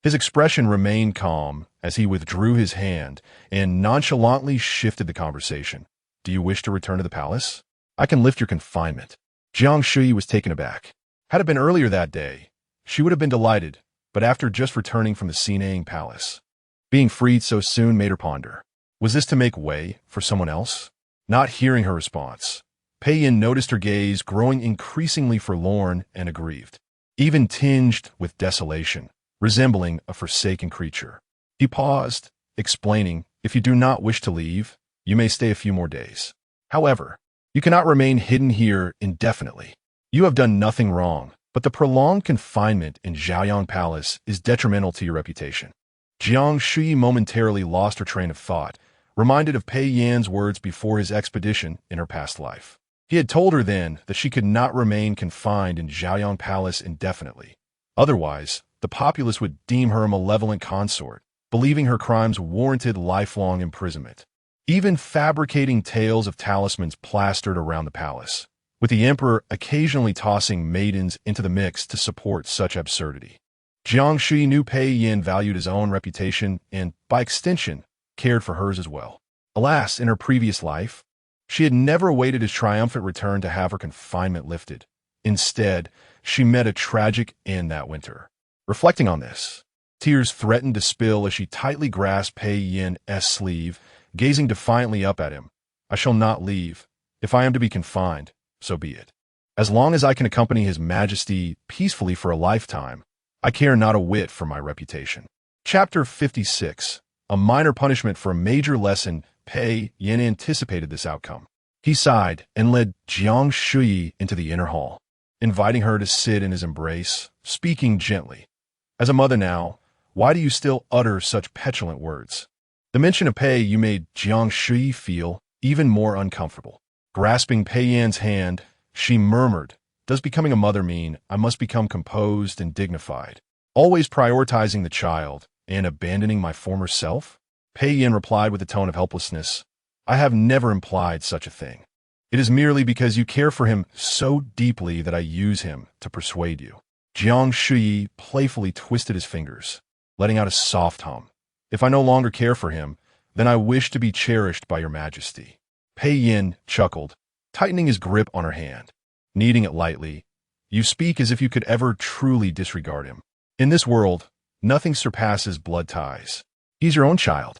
His expression remained calm as he withdrew his hand and nonchalantly shifted the conversation. Do you wish to return to the palace? I can lift your confinement. Jiang Shuyi was taken aback. Had it been earlier that day, she would have been delighted, but after just returning from the Sinang palace, being freed so soon made her ponder. Was this to make way for someone else? Not hearing her response, Pei Yin noticed her gaze growing increasingly forlorn and aggrieved, even tinged with desolation, resembling a forsaken creature. He paused, explaining, if you do not wish to leave, you may stay a few more days. However, you cannot remain hidden here indefinitely. You have done nothing wrong, but the prolonged confinement in Zhaoyang Palace is detrimental to your reputation. Jiang Shuyi momentarily lost her train of thought, reminded of Pei Yan's words before his expedition in her past life. He had told her then that she could not remain confined in Zhaoyang Palace indefinitely. Otherwise, the populace would deem her a malevolent consort, believing her crimes warranted lifelong imprisonment. Even fabricating tales of talismans plastered around the palace, with the emperor occasionally tossing maidens into the mix to support such absurdity. Jiang Shuyi knew Pei Yin valued his own reputation and, by extension, cared for hers as well. Alas, in her previous life, she had never awaited his triumphant return to have her confinement lifted. Instead, she met a tragic end that winter. Reflecting on this, tears threatened to spill as she tightly grasped Pei Yin's sleeve, gazing defiantly up at him. I shall not leave. If I am to be confined, so be it. As long as I can accompany His Majesty peacefully for a lifetime, I care not a whit for my reputation. Chapter 56. A minor punishment for a major lesson. Pei Yin anticipated this outcome. He sighed and led Jiang Shuyi into the inner hall, inviting her to sit in his embrace, speaking gently. As a mother now, why do you still utter such petulant words? The mention of Pei Yin made Jiang Shuyi feel even more uncomfortable. Grasping Pei Yan's hand, she murmured, does becoming a mother mean I must become composed and dignified, always prioritizing the child and abandoning my former self? Pei Yin replied with a tone of helplessness, I have never implied such a thing. It is merely because you care for him so deeply that I use him to persuade you. Jiang Shuyi playfully twisted his fingers, letting out a soft hum. If I no longer care for him, then I wish to be cherished by your majesty. Pei Yin chuckled, tightening his grip on her hand. Kneading it lightly, you speak as if you could ever truly disregard him. In this world, nothing surpasses blood ties. He's your own child.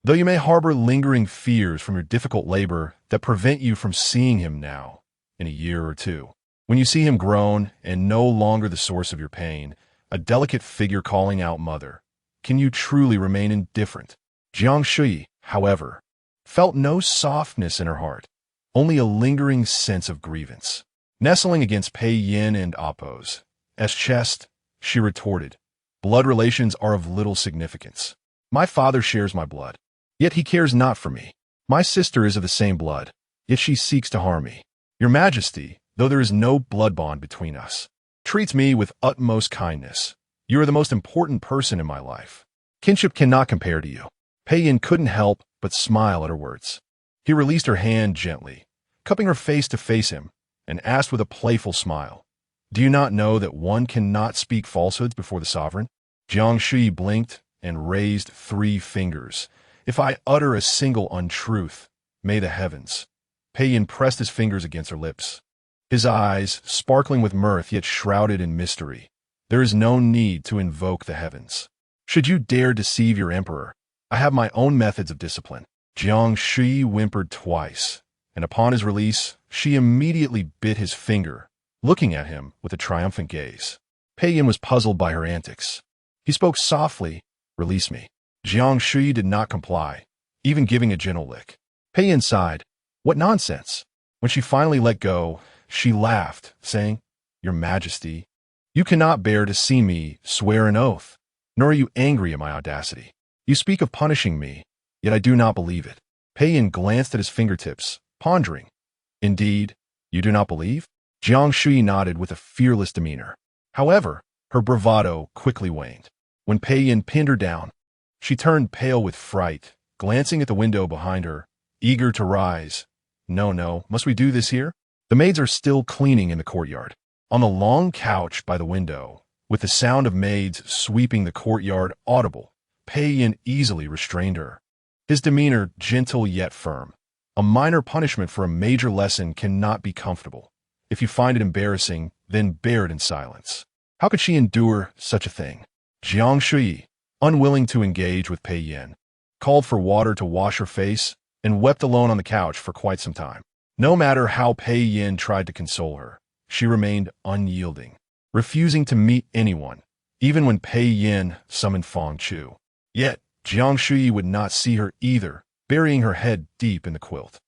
Though you may harbor lingering fears from your difficult labor that prevent you from seeing him now, in a year or two, when you see him grown and no longer the source of your pain, a delicate figure calling out mother, can you truly remain indifferent? Jiang Shuyi, however, felt no softness in her heart, only a lingering sense of grievance. Nestling against Pei Yin and Appo's chest, she retorted, blood relations are of little significance. My father shares my blood, yet he cares not for me. My sister is of the same blood, yet she seeks to harm me. Your Majesty, though there is no blood bond between us, treats me with utmost kindness. You are the most important person in my life. Kinship cannot compare to you. Pei Yin couldn't help but smile at her words. He released her hand gently, cupping her face to face him, and asked with a playful smile, do you not know that one cannot speak falsehoods before the sovereign? Jiang Shuyi blinked and raised 3 fingers. If I utter a single untruth, may the heavens. Pei Yin pressed his fingers against her lips, his eyes sparkling with mirth yet shrouded in mystery. There is no need to invoke the heavens. Should you dare deceive your emperor, I have my own methods of discipline. Jiang Shuyi whimpered twice, and upon his release, she immediately bit his finger, looking at him with a triumphant gaze. Pei Yin was puzzled by her antics. He spoke softly, release me. Jiang Shuyi did not comply, even giving a gentle lick. Pei Yin sighed, what nonsense. When she finally let go, she laughed, saying, Your Majesty, you cannot bear to see me swear an oath, nor are you angry at my audacity. You speak of punishing me, yet I do not believe it. Pei Yin glanced at his fingertips, pondering. Indeed, You do not believe? Jiang Shuyi nodded with a fearless demeanor. However, her bravado quickly waned. When Pei Yin pinned her down, she turned pale with fright, glancing at the window behind her, eager to rise. No, no, must we do this here? The maids are still cleaning in the courtyard. On the long couch by the window, with the sound of maids sweeping the courtyard audible, Pei Yin easily restrained her. His demeanor gentle yet firm. A minor punishment for a major lesson cannot be comfortable. If you find it embarrassing, then bear it in silence. How could she endure such a thing? Jiang Shuyi, unwilling to engage with Pei Yin, called for water to wash her face and wept alone on the couch for quite some time. No matter how Pei Yin tried to console her, she remained unyielding, refusing to meet anyone, even when Pei Yin summoned Fang Chu. Yet, Jiang Shuyi would not see her either, burying her head deep in the quilt.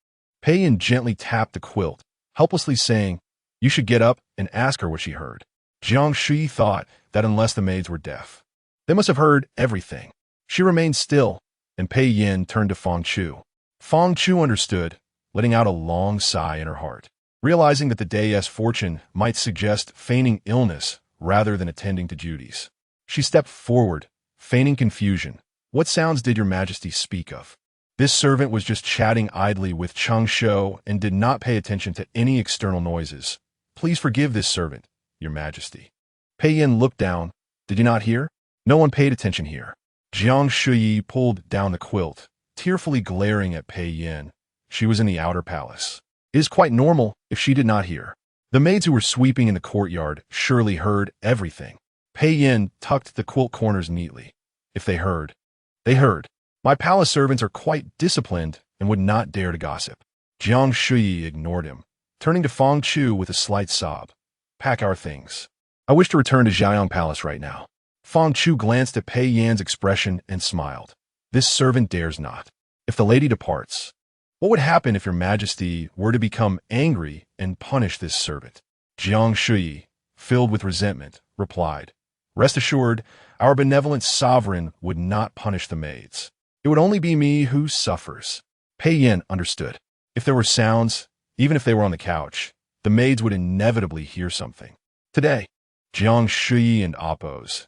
Pei Yin gently tapped the quilt, helplessly saying, "You should get up and ask her what she heard." Jiang Shuyi thought that unless the maids were deaf, they must have heard everything. She remained still, and Pei Yin turned to Fang Chu. Fang Chu understood, letting out a long sigh in her heart, realizing that the day's fortune might suggest feigning illness rather than attending to duties. She stepped forward, feigning confusion. "What sounds did your majesty speak of?" This servant was just chatting idly with Cheng Shou and did not pay attention to any external noises. "Please forgive this servant, your majesty." Pei Yin looked down. "Did you not hear?" No one paid attention here. Jiang Shuyi pulled down the quilt, tearfully glaring at Pei Yin. She was in the outer palace. It is quite normal if she did not hear. The maids who were sweeping in the courtyard surely heard everything. Pei Yin tucked the quilt corners neatly. If they heard, they heard. My palace servants are quite disciplined and would not dare to gossip. Jiang Shuyi ignored him, turning to Fang Chu with a slight sob. "Pack our things. I wish to return to Jiang Palace right now." Fang Chu glanced at Pei Yin's expression and smiled. "This servant dares not. If the lady departs, what would happen if your majesty were to become angry and punish this servant?" Jiang Shuyi, filled with resentment, replied, "Rest assured, our benevolent sovereign would not punish the maids. It would only be me who suffers." Pei Yin understood. If there were sounds, even if they were on the couch, the maids would inevitably hear something. Today, Jiang Shuyi and Appo's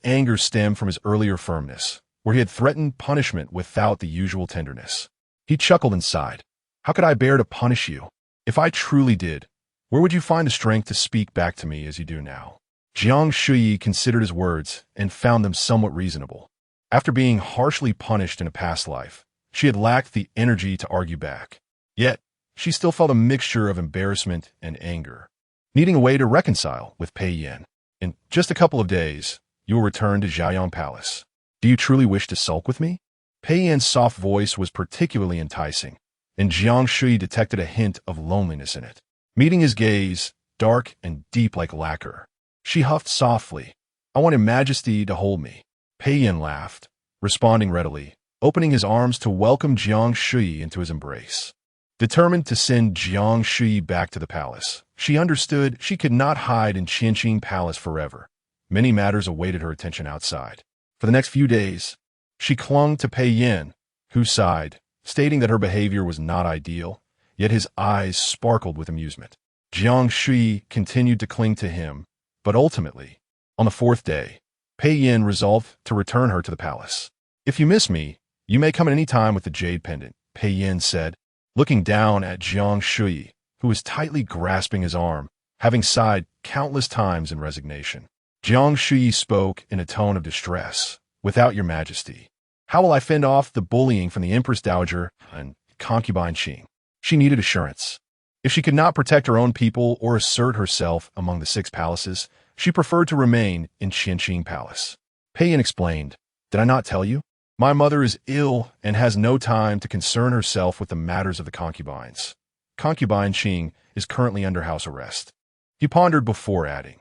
anger stemmed from his earlier firmness, where he had threatened punishment without the usual tenderness. He chuckled and sighed. "How could I bear to punish you? If I truly did, where would you find the strength to speak back to me as you do now?" Jiang Shuyi considered his words and found them somewhat reasonable. After being harshly punished in a past life, she had lacked the energy to argue back. Yet, she still felt a mixture of embarrassment and anger, needing a way to reconcile with Pei Yin. "In just a couple of days, you will return to Jiang Palace. Do you truly wish to sulk with me?" Pei Yin's soft voice was particularly enticing, and Jiang Shuyi detected a hint of loneliness in it. Meeting his gaze, dark and deep like lacquer, she huffed softly. "I want Your Majesty to hold me." Pei Yin laughed, responding readily, opening his arms to welcome Jiang Shuyi into his embrace. Determined to send Jiang Shuyi back to the palace, she understood she could not hide in Qianqing Palace forever. Many matters awaited her attention outside. For the next few days, she clung to Pei Yin, who sighed, stating that her behavior was not ideal, yet his eyes sparkled with amusement. Jiang Shuyi continued to cling to him, but ultimately, on the fourth day, Pei Yin resolved to return her to the palace. "If you miss me, you may come at any time with the jade pendant," Pei Yin said, looking down at Jiang Shuyi, who was tightly grasping his arm, having sighed countless times in resignation. Jiang Shuyi spoke in a tone of distress. "Without Your Majesty, how will I fend off the bullying from the Empress Dowager and Concubine Qing?" She needed assurance. If she could not protect her own people or assert herself among the 6 palaces, she preferred to remain in Qianqing Palace. Pei Yin explained, "Did I not tell you? My mother is ill and has no time to concern herself with the matters of the concubines. Concubine Qing is currently under house arrest." He pondered before adding,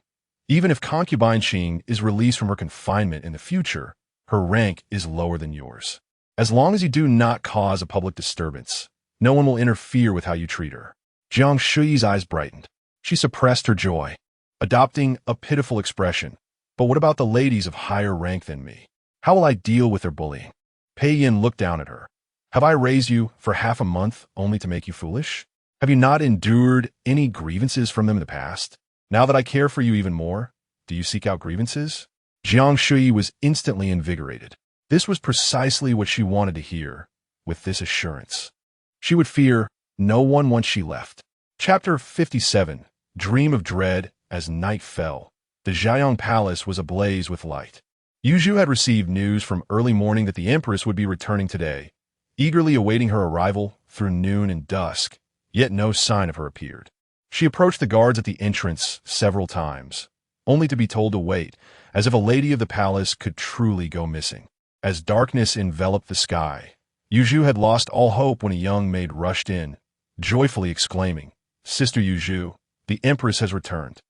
"Even if Concubine Qing is released from her confinement in the future, her rank is lower than yours. As long as you do not cause a public disturbance, no one will interfere with how you treat her." Jiang Shuyi's eyes brightened. She suppressed her joy, adopting a pitiful expression. "But what about the ladies of higher rank than me? How will I deal with their bullying?" Pei Yin looked down at her. "Have I raised you for half a month only to make you foolish? Have you not endured any grievances from them in the past? Now that I care for you even more, do you seek out grievances? Jiang Shuyi was instantly invigorated. This was precisely what she wanted to hear. With this assurance, she would fear no one once she left. Chapter 57. Dream of Dread. As night fell, the Jiang Palace was ablaze with light. Yu Zhu had received news from early morning that the Empress would be returning today, eagerly awaiting her arrival through noon and dusk, yet no sign of her appeared. She approached the guards at the entrance several times, only to be told to wait, as if a lady of the palace could truly go missing. As darkness enveloped the sky, Yu Zhu had lost all hope when a young maid rushed in, joyfully exclaiming, "Sister Yu Zhu, the Empress has returned."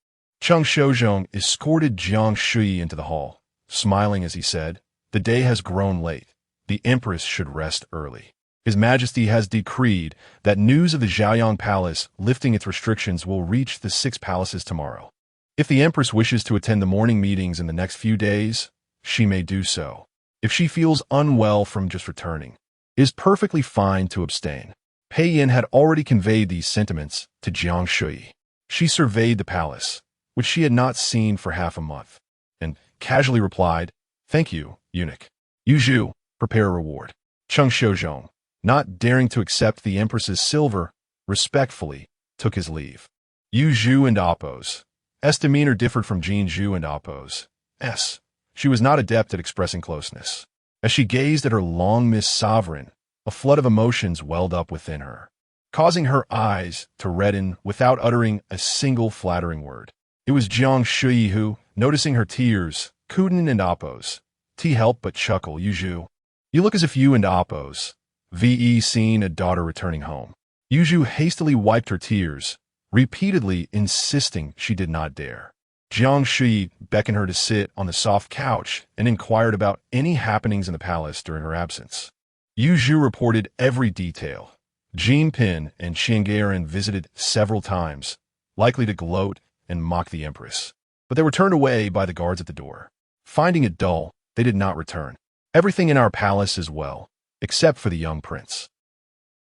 Cheng Shozhong escorted Jiang Shuyi into the hall, smiling as he said, "The day has grown late. The Empress should rest early. His Majesty has decreed that news of the Jiang Palace lifting its restrictions will reach the 6 palaces tomorrow. If the Empress wishes to attend the morning meetings in the next few days, she may do so. If she feels unwell from just returning, it is perfectly fine to abstain." Pei Yin had already conveyed these sentiments to Jiang Shuyi. She surveyed the palace, which she had not seen for half a month, and casually replied, "Thank you, eunuch. Yu Zhu, prepare a reward." Cheng Shozhong, not daring to accept the Empress's silver, respectfully took his leave. Yu Zhu and Appo's demeanor differed from Jiang Zhu and Appo's. She was not adept at expressing closeness. As she gazed at her long-missed sovereign, a flood of emotions welled up within her, causing her eyes to redden without uttering a single flattering word. It was Jiang Shuyi who, noticing her tears, couldn't and Appo's, help but chuckle. "Yu Zhu, you look as if you and Appo's seen a daughter returning home." Yu Zhu hastily wiped her tears, repeatedly insisting she did not dare. Jiang Shuyi beckoned her to sit on the soft couch and inquired about any happenings in the palace during her absence. Yu Zhu reported every detail. Jin Pin and Qiangaran visited several times, likely to gloat and mock the Empress, but they were turned away by the guards at the door. Finding it dull, they did not return. "Everything in our palace is well, except for the young prince."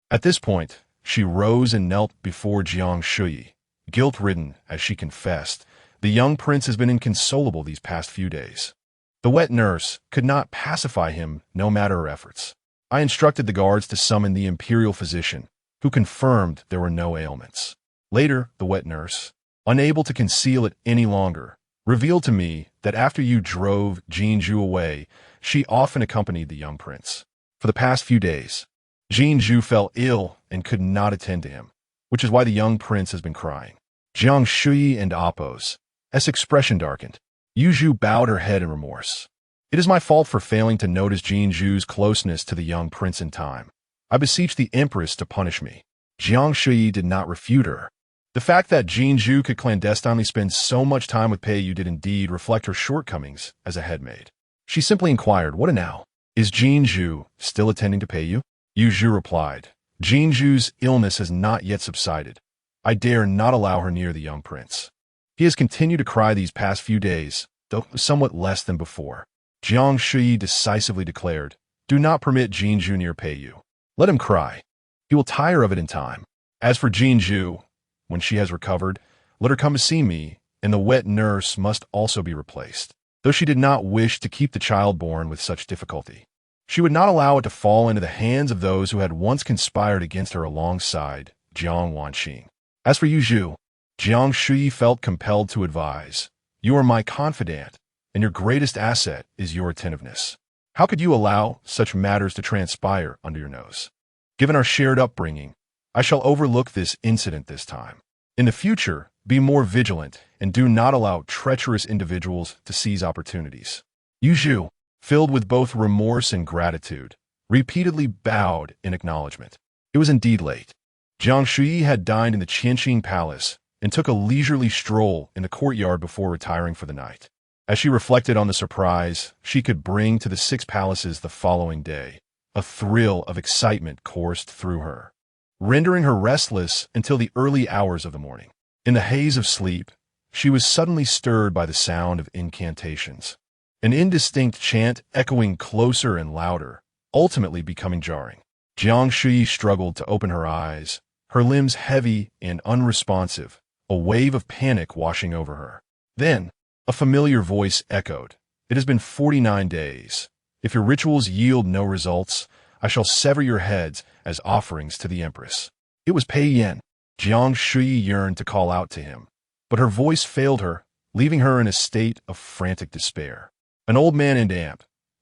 At this point, she rose and knelt before Jiang Shuyi. Guilt-ridden, as she confessed, the young prince has been inconsolable these past few days. The wet nurse could not pacify him no matter her efforts. I instructed the guards to summon the imperial physician, who confirmed there were no ailments. Later, the wet nurse, unable to conceal it any longer, revealed to me that after you drove Jiang Zhu away, she often accompanied the young prince. For the past few days, Jiang Zhu fell ill and could not attend to him, which is why the young prince has been crying. Jiang Shuyi and Appo's expression darkened. Yu Zhu bowed her head in remorse. "It is my fault for failing to notice Jiang Zhu's closeness to the young prince in time. I beseech the Empress to punish me." Jiang Shuyi did not refute her. The fact that Jiang Zhu could clandestinely spend so much time with Pei Yu did indeed reflect her shortcomings as a headmaid. She simply inquired, "What now? Is Jiang Zhu still attending to Pei Yu?" Yu Zhu replied, "Jiang Zhu's illness has not yet subsided. I dare not allow her near the young prince. He has continued to cry these past few days, though somewhat less than before." Jiang Shuyi decisively declared, "Do not permit Jiang Zhu near Pei Yu. Let him cry. He will tire of it in time. As for Jiang Zhu, when she has recovered, let her come to see me, and the wet nurse must also be replaced." Though she did not wish to keep the child born with such difficulty, she would not allow it to fall into the hands of those who had once conspired against her alongside Jiang Wanqing. As for Yu Zhu, Jiang Shuyi felt compelled to advise, "You are my confidant, and your greatest asset is your attentiveness. How could you allow such matters to transpire under your nose? Given our shared upbringing, I shall overlook this incident this time. In the future, be more vigilant and do not allow treacherous individuals to seize opportunities." Yu Zhu, filled with both remorse and gratitude, repeatedly bowed in acknowledgement. It was indeed late. Jiang Shuyi had dined in the Qianqing Palace and took a leisurely stroll in the courtyard before retiring for the night. As she reflected on the surprise she could bring to the 6 palaces the following day, a thrill of excitement coursed through her, rendering her restless until the early hours of the morning. In the haze of sleep, she was suddenly stirred by the sound of incantations, an indistinct chant echoing closer and louder, ultimately becoming jarring. Jiang Shuyi struggled to open her eyes, her limbs heavy and unresponsive, a wave of panic washing over her. Then, a familiar voice echoed. It has been 49 days. If your rituals yield no results, I shall sever your heads as offerings to the Empress. It was Pei Yan. Jiang Shuyi yearned to call out to him, but her voice failed her, leaving her in a state of frantic despair. An old man in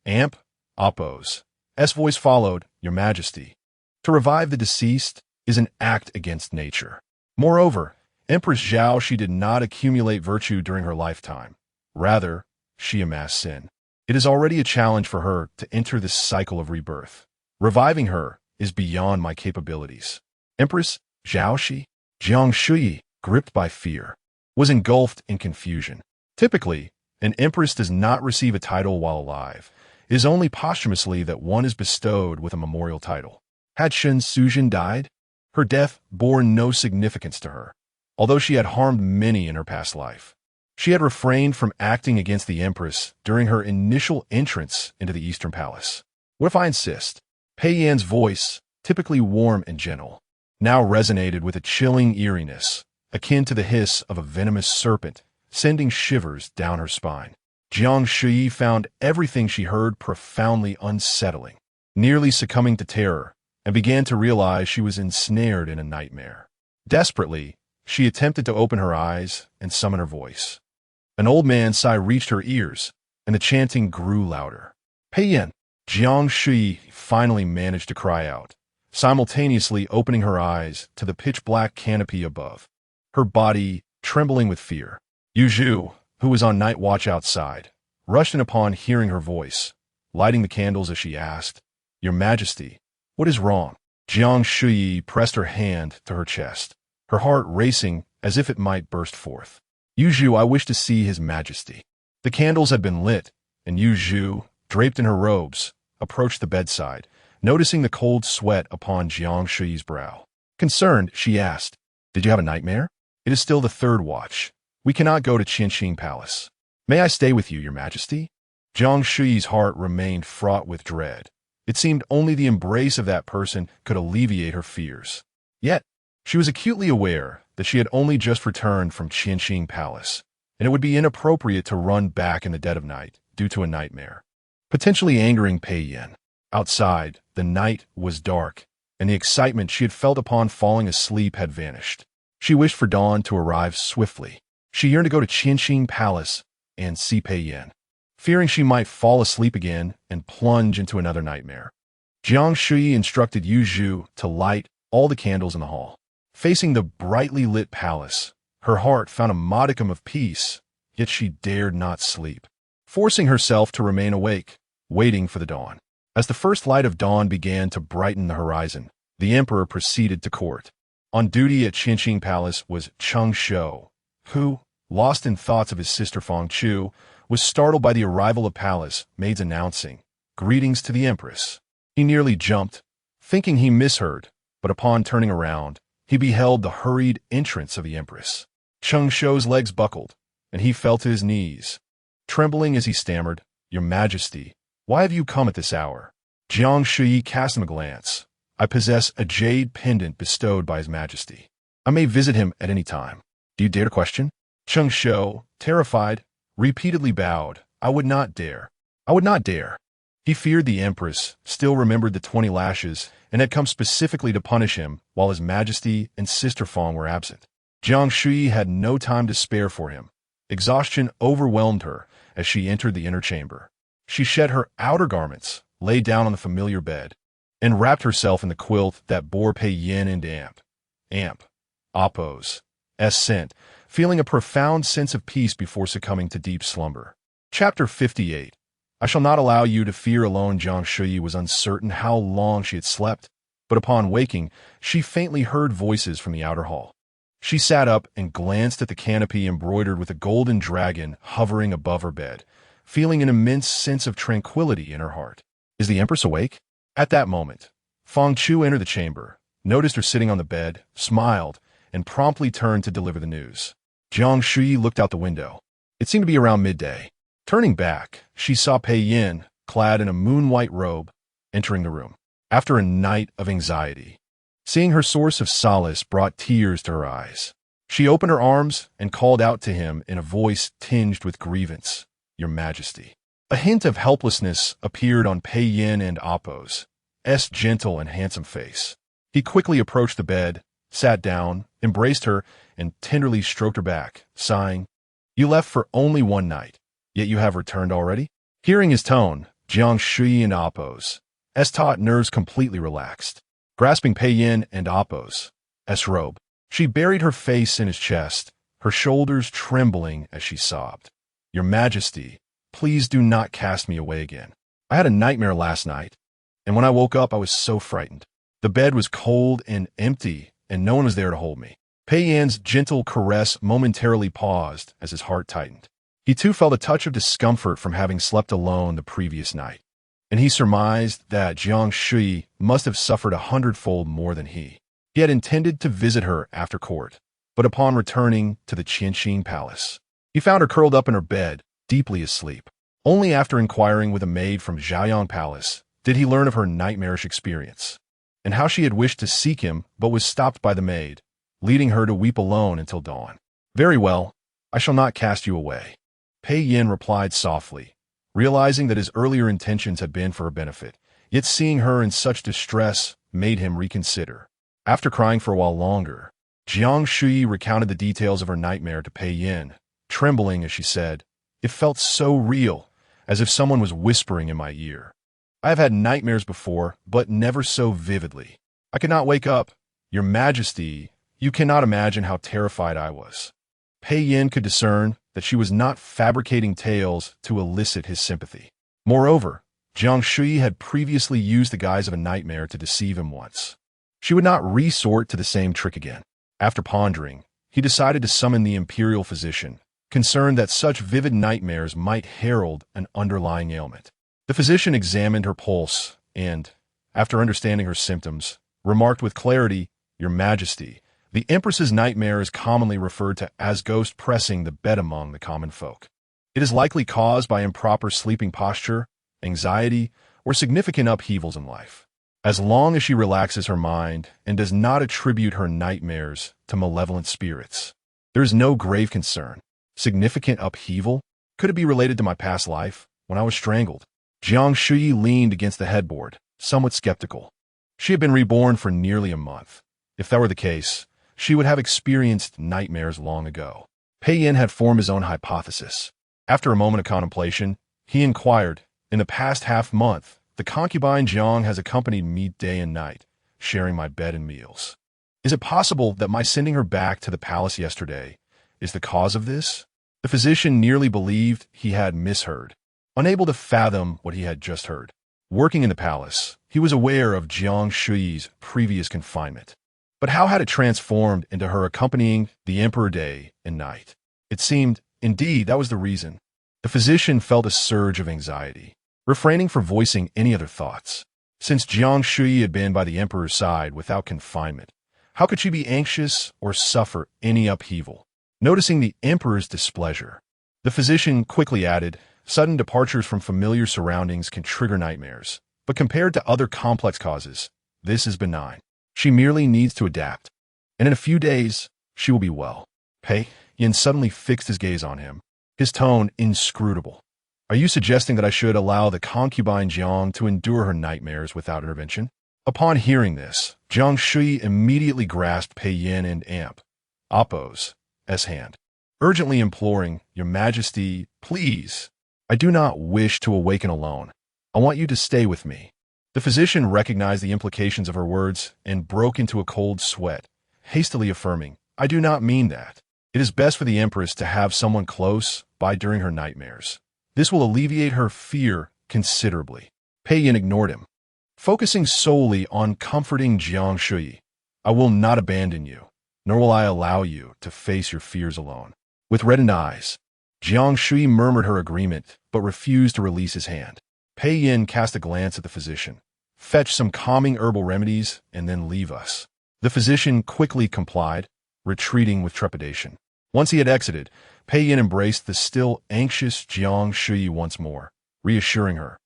Amp, Oppos. S voice followed, Your Majesty. To revive the deceased is an act against nature. Moreover, Empress Zhao she did not accumulate virtue during her lifetime. Rather, she amassed sin. It is already a challenge for her to enter this cycle of rebirth. Reviving her is beyond my capabilities. Empress Zhao she, Jiang Shuyi, gripped by fear, was engulfed in confusion. Typically, an empress does not receive a title while alive. It is only posthumously that one is bestowed with a memorial title. Had Shen Suzhen died, her death bore no significance to her, although she had harmed many in her past life. She had refrained from acting against the empress during her initial entrance into the Eastern Palace. What if I insist? Pei Yan's voice, typically warm and gentle, now resonated with a chilling eeriness, akin to the hiss of a venomous serpent, sending shivers down her spine. Jiang Shuyi found everything she heard profoundly unsettling, nearly succumbing to terror, and began to realize she was ensnared in a nightmare. Desperately, she attempted to open her eyes and summon her voice. An old man's sigh reached her ears, and the chanting grew louder. Pei Yan! Jiang Shuyi finally managed to cry out, simultaneously opening her eyes to the pitch-black canopy above, her body trembling with fear. Yu Zhu, who was on night watch outside, rushed in upon hearing her voice, lighting the candles as she asked, Your Majesty, what is wrong? Jiang Shuyi pressed her hand to her chest, her heart racing as if it might burst forth. Yu Zhu, I wish to see His Majesty. The candles had been lit, and Yu Zhu, draped in her robes, approached the bedside, noticing the cold sweat upon Jiang Shuyi's brow. Concerned, she asked, Did you have a nightmare? It is still the third watch. We cannot go to Qianxing Palace. May I stay with you, Your Majesty? Jiang Shuyi's heart remained fraught with dread. It seemed only the embrace of that person could alleviate her fears. Yet, she was acutely aware that she had only just returned from Qianxing Palace, and it would be inappropriate to run back in the dead of night due to a nightmare, potentially angering Pei Yan. Outside, the night was dark, and the excitement she had felt upon falling asleep had vanished. She wished for dawn to arrive swiftly. She yearned to go to Qianxing Palace and see Pei Yan, fearing she might fall asleep again and plunge into another nightmare. Jiang Shuyi instructed Yu Zhu to light all the candles in the hall. Facing the brightly lit palace, her heart found a modicum of peace, yet she dared not sleep, forcing herself to remain awake, waiting for the dawn. As the first light of dawn began to brighten the horizon, the emperor proceeded to court. On duty at Qianxing Palace was Cheng Shou, who, lost in thoughts of his sister Feng Chu, was startled by the arrival of palace maids announcing, Greetings to the Empress. He nearly jumped, thinking he misheard, but upon turning around, he beheld the hurried entrance of the Empress. Cheng Shou's legs buckled, and he fell to his knees, trembling as he stammered, Your Majesty, why have you come at this hour? Jiang Shuyi cast him a glance. I possess a jade pendant bestowed by His Majesty. I may visit him at any time. Do you dare to question? Cheng Shou, terrified, repeatedly bowed. I would not dare. I would not dare. He feared the Empress still remembered the 20 lashes and had come specifically to punish him while His Majesty and Sister Feng were absent. Jiang Shuyi had no time to spare for him. Exhaustion overwhelmed her as she entered the inner chamber. She shed her outer garments, lay down on the familiar bed, and wrapped herself in the quilt that bore Pei Yan and Amp, Oppos, scent, feeling a profound sense of peace before succumbing to deep slumber. Chapter 58. I shall not allow you to fear alone. Jiang Shuyi was uncertain how long she had slept, but upon waking, she faintly heard voices from the outer hall. She sat up and glanced at the canopy embroidered with a golden dragon hovering above her bed, feeling an immense sense of tranquility in her heart. Is the Empress awake? At that moment, Feng Chu entered the chamber, noticed her sitting on the bed, smiled, and promptly turned to deliver the news. Jiang Shuyi looked out the window. It seemed to be around midday. Turning back, she saw Pei Yan, clad in a moon-white robe, entering the room. After a night of anxiety, Seeing her source of solace brought tears to her eyes. She opened her arms and called out to him in a voice tinged with grievance, "Your Majesty." A hint of helplessness appeared on Pei Yin and Appo's gentle and handsome face. He quickly approached the bed, sat down, embraced her, and tenderly stroked her back, sighing, "You left for only one night, yet you have returned already?" Hearing his tone, Jiang Shuyi and Appo's taut nerves completely relaxed. Grasping Pei Yin and Appo's robe, she buried her face in his chest, her shoulders trembling as she sobbed. "Your Majesty, please do not cast me away again. I had a nightmare last night, and when I woke up I was so frightened. The bed was cold and empty, and no one was there to hold me." Pei Yin's gentle caress momentarily paused as his heart tightened. He too felt a touch of discomfort from having slept alone the previous night, and he surmised that Jiang Shuyi must have suffered 100-fold more than he. He had intended to visit her after court, but upon returning to the Qianxin Palace, he found her curled up in her bed, deeply asleep. Only after inquiring with a maid from Zhaoyang Palace did he learn of her nightmarish experience, and how she had wished to seek him but was stopped by the maid, leading her to weep alone until dawn. "Very well, I shall not cast you away," Pei Yin replied softly, realizing that his earlier intentions had been for her benefit, yet seeing her in such distress made him reconsider. After crying for a while longer, Jiang Shuyi recounted the details of her nightmare to Pei Yin, trembling as she said, "It felt so real, as if someone was whispering in my ear. I have had nightmares before, but never so vividly. I could not wake up. Your Majesty, you cannot imagine how terrified I was." Pei Yin could discern that she was not fabricating tales to elicit his sympathy. Moreover, Jiang Shuyi had previously used the guise of a nightmare to deceive him once. She would not resort to the same trick again. After pondering, he decided to summon the imperial physician, concerned that such vivid nightmares might herald an underlying ailment. The physician examined her pulse and, after understanding her symptoms, remarked with clarity, "Your Majesty, the Empress's nightmare is commonly referred to as ghost pressing the bed among the common folk. It is likely caused by improper sleeping posture, anxiety, or significant upheavals in life. As long as she relaxes her mind and does not attribute her nightmares to malevolent spirits, there is no grave concern. Significant upheaval? Could it be related to my past life, when I was strangled?" Jiang Shuyi leaned against the headboard, somewhat skeptical. She had been reborn for nearly a month. If that were the case, she would have experienced nightmares long ago. Pei Yin had formed his own hypothesis. After a moment of contemplation, he inquired, "In the past half-month, the concubine Jiang has accompanied me day and night, sharing my bed and meals. Is it possible that my sending her back to the palace yesterday is the cause of this?" The physician nearly believed he had misheard, unable to fathom what he had just heard. Working in the palace, he was aware of Jiang Shuyi's previous confinement. But how had it transformed into her accompanying the emperor day and night? It seemed, indeed, that was the reason. The physician felt a surge of anxiety, refraining from voicing any other thoughts. Since Jiang Shuyi had been by the emperor's side without confinement, how could she be anxious or suffer any upheaval? Noticing the emperor's displeasure, the physician quickly added, "Sudden departures from familiar surroundings can trigger nightmares, but compared to other complex causes, this is benign. She merely needs to adapt, and in a few days, she will be well." Pei Yin suddenly fixed his gaze on him, his tone inscrutable. "Are you suggesting that I should allow the concubine Jiang to endure her nightmares without intervention?" Upon hearing this, Jiang Shuyi immediately grasped Pei Yin and Appo's hand, urgently imploring, "Your Majesty, please. I do not wish to awaken alone. I want you to stay with me." The physician recognized the implications of her words and broke into a cold sweat, hastily affirming, "I do not mean that. It is best for the Empress to have someone close by during her nightmares. This will alleviate her fear considerably." Pei Yin ignored him, focusing solely on comforting Jiang Shuyi. "I will not abandon you, nor will I allow you to face your fears alone." With reddened eyes, Jiang Shuyi murmured her agreement, but refused to release his hand. Pei Yin cast a glance at the physician. "Fetch some calming herbal remedies, and then leave us." The physician quickly complied, retreating with trepidation. Once he had exited, Pei Yin embraced the still anxious Jiang Shuyi once more, reassuring her,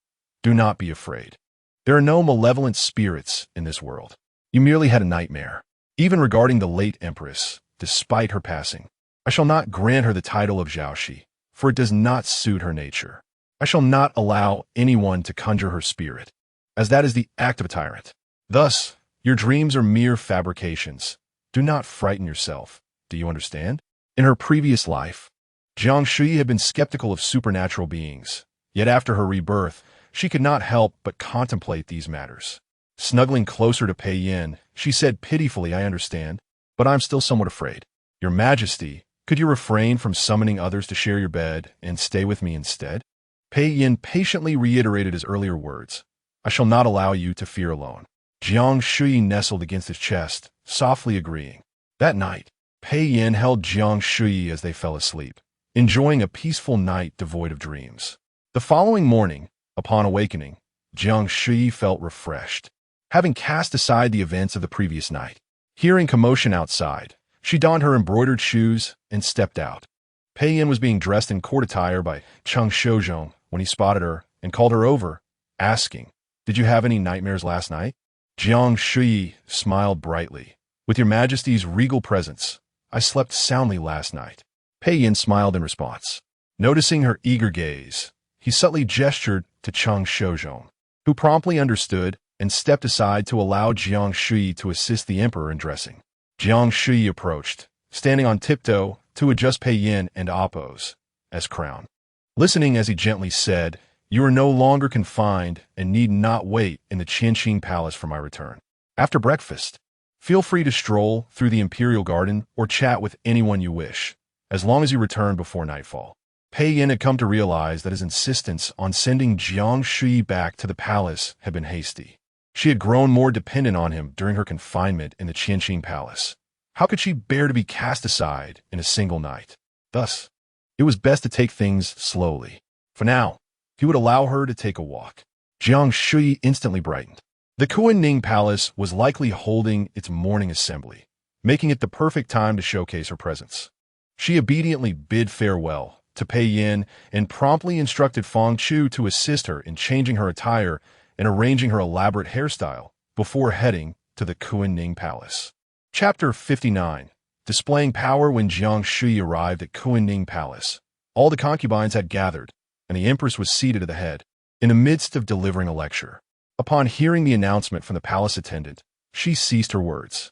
"Do not be afraid. There are no malevolent spirits in this world. You merely had a nightmare. Even regarding the late empress, despite her passing, I shall not grant her the title of Jiaoxi, for it does not suit her nature. I shall not allow anyone to conjure her spirit, as that is the act of a tyrant. Thus, your dreams are mere fabrications. Do not frighten yourself. Do you understand? In her previous life, Jiang Shuyi had been skeptical of supernatural beings, yet after her rebirth, she could not help but contemplate these matters. Snuggling closer to Pei Yin, she said pitifully, I understand, but I'm still somewhat afraid. Your Majesty, could you refrain from summoning others to share your bed and stay with me instead? Pei Yin patiently reiterated his earlier words. I shall not allow you to fear alone. Jiang Shuyi nestled against his chest, softly agreeing. That night, Pei Yin held Jiang Shuyi as they fell asleep, enjoying a peaceful night devoid of dreams. The following morning, upon awakening, Jiang Shuyi felt refreshed. Having cast aside the events of the previous night, hearing commotion outside, she donned her embroidered shoes and stepped out. Pei Yin was being dressed in court attire by Cheng Shozhong when he spotted her and called her over, asking, Did you have any nightmares last night? Jiang Shuyi smiled brightly. With your Majesty's regal presence, I slept soundly last night. Pei Yin smiled in response. Noticing her eager gaze, he subtly gestured to Cheng Shozhong, who promptly understood and stepped aside to allow Jiang Shuyi to assist the emperor in dressing. Jiang Shuyi approached, standing on tiptoe to adjust Pei Yin and Appo's as crown. Listening as he gently said, You are no longer confined and need not wait in the Qianqing Palace for my return. After breakfast, feel free to stroll through the imperial garden or chat with anyone you wish, as long as you return before nightfall. Pei Yin had come to realize that his insistence on sending Jiang Shuyi back to the palace had been hasty. She had grown more dependent on him during her confinement in the Qianqing Palace. How could she bear to be cast aside in a single night? Thus, it was best to take things slowly. For now, he would allow her to take a walk. Jiang Shuyi instantly brightened. The Kunning Palace was likely holding its morning assembly, making it the perfect time to showcase her presence. She obediently bid farewell to Pei Yin and promptly instructed Feng Chu to assist her in changing her attire and arranging her elaborate hairstyle before heading to the Kunning Palace. Chapter 59. Displaying power. When Jiang Shuyi arrived at Kunning Palace, all the concubines had gathered, and the empress was seated at the head, in the midst of delivering a lecture. Upon hearing the announcement from the palace attendant, she ceased her words.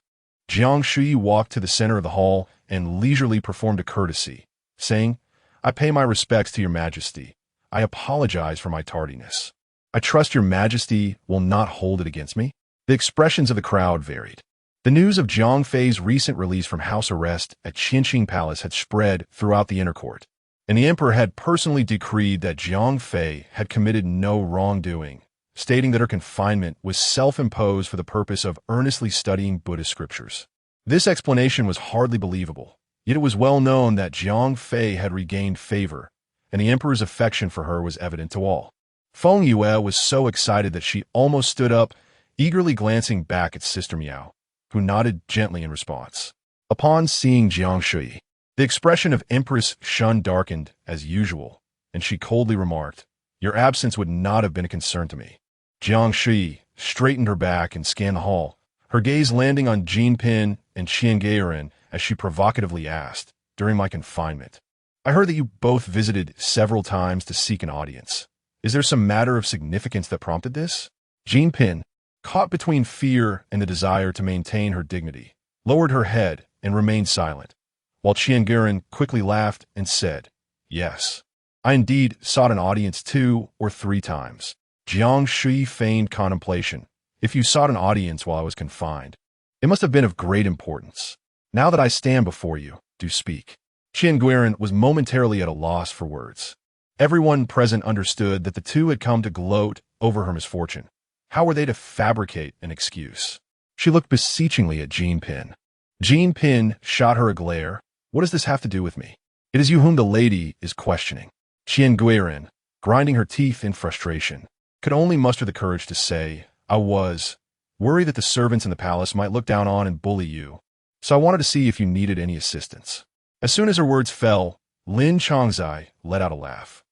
Jiang Shuyi walked to the center of the hall and leisurely performed a courtesy, saying, I pay my respects to your Majesty. I apologize for my tardiness. I trust your Majesty will not hold it against me. The expressions of the crowd varied. The news of Zhang Fei's recent release from house arrest at Qianqing Palace had spread throughout the inner court, and the emperor had personally decreed that Zhang Fei had committed no wrongdoing, stating that her confinement was self-imposed for the purpose of earnestly studying Buddhist scriptures. This explanation was hardly believable, yet it was well known that Zhang Fei had regained favor, and the emperor's affection for her was evident to all. Feng Yue was so excited that she almost stood up, eagerly glancing back at Sister Miao, who nodded gently in response. Upon seeing Jiang Shuyi, the expression of Empress Shun darkened as usual, and she coldly remarked, Your absence would not have been a concern to me. Jiang Shuyi straightened her back and scanned the hall, her gaze landing on Jean Pin and Qian Geiren as she provocatively asked, During my confinement, I heard that you both visited several times to seek an audience. Is there some matter of significance that prompted this? Jean Pin, caught between fear and the desire to maintain her dignity, lowered her head and remained silent, while Qian Geiren quickly laughed and said, Yes, I indeed sought an audience 2 or 3 times. Jiang Shuyi feigned contemplation. If you sought an audience while I was confined, it must have been of great importance. Now that I stand before you, do speak. Qian Geiren was momentarily at a loss for words. Everyone present understood that the two had come to gloat over her misfortune. How were they to fabricate an excuse? She looked beseechingly at Jean Pin. Jean Pin shot her a glare. What does this have to do with me? It is you whom the lady is questioning. Qian Geiren, grinding her teeth in frustration, could only muster the courage to say, I was worried that the servants in the palace might look down on and bully you, so I wanted to see if you needed any assistance. As soon as her words fell, Lin Chongzai let out a laugh,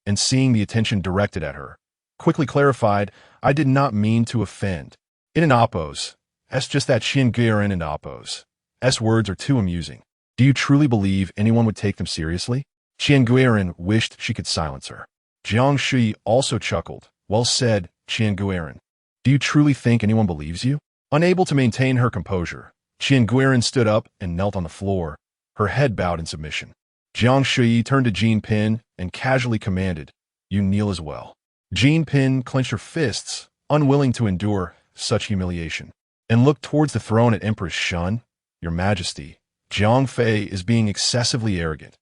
and seeing the attention directed at her, quickly clarified, I did not mean to offend. In an Appo's, It's just that Qianguiren and Apos. S words are too amusing. Do you truly believe anyone would take them seriously? Qianguiren wished she could silence her. Jiang Shuyi also chuckled. Well said, Qianguiren. Do you truly think anyone believes you? Unable to maintain her composure, Qianguiren stood up and knelt on the floor, her head bowed in submission. Jiang Shuyi turned to Jean Pin and casually commanded, "You kneel as well." Jean Pin clenched her fists, unwilling to endure such humiliation, and looked towards the throne at Empress Shun. "Your Majesty, Jiang Fei is being excessively arrogant.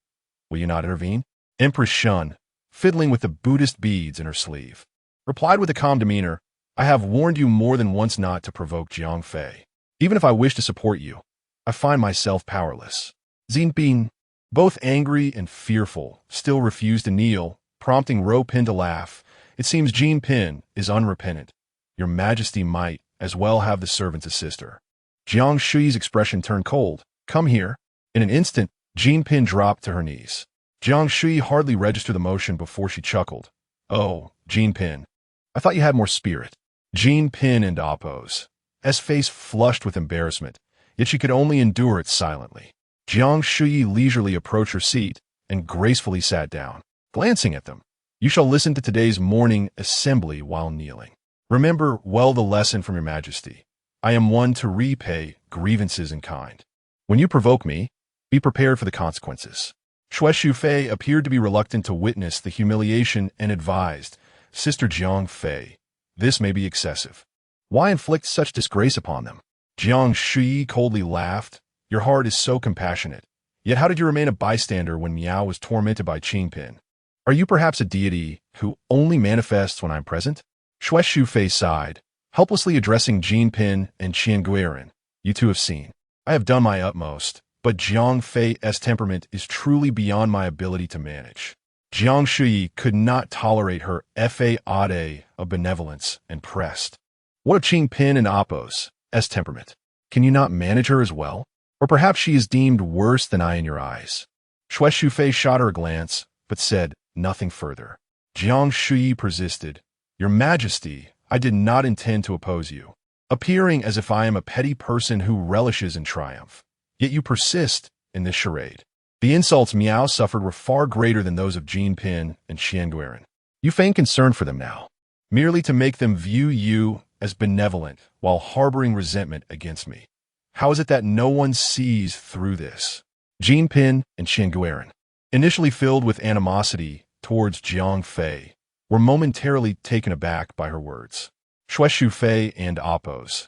Will you not intervene?" Empress Shun, fiddling with the Buddhist beads in her sleeve, replied with a calm demeanor, "I have warned you more than once not to provoke Jiang Fei. Even if I wish to support you, I find myself powerless." Jean Pin, both angry and fearful, still refused to kneel, prompting Ro Pin to laugh. "It seems Jean Pin is unrepentant. Your Majesty might as well have the servants assist her." Jiang Shuyi's expression turned cold. "Come here." In an instant, Jean Pin dropped to her knees. Jiang Shuyi hardly registered the motion before she chuckled. "Oh, Jean Pin, I thought you had more spirit." Jean Pin and Apos. S face flushed with embarrassment, yet she could only endure it silently. Jiang Shuyi leisurely approached her seat and gracefully sat down. Glancing at them, "You shall listen to today's morning assembly while kneeling. Remember well the lesson from your Majesty. I am one to repay grievances in kind. When you provoke me, be prepared for the consequences." Shui Shufei appeared to be reluctant to witness the humiliation and advised, "Sister Jiang Fei, this may be excessive. Why inflict such disgrace upon them?" Jiang Shuyi coldly laughed. "Your heart is so compassionate. Yet how did you remain a bystander when Miao was tormented by Qingpin? Are you perhaps a deity who only manifests when I'm present?" Shui Shufei sighed, helplessly addressing Jean Pin and Qianguiren. "You two have seen. I have done my utmost, but Jiang Fei's temperament is truly beyond my ability to manage." Jiang Shuyi could not tolerate her faade of benevolence and pressed, "What of Qing Pin and Apos' temperament? Can you not manage her as well? Or perhaps she is deemed worse than I in your eyes?" Shui Shufei shot her a glance, but said nothing further. Jiang Shuyi persisted, "Your Majesty, I did not intend to oppose you, appearing as if I am a petty person who relishes in triumph. Yet you persist in this charade. The insults Miao suffered were far greater than those of Jean Pin and Qianguiren. You feign concern for them now, merely to make them view you as benevolent while harboring resentment against me. How is it that no one sees through this?" Jean Pin and Qianguiren, initially filled with animosity towards Jiang Fei, were momentarily taken aback by her words. Shui Shufei and Apos'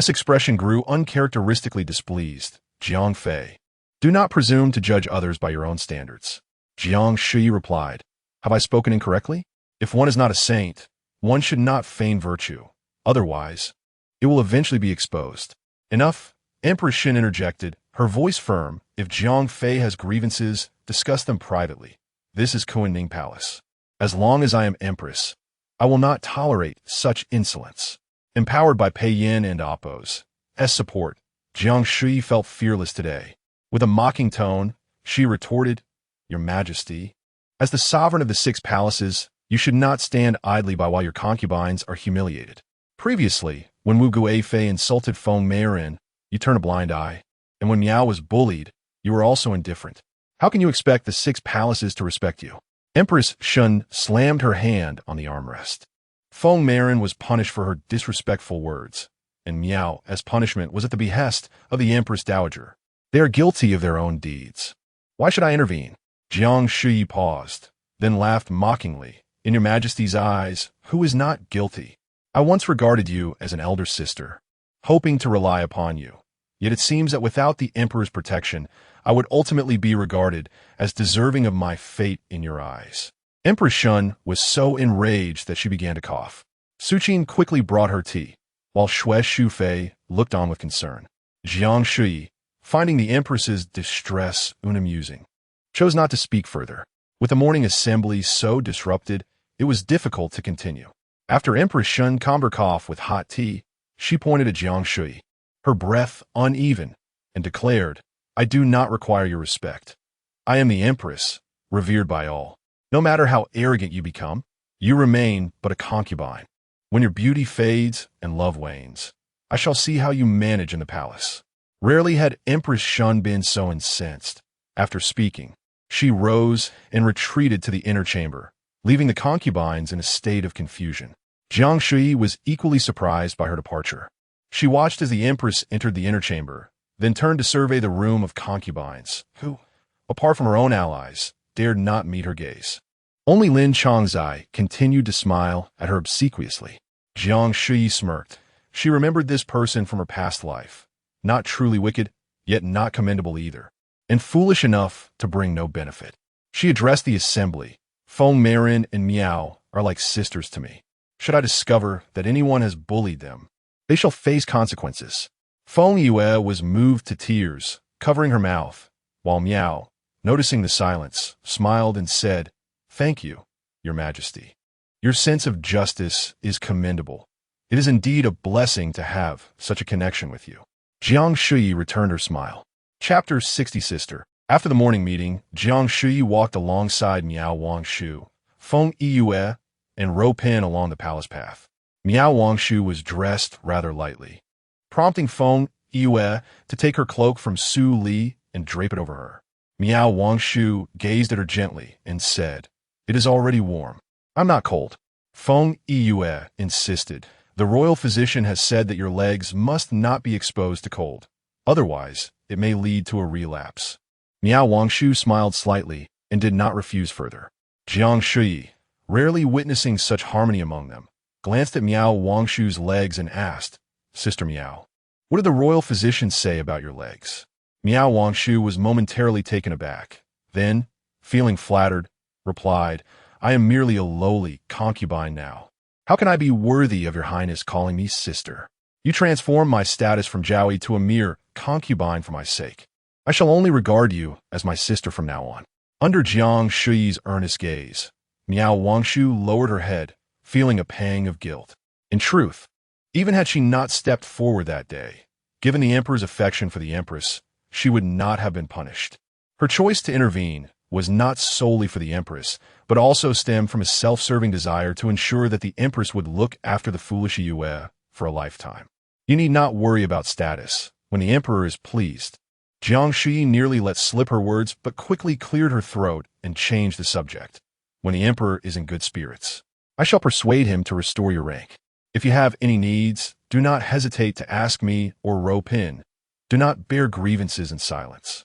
expression grew uncharacteristically displeased. "Jiang Fei, do not presume to judge others by your own standards." Jiang Shuyi replied, "Have I spoken incorrectly? If one is not a saint, one should not feign virtue. Otherwise, it will eventually be exposed." "Enough," Empress Shin interjected, her voice firm. "If Jiang Fei has grievances, discuss them privately. This is Kuan-Ning Palace. As long as I am Empress, I will not tolerate such insolence." Empowered by Pei Yin and Apos' support, Jiang Shuyi felt fearless today. With a mocking tone, she retorted, "Your Majesty, as the sovereign of the 6 palaces, you should not stand idly by while your concubines are humiliated. Previously, when Wu Guifei insulted Feng Meiren, you turned a blind eye, and when Miao was bullied, you were also indifferent. How can you expect the 6 palaces to respect you?" Empress Shun slammed her hand on the armrest. Feng Meiren was punished for her disrespectful words, and Miao, as punishment, was at the behest of the Empress Dowager. They are guilty of their own deeds. Why should I intervene? Jiang Shuyi paused, then laughed mockingly. "In your Majesty's eyes, who is not guilty? I once regarded you as an elder sister, hoping to rely upon you. Yet it seems that without the Emperor's protection, I would ultimately be regarded as deserving of my fate in your eyes." Empress Shun was so enraged that she began to cough. Suqin quickly brought her tea, while Shui Shufei looked on with concern. Jiang Shuyi, finding the Empress's distress unamusing, chose not to speak further. With the morning assembly so disrupted, it was difficult to continue. After Empress Shun calmed her cough with hot tea, she pointed at Jiang Shuyi, her breath uneven, and declared, "I do not require your respect. I am the Empress, revered by all. No matter how arrogant you become, you remain but a concubine. When your beauty fades and love wanes, I shall see how you manage in the palace." Rarely had Empress Shun been so incensed. After speaking, she rose and retreated to the inner chamber, leaving the concubines in a state of confusion. Jiang Shuyi was equally surprised by her departure. She watched as the Empress entered the inner chamber, then turned to survey the room of concubines, who, apart from her own allies, dared not meet her gaze. Only Lin Changzai continued to smile at her obsequiously. Jiang Shuyi smirked. She remembered this person from her past life. Not truly wicked, yet not commendable either, and foolish enough to bring no benefit. She addressed the assembly. "Feng Marin and Miao are like sisters to me. Should I discover that anyone has bullied them, they shall face consequences." Feng Yue was moved to tears, covering her mouth, while Miao, noticing the silence, smiled and said, "Thank you, Your Majesty. Your sense of justice is commendable. It is indeed a blessing to have such a connection with you." Jiang Shuyi returned her smile. Chapter 60. Sister. After the morning meeting, Jiang Shuyi walked alongside Miao Wangshu, Feng Yue, and Ro Pin along the palace path. Miao Wangshu was dressed rather lightly, prompting Feng Yue to take her cloak from Su Li and drape it over her. Miao Wangshu gazed at her gently and said, "It is already warm. I'm not cold." Feng Yue insisted, "The royal physician has said that your legs must not be exposed to cold. Otherwise, it may lead to a relapse." Miao Wangshu smiled slightly and did not refuse further. Jiang Shuyi, rarely witnessing such harmony among them, glanced at Miao Wangshu's legs and asked, "Sister Miao, what did the royal physician say about your legs?" Miao Wangshu was momentarily taken aback. Then, feeling flattered, replied, "I am merely a lowly concubine now. How can I be worthy of your highness calling me sister? You transform my status from Jowie to a mere concubine for my sake. I shall only regard you as my sister from now on." Under Jiang Shuyi's earnest gaze, Miao Wangshu lowered her head, feeling a pang of guilt. In truth, even had she not stepped forward that day, given the emperor's affection for the empress, she would not have been punished. Her choice to intervene was not solely for the empress, but also stemmed from a self-serving desire to ensure that the empress would look after the foolish Yue for a lifetime. You need not worry about status when the emperor is pleased. Jiang Shuyi nearly let slip her words, but quickly cleared her throat and changed the subject. When the emperor is in good spirits, I shall persuade him to restore your rank. If you have any needs, do not hesitate to ask me or Ro Pin. Do not bear grievances in silence.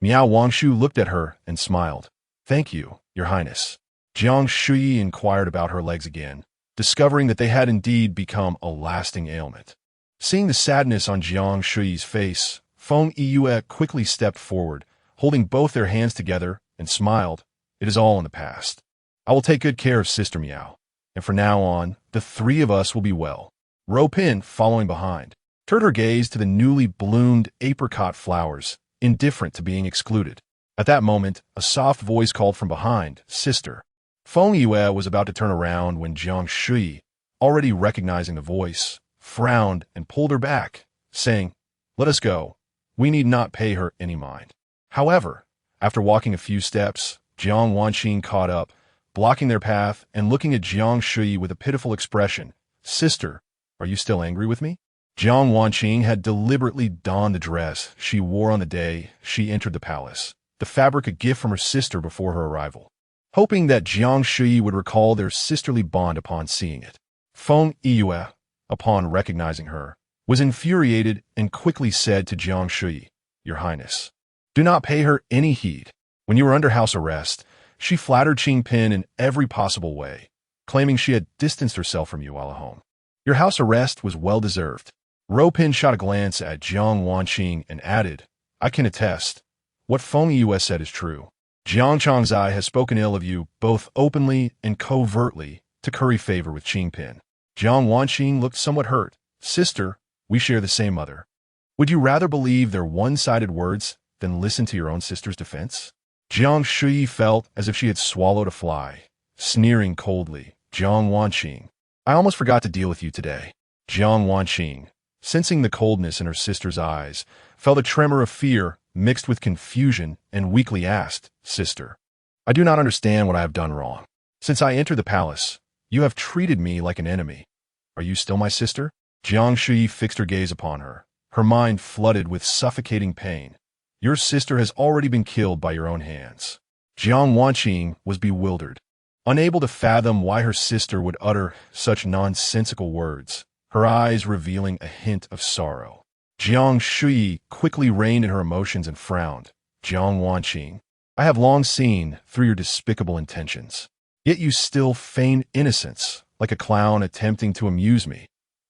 Miao Wangshu looked at her and smiled. "Thank you, Your Highness." Jiang Shuyi inquired about her legs again, discovering that they had indeed become a lasting ailment. Seeing the sadness on Jiang Shuyi's face, Feng Yue quickly stepped forward, holding both their hands together, and smiled. "It is all in the past. I will take good care of Sister Miao, and from now on, the three of us will be well." Ro Pin, following behind, turned her gaze to the newly bloomed apricot flowers, indifferent to being excluded. At that moment, a soft voice called from behind, "Sister." Feng Yue was about to turn around when Jiang Shuyi, already recognizing the voice, frowned and pulled her back, saying, "Let us go. We need not pay her any mind." However, after walking a few steps, Jiang Wanqing caught up, blocking their path and looking at Jiang Shuyi with a pitiful expression. "Sister, are you still angry with me?" Jiang Wanqing had deliberately donned the dress she wore on the day she entered the palace, the fabric a gift from her sister before her arrival, hoping that Jiang Shuyi would recall their sisterly bond upon seeing it. Feng Yue, upon recognizing her, was infuriated and quickly said to Jiang Shuyi, "Your Highness, do not pay her any heed. When you were under house arrest, she flattered Qing Pin in every possible way, claiming she had distanced herself from you while at home. Your house arrest was well-deserved." Ro Pin shot a glance at Jiang Wanqing and added, "I can attest. What Feng Yue said is true. Jiang Changzai has spoken ill of you both openly and covertly to curry favor with Qing Pin." Jiang Wanqing looked somewhat hurt. "Sister, we share the same mother. Would you rather believe their one-sided words than listen to your own sister's defense?" Jiang Shuyi felt as if she had swallowed a fly, sneering coldly. "Jiang Wanqing, I almost forgot to deal with you today." Jiang Wanqing, sensing the coldness in her sister's eyes, felt a tremor of fear mixed with confusion and weakly asked, "Sister, I do not understand what I have done wrong. Since I entered the palace, you have treated me like an enemy. Are you still my sister?" Jiang Shuyi fixed her gaze upon her, her mind flooded with suffocating pain. Your sister has already been killed by your own hands. Jiang Wanqing was bewildered, unable to fathom why her sister would utter such nonsensical words, her eyes revealing a hint of sorrow. Jiang Shuyi quickly reined in her emotions and frowned. Jiang Wanqing, I have long seen through your despicable intentions. Yet you still feign innocence, like a clown attempting to amuse me.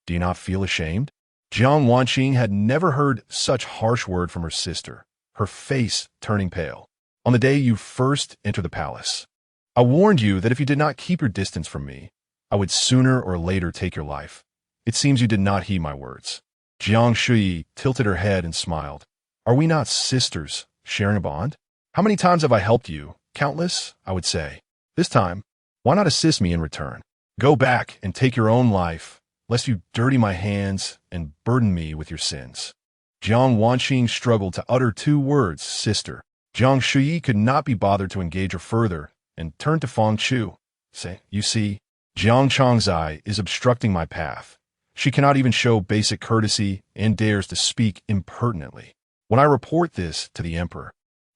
Do you not feel ashamed? Jiang Wanqing had never heard such harsh word from her sister, her face turning pale. On the day you first entered the palace, I warned you that if you did not keep your distance from me, I would sooner or later take your life. It seems you did not heed my words. Jiang Shuyi tilted her head and smiled. Are we not sisters, sharing a bond? How many times have I helped you? Countless, I would say. This time, why not assist me in return? Go back and take your own life, lest you dirty my hands and burden me with your sins. Jiang Wanqing struggled to utter two words, sister. Jiang Shuyi could not be bothered to engage her further and turned to Fang Chu. Say, you see, Jiang Changzai is obstructing my path. She cannot even show basic courtesy and dares to speak impertinently. When I report this to the emperor,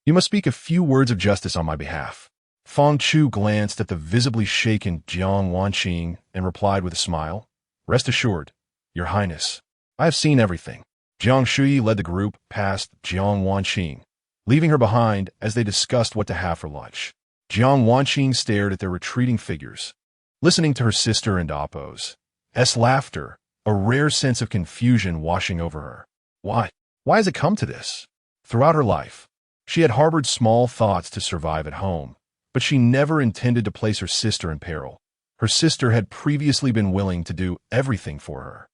you must speak a few words of justice on my behalf. Fang Chu glanced at the visibly shaken Jiang Wanqing and replied with a smile. Rest assured, Your Highness, I have seen everything. Jiang Shuyi led the group past Jiang Wanqing, leaving her behind as they discussed what to have for lunch. Jiang Wanqing stared at their retreating figures, listening to her sister and Appo's laughter, a rare sense of confusion washing over her. Why has it come to this? Throughout her life, she had harbored small thoughts to survive at home, but she never intended to place her sister in peril. Her sister had previously been willing to do everything for her.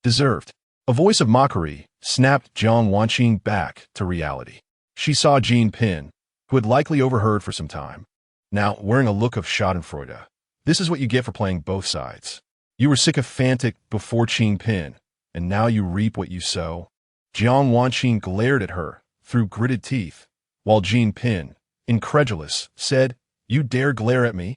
Deserved. A voice of mockery snapped Jiang Wanqing back to reality. She saw Jean Pin, who had likely overheard for some time, now wearing a look of schadenfreude. This is what you get for playing both sides. You were sycophantic before Jean Pin, and now you reap what you sow. Jiang Wanqing glared at her through gritted teeth, while Jean Pin, incredulous, said, You dare glare at me?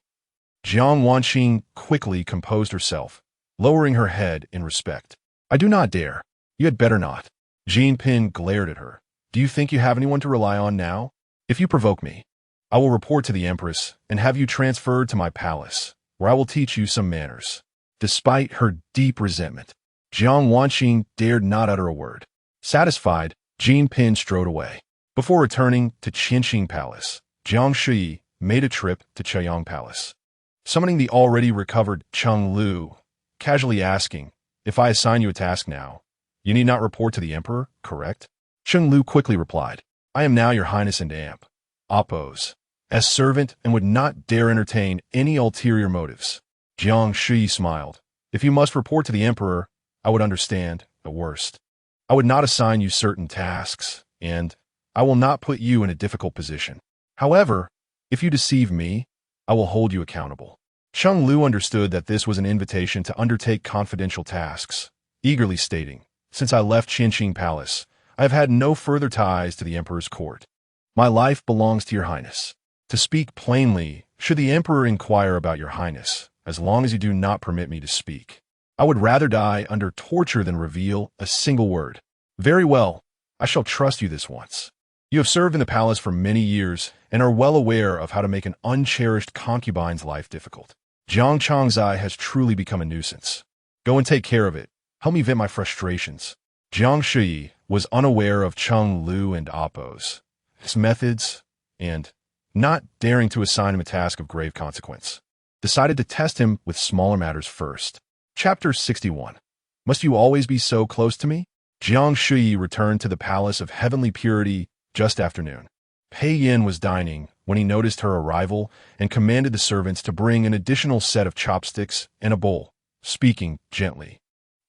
Jiang Wanqing quickly composed herself, lowering her head in respect. I do not dare. You had better not. Jean Pin glared at her. Do you think you have anyone to rely on now? If you provoke me, I will report to the Empress and have you transferred to my palace, where I will teach you some manners. Despite her deep resentment, Jiang Wanqing dared not utter a word. Satisfied, Jean Pin strode away. Before returning to Qianxing Palace, Jiang Shuyi made a trip to Chaoyang Palace, summoning the already recovered Cheng Lu, casually asking, If I assign you a task now, you need not report to the Emperor, correct? Cheng Lu quickly replied, I am now your Highness and Appo's servant and would not dare entertain any ulterior motives. Jiang Shuyi smiled. If you must report to the Emperor, I would understand, at worst. I would not assign you certain tasks, and I will not put you in a difficult position. However, if you deceive me, I will hold you accountable. Cheng Lu understood that this was an invitation to undertake confidential tasks, eagerly stating, Since I left Qianxing Palace, I have had no further ties to the Emperor's court. My life belongs to your Highness. To speak plainly, should the Emperor inquire about your Highness, as long as you do not permit me to speak, I would rather die under torture than reveal a single word. Very well, I shall trust you this once. You have served in the palace for many years and are well aware of how to make an uncherished concubine's life difficult. Jiang Changzai has truly become a nuisance. Go and take care of it. Help me vent my frustrations. Jiang Shuyi was unaware of Cheng Lu and Appo's his methods and, not daring to assign him a task of grave consequence, decided to test him with smaller matters first. Chapter 61. Must you always be so close to me? Jiang Shuyi returned to the Palace of Heavenly Purity just after noon. Pei Yin was dining when he noticed her arrival and commanded the servants to bring an additional set of chopsticks and a bowl, speaking gently.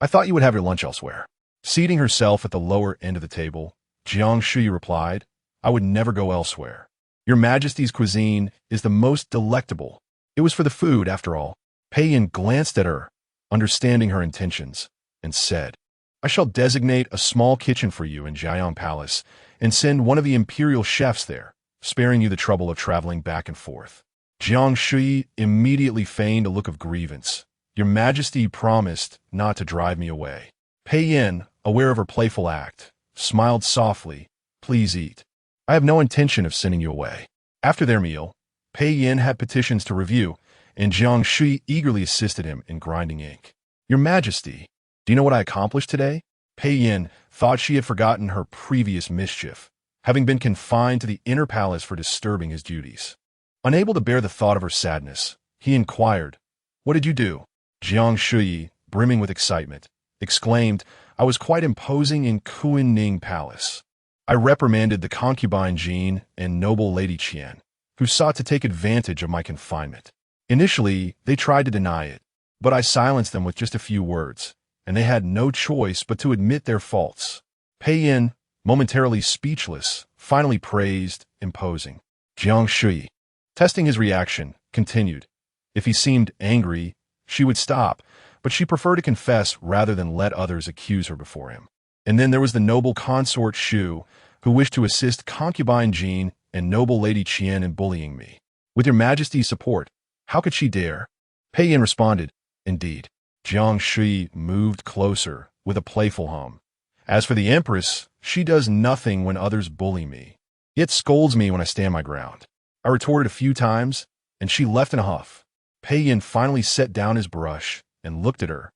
I thought you would have your lunch elsewhere. Seating herself at the lower end of the table, Jiang Shuyi replied, I would never go elsewhere. Your Majesty's cuisine is the most delectable. It was for the food, after all. Pei Yin glanced at her, understanding her intentions, and said, I shall designate a small kitchen for you in Jiayang Palace and send one of the imperial chefs there, sparing you the trouble of traveling back and forth. Jiang Shuyi immediately feigned a look of grievance. Your Majesty promised not to drive me away. Pei Yin, aware of her playful act, smiled softly. Please eat. I have no intention of sending you away. After their meal, Pei Yin had petitions to review, and Jiang Shuyi eagerly assisted him in grinding ink. Your Majesty, do you know what I accomplished today? Pei Yin thought she had forgotten her previous mischief, having been confined to the inner palace for disturbing his duties. Unable to bear the thought of her sadness, he inquired, What did you do? Jiang Shuyi, brimming with excitement, exclaimed, I was quite imposing in Kunning Palace. I reprimanded the concubine Jean and noble Lady Qian, who sought to take advantage of my confinement. Initially, they tried to deny it, but I silenced them with just a few words, and they had no choice but to admit their faults. Pei Yin, momentarily speechless, finally praised, imposing. Jiang Shuyi, testing his reaction, continued. If he seemed angry, she would stop, but she preferred to confess rather than let others accuse her before him. And then there was the noble consort Shu, who wished to assist concubine Jean and noble Lady Qian in bullying me. With your Majesty's support, how could she dare? Pei Yin responded, Indeed. Jiang Shuyi moved closer, with a playful hum. As for the Empress, she does nothing when others bully me, yet scolds me when I stand my ground. I retorted a few times, and she left in a huff. Pei Yin finally set down his brush and looked at her,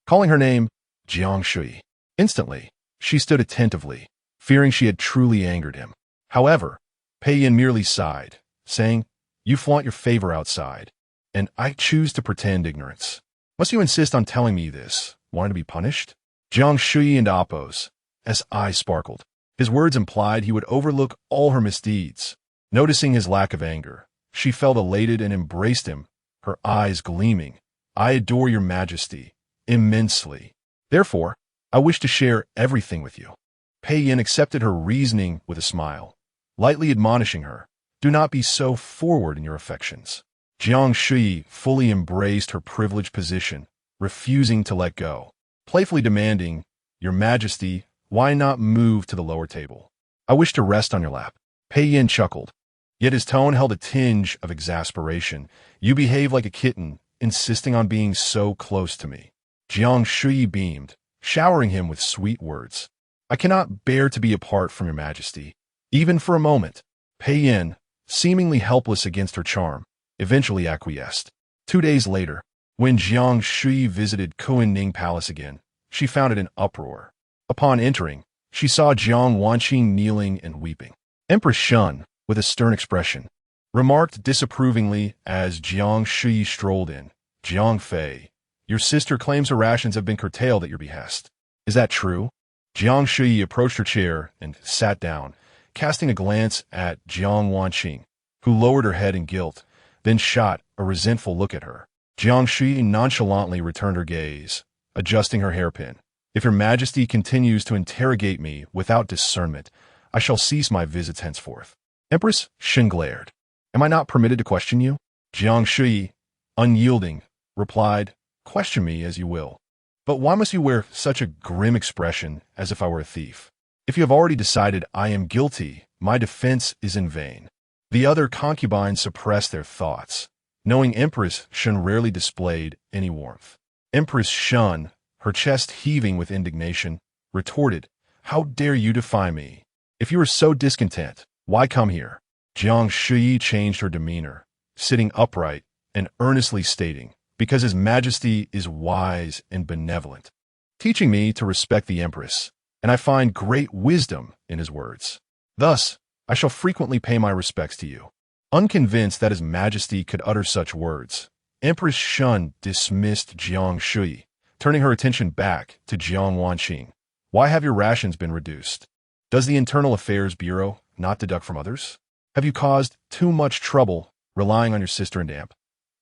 calling her name Jiang Shuyi. Instantly, she stood attentively, fearing she had truly angered him. However, Pei Yin merely sighed, saying, You flaunt your favor outside, and I choose to pretend ignorance. Must you insist on telling me this? Want to be punished? Jiang Shuyi and Apos, as eyes sparkled. His words implied he would overlook all her misdeeds. Noticing his lack of anger, she felt elated and embraced him, her eyes gleaming. I adore your Majesty immensely. Therefore, I wish to share everything with you. Pei Yin accepted her reasoning with a smile, lightly admonishing her, Do not be so forward in your affections. Jiang Shuyi fully embraced her privileged position, refusing to let go, playfully demanding, Your Majesty, why not move to the lower table? I wish to rest on your lap. Pei Yin chuckled, yet his tone held a tinge of exasperation. You behave like a kitten, insisting on being so close to me. Jiang Shuyi beamed, showering him with sweet words. I cannot bear to be apart from your Majesty, even for a moment. Pei Yin, seemingly helpless against her charm, eventually acquiesced. 2 days later, when Jiang Shuyi visited Kunning Palace again, she found it in uproar. Upon entering, she saw Jiang Wanqing kneeling and weeping. Empress Shun, with a stern expression, remarked disapprovingly as Jiang Shuyi strolled in, Jiang Fei, your sister claims her rations have been curtailed at your behest. Is that true? Jiang Shuyi approached her chair and sat down, casting a glance at Jiang Wanqing, who lowered her head in guilt, then shot a resentful look at her. Jiang Shuyi nonchalantly returned her gaze, adjusting her hairpin. If your Majesty continues to interrogate me without discernment, I shall cease my visits henceforth. Empress Shin glared. Am I not permitted to question you? Jiang Shuyi, unyielding, replied, Question me as you will. But why must you wear such a grim expression as if I were a thief? If you have already decided I am guilty, my defense is in vain. The other concubines suppressed their thoughts, knowing Empress Shun rarely displayed any warmth. Empress Shun, her chest heaving with indignation, retorted, How dare you defy me? If you are so discontent, why come here? Jiang Shuyi changed her demeanor, sitting upright and earnestly stating, Because His Majesty is wise and benevolent, teaching me to respect the Empress, and I find great wisdom in His words. Thus, I shall frequently pay my respects to you. Unconvinced that His Majesty could utter such words, Empress Shun dismissed Jiang Shuyi, turning her attention back to Jiang Wanqing. Why have your rations been reduced? Does the Internal Affairs Bureau not deduct from others? Have you caused too much trouble relying on your sister and aunt?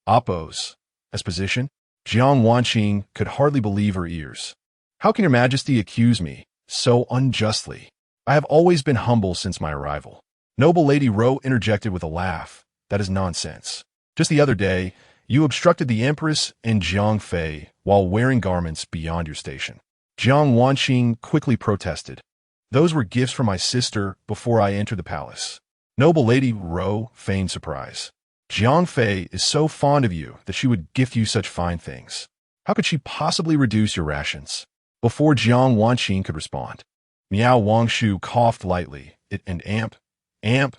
Apos, as position, Jiang Wanqing could hardly believe her ears. How can your Majesty accuse me so unjustly? I have always been humble since my arrival. Noble Lady Ro interjected with a laugh. That is nonsense. Just the other day, you obstructed the Empress and Jiang Fei while wearing garments beyond your station. Jiang Wanqing quickly protested. Those were gifts from my sister before I entered the palace. Noble Lady Ro feigned surprise. Jiang Fei is so fond of you that she would gift you such fine things. How could she possibly reduce your rations? Before Jiang Wanqing could respond, Miao Wangshu coughed lightly and amp,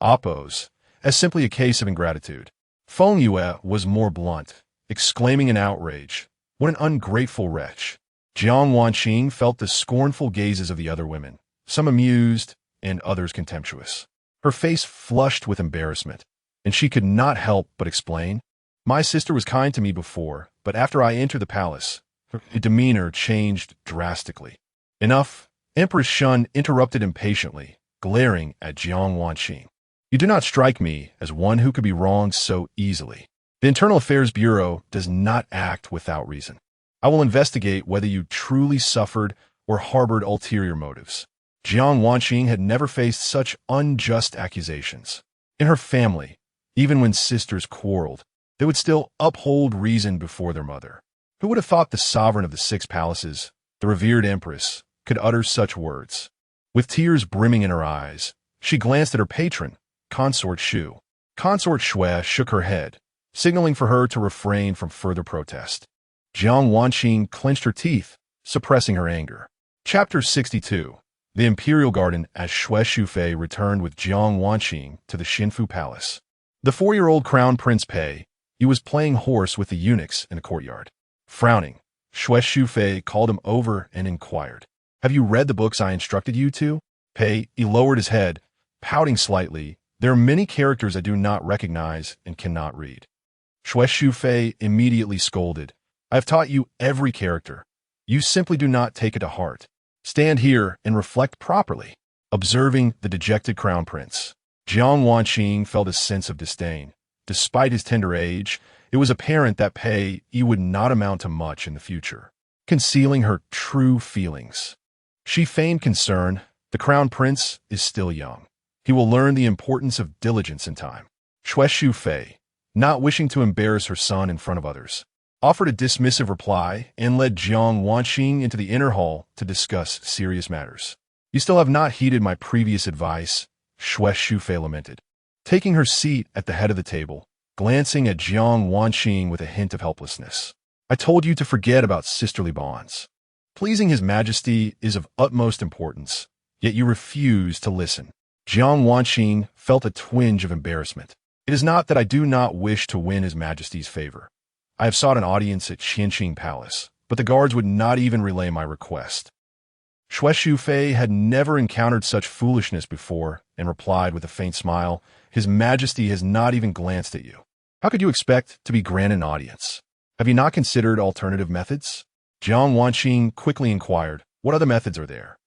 oppose, as simply a case of ingratitude. Feng Yue was more blunt, exclaiming in outrage, "What an ungrateful wretch!" Jiang Wanqing felt the scornful gazes of the other women, some amused and others contemptuous. Her face flushed with embarrassment, and she could not help but explain, "My sister was kind to me before, but after I entered the palace, her demeanor changed drastically." "Enough," Empress Shun interrupted impatiently, glaring at Jiang Wanqing. "You do not strike me as one who could be wronged so easily. The Internal Affairs Bureau does not act without reason. I will investigate whether you truly suffered or harbored ulterior motives." Jiang Wanqing had never faced such unjust accusations. In her family, even when sisters quarreled, they would still uphold reason before their mother. Who would have thought the sovereign of the six palaces, the revered empress, could utter such words? With tears brimming in her eyes, she glanced at her patron, Consort Shu. Consort Shui shook her head, signaling for her to refrain from further protest. Jiang Wanqing clenched her teeth, suppressing her anger. Chapter 62. The Imperial Garden as Shui Shufei returned with Jiang Wanqing to the Xinfu Palace. The 4-year-old Crown Prince Pei, he was playing horse with the eunuchs in the courtyard. Frowning, Shui Shufei called him over and inquired, "Have you read the books I instructed you to?" Pei, he lowered his head, pouting slightly. "There are many characters I do not recognize and cannot read." Shui Shufei immediately scolded, "I have taught you every character. You simply do not take it to heart. Stand here and reflect properly." Observing the dejected crown prince, Jiang Wanqing felt a sense of disdain. Despite his tender age, it was apparent that Pei would not amount to much in the future. Concealing her true feelings, she feigned concern. The crown prince is still young. He will learn the importance of diligence in time. Shui Shufei, not wishing to embarrass her son in front of others, offered a dismissive reply and led Jiang Wanqing into the inner hall to discuss serious matters. "You still have not heeded my previous advice," Shui Shufei lamented, taking her seat at the head of the table, glancing at Jiang Wanqing with a hint of helplessness. "I told you to forget about sisterly bonds. Pleasing His Majesty is of utmost importance, yet you refuse to listen." Jiang Wanqing felt a twinge of embarrassment. "It is not that I do not wish to win His Majesty's favor. I have sought an audience at Qianqing Palace, but the guards would not even relay my request." Shui Shufei had never encountered such foolishness before and replied with a faint smile, "His Majesty has not even glanced at you. How could you expect to be granted an audience? Have you not considered alternative methods?" Jiang Wanqing quickly inquired, "What other methods are there?"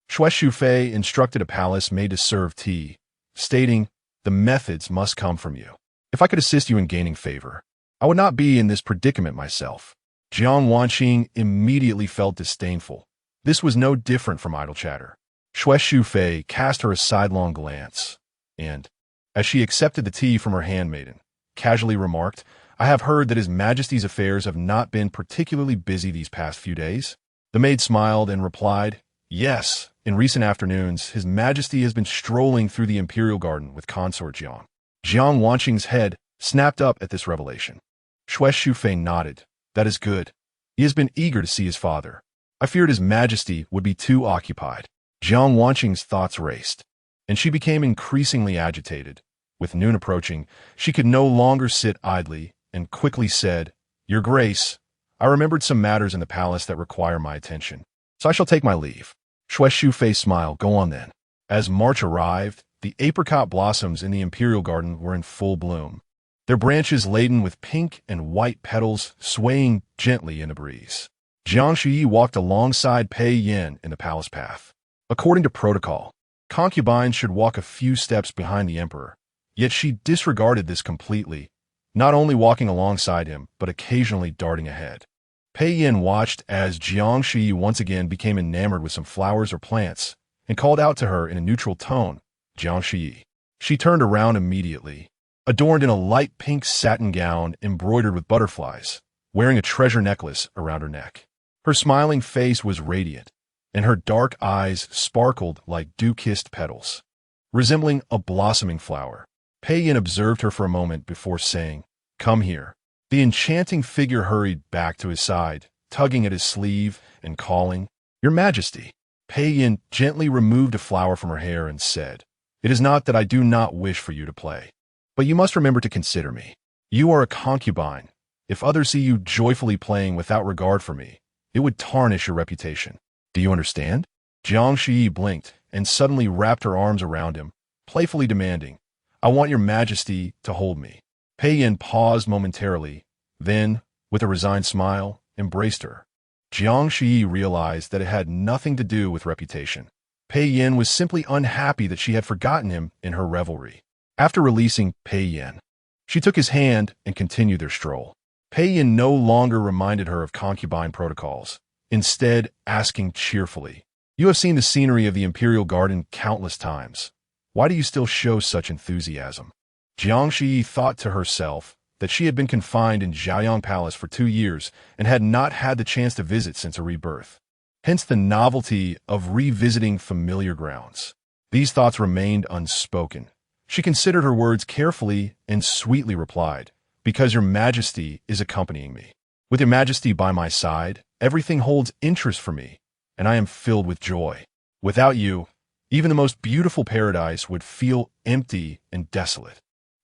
Shui Shufei instructed a palace maid to serve tea, stating, "The methods must come from you. If I could assist you in gaining favor, I would not be in this predicament myself." Jiang Wanqing immediately felt disdainful. This was no different from idle chatter. Shui Shufei cast her a sidelong glance, and, as she accepted the tea from her handmaiden, casually remarked, "I have heard that His Majesty's affairs have not been particularly busy these past few days." The maid smiled and replied, "Yes, in recent afternoons, His Majesty has been strolling through the Imperial Garden with Consort Jiang." Jiang Wanqing's head snapped up at this revelation. Shui Shufei nodded. "That is good. He has been eager to see his father. I feared His Majesty would be too occupied." Jiang Wanqing's thoughts raced, and she became increasingly agitated. With noon approaching, she could no longer sit idly and quickly said, "Your Grace, I remembered some matters in the palace that require my attention, so I shall take my leave." Shui Shufei smiled. "Go on then." As March arrived, the apricot blossoms in the Imperial Garden were in full bloom, their branches laden with pink and white petals swaying gently in the breeze. Jiang Shuyi walked alongside Pei Yin in the palace path. According to protocol, Concubine should walk a few steps behind the emperor, yet she disregarded this completely, not only walking alongside him, but occasionally darting ahead. Pei Yin watched as Jiang Shuyi once again became enamored with some flowers or plants and called out to her in a neutral tone, "Jiang Shuyi." She turned around immediately, adorned in a light pink satin gown embroidered with butterflies, wearing a treasure necklace around her neck. Her smiling face was radiant, and her dark eyes sparkled like dew-kissed petals, resembling a blossoming flower. Pei Yin observed her for a moment before saying, "Come here." The enchanting figure hurried back to his side, tugging at his sleeve and calling, "Your Majesty." Pei Yin gently removed a flower from her hair and said, "It is not that I do not wish for you to play, but you must remember to consider me. You are a concubine. If others see you joyfully playing without regard for me, it would tarnish your reputation. Do you understand?" Jiang Shuyi blinked and suddenly wrapped her arms around him, playfully demanding, "I want your Majesty to hold me." Pei Yin paused momentarily, then, with a resigned smile, embraced her. Jiang Shuyi realized that it had nothing to do with reputation. Pei Yin was simply unhappy that she had forgotten him in her revelry. After releasing Pei Yin, she took his hand and continued their stroll. Pei Yin no longer reminded her of concubine protocols, instead asking cheerfully, "You have seen the scenery of the Imperial Garden countless times. Why do you still show such enthusiasm?" Jiang Shuyi thought to herself that she had been confined in Zhaoyang Palace for 2 years and had not had the chance to visit since her rebirth. Hence the novelty of revisiting familiar grounds. These thoughts remained unspoken. She considered her words carefully and sweetly replied, "Because your Majesty is accompanying me. With your Majesty by my side, everything holds interest for me, and I am filled with joy. Without you, even the most beautiful paradise would feel empty and desolate."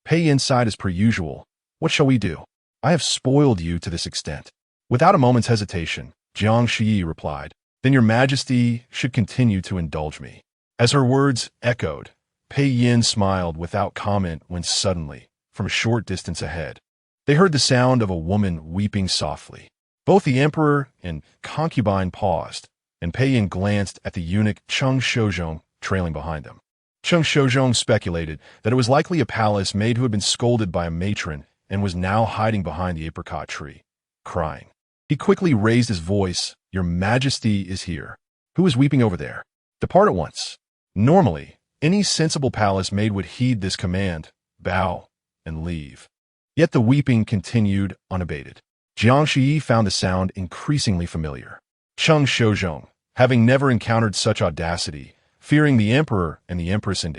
Pei Yin sighed as per usual. "What shall we do? I have spoiled you to this extent." Without a moment's hesitation, Jiang Shuyi replied, "Then your Majesty should continue to indulge me." As her words echoed, Pei Yin smiled without comment when suddenly, from a short distance ahead, they heard the sound of a woman weeping softly. Both the emperor and concubine paused, and Pei Yin glanced at the eunuch Cheng Shozhong trailing behind them. Cheng Shozhong speculated that it was likely a palace maid who had been scolded by a matron and was now hiding behind the apricot tree, crying. He quickly raised his voice, "Your Majesty is here. Who is weeping over there? Depart at once." Normally, any sensible palace maid would heed this command, bow, and leave. Yet the weeping continued unabated. Jiang Shuyi found the sound increasingly familiar. Cheng Shozhong, having never encountered such audacity, fearing the emperor and the empress and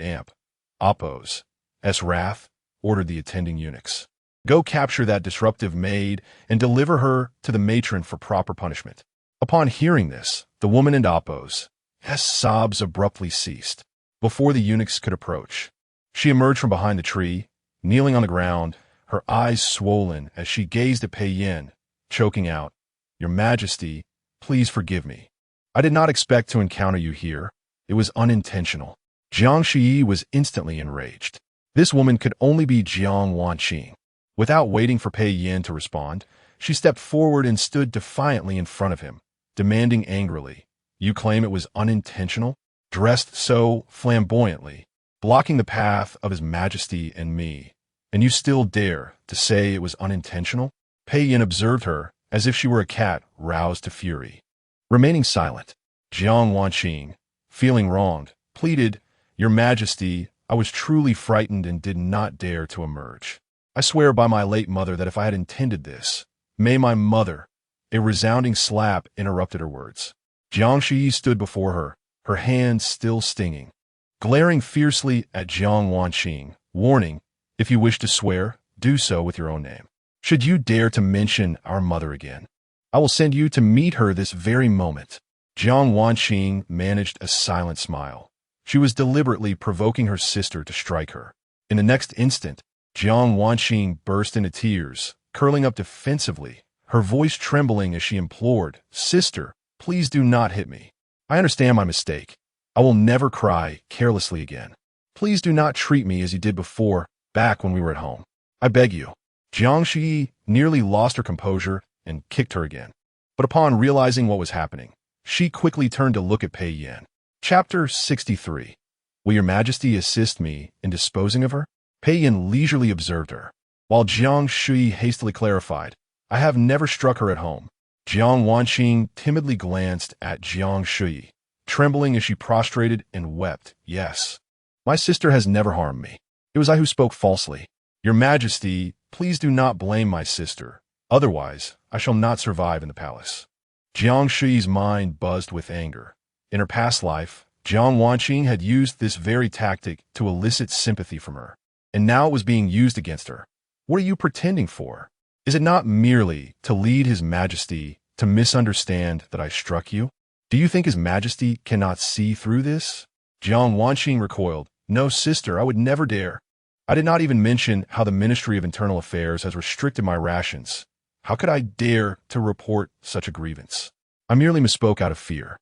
Appo's wrath, ordered the attending eunuchs, "Go capture that disruptive maid and deliver her to the matron for proper punishment." Upon hearing this, the woman and Appo's sobs abruptly ceased. Before the eunuchs could approach, she emerged from behind the tree, kneeling on the ground, her eyes swollen as she gazed at Pei Yin, choking out, "Your Majesty, please forgive me. I did not expect to encounter you here. It was unintentional." Jiang Shuyi was instantly enraged. This woman could only be Jiang Wanqing. Without waiting for Pei Yin to respond, she stepped forward and stood defiantly in front of him, demanding angrily, "You claim it was unintentional? Dressed so flamboyantly, blocking the path of His Majesty and me, and you still dare to say it was unintentional?" Pei Yin observed her as if she were a cat roused to fury. Remaining silent, Jiang Wanqing, feeling wronged, pleaded, "Your Majesty, I was truly frightened and did not dare to emerge. I swear by my late mother that if I had intended this, may my mother—" A resounding slap interrupted her words. Jiang Shuyi stood before her, her hands still stinging, glaring fiercely at Jiang Wanqing, warning, "If you wish to swear, do so with your own name. Should you dare to mention our mother again, I will send you to meet her this very moment." Jiang Wanqing managed a silent smile. She was deliberately provoking her sister to strike her. In the next instant, Jiang Wanqing burst into tears, curling up defensively, her voice trembling as she implored, "Sister, please do not hit me. I understand my mistake. I will never cry carelessly again. Please do not treat me as you did before, back when we were at home. I beg you." Jiang Shuyi nearly lost her composure and kicked her again. But upon realizing what was happening, she quickly turned to look at Pei Yin. Chapter 63. "Will your Majesty assist me in disposing of her?" Pei Yin leisurely observed her, while Jiang Shuyi hastily clarified, "I have never struck her at home." Jiang Wanqing timidly glanced at Jiang Shuyi, trembling as she prostrated and wept, "Yes, my sister has never harmed me. It was I who spoke falsely. Your Majesty, please do not blame my sister. Otherwise, I shall not survive in the palace." Jiang Shuyi's mind buzzed with anger. In her past life, Jiang Wanqing had used this very tactic to elicit sympathy from her, and now it was being used against her. "What are you pretending for? Is it not merely to lead His Majesty to misunderstand that I struck you? Do you think His Majesty cannot see through this? Jiang Wanqing recoiled. No, sister, I would never dare. I did not even mention how the Ministry of Internal Affairs has restricted my rations. How could I dare to report such a grievance? I merely misspoke out of fear.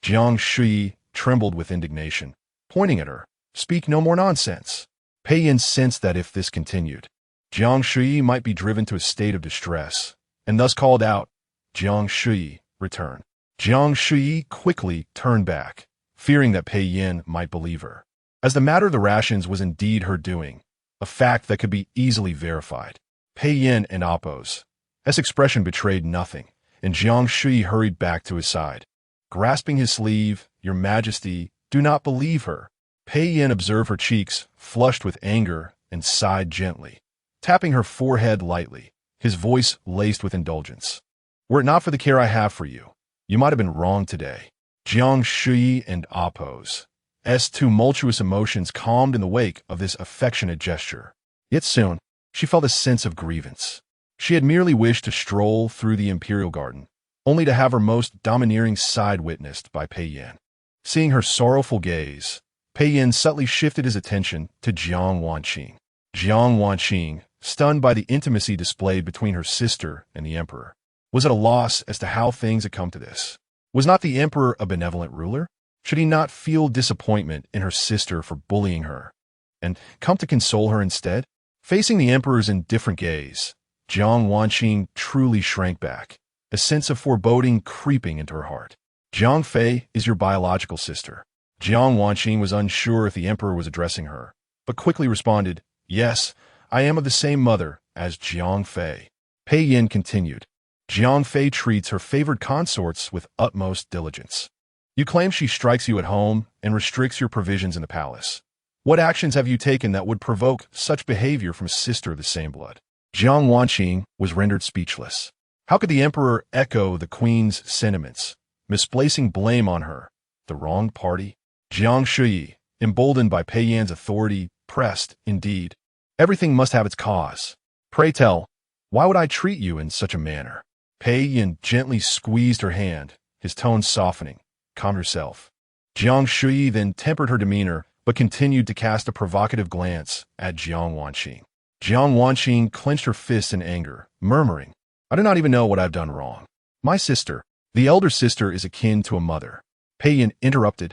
Jiang Shuyi trembled with indignation, pointing at her. Speak no more nonsense. Pei Yin sensed that if this continued, Jiang Shuyi might be driven to a state of distress, and thus called out, Jiang Shuyi, return. Jiang Shuyi quickly turned back, fearing that Pei Yin might believe her. As the matter of the rations was indeed her doing, a fact that could be easily verified, Pei Yin and Appo's expression betrayed nothing, and Jiang Shuyi hurried back to his side. Grasping his sleeve, Your Majesty, do not believe her. Pei Yin observed her cheeks flushed with anger and sighed gently, tapping her forehead lightly, his voice laced with indulgence. Were it not for the care I have for you, you might have been wrong today. Jiang Shuyi and Appo's tumultuous emotions calmed in the wake of this affectionate gesture. Yet soon, she felt a sense of grievance. She had merely wished to stroll through the imperial garden, only to have her most domineering side witnessed by Pei Yin. Seeing her sorrowful gaze, Pei Yin subtly shifted his attention to Jiang Wanqing. Jiang Wanqing, stunned by the intimacy displayed between her sister and the emperor, was at a loss as to how things had come to this. Was not the emperor a benevolent ruler? Should he not feel disappointment in her sister for bullying her, and come to console her instead? Facing the emperor's indifferent gaze, Jiang Wanqing truly shrank back, a sense of foreboding creeping into her heart. Jiang Fei is your biological sister. Jiang Wanqing was unsure if the emperor was addressing her, but quickly responded, Yes, I am of the same mother as Jiang Fei. Pei Yin continued, Jiang Fei treats her favored consorts with utmost diligence. You claim she strikes you at home and restricts your provisions in the palace. What actions have you taken that would provoke such behavior from a sister of the same blood? Jiang Wanqing was rendered speechless. How could the emperor echo the queen's sentiments, misplacing blame on her, the wrong party? Jiang Shuyi, emboldened by Pei Yin's authority, pressed, indeed. Everything must have its cause. Pray tell, why would I treat you in such a manner? Pei Yin gently squeezed her hand, his tone softening. Calm yourself. Jiang Shuyi then tempered her demeanor, but continued to cast a provocative glance at Jiang Wanqing. Jiang Wanqing clenched her fists in anger, murmuring, I do not even know what I've done wrong. My sister, the elder sister, is akin to a mother. Pei Yin interrupted,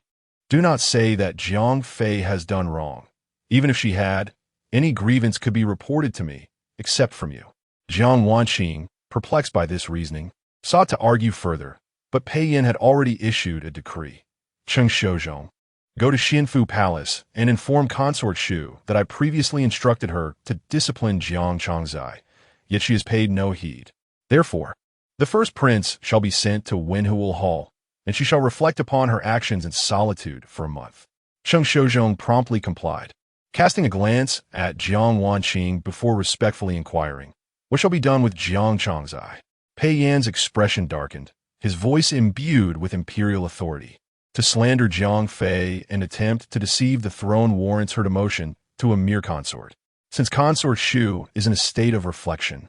Do not say that Jiang Fei has done wrong. Even if she had, any grievance could be reported to me, except from you. Jiang Wanqing, perplexed by this reasoning, sought to argue further, but Pei Yin had already issued a decree. Cheng Shozhong, go to Xianfu Palace and inform Consort Shu that I previously instructed her to discipline Jiang Changzai, yet she has paid no heed. Therefore, the first prince shall be sent to Wenhuo Hall, and she shall reflect upon her actions in solitude for a month. Cheng Shozhong promptly complied, casting a glance at Jiang Wanqing before respectfully inquiring, What shall be done with Jiang Changzai? Pei Yan's expression darkened, his voice imbued with imperial authority. To slander Jiang Fei and attempt to deceive the throne warrants her demotion to a mere consort. Since Consort Shu is in a state of reflection,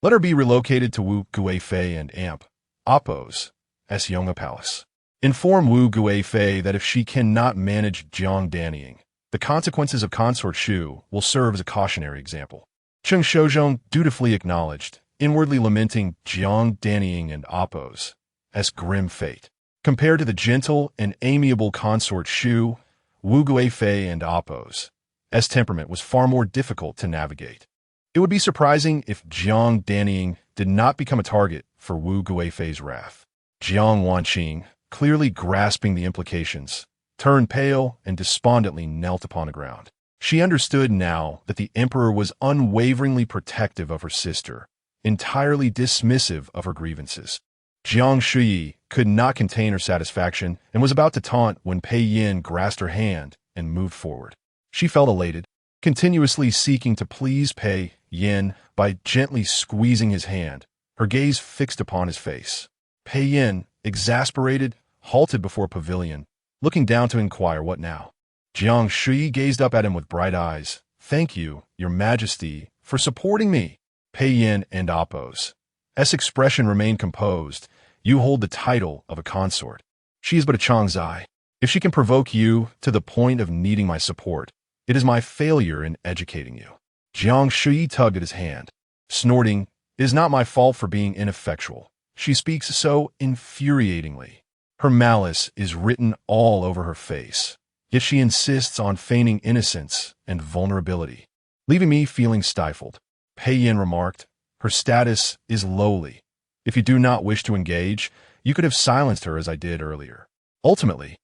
let her be relocated to Wu Guifei and Appo's Yonga Palace. Inform Wu Guifei that if she cannot manage Jiang Danying, the consequences of Consort Shu will serve as a cautionary example. Cheng Shozhong dutifully acknowledged, inwardly lamenting Jiang Danying and Appo's grim fate. Compared to the gentle and amiable Consort Shu, Wu Guifei and Appo's temperament was far more difficult to navigate. It would be surprising if Jiang Danying did not become a target for Wu Guifei's wrath. Jiang Wanqing, clearly grasping the implications, turned pale and despondently knelt upon the ground. She understood now that the emperor was unwaveringly protective of her sister, entirely dismissive of her grievances. Jiang Shuyi could not contain her satisfaction and was about to taunt when Pei Yin grasped her hand and moved forward. She felt elated, continuously seeking to please Pei Yin by gently squeezing his hand, her gaze fixed upon his face. Pei Yin, exasperated, halted before a pavilion, looking down to inquire what now. Jiang Shuyi gazed up at him with bright eyes. Thank you, Your Majesty, for supporting me. Pei Yin and Appo's expression remained composed. You hold the title of a consort. She is but a Changzai. If she can provoke you to the point of needing my support, it is my failure in educating you. Jiang Shuyi tugged at his hand, snorting, It is not my fault for being ineffectual. She speaks so infuriatingly. Her malice is written all over her face, yet she insists on feigning innocence and vulnerability, leaving me feeling stifled. Pei Yin remarked, Her status is lowly. If you do not wish to engage, you could have silenced her as I did earlier. Ultimately,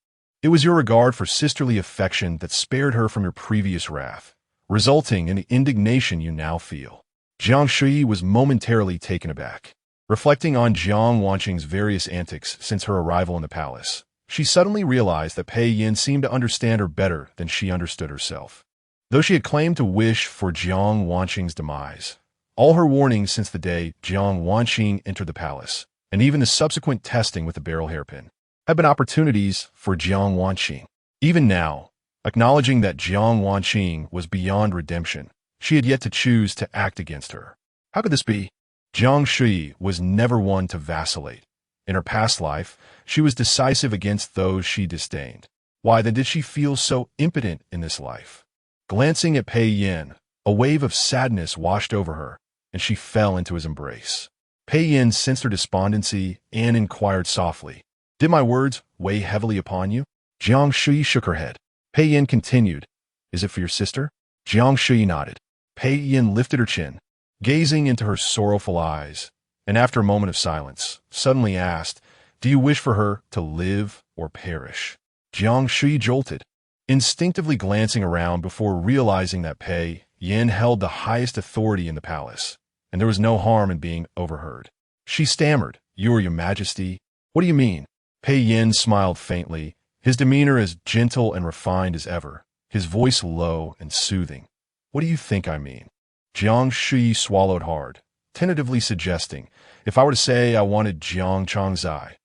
it was your regard for sisterly affection that spared her from your previous wrath, resulting in the indignation you now feel. Jiang Shuyi was momentarily taken aback. Reflecting on Jiang Wanqing's various antics since her arrival in the palace, she suddenly realized that Pei Yin seemed to understand her better than she understood herself. Though she had claimed to wish for Jiang Wanqing's demise, all her warnings since the day Jiang Wanqing entered the palace, and even the subsequent testing with the barrel hairpin, had been opportunities for Jiang Wanqing. Even now, acknowledging that Jiang Wanqing was beyond redemption, she had yet to choose to act against her. How could this be? Jiang Shuyi was never one to vacillate. In her past life, she was decisive against those she disdained. Why then did she feel so impotent in this life? Glancing at Pei Yin, a wave of sadness washed over her, and she fell into his embrace. Pei Yin sensed her despondency and inquired softly, Did my words weigh heavily upon you? Jiang Shuyi shook her head. Pei Yin continued, Is it for your sister? Jiang Shuyi nodded. Pei Yin lifted her chin, gazing into her sorrowful eyes, and after a moment of silence, suddenly asked, Do you wish for her to live or perish? Jiang Shuyi jolted, instinctively glancing around before realizing that Pei Yin held the highest authority in the palace, and there was no harm in being overheard. She stammered, Your Majesty, what do you mean? Pei Yin smiled faintly, his demeanor as gentle and refined as ever, his voice low and soothing. What do you think I mean? Jiang Shuyi swallowed hard, tentatively suggesting, If I were to say I wanted Jiang Changzai,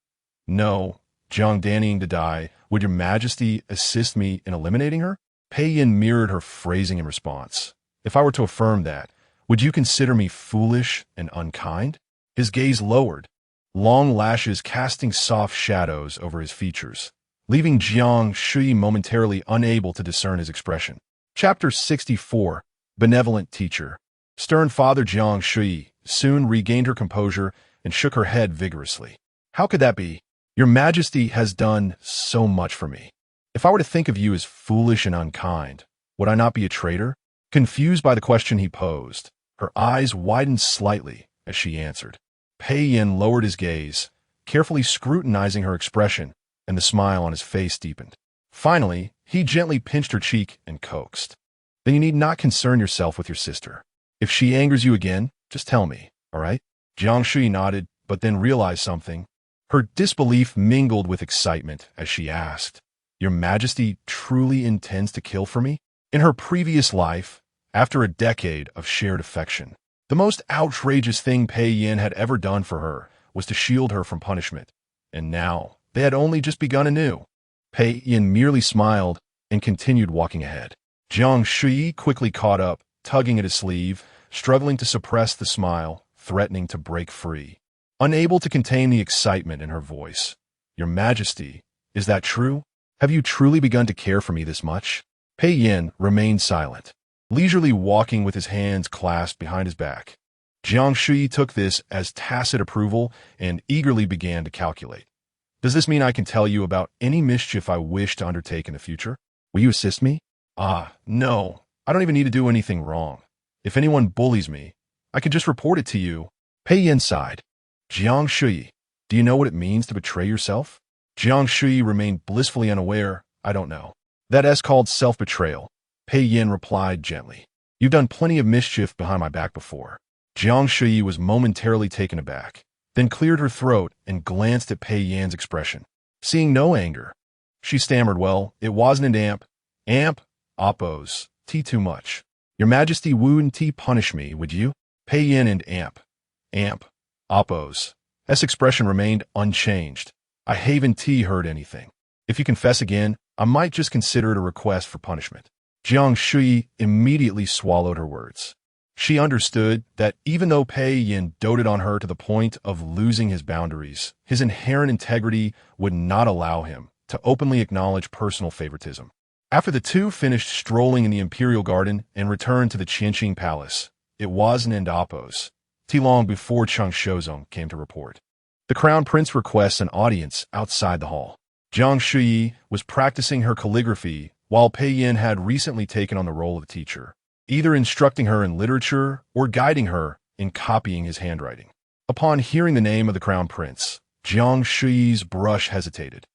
no, Jiang Danning to die, would your Majesty assist me in eliminating her? Pei Yin mirrored her phrasing in response. If I were to affirm that, would you consider me foolish and unkind? His gaze lowered, long lashes casting soft shadows over his features, leaving Jiang Shuyi momentarily unable to discern his expression. Chapter 64, Benevolent Teacher. Stern Father Jiang Shuyi soon regained her composure and shook her head vigorously. How could that be? Your Majesty has done so much for me. If I were to think of you as foolish and unkind, would I not be a traitor? Confused by the question he posed, her eyes widened slightly as she answered. Pei Yin lowered his gaze, carefully scrutinizing her expression, and the smile on his face deepened. Finally, he gently pinched her cheek and coaxed. Then you need not concern yourself with your sister. If she angers you again, just tell me, all right? Jiang Shuyi nodded, but then realized something. Her disbelief mingled with excitement as she asked, Your Majesty truly intends to kill for me? In her previous life, after a decade of shared affection, the most outrageous thing Pei Yin had ever done for her was to shield her from punishment, and now they had only just begun anew. Pei Yin merely smiled and continued walking ahead. Jiang Shuyi quickly caught up, tugging at his sleeve, struggling to suppress the smile, threatening to break free. Unable to contain the excitement in her voice. Your Majesty, is that true? Have you truly begun to care for me this much? Pei Yin remained silent, leisurely walking with his hands clasped behind his back. Jiang Shuyi took this as tacit approval and eagerly began to calculate. Does this mean I can tell you about any mischief I wish to undertake in the future? Will you assist me? No. I don't even need to do anything wrong. If anyone bullies me, I can just report it to you. Pei Yin sighed. Jiang Shuyi, do you know what it means to betray yourself? Jiang Shuyi remained blissfully unaware. I don't know. That's called self-betrayal. Pei Yin replied gently. You've done plenty of mischief behind my back before. Jiang Shuyi was momentarily taken aback, then cleared her throat and glanced at Pei Yin's expression. Seeing no anger, she stammered, Well, it wasn't an amp, Appo's, tea too much. Your Majesty wouldn't punish me, would you? Pei Yin and amp, Appo's. Expression remained unchanged. I haven't heard anything. If you confess again, I might just consider it a request for punishment. Jiang Shuyi immediately swallowed her words. She understood that even though Pei Yin doted on her to the point of losing his boundaries, his inherent integrity would not allow him to openly acknowledge personal favoritism. After the two finished strolling in the imperial garden and returned to the Qianqing palace, it was an Indapos, too long before Jiang Shuyi came to report. The crown prince requests an audience outside the hall. Jiang Shuyi was practicing her calligraphy while Pei Yin had recently taken on the role of a teacher, either instructing her in literature or guiding her in copying his handwriting. Upon hearing the name of the crown prince, Jiang Shuyi's brush hesitated,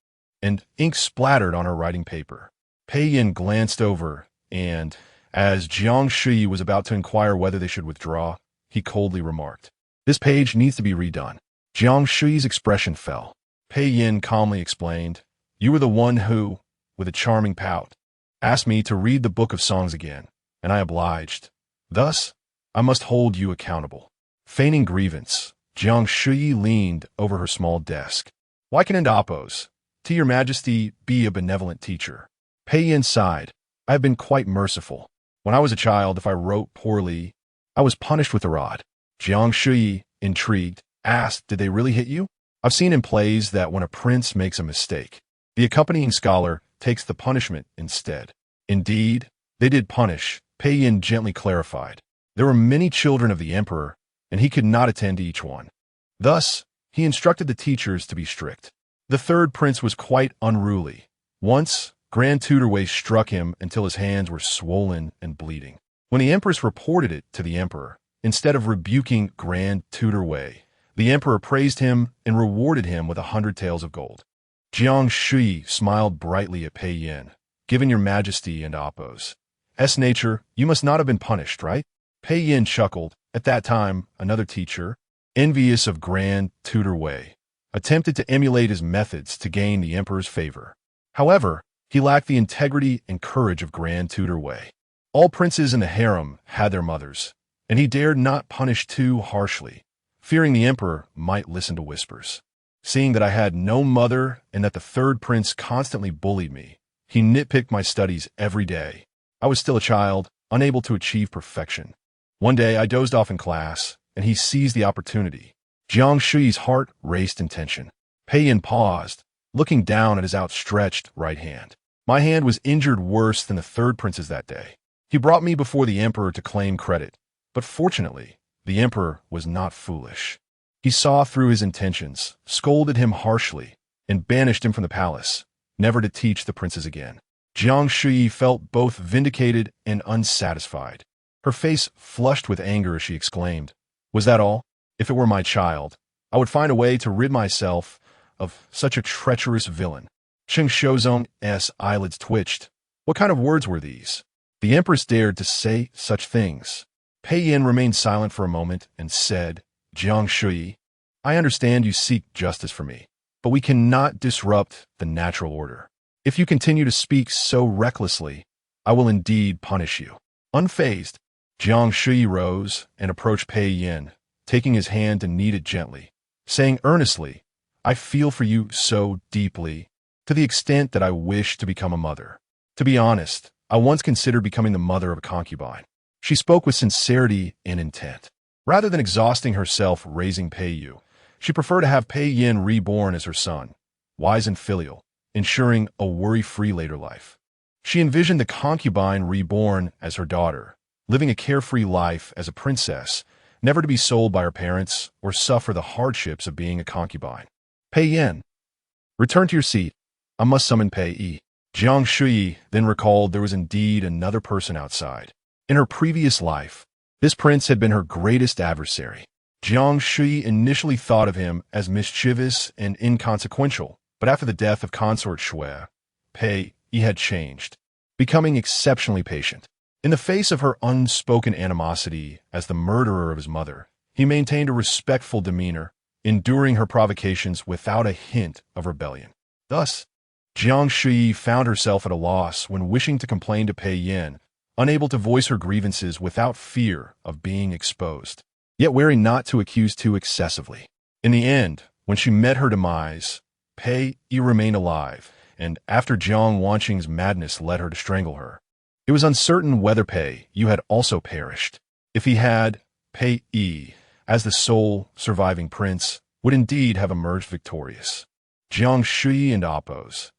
and ink splattered on her writing paper. Pei Yin glanced over, and, as Jiang Shuyi was about to inquire whether they should withdraw, he coldly remarked, "This page needs to be redone." Jiang Shuyi's expression fell. Pei Yin calmly explained, "You were the one who, with a charming pout, asked me to read the book of songs again, and I obliged. Thus, I must hold you accountable." Feigning grievance, Jiang Shuyi leaned over her small desk. "Why can Indapos, to your majesty, be a benevolent teacher?" Pei Yin sighed. "I have been quite merciful. When I was a child, if I wrote poorly, I was punished with a rod." Jiang Shuyi, intrigued, asked, "Did they really hit you?" "I've seen in plays that when a prince makes a mistake, the accompanying scholar takes the punishment instead." "Indeed, they did punish," Pei Yin gently clarified. "There were many children of the emperor, and he could not attend to each one. Thus, he instructed the teachers to be strict. The third prince was quite unruly. Once, Grand Tutor Wei struck him until his hands were swollen and bleeding. When the empress reported it to the emperor, instead of rebuking Grand Tutor Wei, the emperor praised him and rewarded him with 100 taels of gold." Jiang Shuyi smiled brightly at Pei Yin. "Given your majesty and Appo's nature, you must not have been punished, right?" Pei Yin chuckled. At that time, another teacher, envious of Grand Tutor Wei, attempted to emulate his methods to gain the emperor's favor. However, he lacked the integrity and courage of Grand Tutor Wei. All princes in the harem had their mothers, and he dared not punish too harshly, fearing the emperor might listen to whispers. Seeing that I had no mother and that the third prince constantly bullied me, he nitpicked my studies every day. I was still a child, unable to achieve perfection. One day I dozed off in class, and he seized the opportunity. Jiang Shuyi's heart raced in tension. Pei Yin paused, looking down at his outstretched right hand. My hand was injured worse than the third prince's that day. He brought me before the emperor to claim credit, but fortunately, the emperor was not foolish. He saw through his intentions, scolded him harshly, and banished him from the palace, never to teach the princes again. Jiang Shuyi felt both vindicated and unsatisfied. Her face flushed with anger as she exclaimed, "Was that all? If it were my child, I would find a way to rid myself of such a treacherous villain." Jiang Shuyi's eyelids twitched. What kind of words were these? The empress dared to say such things. Pei Yin remained silent for a moment and said, "Jiang Shuyi, I understand you seek justice for me, but we cannot disrupt the natural order. If you continue to speak so recklessly, I will indeed punish you." Unfazed, Jiang Shuyi rose and approached Pei Yin, taking his hand to knead it gently, saying earnestly, "I feel for you so deeply, to the extent that I wish to become a mother. To be honest, I once considered becoming the mother of a concubine." She spoke with sincerity and intent. Rather than exhausting herself raising Pei Yu, she preferred to have Pei Yin reborn as her son, wise and filial, ensuring a worry-free later life. She envisioned the concubine reborn as her daughter, living a carefree life as a princess, never to be sold by her parents or suffer the hardships of being a concubine. "Pei Yin, return to your seat. I must summon Pei Yi." Jiang Shuyi then recalled there was indeed another person outside. In her previous life, this prince had been her greatest adversary. Jiang Shuyi initially thought of him as mischievous and inconsequential, but after the death of consort Shui, Pei Yi had changed, becoming exceptionally patient. In the face of her unspoken animosity as the murderer of his mother, he maintained a respectful demeanor, enduring her provocations without a hint of rebellion. Thus, Jiang Shuyi found herself at a loss when wishing to complain to Pei Yin, unable to voice her grievances without fear of being exposed, yet wary not to accuse too excessively. In the end, when she met her demise, Pei Yi remained alive, and after Jiang Wanqing's madness led her to strangle her, it was uncertain whether Pei Yu had also perished. If he had, Pei Yi, as the sole surviving prince, would indeed have emerged victorious. Jiang Shuyi and Appo's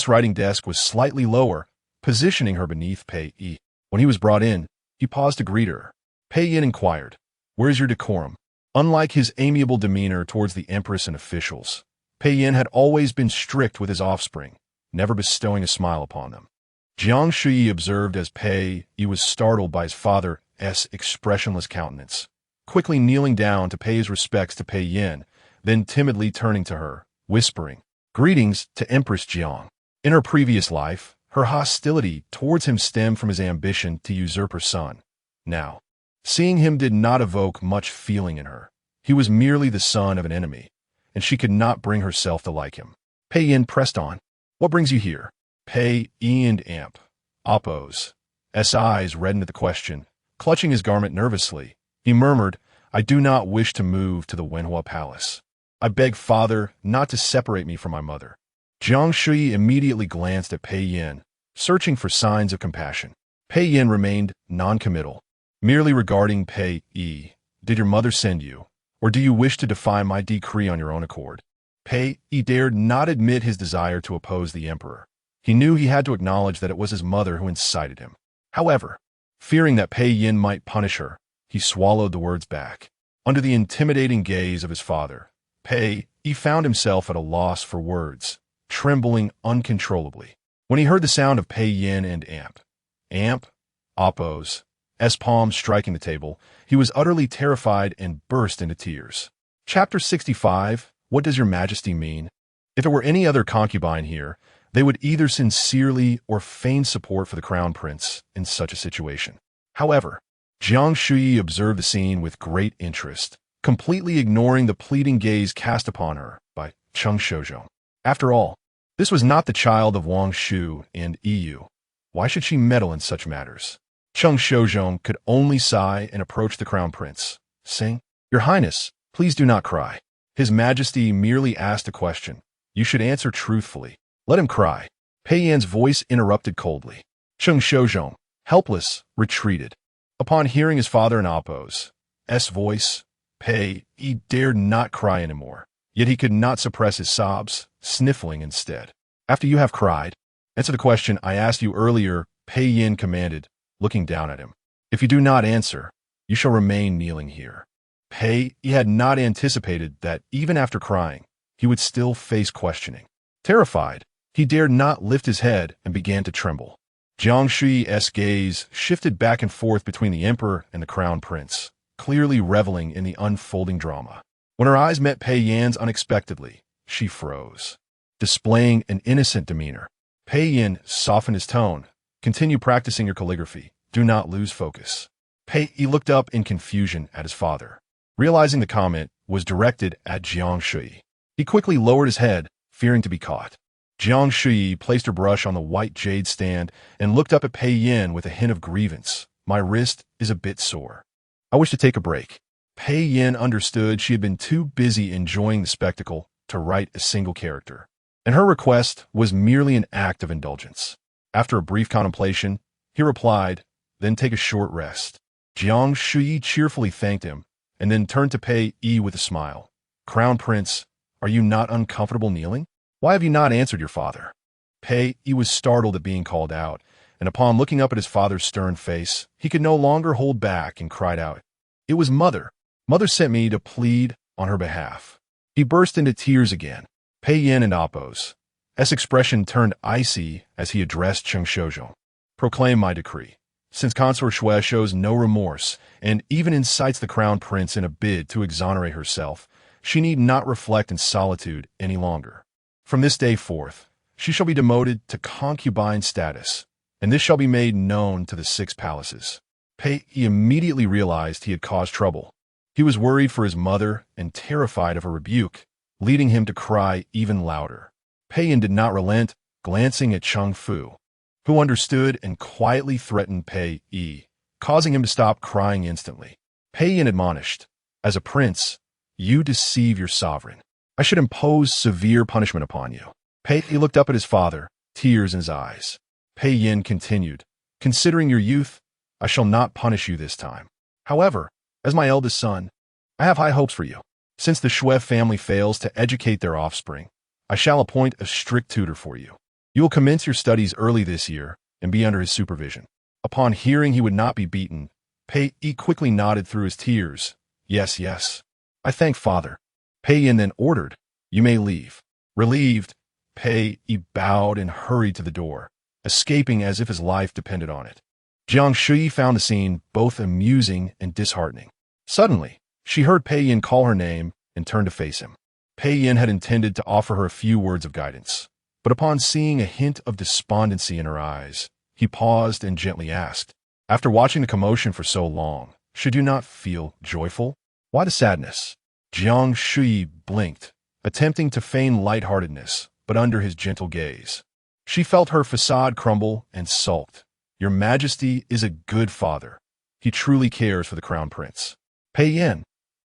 writing desk was slightly lower, positioning her beneath Pei Yi. When he was brought in, he paused to greet her. Pei Yin inquired, "Where's your decorum?" Unlike his amiable demeanor towards the empress and officials, Pei Yin had always been strict with his offspring, never bestowing a smile upon them. Jiang Shuyi observed as Pei Yi was startled by his father's expressionless countenance, quickly kneeling down to pay his respects to Pei Yin, then timidly turning to her, whispering, "Greetings to Empress Jiang." In her previous life, her hostility towards him stemmed from his ambition to usurp her son. Now, seeing him did not evoke much feeling in her. He was merely the son of an enemy, and she could not bring herself to like him. Pei Yin pressed on. "What brings you here?" Pei Yi and Appo's eyes reddened at the question. Clutching his garment nervously, he murmured, "I do not wish to move to the Wenhua Palace. I beg Father not to separate me from my mother." Jiang Shuyi immediately glanced at Pei Yin, searching for signs of compassion. Pei Yin remained non-committal, merely regarding Pei Yi. "Did your mother send you, or do you wish to defy my decree on your own accord?" Pei Yi dared not admit his desire to oppose the emperor. He knew he had to acknowledge that it was his mother who incited him. However, fearing that Pei Yin might punish her, he swallowed the words back. Under the intimidating gaze of his father, Pei Yi found himself at a loss for words, trembling uncontrollably. When he heard the sound of Pei Yin and Appo's palms striking the table, he was utterly terrified and burst into tears. Chapter 65, What Does Your Majesty Mean? If it were any other concubine here, they would either sincerely or feign support for the crown prince in such a situation. However, Jiang Shuyi observed the scene with great interest, completely ignoring the pleading gaze cast upon her by Cheng Shoujo. After all, this was not the child of Wang Shu and Yu. Why should she meddle in such matters? Cheng Shoujo could only sigh and approach the crown prince, saying, "Your Highness, please do not cry. His Majesty merely asked a question. You should answer truthfully. Let him cry." Pei Yan's voice interrupted coldly. Cheng Shoujo, helpless, retreated. Upon hearing his father and Appo's voice, Pei Yi dared not cry anymore. Yet he could not suppress his sobs, sniffling instead. "After you have cried, answer the question I asked you earlier," Pei Yin commanded, looking down at him. "If you do not answer, you shall remain kneeling here." Pei Yi had not anticipated that even after crying, he would still face questioning. Terrified, he dared not lift his head and began to tremble. Jiang Shuyi's gaze shifted back and forth between the emperor and the crown prince, clearly reveling in the unfolding drama. When her eyes met Pei Yan's unexpectedly, she froze. Displaying an innocent demeanor, Pei Yin softened his tone. "Continue practicing your calligraphy. Do not lose focus." Pei Yi looked up in confusion at his father. Realizing the comment was directed at Jiang Shuyi, he quickly lowered his head, fearing to be caught. Jiang Shuyi placed her brush on the white jade stand and looked up at Pei Yin with a hint of grievance. "My wrist is a bit sore. I wish to take a break." Pei Yin understood she had been too busy enjoying the spectacle to write a single character, and her request was merely an act of indulgence. After a brief contemplation, he replied, "Then take a short rest." Jiang Shuyi cheerfully thanked him, and then turned to Pei Yi with a smile. "Crown Prince, are you not uncomfortable kneeling? Why have you not answered your father?" Pei Yi was startled at being called out, and upon looking up at his father's stern face, he could no longer hold back and cried out, "It was Mother. Mother sent me to plead on her behalf." He burst into tears again. Pei Yin and Appo's expression turned icy as he addressed Cheng Shoujo. "Proclaim my decree. Since Consort Shui shows no remorse and even incites the crown prince in a bid to exonerate herself, she need not reflect in solitude any longer. From this day forth, she shall be demoted to concubine status, and this shall be made known to the 6 palaces." Pei Yi immediately realized he had caused trouble. He was worried for his mother and terrified of a rebuke, leading him to cry even louder. Pei Yin did not relent, glancing at Cheng Fu, who understood and quietly threatened Pei Yi, causing him to stop crying instantly. Pei Yin admonished, "As a prince, you deceive your sovereign. I should impose severe punishment upon you." Pei Yi looked up at his father, tears in his eyes. Pei Yin continued, "Considering your youth, I shall not punish you this time. However, as my eldest son, I have high hopes for you. Since the Shui family fails to educate their offspring, I shall appoint a strict tutor for you. You will commence your studies early this year and be under his supervision." Upon hearing he would not be beaten, Pei Yi quickly nodded through his tears. "Yes, yes. I thank father." Pei Yin then ordered, "You may leave." Relieved, Pei Yi bowed and hurried to the door, escaping as if his life depended on it. Jiang Shuyi found the scene both amusing and disheartening. Suddenly, she heard Pei Yin call her name and turned to face him. Pei Yin had intended to offer her a few words of guidance, but upon seeing a hint of despondency in her eyes, he paused and gently asked, "After watching the commotion for so long, should you not feel joyful? Why the sadness?" Jiang Shuyi blinked, attempting to feign lightheartedness, but under his gentle gaze, she felt her facade crumble and sulked. "Your Majesty is a good father. He truly cares for the crown prince." "Pei Yin,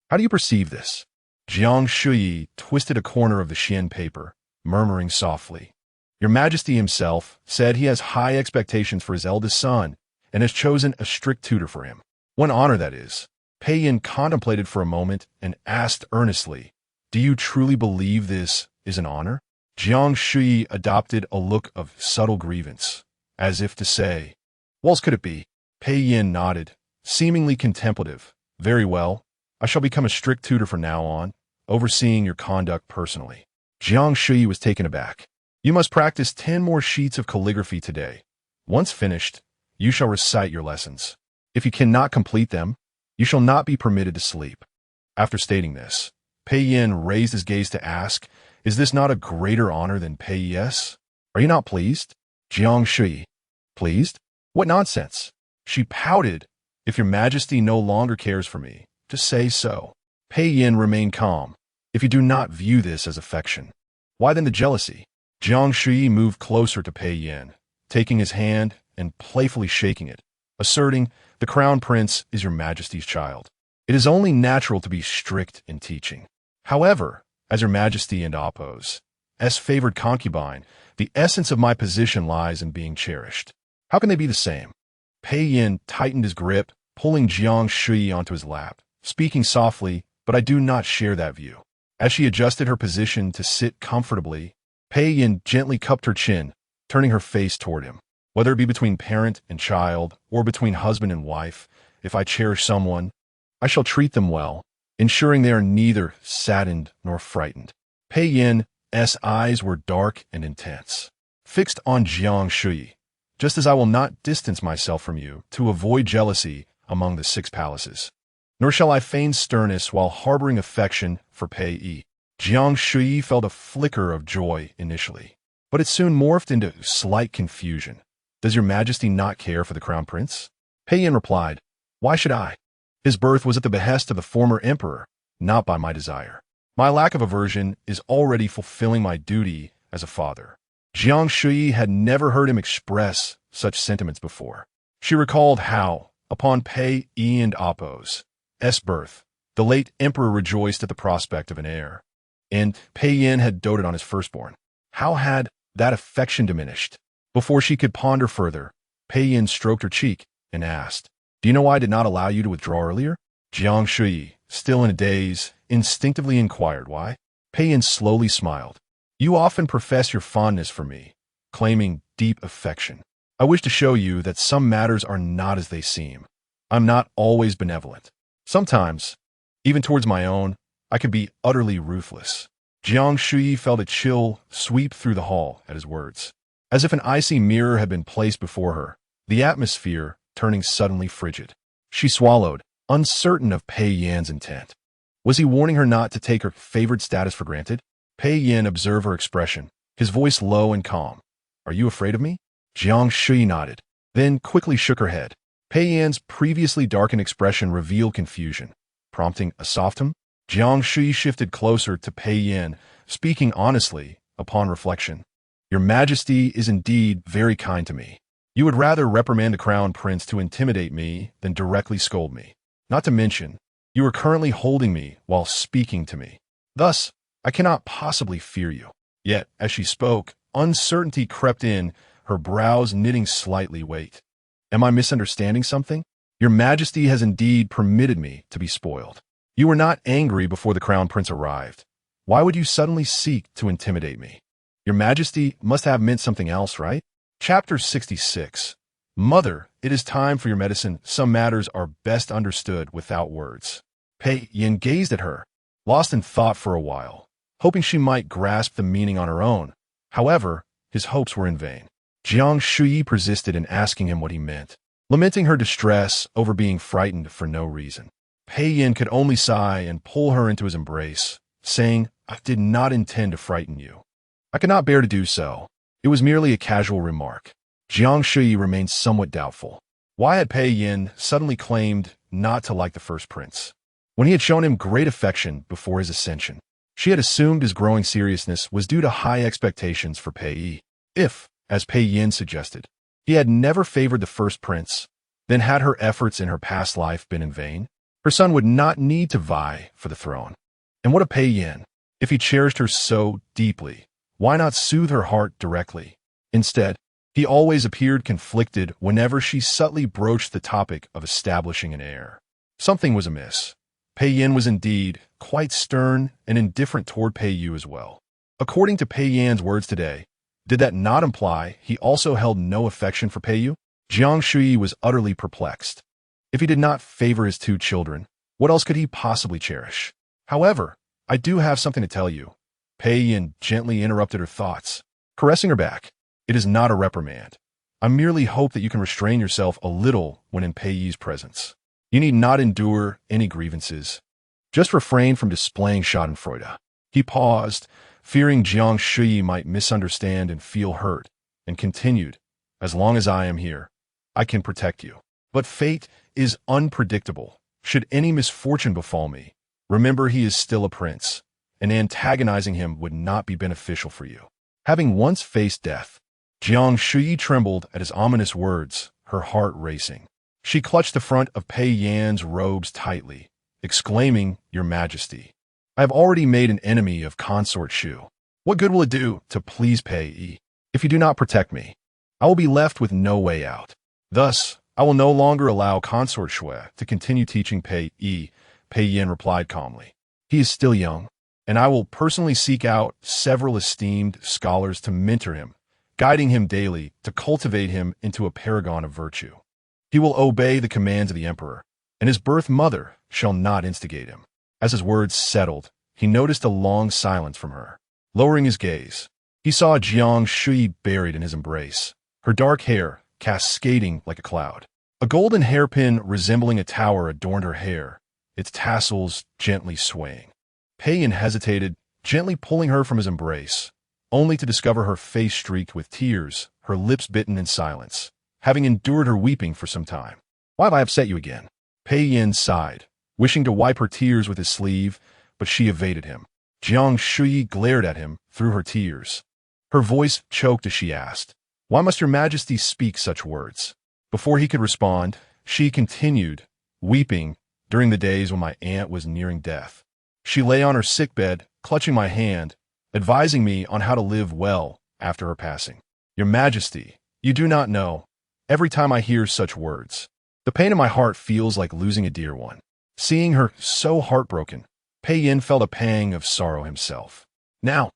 how do you perceive this?" Jiang Shuyi twisted a corner of the Xian paper, murmuring softly. "Your Majesty himself said he has high expectations for his eldest son and has chosen a strict tutor for him. What honor that is." Pei Yin contemplated for a moment and asked earnestly, "Do you truly believe this is an honor?" Jiang Shuyi adopted a look of subtle grievance, as if to say, "What else could it be?" Pei Yin nodded, seemingly contemplative. "Very well. I shall become a strict tutor from now on, overseeing your conduct personally." Jiang Shuyi was taken aback. "You must practice 10 more sheets of calligraphy today. Once finished, you shall recite your lessons. If you cannot complete them, you shall not be permitted to sleep." After stating this, Pei Yin raised his gaze to ask, "Is this not a greater honor than Pei Yes? Are you not pleased?" Jiang Shuyi, "Pleased? What nonsense!" She pouted. "If your Majesty no longer cares for me, just say so." Pei Yin remained calm. "If you do not view this as affection, why then the jealousy?" Jiang Shuyi moved closer to Pei Yin, taking his hand and playfully shaking it, asserting, "The crown prince is your Majesty's child. It is only natural to be strict in teaching. However, as your Majesty and Appo's favored concubine, the essence of my position lies in being cherished. How can they be the same?" Pei Yin tightened his grip, pulling Jiang Shuyi onto his lap, speaking softly, "But I do not share that view." As she adjusted her position to sit comfortably, Pei Yin gently cupped her chin, turning her face toward him. "Whether it be between parent and child, or between husband and wife, if I cherish someone, I shall treat them well, ensuring they are neither saddened nor frightened." Pei Yin's eyes were dark and intense, fixed on Jiang Shuyi, "just as I will not distance myself from you to avoid jealousy among the 6 palaces. Nor shall I feign sternness while harboring affection for Pei Yi." Jiang Shuyi felt a flicker of joy initially, but it soon morphed into slight confusion. "Does your Majesty not care for the crown prince?" Pei Yin replied, "Why should I? His birth was at the behest of the former emperor, not by my desire. My lack of aversion is already fulfilling my duty as a father." Jiang Shuyi had never heard him express such sentiments before. She recalled how, upon Pei Yi and Appo's birth, the late emperor rejoiced at the prospect of an heir, and Pei Yin had doted on his firstborn. How had that affection diminished? Before she could ponder further, Pei Yin stroked her cheek and asked, "Do you know why I did not allow you to withdraw earlier?" Jiang Shuyi, still in a daze, instinctively inquired why. Pei Yin slowly smiled. "You often profess your fondness for me, claiming deep affection. I wish to show you that some matters are not as they seem. I'm not always benevolent. Sometimes, even towards my own, I can be utterly ruthless." Jiang Shuyi felt a chill sweep through the hall at his words. As if an icy mirror had been placed before her, the atmosphere turning suddenly frigid. She swallowed, uncertain of Pei Yin's intent. Was he warning her not to take her favored status for granted? Pei Yin observed her expression, his voice low and calm. "Are you afraid of me?" Jiang Shuyi nodded, then quickly shook her head. Pei Yin's previously darkened expression revealed confusion, prompting a soft hum. Jiang Shuyi shifted closer to Pei Yin, speaking honestly, upon reflection. "Your Majesty is indeed very kind to me. You would rather reprimand the crown prince to intimidate me than directly scold me. Not to mention, you are currently holding me while speaking to me. Thus, I cannot possibly fear you." Yet, as she spoke, uncertainty crept in, her brows knitting slightly. "Wait. Am I misunderstanding something? Your Majesty has indeed permitted me to be spoiled. You were not angry before the Crown Prince arrived. Why would you suddenly seek to intimidate me? Your Majesty must have meant something else, right? Chapter 66. Mother, it is time for your medicine. Some matters are best understood without words. Pei Yin gazed at her, lost in thought for a while, hoping she might grasp the meaning on her own. However, his hopes were in vain. Jiang Shuyi persisted in asking him what he meant, lamenting her distress over being frightened for no reason. Pei Yin could only sigh and pull her into his embrace, saying, I did not intend to frighten you. I could not bear to do so. It was merely a casual remark. Jiang Shuyi remained somewhat doubtful. Why had Pei Yin suddenly claimed not to like the first prince, when he had shown him great affection before his ascension? She had assumed his growing seriousness was due to high expectations for Pei Yi. If, as Pei Yin suggested, he had never favored the first prince, then had her efforts in her past life been in vain? Her son would not need to vie for the throne. And what of Pei Yin? If he cherished her so deeply, why not soothe her heart directly? Instead, he always appeared conflicted whenever she subtly broached the topic of establishing an heir. Something was amiss. Pei Yin was indeed quite stern and indifferent toward Pei Yu as well. According to Pei Yan's words today, did that not imply he also held no affection for Pei Yu? Jiang Shuyi was utterly perplexed. If he did not favor his two children, what else could he possibly cherish? However, I do have something to tell you. Pei Yin gently interrupted her thoughts, caressing her back. It is not a reprimand. I merely hope that you can restrain yourself a little when in Pei Yi's presence. You need not endure any grievances. Just refrain from displaying schadenfreude. He paused, fearing Jiang Shuyi might misunderstand and feel hurt, and continued, as long as I am here, I can protect you. But fate is unpredictable. Should any misfortune befall me, remember he is still a prince, and antagonizing him would not be beneficial for you. Having once faced death, Jiang Shuyi trembled at his ominous words, her heart racing. She clutched the front of Pei Yan's robes tightly, exclaiming, Your Majesty, I have already made an enemy of Consort Shu. What good will it do to please Pei Yi? If you do not protect me, I will be left with no way out. Thus, I will no longer allow Consort Shui to continue teaching Pei Yi, Pei Yin replied calmly. He is still young, and I will personally seek out several esteemed scholars to mentor him, guiding him daily to cultivate him into a paragon of virtue. He will obey the commands of the emperor, and his birth mother shall not instigate him. As his words settled, he noticed a long silence from her. Lowering his gaze, he saw Jiang Shuyi buried in his embrace, her dark hair cascading like a cloud. A golden hairpin resembling a tower adorned her hair, its tassels gently swaying. Pei Yin hesitated, gently pulling her from his embrace, only to discover her face streaked with tears, her lips bitten in silence, having endured her weeping for some time. Why have I upset you again? Pei Yin sighed, wishing to wipe her tears with his sleeve, but she evaded him. Jiang Shuyi glared at him through her tears. Her voice choked as she asked, Why must your Majesty speak such words? Before he could respond, she continued, weeping during the days when my aunt was nearing death. She lay on her sickbed, clutching my hand, advising me on how to live well after her passing. Your Majesty, you do not know. Every time I hear such words, the pain in my heart feels like losing a dear one. Seeing her so heartbroken, Pei Yin felt a pang of sorrow himself. Now,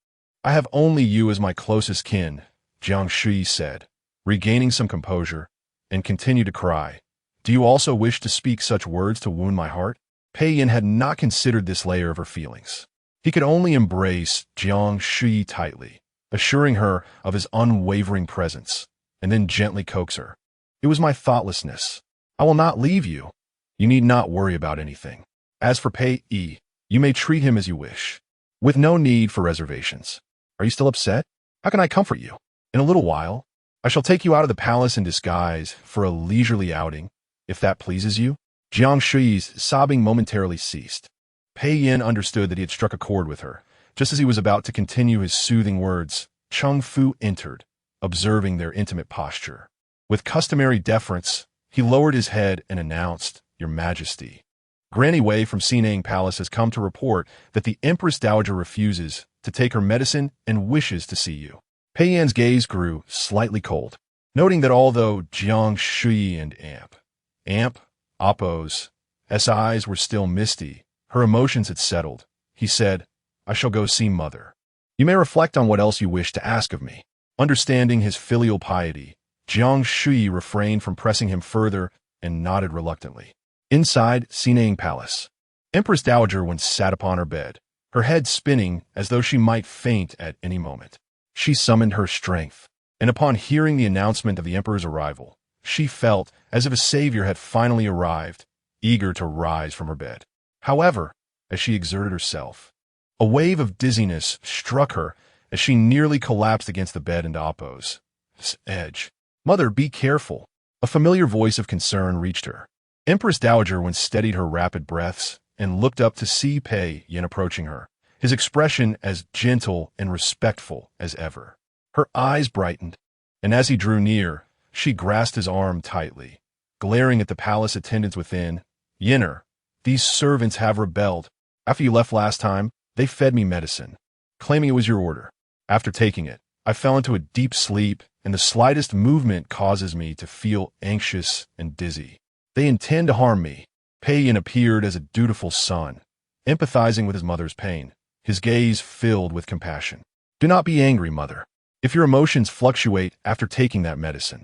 I have only you as my closest kin, Jiang Shuyi said, regaining some composure, and continued to cry. Do you also wish to speak such words to wound my heart? Pei Yin had not considered this layer of her feelings. He could only embrace Jiang Shuyi tightly, assuring her of his unwavering presence, and then gently coax her. It was my thoughtlessness. I will not leave you. You need not worry about anything. As for Pei Yi, you may treat him as you wish, with no need for reservations. Are you still upset? How can I comfort you? In a little while, I shall take you out of the palace in disguise for a leisurely outing, if that pleases you. Jiang Shuyi's sobbing momentarily ceased. Pei Yin understood that he had struck a chord with her. Just as he was about to continue his soothing words, Chung Fu entered, observing their intimate posture. With customary deference, he lowered his head and announced, Your Majesty. Granny Wei from Xinang Palace has come to report that the Empress Dowager refuses to take her medicine and wishes to see you. Pei Yan's gaze grew slightly cold, noting that although Jiang Shuyi and Amp Appo's eyes were still misty. Her emotions had settled. He said, I shall go see mother. You may reflect on what else you wish to ask of me. Understanding his filial piety, Jiang Shuyi refrained from pressing him further and nodded reluctantly. Inside Sinang Palace, Empress Dowager once sat upon her bed, her head spinning as though she might faint at any moment. She summoned her strength, and upon hearing the announcement of the emperor's arrival, she felt as if a savior had finally arrived, eager to rise from her bed. However, as she exerted herself, a wave of dizziness struck her as she nearly collapsed against the bed into Appo's edge. Mother, be careful. A familiar voice of concern reached her. Empress Dowager once steadied her rapid breaths and looked up to see Pei Yin approaching her, his expression as gentle and respectful as ever. Her eyes brightened, and as he drew near, she grasped his arm tightly, glaring at the palace attendants within. Yinner, these servants have rebelled. After you left last time, they fed me medicine, claiming it was your order. After taking it, I fell into a deep sleep, and the slightest movement causes me to feel anxious and dizzy. They intend to harm me. Pei Yin appeared as a dutiful son, empathizing with his mother's pain, his gaze filled with compassion. Do not be angry, mother. If your emotions fluctuate after taking that medicine,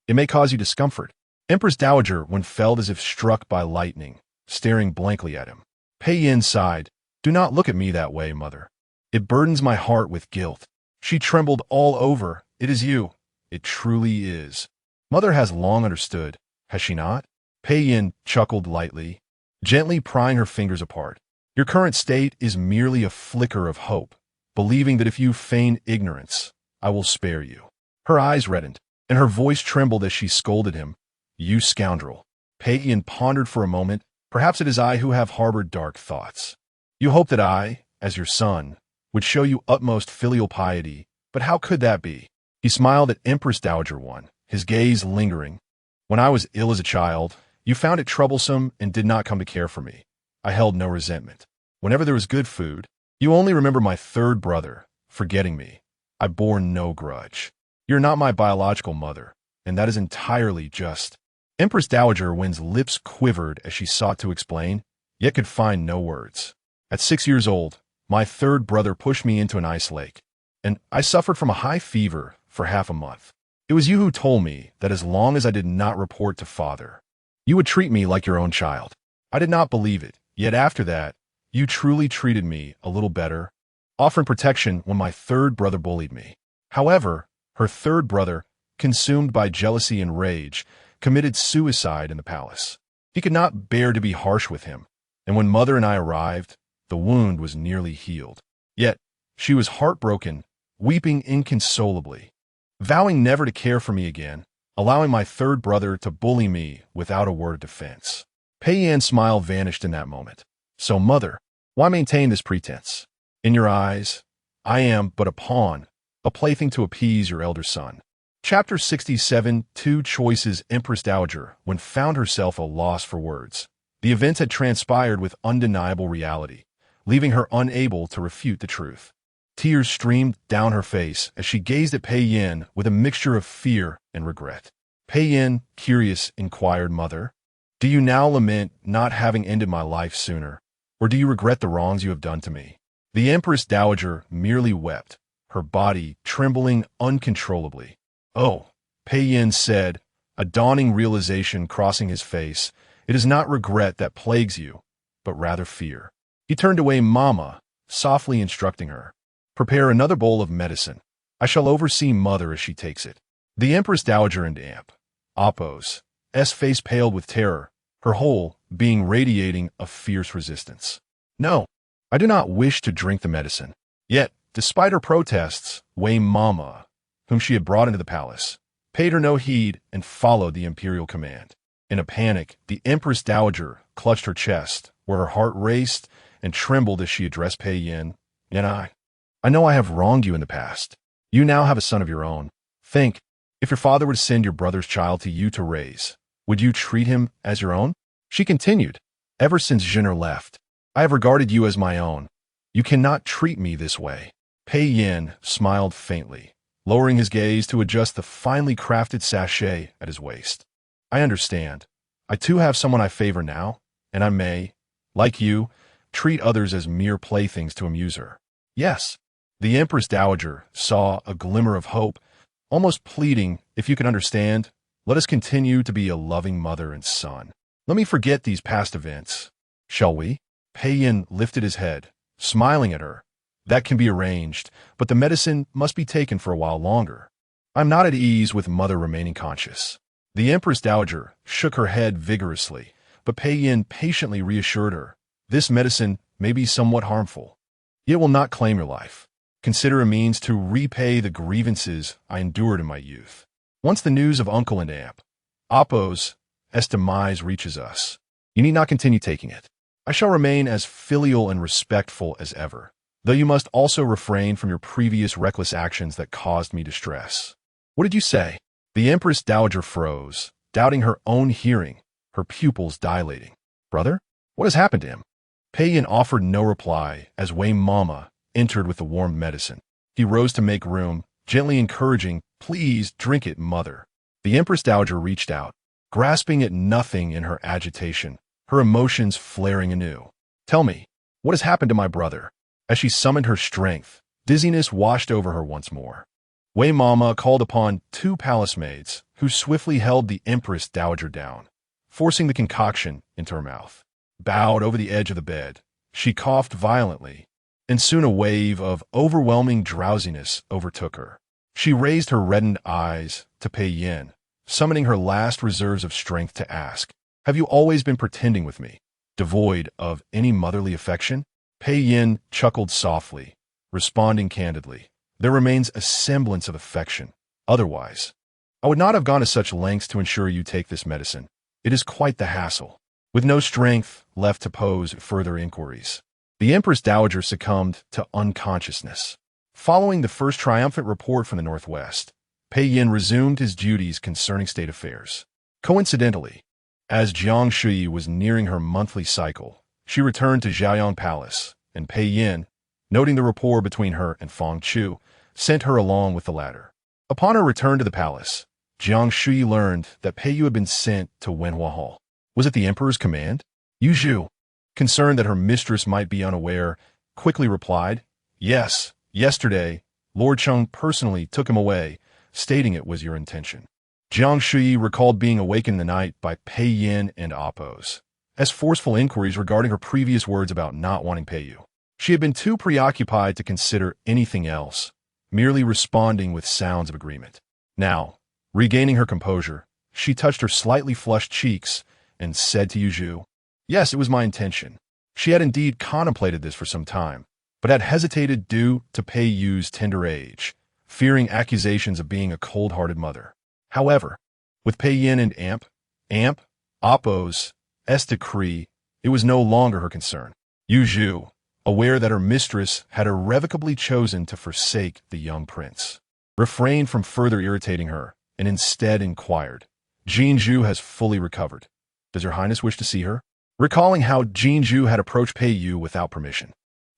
it may cause you discomfort. Empress Dowager when felt as if struck by lightning, staring blankly at him. Pei Yin sighed. Do not look at me that way, mother. It burdens my heart with guilt. She trembled all over. It is you. It truly is. Mother has long understood, has she not? Pei Yin chuckled lightly, gently prying her fingers apart. Your current state is merely a flicker of hope, believing that if you feign ignorance, I will spare you. Her eyes reddened, and her voice trembled as she scolded him. You scoundrel. Pei Yin pondered for a moment. Perhaps it is I who have harbored dark thoughts. You hope that I, as your son, would show you utmost filial piety, but how could that be? He smiled at Empress Dowager One, his gaze lingering. When I was ill as a child, you found it troublesome and did not come to care for me. I held no resentment. Whenever there was good food, you only remember my third brother, forgetting me. I bore no grudge. You're not my biological mother, and that is entirely just. Empress Dowager Wen's lips quivered as she sought to explain, yet could find no words. At 6 years old, my third brother pushed me into an ice lake, and I suffered from a high fever for half a month. It was you who told me that as long as I did not report to father, you would treat me like your own child. I did not believe it, yet after that, you truly treated me a little better, offering protection when my third brother bullied me. However, her third brother, consumed by jealousy and rage, committed suicide in the palace. He could not bear to be harsh with him, and when mother and I arrived, the wound was nearly healed. Yet, she was heartbroken, weeping inconsolably, vowing never to care for me again, allowing my third brother to bully me without a word of defense. Pei Yan's smile vanished in that moment. So, mother, why maintain this pretense? In your eyes, I am but a pawn, a plaything to appease your elder son. Chapter 67, Two Choices. Empress Dowager When found herself a loss for words. The events had transpired with undeniable reality, leaving her unable to refute the truth. Tears streamed down her face as she gazed at Pei Yin with a mixture of fear and regret. Pei Yin, curious, inquired, Mother, do you now lament not having ended my life sooner, or do you regret the wrongs you have done to me? The Empress Dowager merely wept, her body trembling uncontrollably. Oh, Pei Yin said, a dawning realization crossing his face, it is not regret that plagues you, but rather fear. He turned away Mama, softly instructing her. Prepare another bowl of medicine. I shall oversee mother as she takes it. The Empress Dowager and Appo's face paled with terror, her whole being radiating a fierce resistance. No, I do not wish to drink the medicine. Yet, despite her protests, Mama, whom she had brought into the palace, paid her no heed and followed the imperial command. In a panic, the Empress Dowager clutched her chest, where her heart raced and trembled as she addressed Pei Yin. I know I have wronged you in the past. You now have a son of your own. Think, if your father would send your brother's child to you to raise, would you treat him as your own? She continued, ever since Jinner left, I have regarded you as my own. You cannot treat me this way. Pei Yin smiled faintly, lowering his gaze to adjust the finely crafted sachet at his waist. I understand. I too have someone I favor now, and I may, like you, treat others as mere playthings to amuse her. Yes, the Empress Dowager saw a glimmer of hope, almost pleading, if you can understand, let us continue to be a loving mother and son. Let me forget these past events. Shall we? Pei Yin lifted his head, smiling at her. That can be arranged, but the medicine must be taken for a while longer. I'm not at ease with mother remaining conscious. The Empress Dowager shook her head vigorously, but Pei Yin patiently reassured her. This medicine may be somewhat harmful. It will not claim your life. Consider a means to repay the grievances I endured in my youth. Once the news of Uncle and Aunt Appo's demise reaches us, you need not continue taking it. I shall remain as filial and respectful as ever, though you must also refrain from your previous reckless actions that caused me distress. What did you say? The Empress Dowager froze, doubting her own hearing, her pupils dilating. Brother? What has happened to him? Pei Yin offered no reply as Wei Mama entered with the warm medicine. He rose to make room, gently encouraging, please drink it, mother. The Empress Dowager reached out, grasping at nothing in her agitation, her emotions flaring anew. Tell me, what has happened to my brother? As she summoned her strength, dizziness washed over her once more. Wei Mama called upon 2 palace maids, who swiftly held the Empress Dowager down, forcing the concoction into her mouth. Bowed over the edge of the bed, she coughed violently, and soon a wave of overwhelming drowsiness overtook her. She raised her reddened eyes to Pei Yin, summoning her last reserves of strength to ask, have you always been pretending with me, devoid of any motherly affection? Pei Yin chuckled softly, responding candidly, there remains a semblance of affection. Otherwise, I would not have gone to such lengths to ensure you take this medicine. It is quite the hassle. With no strength left to pose further inquiries, the Empress Dowager succumbed to unconsciousness. Following the first triumphant report from the Northwest, Pei Yin resumed his duties concerning state affairs. Coincidentally, as Jiang Shuyi was nearing her monthly cycle, she returned to Zhaoyang Palace, and Pei Yin, noting the rapport between her and Feng Chu, sent her along with the latter. Upon her return to the palace, Jiang Shuyi learned that Pei Yu had been sent to Wenhua Hall. Was it the emperor's command? Yu Zhu, concerned that her mistress might be unaware, quickly replied, yes, yesterday, Lord Cheng personally took him away, stating it was your intention. Jiang Shuyi recalled being awakened in the night by Pei Yin and Appo's, as forceful inquiries regarding her previous words about not wanting Pei Yu. She had been too preoccupied to consider anything else, merely responding with sounds of agreement. Now, regaining her composure, she touched her slightly flushed cheeks and said to Yu Zhu, yes, it was my intention. She had indeed contemplated this for some time, but had hesitated due to Pei Yu's tender age, fearing accusations of being a cold-hearted mother. However, with Pei Yin and Aunt Appo's decree, it was no longer her concern. Yu Zhu, aware that her mistress had irrevocably chosen to forsake the young prince, refrained from further irritating her and instead inquired, Jin Zhu has fully recovered. Does Your Highness wish to see her? Recalling how Jin Zhu had approached Pei Yu without permission,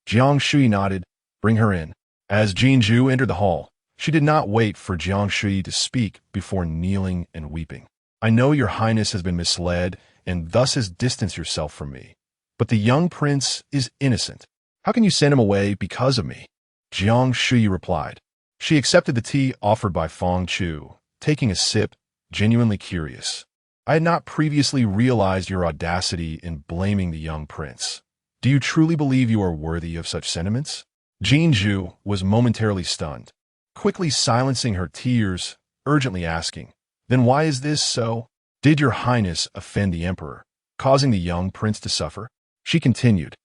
Jiang Shuyi nodded, bring her in. As Jin Zhu entered the hall, she did not wait for Jiang Shuyi to speak before kneeling and weeping. I know Your Highness has been misled and thus has distanced yourself from me, but the young prince is innocent. How can you send him away because of me? Jiang Shuyi replied. She accepted the tea offered by Feng Chu, taking a sip, genuinely curious. I had not previously realized your audacity in blaming the young prince. Do you truly believe you are worthy of such sentiments? Jin Zhu was momentarily stunned, quickly silencing her tears, urgently asking, then why is this so? Did Your Highness offend the emperor, causing the young prince to suffer? She continued,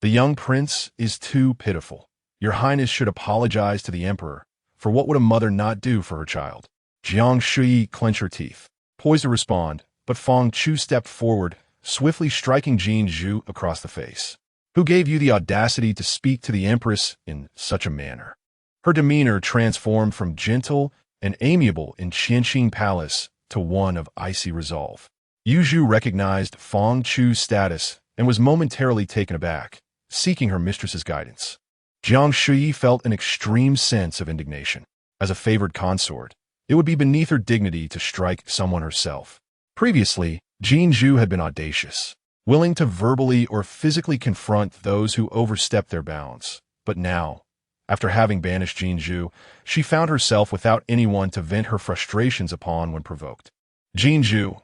the young prince is too pitiful. Your Highness should apologize to the emperor, for what would a mother not do for her child? Jiang Shuyi clenched her teeth, poised to respond, but Feng Chu stepped forward, swiftly striking Jin Zhu across the face. Who gave you the audacity to speak to the empress in such a manner? Her demeanor transformed from gentle and amiable in Qianqing Palace to one of icy resolve. Yu Zhu recognized Feng Chu's status and was momentarily taken aback, seeking her mistress's guidance. Jiang Shuyi felt an extreme sense of indignation. As a favored consort, it would be beneath her dignity to strike someone herself. Previously, Jiang Shuyi had been audacious, willing to verbally or physically confront those who overstepped their bounds. But now, after having banished Jiang Shuyi, she found herself without anyone to vent her frustrations upon when provoked. Jiang Shuyi,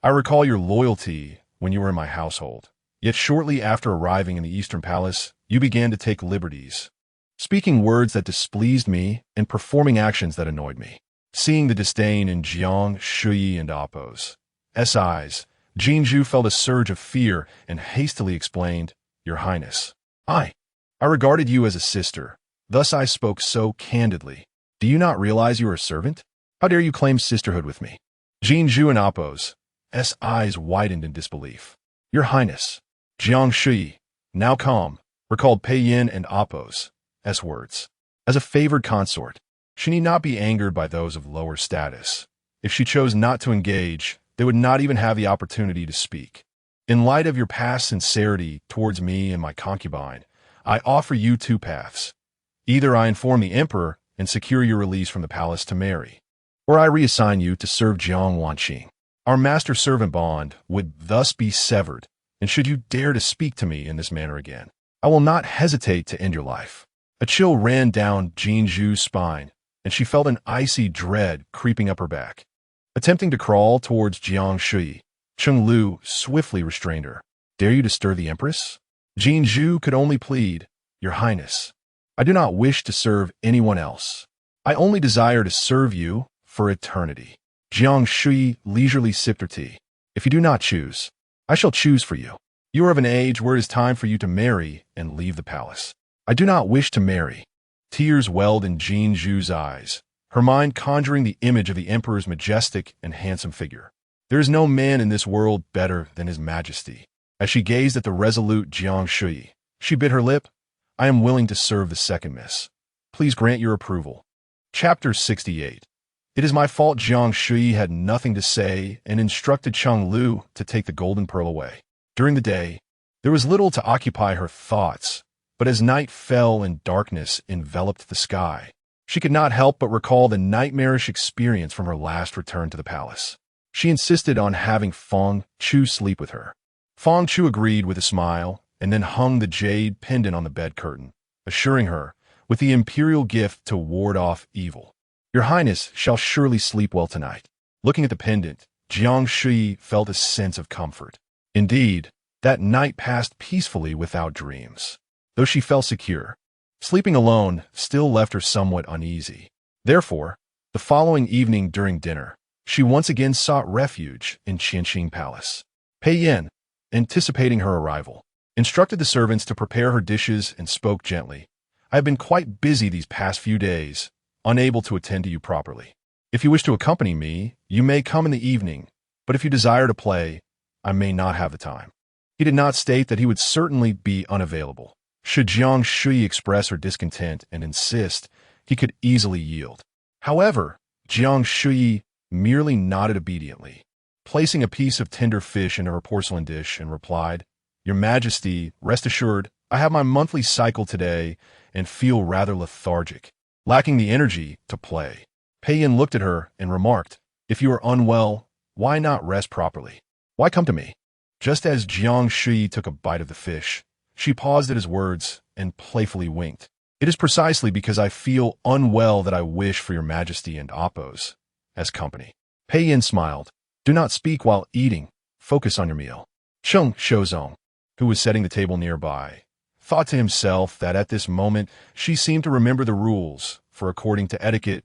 I recall your loyalty when you were in my household. Yet shortly after arriving in the Eastern Palace, you began to take liberties, speaking words that displeased me and performing actions that annoyed me. Seeing the disdain in Jiang Shuyi and Appo's eyes, Jiang Shuyi felt a surge of fear and hastily explained, Your Highness, I regarded you as a sister, thus I spoke so candidly. Do you not realize you are a servant? How dare you claim sisterhood with me? Jiang Shuyi and Appo's eyes widened in disbelief. Your Highness, Jiang Shuyi, now calm, recalled Pei Yin and Appo's words. As a favored consort, she need not be angered by those of lower status. If she chose not to engage, they would not even have the opportunity to speak. In light of your past sincerity towards me and my concubine, I offer you two paths. Either I inform the emperor and secure your release from the palace to marry, or I reassign you to serve Jiang Wanqing. Our master-servant bond would thus be severed, and should you dare to speak to me in this manner again, I will not hesitate to end your life. A chill ran down Jiang Shuyi's spine, and she felt an icy dread creeping up her back. Attempting to crawl towards Jiang Shuyi, Cheng Lu swiftly restrained her. Dare you to stir the empress? Jiang Shuyi could only plead, Your Highness, I do not wish to serve anyone else. I only desire to serve you for eternity. Jiang Shuyi leisurely sipped her tea. If you do not choose, I shall choose for you. You are of an age where it is time for you to marry and leave the palace. I do not wish to marry. Tears welled in Jiang Shuyi's eyes, her mind conjuring the image of the emperor's majestic and handsome figure. There is no man in this world better than his majesty. As she gazed at the resolute Jiang Shuyi, she bit her lip. I am willing to serve the second miss. Please grant your approval. Chapter 68. It is my fault Jiang Shuyi had nothing to say and instructed Cheng Lu to take the golden pearl away. During the day, there was little to occupy her thoughts, but as night fell and darkness enveloped the sky, she could not help but recall the nightmarish experience from her last return to the palace. She insisted on having Feng Chu sleep with her. Feng Chu agreed with a smile and then hung the jade pendant on the bed curtain, assuring her, with the imperial gift to ward off evil, Your Highness shall surely sleep well tonight. Looking at the pendant, Jiang Shuyi felt a sense of comfort. Indeed, that night passed peacefully without dreams. Though she felt secure, sleeping alone still left her somewhat uneasy. Therefore, the following evening during dinner, she once again sought refuge in Qianqing Palace. Pei Yin, anticipating her arrival, instructed the servants to prepare her dishes and spoke gently. I have been quite busy these past few days, unable to attend to you properly. If you wish to accompany me, you may come in the evening, but if you desire to play, I may not have the time. He did not state that he would certainly be unavailable. Should Jiang Shuyi express her discontent and insist, he could easily yield. However, Jiang Shuyi merely nodded obediently, placing a piece of tender fish into her porcelain dish and replied, Your Majesty, rest assured, I have my monthly cycle today and feel rather lethargic, lacking the energy to play. Pei Yin looked at her and remarked, If you are unwell, why not rest properly? Why come to me? Just as Jiang Shuyi took a bite of the fish, she paused at his words and playfully winked. It is precisely because I feel unwell that I wish for your Majesty and Appo's as company. Pei Yin smiled. Do not speak while eating. Focus on your meal. Cheng Shozong, who was setting the table nearby, thought to himself that at this moment she seemed to remember the rules, for according to etiquette,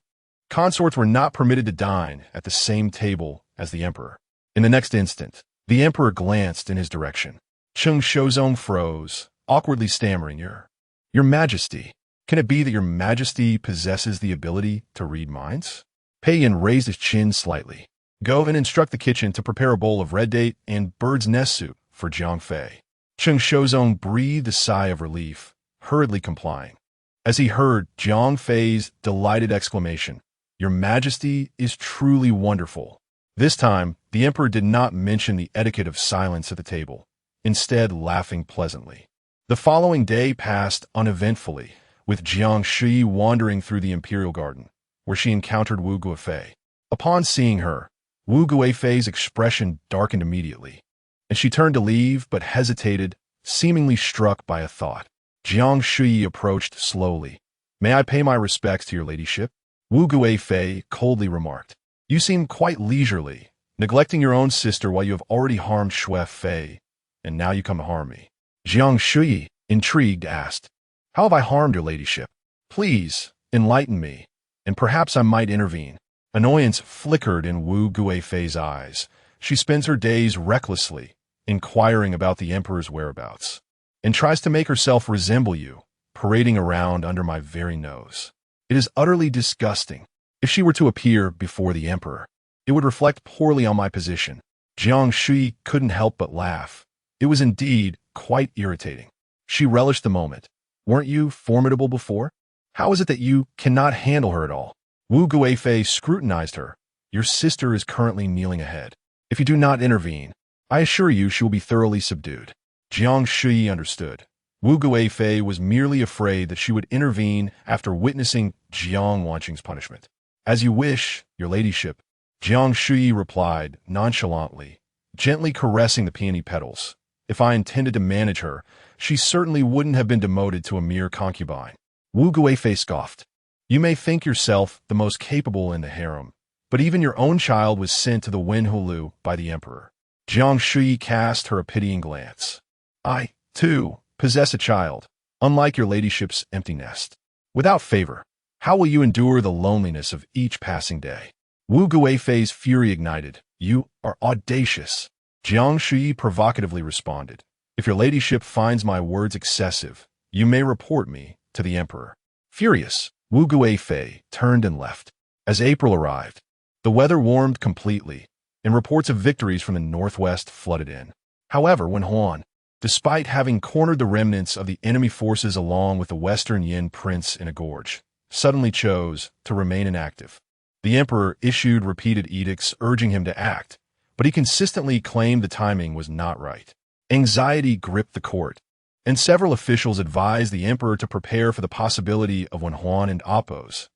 consorts were not permitted to dine at the same table as the emperor. In the next instant, the emperor glanced in his direction. Cheng Shozong froze, awkwardly stammering, Your Majesty, can it be that your Majesty possesses the ability to read minds? Pei Yin raised his chin slightly. Go and instruct the kitchen to prepare a bowl of red date and bird's nest soup for Jiang Fei. Cheng Shozong breathed a sigh of relief, hurriedly complying. As he heard Jiang Fei's delighted exclamation, Your Majesty is truly wonderful. This time, the emperor did not mention the etiquette of silence at the table, instead laughing pleasantly. The following day passed uneventfully, with Jiang Shuyi wandering through the imperial garden, where she encountered Wu Guofei. Upon seeing her, Wu Guifei's expression darkened immediately, and she turned to leave but hesitated, seemingly struck by a thought. Jiang Shuyi approached slowly. "May I pay my respects to your ladyship?" Wu Guifei coldly remarked. "You seem quite leisurely, neglecting your own sister while you have already harmed Xue Fei, and now you come to harm me." Jiang Shuyi, intrigued, asked, "How have I harmed your ladyship? Please, enlighten me, and perhaps I might intervene." Annoyance flickered in Wu Guifei's eyes. She spends her days recklessly, inquiring about the emperor's whereabouts, and tries to make herself resemble you, parading around under my very nose. It is utterly disgusting. If she were to appear before the emperor, it would reflect poorly on my position. Jiang Shuyi couldn't help but laugh. It was indeed quite irritating. She relished the moment. "Weren't you formidable before? How is it that you cannot handle her at all?" Wu Guifei scrutinized her. "Your sister is currently kneeling ahead. If you do not intervene, I assure you she will be thoroughly subdued." Jiang Shuyi understood. Wu Guifei was merely afraid that she would intervene after witnessing Jiang Wanqing's punishment. "As you wish, your ladyship," Jiang Shuyi replied nonchalantly, gently caressing the peony petals. "If I intended to manage her, she certainly wouldn't have been demoted to a mere concubine." Wu Guifei scoffed. "You may think yourself the most capable in the harem, but even your own child was sent to the Wenhulu by the emperor." Jiang Shuyi cast her a pitying glance. "I, too, possess a child, unlike your ladyship's empty nest. Without favor, how will you endure the loneliness of each passing day?" Wu Guifei's fury ignited. "You are audacious." Jiang Shuyi provocatively responded. "If your ladyship finds my words excessive, you may report me to the emperor." Furious, Wu Guifei turned and left. As April arrived, the weather warmed completely, and reports of victories from the northwest flooded in. However, when Huan, despite having cornered the remnants of the enemy forces along with the Western Yin prince in a gorge, suddenly chose to remain inactive, the emperor issued repeated edicts urging him to act, but he consistently claimed the timing was not right. Anxiety gripped the court, and several officials advised the emperor to prepare for the possibility of Wenhuan and Appo's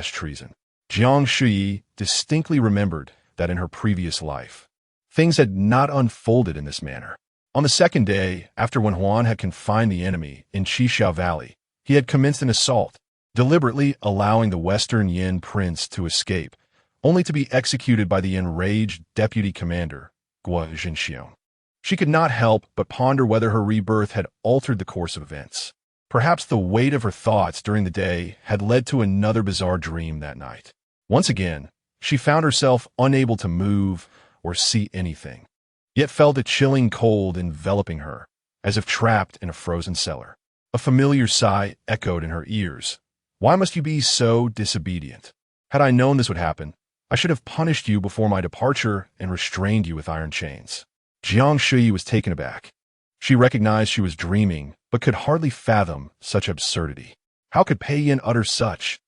treason. Jiang Shuyi distinctly remembered that in her previous life, things had not unfolded in this manner. On the second day, after Wenhuan had confined the enemy in Qixia Valley, he had commenced an assault, deliberately allowing the Western Yin prince to escape, only to be executed by the enraged deputy commander, Guo Zhenxiong. She could not help but ponder whether her rebirth had altered the course of events. Perhaps the weight of her thoughts during the day had led to another bizarre dream that night. Once again, she found herself unable to move or see anything, yet felt a chilling cold enveloping her, as if trapped in a frozen cellar. A familiar sigh echoed in her ears. "Why must you be so disobedient? Had I known this would happen, I should have punished you before my departure and restrained you with iron chains." Jiang Shuyi was taken aback. She recognized she was dreaming, but could hardly fathom such absurdity. How could Pei Yin utter such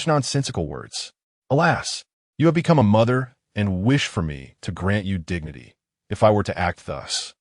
nonsensical words? "Alas, you have become a mother and wish for me to grant you dignity. If I were to act thus,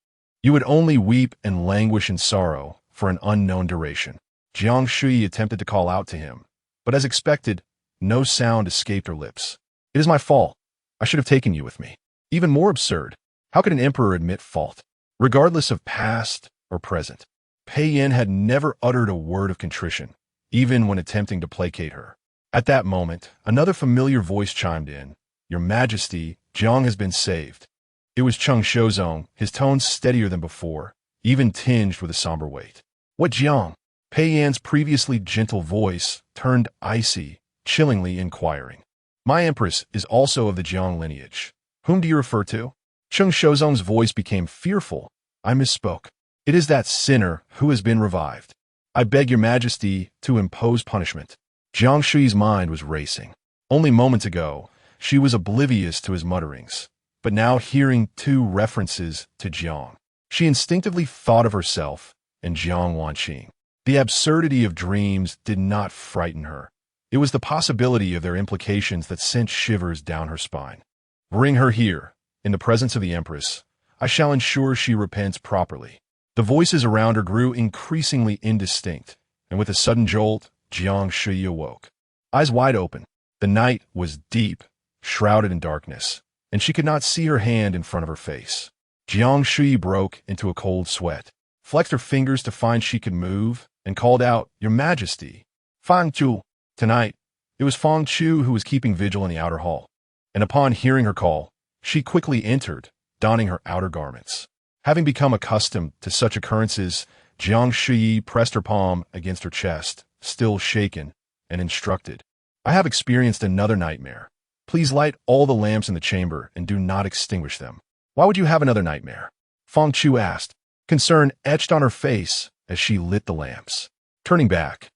you would only weep and languish in sorrow for an unknown duration." Jiang Shuyi attempted to call out to him, but as expected, no sound escaped her lips. "It is my fault. I should have taken you with me." Even more absurd, how could an emperor admit fault? Regardless of past or present, Pei Yin had never uttered a word of contrition, even when attempting to placate her. At that moment, another familiar voice chimed in. "Your Majesty, Jiang has been saved." It was Cheng Shozong, his tones steadier than before, even tinged with a somber weight. "What Jiang?" Pei Yin's previously gentle voice turned icy, chillingly inquiring. "My empress is also of the Jiang lineage. Whom do you refer to?" Cheng Shozong's voice became fearful. "I misspoke. It is that sinner who has been revived. I beg your Majesty to impose punishment." Jiang Shuyi's mind was racing. Only moments ago, she was oblivious to his mutterings, but now hearing two references to Jiang, she instinctively thought of herself and Jiang Wanqing. The absurdity of dreams did not frighten her. It was the possibility of their implications that sent shivers down her spine. "Bring her here. In the presence of the Empress, I shall ensure she repents properly." The voices around her grew increasingly indistinct, and with a sudden jolt, Jiang Shuyi awoke. Eyes wide open, the night was deep, shrouded in darkness, and she could not see her hand in front of her face. Jiang Shuyi broke into a cold sweat, flexed her fingers to find she could move, and called out, "Your Majesty!" "Fang Chu!" Tonight, it was Fang Chu who was keeping vigil in the outer hall, and upon hearing her call, she quickly entered, donning her outer garments. Having become accustomed to such occurrences, Jiang Shuyi pressed her palm against her chest, still shaken, and instructed, "I have experienced another nightmare. Please light all the lamps in the chamber and do not extinguish them." "Why would you have another nightmare?" Fang Chu asked, concern etched on her face as she lit the lamps. Turning back,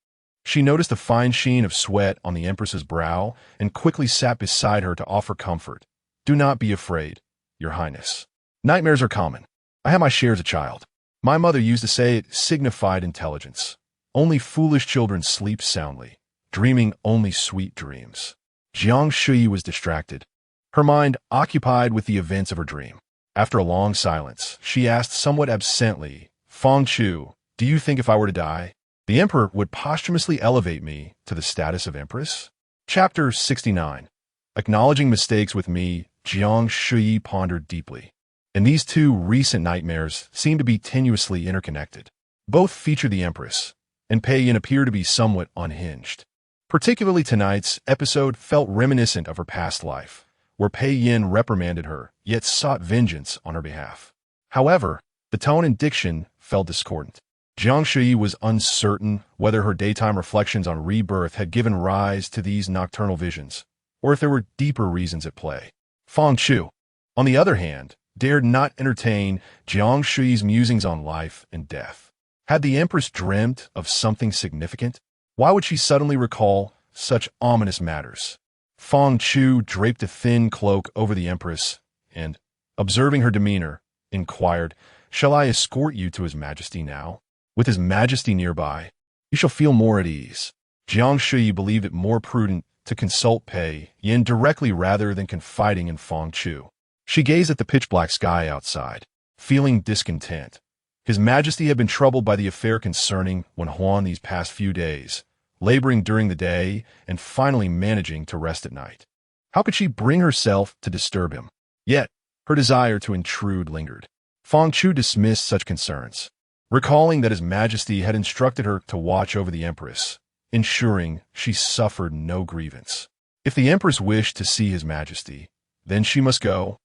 she noticed a fine sheen of sweat on the Empress's brow and quickly sat beside her to offer comfort. "Do not be afraid, Your Highness. Nightmares are common. I had my share as a child. My mother used to say it signified intelligence. Only foolish children sleep soundly, dreaming only sweet dreams." Jiang Shuyi was distracted, her mind occupied with the events of her dream. After a long silence, she asked somewhat absently, "Fang Chu, do you think if I were to die, the Emperor would posthumously elevate me to the status of Empress?" Chapter 69. Acknowledging mistakes with me, Jiang Shuyi pondered deeply. And these two recent nightmares seem to be tenuously interconnected. Both feature the Empress, and Pei Yin appear to be somewhat unhinged. Particularly tonight's episode felt reminiscent of her past life, where Pei Yin reprimanded her, yet sought vengeance on her behalf. However, the tone and diction felt discordant. Jiang Shuyi was uncertain whether her daytime reflections on rebirth had given rise to these nocturnal visions, or if there were deeper reasons at play. Fang Chu, on the other hand, dared not entertain Jiang Shuyi's musings on life and death. Had the Empress dreamt of something significant? Why would she suddenly recall such ominous matters? Fang Chu draped a thin cloak over the Empress and, observing her demeanor, inquired, "Shall I escort you to His Majesty now? With His Majesty nearby, you shall feel more at ease." Jiang Shuyi believed it more prudent to consult Pei Yin directly rather than confiding in Fang Chu. She gazed at the pitch-black sky outside, feeling discontent. His Majesty had been troubled by the affair concerning Wen Huan these past few days, laboring during the day and finally managing to rest at night. How could she bring herself to disturb him? Yet, her desire to intrude lingered. Fang Chu dismissed such concerns, recalling that His Majesty had instructed her to watch over the Empress, ensuring she suffered no grievance. If the Empress wished to see His Majesty, then she must go,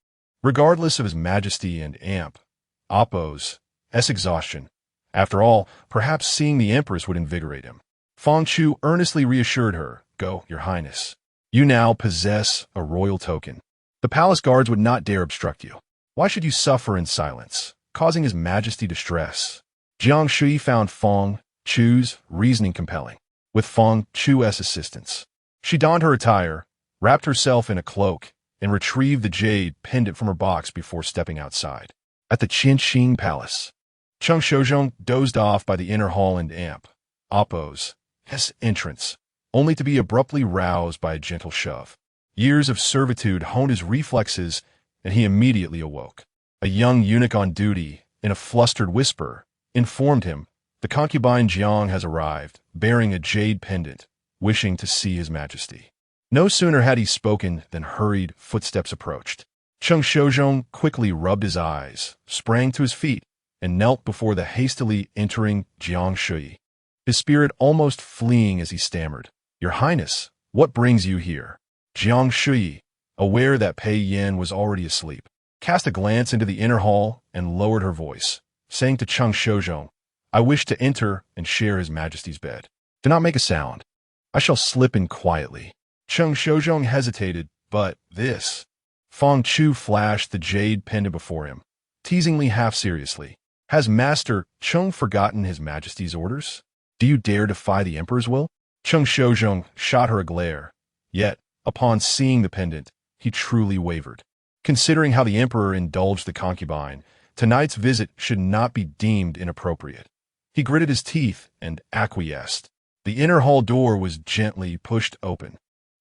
regardless of His Majesty and Appo's exhaustion. After all, perhaps seeing the Empress would invigorate him. Fang Chu earnestly reassured her, "Go, Your Highness. You now possess a royal token. The palace guards would not dare obstruct you. Why should you suffer in silence, causing His Majesty distress?" Jiang Shuyi found Fang Chu's reasoning compelling. With Fang Chu's assistance, she donned her attire, wrapped herself in a cloak, and retrieved the jade pendant from her box before stepping outside. At the Qinxing Palace, Cheng Shozhong dozed off by the inner hall and Appo's entrance, only to be abruptly roused by a gentle shove. Years of servitude honed his reflexes, and he immediately awoke. A young eunuch on duty, in a flustered whisper, informed him, "The concubine Jiang has arrived, bearing a jade pendant, wishing to see His Majesty." No sooner had he spoken than hurried footsteps approached. Cheng Shozhong quickly rubbed his eyes, sprang to his feet, and knelt before the hastily entering Jiang Shuyi, his spirit almost fleeing as he stammered, "Your Highness, what brings you here?" Jiang Shuyi, aware that Pei Yin was already asleep, cast a glance into the inner hall and lowered her voice, saying to Cheng Shozhong, "I wish to enter and share His Majesty's bed. Do not make a sound. I shall slip in quietly." Cheng Shozhong hesitated, but this... Fang Chu flashed the jade pendant before him, teasingly half-seriously. "Has Master Cheng forgotten His Majesty's orders? Do you dare defy the Emperor's will?" Cheng Shozhong shot her a glare, yet, upon seeing the pendant, he truly wavered. Considering how the Emperor indulged the concubine, tonight's visit should not be deemed inappropriate. He gritted his teeth and acquiesced. The inner hall door was gently pushed open,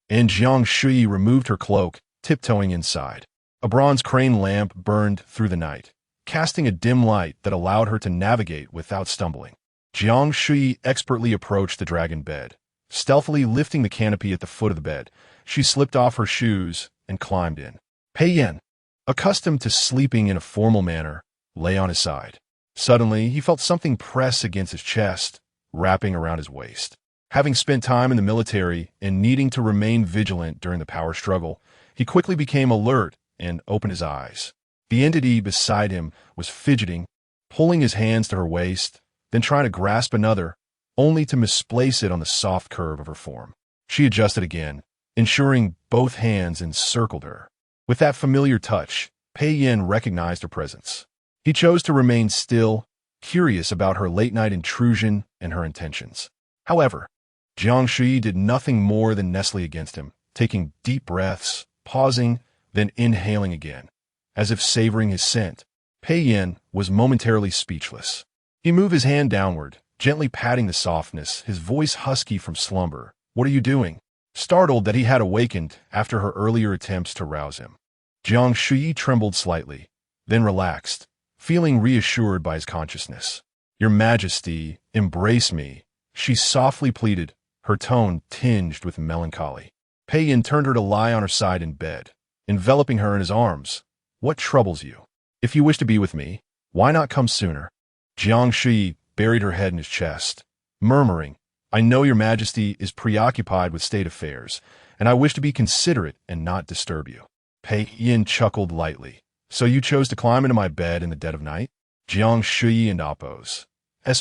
and Jiang Shuyi removed her cloak, tiptoeing inside. A bronze crane lamp burned through the night, casting a dim light that allowed her to navigate without stumbling. Jiang Shuyi expertly approached the dragon bed. Stealthily lifting the canopy at the foot of the bed, she slipped off her shoes and climbed in. Pei Yin, accustomed to sleeping in a formal manner, lay on his side. Suddenly, he felt something press against his chest, wrapping around his waist. Having spent time in the military and needing to remain vigilant during the power struggle, he quickly became alert and opened his eyes. The entity beside him was fidgeting, pulling his hands to her waist, then trying to grasp another, only to misplace it on the soft curve of her form. She adjusted again, ensuring both hands encircled her. With that familiar touch, Pei Yin recognized her presence. He chose to remain still, curious about her late-night intrusion and her intentions. However, Jiang Shuyi did nothing more than nestle against him, taking deep breaths, pausing, then inhaling again. As if savoring his scent, Pei Yin was momentarily speechless. He moved his hand downward, gently patting the softness, his voice husky from slumber. "What are you doing?" Startled that he had awakened after her earlier attempts to rouse him. Jiang Shuyi trembled slightly, then relaxed, feeling reassured by his consciousness. "Your Majesty, embrace me," she softly pleaded, her tone tinged with melancholy. Pei Yin turned her to lie on her side in bed, enveloping her in his arms. "What troubles you? If you wish to be with me, why not come sooner?" Jiang Shuyi buried her head in his chest, murmuring, "I know your Majesty is preoccupied with state affairs, and I wish to be considerate and not disturb you." Pei Yin chuckled lightly. "So you chose to climb into my bed in the dead of night?" Jiang Shuyi and Appo's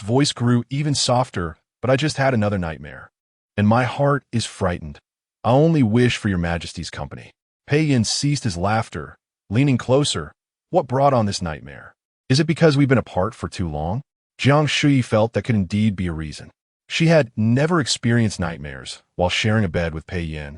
voice grew even softer, "But I just had another nightmare, and my heart is frightened. I only wish for your Majesty's company." Pei Yin ceased his laughter, leaning closer. "What brought on this nightmare? Is it because we've been apart for too long?" Jiang Shuyi felt that could indeed be a reason. She had never experienced nightmares while sharing a bed with Pei Yin,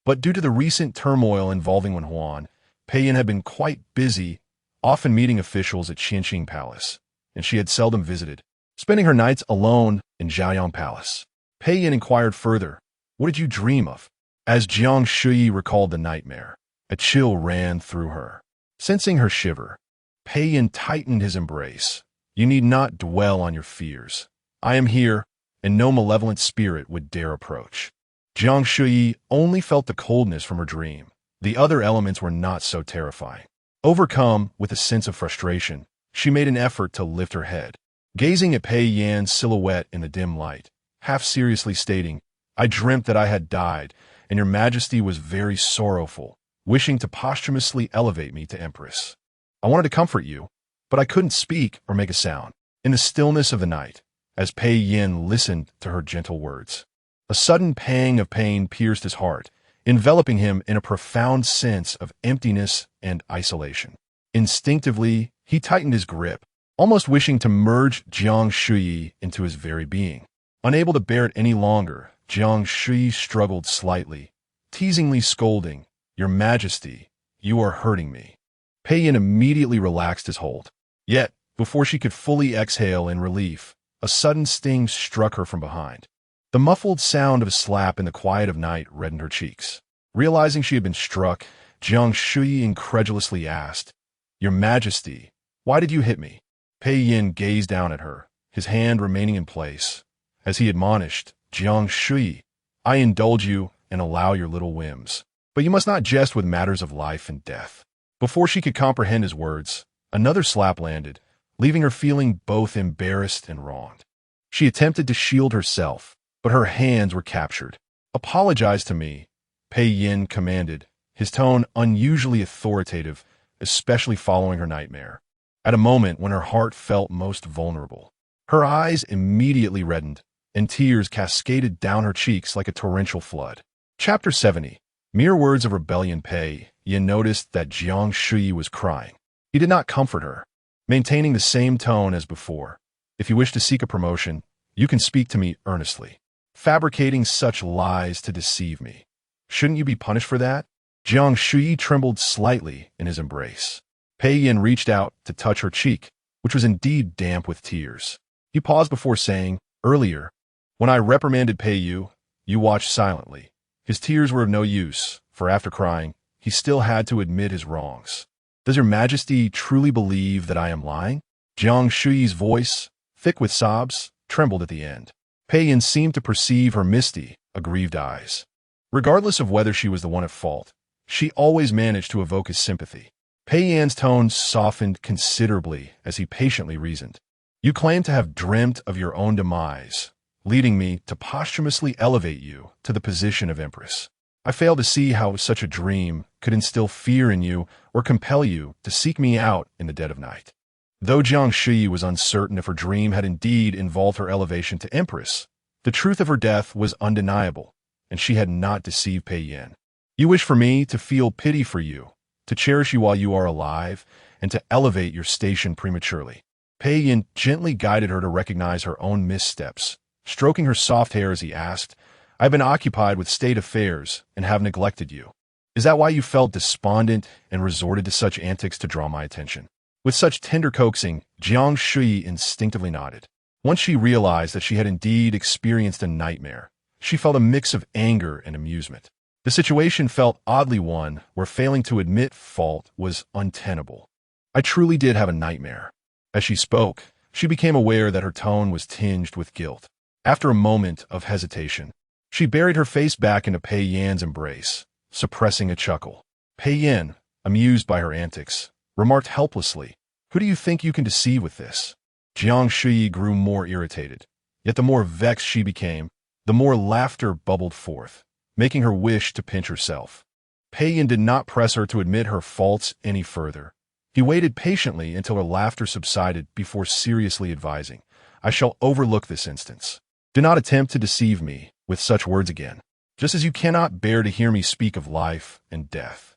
but due to the recent turmoil involving Wen Huan, Pei Yin had been quite busy, often meeting officials at Qianxing Palace, and she had seldom visited, spending her nights alone in Zhaoyang Palace. Pei Yin inquired further, "What did you dream of?" As Jiang Shuyi recalled the nightmare, a chill ran through her. Sensing her shiver, Pei Yin tightened his embrace. "You need not dwell on your fears. I am here, and no malevolent spirit would dare approach." Jiang Shuyi only felt the coldness from her dream. The other elements were not so terrifying. Overcome with a sense of frustration, she made an effort to lift her head. Gazing at Pei Yin's silhouette in the dim light, half seriously stating, "I dreamt that I had died, and your Majesty was very sorrowful, wishing to posthumously elevate me to Empress. I wanted to comfort you, but I couldn't speak or make a sound." In the stillness of the night, as Pei Yin listened to her gentle words, a sudden pang of pain pierced his heart, enveloping him in a profound sense of emptiness and isolation. Instinctively, he tightened his grip, almost wishing to merge Jiang Shuyi into his very being. Unable to bear it any longer, Jiang Shuyi struggled slightly, teasingly scolding, "Your Majesty, you are hurting me." Pei Yin immediately relaxed his hold. Yet, before she could fully exhale in relief, a sudden sting struck her from behind. The muffled sound of a slap in the quiet of night reddened her cheeks. Realizing she had been struck, Jiang Shuyi incredulously asked, "Your Majesty, why did you hit me?" Pei Yin gazed down at her, his hand remaining in place. As he admonished, "Jiang Shuyi, I indulge you and allow your little whims, but you must not jest with matters of life and death." Before she could comprehend his words, another slap landed, leaving her feeling both embarrassed and wronged. She attempted to shield herself, but her hands were captured. "Apologize to me," Pei Yin commanded, his tone unusually authoritative, especially following her nightmare. At a moment when her heart felt most vulnerable, her eyes immediately reddened, and tears cascaded down her cheeks like a torrential flood. Chapter 70. Mere words of rebellion. Pei Yin noticed that Jiang Shuyi was crying. He did not comfort her, maintaining the same tone as before. "If you wish to seek a promotion, you can speak to me earnestly. Fabricating such lies to deceive me. Shouldn't you be punished for that?" Jiang Shuyi trembled slightly in his embrace. Pei Yin reached out to touch her cheek, which was indeed damp with tears. He paused before saying, "Earlier, when I reprimanded Pei Yu, you watched silently." His tears were of no use, for after crying, he still had to admit his wrongs. "Does your Majesty truly believe that I am lying?" Jiang Shuyi's voice, thick with sobs, trembled at the end. Pei Yin seemed to perceive her misty, aggrieved eyes. Regardless of whether she was the one at fault, She always managed to evoke his sympathy. Pei Yan's tone softened considerably as he patiently reasoned. You claim to have dreamt of your own demise, leading me to posthumously elevate you to the position of empress. I fail to see how such a dream could instill fear in you or compel you to seek me out in the dead of night. Though Jiang Shuyi was uncertain if her dream had indeed involved her elevation to empress, the truth of her death was undeniable, and she had not deceived Pei Yan. You wish for me to feel pity for you, to cherish you while you are alive, and to elevate your station prematurely. Pei Yan gently guided her to recognize her own missteps, stroking her soft hair as he asked, I have been occupied with state affairs and have neglected you. Is that why you felt despondent and resorted to such antics to draw my attention? With such tender coaxing, Jiang Shuyi instinctively nodded. Once she realized that she had indeed experienced a nightmare, she felt a mix of anger and amusement. The situation felt oddly one where failing to admit fault was untenable. I truly did have a nightmare. As she spoke, she became aware that her tone was tinged with guilt. After a moment of hesitation, she buried her face back into Pei Yan's embrace, suppressing a chuckle. Pei Yan, amused by her antics, remarked helplessly, Who do you think you can deceive with this? Jiang Shuyi grew more irritated. Yet the more vexed she became, the more laughter bubbled forth, making her wish to pinch herself. Pei Yan did not press her to admit her faults any further. He waited patiently until her laughter subsided before seriously advising, I shall overlook this instance. Do not attempt to deceive me with such words again, just as you cannot bear to hear me speak of life and death.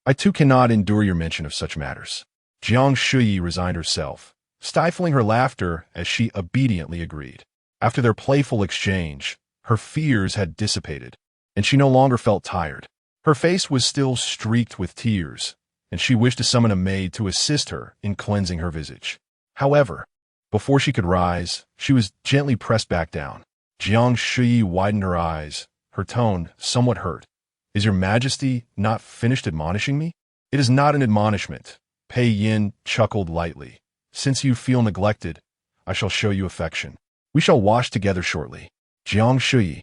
I too cannot endure your mention of such matters. Jiang Shuyi resigned herself, stifling her laughter as she obediently agreed. After their playful exchange, her fears had dissipated, and she no longer felt tired. Her face was still streaked with tears, and she wished to summon a maid to assist her in cleansing her visage. However, before she could rise, she was gently pressed back down. Jiang Shuyi widened her eyes, her tone somewhat hurt. Is your majesty not finished admonishing me? It is not an admonishment. Pei Yan chuckled lightly. Since you feel neglected, I shall show you affection. We shall wash together shortly. Jiang Shuyi.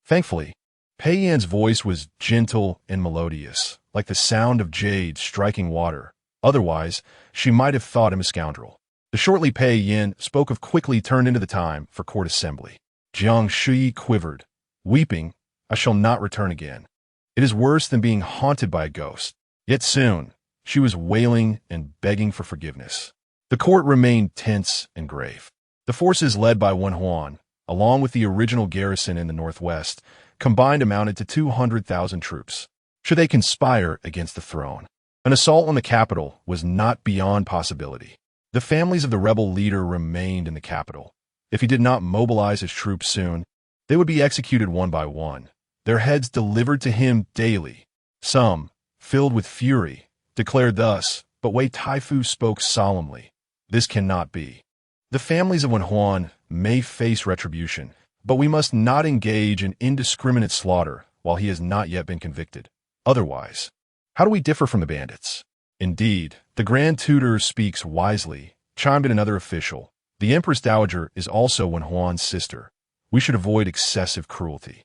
Thankfully, Pei Yan's voice was gentle and melodious, like the sound of jade striking water. Otherwise, she might have thought him a scoundrel. The shortly Pei Yan spoke of quickly turned into the time for court assembly. Jiang Shuyi quivered. Weeping, I shall not return again. It is worse than being haunted by a ghost. Yet soon, she was wailing and begging for forgiveness. The court remained tense and grave. The forces led by Wen Huan, along with the original garrison in the northwest, combined amounted to 200,000 troops. Should they conspire against the throne, an assault on the capital was not beyond possibility. The families of the rebel leader remained in the capital. If he did not mobilize his troops soon, they would be executed one by one, their heads delivered to him daily. Some, filled with fury, declared thus, but Wei Taifu spoke solemnly. This cannot be. The families of Wen Huan may face retribution, but we must not engage in indiscriminate slaughter while he has not yet been convicted. Otherwise, how do we differ from the bandits? Indeed, the Grand Tutor speaks wisely, chimed in another official. The Empress Dowager is also Wen Huan's sister. We should avoid excessive cruelty.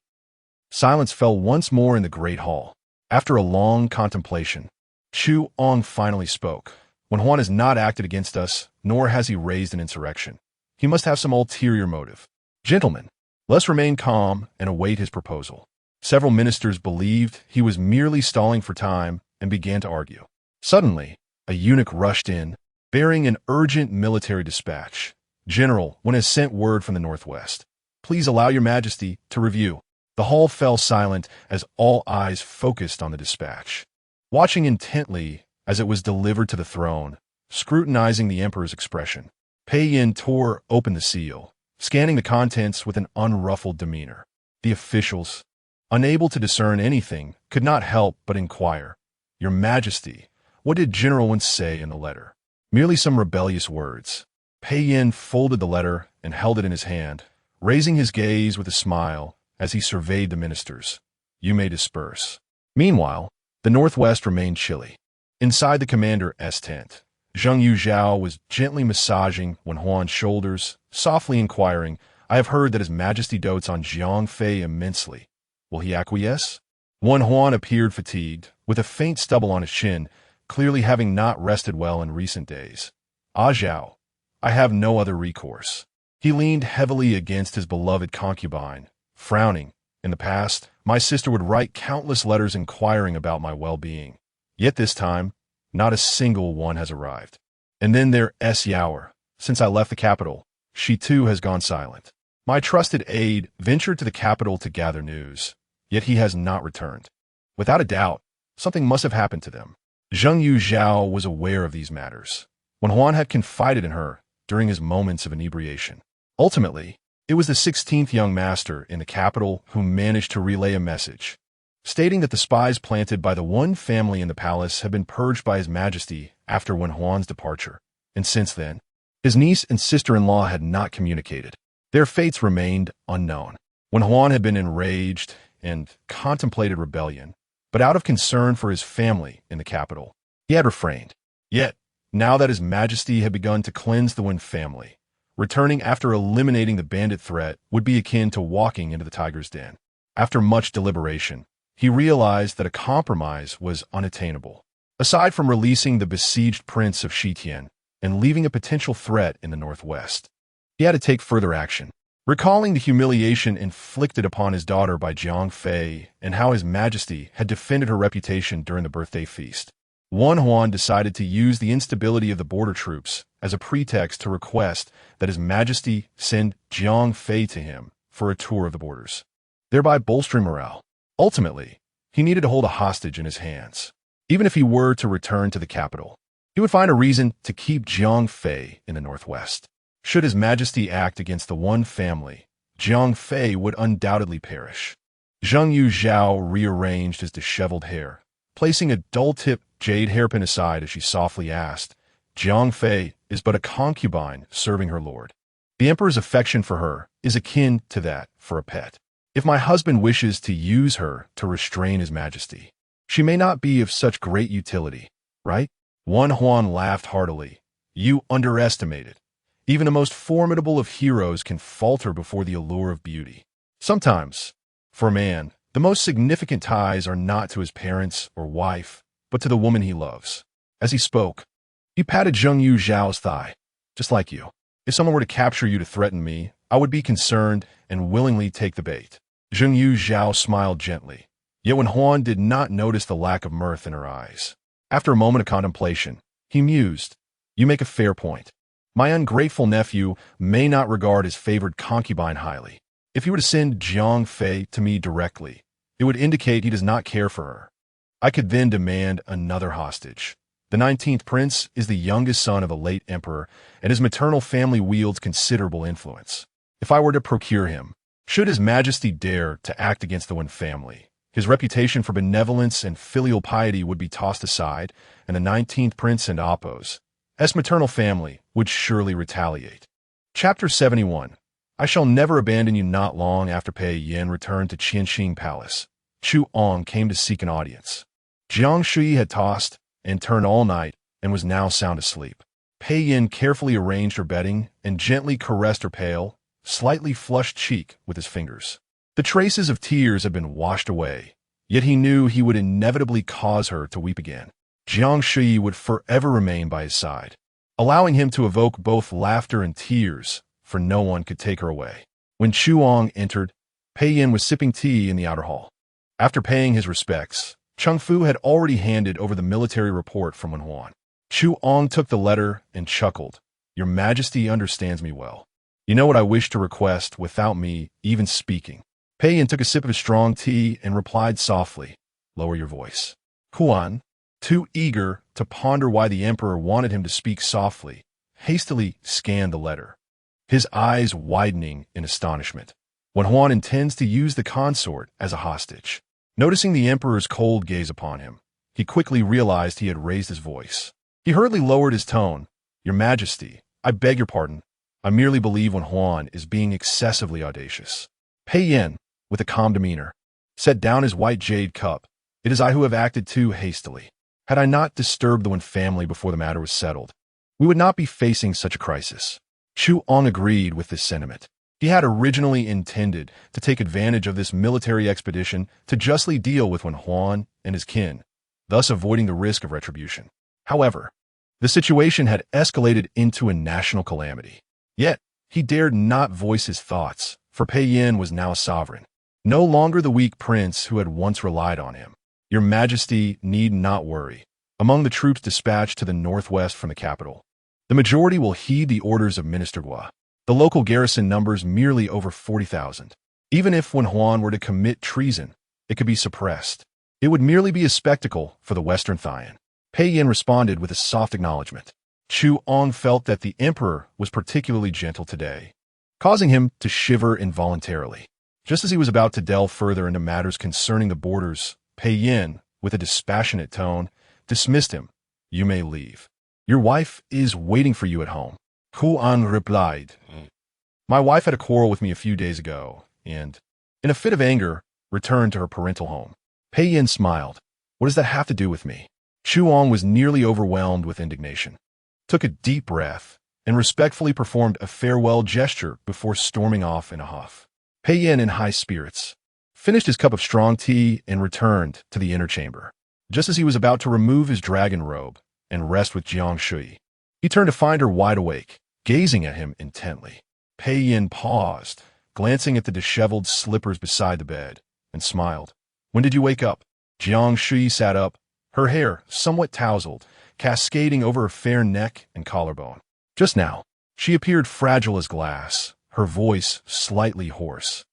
Silence fell once more in the great hall. After a long contemplation, Chu Ong finally spoke. Wen Huan has not acted against us, nor has he raised an insurrection. He must have some ulterior motive. Gentlemen, let's remain calm and await his proposal. Several ministers believed he was merely stalling for time and began to argue. Suddenly, a eunuch rushed in, bearing an urgent military dispatch. General, one has sent word from the northwest. Please allow your majesty to review. The hall fell silent as all eyes focused on the dispatch. Watching intently as it was delivered to the throne, scrutinizing the emperor's expression, Pei Yan tore open the seal, scanning the contents with an unruffled demeanor. The officials, unable to discern anything, could not help but inquire, Your Majesty, what did General Wen say in the letter? Merely some rebellious words. Pei Yan folded the letter and held it in his hand, raising his gaze with a smile as he surveyed the ministers. You may disperse. Meanwhile, the northwest remained chilly. Inside the commander's tent, Zheng Yuzhao was gently massaging Wen Huan's shoulders, softly inquiring, I have heard that His Majesty dotes on Jiang Fei immensely. Will he acquiesce? Wen Huan appeared fatigued, with a faint stubble on his chin, clearly having not rested well in recent days. Ah Zhao, I have no other recourse. He leaned heavily against his beloved concubine, frowning. In the past, my sister would write countless letters inquiring about my well-being. Yet this time, not a single one has arrived. And then there's Yaoer. Since I left the capital, she too has gone silent. My trusted aide ventured to the capital to gather news, yet he has not returned. Without a doubt, something must have happened to them. Zheng Yu Zhao was aware of these matters. When Huan had confided in her during his moments of inebriation. Ultimately, it was the 16th young master in the capital who managed to relay a message, stating that the spies planted by the one family in the palace had been purged by His Majesty after Wen Huan's departure, and since then, his niece and sister-in-law had not communicated. Their fates remained unknown. Wen Huan had been enraged and contemplated rebellion, but out of concern for his family in the capital, he had refrained. Yet, now that His Majesty had begun to cleanse the Wen family, returning after eliminating the bandit threat would be akin to walking into the tiger's den. After much deliberation, he realized that a compromise was unattainable. Aside from releasing the besieged prince of Shitian and leaving a potential threat in the northwest, he had to take further action. Recalling the humiliation inflicted upon his daughter by Jiang Fei and how His Majesty had defended her reputation during the birthday feast, Wen Huan decided to use the instability of the border troops as a pretext to request that His Majesty send Jiang Fei to him for a tour of the borders, thereby bolstering morale. Ultimately, he needed to hold a hostage in his hands. Even if he were to return to the capital, he would find a reason to keep Jiang Fei in the northwest. Should His Majesty act against the one family, Jiang Fei would undoubtedly perish. Zheng Yu Zhao rearranged his disheveled hair, placing a dull-tipped jade hairpin aside as she softly asked, Jiang Fei is but a concubine serving her lord. The emperor's affection for her is akin to that for a pet. If my husband wishes to use her to restrain His Majesty, she may not be of such great utility, right? Wen Huan laughed heartily. You underestimate it. Even the most formidable of heroes can falter before the allure of beauty. Sometimes, for a man, the most significant ties are not to his parents or wife, but to the woman he loves. As he spoke, he patted Zheng Yu Zhao's thigh. Just like you. If someone were to capture you to threaten me, I would be concerned and willingly take the bait. Zheng Yu Zhao smiled gently. Yet Wen Huan did not notice the lack of mirth in her eyes. After a moment of contemplation, he mused, You make a fair point. My ungrateful nephew may not regard his favored concubine highly. If he were to send Jiang Fei to me directly, it would indicate he does not care for her. I could then demand another hostage. The 19th prince is the youngest son of the late emperor, and his maternal family wields considerable influence. If I were to procure him, should His Majesty dare to act against the Wen family, his reputation for benevolence and filial piety would be tossed aside, and the 19th prince and Appo's maternal family would surely retaliate. Chapter 71. I shall never abandon you. Not long after Pei Yin returned to Qianxing Palace, Chu Ong came to seek an audience. Jiang Shuyi had tossed and turned all night and was now sound asleep. Pei Yin carefully arranged her bedding and gently caressed her pale, slightly flushed cheek with his fingers. The traces of tears had been washed away, yet he knew he would inevitably cause her to weep again. Jiang Shuyi would forever remain by his side, allowing him to evoke both laughter and tears, for no one could take her away. When Chu Ong entered, Pei Yin was sipping tea in the outer hall. After paying his respects, Chung Fu had already handed over the military report from Wen Huan. Chu Ong took the letter and chuckled. Your Majesty understands me well. You know what I wish to request without me even speaking. Pei Yin took a sip of his strong tea and replied softly, Lower your voice. Huan, too eager to ponder why the emperor wanted him to speak softly, hastily scanned the letter, his eyes widening in astonishment. Wen Huan intends to use the consort as a hostage. Noticing the emperor's cold gaze upon him, he quickly realized he had raised his voice. He hurriedly lowered his tone. Your Majesty, I beg your pardon. I merely believe Wen Huan is being excessively audacious. Pei Yin, with a calm demeanor, set down his white jade cup. It is I who have acted too hastily. Had I not disturbed the Wen family before the matter was settled, we would not be facing such a crisis. Chu Ong agreed with this sentiment. He had originally intended to take advantage of this military expedition to justly deal with Wen Huan and his kin, thus avoiding the risk of retribution. However, the situation had escalated into a national calamity. Yet, he dared not voice his thoughts, for Pei Yin was now a sovereign, no longer the weak prince who had once relied on him. Your Majesty need not worry. Among the troops dispatched to the northwest from the capital, the majority will heed the orders of Minister Gua. The local garrison numbers merely over 40,000. Even if Wen Huan were to commit treason, it could be suppressed. It would merely be a spectacle for the Western Thian. Pei Yin responded with a soft acknowledgement. Chu Ong felt that the emperor was particularly gentle today, causing him to shiver involuntarily. Just as he was about to delve further into matters concerning the borders, Pei Yin, with a dispassionate tone, dismissed him. You may leave. Your wife is waiting for you at home. Hu An replied. My wife had a quarrel with me a few days ago, and, in a fit of anger, returned to her parental home. Pei Yin smiled. What does that have to do with me? Chu Ong was nearly overwhelmed with indignation, took a deep breath, and respectfully performed a farewell gesture before storming off in a huff. Pei Yin, in high spirits, finished his cup of strong tea and returned to the inner chamber. Just as he was about to remove his dragon robe and rest with Jiang Shuyi, he turned to find her wide awake, gazing at him intently. Pei Yin paused, glancing at the disheveled slippers beside the bed, and smiled. When did you wake up? Jiang Shuyi sat up, her hair somewhat tousled, cascading over her fair neck and collarbone. Just now. She appeared fragile as glass, her voice slightly hoarse.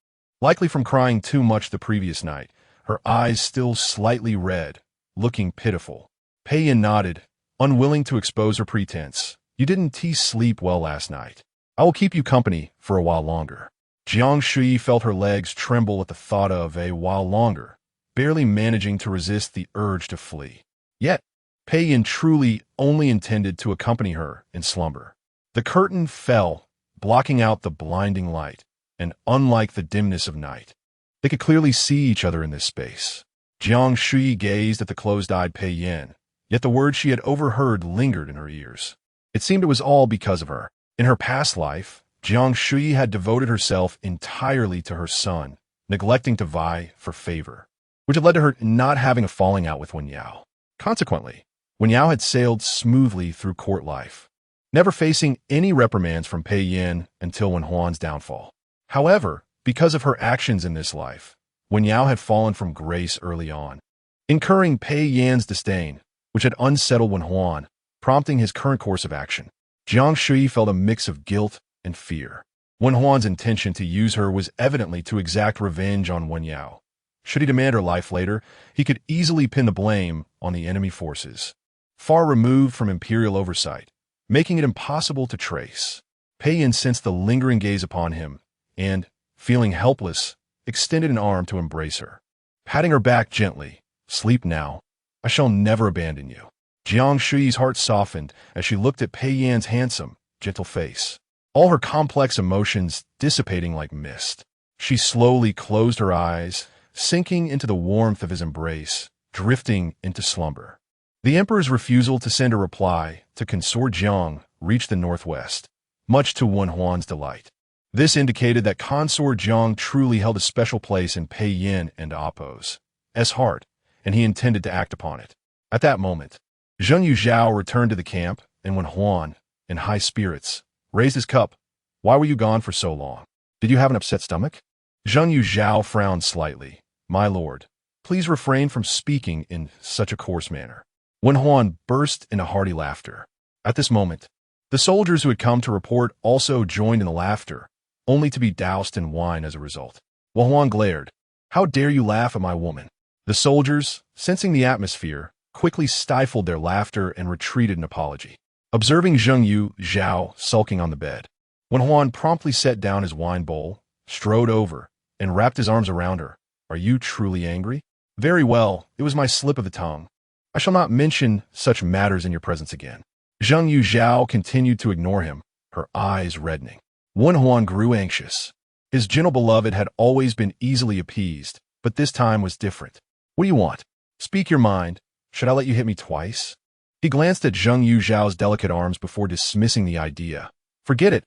Likely from crying too much the previous night, her eyes still slightly red, looking pitiful. Pei Yin nodded, unwilling to expose her pretense. You didn't sleep well last night. I will keep you company for a while longer. Jiang Shuyi felt her legs tremble at the thought of a while longer, barely managing to resist the urge to flee. Yet, Pei Yin truly only intended to accompany her in slumber. The curtain fell, blocking out the blinding light, and unlike the dimness of night, they could clearly see each other in this space. Jiang Shuyi gazed at the closed-eyed Pei Yin, yet the words she had overheard lingered in her ears. It seemed it was all because of her. In her past life, Jiang Shuyi had devoted herself entirely to her son, neglecting to vie for favor, which had led to her not having a falling out with Wen Yao. Consequently, Wen Yao had sailed smoothly through court life, never facing any reprimands from Pei Yin until Wen Huan's downfall. However, because of her actions in this life, Wen Yao had fallen from grace early on, incurring Pei Yin's disdain, which had unsettled Wen Huan, prompting his current course of action. Jiang Shuyi felt a mix of guilt and fear. Wen Huan's intention to use her was evidently to exact revenge on Wen Yao. Should he demand her life later, he could easily pin the blame on the enemy forces, far removed from imperial oversight, making it impossible to trace. Pei Yin sensed the lingering gaze upon him, and, feeling helpless, extended an arm to embrace her. Patting her back gently, sleep now. I shall never abandon you. Jiang Shuyi's heart softened as she looked at Pei Yin's handsome, gentle face, all her complex emotions dissipating like mist. She slowly closed her eyes, sinking into the warmth of his embrace, drifting into slumber. The emperor's refusal to send a reply to Consort Jiang reached the northwest, much to Wen Huan's delight. This indicated that Consort Jiang truly held a special place in Pei Yin and Appo's heart, and he intended to act upon it. At that moment, Zheng Yuzhao returned to the camp, and Wen Huan, in high spirits, raised his cup. Why were you gone for so long? Did you have an upset stomach? Zheng Yuzhao frowned slightly. My lord, please refrain from speaking in such a coarse manner. Wen Huan burst into hearty laughter. At this moment, the soldiers who had come to report also joined in the laughter, only to be doused in wine as a result. Wen Huan glared. How dare you laugh at my woman? The soldiers, sensing the atmosphere, quickly stifled their laughter and retreated in apology. Observing Zheng Yuzhao sulking on the bed, Wen Huan promptly set down his wine bowl, strode over, and wrapped his arms around her. Are you truly angry? Very well, it was my slip of the tongue. I shall not mention such matters in your presence again. Zheng Yuzhao continued to ignore him, her eyes reddening. Wen Huan grew anxious. His gentle beloved had always been easily appeased, but this time was different. What do you want? Speak your mind. Should I let you hit me twice? He glanced at Zheng Yuzhao's delicate arms before dismissing the idea. Forget it.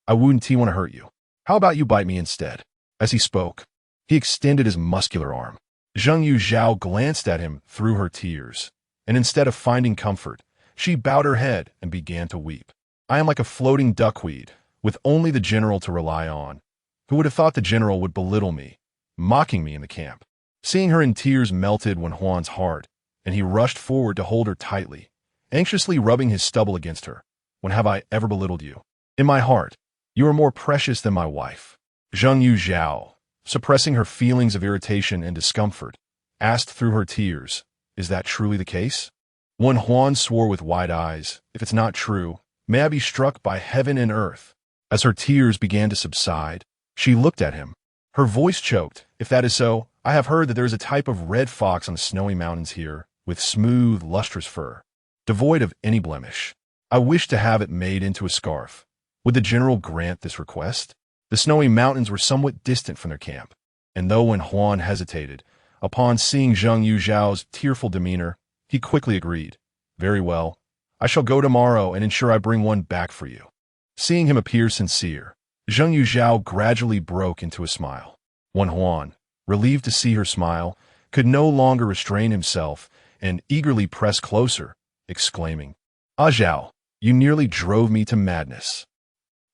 I wouldn't want to hurt you. How about you bite me instead? As he spoke, he extended his muscular arm. Zheng Yuzhao glanced at him through her tears, and instead of finding comfort, she bowed her head and began to weep. I am like a floating duckweed, with only the general to rely on. Who would have thought the general would belittle me, mocking me in the camp? Seeing her in tears melted Wen Huan's heart, and he rushed forward to hold her tightly, anxiously rubbing his stubble against her. When have I ever belittled you? In my heart, you are more precious than my wife. Zheng Yuzhao, suppressing her feelings of irritation and discomfort, asked through her tears, is that truly the case? Wen Huan swore with wide eyes, if it's not true, may I be struck by heaven and earth. As her tears began to subside, she looked at him. Her voice choked. If that is so, I have heard that there is a type of red fox on the snowy mountains here, with smooth, lustrous fur, devoid of any blemish. I wish to have it made into a scarf. Would the general grant this request? The snowy mountains were somewhat distant from their camp, and though Wen Huan hesitated, upon seeing Zheng Yuzhao's tearful demeanor, he quickly agreed. Very well. I shall go tomorrow and ensure I bring one back for you. Seeing him appear sincere, Zheng Yuzhao gradually broke into a smile. Wen Huan, relieved to see her smile, could no longer restrain himself and eagerly pressed closer, exclaiming, Ah Zhao, you nearly drove me to madness.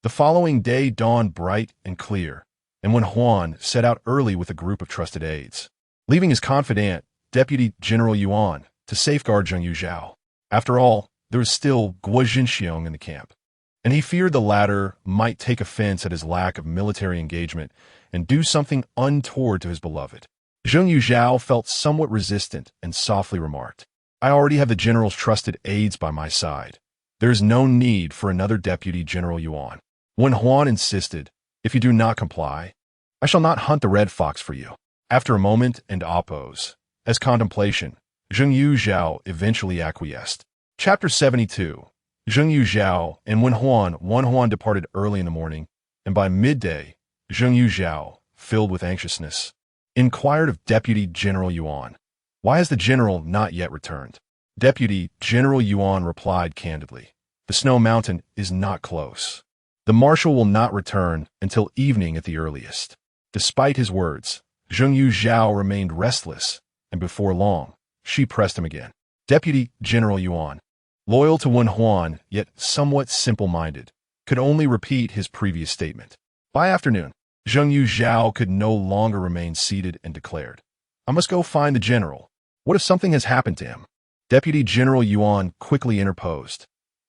The following day dawned bright and clear, and Wen Huan set out early with a group of trusted aides, leaving his confidant, Deputy General Yuan, to safeguard Zheng Yuzhao. After all, there was still Guo Jinxiong in the camp, and he feared the latter might take offense at his lack of military engagement and do something untoward to his beloved. Zheng Yuzhao felt somewhat resistant and softly remarked, I already have the general's trusted aides by my side. There is no need for another Deputy General Yuan. Wen Huan insisted, if you do not comply, I shall not hunt the red fox for you. After a moment and a pause, as contemplation, Zheng Yuzhao eventually acquiesced. Chapter 72. Zheng Yuzhao and Wen Huan departed early in the morning, and by midday, Zheng Yuzhao, filled with anxiousness, inquired of Deputy General Yuan, why has the general not yet returned? Deputy General Yuan replied candidly, the snow mountain is not close. The marshal will not return until evening at the earliest. Despite his words, Zheng Yuzhao remained restless, and before long, she pressed him again. Deputy General Yuan, loyal to Wen Huan, yet somewhat simple-minded, could only repeat his previous statement. By afternoon, Zheng Yuzhao could no longer remain seated and declared, I must go find the general. What if something has happened to him? Deputy General Yuan quickly interposed.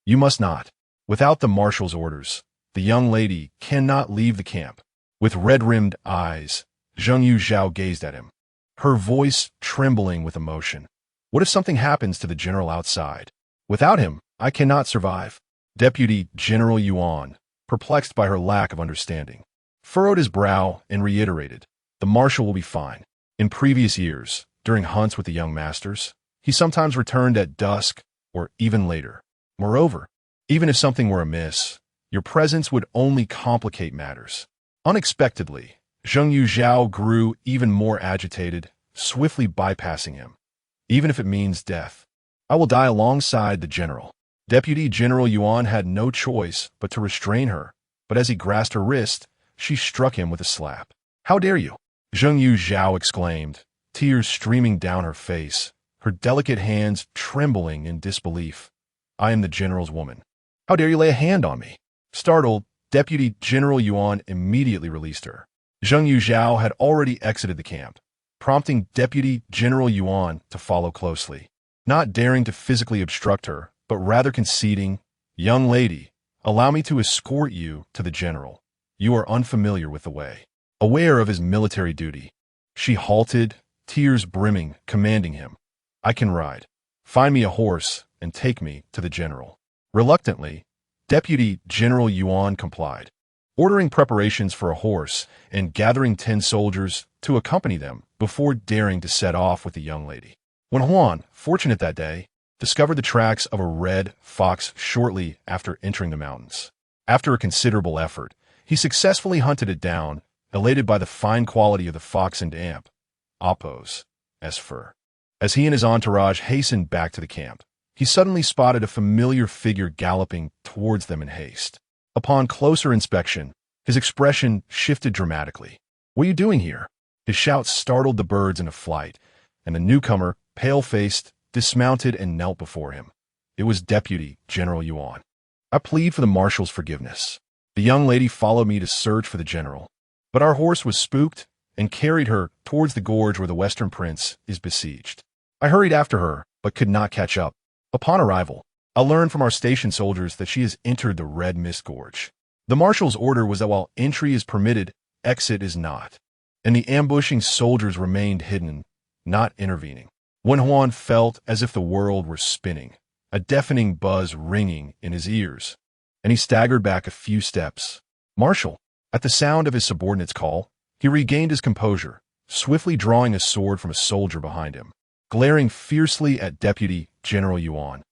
You must not. Without the marshal's orders, the young lady cannot leave the camp. With red-rimmed eyes, Zheng Yuzhao gazed at him, her voice trembling with emotion. What if something happens to the general outside? Without him, I cannot survive. Deputy General Yuan, perplexed by her lack of understanding, furrowed his brow and reiterated, the marshal will be fine. In previous years, during hunts with the young masters, he sometimes returned at dusk or even later. Moreover, even if something were amiss, your presence would only complicate matters. Unexpectedly, Zheng Yuzhao grew even more agitated, swiftly bypassing him. Even if it means death, I will die alongside the general. Deputy General Yuan had no choice but to restrain her, but as he grasped her wrist, she struck him with a slap. How dare you? Zheng Yuzhao exclaimed, tears streaming down her face, her delicate hands trembling in disbelief. I am the general's woman. How dare you lay a hand on me? Startled, Deputy General Yuan immediately released her. Zheng Yuzhao had already exited the camp, prompting Deputy General Yuan to follow closely, not daring to physically obstruct her, but rather conceding, Young lady, allow me to escort you to the general. You are unfamiliar with the way. Aware of his military duty, she halted, tears brimming, commanding him, I can ride. Find me a horse and take me to the general. Reluctantly, Deputy General Yuan complied, ordering preparations for a horse and gathering 10 soldiers to accompany them before daring to set off with the young lady. Wen Huan, fortunate that day, discovered the tracks of a red fox shortly after entering the mountains. After a considerable effort, he successfully hunted it down, elated by the fine quality of the fox and amp, Apos, as fur. As he and his entourage hastened back to the camp, he suddenly spotted a familiar figure galloping towards them in haste. Upon closer inspection, His expression shifted dramatically. "What are you doing here?" His shout startled the birds into flight, and the newcomer, pale-faced, dismounted and knelt before him. It was Deputy General Yuan. "I plead for the marshal's forgiveness. The young lady followed me to search for the general, but our horse was spooked and carried her towards the gorge where the Western Prince is besieged. I hurried after her, but could not catch up. Upon arrival, I learned from our station soldiers that she has entered the Red Mist Gorge. The marshal's order was that while entry is permitted, exit is not, and the ambushing soldiers remained hidden, not intervening. Wen Huan felt as if the world were spinning, a deafening buzz ringing in his ears, and he staggered back a few steps. "Marshal!" At the sound of his subordinate's call, he regained his composure, swiftly drawing a sword from a soldier behind him, glaring fiercely at Deputy General Yuan.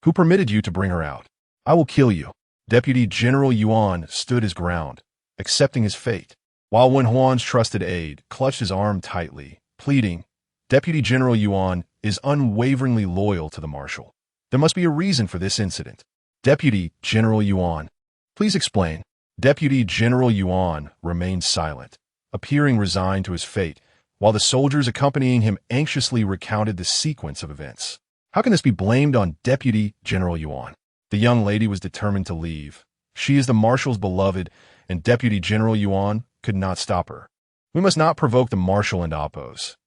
"Who permitted you to bring her out? I will kill you." Deputy General Yuan stood his ground, accepting his fate, while Wen Huan's trusted aide clutched his arm tightly, pleading, "Deputy General Yuan is unwaveringly loyal to the marshal. There must be a reason for this incident." "Deputy General Yuan, please explain." Deputy General Yuan remained silent, appearing resigned to his fate, while the soldiers accompanying him anxiously recounted the sequence of events. How can this be blamed on Deputy General Yuan? The young lady was determined to leave. She is the marshal's beloved, and Deputy General Yuan could not stop her. "We must not provoke the marshal into Appo's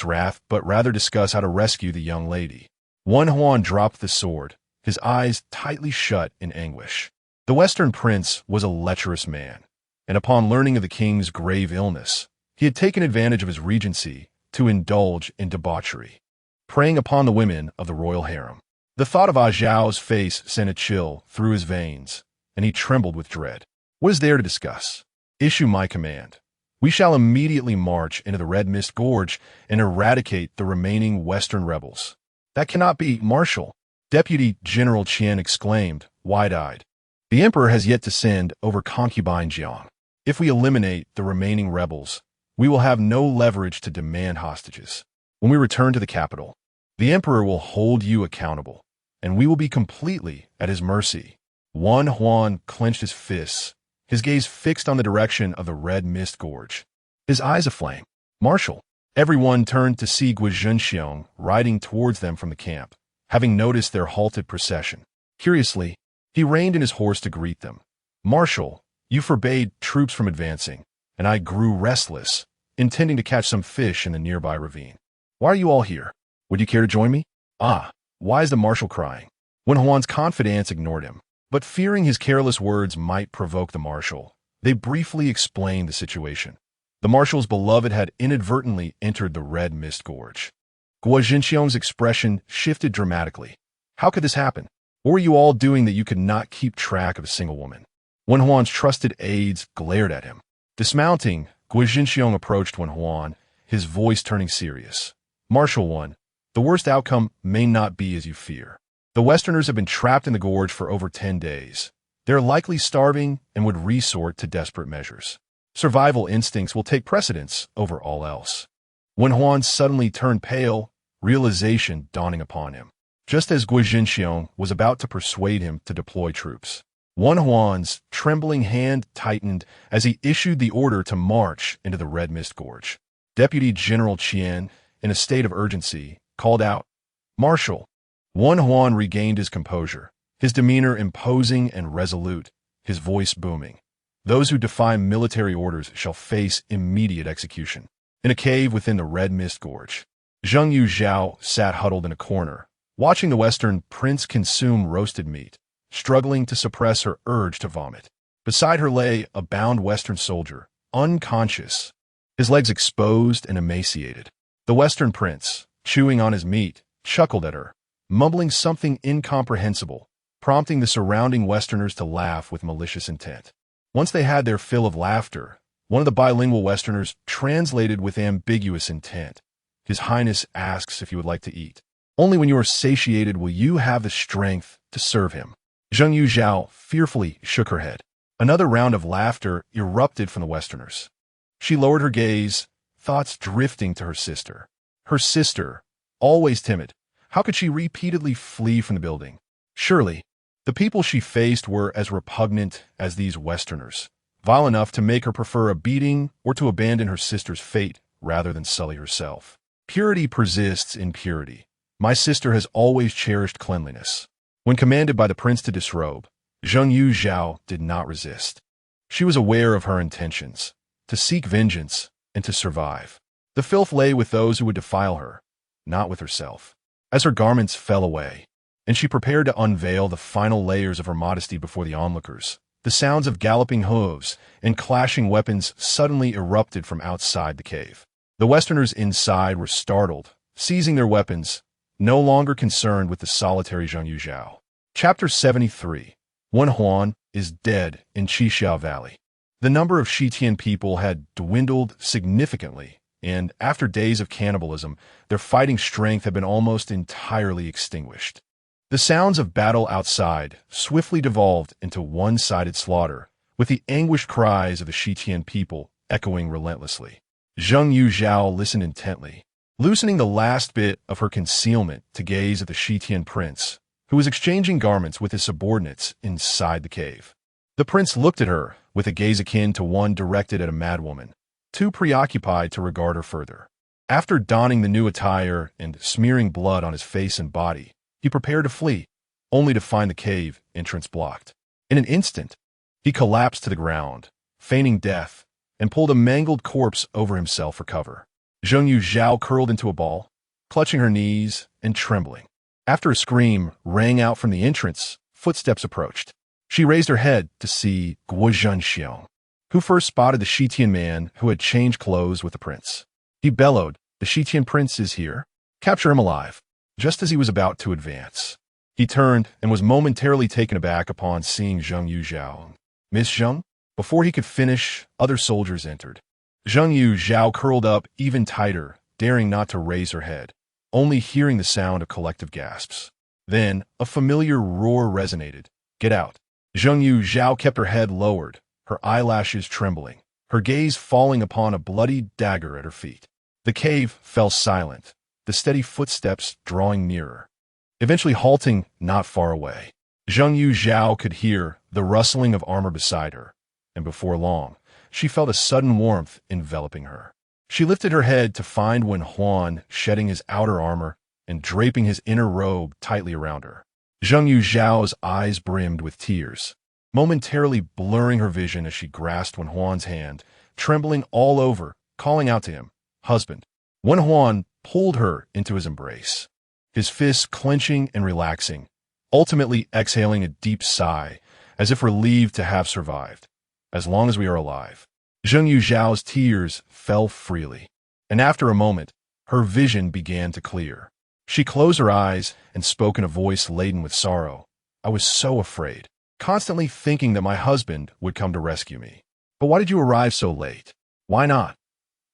wrath, but rather discuss how to rescue the young lady." Wen Huan dropped the sword, his eyes tightly shut in anguish. The Western Prince was a lecherous man, and upon learning of the king's grave illness, he had taken advantage of his regency to indulge in debauchery, preying upon the women of the royal harem. The thought of Zhao's face sent a chill through his veins, and he trembled with dread. "What is there to discuss? Issue my command. We shall immediately march into the Red Mist Gorge and eradicate the remaining Western rebels." "That cannot be, Marshal," Deputy General Qian exclaimed, wide-eyed. "The Emperor has yet to send over Concubine Jiang. If we eliminate the remaining rebels, we will have no leverage to demand hostages. When we return to the capital, the Emperor will hold you accountable, and we will be completely at his mercy." Wen Huan clenched his fists, his gaze fixed on the direction of the Red Mist Gorge, his eyes aflame. "Marshal!" Everyone turned to see Guo Zhenxiong riding towards them from the camp, having noticed their halted procession. Curiously, he reined in his horse to greet them. "Marshal, you forbade troops from advancing, and I grew restless, intending to catch some fish in the nearby ravine. Why are you all here? Would you care to join me?" "Ah, why is the marshal crying?" Wen Huan's confidants ignored him, but fearing his careless words might provoke the marshal, they briefly explained the situation. The marshal's beloved had inadvertently entered the Red Mist Gorge. Guo Zhenxiong's expression shifted dramatically. "How could this happen? What were you all doing that you could not keep track of a single woman?" Wen Huan's trusted aides glared at him. Dismounting, Guo Zhenxiong approached Wen Huan, his voice turning serious. "Marshal Wen, the worst outcome may not be as you fear. The Westerners have been trapped in the gorge for over 10 days. They are likely starving and would resort to desperate measures. Survival instincts will take precedence over all else." Wen Huan suddenly turned pale, realization dawning upon him, just as Guo Zhenxiong was about to persuade him to deploy troops. Wen Huan's trembling hand tightened as he issued the order to march into the Red Mist Gorge. Deputy General Qian, in a state of urgency, called out, "Marshal!" Wen Huan regained his composure, his demeanor imposing and resolute, his voice booming. "Those who defy military orders shall face immediate execution." In a cave within the Red Mist Gorge, Zhang Yuzhao sat huddled in a corner, watching the Western Prince consume roasted meat, struggling to suppress her urge to vomit. Beside her lay a bound Western soldier, unconscious, his legs exposed and emaciated. The Western Prince, chewing on his meat, chuckled at her, mumbling something incomprehensible, prompting the surrounding Westerners to laugh with malicious intent. Once they had their fill of laughter, one of the bilingual Westerners translated with ambiguous intent. "His Highness asks if you would like to eat. Only when you are satiated will you have the strength to serve him." Zhang Yuzhao fearfully shook her head. Another round of laughter erupted from the Westerners. She lowered her gaze, thoughts drifting to her sister. Her sister, always timid. How could she repeatedly flee from the building? Surely, the people she faced were as repugnant as these Westerners, vile enough to make her prefer a beating or to abandon her sister's fate rather than sully herself. Purity persists in purity. My sister has always cherished cleanliness. When commanded by the prince to disrobe, Zheng Yu Zhao did not resist. She was aware of her intentions, to seek vengeance and to survive. The filth lay with those who would defile her, not with herself. As her garments fell away, and she prepared to unveil the final layers of her modesty before the onlookers, the sounds of galloping hooves and clashing weapons suddenly erupted from outside the cave. The Westerners inside were startled, seizing their weapons, no longer concerned with the solitary Zheng Yu Zhao. Chapter 73. Wen Huan is dead in Qixiao Valley. The number of Shitian people had dwindled significantly, and after days of cannibalism, their fighting strength had been almost entirely extinguished. The sounds of battle outside swiftly devolved into one-sided slaughter, with the anguished cries of the Shitian people echoing relentlessly. Zheng Yu Zhao listened intently, loosening the last bit of her concealment to gaze at the Shitian prince, who was exchanging garments with his subordinates inside the cave. The prince looked at her with a gaze akin to one directed at a madwoman, too preoccupied to regard her further. After donning the new attire and smearing blood on his face and body, he prepared to flee, only to find the cave entrance blocked. In an instant, he collapsed to the ground, feigning death, and pulled a mangled corpse over himself for cover. Zheng Yu Zhao curled into a ball, clutching her knees and trembling. After a scream rang out from the entrance, footsteps approached. She raised her head to see Guo Zhenxiong, who first spotted the Shitian man who had changed clothes with the prince. He bellowed, "The Shitian prince is here. Capture him alive." Just as he was about to advance, he turned and was momentarily taken aback upon seeing Zheng Yu Zhao. "Miss Zheng?" Before he could finish, other soldiers entered. Zheng Yu Zhao curled up even tighter, daring not to raise her head, only hearing the sound of collective gasps. Then, a familiar roar resonated. "Get out." Zheng Yu Zhao kept her head lowered, her eyelashes trembling, her gaze falling upon a bloody dagger at her feet. The cave fell silent, the steady footsteps drawing nearer, eventually halting not far away. Zheng Yu Zhao could hear the rustling of armor beside her, and before long, she felt a sudden warmth enveloping her. She lifted her head to find Wen Huan shedding his outer armor and draping his inner robe tightly around her. Zheng Yu Zhao's eyes brimmed with tears, momentarily blurring her vision as she grasped Wen Huan's hand, trembling all over, calling out to him, "Husband." Wen Huan pulled her into his embrace, his fists clenching and relaxing, ultimately exhaling a deep sigh, as if relieved to have survived. "As long as we are alive." Zheng Yu Zhao's tears fell freely, and after a moment, her vision began to clear. She closed her eyes and spoke in a voice laden with sorrow. "I was so afraid, constantly thinking that my husband would come to rescue me. But why did you arrive so late? Why not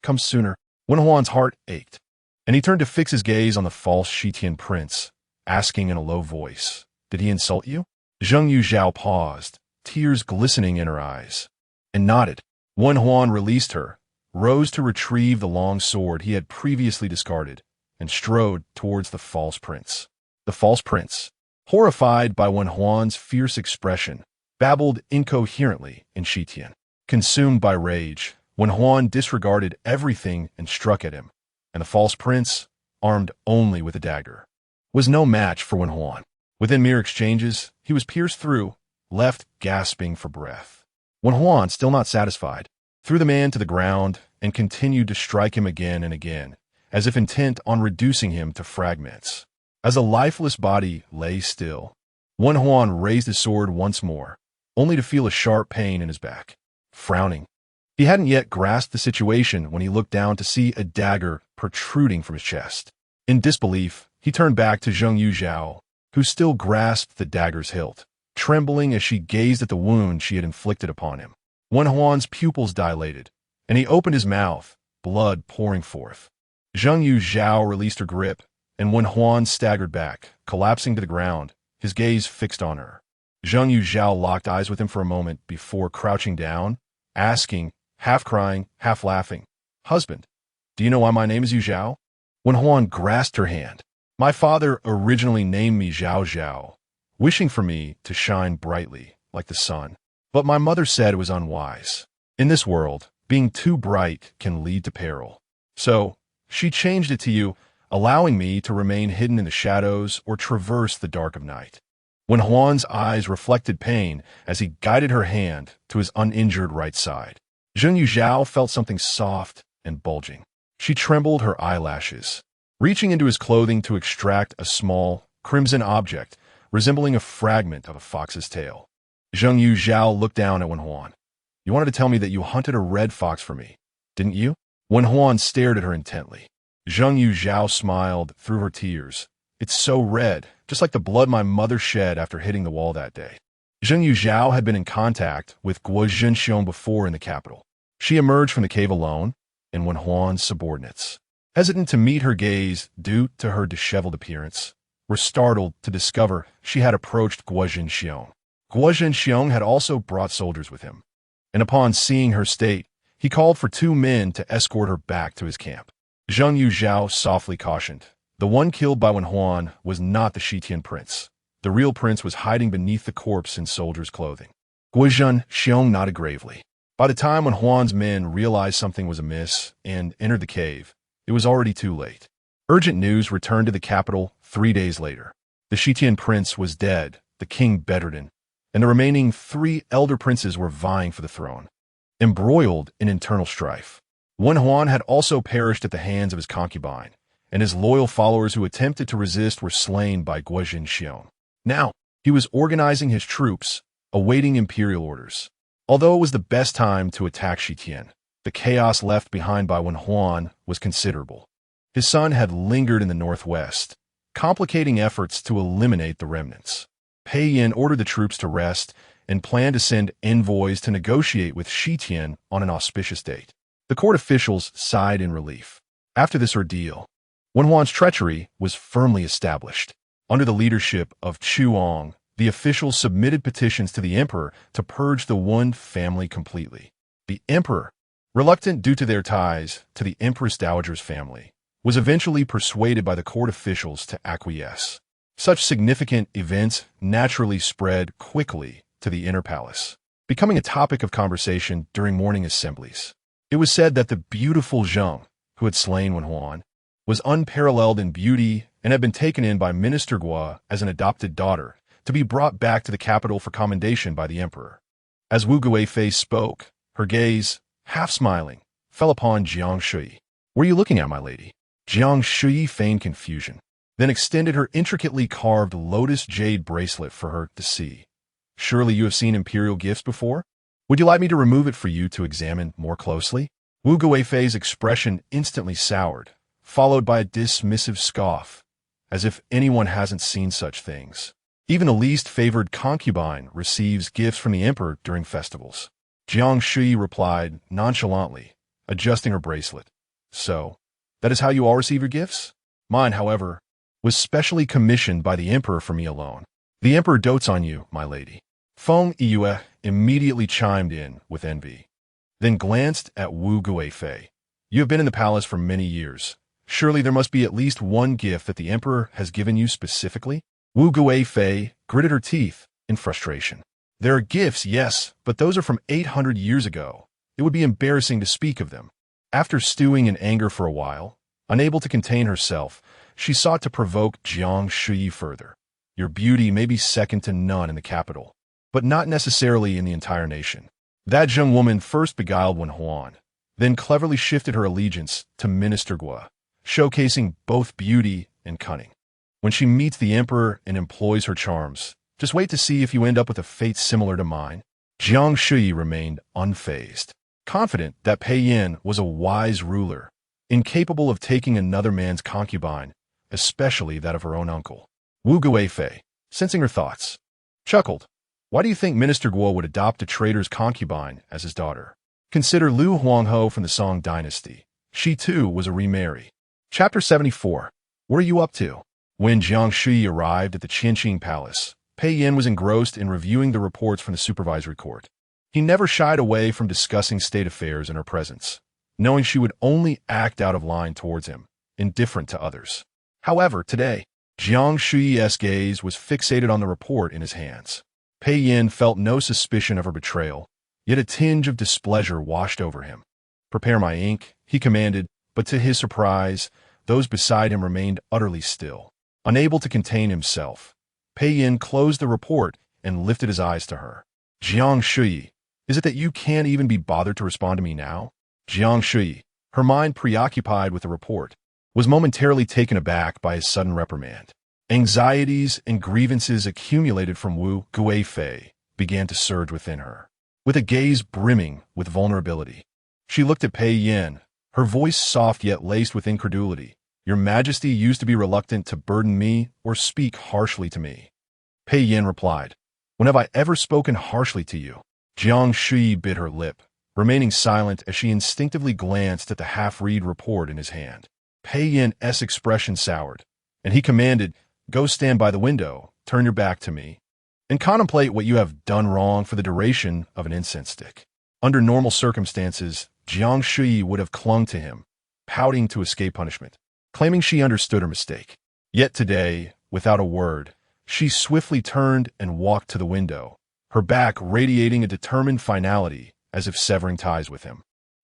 come sooner?" Wen Huan's heart ached, and he turned to fix his gaze on the false Shitian prince, asking in a low voice, "Did he insult you?" Zheng Yu Zhao paused, tears glistening in her eyes, and nodded. Wen Huan released her, rose to retrieve the long sword he had previously discarded, and strode towards the false prince. The false prince, horrified by Wen Huan's fierce expression, babbled incoherently in Shitian. Consumed by rage, Wen Huan disregarded everything and struck at him, and the false prince, armed only with a dagger, was no match for Wen Huan. Within mere exchanges, he was pierced through, left gasping for breath. Wen Huan, still not satisfied, threw the man to the ground and continued to strike him again and again, as if intent on reducing him to fragments. As a lifeless body lay still, Wen Huan raised his sword once more, only to feel a sharp pain in his back. Frowning, he hadn't yet grasped the situation when he looked down to see a dagger protruding from his chest. In disbelief, he turned back to Zheng Yu Zhao, who still grasped the dagger's hilt, trembling as she gazed at the wound she had inflicted upon him. Wen Huan's pupils dilated, and he opened his mouth, blood pouring forth. Zheng Yu Zhao released her grip, and Wen Huan staggered back, collapsing to the ground, his gaze fixed on her. Zheng Yu Zhao locked eyes with him for a moment before crouching down, asking, half crying, half laughing, "Husband, do you know why my name is Yu Zhao?" Wen Huan grasped her hand. "My father originally named me Zhao Zhao, wishing for me to shine brightly like the sun. But my mother said it was unwise. In this world, being too bright can lead to peril. So, she changed it to you, allowing me to remain hidden in the shadows or traverse the dark of night. When Huan's eyes reflected pain as he guided her hand to his uninjured right side, Zheng Yuzhao felt something soft and bulging. She trembled her eyelashes, reaching into his clothing to extract a small, crimson object resembling a fragment of a fox's tail. Zheng Yuzhao looked down at Wen Huan. You wanted to tell me that you hunted a red fox for me, didn't you? Wen Huan stared at her intently. Zheng Yuzhao smiled through her tears. It's so red, just like the blood my mother shed after hitting the wall that day. Zheng Yuzhao had been in contact with Guo Zhenxiong before in the capital. She emerged from the cave alone, and Wen Huan's subordinates, hesitant to meet her gaze due to her disheveled appearance, were startled to discover she had approached Guo Zhenxiong. Guo Zhenxiong had also brought soldiers with him, and upon seeing her state, he called for 2 men to escort her back to his camp. Zheng Yuzhao softly cautioned. The one killed by Wen Huan was not the Shitian prince. The real prince was hiding beneath the corpse in soldier's clothing. Guo Zhenxiong nodded gravely. By the time Wen Huan's men realized something was amiss and entered the cave, it was already too late. Urgent news returned to the capital 3 days later. The Shitian prince was dead, the king bedridden, and the remaining 3 elder princes were vying for the throne, embroiled in internal strife. Wen Huan had also perished at the hands of his concubine, and his loyal followers who attempted to resist were slain by Guo Zhenxiong. Now, he was organizing his troops, awaiting imperial orders. Although it was the best time to attack Shitian, the chaos left behind by Wen Huan was considerable. His son had lingered in the northwest, complicating efforts to eliminate the remnants. Pei Yin ordered the troops to rest and planned to send envoys to negotiate with Shitian on an auspicious date. The court officials sighed in relief. After this ordeal, Wen Huan's treachery was firmly established. Under the leadership of Chuang, the officials submitted petitions to the emperor to purge the Wen family completely. The emperor, reluctant due to their ties to the Empress Dowager's family, was eventually persuaded by the court officials to acquiesce. Such significant events naturally spread quickly to the inner palace, becoming a topic of conversation during morning assemblies. It was said that the beautiful Zheng, who had slain Wen Huan, was unparalleled in beauty and had been taken in by Minister Guo as an adopted daughter to be brought back to the capital for commendation by the emperor. As Wu Guifei spoke, her gaze, half smiling, fell upon Jiang Shuyi. What are you looking at, my lady? Jiang Shuyi feigned confusion, then extended her intricately carved lotus jade bracelet for her to see. Surely you have seen imperial gifts before? Would you like me to remove it for you to examine more closely? Wu Guifei's expression instantly soured, followed by a dismissive scoff, as if anyone hasn't seen such things. Even the least favored concubine receives gifts from the emperor during festivals. Jiang Shuyi replied nonchalantly, adjusting her bracelet. So, that is how you all receive your gifts? Mine, however, was specially commissioned by the emperor for me alone. The emperor dotes on you, my lady. Feng Yue immediately chimed in with envy, then glanced at Wu Guifei. You have been in the palace for many years. Surely there must be at least one gift that the emperor has given you specifically? Wu Guifei gritted her teeth in frustration. There are gifts, yes, but those are from 800 years ago. It would be embarrassing to speak of them. After stewing in anger for a while, unable to contain herself, she sought to provoke Jiang Shuyi further. Your beauty may be second to none in the capital, but not necessarily in the entire nation. That Zheng woman first beguiled Wen Huan, then cleverly shifted her allegiance to Minister Guo, showcasing both beauty and cunning. When she meets the emperor and employs her charms, just wait to see if you end up with a fate similar to mine. Jiang Shuyi remained unfazed, confident that Pei Yin was a wise ruler, incapable of taking another man's concubine, especially that of her own uncle. Wu Guifei, sensing her thoughts, chuckled. Why do you think Minister Guo would adopt a trader's concubine as his daughter? Consider Liu Huangho from the Song dynasty. She too was a remarry. Chapter 74. What are you up to? When Jiang Shuyi arrived at the Qianqing Palace, Pei Yin was engrossed in reviewing the reports from the supervisory court. He never shied away from discussing state affairs in her presence, knowing she would only act out of line towards him, indifferent to others. However, today, Jiang Shuyi's gaze was fixated on the report in his hands. Pei Yin felt no suspicion of her betrayal, yet a tinge of displeasure washed over him. "Prepare my ink," he commanded, but to his surprise, those beside him remained utterly still. Unable to contain himself, Pei Yin closed the report and lifted his eyes to her. "Jiang Shuyi, is it that you can't even be bothered to respond to me now?" Jiang Shuyi, her mind preoccupied with the report, was momentarily taken aback by his sudden reprimand. Anxieties and grievances accumulated from Wu Guifei began to surge within her. With a gaze brimming with vulnerability, she looked at Pei Yin, her voice soft yet laced with incredulity. "Your Majesty used to be reluctant to burden me or speak harshly to me." Pei Yin replied, "When have I ever spoken harshly to you?" Jiang Shuyi bit her lip, remaining silent as she instinctively glanced at the half-read report in his hand. Pei Yin's expression soured, and he commanded, "Go stand by the window, turn your back to me, and contemplate what you have done wrong for the duration of an incense stick." Under normal circumstances, Jiang Shuyi would have clung to him, pouting to escape punishment, claiming she understood her mistake. Yet today, without a word, she swiftly turned and walked to the window, her back radiating a determined finality as if severing ties with him.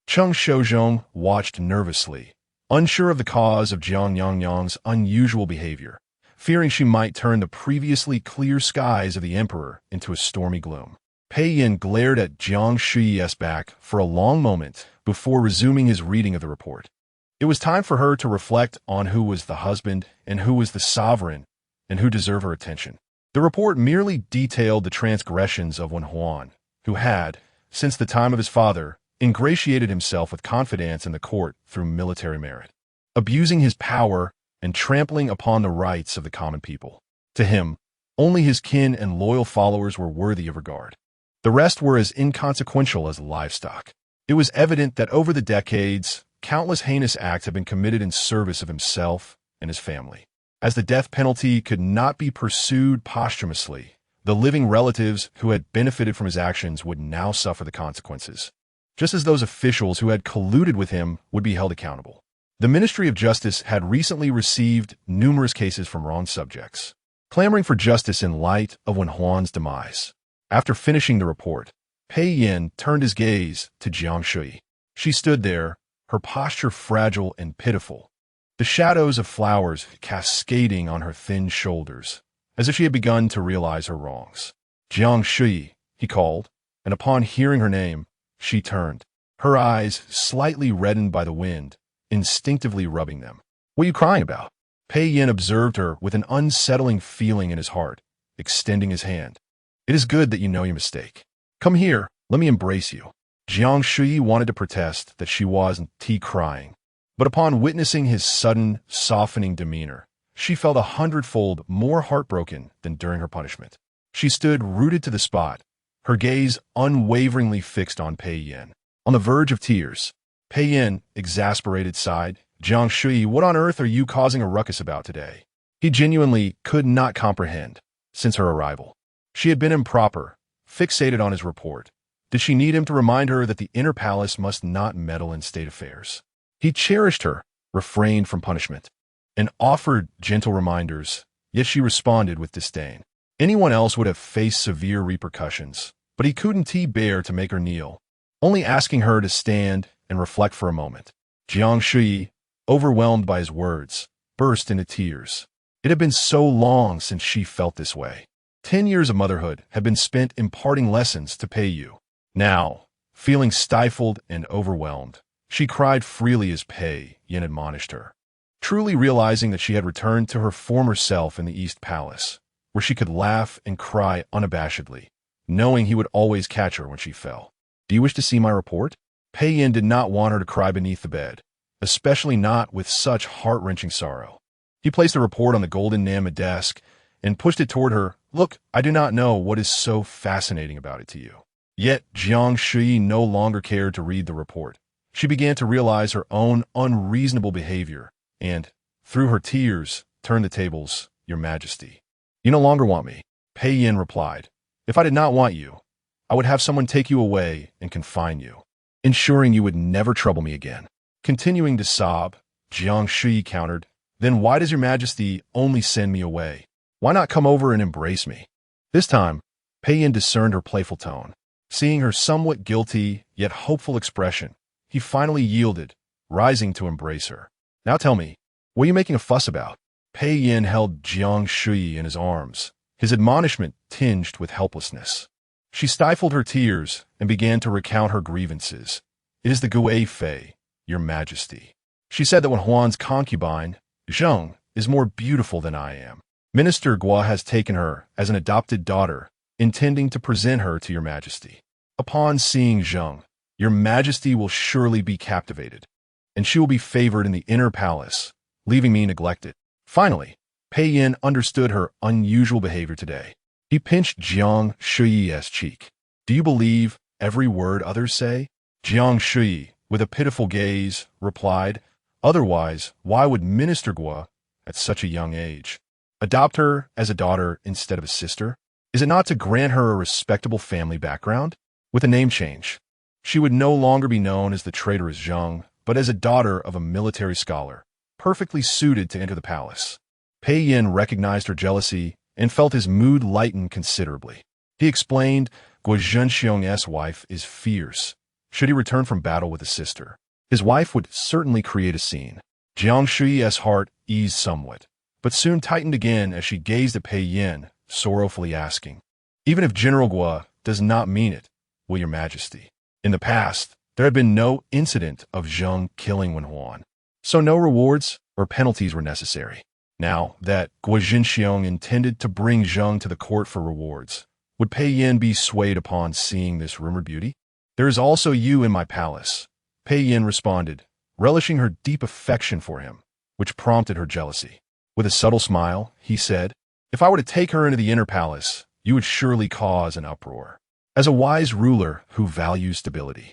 Cheng Shouzhong watched nervously, unsure of the cause of Jiang Yangyang's unusual behavior, fearing she might turn the previously clear skies of the emperor into a stormy gloom. Pei Yin glared at Jiang Shuyi's back for a long moment before resuming his reading of the report. It was time for her to reflect on who was the husband and who was the sovereign and who deserved her attention. The report merely detailed the transgressions of Wen Huan, who had, since the time of his father, ingratiated himself with confidence in the court through military merit, abusing his power and trampling upon the rights of the common people. To him, only his kin and loyal followers were worthy of regard. The rest were as inconsequential as livestock. It was evident that over the decades, countless heinous acts had been committed in service of himself and his family. As the death penalty could not be pursued posthumously, the living relatives who had benefited from his actions would now suffer the consequences, just as those officials who had colluded with him would be held accountable. The Ministry of Justice had recently received numerous cases from wronged subjects, clamoring for justice in light of Wen Huan's demise. After finishing the report, Pei Yin turned his gaze to Jiang Shuyi. She stood there, her posture fragile and pitiful, the shadows of flowers cascading on her thin shoulders, as if she had begun to realize her wrongs. "Jiang Shuyi," he called, and upon hearing her name, she turned, her eyes slightly reddened by the wind, instinctively rubbing them. "What are you crying about?" Pei Yin observed her with an unsettling feeling in his heart, extending his hand. "It is good that you know your mistake. Come here, let me embrace you." Jiang Shuyi wanted to protest that she wasn't crying, but upon witnessing his sudden, softening demeanor, she felt 100-fold more heartbroken than during her punishment. She stood rooted to the spot, her gaze unwaveringly fixed on Pei Yin. On the verge of tears, Pei Yin, exasperated, sighed, "Jiang Shuyi, what on earth are you causing a ruckus about today?" He genuinely could not comprehend, since her arrival. She had been improper, fixated on his report. Did she need him to remind her that the inner palace must not meddle in state affairs? He cherished her, refrained from punishment, and offered gentle reminders, yet she responded with disdain. Anyone else would have faced severe repercussions, but he couldn't bear to make her kneel, only asking her to stand and reflect for a moment. Jiang Shuyi, overwhelmed by his words, burst into tears. It had been so long since she felt this way. 10 years of motherhood had been spent imparting lessons to Pei Yu. Now, feeling stifled and overwhelmed, she cried freely as Pei Yin admonished her, truly realizing that she had returned to her former self in the East Palace, where she could laugh and cry unabashedly, knowing he would always catch her when she fell. "Do you wish to see my report?" Pei Yin did not want her to cry beneath the bed, especially not with such heart-wrenching sorrow. He placed the report on the golden Nama desk and pushed it toward her. "Look, I do not know what is so fascinating about it to you." Yet Jiang Shuyi no longer cared to read the report. She began to realize her own unreasonable behavior and, through her tears, turned the tables. "Your Majesty, you no longer want me," Pei Yin replied. "If I did not want you, I would have someone take you away and confine you, ensuring you would never trouble me again." Continuing to sob, Jiang Shuyi countered, "Then why does your Majesty only send me away? Why not come over and embrace me?" This time, Pei Yin discerned her playful tone. Seeing her somewhat guilty, yet hopeful expression, he finally yielded, rising to embrace her. Now tell me, what are you making a fuss about? Pei Yin held Jiang Shuyi in his arms, his admonishment tinged with helplessness. She stifled her tears and began to recount her grievances. It is the Gui Fei, your majesty. She said that when Huan's concubine, Zheng, is more beautiful than I am. Minister Gua has taken her as an adopted daughter, intending to present her to your majesty. Upon seeing Zheng, your majesty will surely be captivated, and she will be favored in the inner palace, leaving me neglected. Finally, Pei Yin understood her unusual behavior today. He pinched Jiang Shuyi's cheek. Do you believe every word others say? Jiang Shuyi, with a pitiful gaze, replied, otherwise, why would Minister Gua, at such a young age, adopt her as a daughter instead of a sister? Is it not to grant her a respectable family background? With a name change, she would no longer be known as the traitorous Zheng, but as a daughter of a military scholar, perfectly suited to enter the palace. Pei Yin recognized her jealousy and felt his mood lighten considerably. He explained, Guo Zhenxiong's wife is fierce. Should he return from battle with a sister, his wife would certainly create a scene. Jiang Shuyi's heart eased somewhat, but soon tightened again as she gazed at Pei Yin, sorrowfully asking, even if General Gua does not mean it, will your majesty? In the past, there had been no incident of Zheng killing Wen Huan, so no rewards or penalties were necessary. Now that Guo Zhenxiong intended to bring Zheng to the court for rewards, would Pei Yin be swayed upon seeing this rumored beauty? There is also you in my palace, Pei Yin responded, relishing her deep affection for him, which prompted her jealousy. With a subtle smile, he said, if I were to take her into the inner palace, you would surely cause an uproar. As a wise ruler who values stability,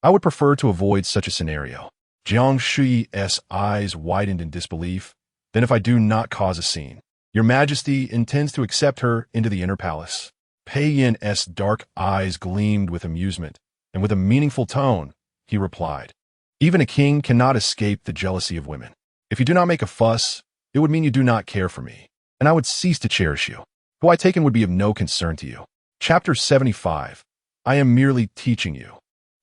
I would prefer to avoid such a scenario. Jiang Shuyi's eyes widened in disbelief. Then if I do not cause a scene, your majesty intends to accept her into the inner palace. Pei Yin's dark eyes gleamed with amusement, and with a meaningful tone, he replied, even a king cannot escape the jealousy of women. If you do not make a fuss, it would mean you do not care for me, and I would cease to cherish you. Who I taken would be of no concern to you. Chapter 75. I am merely teaching you.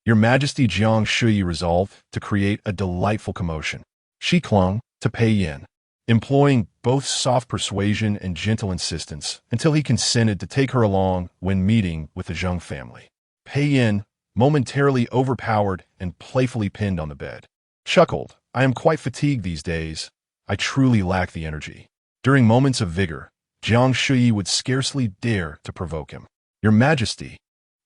Your Majesty Jiang Shuyi resolved to create a delightful commotion. She clung to Pei Yin, employing both soft persuasion and gentle insistence until he consented to take her along when meeting with the Zheng family. Pei Yin, momentarily overpowered and playfully pinned on the bed, chuckled, I am quite fatigued these days. I truly lack the energy. During moments of vigor, Jiang Shuyi would scarcely dare to provoke him. Your Majesty,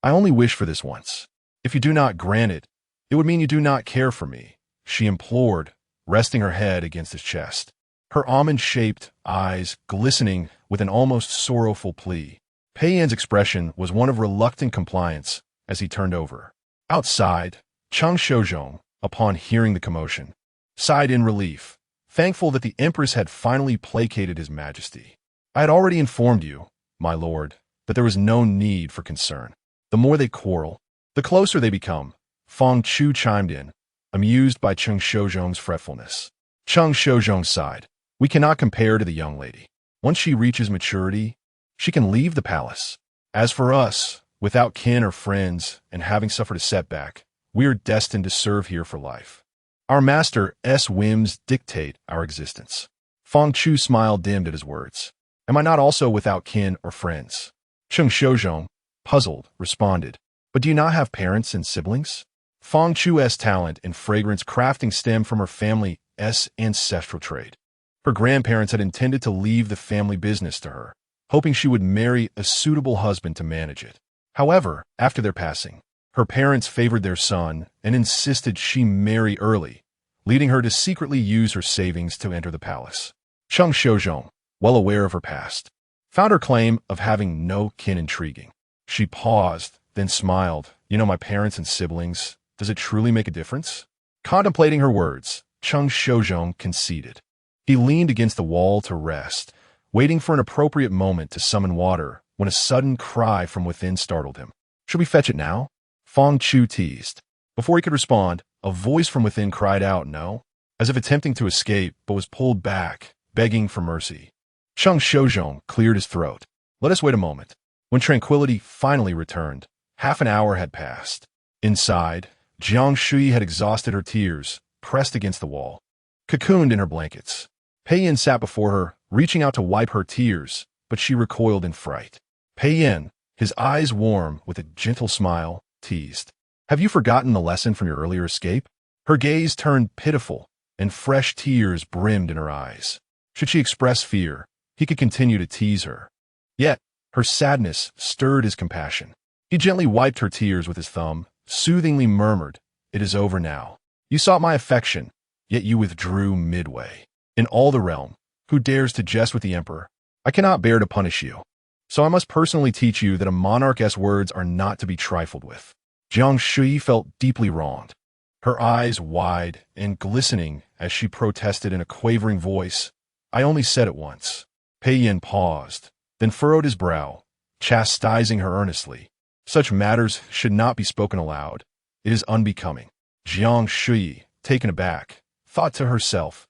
I only wish for this once. If you do not grant it, it would mean you do not care for me, she implored, resting her head against his chest, her almond-shaped eyes glistening with an almost sorrowful plea. Pei Yin's expression was one of reluctant compliance as he turned over. Outside, Cheng Shozhong, upon hearing the commotion, sighed in relief, thankful that the Empress had finally placated his majesty. I had already informed you, my lord, that there was no need for concern. The more they quarrel, the closer they become, Feng Chu chimed in, amused by Cheng Shozhong's fretfulness. Cheng Shozhong sighed. We cannot compare to the young lady. Once she reaches maturity, she can leave the palace. As for us, without kin or friends and having suffered a setback, we are destined to serve here for life. Our master's whims dictate our existence. Feng Chu's smile dimmed at his words. Am I not also without kin or friends? Cheng Shozhong, puzzled, responded. But do you not have parents and siblings? Feng Chu's talent in fragrance crafting stemmed from her family's ancestral trade. Her grandparents had intended to leave the family business to her, hoping she would marry a suitable husband to manage it. However, after their passing, her parents favored their son and insisted she marry early, leading her to secretly use her savings to enter the palace. Cheng Shozhong, well aware of her past, found her claim of having no kin intriguing. She paused, then smiled. You know my parents and siblings. Does it truly make a difference? Contemplating her words, Cheng Shozhong conceded. He leaned against the wall to rest, waiting for an appropriate moment to summon water when a sudden cry from within startled him. Should we fetch it now? Feng Chu teased. Before he could respond, a voice from within cried out no, as if attempting to escape but was pulled back, begging for mercy. Cheng Shozhong cleared his throat. Let us wait a moment. When tranquility finally returned, half an hour had passed. Inside, Jiang Shuyi had exhausted her tears, pressed against the wall. Cocooned in her blankets, Pei Yin sat before her, reaching out to wipe her tears, but she recoiled in fright. Pei Yin, his eyes warm with a gentle smile, teased. Have you forgotten the lesson from your earlier escape? Her gaze turned pitiful, and fresh tears brimmed in her eyes. Should she express fear, he could continue to tease her. Yet, her sadness stirred his compassion. He gently wiped her tears with his thumb, soothingly murmured, "It is over now. You sought my affection, yet you withdrew midway. In all the realm, who dares to jest with the emperor? I cannot bear to punish you. So I must personally teach you that a monarch's words are not to be trifled with." Jiang Shuyi felt deeply wronged, her eyes wide and glistening as she protested in a quavering voice, "I only said it once." Pei Yin paused, then furrowed his brow, chastising her earnestly. Such matters should not be spoken aloud. It is unbecoming. Jiang Shuyi, taken aback, thought to herself,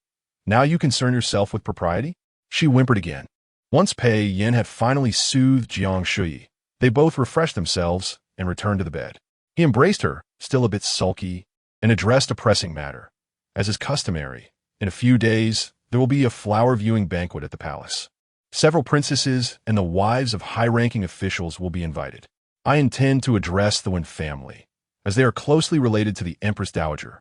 "Now you concern yourself with propriety?" She whimpered again. Once Pei Yin had finally soothed Jiang Shuyi, they both refreshed themselves and returned to the bed. He embraced her, still a bit sulky, and addressed a pressing matter. As is customary, in a few days there will be a flower-viewing banquet at the palace. Several princesses and the wives of high-ranking officials will be invited. I intend to address the Wen family, as they are closely related to the Empress Dowager,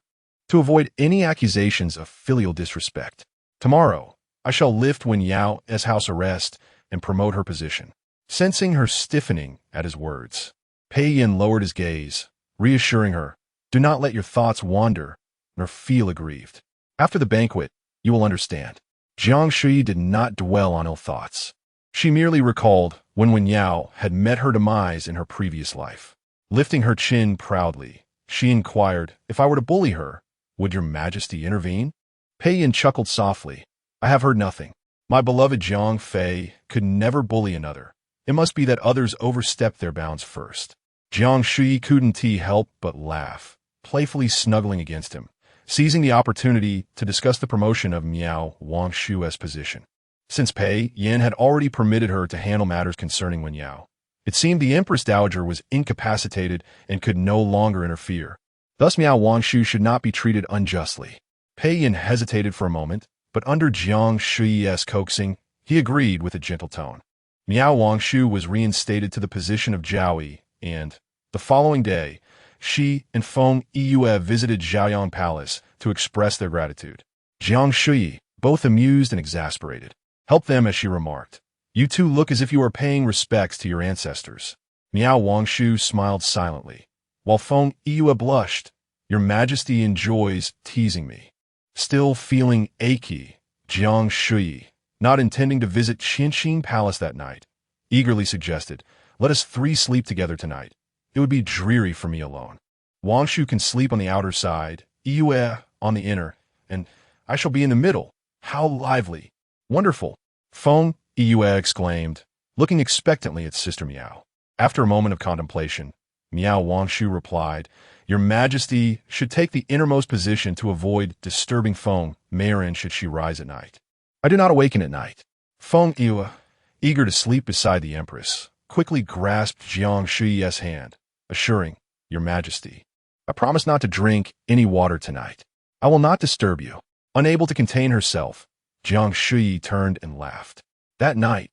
to avoid any accusations of filial disrespect. Tomorrow, I shall lift Wen Yao's house arrest and promote her position. Sensing her stiffening at his words, Pei Yin lowered his gaze, reassuring her, "Do not let your thoughts wander, nor feel aggrieved. After the banquet, you will understand." Jiang Shuyi did not dwell on ill thoughts. She merely recalled when Wen Yao had met her demise in her previous life. Lifting her chin proudly, she inquired, "If I were to bully her, would your majesty intervene?" Pei Yin chuckled softly. "I have heard nothing. My beloved Jiang Fei could never bully another. It must be that others overstepped their bounds first." Jiang Shuyi couldn't help but laugh, playfully snuggling against him, seizing the opportunity to discuss the promotion of Miao Wangshu's position. Since Pei Yin had already permitted her to handle matters concerning Wen Yao, it seemed the Empress Dowager was incapacitated and could no longer interfere. Thus Miao Wangshu should not be treated unjustly. Pei Yin hesitated for a moment, but under Jiang Shuyi's coaxing, he agreed with a gentle tone. Miao Wangshu was reinstated to the position of Jiaoyi, and, the following day, she and Feng Yue visited Zhaoyang Palace to express their gratitude. Jiang Shuyi, both amused and exasperated, helped them as she remarked, "You two look as if you are paying respects to your ancestors." Miao Wangshu smiled silently, while Feng Yue blushed. "Your Majesty enjoys teasing me." Still feeling achy, Jiang Shuyi, not intending to visit Qianxin Palace that night, eagerly suggested, "Let us three sleep together tonight. It would be dreary for me alone. Wangshu can sleep on the outer side, Yue on the inner, and I shall be in the middle. How lively! Wonderful!" Feng Yue exclaimed, looking expectantly at Sister Miao. After a moment of contemplation, Miao Wangshu replied, "Your Majesty should take the innermost position to avoid disturbing Feng Marin should she rise at night." "I do not awaken at night." Feng Yue, eager to sleep beside the Empress, quickly grasped Jiang Shuyi's hand, assuring, "Your Majesty, I promise not to drink any water tonight. I will not disturb you." Unable to contain herself, Jiang Shuyi turned and laughed. That night,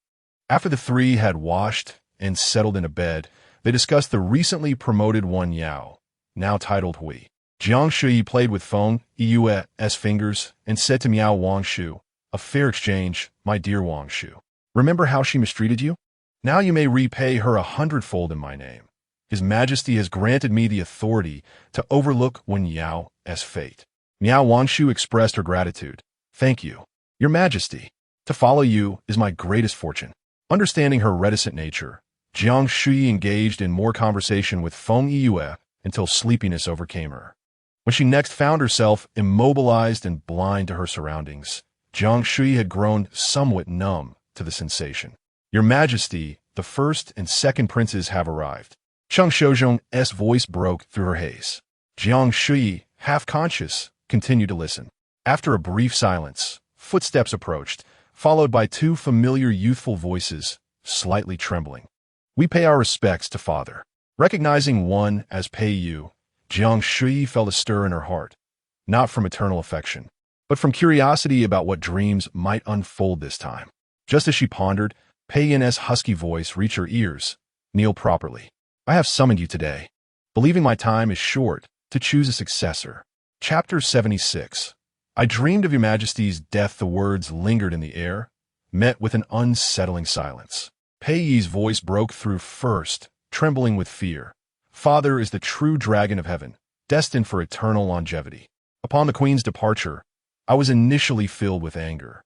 after the three had washed and settled into bed, they discussed the recently promoted Wen Yao, now titled Hui. Jiang Shuyi played with Feng Yue's fingers and said to Miao Wangshu, "A fair exchange, my dear Wangshu. Remember how she mistreated you? Now you may repay her 100-fold in my name. His Majesty has granted me the authority to overlook Wen Yao's fate." Miao Wangshu expressed her gratitude. "Thank you, Your Majesty. To follow you is my greatest fortune." Understanding her reticent nature, Jiang Shuyi engaged in more conversation with Feng Yue until sleepiness overcame her. When she next found herself immobilized and blind to her surroundings, Jiang Shuyi had grown somewhat numb to the sensation. "Your Majesty, the first and second princes have arrived." Cheng Shouzhong's voice broke through her haze. Jiang Shuyi, half conscious, continued to listen. After a brief silence, footsteps approached, followed by two familiar youthful voices, slightly trembling. We pay our respects to father. Recognizing one as Pei Yu, Jiang Shuyi felt a stir in her heart, not from eternal affection, but from curiosity about what dreams might unfold this time. Just as she pondered, Pei Yin's husky voice reached her ears. Kneel properly. I have summoned you today, believing my time is short, to choose a successor. Chapter 76. I dreamed of your majesty's death. The words lingered in the air, met with an unsettling silence. Pei Yi's voice broke through first, trembling with fear. Father is the true dragon of heaven, destined for eternal longevity. Upon the queen's departure, I was initially filled with anger.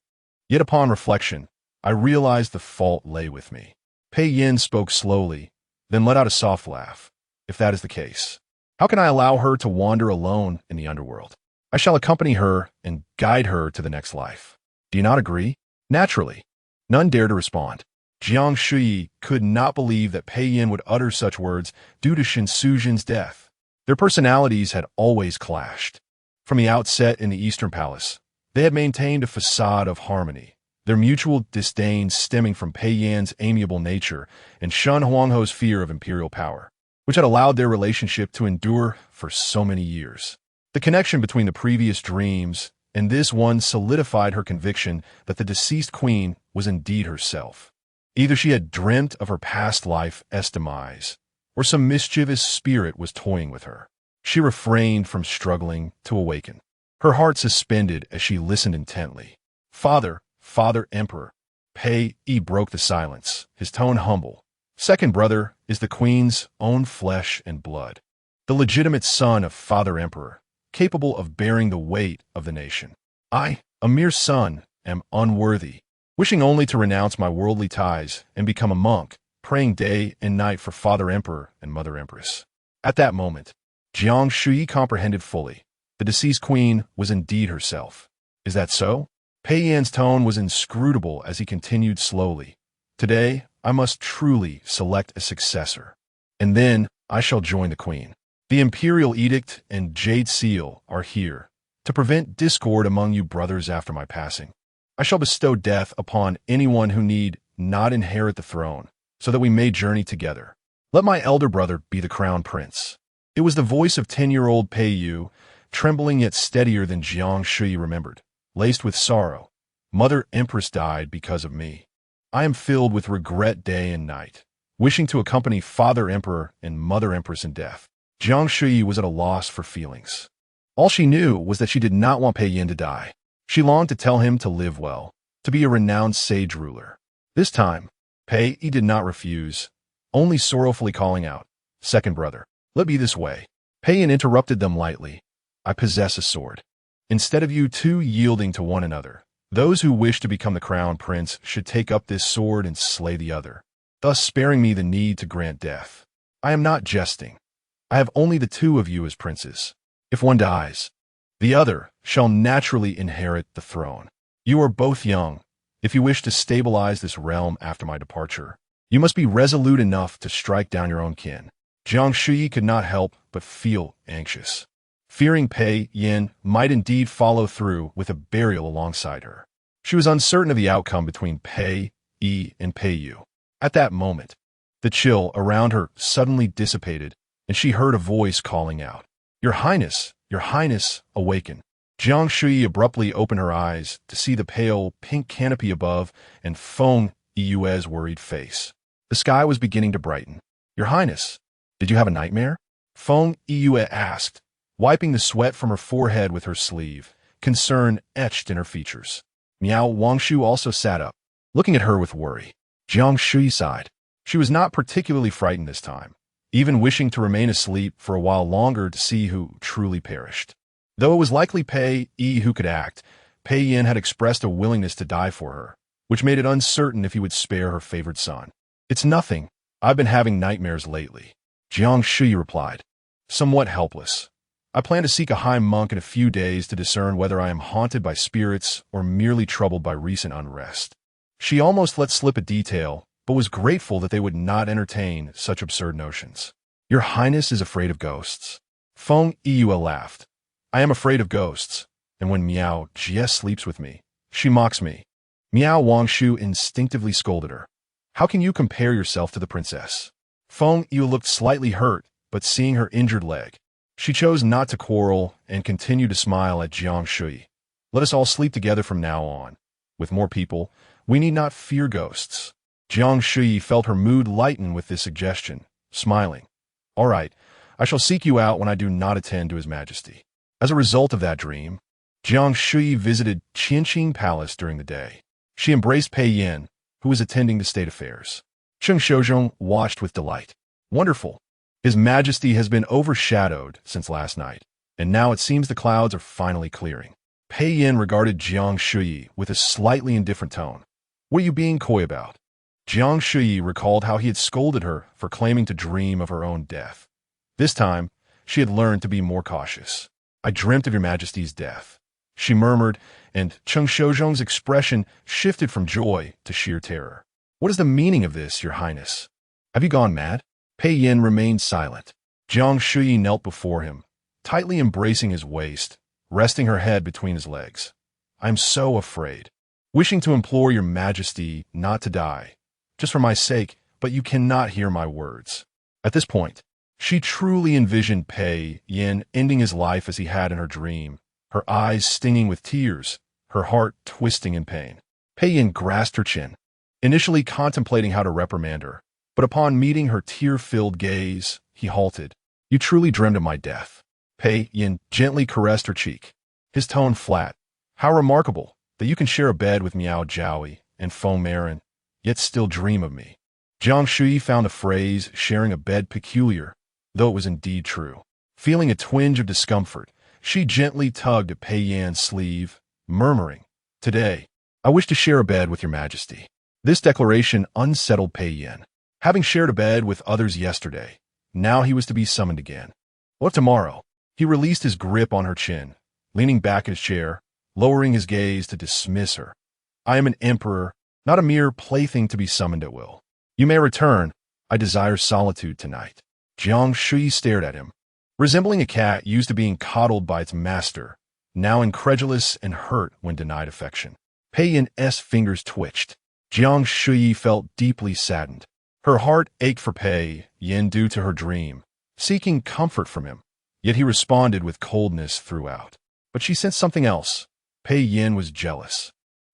Yet upon reflection, I realized the fault lay with me. Pei Yin spoke slowly, then let out a soft laugh. If that is the case, how can I allow her to wander alone in the underworld? I shall accompany her and guide her to the next life. Do you not agree? Naturally. None dared to respond. Jiang Shuyi could not believe that Pei Yin would utter such words due to Shen Suzhen's death. Their personalities had always clashed. From the outset in the Eastern Palace, they had maintained a facade of harmony, their mutual disdain stemming from Pei Yan's amiable nature and Shen Huangho's fear of imperial power, which had allowed their relationship to endure for so many years. The connection between the previous dreams and this one solidified her conviction that the deceased queen was indeed herself. Either she had dreamt of her past life's demise, or some mischievous spirit was toying with her. She refrained from struggling to awaken. Her heart suspended as she listened intently. Father Emperor. Pei Yi broke the silence, his tone humble. Second brother is the queen's own flesh and blood, the legitimate son of Father Emperor, capable of bearing the weight of the nation. I, a mere son, am unworthy, wishing only to renounce my worldly ties and become a monk, praying day and night for Father Emperor and Mother Empress. At that moment, Jiang Shuyi comprehended fully. The deceased queen was indeed herself. Is that so? Pei Yan's tone was inscrutable as he continued slowly. Today, I must truly select a successor, and then I shall join the queen. The imperial edict and jade seal are here to prevent discord among you brothers after my passing. I shall bestow death upon anyone who need not inherit the throne, so that we may journey together. Let my elder brother be the crown prince. It was the voice of 10-year-old Pei Yu, trembling yet steadier than Jiang Shuyi remembered, laced with sorrow. Mother Empress died because of me. I am filled with regret day and night, wishing to accompany Father Emperor and Mother Empress in death. Jiang Shuyi was at a loss for feelings. All she knew was that she did not want Pei Yin to die. She longed to tell him to live well, to be a renowned sage ruler. This time, Pei Yi did not refuse, only sorrowfully calling out, "Second brother, let be this way." Pei Yin interrupted them lightly. I possess a sword. Instead of you two yielding to one another, those who wish to become the crown prince should take up this sword and slay the other, thus sparing me the need to grant death. I am not jesting. I have only the two of you as princes. If one dies, the other shall naturally inherit the throne. You are both young. If you wish to stabilize this realm after my departure, you must be resolute enough to strike down your own kin. Jiang Shuyi could not help but feel anxious, fearing Pei Yin might indeed follow through with a burial alongside her. She was uncertain of the outcome between Pei Yi and Pei Yu. At that moment, the chill around her suddenly dissipated, and she heard a voice calling out, Your Highness, awaken." Jiang Shuyi abruptly opened her eyes to see the pale pink canopy above and Feng Yiyue's worried face. The sky was beginning to brighten. "Your Highness, did you have a nightmare?" Feng Yiyue asked, wiping the sweat from her forehead with her sleeve, concern etched in her features. Miao Wangshu also sat up, looking at her with worry. Jiang Shuyi sighed. She was not particularly frightened this time, even wishing to remain asleep for a while longer to see who truly perished. Though it was likely Pei Yi who could act, Pei Yin had expressed a willingness to die for her, which made it uncertain if he would spare her favored son. "It's nothing. I've been having nightmares lately," Jiang Shuyi replied, somewhat helpless. "I plan to seek a high monk in a few days to discern whether I am haunted by spirits or merely troubled by recent unrest." She almost let slip a detail, but was grateful that they would not entertain such absurd notions. "Your Highness is afraid of ghosts." Feng Yiyue laughed. "I am afraid of ghosts, and when Miao Jie sleeps with me, she mocks me." Miao Wangshu instinctively scolded her. How can you compare yourself to the princess? Feng Yu looked slightly hurt, but seeing her injured leg, she chose not to quarrel and continued to smile at Jiang Shuyi. Let us all sleep together from now on. With more people, we need not fear ghosts. Jiang Shuyi felt her mood lighten with this suggestion, smiling. All right, I shall seek you out when I do not attend to His Majesty. As a result of that dream, Jiang Shuyi visited Qianqing Palace during the day. She embraced Pei Yin, who was attending to state affairs. Cheng Shozhong watched with delight. Wonderful. His Majesty has been overshadowed since last night, and now it seems the clouds are finally clearing. Pei Yin regarded Jiang Shuyi with a slightly indifferent tone. What are you being coy about? Jiang Shuyi recalled how he had scolded her for claiming to dream of her own death. This time, she had learned to be more cautious. I dreamt of your Majesty's death, she murmured, and Cheng Shozhong's expression shifted from joy to sheer terror. What is the meaning of this, Your Highness? Have you gone mad? Pei Yin remained silent. Jiang Shuyi knelt before him, tightly embracing his waist, resting her head between his legs. I am so afraid, wishing to implore Your Majesty not to die, just for my sake, but you cannot hear my words. At this point, she truly envisioned Pei Yin ending his life as he had in her dream, her eyes stinging with tears, her heart twisting in pain. Pei Yin grasped her chin, initially contemplating how to reprimand her, but upon meeting her tear-filled gaze, he halted. You truly dreamed of my death. Pei Yin gently caressed her cheek, his tone flat. How remarkable that you can share a bed with Miao Jiaoyi and Feng Marin, yet still dream of me. Jiang Shuyi found the phrase sharing a bed peculiar, though it was indeed true. Feeling a twinge of discomfort, she gently tugged at Pei Yin's sleeve, murmuring, Today, I wish to share a bed with Your Majesty. This declaration unsettled Pei Yin. Having shared a bed with others yesterday, now he was to be summoned again. What tomorrow? He released his grip on her chin, leaning back in his chair, lowering his gaze to dismiss her. I am an emperor, not a mere plaything to be summoned at will. You may return. I desire solitude tonight. Jiang Shuyi stared at him, resembling a cat used to being coddled by its master, now incredulous and hurt when denied affection. Pei Yin's fingers twitched. Jiang Shuyi felt deeply saddened. Her heart ached for Pei Yin due to her dream, seeking comfort from him. Yet he responded with coldness throughout. But she sensed something else. Pei Yin was jealous.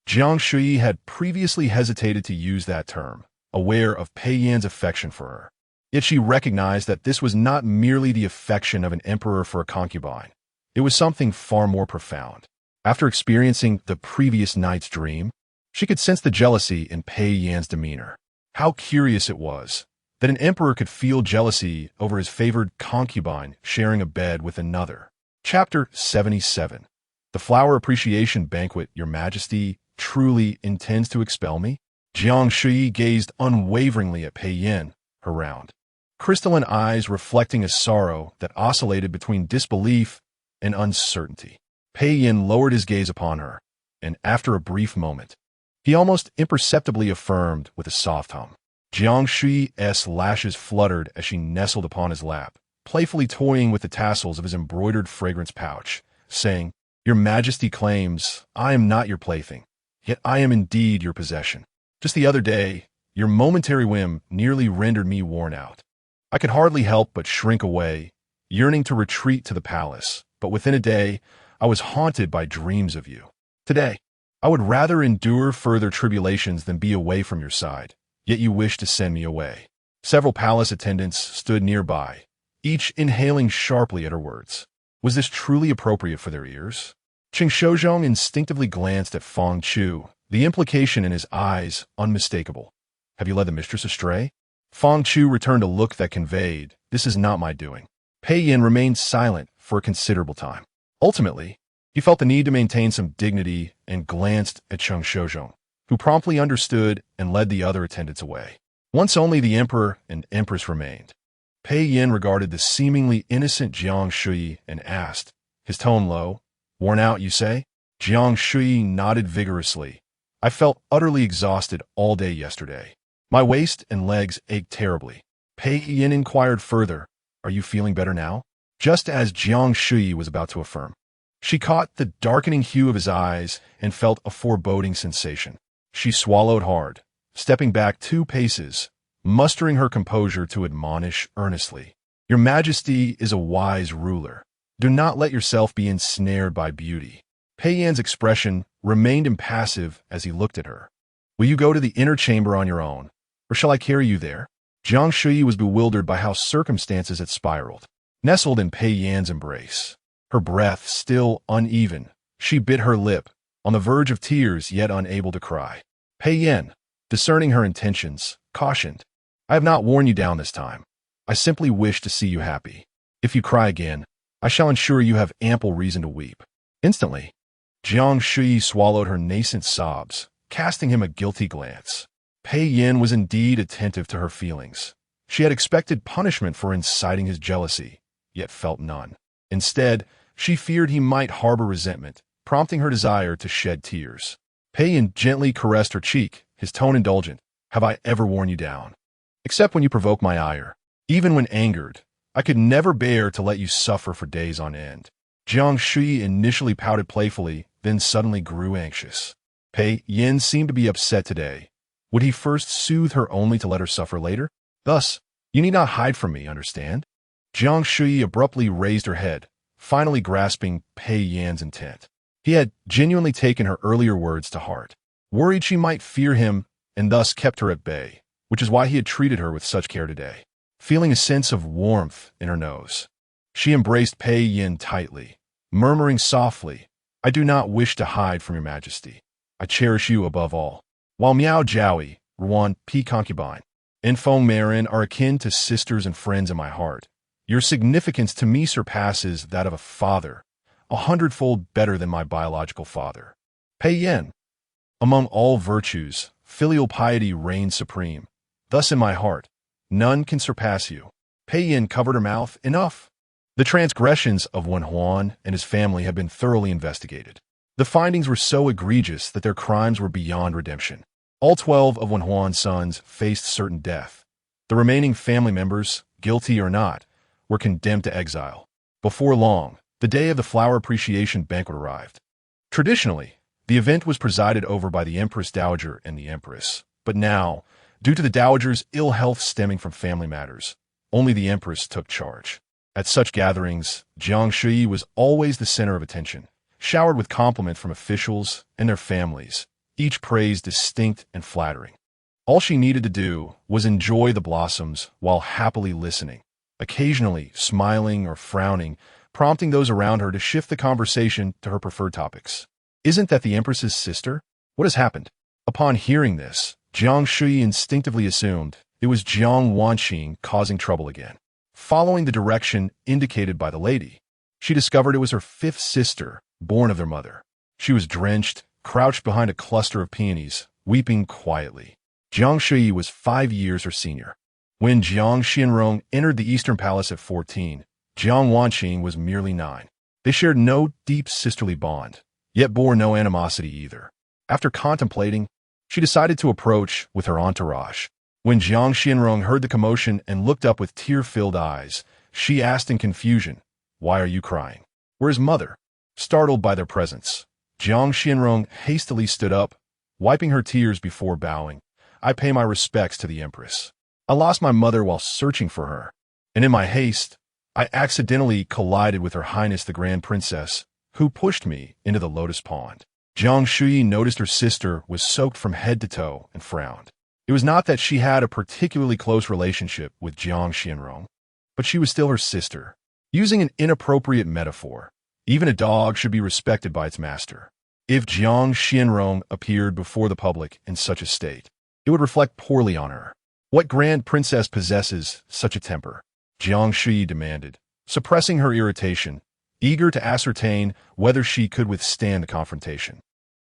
Jiang Shuyi had previously hesitated to use that term, aware of Pei Yin's affection for her. Yet she recognized that this was not merely the affection of an emperor for a concubine. It was something far more profound. After experiencing the previous night's dream, she could sense the jealousy in Pei Yin's demeanor. How curious it was that an emperor could feel jealousy over his favored concubine sharing a bed with another. Chapter 77. The Flower Appreciation Banquet. Your Majesty truly intends to expel me? Jiang Shuyi gazed unwaveringly at Pei Yin, her round, crystalline eyes reflecting a sorrow that oscillated between disbelief and uncertainty. Pei Yin lowered his gaze upon her, and after a brief moment, he almost imperceptibly affirmed with a soft hum. Jiang Shuyi's lashes fluttered as she nestled upon his lap, playfully toying with the tassels of his embroidered fragrance pouch, saying, Your Majesty claims I am not your plaything, yet I am indeed your possession. Just the other day, your momentary whim nearly rendered me worn out. I could hardly help but shrink away, yearning to retreat to the palace, but within a day, I was haunted by dreams of you. Today, I would rather endure further tribulations than be away from your side, yet you wish to send me away. Several palace attendants stood nearby, each inhaling sharply at her words. Was this truly appropriate for their ears? Cheng Shozhong instinctively glanced at Feng Chu, the implication in his eyes unmistakable. Have you led the mistress astray? Feng Chu returned a look that conveyed, This is not my doing. Pei Yin remained silent for a considerable time. Ultimately, he felt the need to maintain some dignity and glanced at Cheng Shozhong, who promptly understood and led the other attendants away. Once only the emperor and empress remained. Pei Yin regarded the seemingly innocent Jiang Shuyi and asked, his tone low, Worn out, you say? Jiang Shuyi nodded vigorously. I felt utterly exhausted all day yesterday. My waist and legs ached terribly. Pei Yin inquired further, Are you feeling better now? Just as Jiang Shuyi was about to affirm, she caught the darkening hue of his eyes and felt a foreboding sensation. She swallowed hard, stepping back 2 paces, mustering her composure to admonish earnestly. Your Majesty is a wise ruler. Do not let yourself be ensnared by beauty. Pei Yan's expression remained impassive as he looked at her. Will you go to the inner chamber on your own, or shall I carry you there? Jiang Shuyi was bewildered by how circumstances had spiraled. Nestled in Pei Yan's embrace, her breath still uneven, she bit her lip, on the verge of tears yet unable to cry. Pei Yan, discerning her intentions, cautioned, I have not worn you down this time. I simply wish to see you happy. If you cry again, I shall ensure you have ample reason to weep. Instantly, Jiang Shuyi swallowed her nascent sobs, casting him a guilty glance. Pei Yan was indeed attentive to her feelings. She had expected punishment for inciting his jealousy, yet felt none. Instead, she feared he might harbor resentment, prompting her desire to shed tears. Pei Yan gently caressed her cheek, his tone indulgent. Have I ever worn you down? Except when you provoke my ire. Even when angered, I could never bear to let you suffer for days on end. Jiang Shuyi initially pouted playfully, then suddenly grew anxious. Pei Yan seemed to be upset today. Would he first soothe her only to let her suffer later? Thus, you need not hide from me, understand? Jiang Shuyi abruptly raised her head, finally grasping Pei Yan's intent. He had genuinely taken her earlier words to heart, worried she might fear him and thus kept her at bay, which is why he had treated her with such care today. Feeling a sense of warmth in her nose, she embraced Pei Yan tightly, murmuring softly, I do not wish to hide from your Majesty. I cherish you above all. While Miao Jiaoyi, Ruan, P. Concubine, and Feng Marin are akin to sisters and friends in my heart, your significance to me surpasses that of a father, 100-fold better than my biological father. Pei Yan. Among all virtues, filial piety reigns supreme. Thus in my heart, none can surpass you. Pei Yan covered her mouth. Enough. The transgressions of Wen Huan and his family have been thoroughly investigated. The findings were so egregious that their crimes were beyond redemption. All 12 of Wen Huan's sons faced certain death. The remaining family members, guilty or not, were condemned to exile. Before long, the day of the flower appreciation banquet arrived. Traditionally, the event was presided over by the Empress Dowager and the Empress, but now, due to the Dowager's ill health stemming from family matters, only the Empress took charge. At such gatherings, Jiang Shuyi was always the center of attention, showered with compliment from officials and their families, each praise distinct and flattering. All she needed to do was enjoy the blossoms while happily listening, occasionally smiling or frowning, prompting those around her to shift the conversation to her preferred topics. Isn't that the Empress's sister? What has happened? Upon hearing this, Jiang Shuyi instinctively assumed it was Jiang Wanqing causing trouble again. Following the direction indicated by the lady, she discovered it was her 5th sister, born of their mother. She was drenched, crouched behind a cluster of peonies, weeping quietly. Jiang Shuyi was 5 years her senior. When Jiang Xianrong entered the Eastern Palace at 14, Jiang Wanqing was merely 9. They shared no deep sisterly bond, yet bore no animosity either. After contemplating, she decided to approach with her entourage. When Jiang Xianrong heard the commotion and looked up with tear-filled eyes, she asked in confusion, Why are you crying? Where is mother? Startled by their presence, Jiang Xianrong hastily stood up, wiping her tears before bowing. I pay my respects to the Empress. I lost my mother while searching for her, and in my haste, I accidentally collided with Her Highness the Grand Princess, who pushed me into the lotus pond. Jiang Shuyi noticed her sister was soaked from head to toe and frowned. It was not that she had a particularly close relationship with Jiang Xianrong, but she was still her sister. Using an inappropriate metaphor, even a dog should be respected by its master. If Jiang Xianrong appeared before the public in such a state, it would reflect poorly on her. What grand princess possesses such a temper? Jiang Shuyi demanded, suppressing her irritation, eager to ascertain whether she could withstand the confrontation.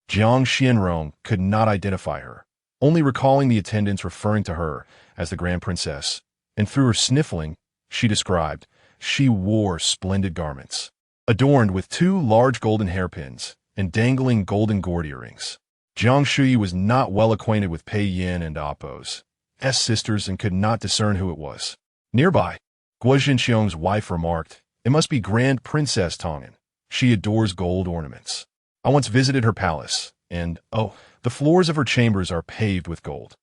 Jiang Xianrong could not identify her, only recalling the attendants referring to her as the Grand Princess, and through her sniffling, she described, she wore splendid garments, adorned with 2 large golden hairpins and dangling golden gourd earrings. Jiang Shuyi was not well acquainted with Pei Yan and Appo's sisters and could not discern who it was. Nearby, Guo Zhenxiong's wife remarked, It must be Grand Princess Tongan. She adores gold ornaments. I once visited her palace, and, oh, the floors of her chambers are paved with gold.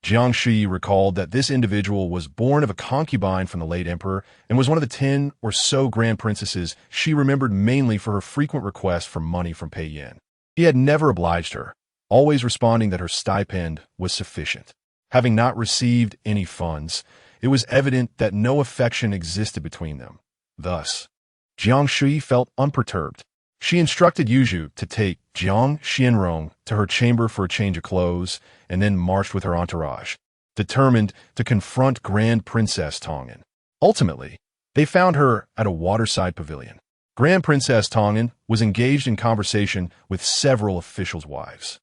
Jiang Shuyi recalled that this individual was born of a concubine from the late emperor and was one of the 10 or so grand princesses she remembered mainly for her frequent requests for money from Pei Yin. He had never obliged her, always responding that her stipend was sufficient. Having not received any funds, it was evident that no affection existed between them. Thus, Jiang Shuyi felt unperturbed. She instructed Yuju to take Jiang Xianrong to her chamber for a change of clothes and then marched with her entourage, determined to confront Grand Princess Tongan. Ultimately, they found her at a waterside pavilion. Grand Princess Tongan was engaged in conversation with several officials' wives.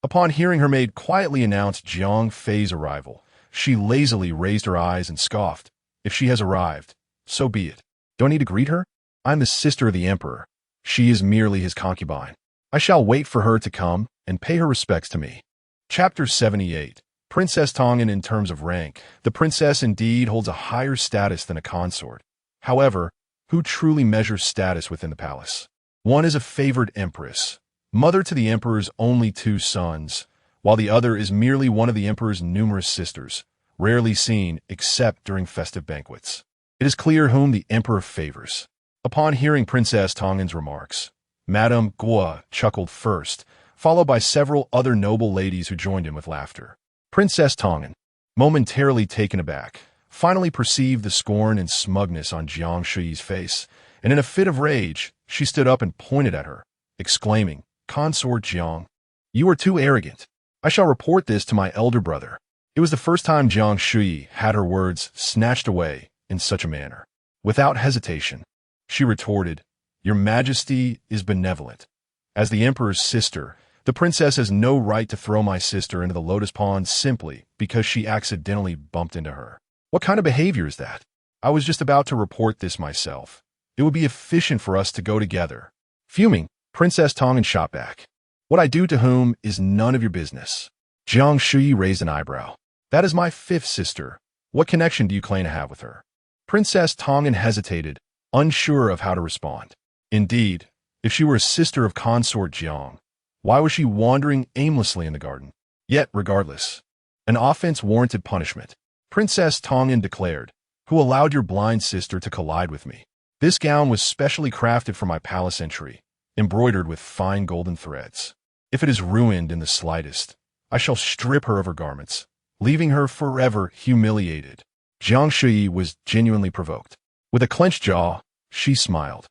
Upon hearing her maid quietly announce Jiang Fei's arrival, she lazily raised her eyes and scoffed. If she has arrived, so be it. Do I need to greet her? I'm the sister of the emperor. She is merely his concubine. I shall wait for her to come and pay her respects to me. Chapter 78. Princess Tongan in terms of rank. The princess indeed holds a higher status than a consort. However, who truly measures status within the palace? One is a favored empress, mother to the emperor's only 2 sons, while the other is merely one of the emperor's numerous sisters, rarely seen except during festive banquets. It is clear whom the emperor favors. Upon hearing Princess Tongan's remarks, Madame Guo chuckled first, followed by several other noble ladies who joined in with laughter. Princess Tongan, momentarily taken aback, finally perceived the scorn and smugness on Jiang Shuyi's face, and in a fit of rage, she stood up and pointed at her, exclaiming, "Consort Jiang, you are too arrogant. I shall report this to my elder brother." It was the first time Jiang Shuyi had her words snatched away in such a manner. Without hesitation, she retorted, "Your Majesty is benevolent. As the emperor's sister, the princess has no right to throw my sister into the lotus pond simply because she accidentally bumped into her. What kind of behavior is that? I was just about to report this myself. It would be efficient for us to go together." Fuming, Princess Tongan shot back. "What I do to whom is none of your business." Jiang Shuyi raised an eyebrow. "That is my 5th sister. What connection do you claim to have with her?" Princess Tongan hesitated, unsure of how to respond. Indeed, if she were a sister of consort Jiang, why was she wandering aimlessly in the garden? Yet, regardless, an offense warranted punishment. Princess Tongan declared, "Who allowed your blind sister to collide with me? This gown was specially crafted for my palace entry, embroidered with fine golden threads. If it is ruined in the slightest, I shall strip her of her garments, leaving her forever humiliated." Jiang Shuyi was genuinely provoked. With a clenched jaw, she smiled.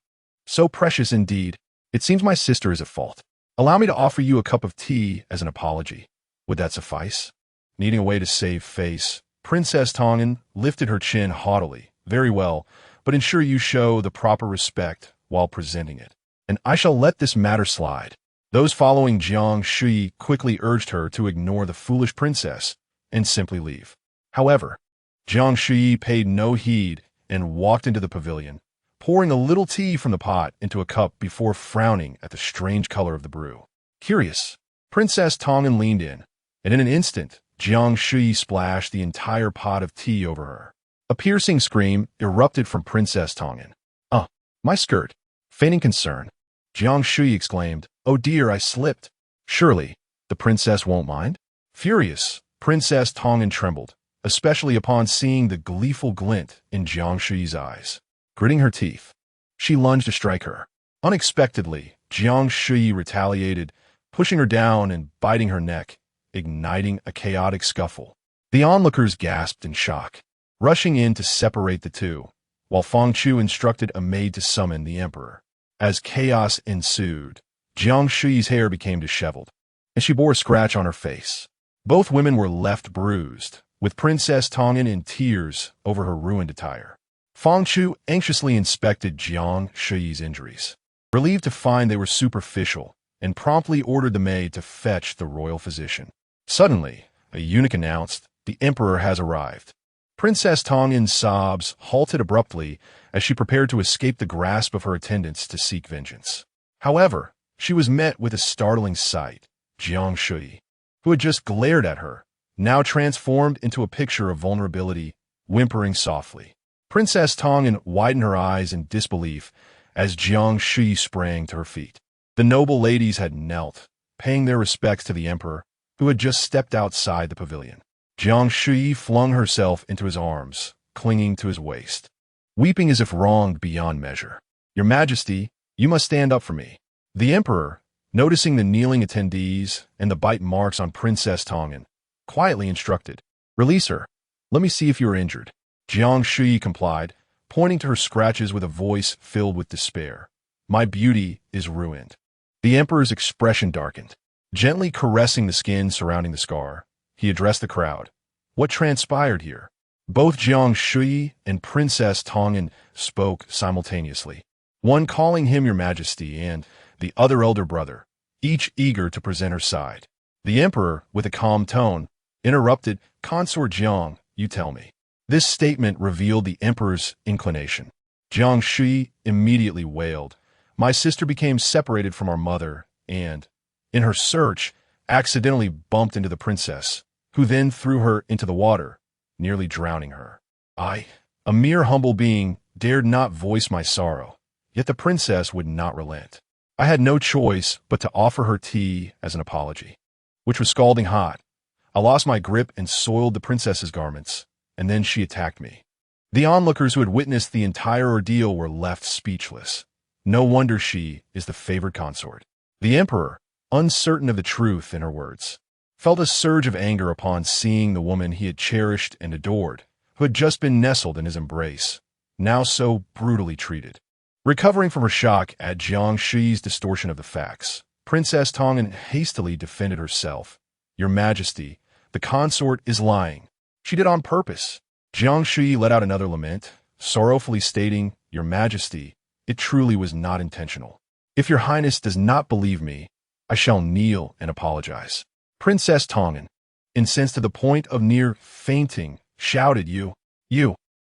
"So precious indeed. It seems my sister is at fault. Allow me to offer you a cup of tea as an apology. Would that suffice?" Needing a way to save face, Princess Tongan lifted her chin haughtily. "Very well, but ensure you show the proper respect while presenting it, and I shall let this matter slide." Those following Jiang Shuyi quickly urged her to ignore the foolish princess and simply leave. However, Jiang Shuyi paid no heed and walked into the pavilion, pouring a little tea from the pot into a cup before frowning at the strange color of the brew. Curious, Princess Tongan leaned in, and in an instant, Jiang Shuyi splashed the entire pot of tea over her. A piercing scream erupted from Princess Tongan. My skirt." Feigning concern, Jiang Shuyi exclaimed, "Oh dear, I slipped." "Surely, the princess won't mind?" Furious, Princess Tongan trembled, especially upon seeing the gleeful glint in Jiang Shuyi's eyes. Gritting her teeth, she lunged to strike her. Unexpectedly, Jiang Shuyi retaliated, pushing her down and biting her neck, igniting a chaotic scuffle. The onlookers gasped in shock, rushing in to separate the two, while Feng Chu instructed a maid to summon the emperor. As chaos ensued, Jiang Shuyi's hair became disheveled, and she bore a scratch on her face. Both women were left bruised, with Princess Tongan in tears over her ruined attire. Feng Chu anxiously inspected Jiang Shuyi's injuries, relieved to find they were superficial, and promptly ordered the maid to fetch the royal physician. Suddenly, a eunuch announced, "The emperor has arrived." Princess Tongan's sobs halted abruptly as she prepared to escape the grasp of her attendants to seek vengeance. However, she was met with a startling sight. Jiang Shuyi, who had just glared at her, now transformed into a picture of vulnerability, whimpering softly. Princess Tongan widened her eyes in disbelief as Jiang Shuyi sprang to her feet. The noble ladies had knelt, paying their respects to the emperor, who had just stepped outside the pavilion. Jiang Shuyi flung herself into his arms, clinging to his waist, weeping as if wronged beyond measure. "Your Majesty, you must stand up for me." The emperor, noticing the kneeling attendees and the bite marks on Princess Tongan, quietly instructed, "Release her. Let me see if you are injured." Jiang Shuyi complied, pointing to her scratches with a voice filled with despair. "My beauty is ruined." The emperor's expression darkened. Gently caressing the skin surrounding the scar, he addressed the crowd. "What transpired here?" Both Jiang Shuyi and Princess Tongan spoke simultaneously, one calling him Your Majesty and the other elder brother, each eager to present her side. The emperor, with a calm tone, interrupted, "Consort Jiang, you tell me." This statement revealed the emperor's inclination. Jiang Shuyi immediately wailed, "My sister became separated from our mother and, in her search, accidentally bumped into the princess, who then threw her into the water, nearly drowning her. I, a mere humble being, dared not voice my sorrow, yet the princess would not relent. I had no choice but to offer her tea as an apology, which was scalding hot. I lost my grip and soiled the princess's garments, and then she attacked me." The onlookers who had witnessed the entire ordeal were left speechless. No wonder she is the favored consort. The emperor, uncertain of the truth in her words, felt a surge of anger upon seeing the woman he had cherished and adored, who had just been nestled in his embrace, now so brutally treated. Recovering from her shock at Jiang Shuyi's distortion of the facts, Princess Tongan hastily defended herself. "Your Majesty, the consort is lying. She did on purpose." Jiang Shuyi let out another lament, sorrowfully stating, "Your Majesty, it truly was not intentional. If your Highness does not believe me, I shall kneel and apologize." Princess Tongan, incensed to the point of near fainting, shouted, You!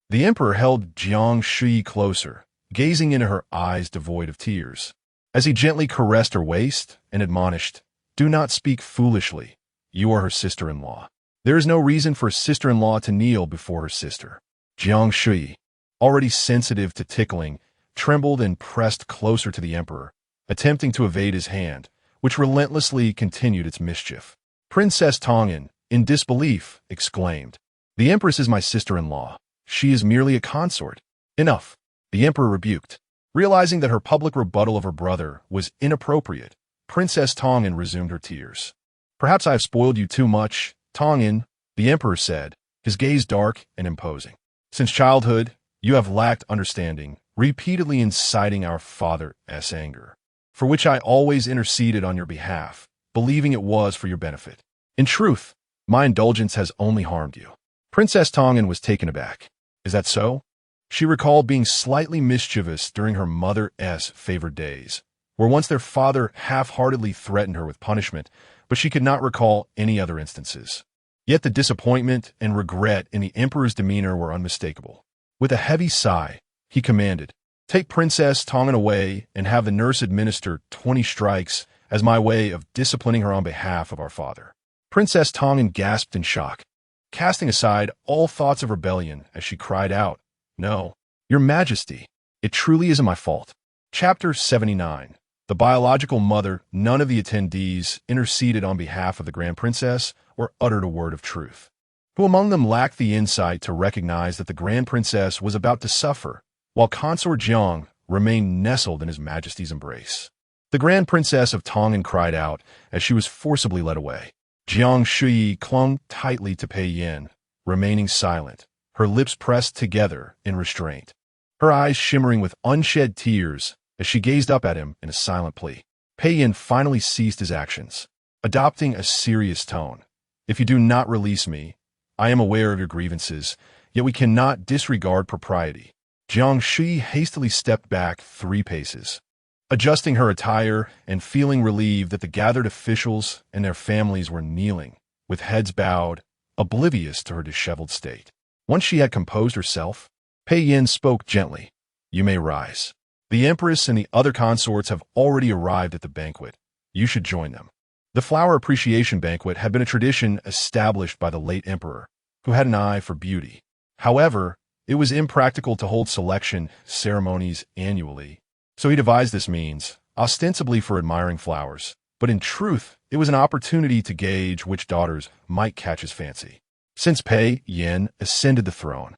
The emperor held Jiang Shuyi closer, gazing into her eyes devoid of tears, as he gently caressed her waist and admonished, "Do not speak foolishly. You are her sister-in-law. There is no reason for a sister-in-law to kneel before her sister." Jiang Shuyi, already sensitive to tickling, trembled and pressed closer to the emperor, attempting to evade his hand, which relentlessly continued its mischief. Princess Tongan, in disbelief, exclaimed, "The empress is my sister-in-law. She is merely a consort." "Enough," the emperor rebuked. Realizing that her public rebuttal of her brother was inappropriate, Princess Tongan resumed her tears. "Perhaps I have spoiled you too much, Tongan," the emperor said, his gaze dark and imposing. "Since childhood, you have lacked understanding, repeatedly inciting our father's anger, for which I always interceded on your behalf, believing it was for your benefit. In truth, my indulgence has only harmed you." Princess Tongan was taken aback. "Is that so?" She recalled being slightly mischievous during her mother's favored days, where once their father half-heartedly threatened her with punishment, but she could not recall any other instances. Yet the disappointment and regret in the emperor's demeanor were unmistakable. With a heavy sigh, he commanded, "Take Princess Tongan away and have the nurse administer 20 strikes as my way of disciplining her on behalf of our father." Princess Tongan gasped in shock, casting aside all thoughts of rebellion as she cried out, "No, Your Majesty, it truly isn't my fault." Chapter 79. The biological mother. None of the attendees interceded on behalf of the Grand Princess or uttered a word of truth. Who among them lacked the insight to recognize that the Grand Princess was about to suffer, while Consort Jiang remained nestled in His Majesty's embrace? The Grand Princess of Tongan cried out as she was forcibly led away. Jiang Shuyi clung tightly to Pei Yin, remaining silent, her lips pressed together in restraint, her eyes shimmering with unshed tears as she gazed up at him in a silent plea. Pei Yin finally ceased his actions, adopting a serious tone. "If you do not release me, I am aware of your grievances, yet we cannot disregard propriety." Jiang Shuyi hastily stepped back 3 paces, adjusting her attire and feeling relieved that the gathered officials and their families were kneeling, with heads bowed, oblivious to her disheveled state. Once she had composed herself, Pei Yin spoke gently, "You may rise. The Empress and the other consorts have already arrived at the banquet. You should join them." The flower appreciation banquet had been a tradition established by the late emperor, who had an eye for beauty. However, it was impractical to hold selection ceremonies annually, so he devised this means, ostensibly for admiring flowers, but in truth, it was an opportunity to gauge which daughters might catch his fancy. since Pei Yin ascended the throne.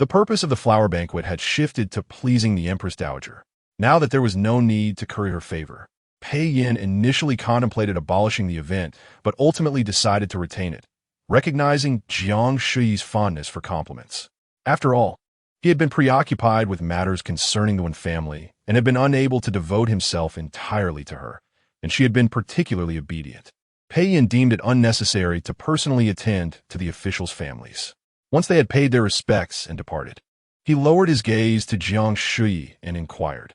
The purpose of the flower banquet had shifted to pleasing the Empress Dowager. Now that there was no need to curry her favor, Pei Yin initially contemplated abolishing the event, but ultimately decided to retain it, recognizing Jiang Shuyi's fondness for compliments. After all, he had been preoccupied with matters concerning the Wen family and had been unable to devote himself entirely to her, and she had been particularly obedient. Pei Yin deemed it unnecessary to personally attend to the officials' families. Once they had paid their respects and departed, he lowered his gaze to Jiang Shuyi and inquired,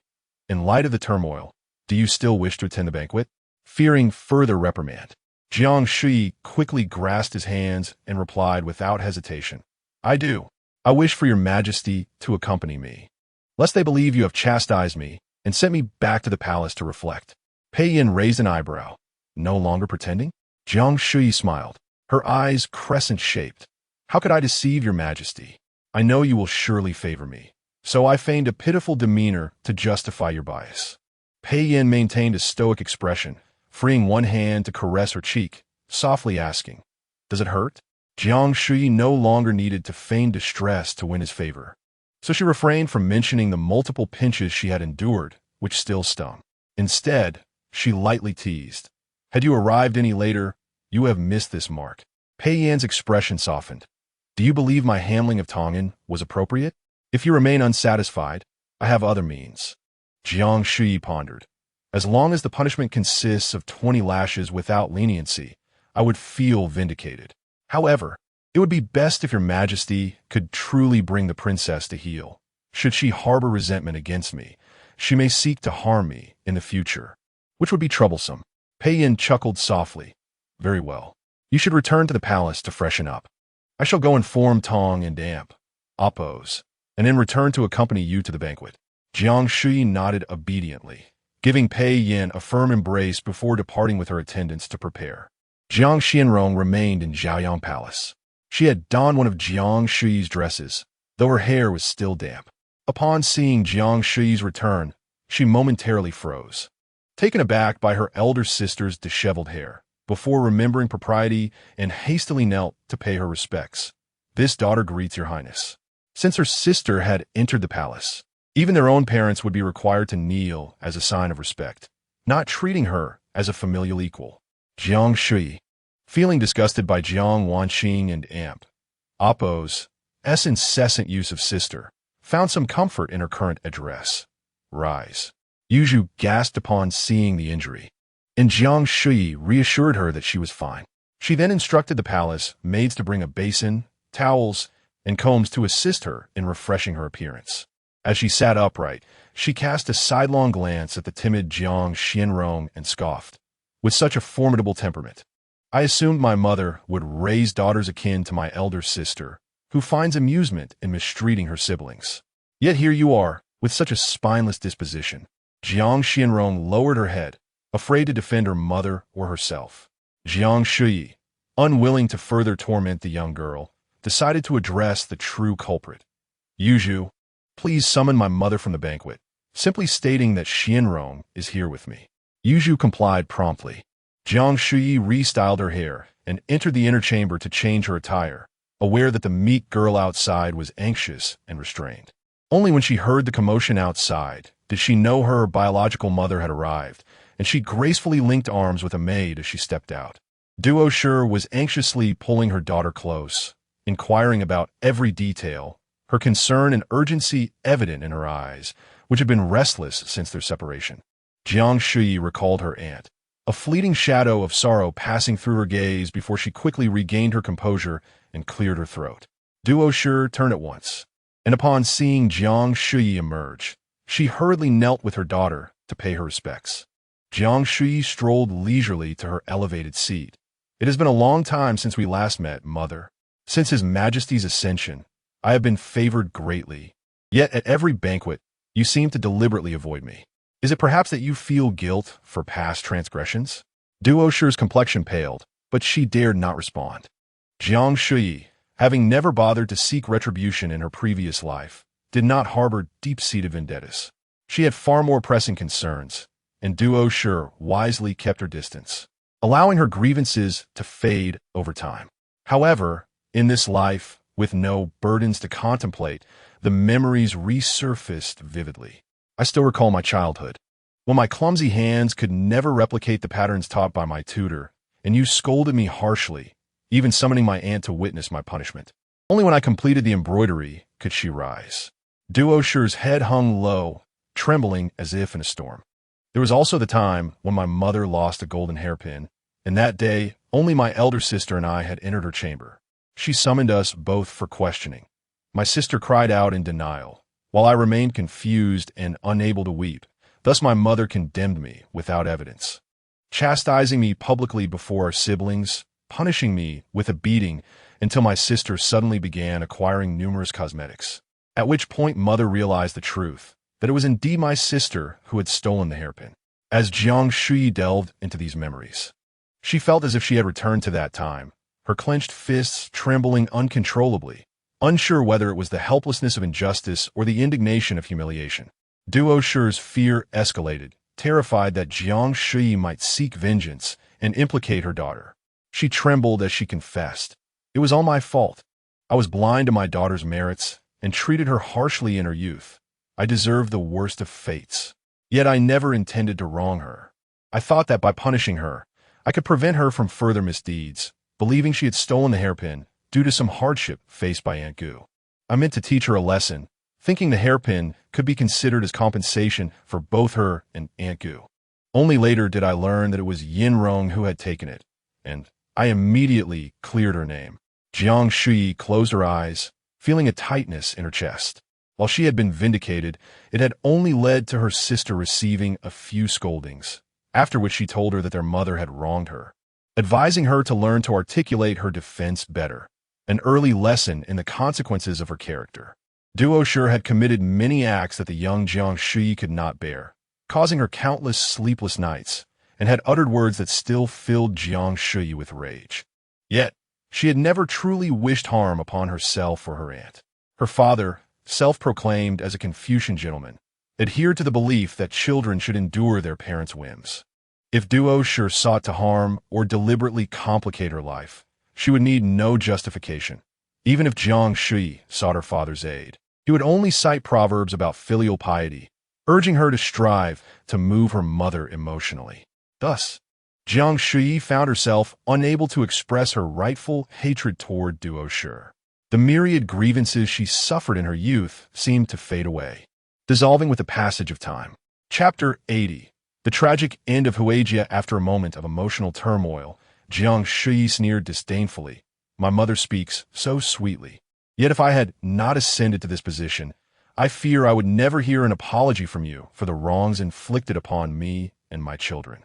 "In light of the turmoil, do you still wish to attend the banquet?" Fearing further reprimand, Jiang Shuyi quickly grasped his hands and replied without hesitation, "I do. I wish for your majesty to accompany me, lest they believe you have chastised me and sent me back to the palace to reflect." Pei Yin raised an eyebrow. "No longer pretending?" Jiang Shuyi smiled, her eyes crescent-shaped. "How could I deceive your majesty? I know you will surely favor me, so I feigned a pitiful demeanor to justify your bias." Pei Yin maintained a stoic expression, freeing one hand to caress her cheek, softly asking, "Does it hurt?" Jiang Shuyi no longer needed to feign distress to win his favor, so she refrained from mentioning the multiple pinches she had endured, which still stung. Instead, she lightly teased, "Had you arrived any later, you would have missed this mark." Pei Yin's expression softened. "Do you believe my handling of Tongan was appropriate? If you remain unsatisfied, I have other means." Jiang Shuyi pondered. "As long as the punishment consists of 20 lashes without leniency, I would feel vindicated. However, it would be best if your majesty could truly bring the princess to heel. Should she harbor resentment against me, she may seek to harm me in the future, which would be troublesome." Pei Yin chuckled softly. "Very well. You should return to the palace to freshen up. I shall go inform Tong and Amp, Oppos, and in return to accompany you to the banquet." Jiang Shuyi nodded obediently, giving Pei Yin a firm embrace before departing with her attendants to prepare. Jiang Xianrong remained in Zhaoyang Palace. She had donned one of Jiang Shuyi's dresses, though her hair was still damp. Upon seeing Jiang Shuyi's return, she momentarily froze, taken aback by her elder sister's disheveled hair, before remembering propriety and hastily knelt to pay her respects. "This daughter greets your highness." Since her sister had entered the palace, even their own parents would be required to kneel as a sign of respect, not treating her as a familial equal. Jiang Shuyi, feeling disgusted by Jiang Wanqing and Amp, Oppo's incessant use of sister, found some comfort in her current address. "Rise." Yuzhu gasped upon seeing the injury, and Jiang Shuyi reassured her that she was fine. She then instructed the palace maids to bring a basin, towels, and combs to assist her in refreshing her appearance. As she sat upright, she cast a sidelong glance at the timid Jiang Xianrong and scoffed. "With such a formidable temperament, I assumed my mother would raise daughters akin to my elder sister, who finds amusement in mistreating her siblings. Yet here you are, with such a spineless disposition." Jiang Xianrong lowered her head, afraid to defend her mother or herself. Jiang Shuyi, unwilling to further torment the young girl, decided to address the true culprit. "Yuzhu, please summon my mother from the banquet," simply stating that Xianrong is here with me. Yuzhu complied promptly. Jiang Shuyi restyled her hair and entered the inner chamber to change her attire, aware that the meek girl outside was anxious and restrained. Only when she heard the commotion outside did she know her biological mother had arrived, and she gracefully linked arms with a maid as she stepped out. Duoshi was anxiously pulling her daughter close, inquiring about every detail, her concern and urgency evident in her eyes, which had been restless since their separation. Jiang Shuyi recalled her aunt, a fleeting shadow of sorrow passing through her gaze before she quickly regained her composure and cleared her throat. Duoshi turned at once, and upon seeing Jiang Shuyi emerge, she hurriedly knelt with her daughter to pay her respects. Jiang Shuyi strolled leisurely to her elevated seat. "It has been a long time since we last met, mother. Since His Majesty's ascension, I have been favored greatly. Yet at every banquet, you seem to deliberately avoid me. Is it perhaps that you feel guilt for past transgressions?" Duoshi's complexion paled, but she dared not respond. Jiang Shuyi, having never bothered to seek retribution in her previous life, did not harbor deep-seated vendettas. She had far more pressing concerns, and Duoshi wisely kept her distance, allowing her grievances to fade over time. However, In this life, with no burdens to contemplate, the memories resurfaced vividly. I still recall my childhood, when my clumsy hands could never replicate the patterns taught by my tutor, and you scolded me harshly, even summoning my aunt to witness my punishment. Only when I completed the embroidery could she rise. Duosher's head hung low, trembling as if in a storm. There was also the time when my mother lost a golden hairpin, and that day only my elder sister and I had entered her chamber. She summoned us both for questioning. My sister cried out in denial, while I remained confused and unable to weep. Thus my mother condemned me without evidence, chastising me publicly before our siblings, punishing me with a beating until my sister suddenly began acquiring numerous cosmetics. At which point mother realized the truth, that it was indeed my sister who had stolen the hairpin. As Jiang Shuyi delved into these memories, she felt as if she had returned to that time, her clenched fists trembling uncontrollably, unsure whether it was the helplessness of injustice or the indignation of humiliation. Duosher's fear escalated, terrified that Jiang Shuyi might seek vengeance and implicate her daughter. She trembled as she confessed, "It was all my fault. I was blind to my daughter's merits and treated her harshly in her youth. I deserved the worst of fates. Yet I never intended to wrong her. I thought that by punishing her, I could prevent her from further misdeeds, believing she had stolen the hairpin due to some hardship faced by Aunt Gu. I meant to teach her a lesson, thinking the hairpin could be considered as compensation for both her and Aunt Gu. Only later did I learn that it was Yin Rong who had taken it, and I immediately cleared her name." Jiang Shuyi closed her eyes, feeling a tightness in her chest. While she had been vindicated, it had only led to her sister receiving a few scoldings, after which she told her that their mother had wronged her, advising her to learn to articulate her defense better, an early lesson in the consequences of her character. Duosher had committed many acts that the young Jiang Shuyi could not bear, causing her countless sleepless nights, and had uttered words that still filled Jiang Shuyi with rage. Yet, she had never truly wished harm upon herself or her aunt. Her father, self-proclaimed as a Confucian gentleman, adhered to the belief that children should endure their parents' whims. If Duosher sought to harm or deliberately complicate her life, she would need no justification. Even if Jiang Shuyi sought her father's aid, he would only cite proverbs about filial piety, urging her to strive to move her mother emotionally. Thus, Jiang Shuyi found herself unable to express her rightful hatred toward Duosher. The myriad grievances she suffered in her youth seemed to fade away, dissolving with the passage of time. Chapter 80. The tragic end of Huijia. After a moment of emotional turmoil, Jiang Shuyi sneered disdainfully. "My mother speaks so sweetly. Yet if I had not ascended to this position, I fear I would never hear an apology from you for the wrongs inflicted upon me and my children."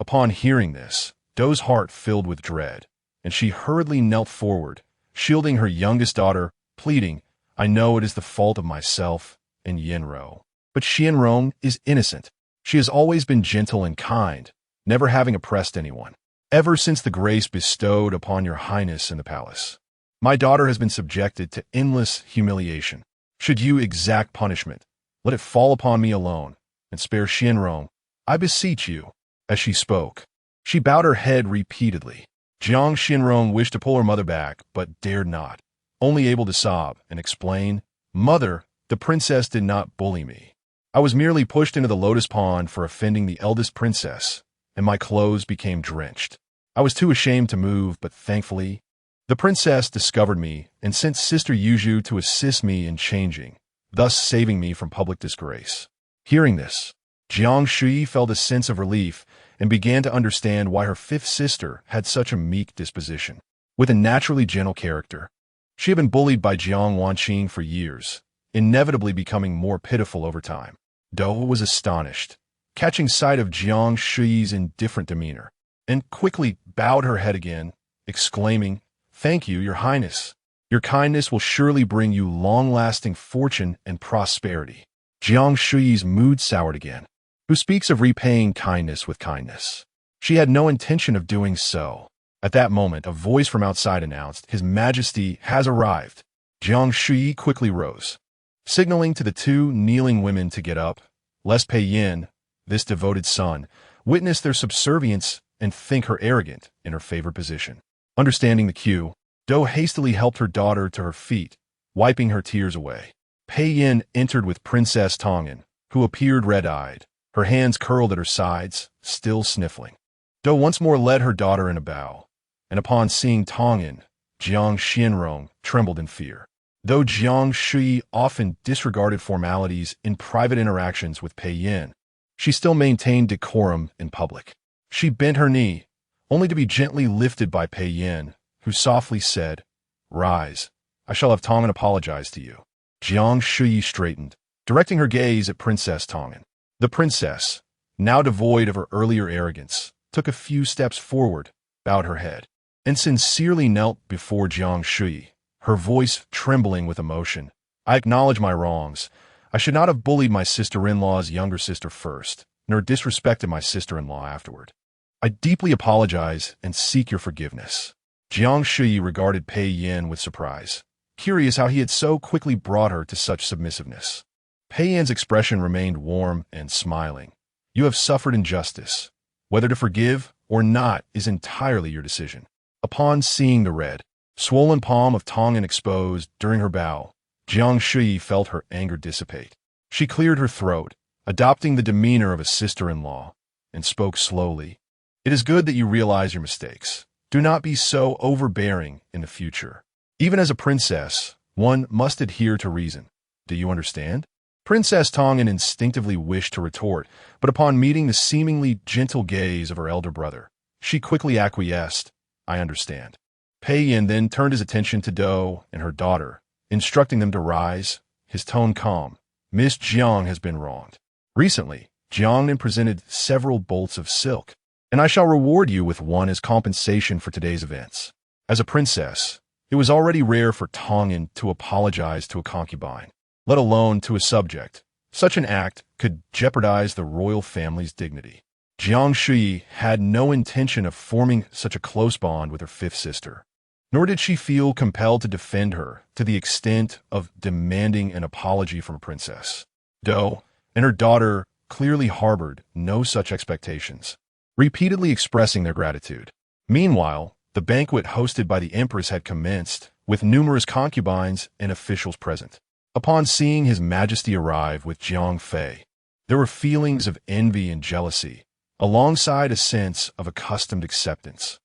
Upon hearing this, Dou's heart filled with dread, and she hurriedly knelt forward, shielding her youngest daughter, pleading, "I know it is the fault of myself and Yenro. But Xianrong is innocent. She has always been gentle and kind, never having oppressed anyone, ever since the grace bestowed upon your highness in the palace. My daughter has been subjected to endless humiliation. Should you exact punishment, let it fall upon me alone, and spare Xianrong, I beseech you." As she spoke, she bowed her head repeatedly. Jiang Xianrong wished to pull her mother back, but dared not, only able to sob and explain, "Mother, the princess did not bully me. I was merely pushed into the lotus pond for offending the eldest princess, and my clothes became drenched. I was too ashamed to move, but thankfully, the princess discovered me and sent Sister Yuzhu to assist me in changing, thus saving me from public disgrace." Hearing this, Jiang Shuyi felt a sense of relief and began to understand why her fifth sister had such a meek disposition. With a naturally gentle character, she had been bullied by Jiang Wanqing for years, inevitably becoming more pitiful over time. Dou was astonished, catching sight of Jiang Shuyi's indifferent demeanor, and quickly bowed her head again, exclaiming, "Thank you, Your Highness. Your kindness will surely bring you long-lasting fortune and prosperity." Jiang Shuyi's mood soured again. Who speaks of repaying kindness with kindness? She had no intention of doing so. At that moment, a voice from outside announced, "His Majesty has arrived." Jiang Shuyi quickly rose, signaling to the two kneeling women to get up, lest Pei Yin, this devoted son, witness their subservience and think her arrogant in her favored position. Understanding the cue, Dou hastily helped her daughter to her feet, wiping her tears away. Pei Yin entered with Princess Tongan, who appeared red-eyed, her hands curled at her sides, still sniffling. Dou once more led her daughter in a bow, and upon seeing Tongan, Jiang Shuyi trembled in fear. Though Jiang Shuyi often disregarded formalities in private interactions with Pei Yin, she still maintained decorum in public. She bent her knee, only to be gently lifted by Pei Yin, who softly said, "Rise. I shall have Tongan apologize to you." Jiang Shuyi straightened, directing her gaze at Princess Tongan. The princess, now devoid of her earlier arrogance, took a few steps forward, bowed her head, and sincerely knelt before Jiang Shuyi, her voice trembling with emotion. "I acknowledge my wrongs. I should not have bullied my sister-in-law's younger sister first, nor disrespected my sister-in-law afterward. I deeply apologize and seek your forgiveness." Jiang Shuyi regarded Pei Yin with surprise, curious how he had so quickly brought her to such submissiveness. Pei Yin's expression remained warm and smiling. "You have suffered injustice. Whether to forgive or not is entirely your decision." Upon seeing the red, swollen palm of Tongan exposed during her bow, Jiang Shuyi felt her anger dissipate. She cleared her throat, adopting the demeanor of a sister-in-law, and spoke slowly. "It is good that you realize your mistakes. Do not be so overbearing in the future. Even as a princess, one must adhere to reason. Do you understand?" Princess Tongan instinctively wished to retort, but upon meeting the seemingly gentle gaze of her elder brother, she quickly acquiesced. "I understand." Pei Yin then turned his attention to Dou and her daughter, instructing them to rise, his tone calm. "Miss Jiang has been wronged. Recently, Jiang presented several bolts of silk, and I shall reward you with one as compensation for today's events." As a princess, it was already rare for Tongan to apologize to a concubine, let alone to a subject. Such an act could jeopardize the royal family's dignity. Jiang Shuyi had no intention of forming such a close bond with her fifth sister, nor did she feel compelled to defend her to the extent of demanding an apology from a princess. Dou and her daughter clearly harbored no such expectations, repeatedly expressing their gratitude. Meanwhile, the banquet hosted by the empress had commenced, with numerous concubines and officials present. Upon seeing His Majesty arrive with Jiang Fei, there were feelings of envy and jealousy, alongside a sense of accustomed acceptance.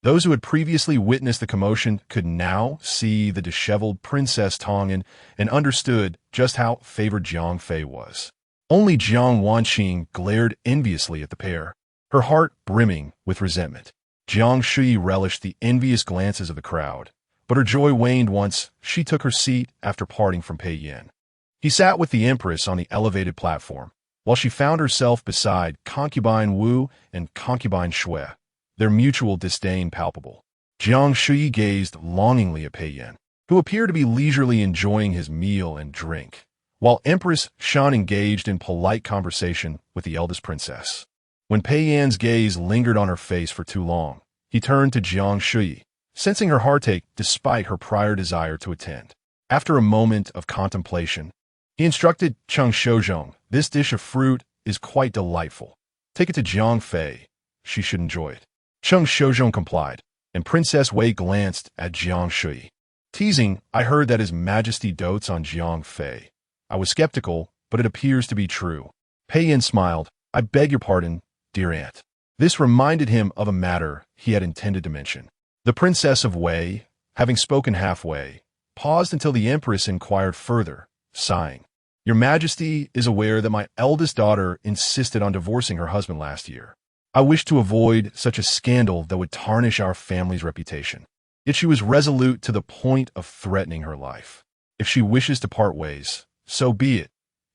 Those who had previously witnessed the commotion could now see the disheveled Princess Tongan and understood just how favored Jiang Fei was. Only Jiang Wanqing glared enviously at the pair, her heart brimming with resentment. Jiang Shuyi relished the envious glances of the crowd, but her joy waned once she took her seat after parting from Pei Yin. He sat with the Empress on the elevated platform, while she found herself beside Concubine Wu and Concubine Shui, their mutual disdain palpable. Jiang Shuyi gazed longingly at Pei Yin, who appeared to be leisurely enjoying his meal and drink, while Empress Shan engaged in polite conversation with the eldest princess. When Pei Yin's gaze lingered on her face for too long, he turned to Jiang Shuyi, sensing her heartache despite her prior desire to attend. After a moment of contemplation, he instructed Cheng Shozhong, "This dish of fruit is quite delightful. Take it to Jiang Fei. She should enjoy it." Cheng Shozhong complied, and Princess Wei glanced at Jiang Shuyi. Teasing, "I heard that His Majesty dotes on Jiang Fei. I was skeptical, but it appears to be true." Pei Yin smiled. "I beg your pardon, dear aunt." This reminded him of a matter he had intended to mention. The Princess of Wei, having spoken halfway, paused until the Empress inquired further, sighing. "Your Majesty is aware that my eldest daughter insisted on divorcing her husband last year. I wish to avoid such a scandal that would tarnish our family's reputation. Yet she was resolute to the point of threatening her life. If she wishes to part ways, so be it.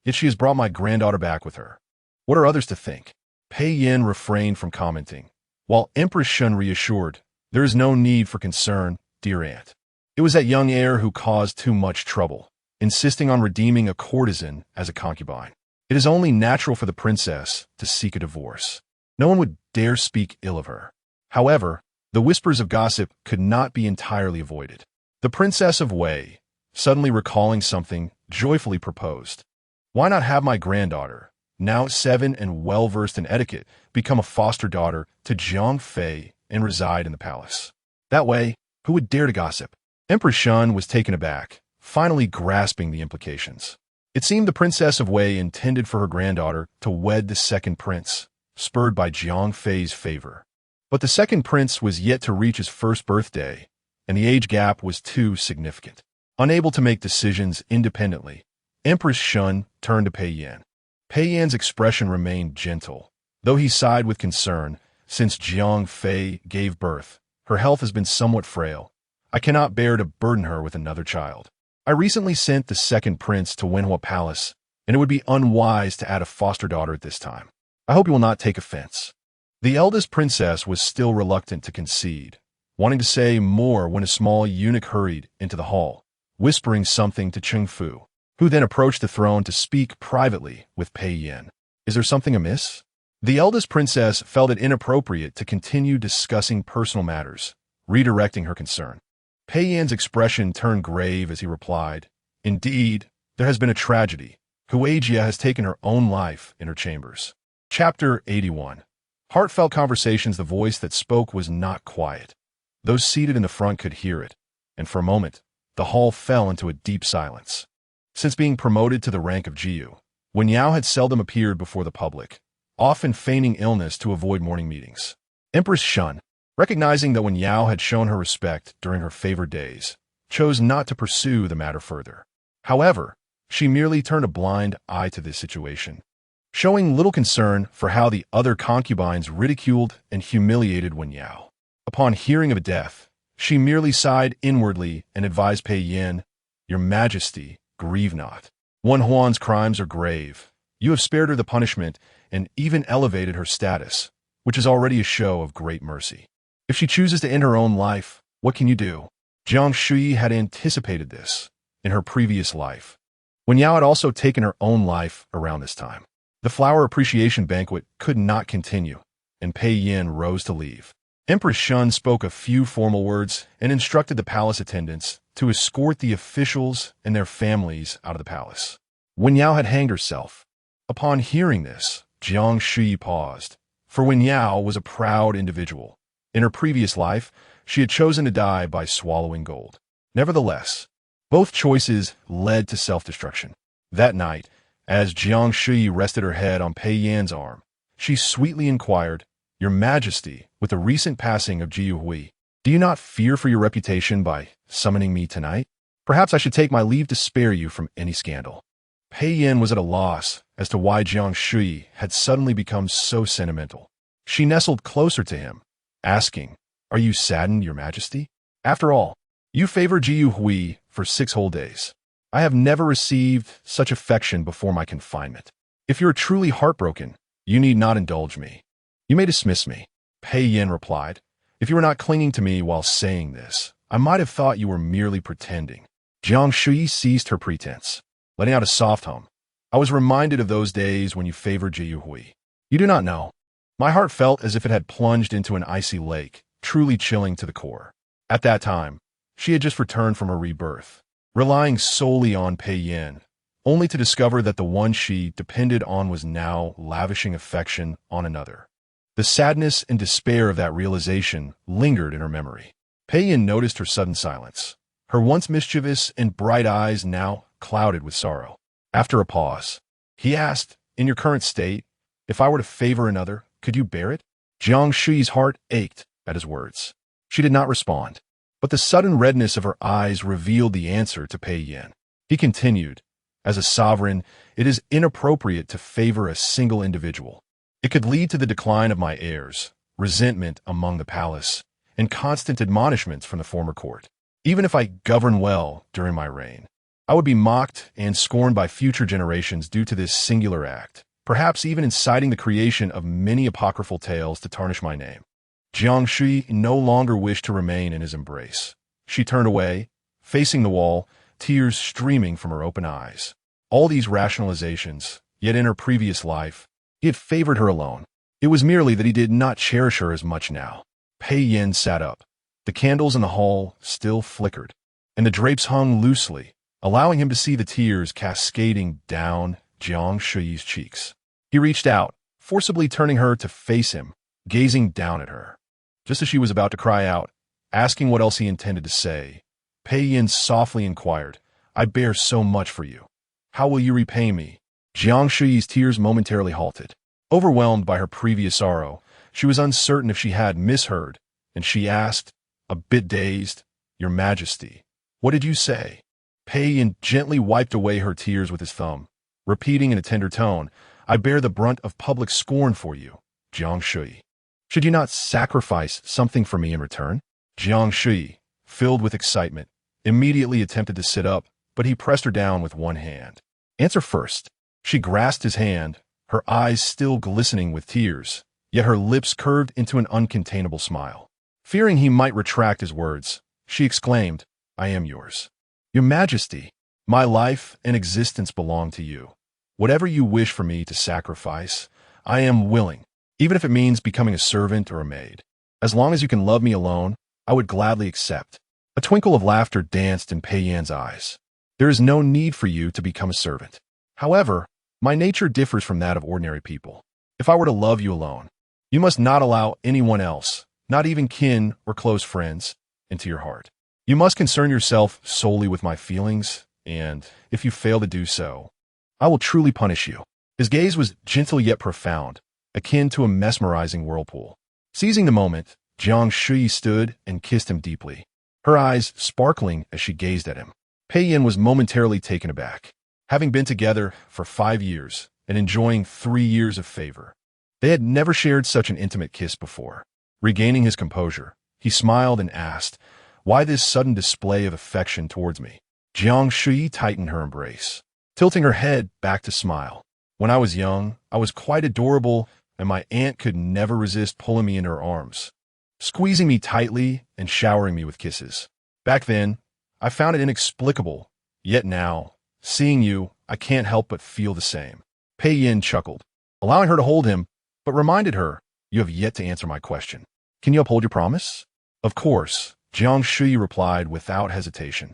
Yet she has brought my granddaughter back with her. What are others to think?" Pei Yin refrained from commenting, while Empress Shun reassured, "There is no need for concern, dear aunt. It was that young heir who caused too much trouble, insisting on redeeming a courtesan as a concubine. It is only natural for the princess to seek a divorce. No one would dare speak ill of her." However, the whispers of gossip could not be entirely avoided. The Princess of Wei, suddenly recalling something, joyfully proposed. "Why not have my granddaughter, now 7 and well-versed in etiquette, become a foster daughter to Jiang Fei and reside in the palace? That way, Who would dare to gossip? Empress Shun was taken aback, finally grasping the implications. It seemed the Princess of Wei intended for her granddaughter to wed the second prince, spurred by Jiang Fei's favor. But the second prince was yet to reach his first birthday, and the age gap was too significant. Unable to make decisions independently, Empress Shun turned to Pei Yan. Pei Yan's expression remained gentle, though he sighed with concern. Since Jiang Fei gave birth, her health has been somewhat frail. I cannot bear to burden her with another child. I recently sent the second prince to Wenhua Palace, and it would be unwise to add a foster daughter at this time. I hope you will not take offense. The eldest princess was still reluctant to concede, wanting to say more when a small eunuch hurried into the hall, whispering something to Cheng Fu, who then approached the throne to speak privately with Pei Yan. Is there something amiss? The eldest princess felt it inappropriate to continue discussing personal matters, redirecting her concern. Pei Yan's expression turned grave as he replied, Indeed, there has been a tragedy. Huijia has taken her own life in her chambers. Chapter 81. Heartfelt conversations. The voice that spoke was not quiet. Those seated in the front could hear it, and for a moment, the hall fell into a deep silence. Since being promoted to the rank of Jiu, Wen Yao had seldom appeared before the public, often feigning illness to avoid morning meetings. Empress Shun, recognizing that Wen Yao had shown her respect during her favored days, chose not to pursue the matter further. However, she merely turned a blind eye to this situation, showing little concern for how the other concubines ridiculed and humiliated Wen Yao. Upon hearing of a death, she merely sighed inwardly and advised Pei Yan, Your Majesty, grieve not. Wen Huan's crimes are grave. You have spared her the punishment and even elevated her status, which is already a show of great mercy. If she chooses to end her own life, what can you do? Jiang Shuyi had anticipated this in her previous life. Wen Yao had also taken her own life around this time. The flower appreciation banquet could not continue, and Pei Yan rose to leave. Empress Shun spoke a few formal words and instructed the palace attendants to escort the officials and their families out of the palace. Wen Yao had hanged herself. Upon hearing this, Jiang Shuyi paused, for Wen Yao was a proud individual. In her previous life, she had chosen to die by swallowing gold. Nevertheless, both choices led to self-destruction. That night, as Jiang Shuyi rested her head on Pei Yan's arm, she sweetly inquired, Your Majesty, with the recent passing of Jiu Hui, do you not fear for your reputation by summoning me tonight? Perhaps I should take my leave to spare you from any scandal. Pei Yan was at a loss as to why Jiang Shuyi had suddenly become so sentimental. She nestled closer to him, asking, Are you saddened, Your Majesty? After all, you favored Jiu Hui for 6 whole days. I have never received such affection before my confinement. If you are truly heartbroken, you need not indulge me. You may dismiss me. Pei Yan replied, If you were not clinging to me while saying this, I might have thought you were merely pretending. Jiang Shuyi ceased her pretense, letting out a soft hum. I was reminded of those days when you favored Jiu Hui. You do not know. My heart felt as if it had plunged into an icy lake, truly chilling to the core. At that time, she had just returned from her rebirth, relying solely on Pei Yan, only to discover that the one she depended on was now lavishing affection on another. The sadness and despair of that realization lingered in her memory. Pei Yan noticed her sudden silence, her once mischievous and bright eyes now clouded with sorrow. After a pause, he asked, In your current state, if I were to favor another, could you bear it? Jiang Shuyi's heart ached at his words. She did not respond, but the sudden redness of her eyes revealed the answer to Pei Yan. He continued, As a sovereign, it is inappropriate to favor a single individual. It could lead to the decline of my heirs, resentment among the palace, and constant admonishments from the former court. Even if I govern well during my reign, I would be mocked and scorned by future generations due to this singular act, perhaps even inciting the creation of many apocryphal tales to tarnish my name. Jiang Shuyi no longer wished to remain in his embrace. She turned away, facing the wall, tears streaming from her open eyes. All these rationalizations, yet in her previous life, he had favored her alone. It was merely that he did not cherish her as much now. Pei Yan sat up. The candles in the hall still flickered, and the drapes hung loosely, allowing him to see the tears cascading down Jiang Shuyi's cheeks. He reached out, forcibly turning her to face him, gazing down at her. Just as she was about to cry out, Asking what else he intended to say, Pei Yin softly inquired, I bear so much for you. How will you repay me? Jiang Shuyi's tears momentarily halted. Overwhelmed by her previous sorrow, she was uncertain if she had misheard, and she asked, a bit dazed, Your Majesty, what did you say? Pei Yin gently wiped away her tears with his thumb, repeating in a tender tone, I bear the brunt of public scorn for you, Jiang Shuyi. Should you not sacrifice something for me in return? Jiang Shuyi, filled with excitement, immediately attempted to sit up, but he pressed her down with one hand. Answer first. She grasped his hand, her eyes still glistening with tears, yet her lips curved into an uncontainable smile. Fearing he might retract his words, she exclaimed, I am yours. Your Majesty, my life and existence belong to you. Whatever you wish for me to sacrifice, I am willing, even if it means becoming a servant or a maid. As long as you can love me alone, I would gladly accept. A twinkle of laughter danced in Pei Yan's eyes. There is no need for you to become a servant. However, my nature differs from that of ordinary people. If I were to love you alone, you must not allow anyone else, not even kin or close friends, into your heart. You must concern yourself solely with my feelings, and if you fail to do so, I will truly punish you. His gaze was gentle yet profound, akin to a mesmerizing whirlpool. Seizing the moment, Jiang Shuyi stood and kissed him deeply, her eyes sparkling as she gazed at him. Pei Yin was momentarily taken aback. Having been together for 5 years and enjoying 3 years of favor, they had never shared such an intimate kiss before. Regaining his composure, he smiled and asked, Why this sudden display of affection towards me? Jiang Shuyi tightened her embrace, tilting her head back to smile. When I was young, I was quite adorable, and my aunt could never resist pulling me in her arms, squeezing me tightly and showering me with kisses. Back then, I found it inexplicable, yet now, seeing you, I can't help but feel the same. Pei Yin chuckled, allowing her to hold him, but reminded her, You have yet to answer my question. Can you uphold your promise? Of course, Jiang Shuyi replied without hesitation,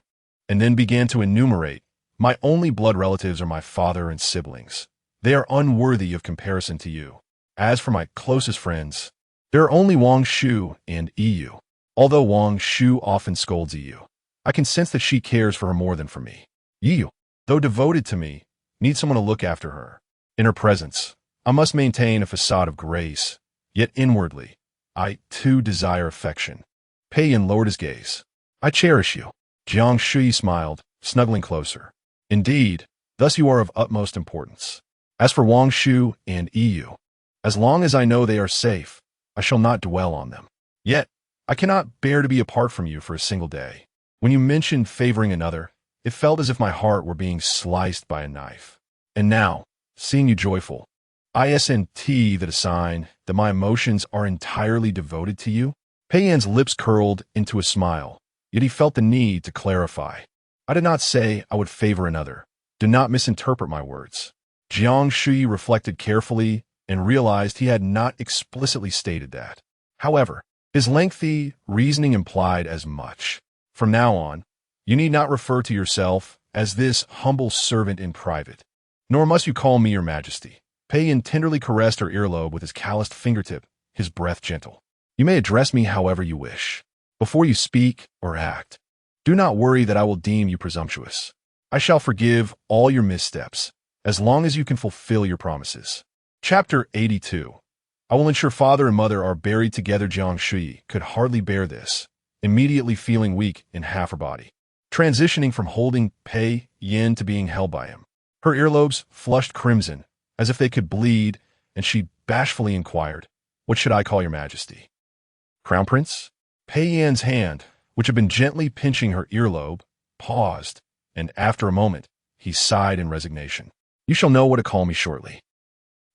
and then began to enumerate, My only blood relatives are my father and siblings. They are unworthy of comparison to you. As for my closest friends, there are only Wang Shu and Yu. Although Wang Shu often scolds Yu, I can sense that she cares for her more than for me. Yu, though devoted to me, needs someone to look after her. In her presence, I must maintain a facade of grace, yet inwardly, I too desire affection. Pei Yin lowered his gaze. I cherish you. Jiang Shuyi smiled, snuggling closer. Indeed, thus you are of utmost importance. As for Wang Shu and Yu, as long as I know they are safe, I shall not dwell on them. Yet, I cannot bear to be apart from you for a single day. When you mentioned favoring another, it felt as if my heart were being sliced by a knife. And now, seeing you joyful, I sent that a sign that my emotions are entirely devoted to you. Pei Yan's lips curled into a smile, yet he felt the need to clarify. I did not say I would favor another. Do not misinterpret my words. Jiang Shuyi reflected carefully and realized he had not explicitly stated that. However, his lengthy reasoning implied as much. From now on, you need not refer to yourself as this humble servant in private, nor must you call me your Majesty. Pei Yin tenderly caressed her earlobe with his calloused fingertip, his breath gentle. You may address me however you wish. Before you speak or act, do not worry that I will deem you presumptuous. I shall forgive all your missteps, as long as you can fulfill your promises. Chapter 82. I will ensure father and mother are buried together. Jiang Shuyi could hardly bear this, immediately feeling weak in half her body, transitioning from holding Pei Yin to being held by him. Her earlobes flushed crimson, as if they could bleed, and she bashfully inquired, What should I call your Majesty? Crown Prince? Pei Yan's hand, which had been gently pinching her earlobe, paused, and after a moment, he sighed in resignation. You shall know what to call me shortly.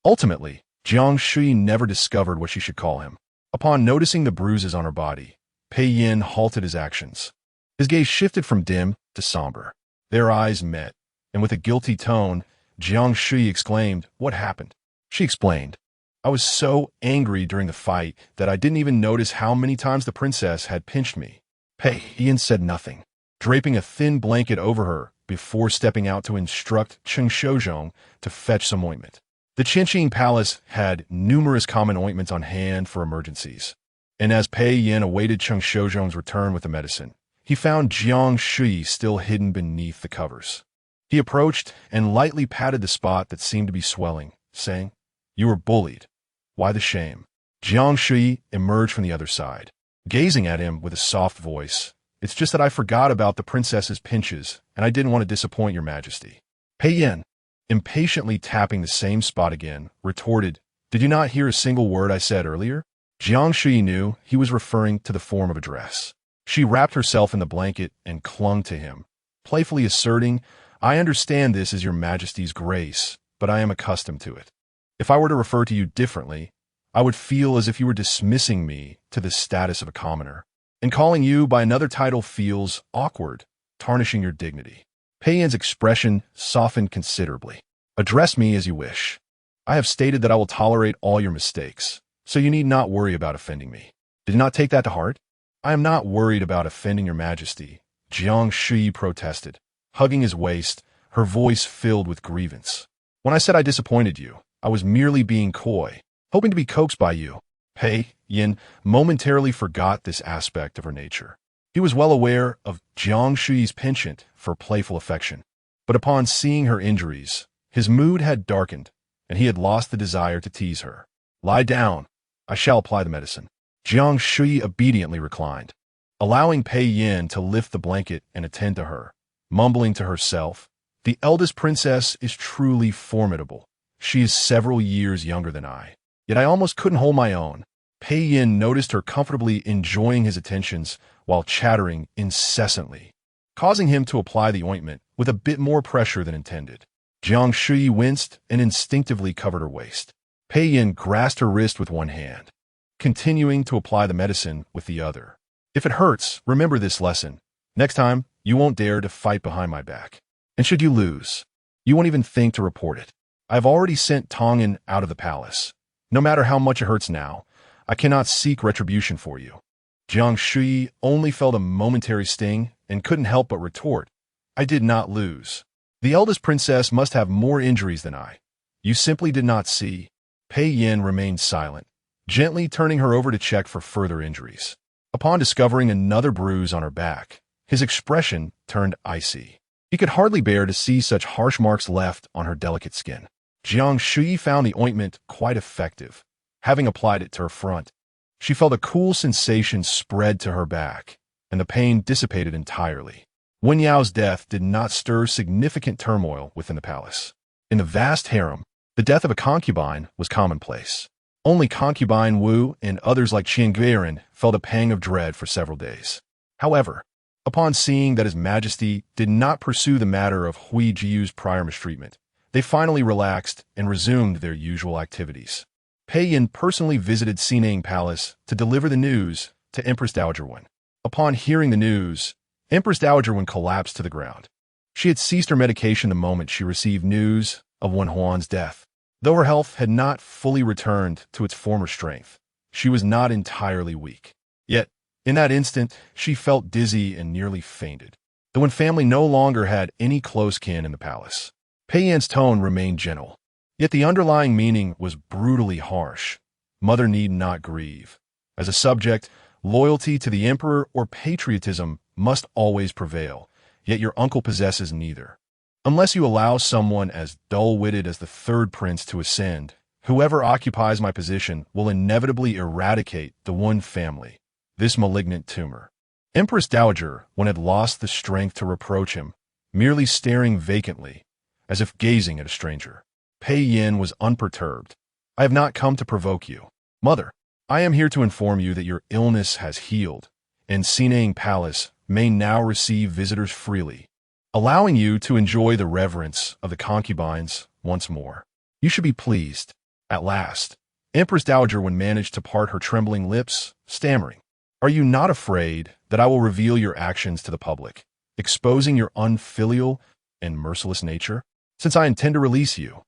Ultimately, Jiang Shuyi never discovered what she should call him. Upon noticing the bruises on her body, Pei Yin halted his actions. His gaze shifted from dim to somber. Their eyes met, and with a guilty tone, Jiang Shuyi exclaimed, What happened? She explained, I was so angry during the fight that I didn't even notice how many times the princess had pinched me. Pei Yin said nothing, draping a thin blanket over her before stepping out to instruct Chen Shozhong to fetch some ointment. The Qinqing Palace had numerous common ointments on hand for emergencies, and as Pei Yin awaited Cheng Shouzhong's return with the medicine, he found Jiang Shuyi still hidden beneath the covers. He approached and lightly patted the spot that seemed to be swelling, saying, "You were bullied. Why the shame?" Jiang Shuyi emerged from the other side, gazing at him with a soft voice. "It's just that I forgot about the princess's pinches, and I didn't want to disappoint your majesty." Pei Yin, impatiently tapping the same spot again, retorted, "Did you not hear a single word I said earlier?" Jiang Shuyi knew he was referring to the form of a dress. She wrapped herself in the blanket and clung to him, playfully asserting, "I understand this is your majesty's grace, but I am accustomed to it. If I were to refer to you differently, I would feel as if you were dismissing me to the status of a commoner, and calling you by another title feels awkward, tarnishing your dignity." Pei Yin's expression softened considerably. "Address me as you wish. I have stated that I will tolerate all your mistakes, so you need not worry about offending me. Did you not take that to heart?" "I am not worried about offending your majesty," Jiang Shuyi protested, hugging his waist, her voice filled with grievance. "When I said I disappointed you, I was merely being coy, hoping to be coaxed by you." Pei Yin momentarily forgot this aspect of her nature. He was well aware of Jiang Shuyi's penchant for playful affection, but upon seeing her injuries, his mood had darkened, and he had lost the desire to tease her. "Lie down. I shall apply the medicine." Jiang Shuyi obediently reclined, allowing Pei Yin to lift the blanket and attend to her, mumbling to herself, "The eldest princess is truly formidable. She is several years younger than I, yet I almost couldn't hold my own." Pei Yin noticed her comfortably enjoying his attentions while chattering incessantly, causing him to apply the ointment with a bit more pressure than intended. Jiang Shuyi winced and instinctively covered her waist. Pei Yin grasped her wrist with one hand, continuing to apply the medicine with the other. "If it hurts, remember this lesson. Next time, you won't dare to fight behind my back. And should you lose, you won't even think to report it. I have already sent Tongan out of the palace. No matter how much it hurts now, I cannot seek retribution for you." Jiang Shuyi only felt a momentary sting and couldn't help but retort, "I did not lose. The eldest princess must have more injuries than I. You simply did not see." Pei Yin remained silent, gently turning her over to check for further injuries. Upon discovering another bruise on her back, his expression turned icy. He could hardly bear to see such harsh marks left on her delicate skin. Jiang Shuyi found the ointment quite effective. Having applied it to her front, she felt a cool sensation spread to her back, and the pain dissipated entirely. Wen Yao's death did not stir significant turmoil within the palace. In the vast harem, the death of a concubine was commonplace. Only Concubine Wu and others like Qian felt a pang of dread for several days. However, upon seeing that His Majesty did not pursue the matter of Hui Jiu's prior mistreatment, they finally relaxed and resumed their usual activities. Pei Yin personally visited Sinang Palace to deliver the news to Empress Dowager Wen. Upon hearing the news, Empress Dowager Wen collapsed to the ground. She had ceased her medication the moment she received news of Wen Huan's death. Though her health had not fully returned to its former strength, she was not entirely weak. Yet, in that instant, she felt dizzy and nearly fainted. The Wen family no longer had any close kin in the palace. Pei Yin's tone remained gentle, yet the underlying meaning was brutally harsh. Mother need not grieve. As a subject, loyalty to the emperor or patriotism must always prevail, yet your uncle possesses neither. Unless you allow someone as dull-witted as the third prince to ascend, whoever occupies my position will inevitably eradicate the Wen family, this malignant tumor. Empress Dowager, when had lost the strength to reproach him, merely staring vacantly, as if gazing at a stranger. Pei Yin was unperturbed. "I have not come to provoke you. Mother, I am here to inform you that your illness has healed, and Sinang Palace may now receive visitors freely, allowing you to enjoy the reverence of the concubines once more. You should be pleased." At last, Empress Dowager Wen managed to part her trembling lips, stammering, "Are you not afraid that I will reveal your actions to the public, exposing your unfilial and merciless nature? Since I intend to release you,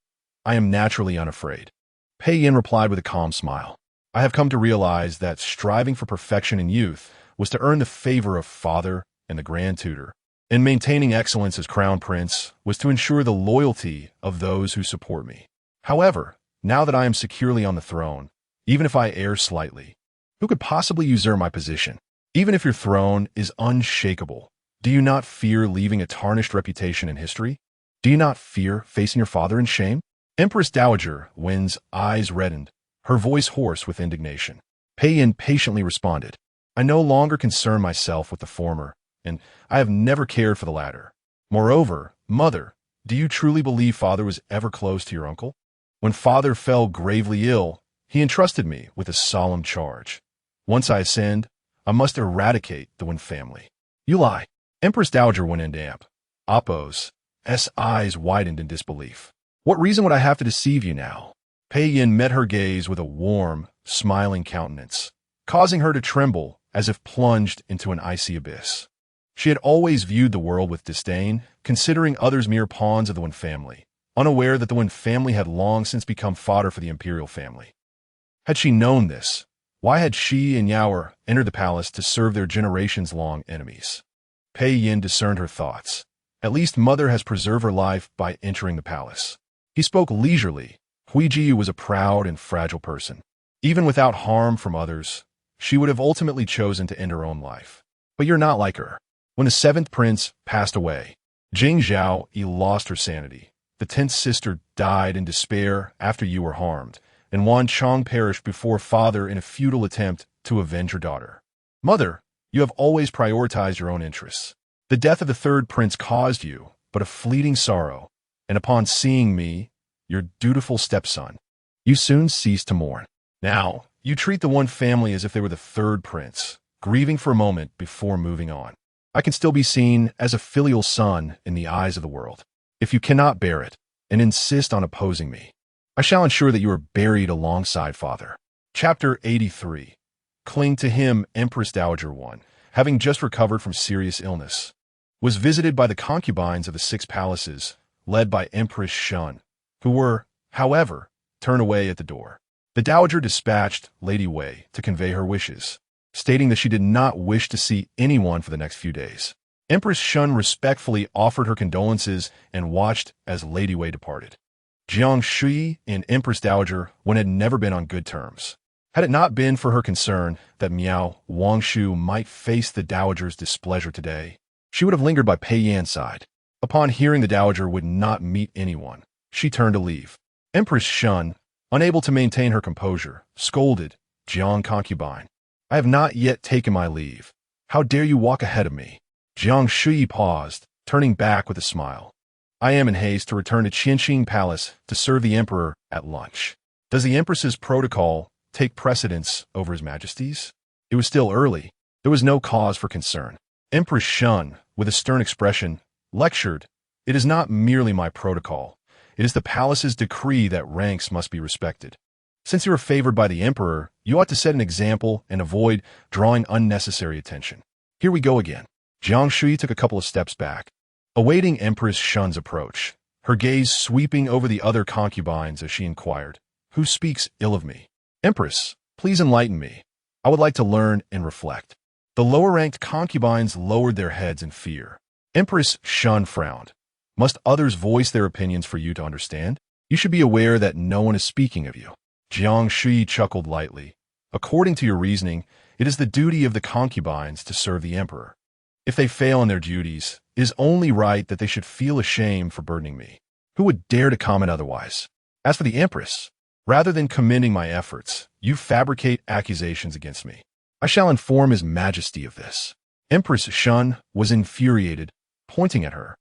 I am naturally unafraid." Pei Yin replied with a calm smile, "I have come to realize that striving for perfection in youth was to earn the favor of father and the grand tutor, and maintaining excellence as crown prince was to ensure the loyalty of those who support me. However, now that I am securely on the throne, even if I err slightly, Who could possibly usurp my position? Even if your throne is unshakable, do you not fear leaving a tarnished reputation in history? Do you not fear facing your father in shame? Empress Dowager Wen's eyes reddened, her voice hoarse with indignation. Pei Yin patiently responded, I no longer concern myself with the former, and I have never cared for the latter. Moreover, mother, do you truly believe father was ever close to your uncle? When father fell gravely ill, he entrusted me with a solemn charge. Once I ascend, I must eradicate the Wen family. You lie. Empress Dowager went into amp. Appo's eyes widened in disbelief. What reason would I have to deceive you now? Pei Yin met her gaze with a warm, smiling countenance, causing her to tremble as if plunged into an icy abyss. She had always viewed the world with disdain, considering others mere pawns of the Wen family, unaware that the Wen family had long since become fodder for the imperial family. Had she known this, why had she and Yaoer entered the palace to serve their generations-long enemies? Pei Yin discerned her thoughts. At least mother has preserved her life by entering the palace. He spoke leisurely. Huijiu was a proud and fragile person. Even without harm from others, she would have ultimately chosen to end her own life. But you're not like her. When the 7th prince passed away, Jing Zhaoyi lost her sanity. The 10th sister died in despair after you were harmed, and Wan Chong perished before father in a futile attempt to avenge her daughter. Mother, you have always prioritized your own interests. The death of the 3rd prince caused you but a fleeting sorrow, and upon seeing me, your dutiful stepson, you soon ceased to mourn. Now, you treat the Wen family as if they were the 3rd prince, grieving for a moment before moving on. I can still be seen as a filial son in the eyes of the world. If you cannot bear it and insist on opposing me, I shall ensure that you are buried alongside father. Chapter 83. Cling to him. Empress Dowager I, having just recovered from serious illness, was visited by the concubines of the 6 palaces, led by Empress Shun, who were, however, turned away at the door. The dowager dispatched Lady Wei to convey her wishes, stating that she did not wish to see anyone for the next few days. Empress Shun respectfully offered her condolences and watched as Lady Wei departed. Jiang Shuyi and Empress Dowager Wen had never been on good terms. Had it not been for her concern that Miao Wangshu might face the dowager's displeasure today, she would have lingered by Pei Yan's side. Upon hearing the dowager would not meet anyone, she turned to leave. Empress Shun, unable to maintain her composure, scolded Jiang Concubine. I have not yet taken my leave. How dare you walk ahead of me? Jiang Shuyi paused, turning back with a smile. I am in haste to return to Qianqing Palace to serve the Emperor at lunch. Does the Empress's protocol take precedence over His Majesty's? It was still early. There was no cause for concern. Empress Shun, with a stern expression, lectured, It is not merely my protocol. It is the palace's decree that ranks must be respected. Since you are favored by the Emperor, you ought to set an example and avoid drawing unnecessary attention. Here we go again. Jiang Shuyi took a couple of steps back, awaiting Empress Shun's approach, her gaze sweeping over the other concubines as she inquired, Who speaks ill of me? Empress, please enlighten me. I would like to learn and reflect. The lower-ranked concubines lowered their heads in fear. Empress Shun frowned. Must others voice their opinions for you to understand? You should be aware that no one is speaking of you. Jiang Shuyi chuckled lightly. According to your reasoning, it is the duty of the concubines to serve the emperor. If they fail in their duties, it is only right that they should feel ashamed for burdening me. Who would dare to comment otherwise? As for the empress, rather than commending my efforts, you fabricate accusations against me. I shall inform His Majesty of this. Empress Shun was infuriated, pointing at her.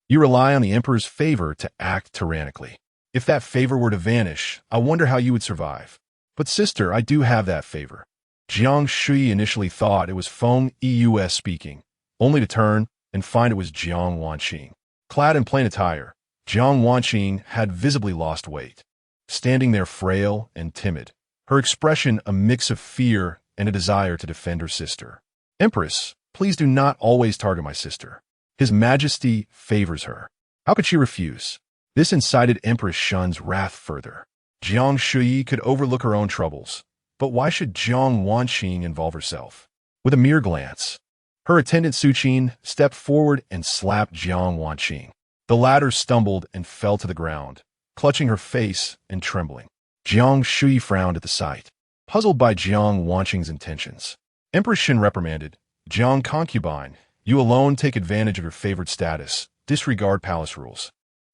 You rely on the emperor's favor to act tyrannically. If that favor were to vanish, I wonder how you would survive. But sister, I do have that favor. Jiang Shuyi initially thought it was Feng Eus speaking, only to turn and find it was Jiang Wanqing. Clad in plain attire, Jiang Wanqing had visibly lost weight, standing there frail and timid, her expression a mix of fear and a desire to defend her sister. Empress, please do not always target my sister. His Majesty favors her. How could she refuse? This incited Empress Shun's wrath further. Jiang Shuyi could overlook her own troubles, but why should Jiang Wanqing involve herself? With a mere glance, her attendant Su Qin stepped forward and slapped Jiang Wanqing. The latter stumbled and fell to the ground, clutching her face and trembling. Jiang Shuyi frowned at the sight. puzzled by Jiang Wanqing's intentions. Empress Xin reprimanded, Jiang Concubine, you alone take advantage of your favored status, disregard palace rules,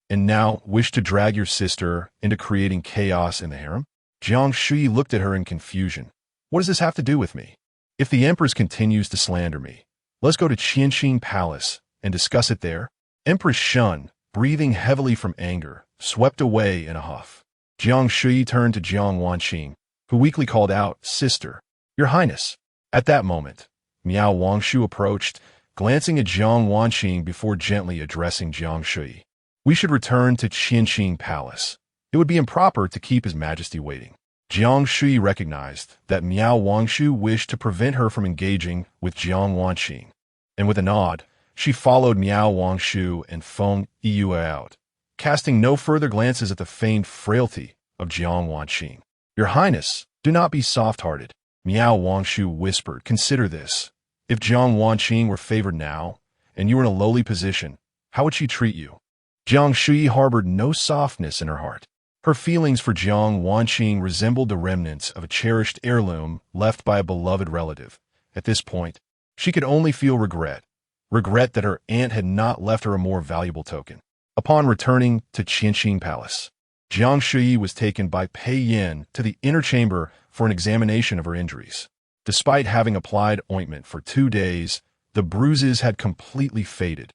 and now wish to drag your sister into creating chaos in the harem? Jiang Shuyi looked at her in confusion. What does this have to do with me? If the Empress continues to slander me, let's go to Qianxin Palace and discuss it there. Empress Shun, breathing heavily from anger, swept away in a huff. Jiang Shuyi turned to Jiang Wanqing, who weakly called out, Sister, Your Highness. At that moment, Miao Wangshu approached, glancing at Jiang Wanqing before gently addressing Jiang Shuyi. We should return to Qianxin Palace. It would be improper to keep His Majesty waiting. Jiang Shuyi recognized that Miao Wangshu wished to prevent her from engaging with Jiang Wanqing, and with a nod, she followed Miao Wangshu and Feng Yue out, casting no further glances at the feigned frailty of Jiang Wanqing. Your Highness, do not be soft-hearted, Miao Wangshu whispered. Consider this. If Jiang Wanqing were favored now, and you were in a lowly position, how would she treat you? Jiang Shuyi harbored no softness in her heart. Her feelings for Jiang Wanqing resembled the remnants of a cherished heirloom left by a beloved relative. At this point, she could only feel regret that her aunt had not left her a more valuable token. Upon returning to Qianxin Palace, Jiang Shuyi was taken by Pei Yin to the inner chamber for an examination of her injuries. Despite having applied ointment for 2 days, the bruises had completely faded.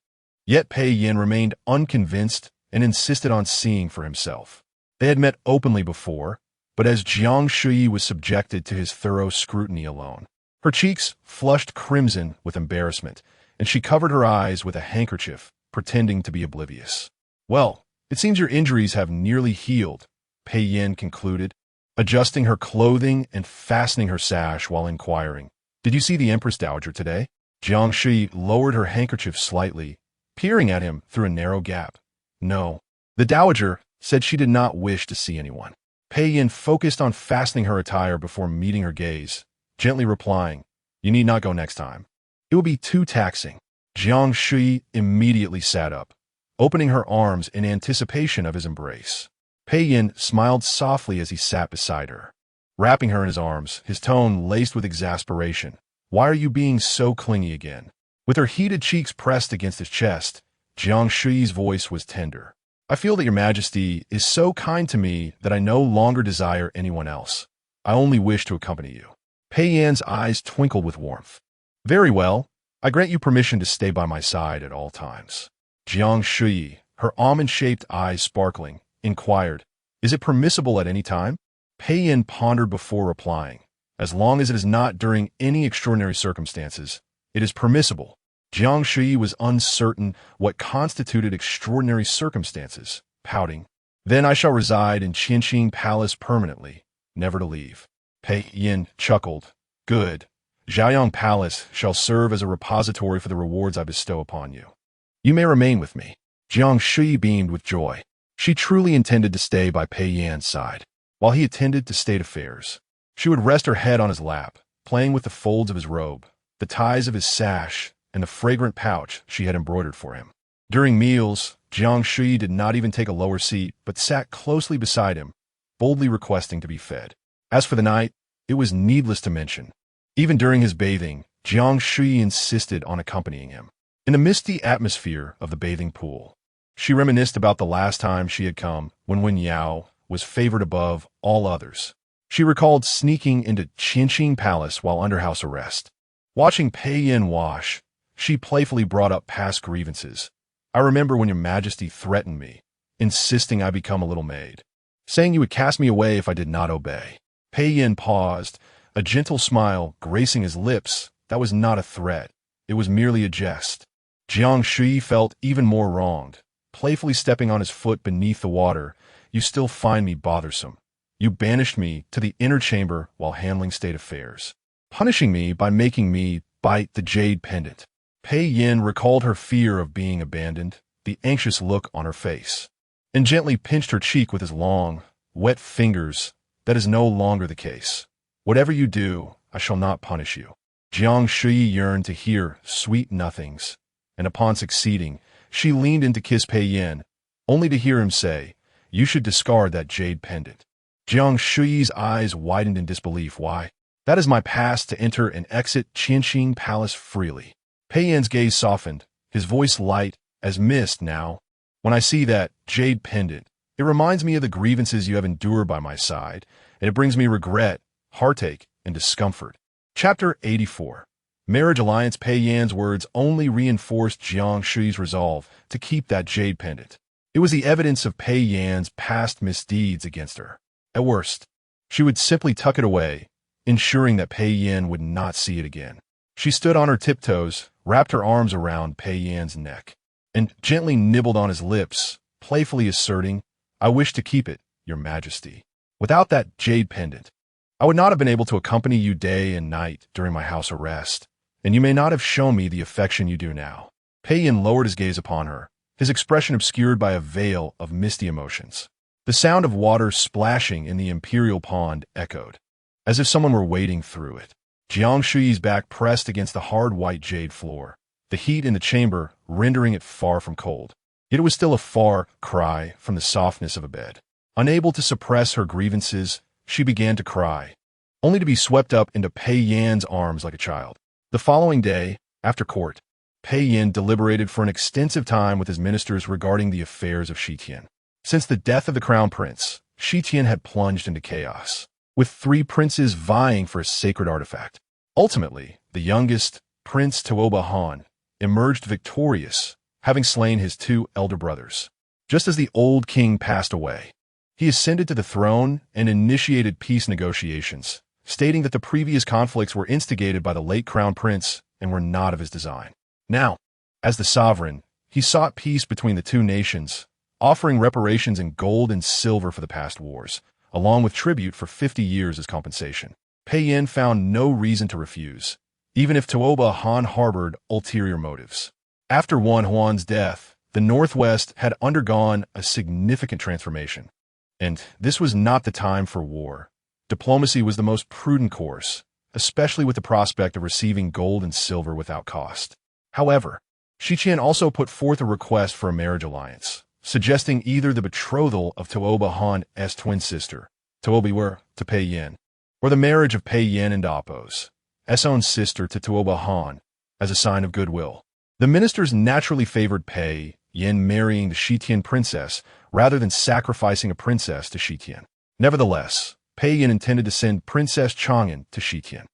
Yet Pei Yin remained unconvinced and insisted on seeing for himself. They had met openly before, but as Jiang Shuyi was subjected to his thorough scrutiny alone, her cheeks flushed crimson with embarrassment, and she covered her eyes with a handkerchief, pretending to be oblivious. Well, it seems your injuries have nearly healed, Pei Yin concluded, adjusting her clothing and fastening her sash while inquiring, Did you see the Empress Dowager today? Jiang Shuyi lowered her handkerchief slightly, peering at him through a narrow gap. No. The Dowager said she did not wish to see anyone. Pei Yin focused on fastening her attire before meeting her gaze, gently replying, You need not go next time. It will be too taxing. Jiang Shuyi immediately sat up, opening her arms in anticipation of his embrace. Pei Yin smiled softly as he sat beside her, wrapping her in his arms, his tone laced with exasperation. Why are you being so clingy again? With her heated cheeks pressed against his chest, Jiang Shuyi's voice was tender. I feel that your Majesty is so kind to me that I no longer desire anyone else. I only wish to accompany you. Pei Yan's eyes twinkled with warmth. Very well. I grant you permission to stay by my side at all times. Jiang Shuyi, her almond-shaped eyes sparkling, inquired, Is it permissible at any time? Pei Yan pondered before replying. As long as it is not during any extraordinary circumstances, it is permissible. Jiang Shuyi was uncertain what constituted extraordinary circumstances, pouting. Then I shall reside in Qianxin Palace permanently, never to leave. Pei Yin chuckled. Good. Zhaoyang Palace shall serve as a repository for the rewards I bestow upon you. You may remain with me. Jiang Shuyi beamed with joy. She truly intended to stay by Pei Yan's side, while he attended to state affairs. She would rest her head on his lap, playing with the folds of his robe, the ties of his sash, and the fragrant pouch she had embroidered for him. During meals, Jiang Shuyi did not even take a lower seat, but sat closely beside him, boldly requesting to be fed. As for the night, it was needless to mention. Even during his bathing, Jiang Shuyi insisted on accompanying him. In the misty atmosphere of the bathing pool, she reminisced about the last time she had come when Wen Yao was favored above all others. She recalled sneaking into Qianxin Palace while under house arrest. Watching Pei Yin wash, she playfully brought up past grievances. I remember when your Majesty threatened me, insisting I become a little maid, saying you would cast me away if I did not obey. Pei Yin paused, a gentle smile gracing his lips. That was not a threat. It was merely a jest. Jiang Shuyi felt even more wronged, playfully stepping on his foot beneath the water. You still find me bothersome. You banished me to the inner chamber while handling state affairs, punishing me by making me bite the jade pendant. Pei Yin recalled her fear of being abandoned, the anxious look on her face, and gently pinched her cheek with his long, wet fingers. That is no longer the case. Whatever you do, I shall not punish you. Jiang Shuyi yearned to hear sweet nothings, and upon succeeding, she leaned in to kiss Pei Yin, only to hear him say, You should discard that jade pendant. Jiang Shuyi's eyes widened in disbelief. Why? That is my pass to enter and exit Qianxing Palace freely. Pei Yan's gaze softened, his voice light as mist now. When I see that jade pendant, it reminds me of the grievances you have endured by my side, and it brings me regret, heartache, and discomfort. Chapter 84. Marriage Alliance. Pei Yan's words only reinforced Jiang Shuyi's resolve to keep that jade pendant. It was the evidence of Pei Yan's past misdeeds against her. At worst, she would simply tuck it away, ensuring that Pei Yan would not see it again. She stood on her tiptoes, wrapped her arms around Pei Yan's neck, and gently nibbled on his lips, playfully asserting, "I wish to keep it, Your Majesty. Without that jade pendant, I would not have been able to accompany you day and night during my house arrest, and you may not have shown me the affection you do now." Pei Yan lowered his gaze upon her, his expression obscured by a veil of misty emotions. The sound of water splashing in the imperial pond echoed, as if someone were wading through it. Jiang Shuyi's back pressed against the hard white jade floor, the heat in the chamber rendering it far from cold. Yet it was still a far cry from the softness of a bed. Unable to suppress her grievances, she began to cry, only to be swept up into Pei Yan's arms like a child. The following day, after court, Pei Yan deliberated for an extensive time with his ministers regarding the affairs of Shitian. Since the death of the crown prince, Shitian had plunged into chaos, with 3 princes vying for a sacred artifact. Ultimately, the youngest, Prince Tuoba Han, emerged victorious, having slain his 2 elder brothers. Just as the old king passed away, he ascended to the throne and initiated peace negotiations, stating that the previous conflicts were instigated by the late crown prince and were not of his design. Now, as the sovereign, he sought peace between the 2 nations, offering reparations in gold and silver for the past wars, along with tribute for 50 years as compensation. Pei Yan found no reason to refuse, even if Tuoba Han harbored ulterior motives. After Wan Huan's death, the Northwest had undergone a significant transformation, and this was not the time for war. Diplomacy was the most prudent course, especially with the prospect of receiving gold and silver without cost. However, Shitian also put forth a request for a marriage alliance, suggesting either the betrothal of Tuoba Han's twin sister, Tuobiwer, to Pei Yan, or the marriage of Pei Yan and Dapo's own sister to Tuoba Han, as a sign of goodwill. The ministers naturally favored Pei Yan marrying the Shitian princess rather than sacrificing a princess to Shitian. Nevertheless, Pei Yan intended to send Princess Chang'an to Shitian.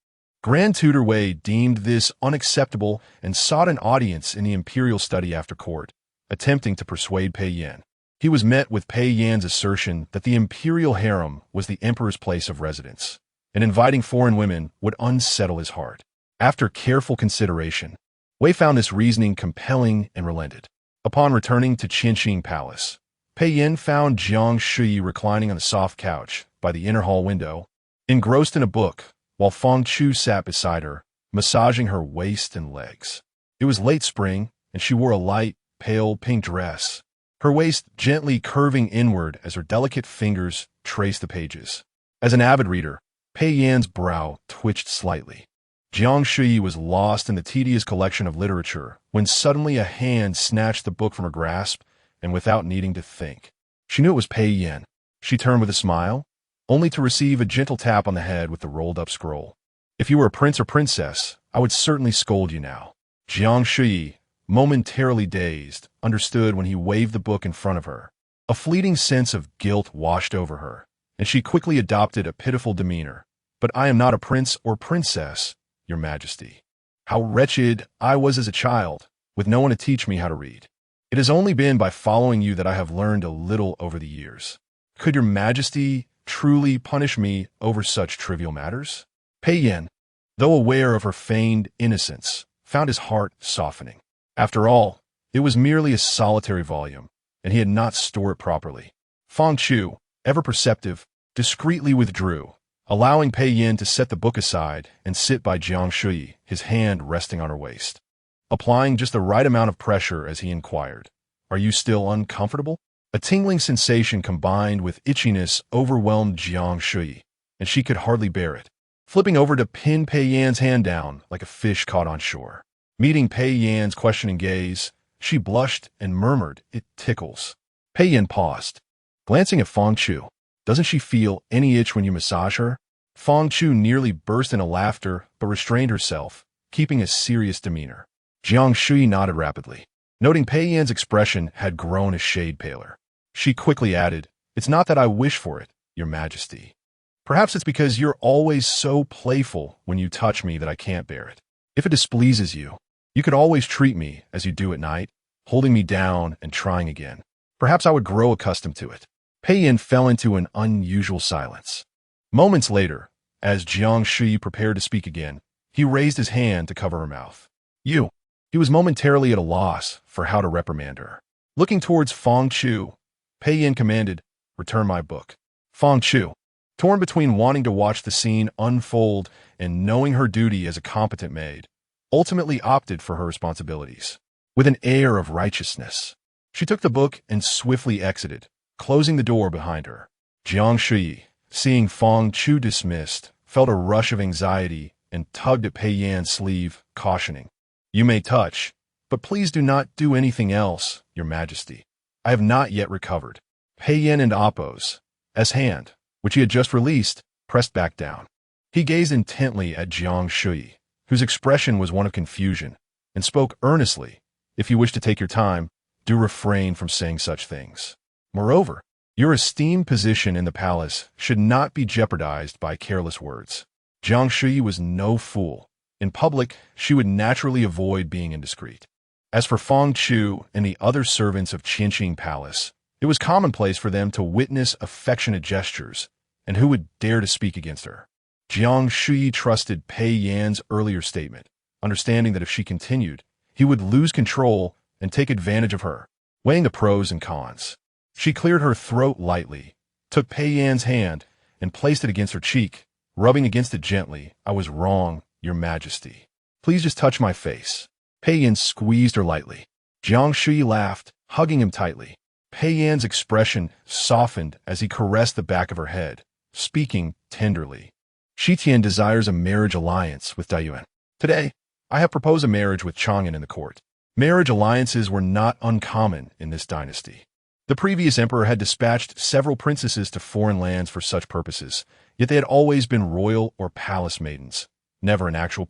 Grand Tutor Wei deemed this unacceptable and sought an audience in the imperial study after court, attempting to persuade Pei Yan. He was met with Pei Yan's assertion that the imperial harem was the emperor's place of residence, and inviting foreign women would unsettle his heart. After careful consideration, Wei found this reasoning compelling and relented. Upon returning to Qianxing Palace, Pei Yan found Jiang Shuyi reclining on a soft couch by the inner hall window, engrossed in a book, while Feng Chu sat beside her, massaging her waist and legs. It was late spring, and she wore a light, pale pink dress, her waist gently curving inward as her delicate fingers traced the pages. As an avid reader, Pei Yan's brow twitched slightly. Jiang Shuyi was lost in the tedious collection of literature when suddenly a hand snatched the book from her grasp, and without needing to think, she knew it was Pei Yan. She turned with a smile, only to receive a gentle tap on the head with the rolled-up scroll. "If you were a prince or princess, I would certainly scold you now." Jiang Shuyi, momentarily dazed, understood when he waved the book in front of her. A fleeting sense of guilt washed over her, and she quickly adopted a pitiful demeanor. "But I am not a prince or princess, Your Majesty. How wretched I was as a child, with no one to teach me how to read. It has only been by following you that I have learned a little over the years. Could Your Majesty truly punish me over such trivial matters?" Pei Yan, though aware of her feigned innocence, found his heart softening. After all, it was merely a solitary volume, and he had not stored it properly. Feng Chu, ever perceptive, discreetly withdrew, allowing Pei Yan to set the book aside and sit by Jiang Shuyi, his hand resting on her waist. Applying just the right amount of pressure as he inquired, "Are you still uncomfortable?" A tingling sensation combined with itchiness overwhelmed Jiang Shuyi, and she could hardly bear it. Flipping over to pin Pei Yan's hand down like a fish caught on shore. Meeting Pei Yan's questioning gaze, she blushed and murmured, "It tickles." Pei Yan paused, glancing at Feng Chu. Doesn't she feel any itch when you massage her? Fang Chu nearly burst into laughter, but restrained herself, keeping a serious demeanor. Jiang Shuyi nodded rapidly. Noting Pei Yan's expression had grown a shade paler. She quickly added, "It's not that I wish for it, Your Majesty. Perhaps it's because you're always so playful when you touch me that I can't bear it. If it displeases you, you could always treat me as you do at night, holding me down and trying again. Perhaps I would grow accustomed to it." Pei Yan fell into an unusual silence. Moments later, as Jiang Shuyi prepared to speak again, he raised his hand to cover her mouth. "You." He was momentarily at a loss for how to reprimand her. Looking towards Fang Chu, Pei Yan commanded, "Return my book." Fang Chu, torn between wanting to watch the scene unfold and knowing her duty as a competent maid, ultimately opted for her responsibilities. With an air of righteousness, she took the book and swiftly exited, closing the door behind her. Jiang Shuyi, seeing Fang Chu dismissed, felt a rush of anxiety and tugged at Pei Yan's sleeve, cautioning, "You may touch, but please do not do anything else, Your Majesty. I have not yet recovered." Pei Yan and Appo's hand, which he had just released, pressed back down. He gazed intently at Jiang Shuyi, whose expression was one of confusion, and spoke earnestly, "If you wish to take your time, do refrain from saying such things. Moreover, your esteemed position in the palace should not be jeopardized by careless words." Jiang Shuyi was no fool. In public, she would naturally avoid being indiscreet. As for Fang Chu and the other servants of Qianqing Palace, it was commonplace for them to witness affectionate gestures, and who would dare to speak against her? Jiang Shuyi trusted Pei Yan's earlier statement, understanding that if she continued, he would lose control and take advantage of her. Weighing the pros and cons, she cleared her throat lightly, took Pei Yan's hand, and placed it against her cheek, rubbing against it gently. "I was wrong, Your Majesty. Please just touch my face." Pei Yan squeezed her lightly. Jiang Shuyi laughed, hugging him tightly. Pei Yan's expression softened as he caressed the back of her head, speaking tenderly. "Shi Tian desires a marriage alliance with Daiyuan. Today, I have proposed a marriage with Chang'an in the court." Marriage alliances were not uncommon in this dynasty. The previous emperor had dispatched several princesses to foreign lands for such purposes, yet they had always been royal or palace maidens, never an actual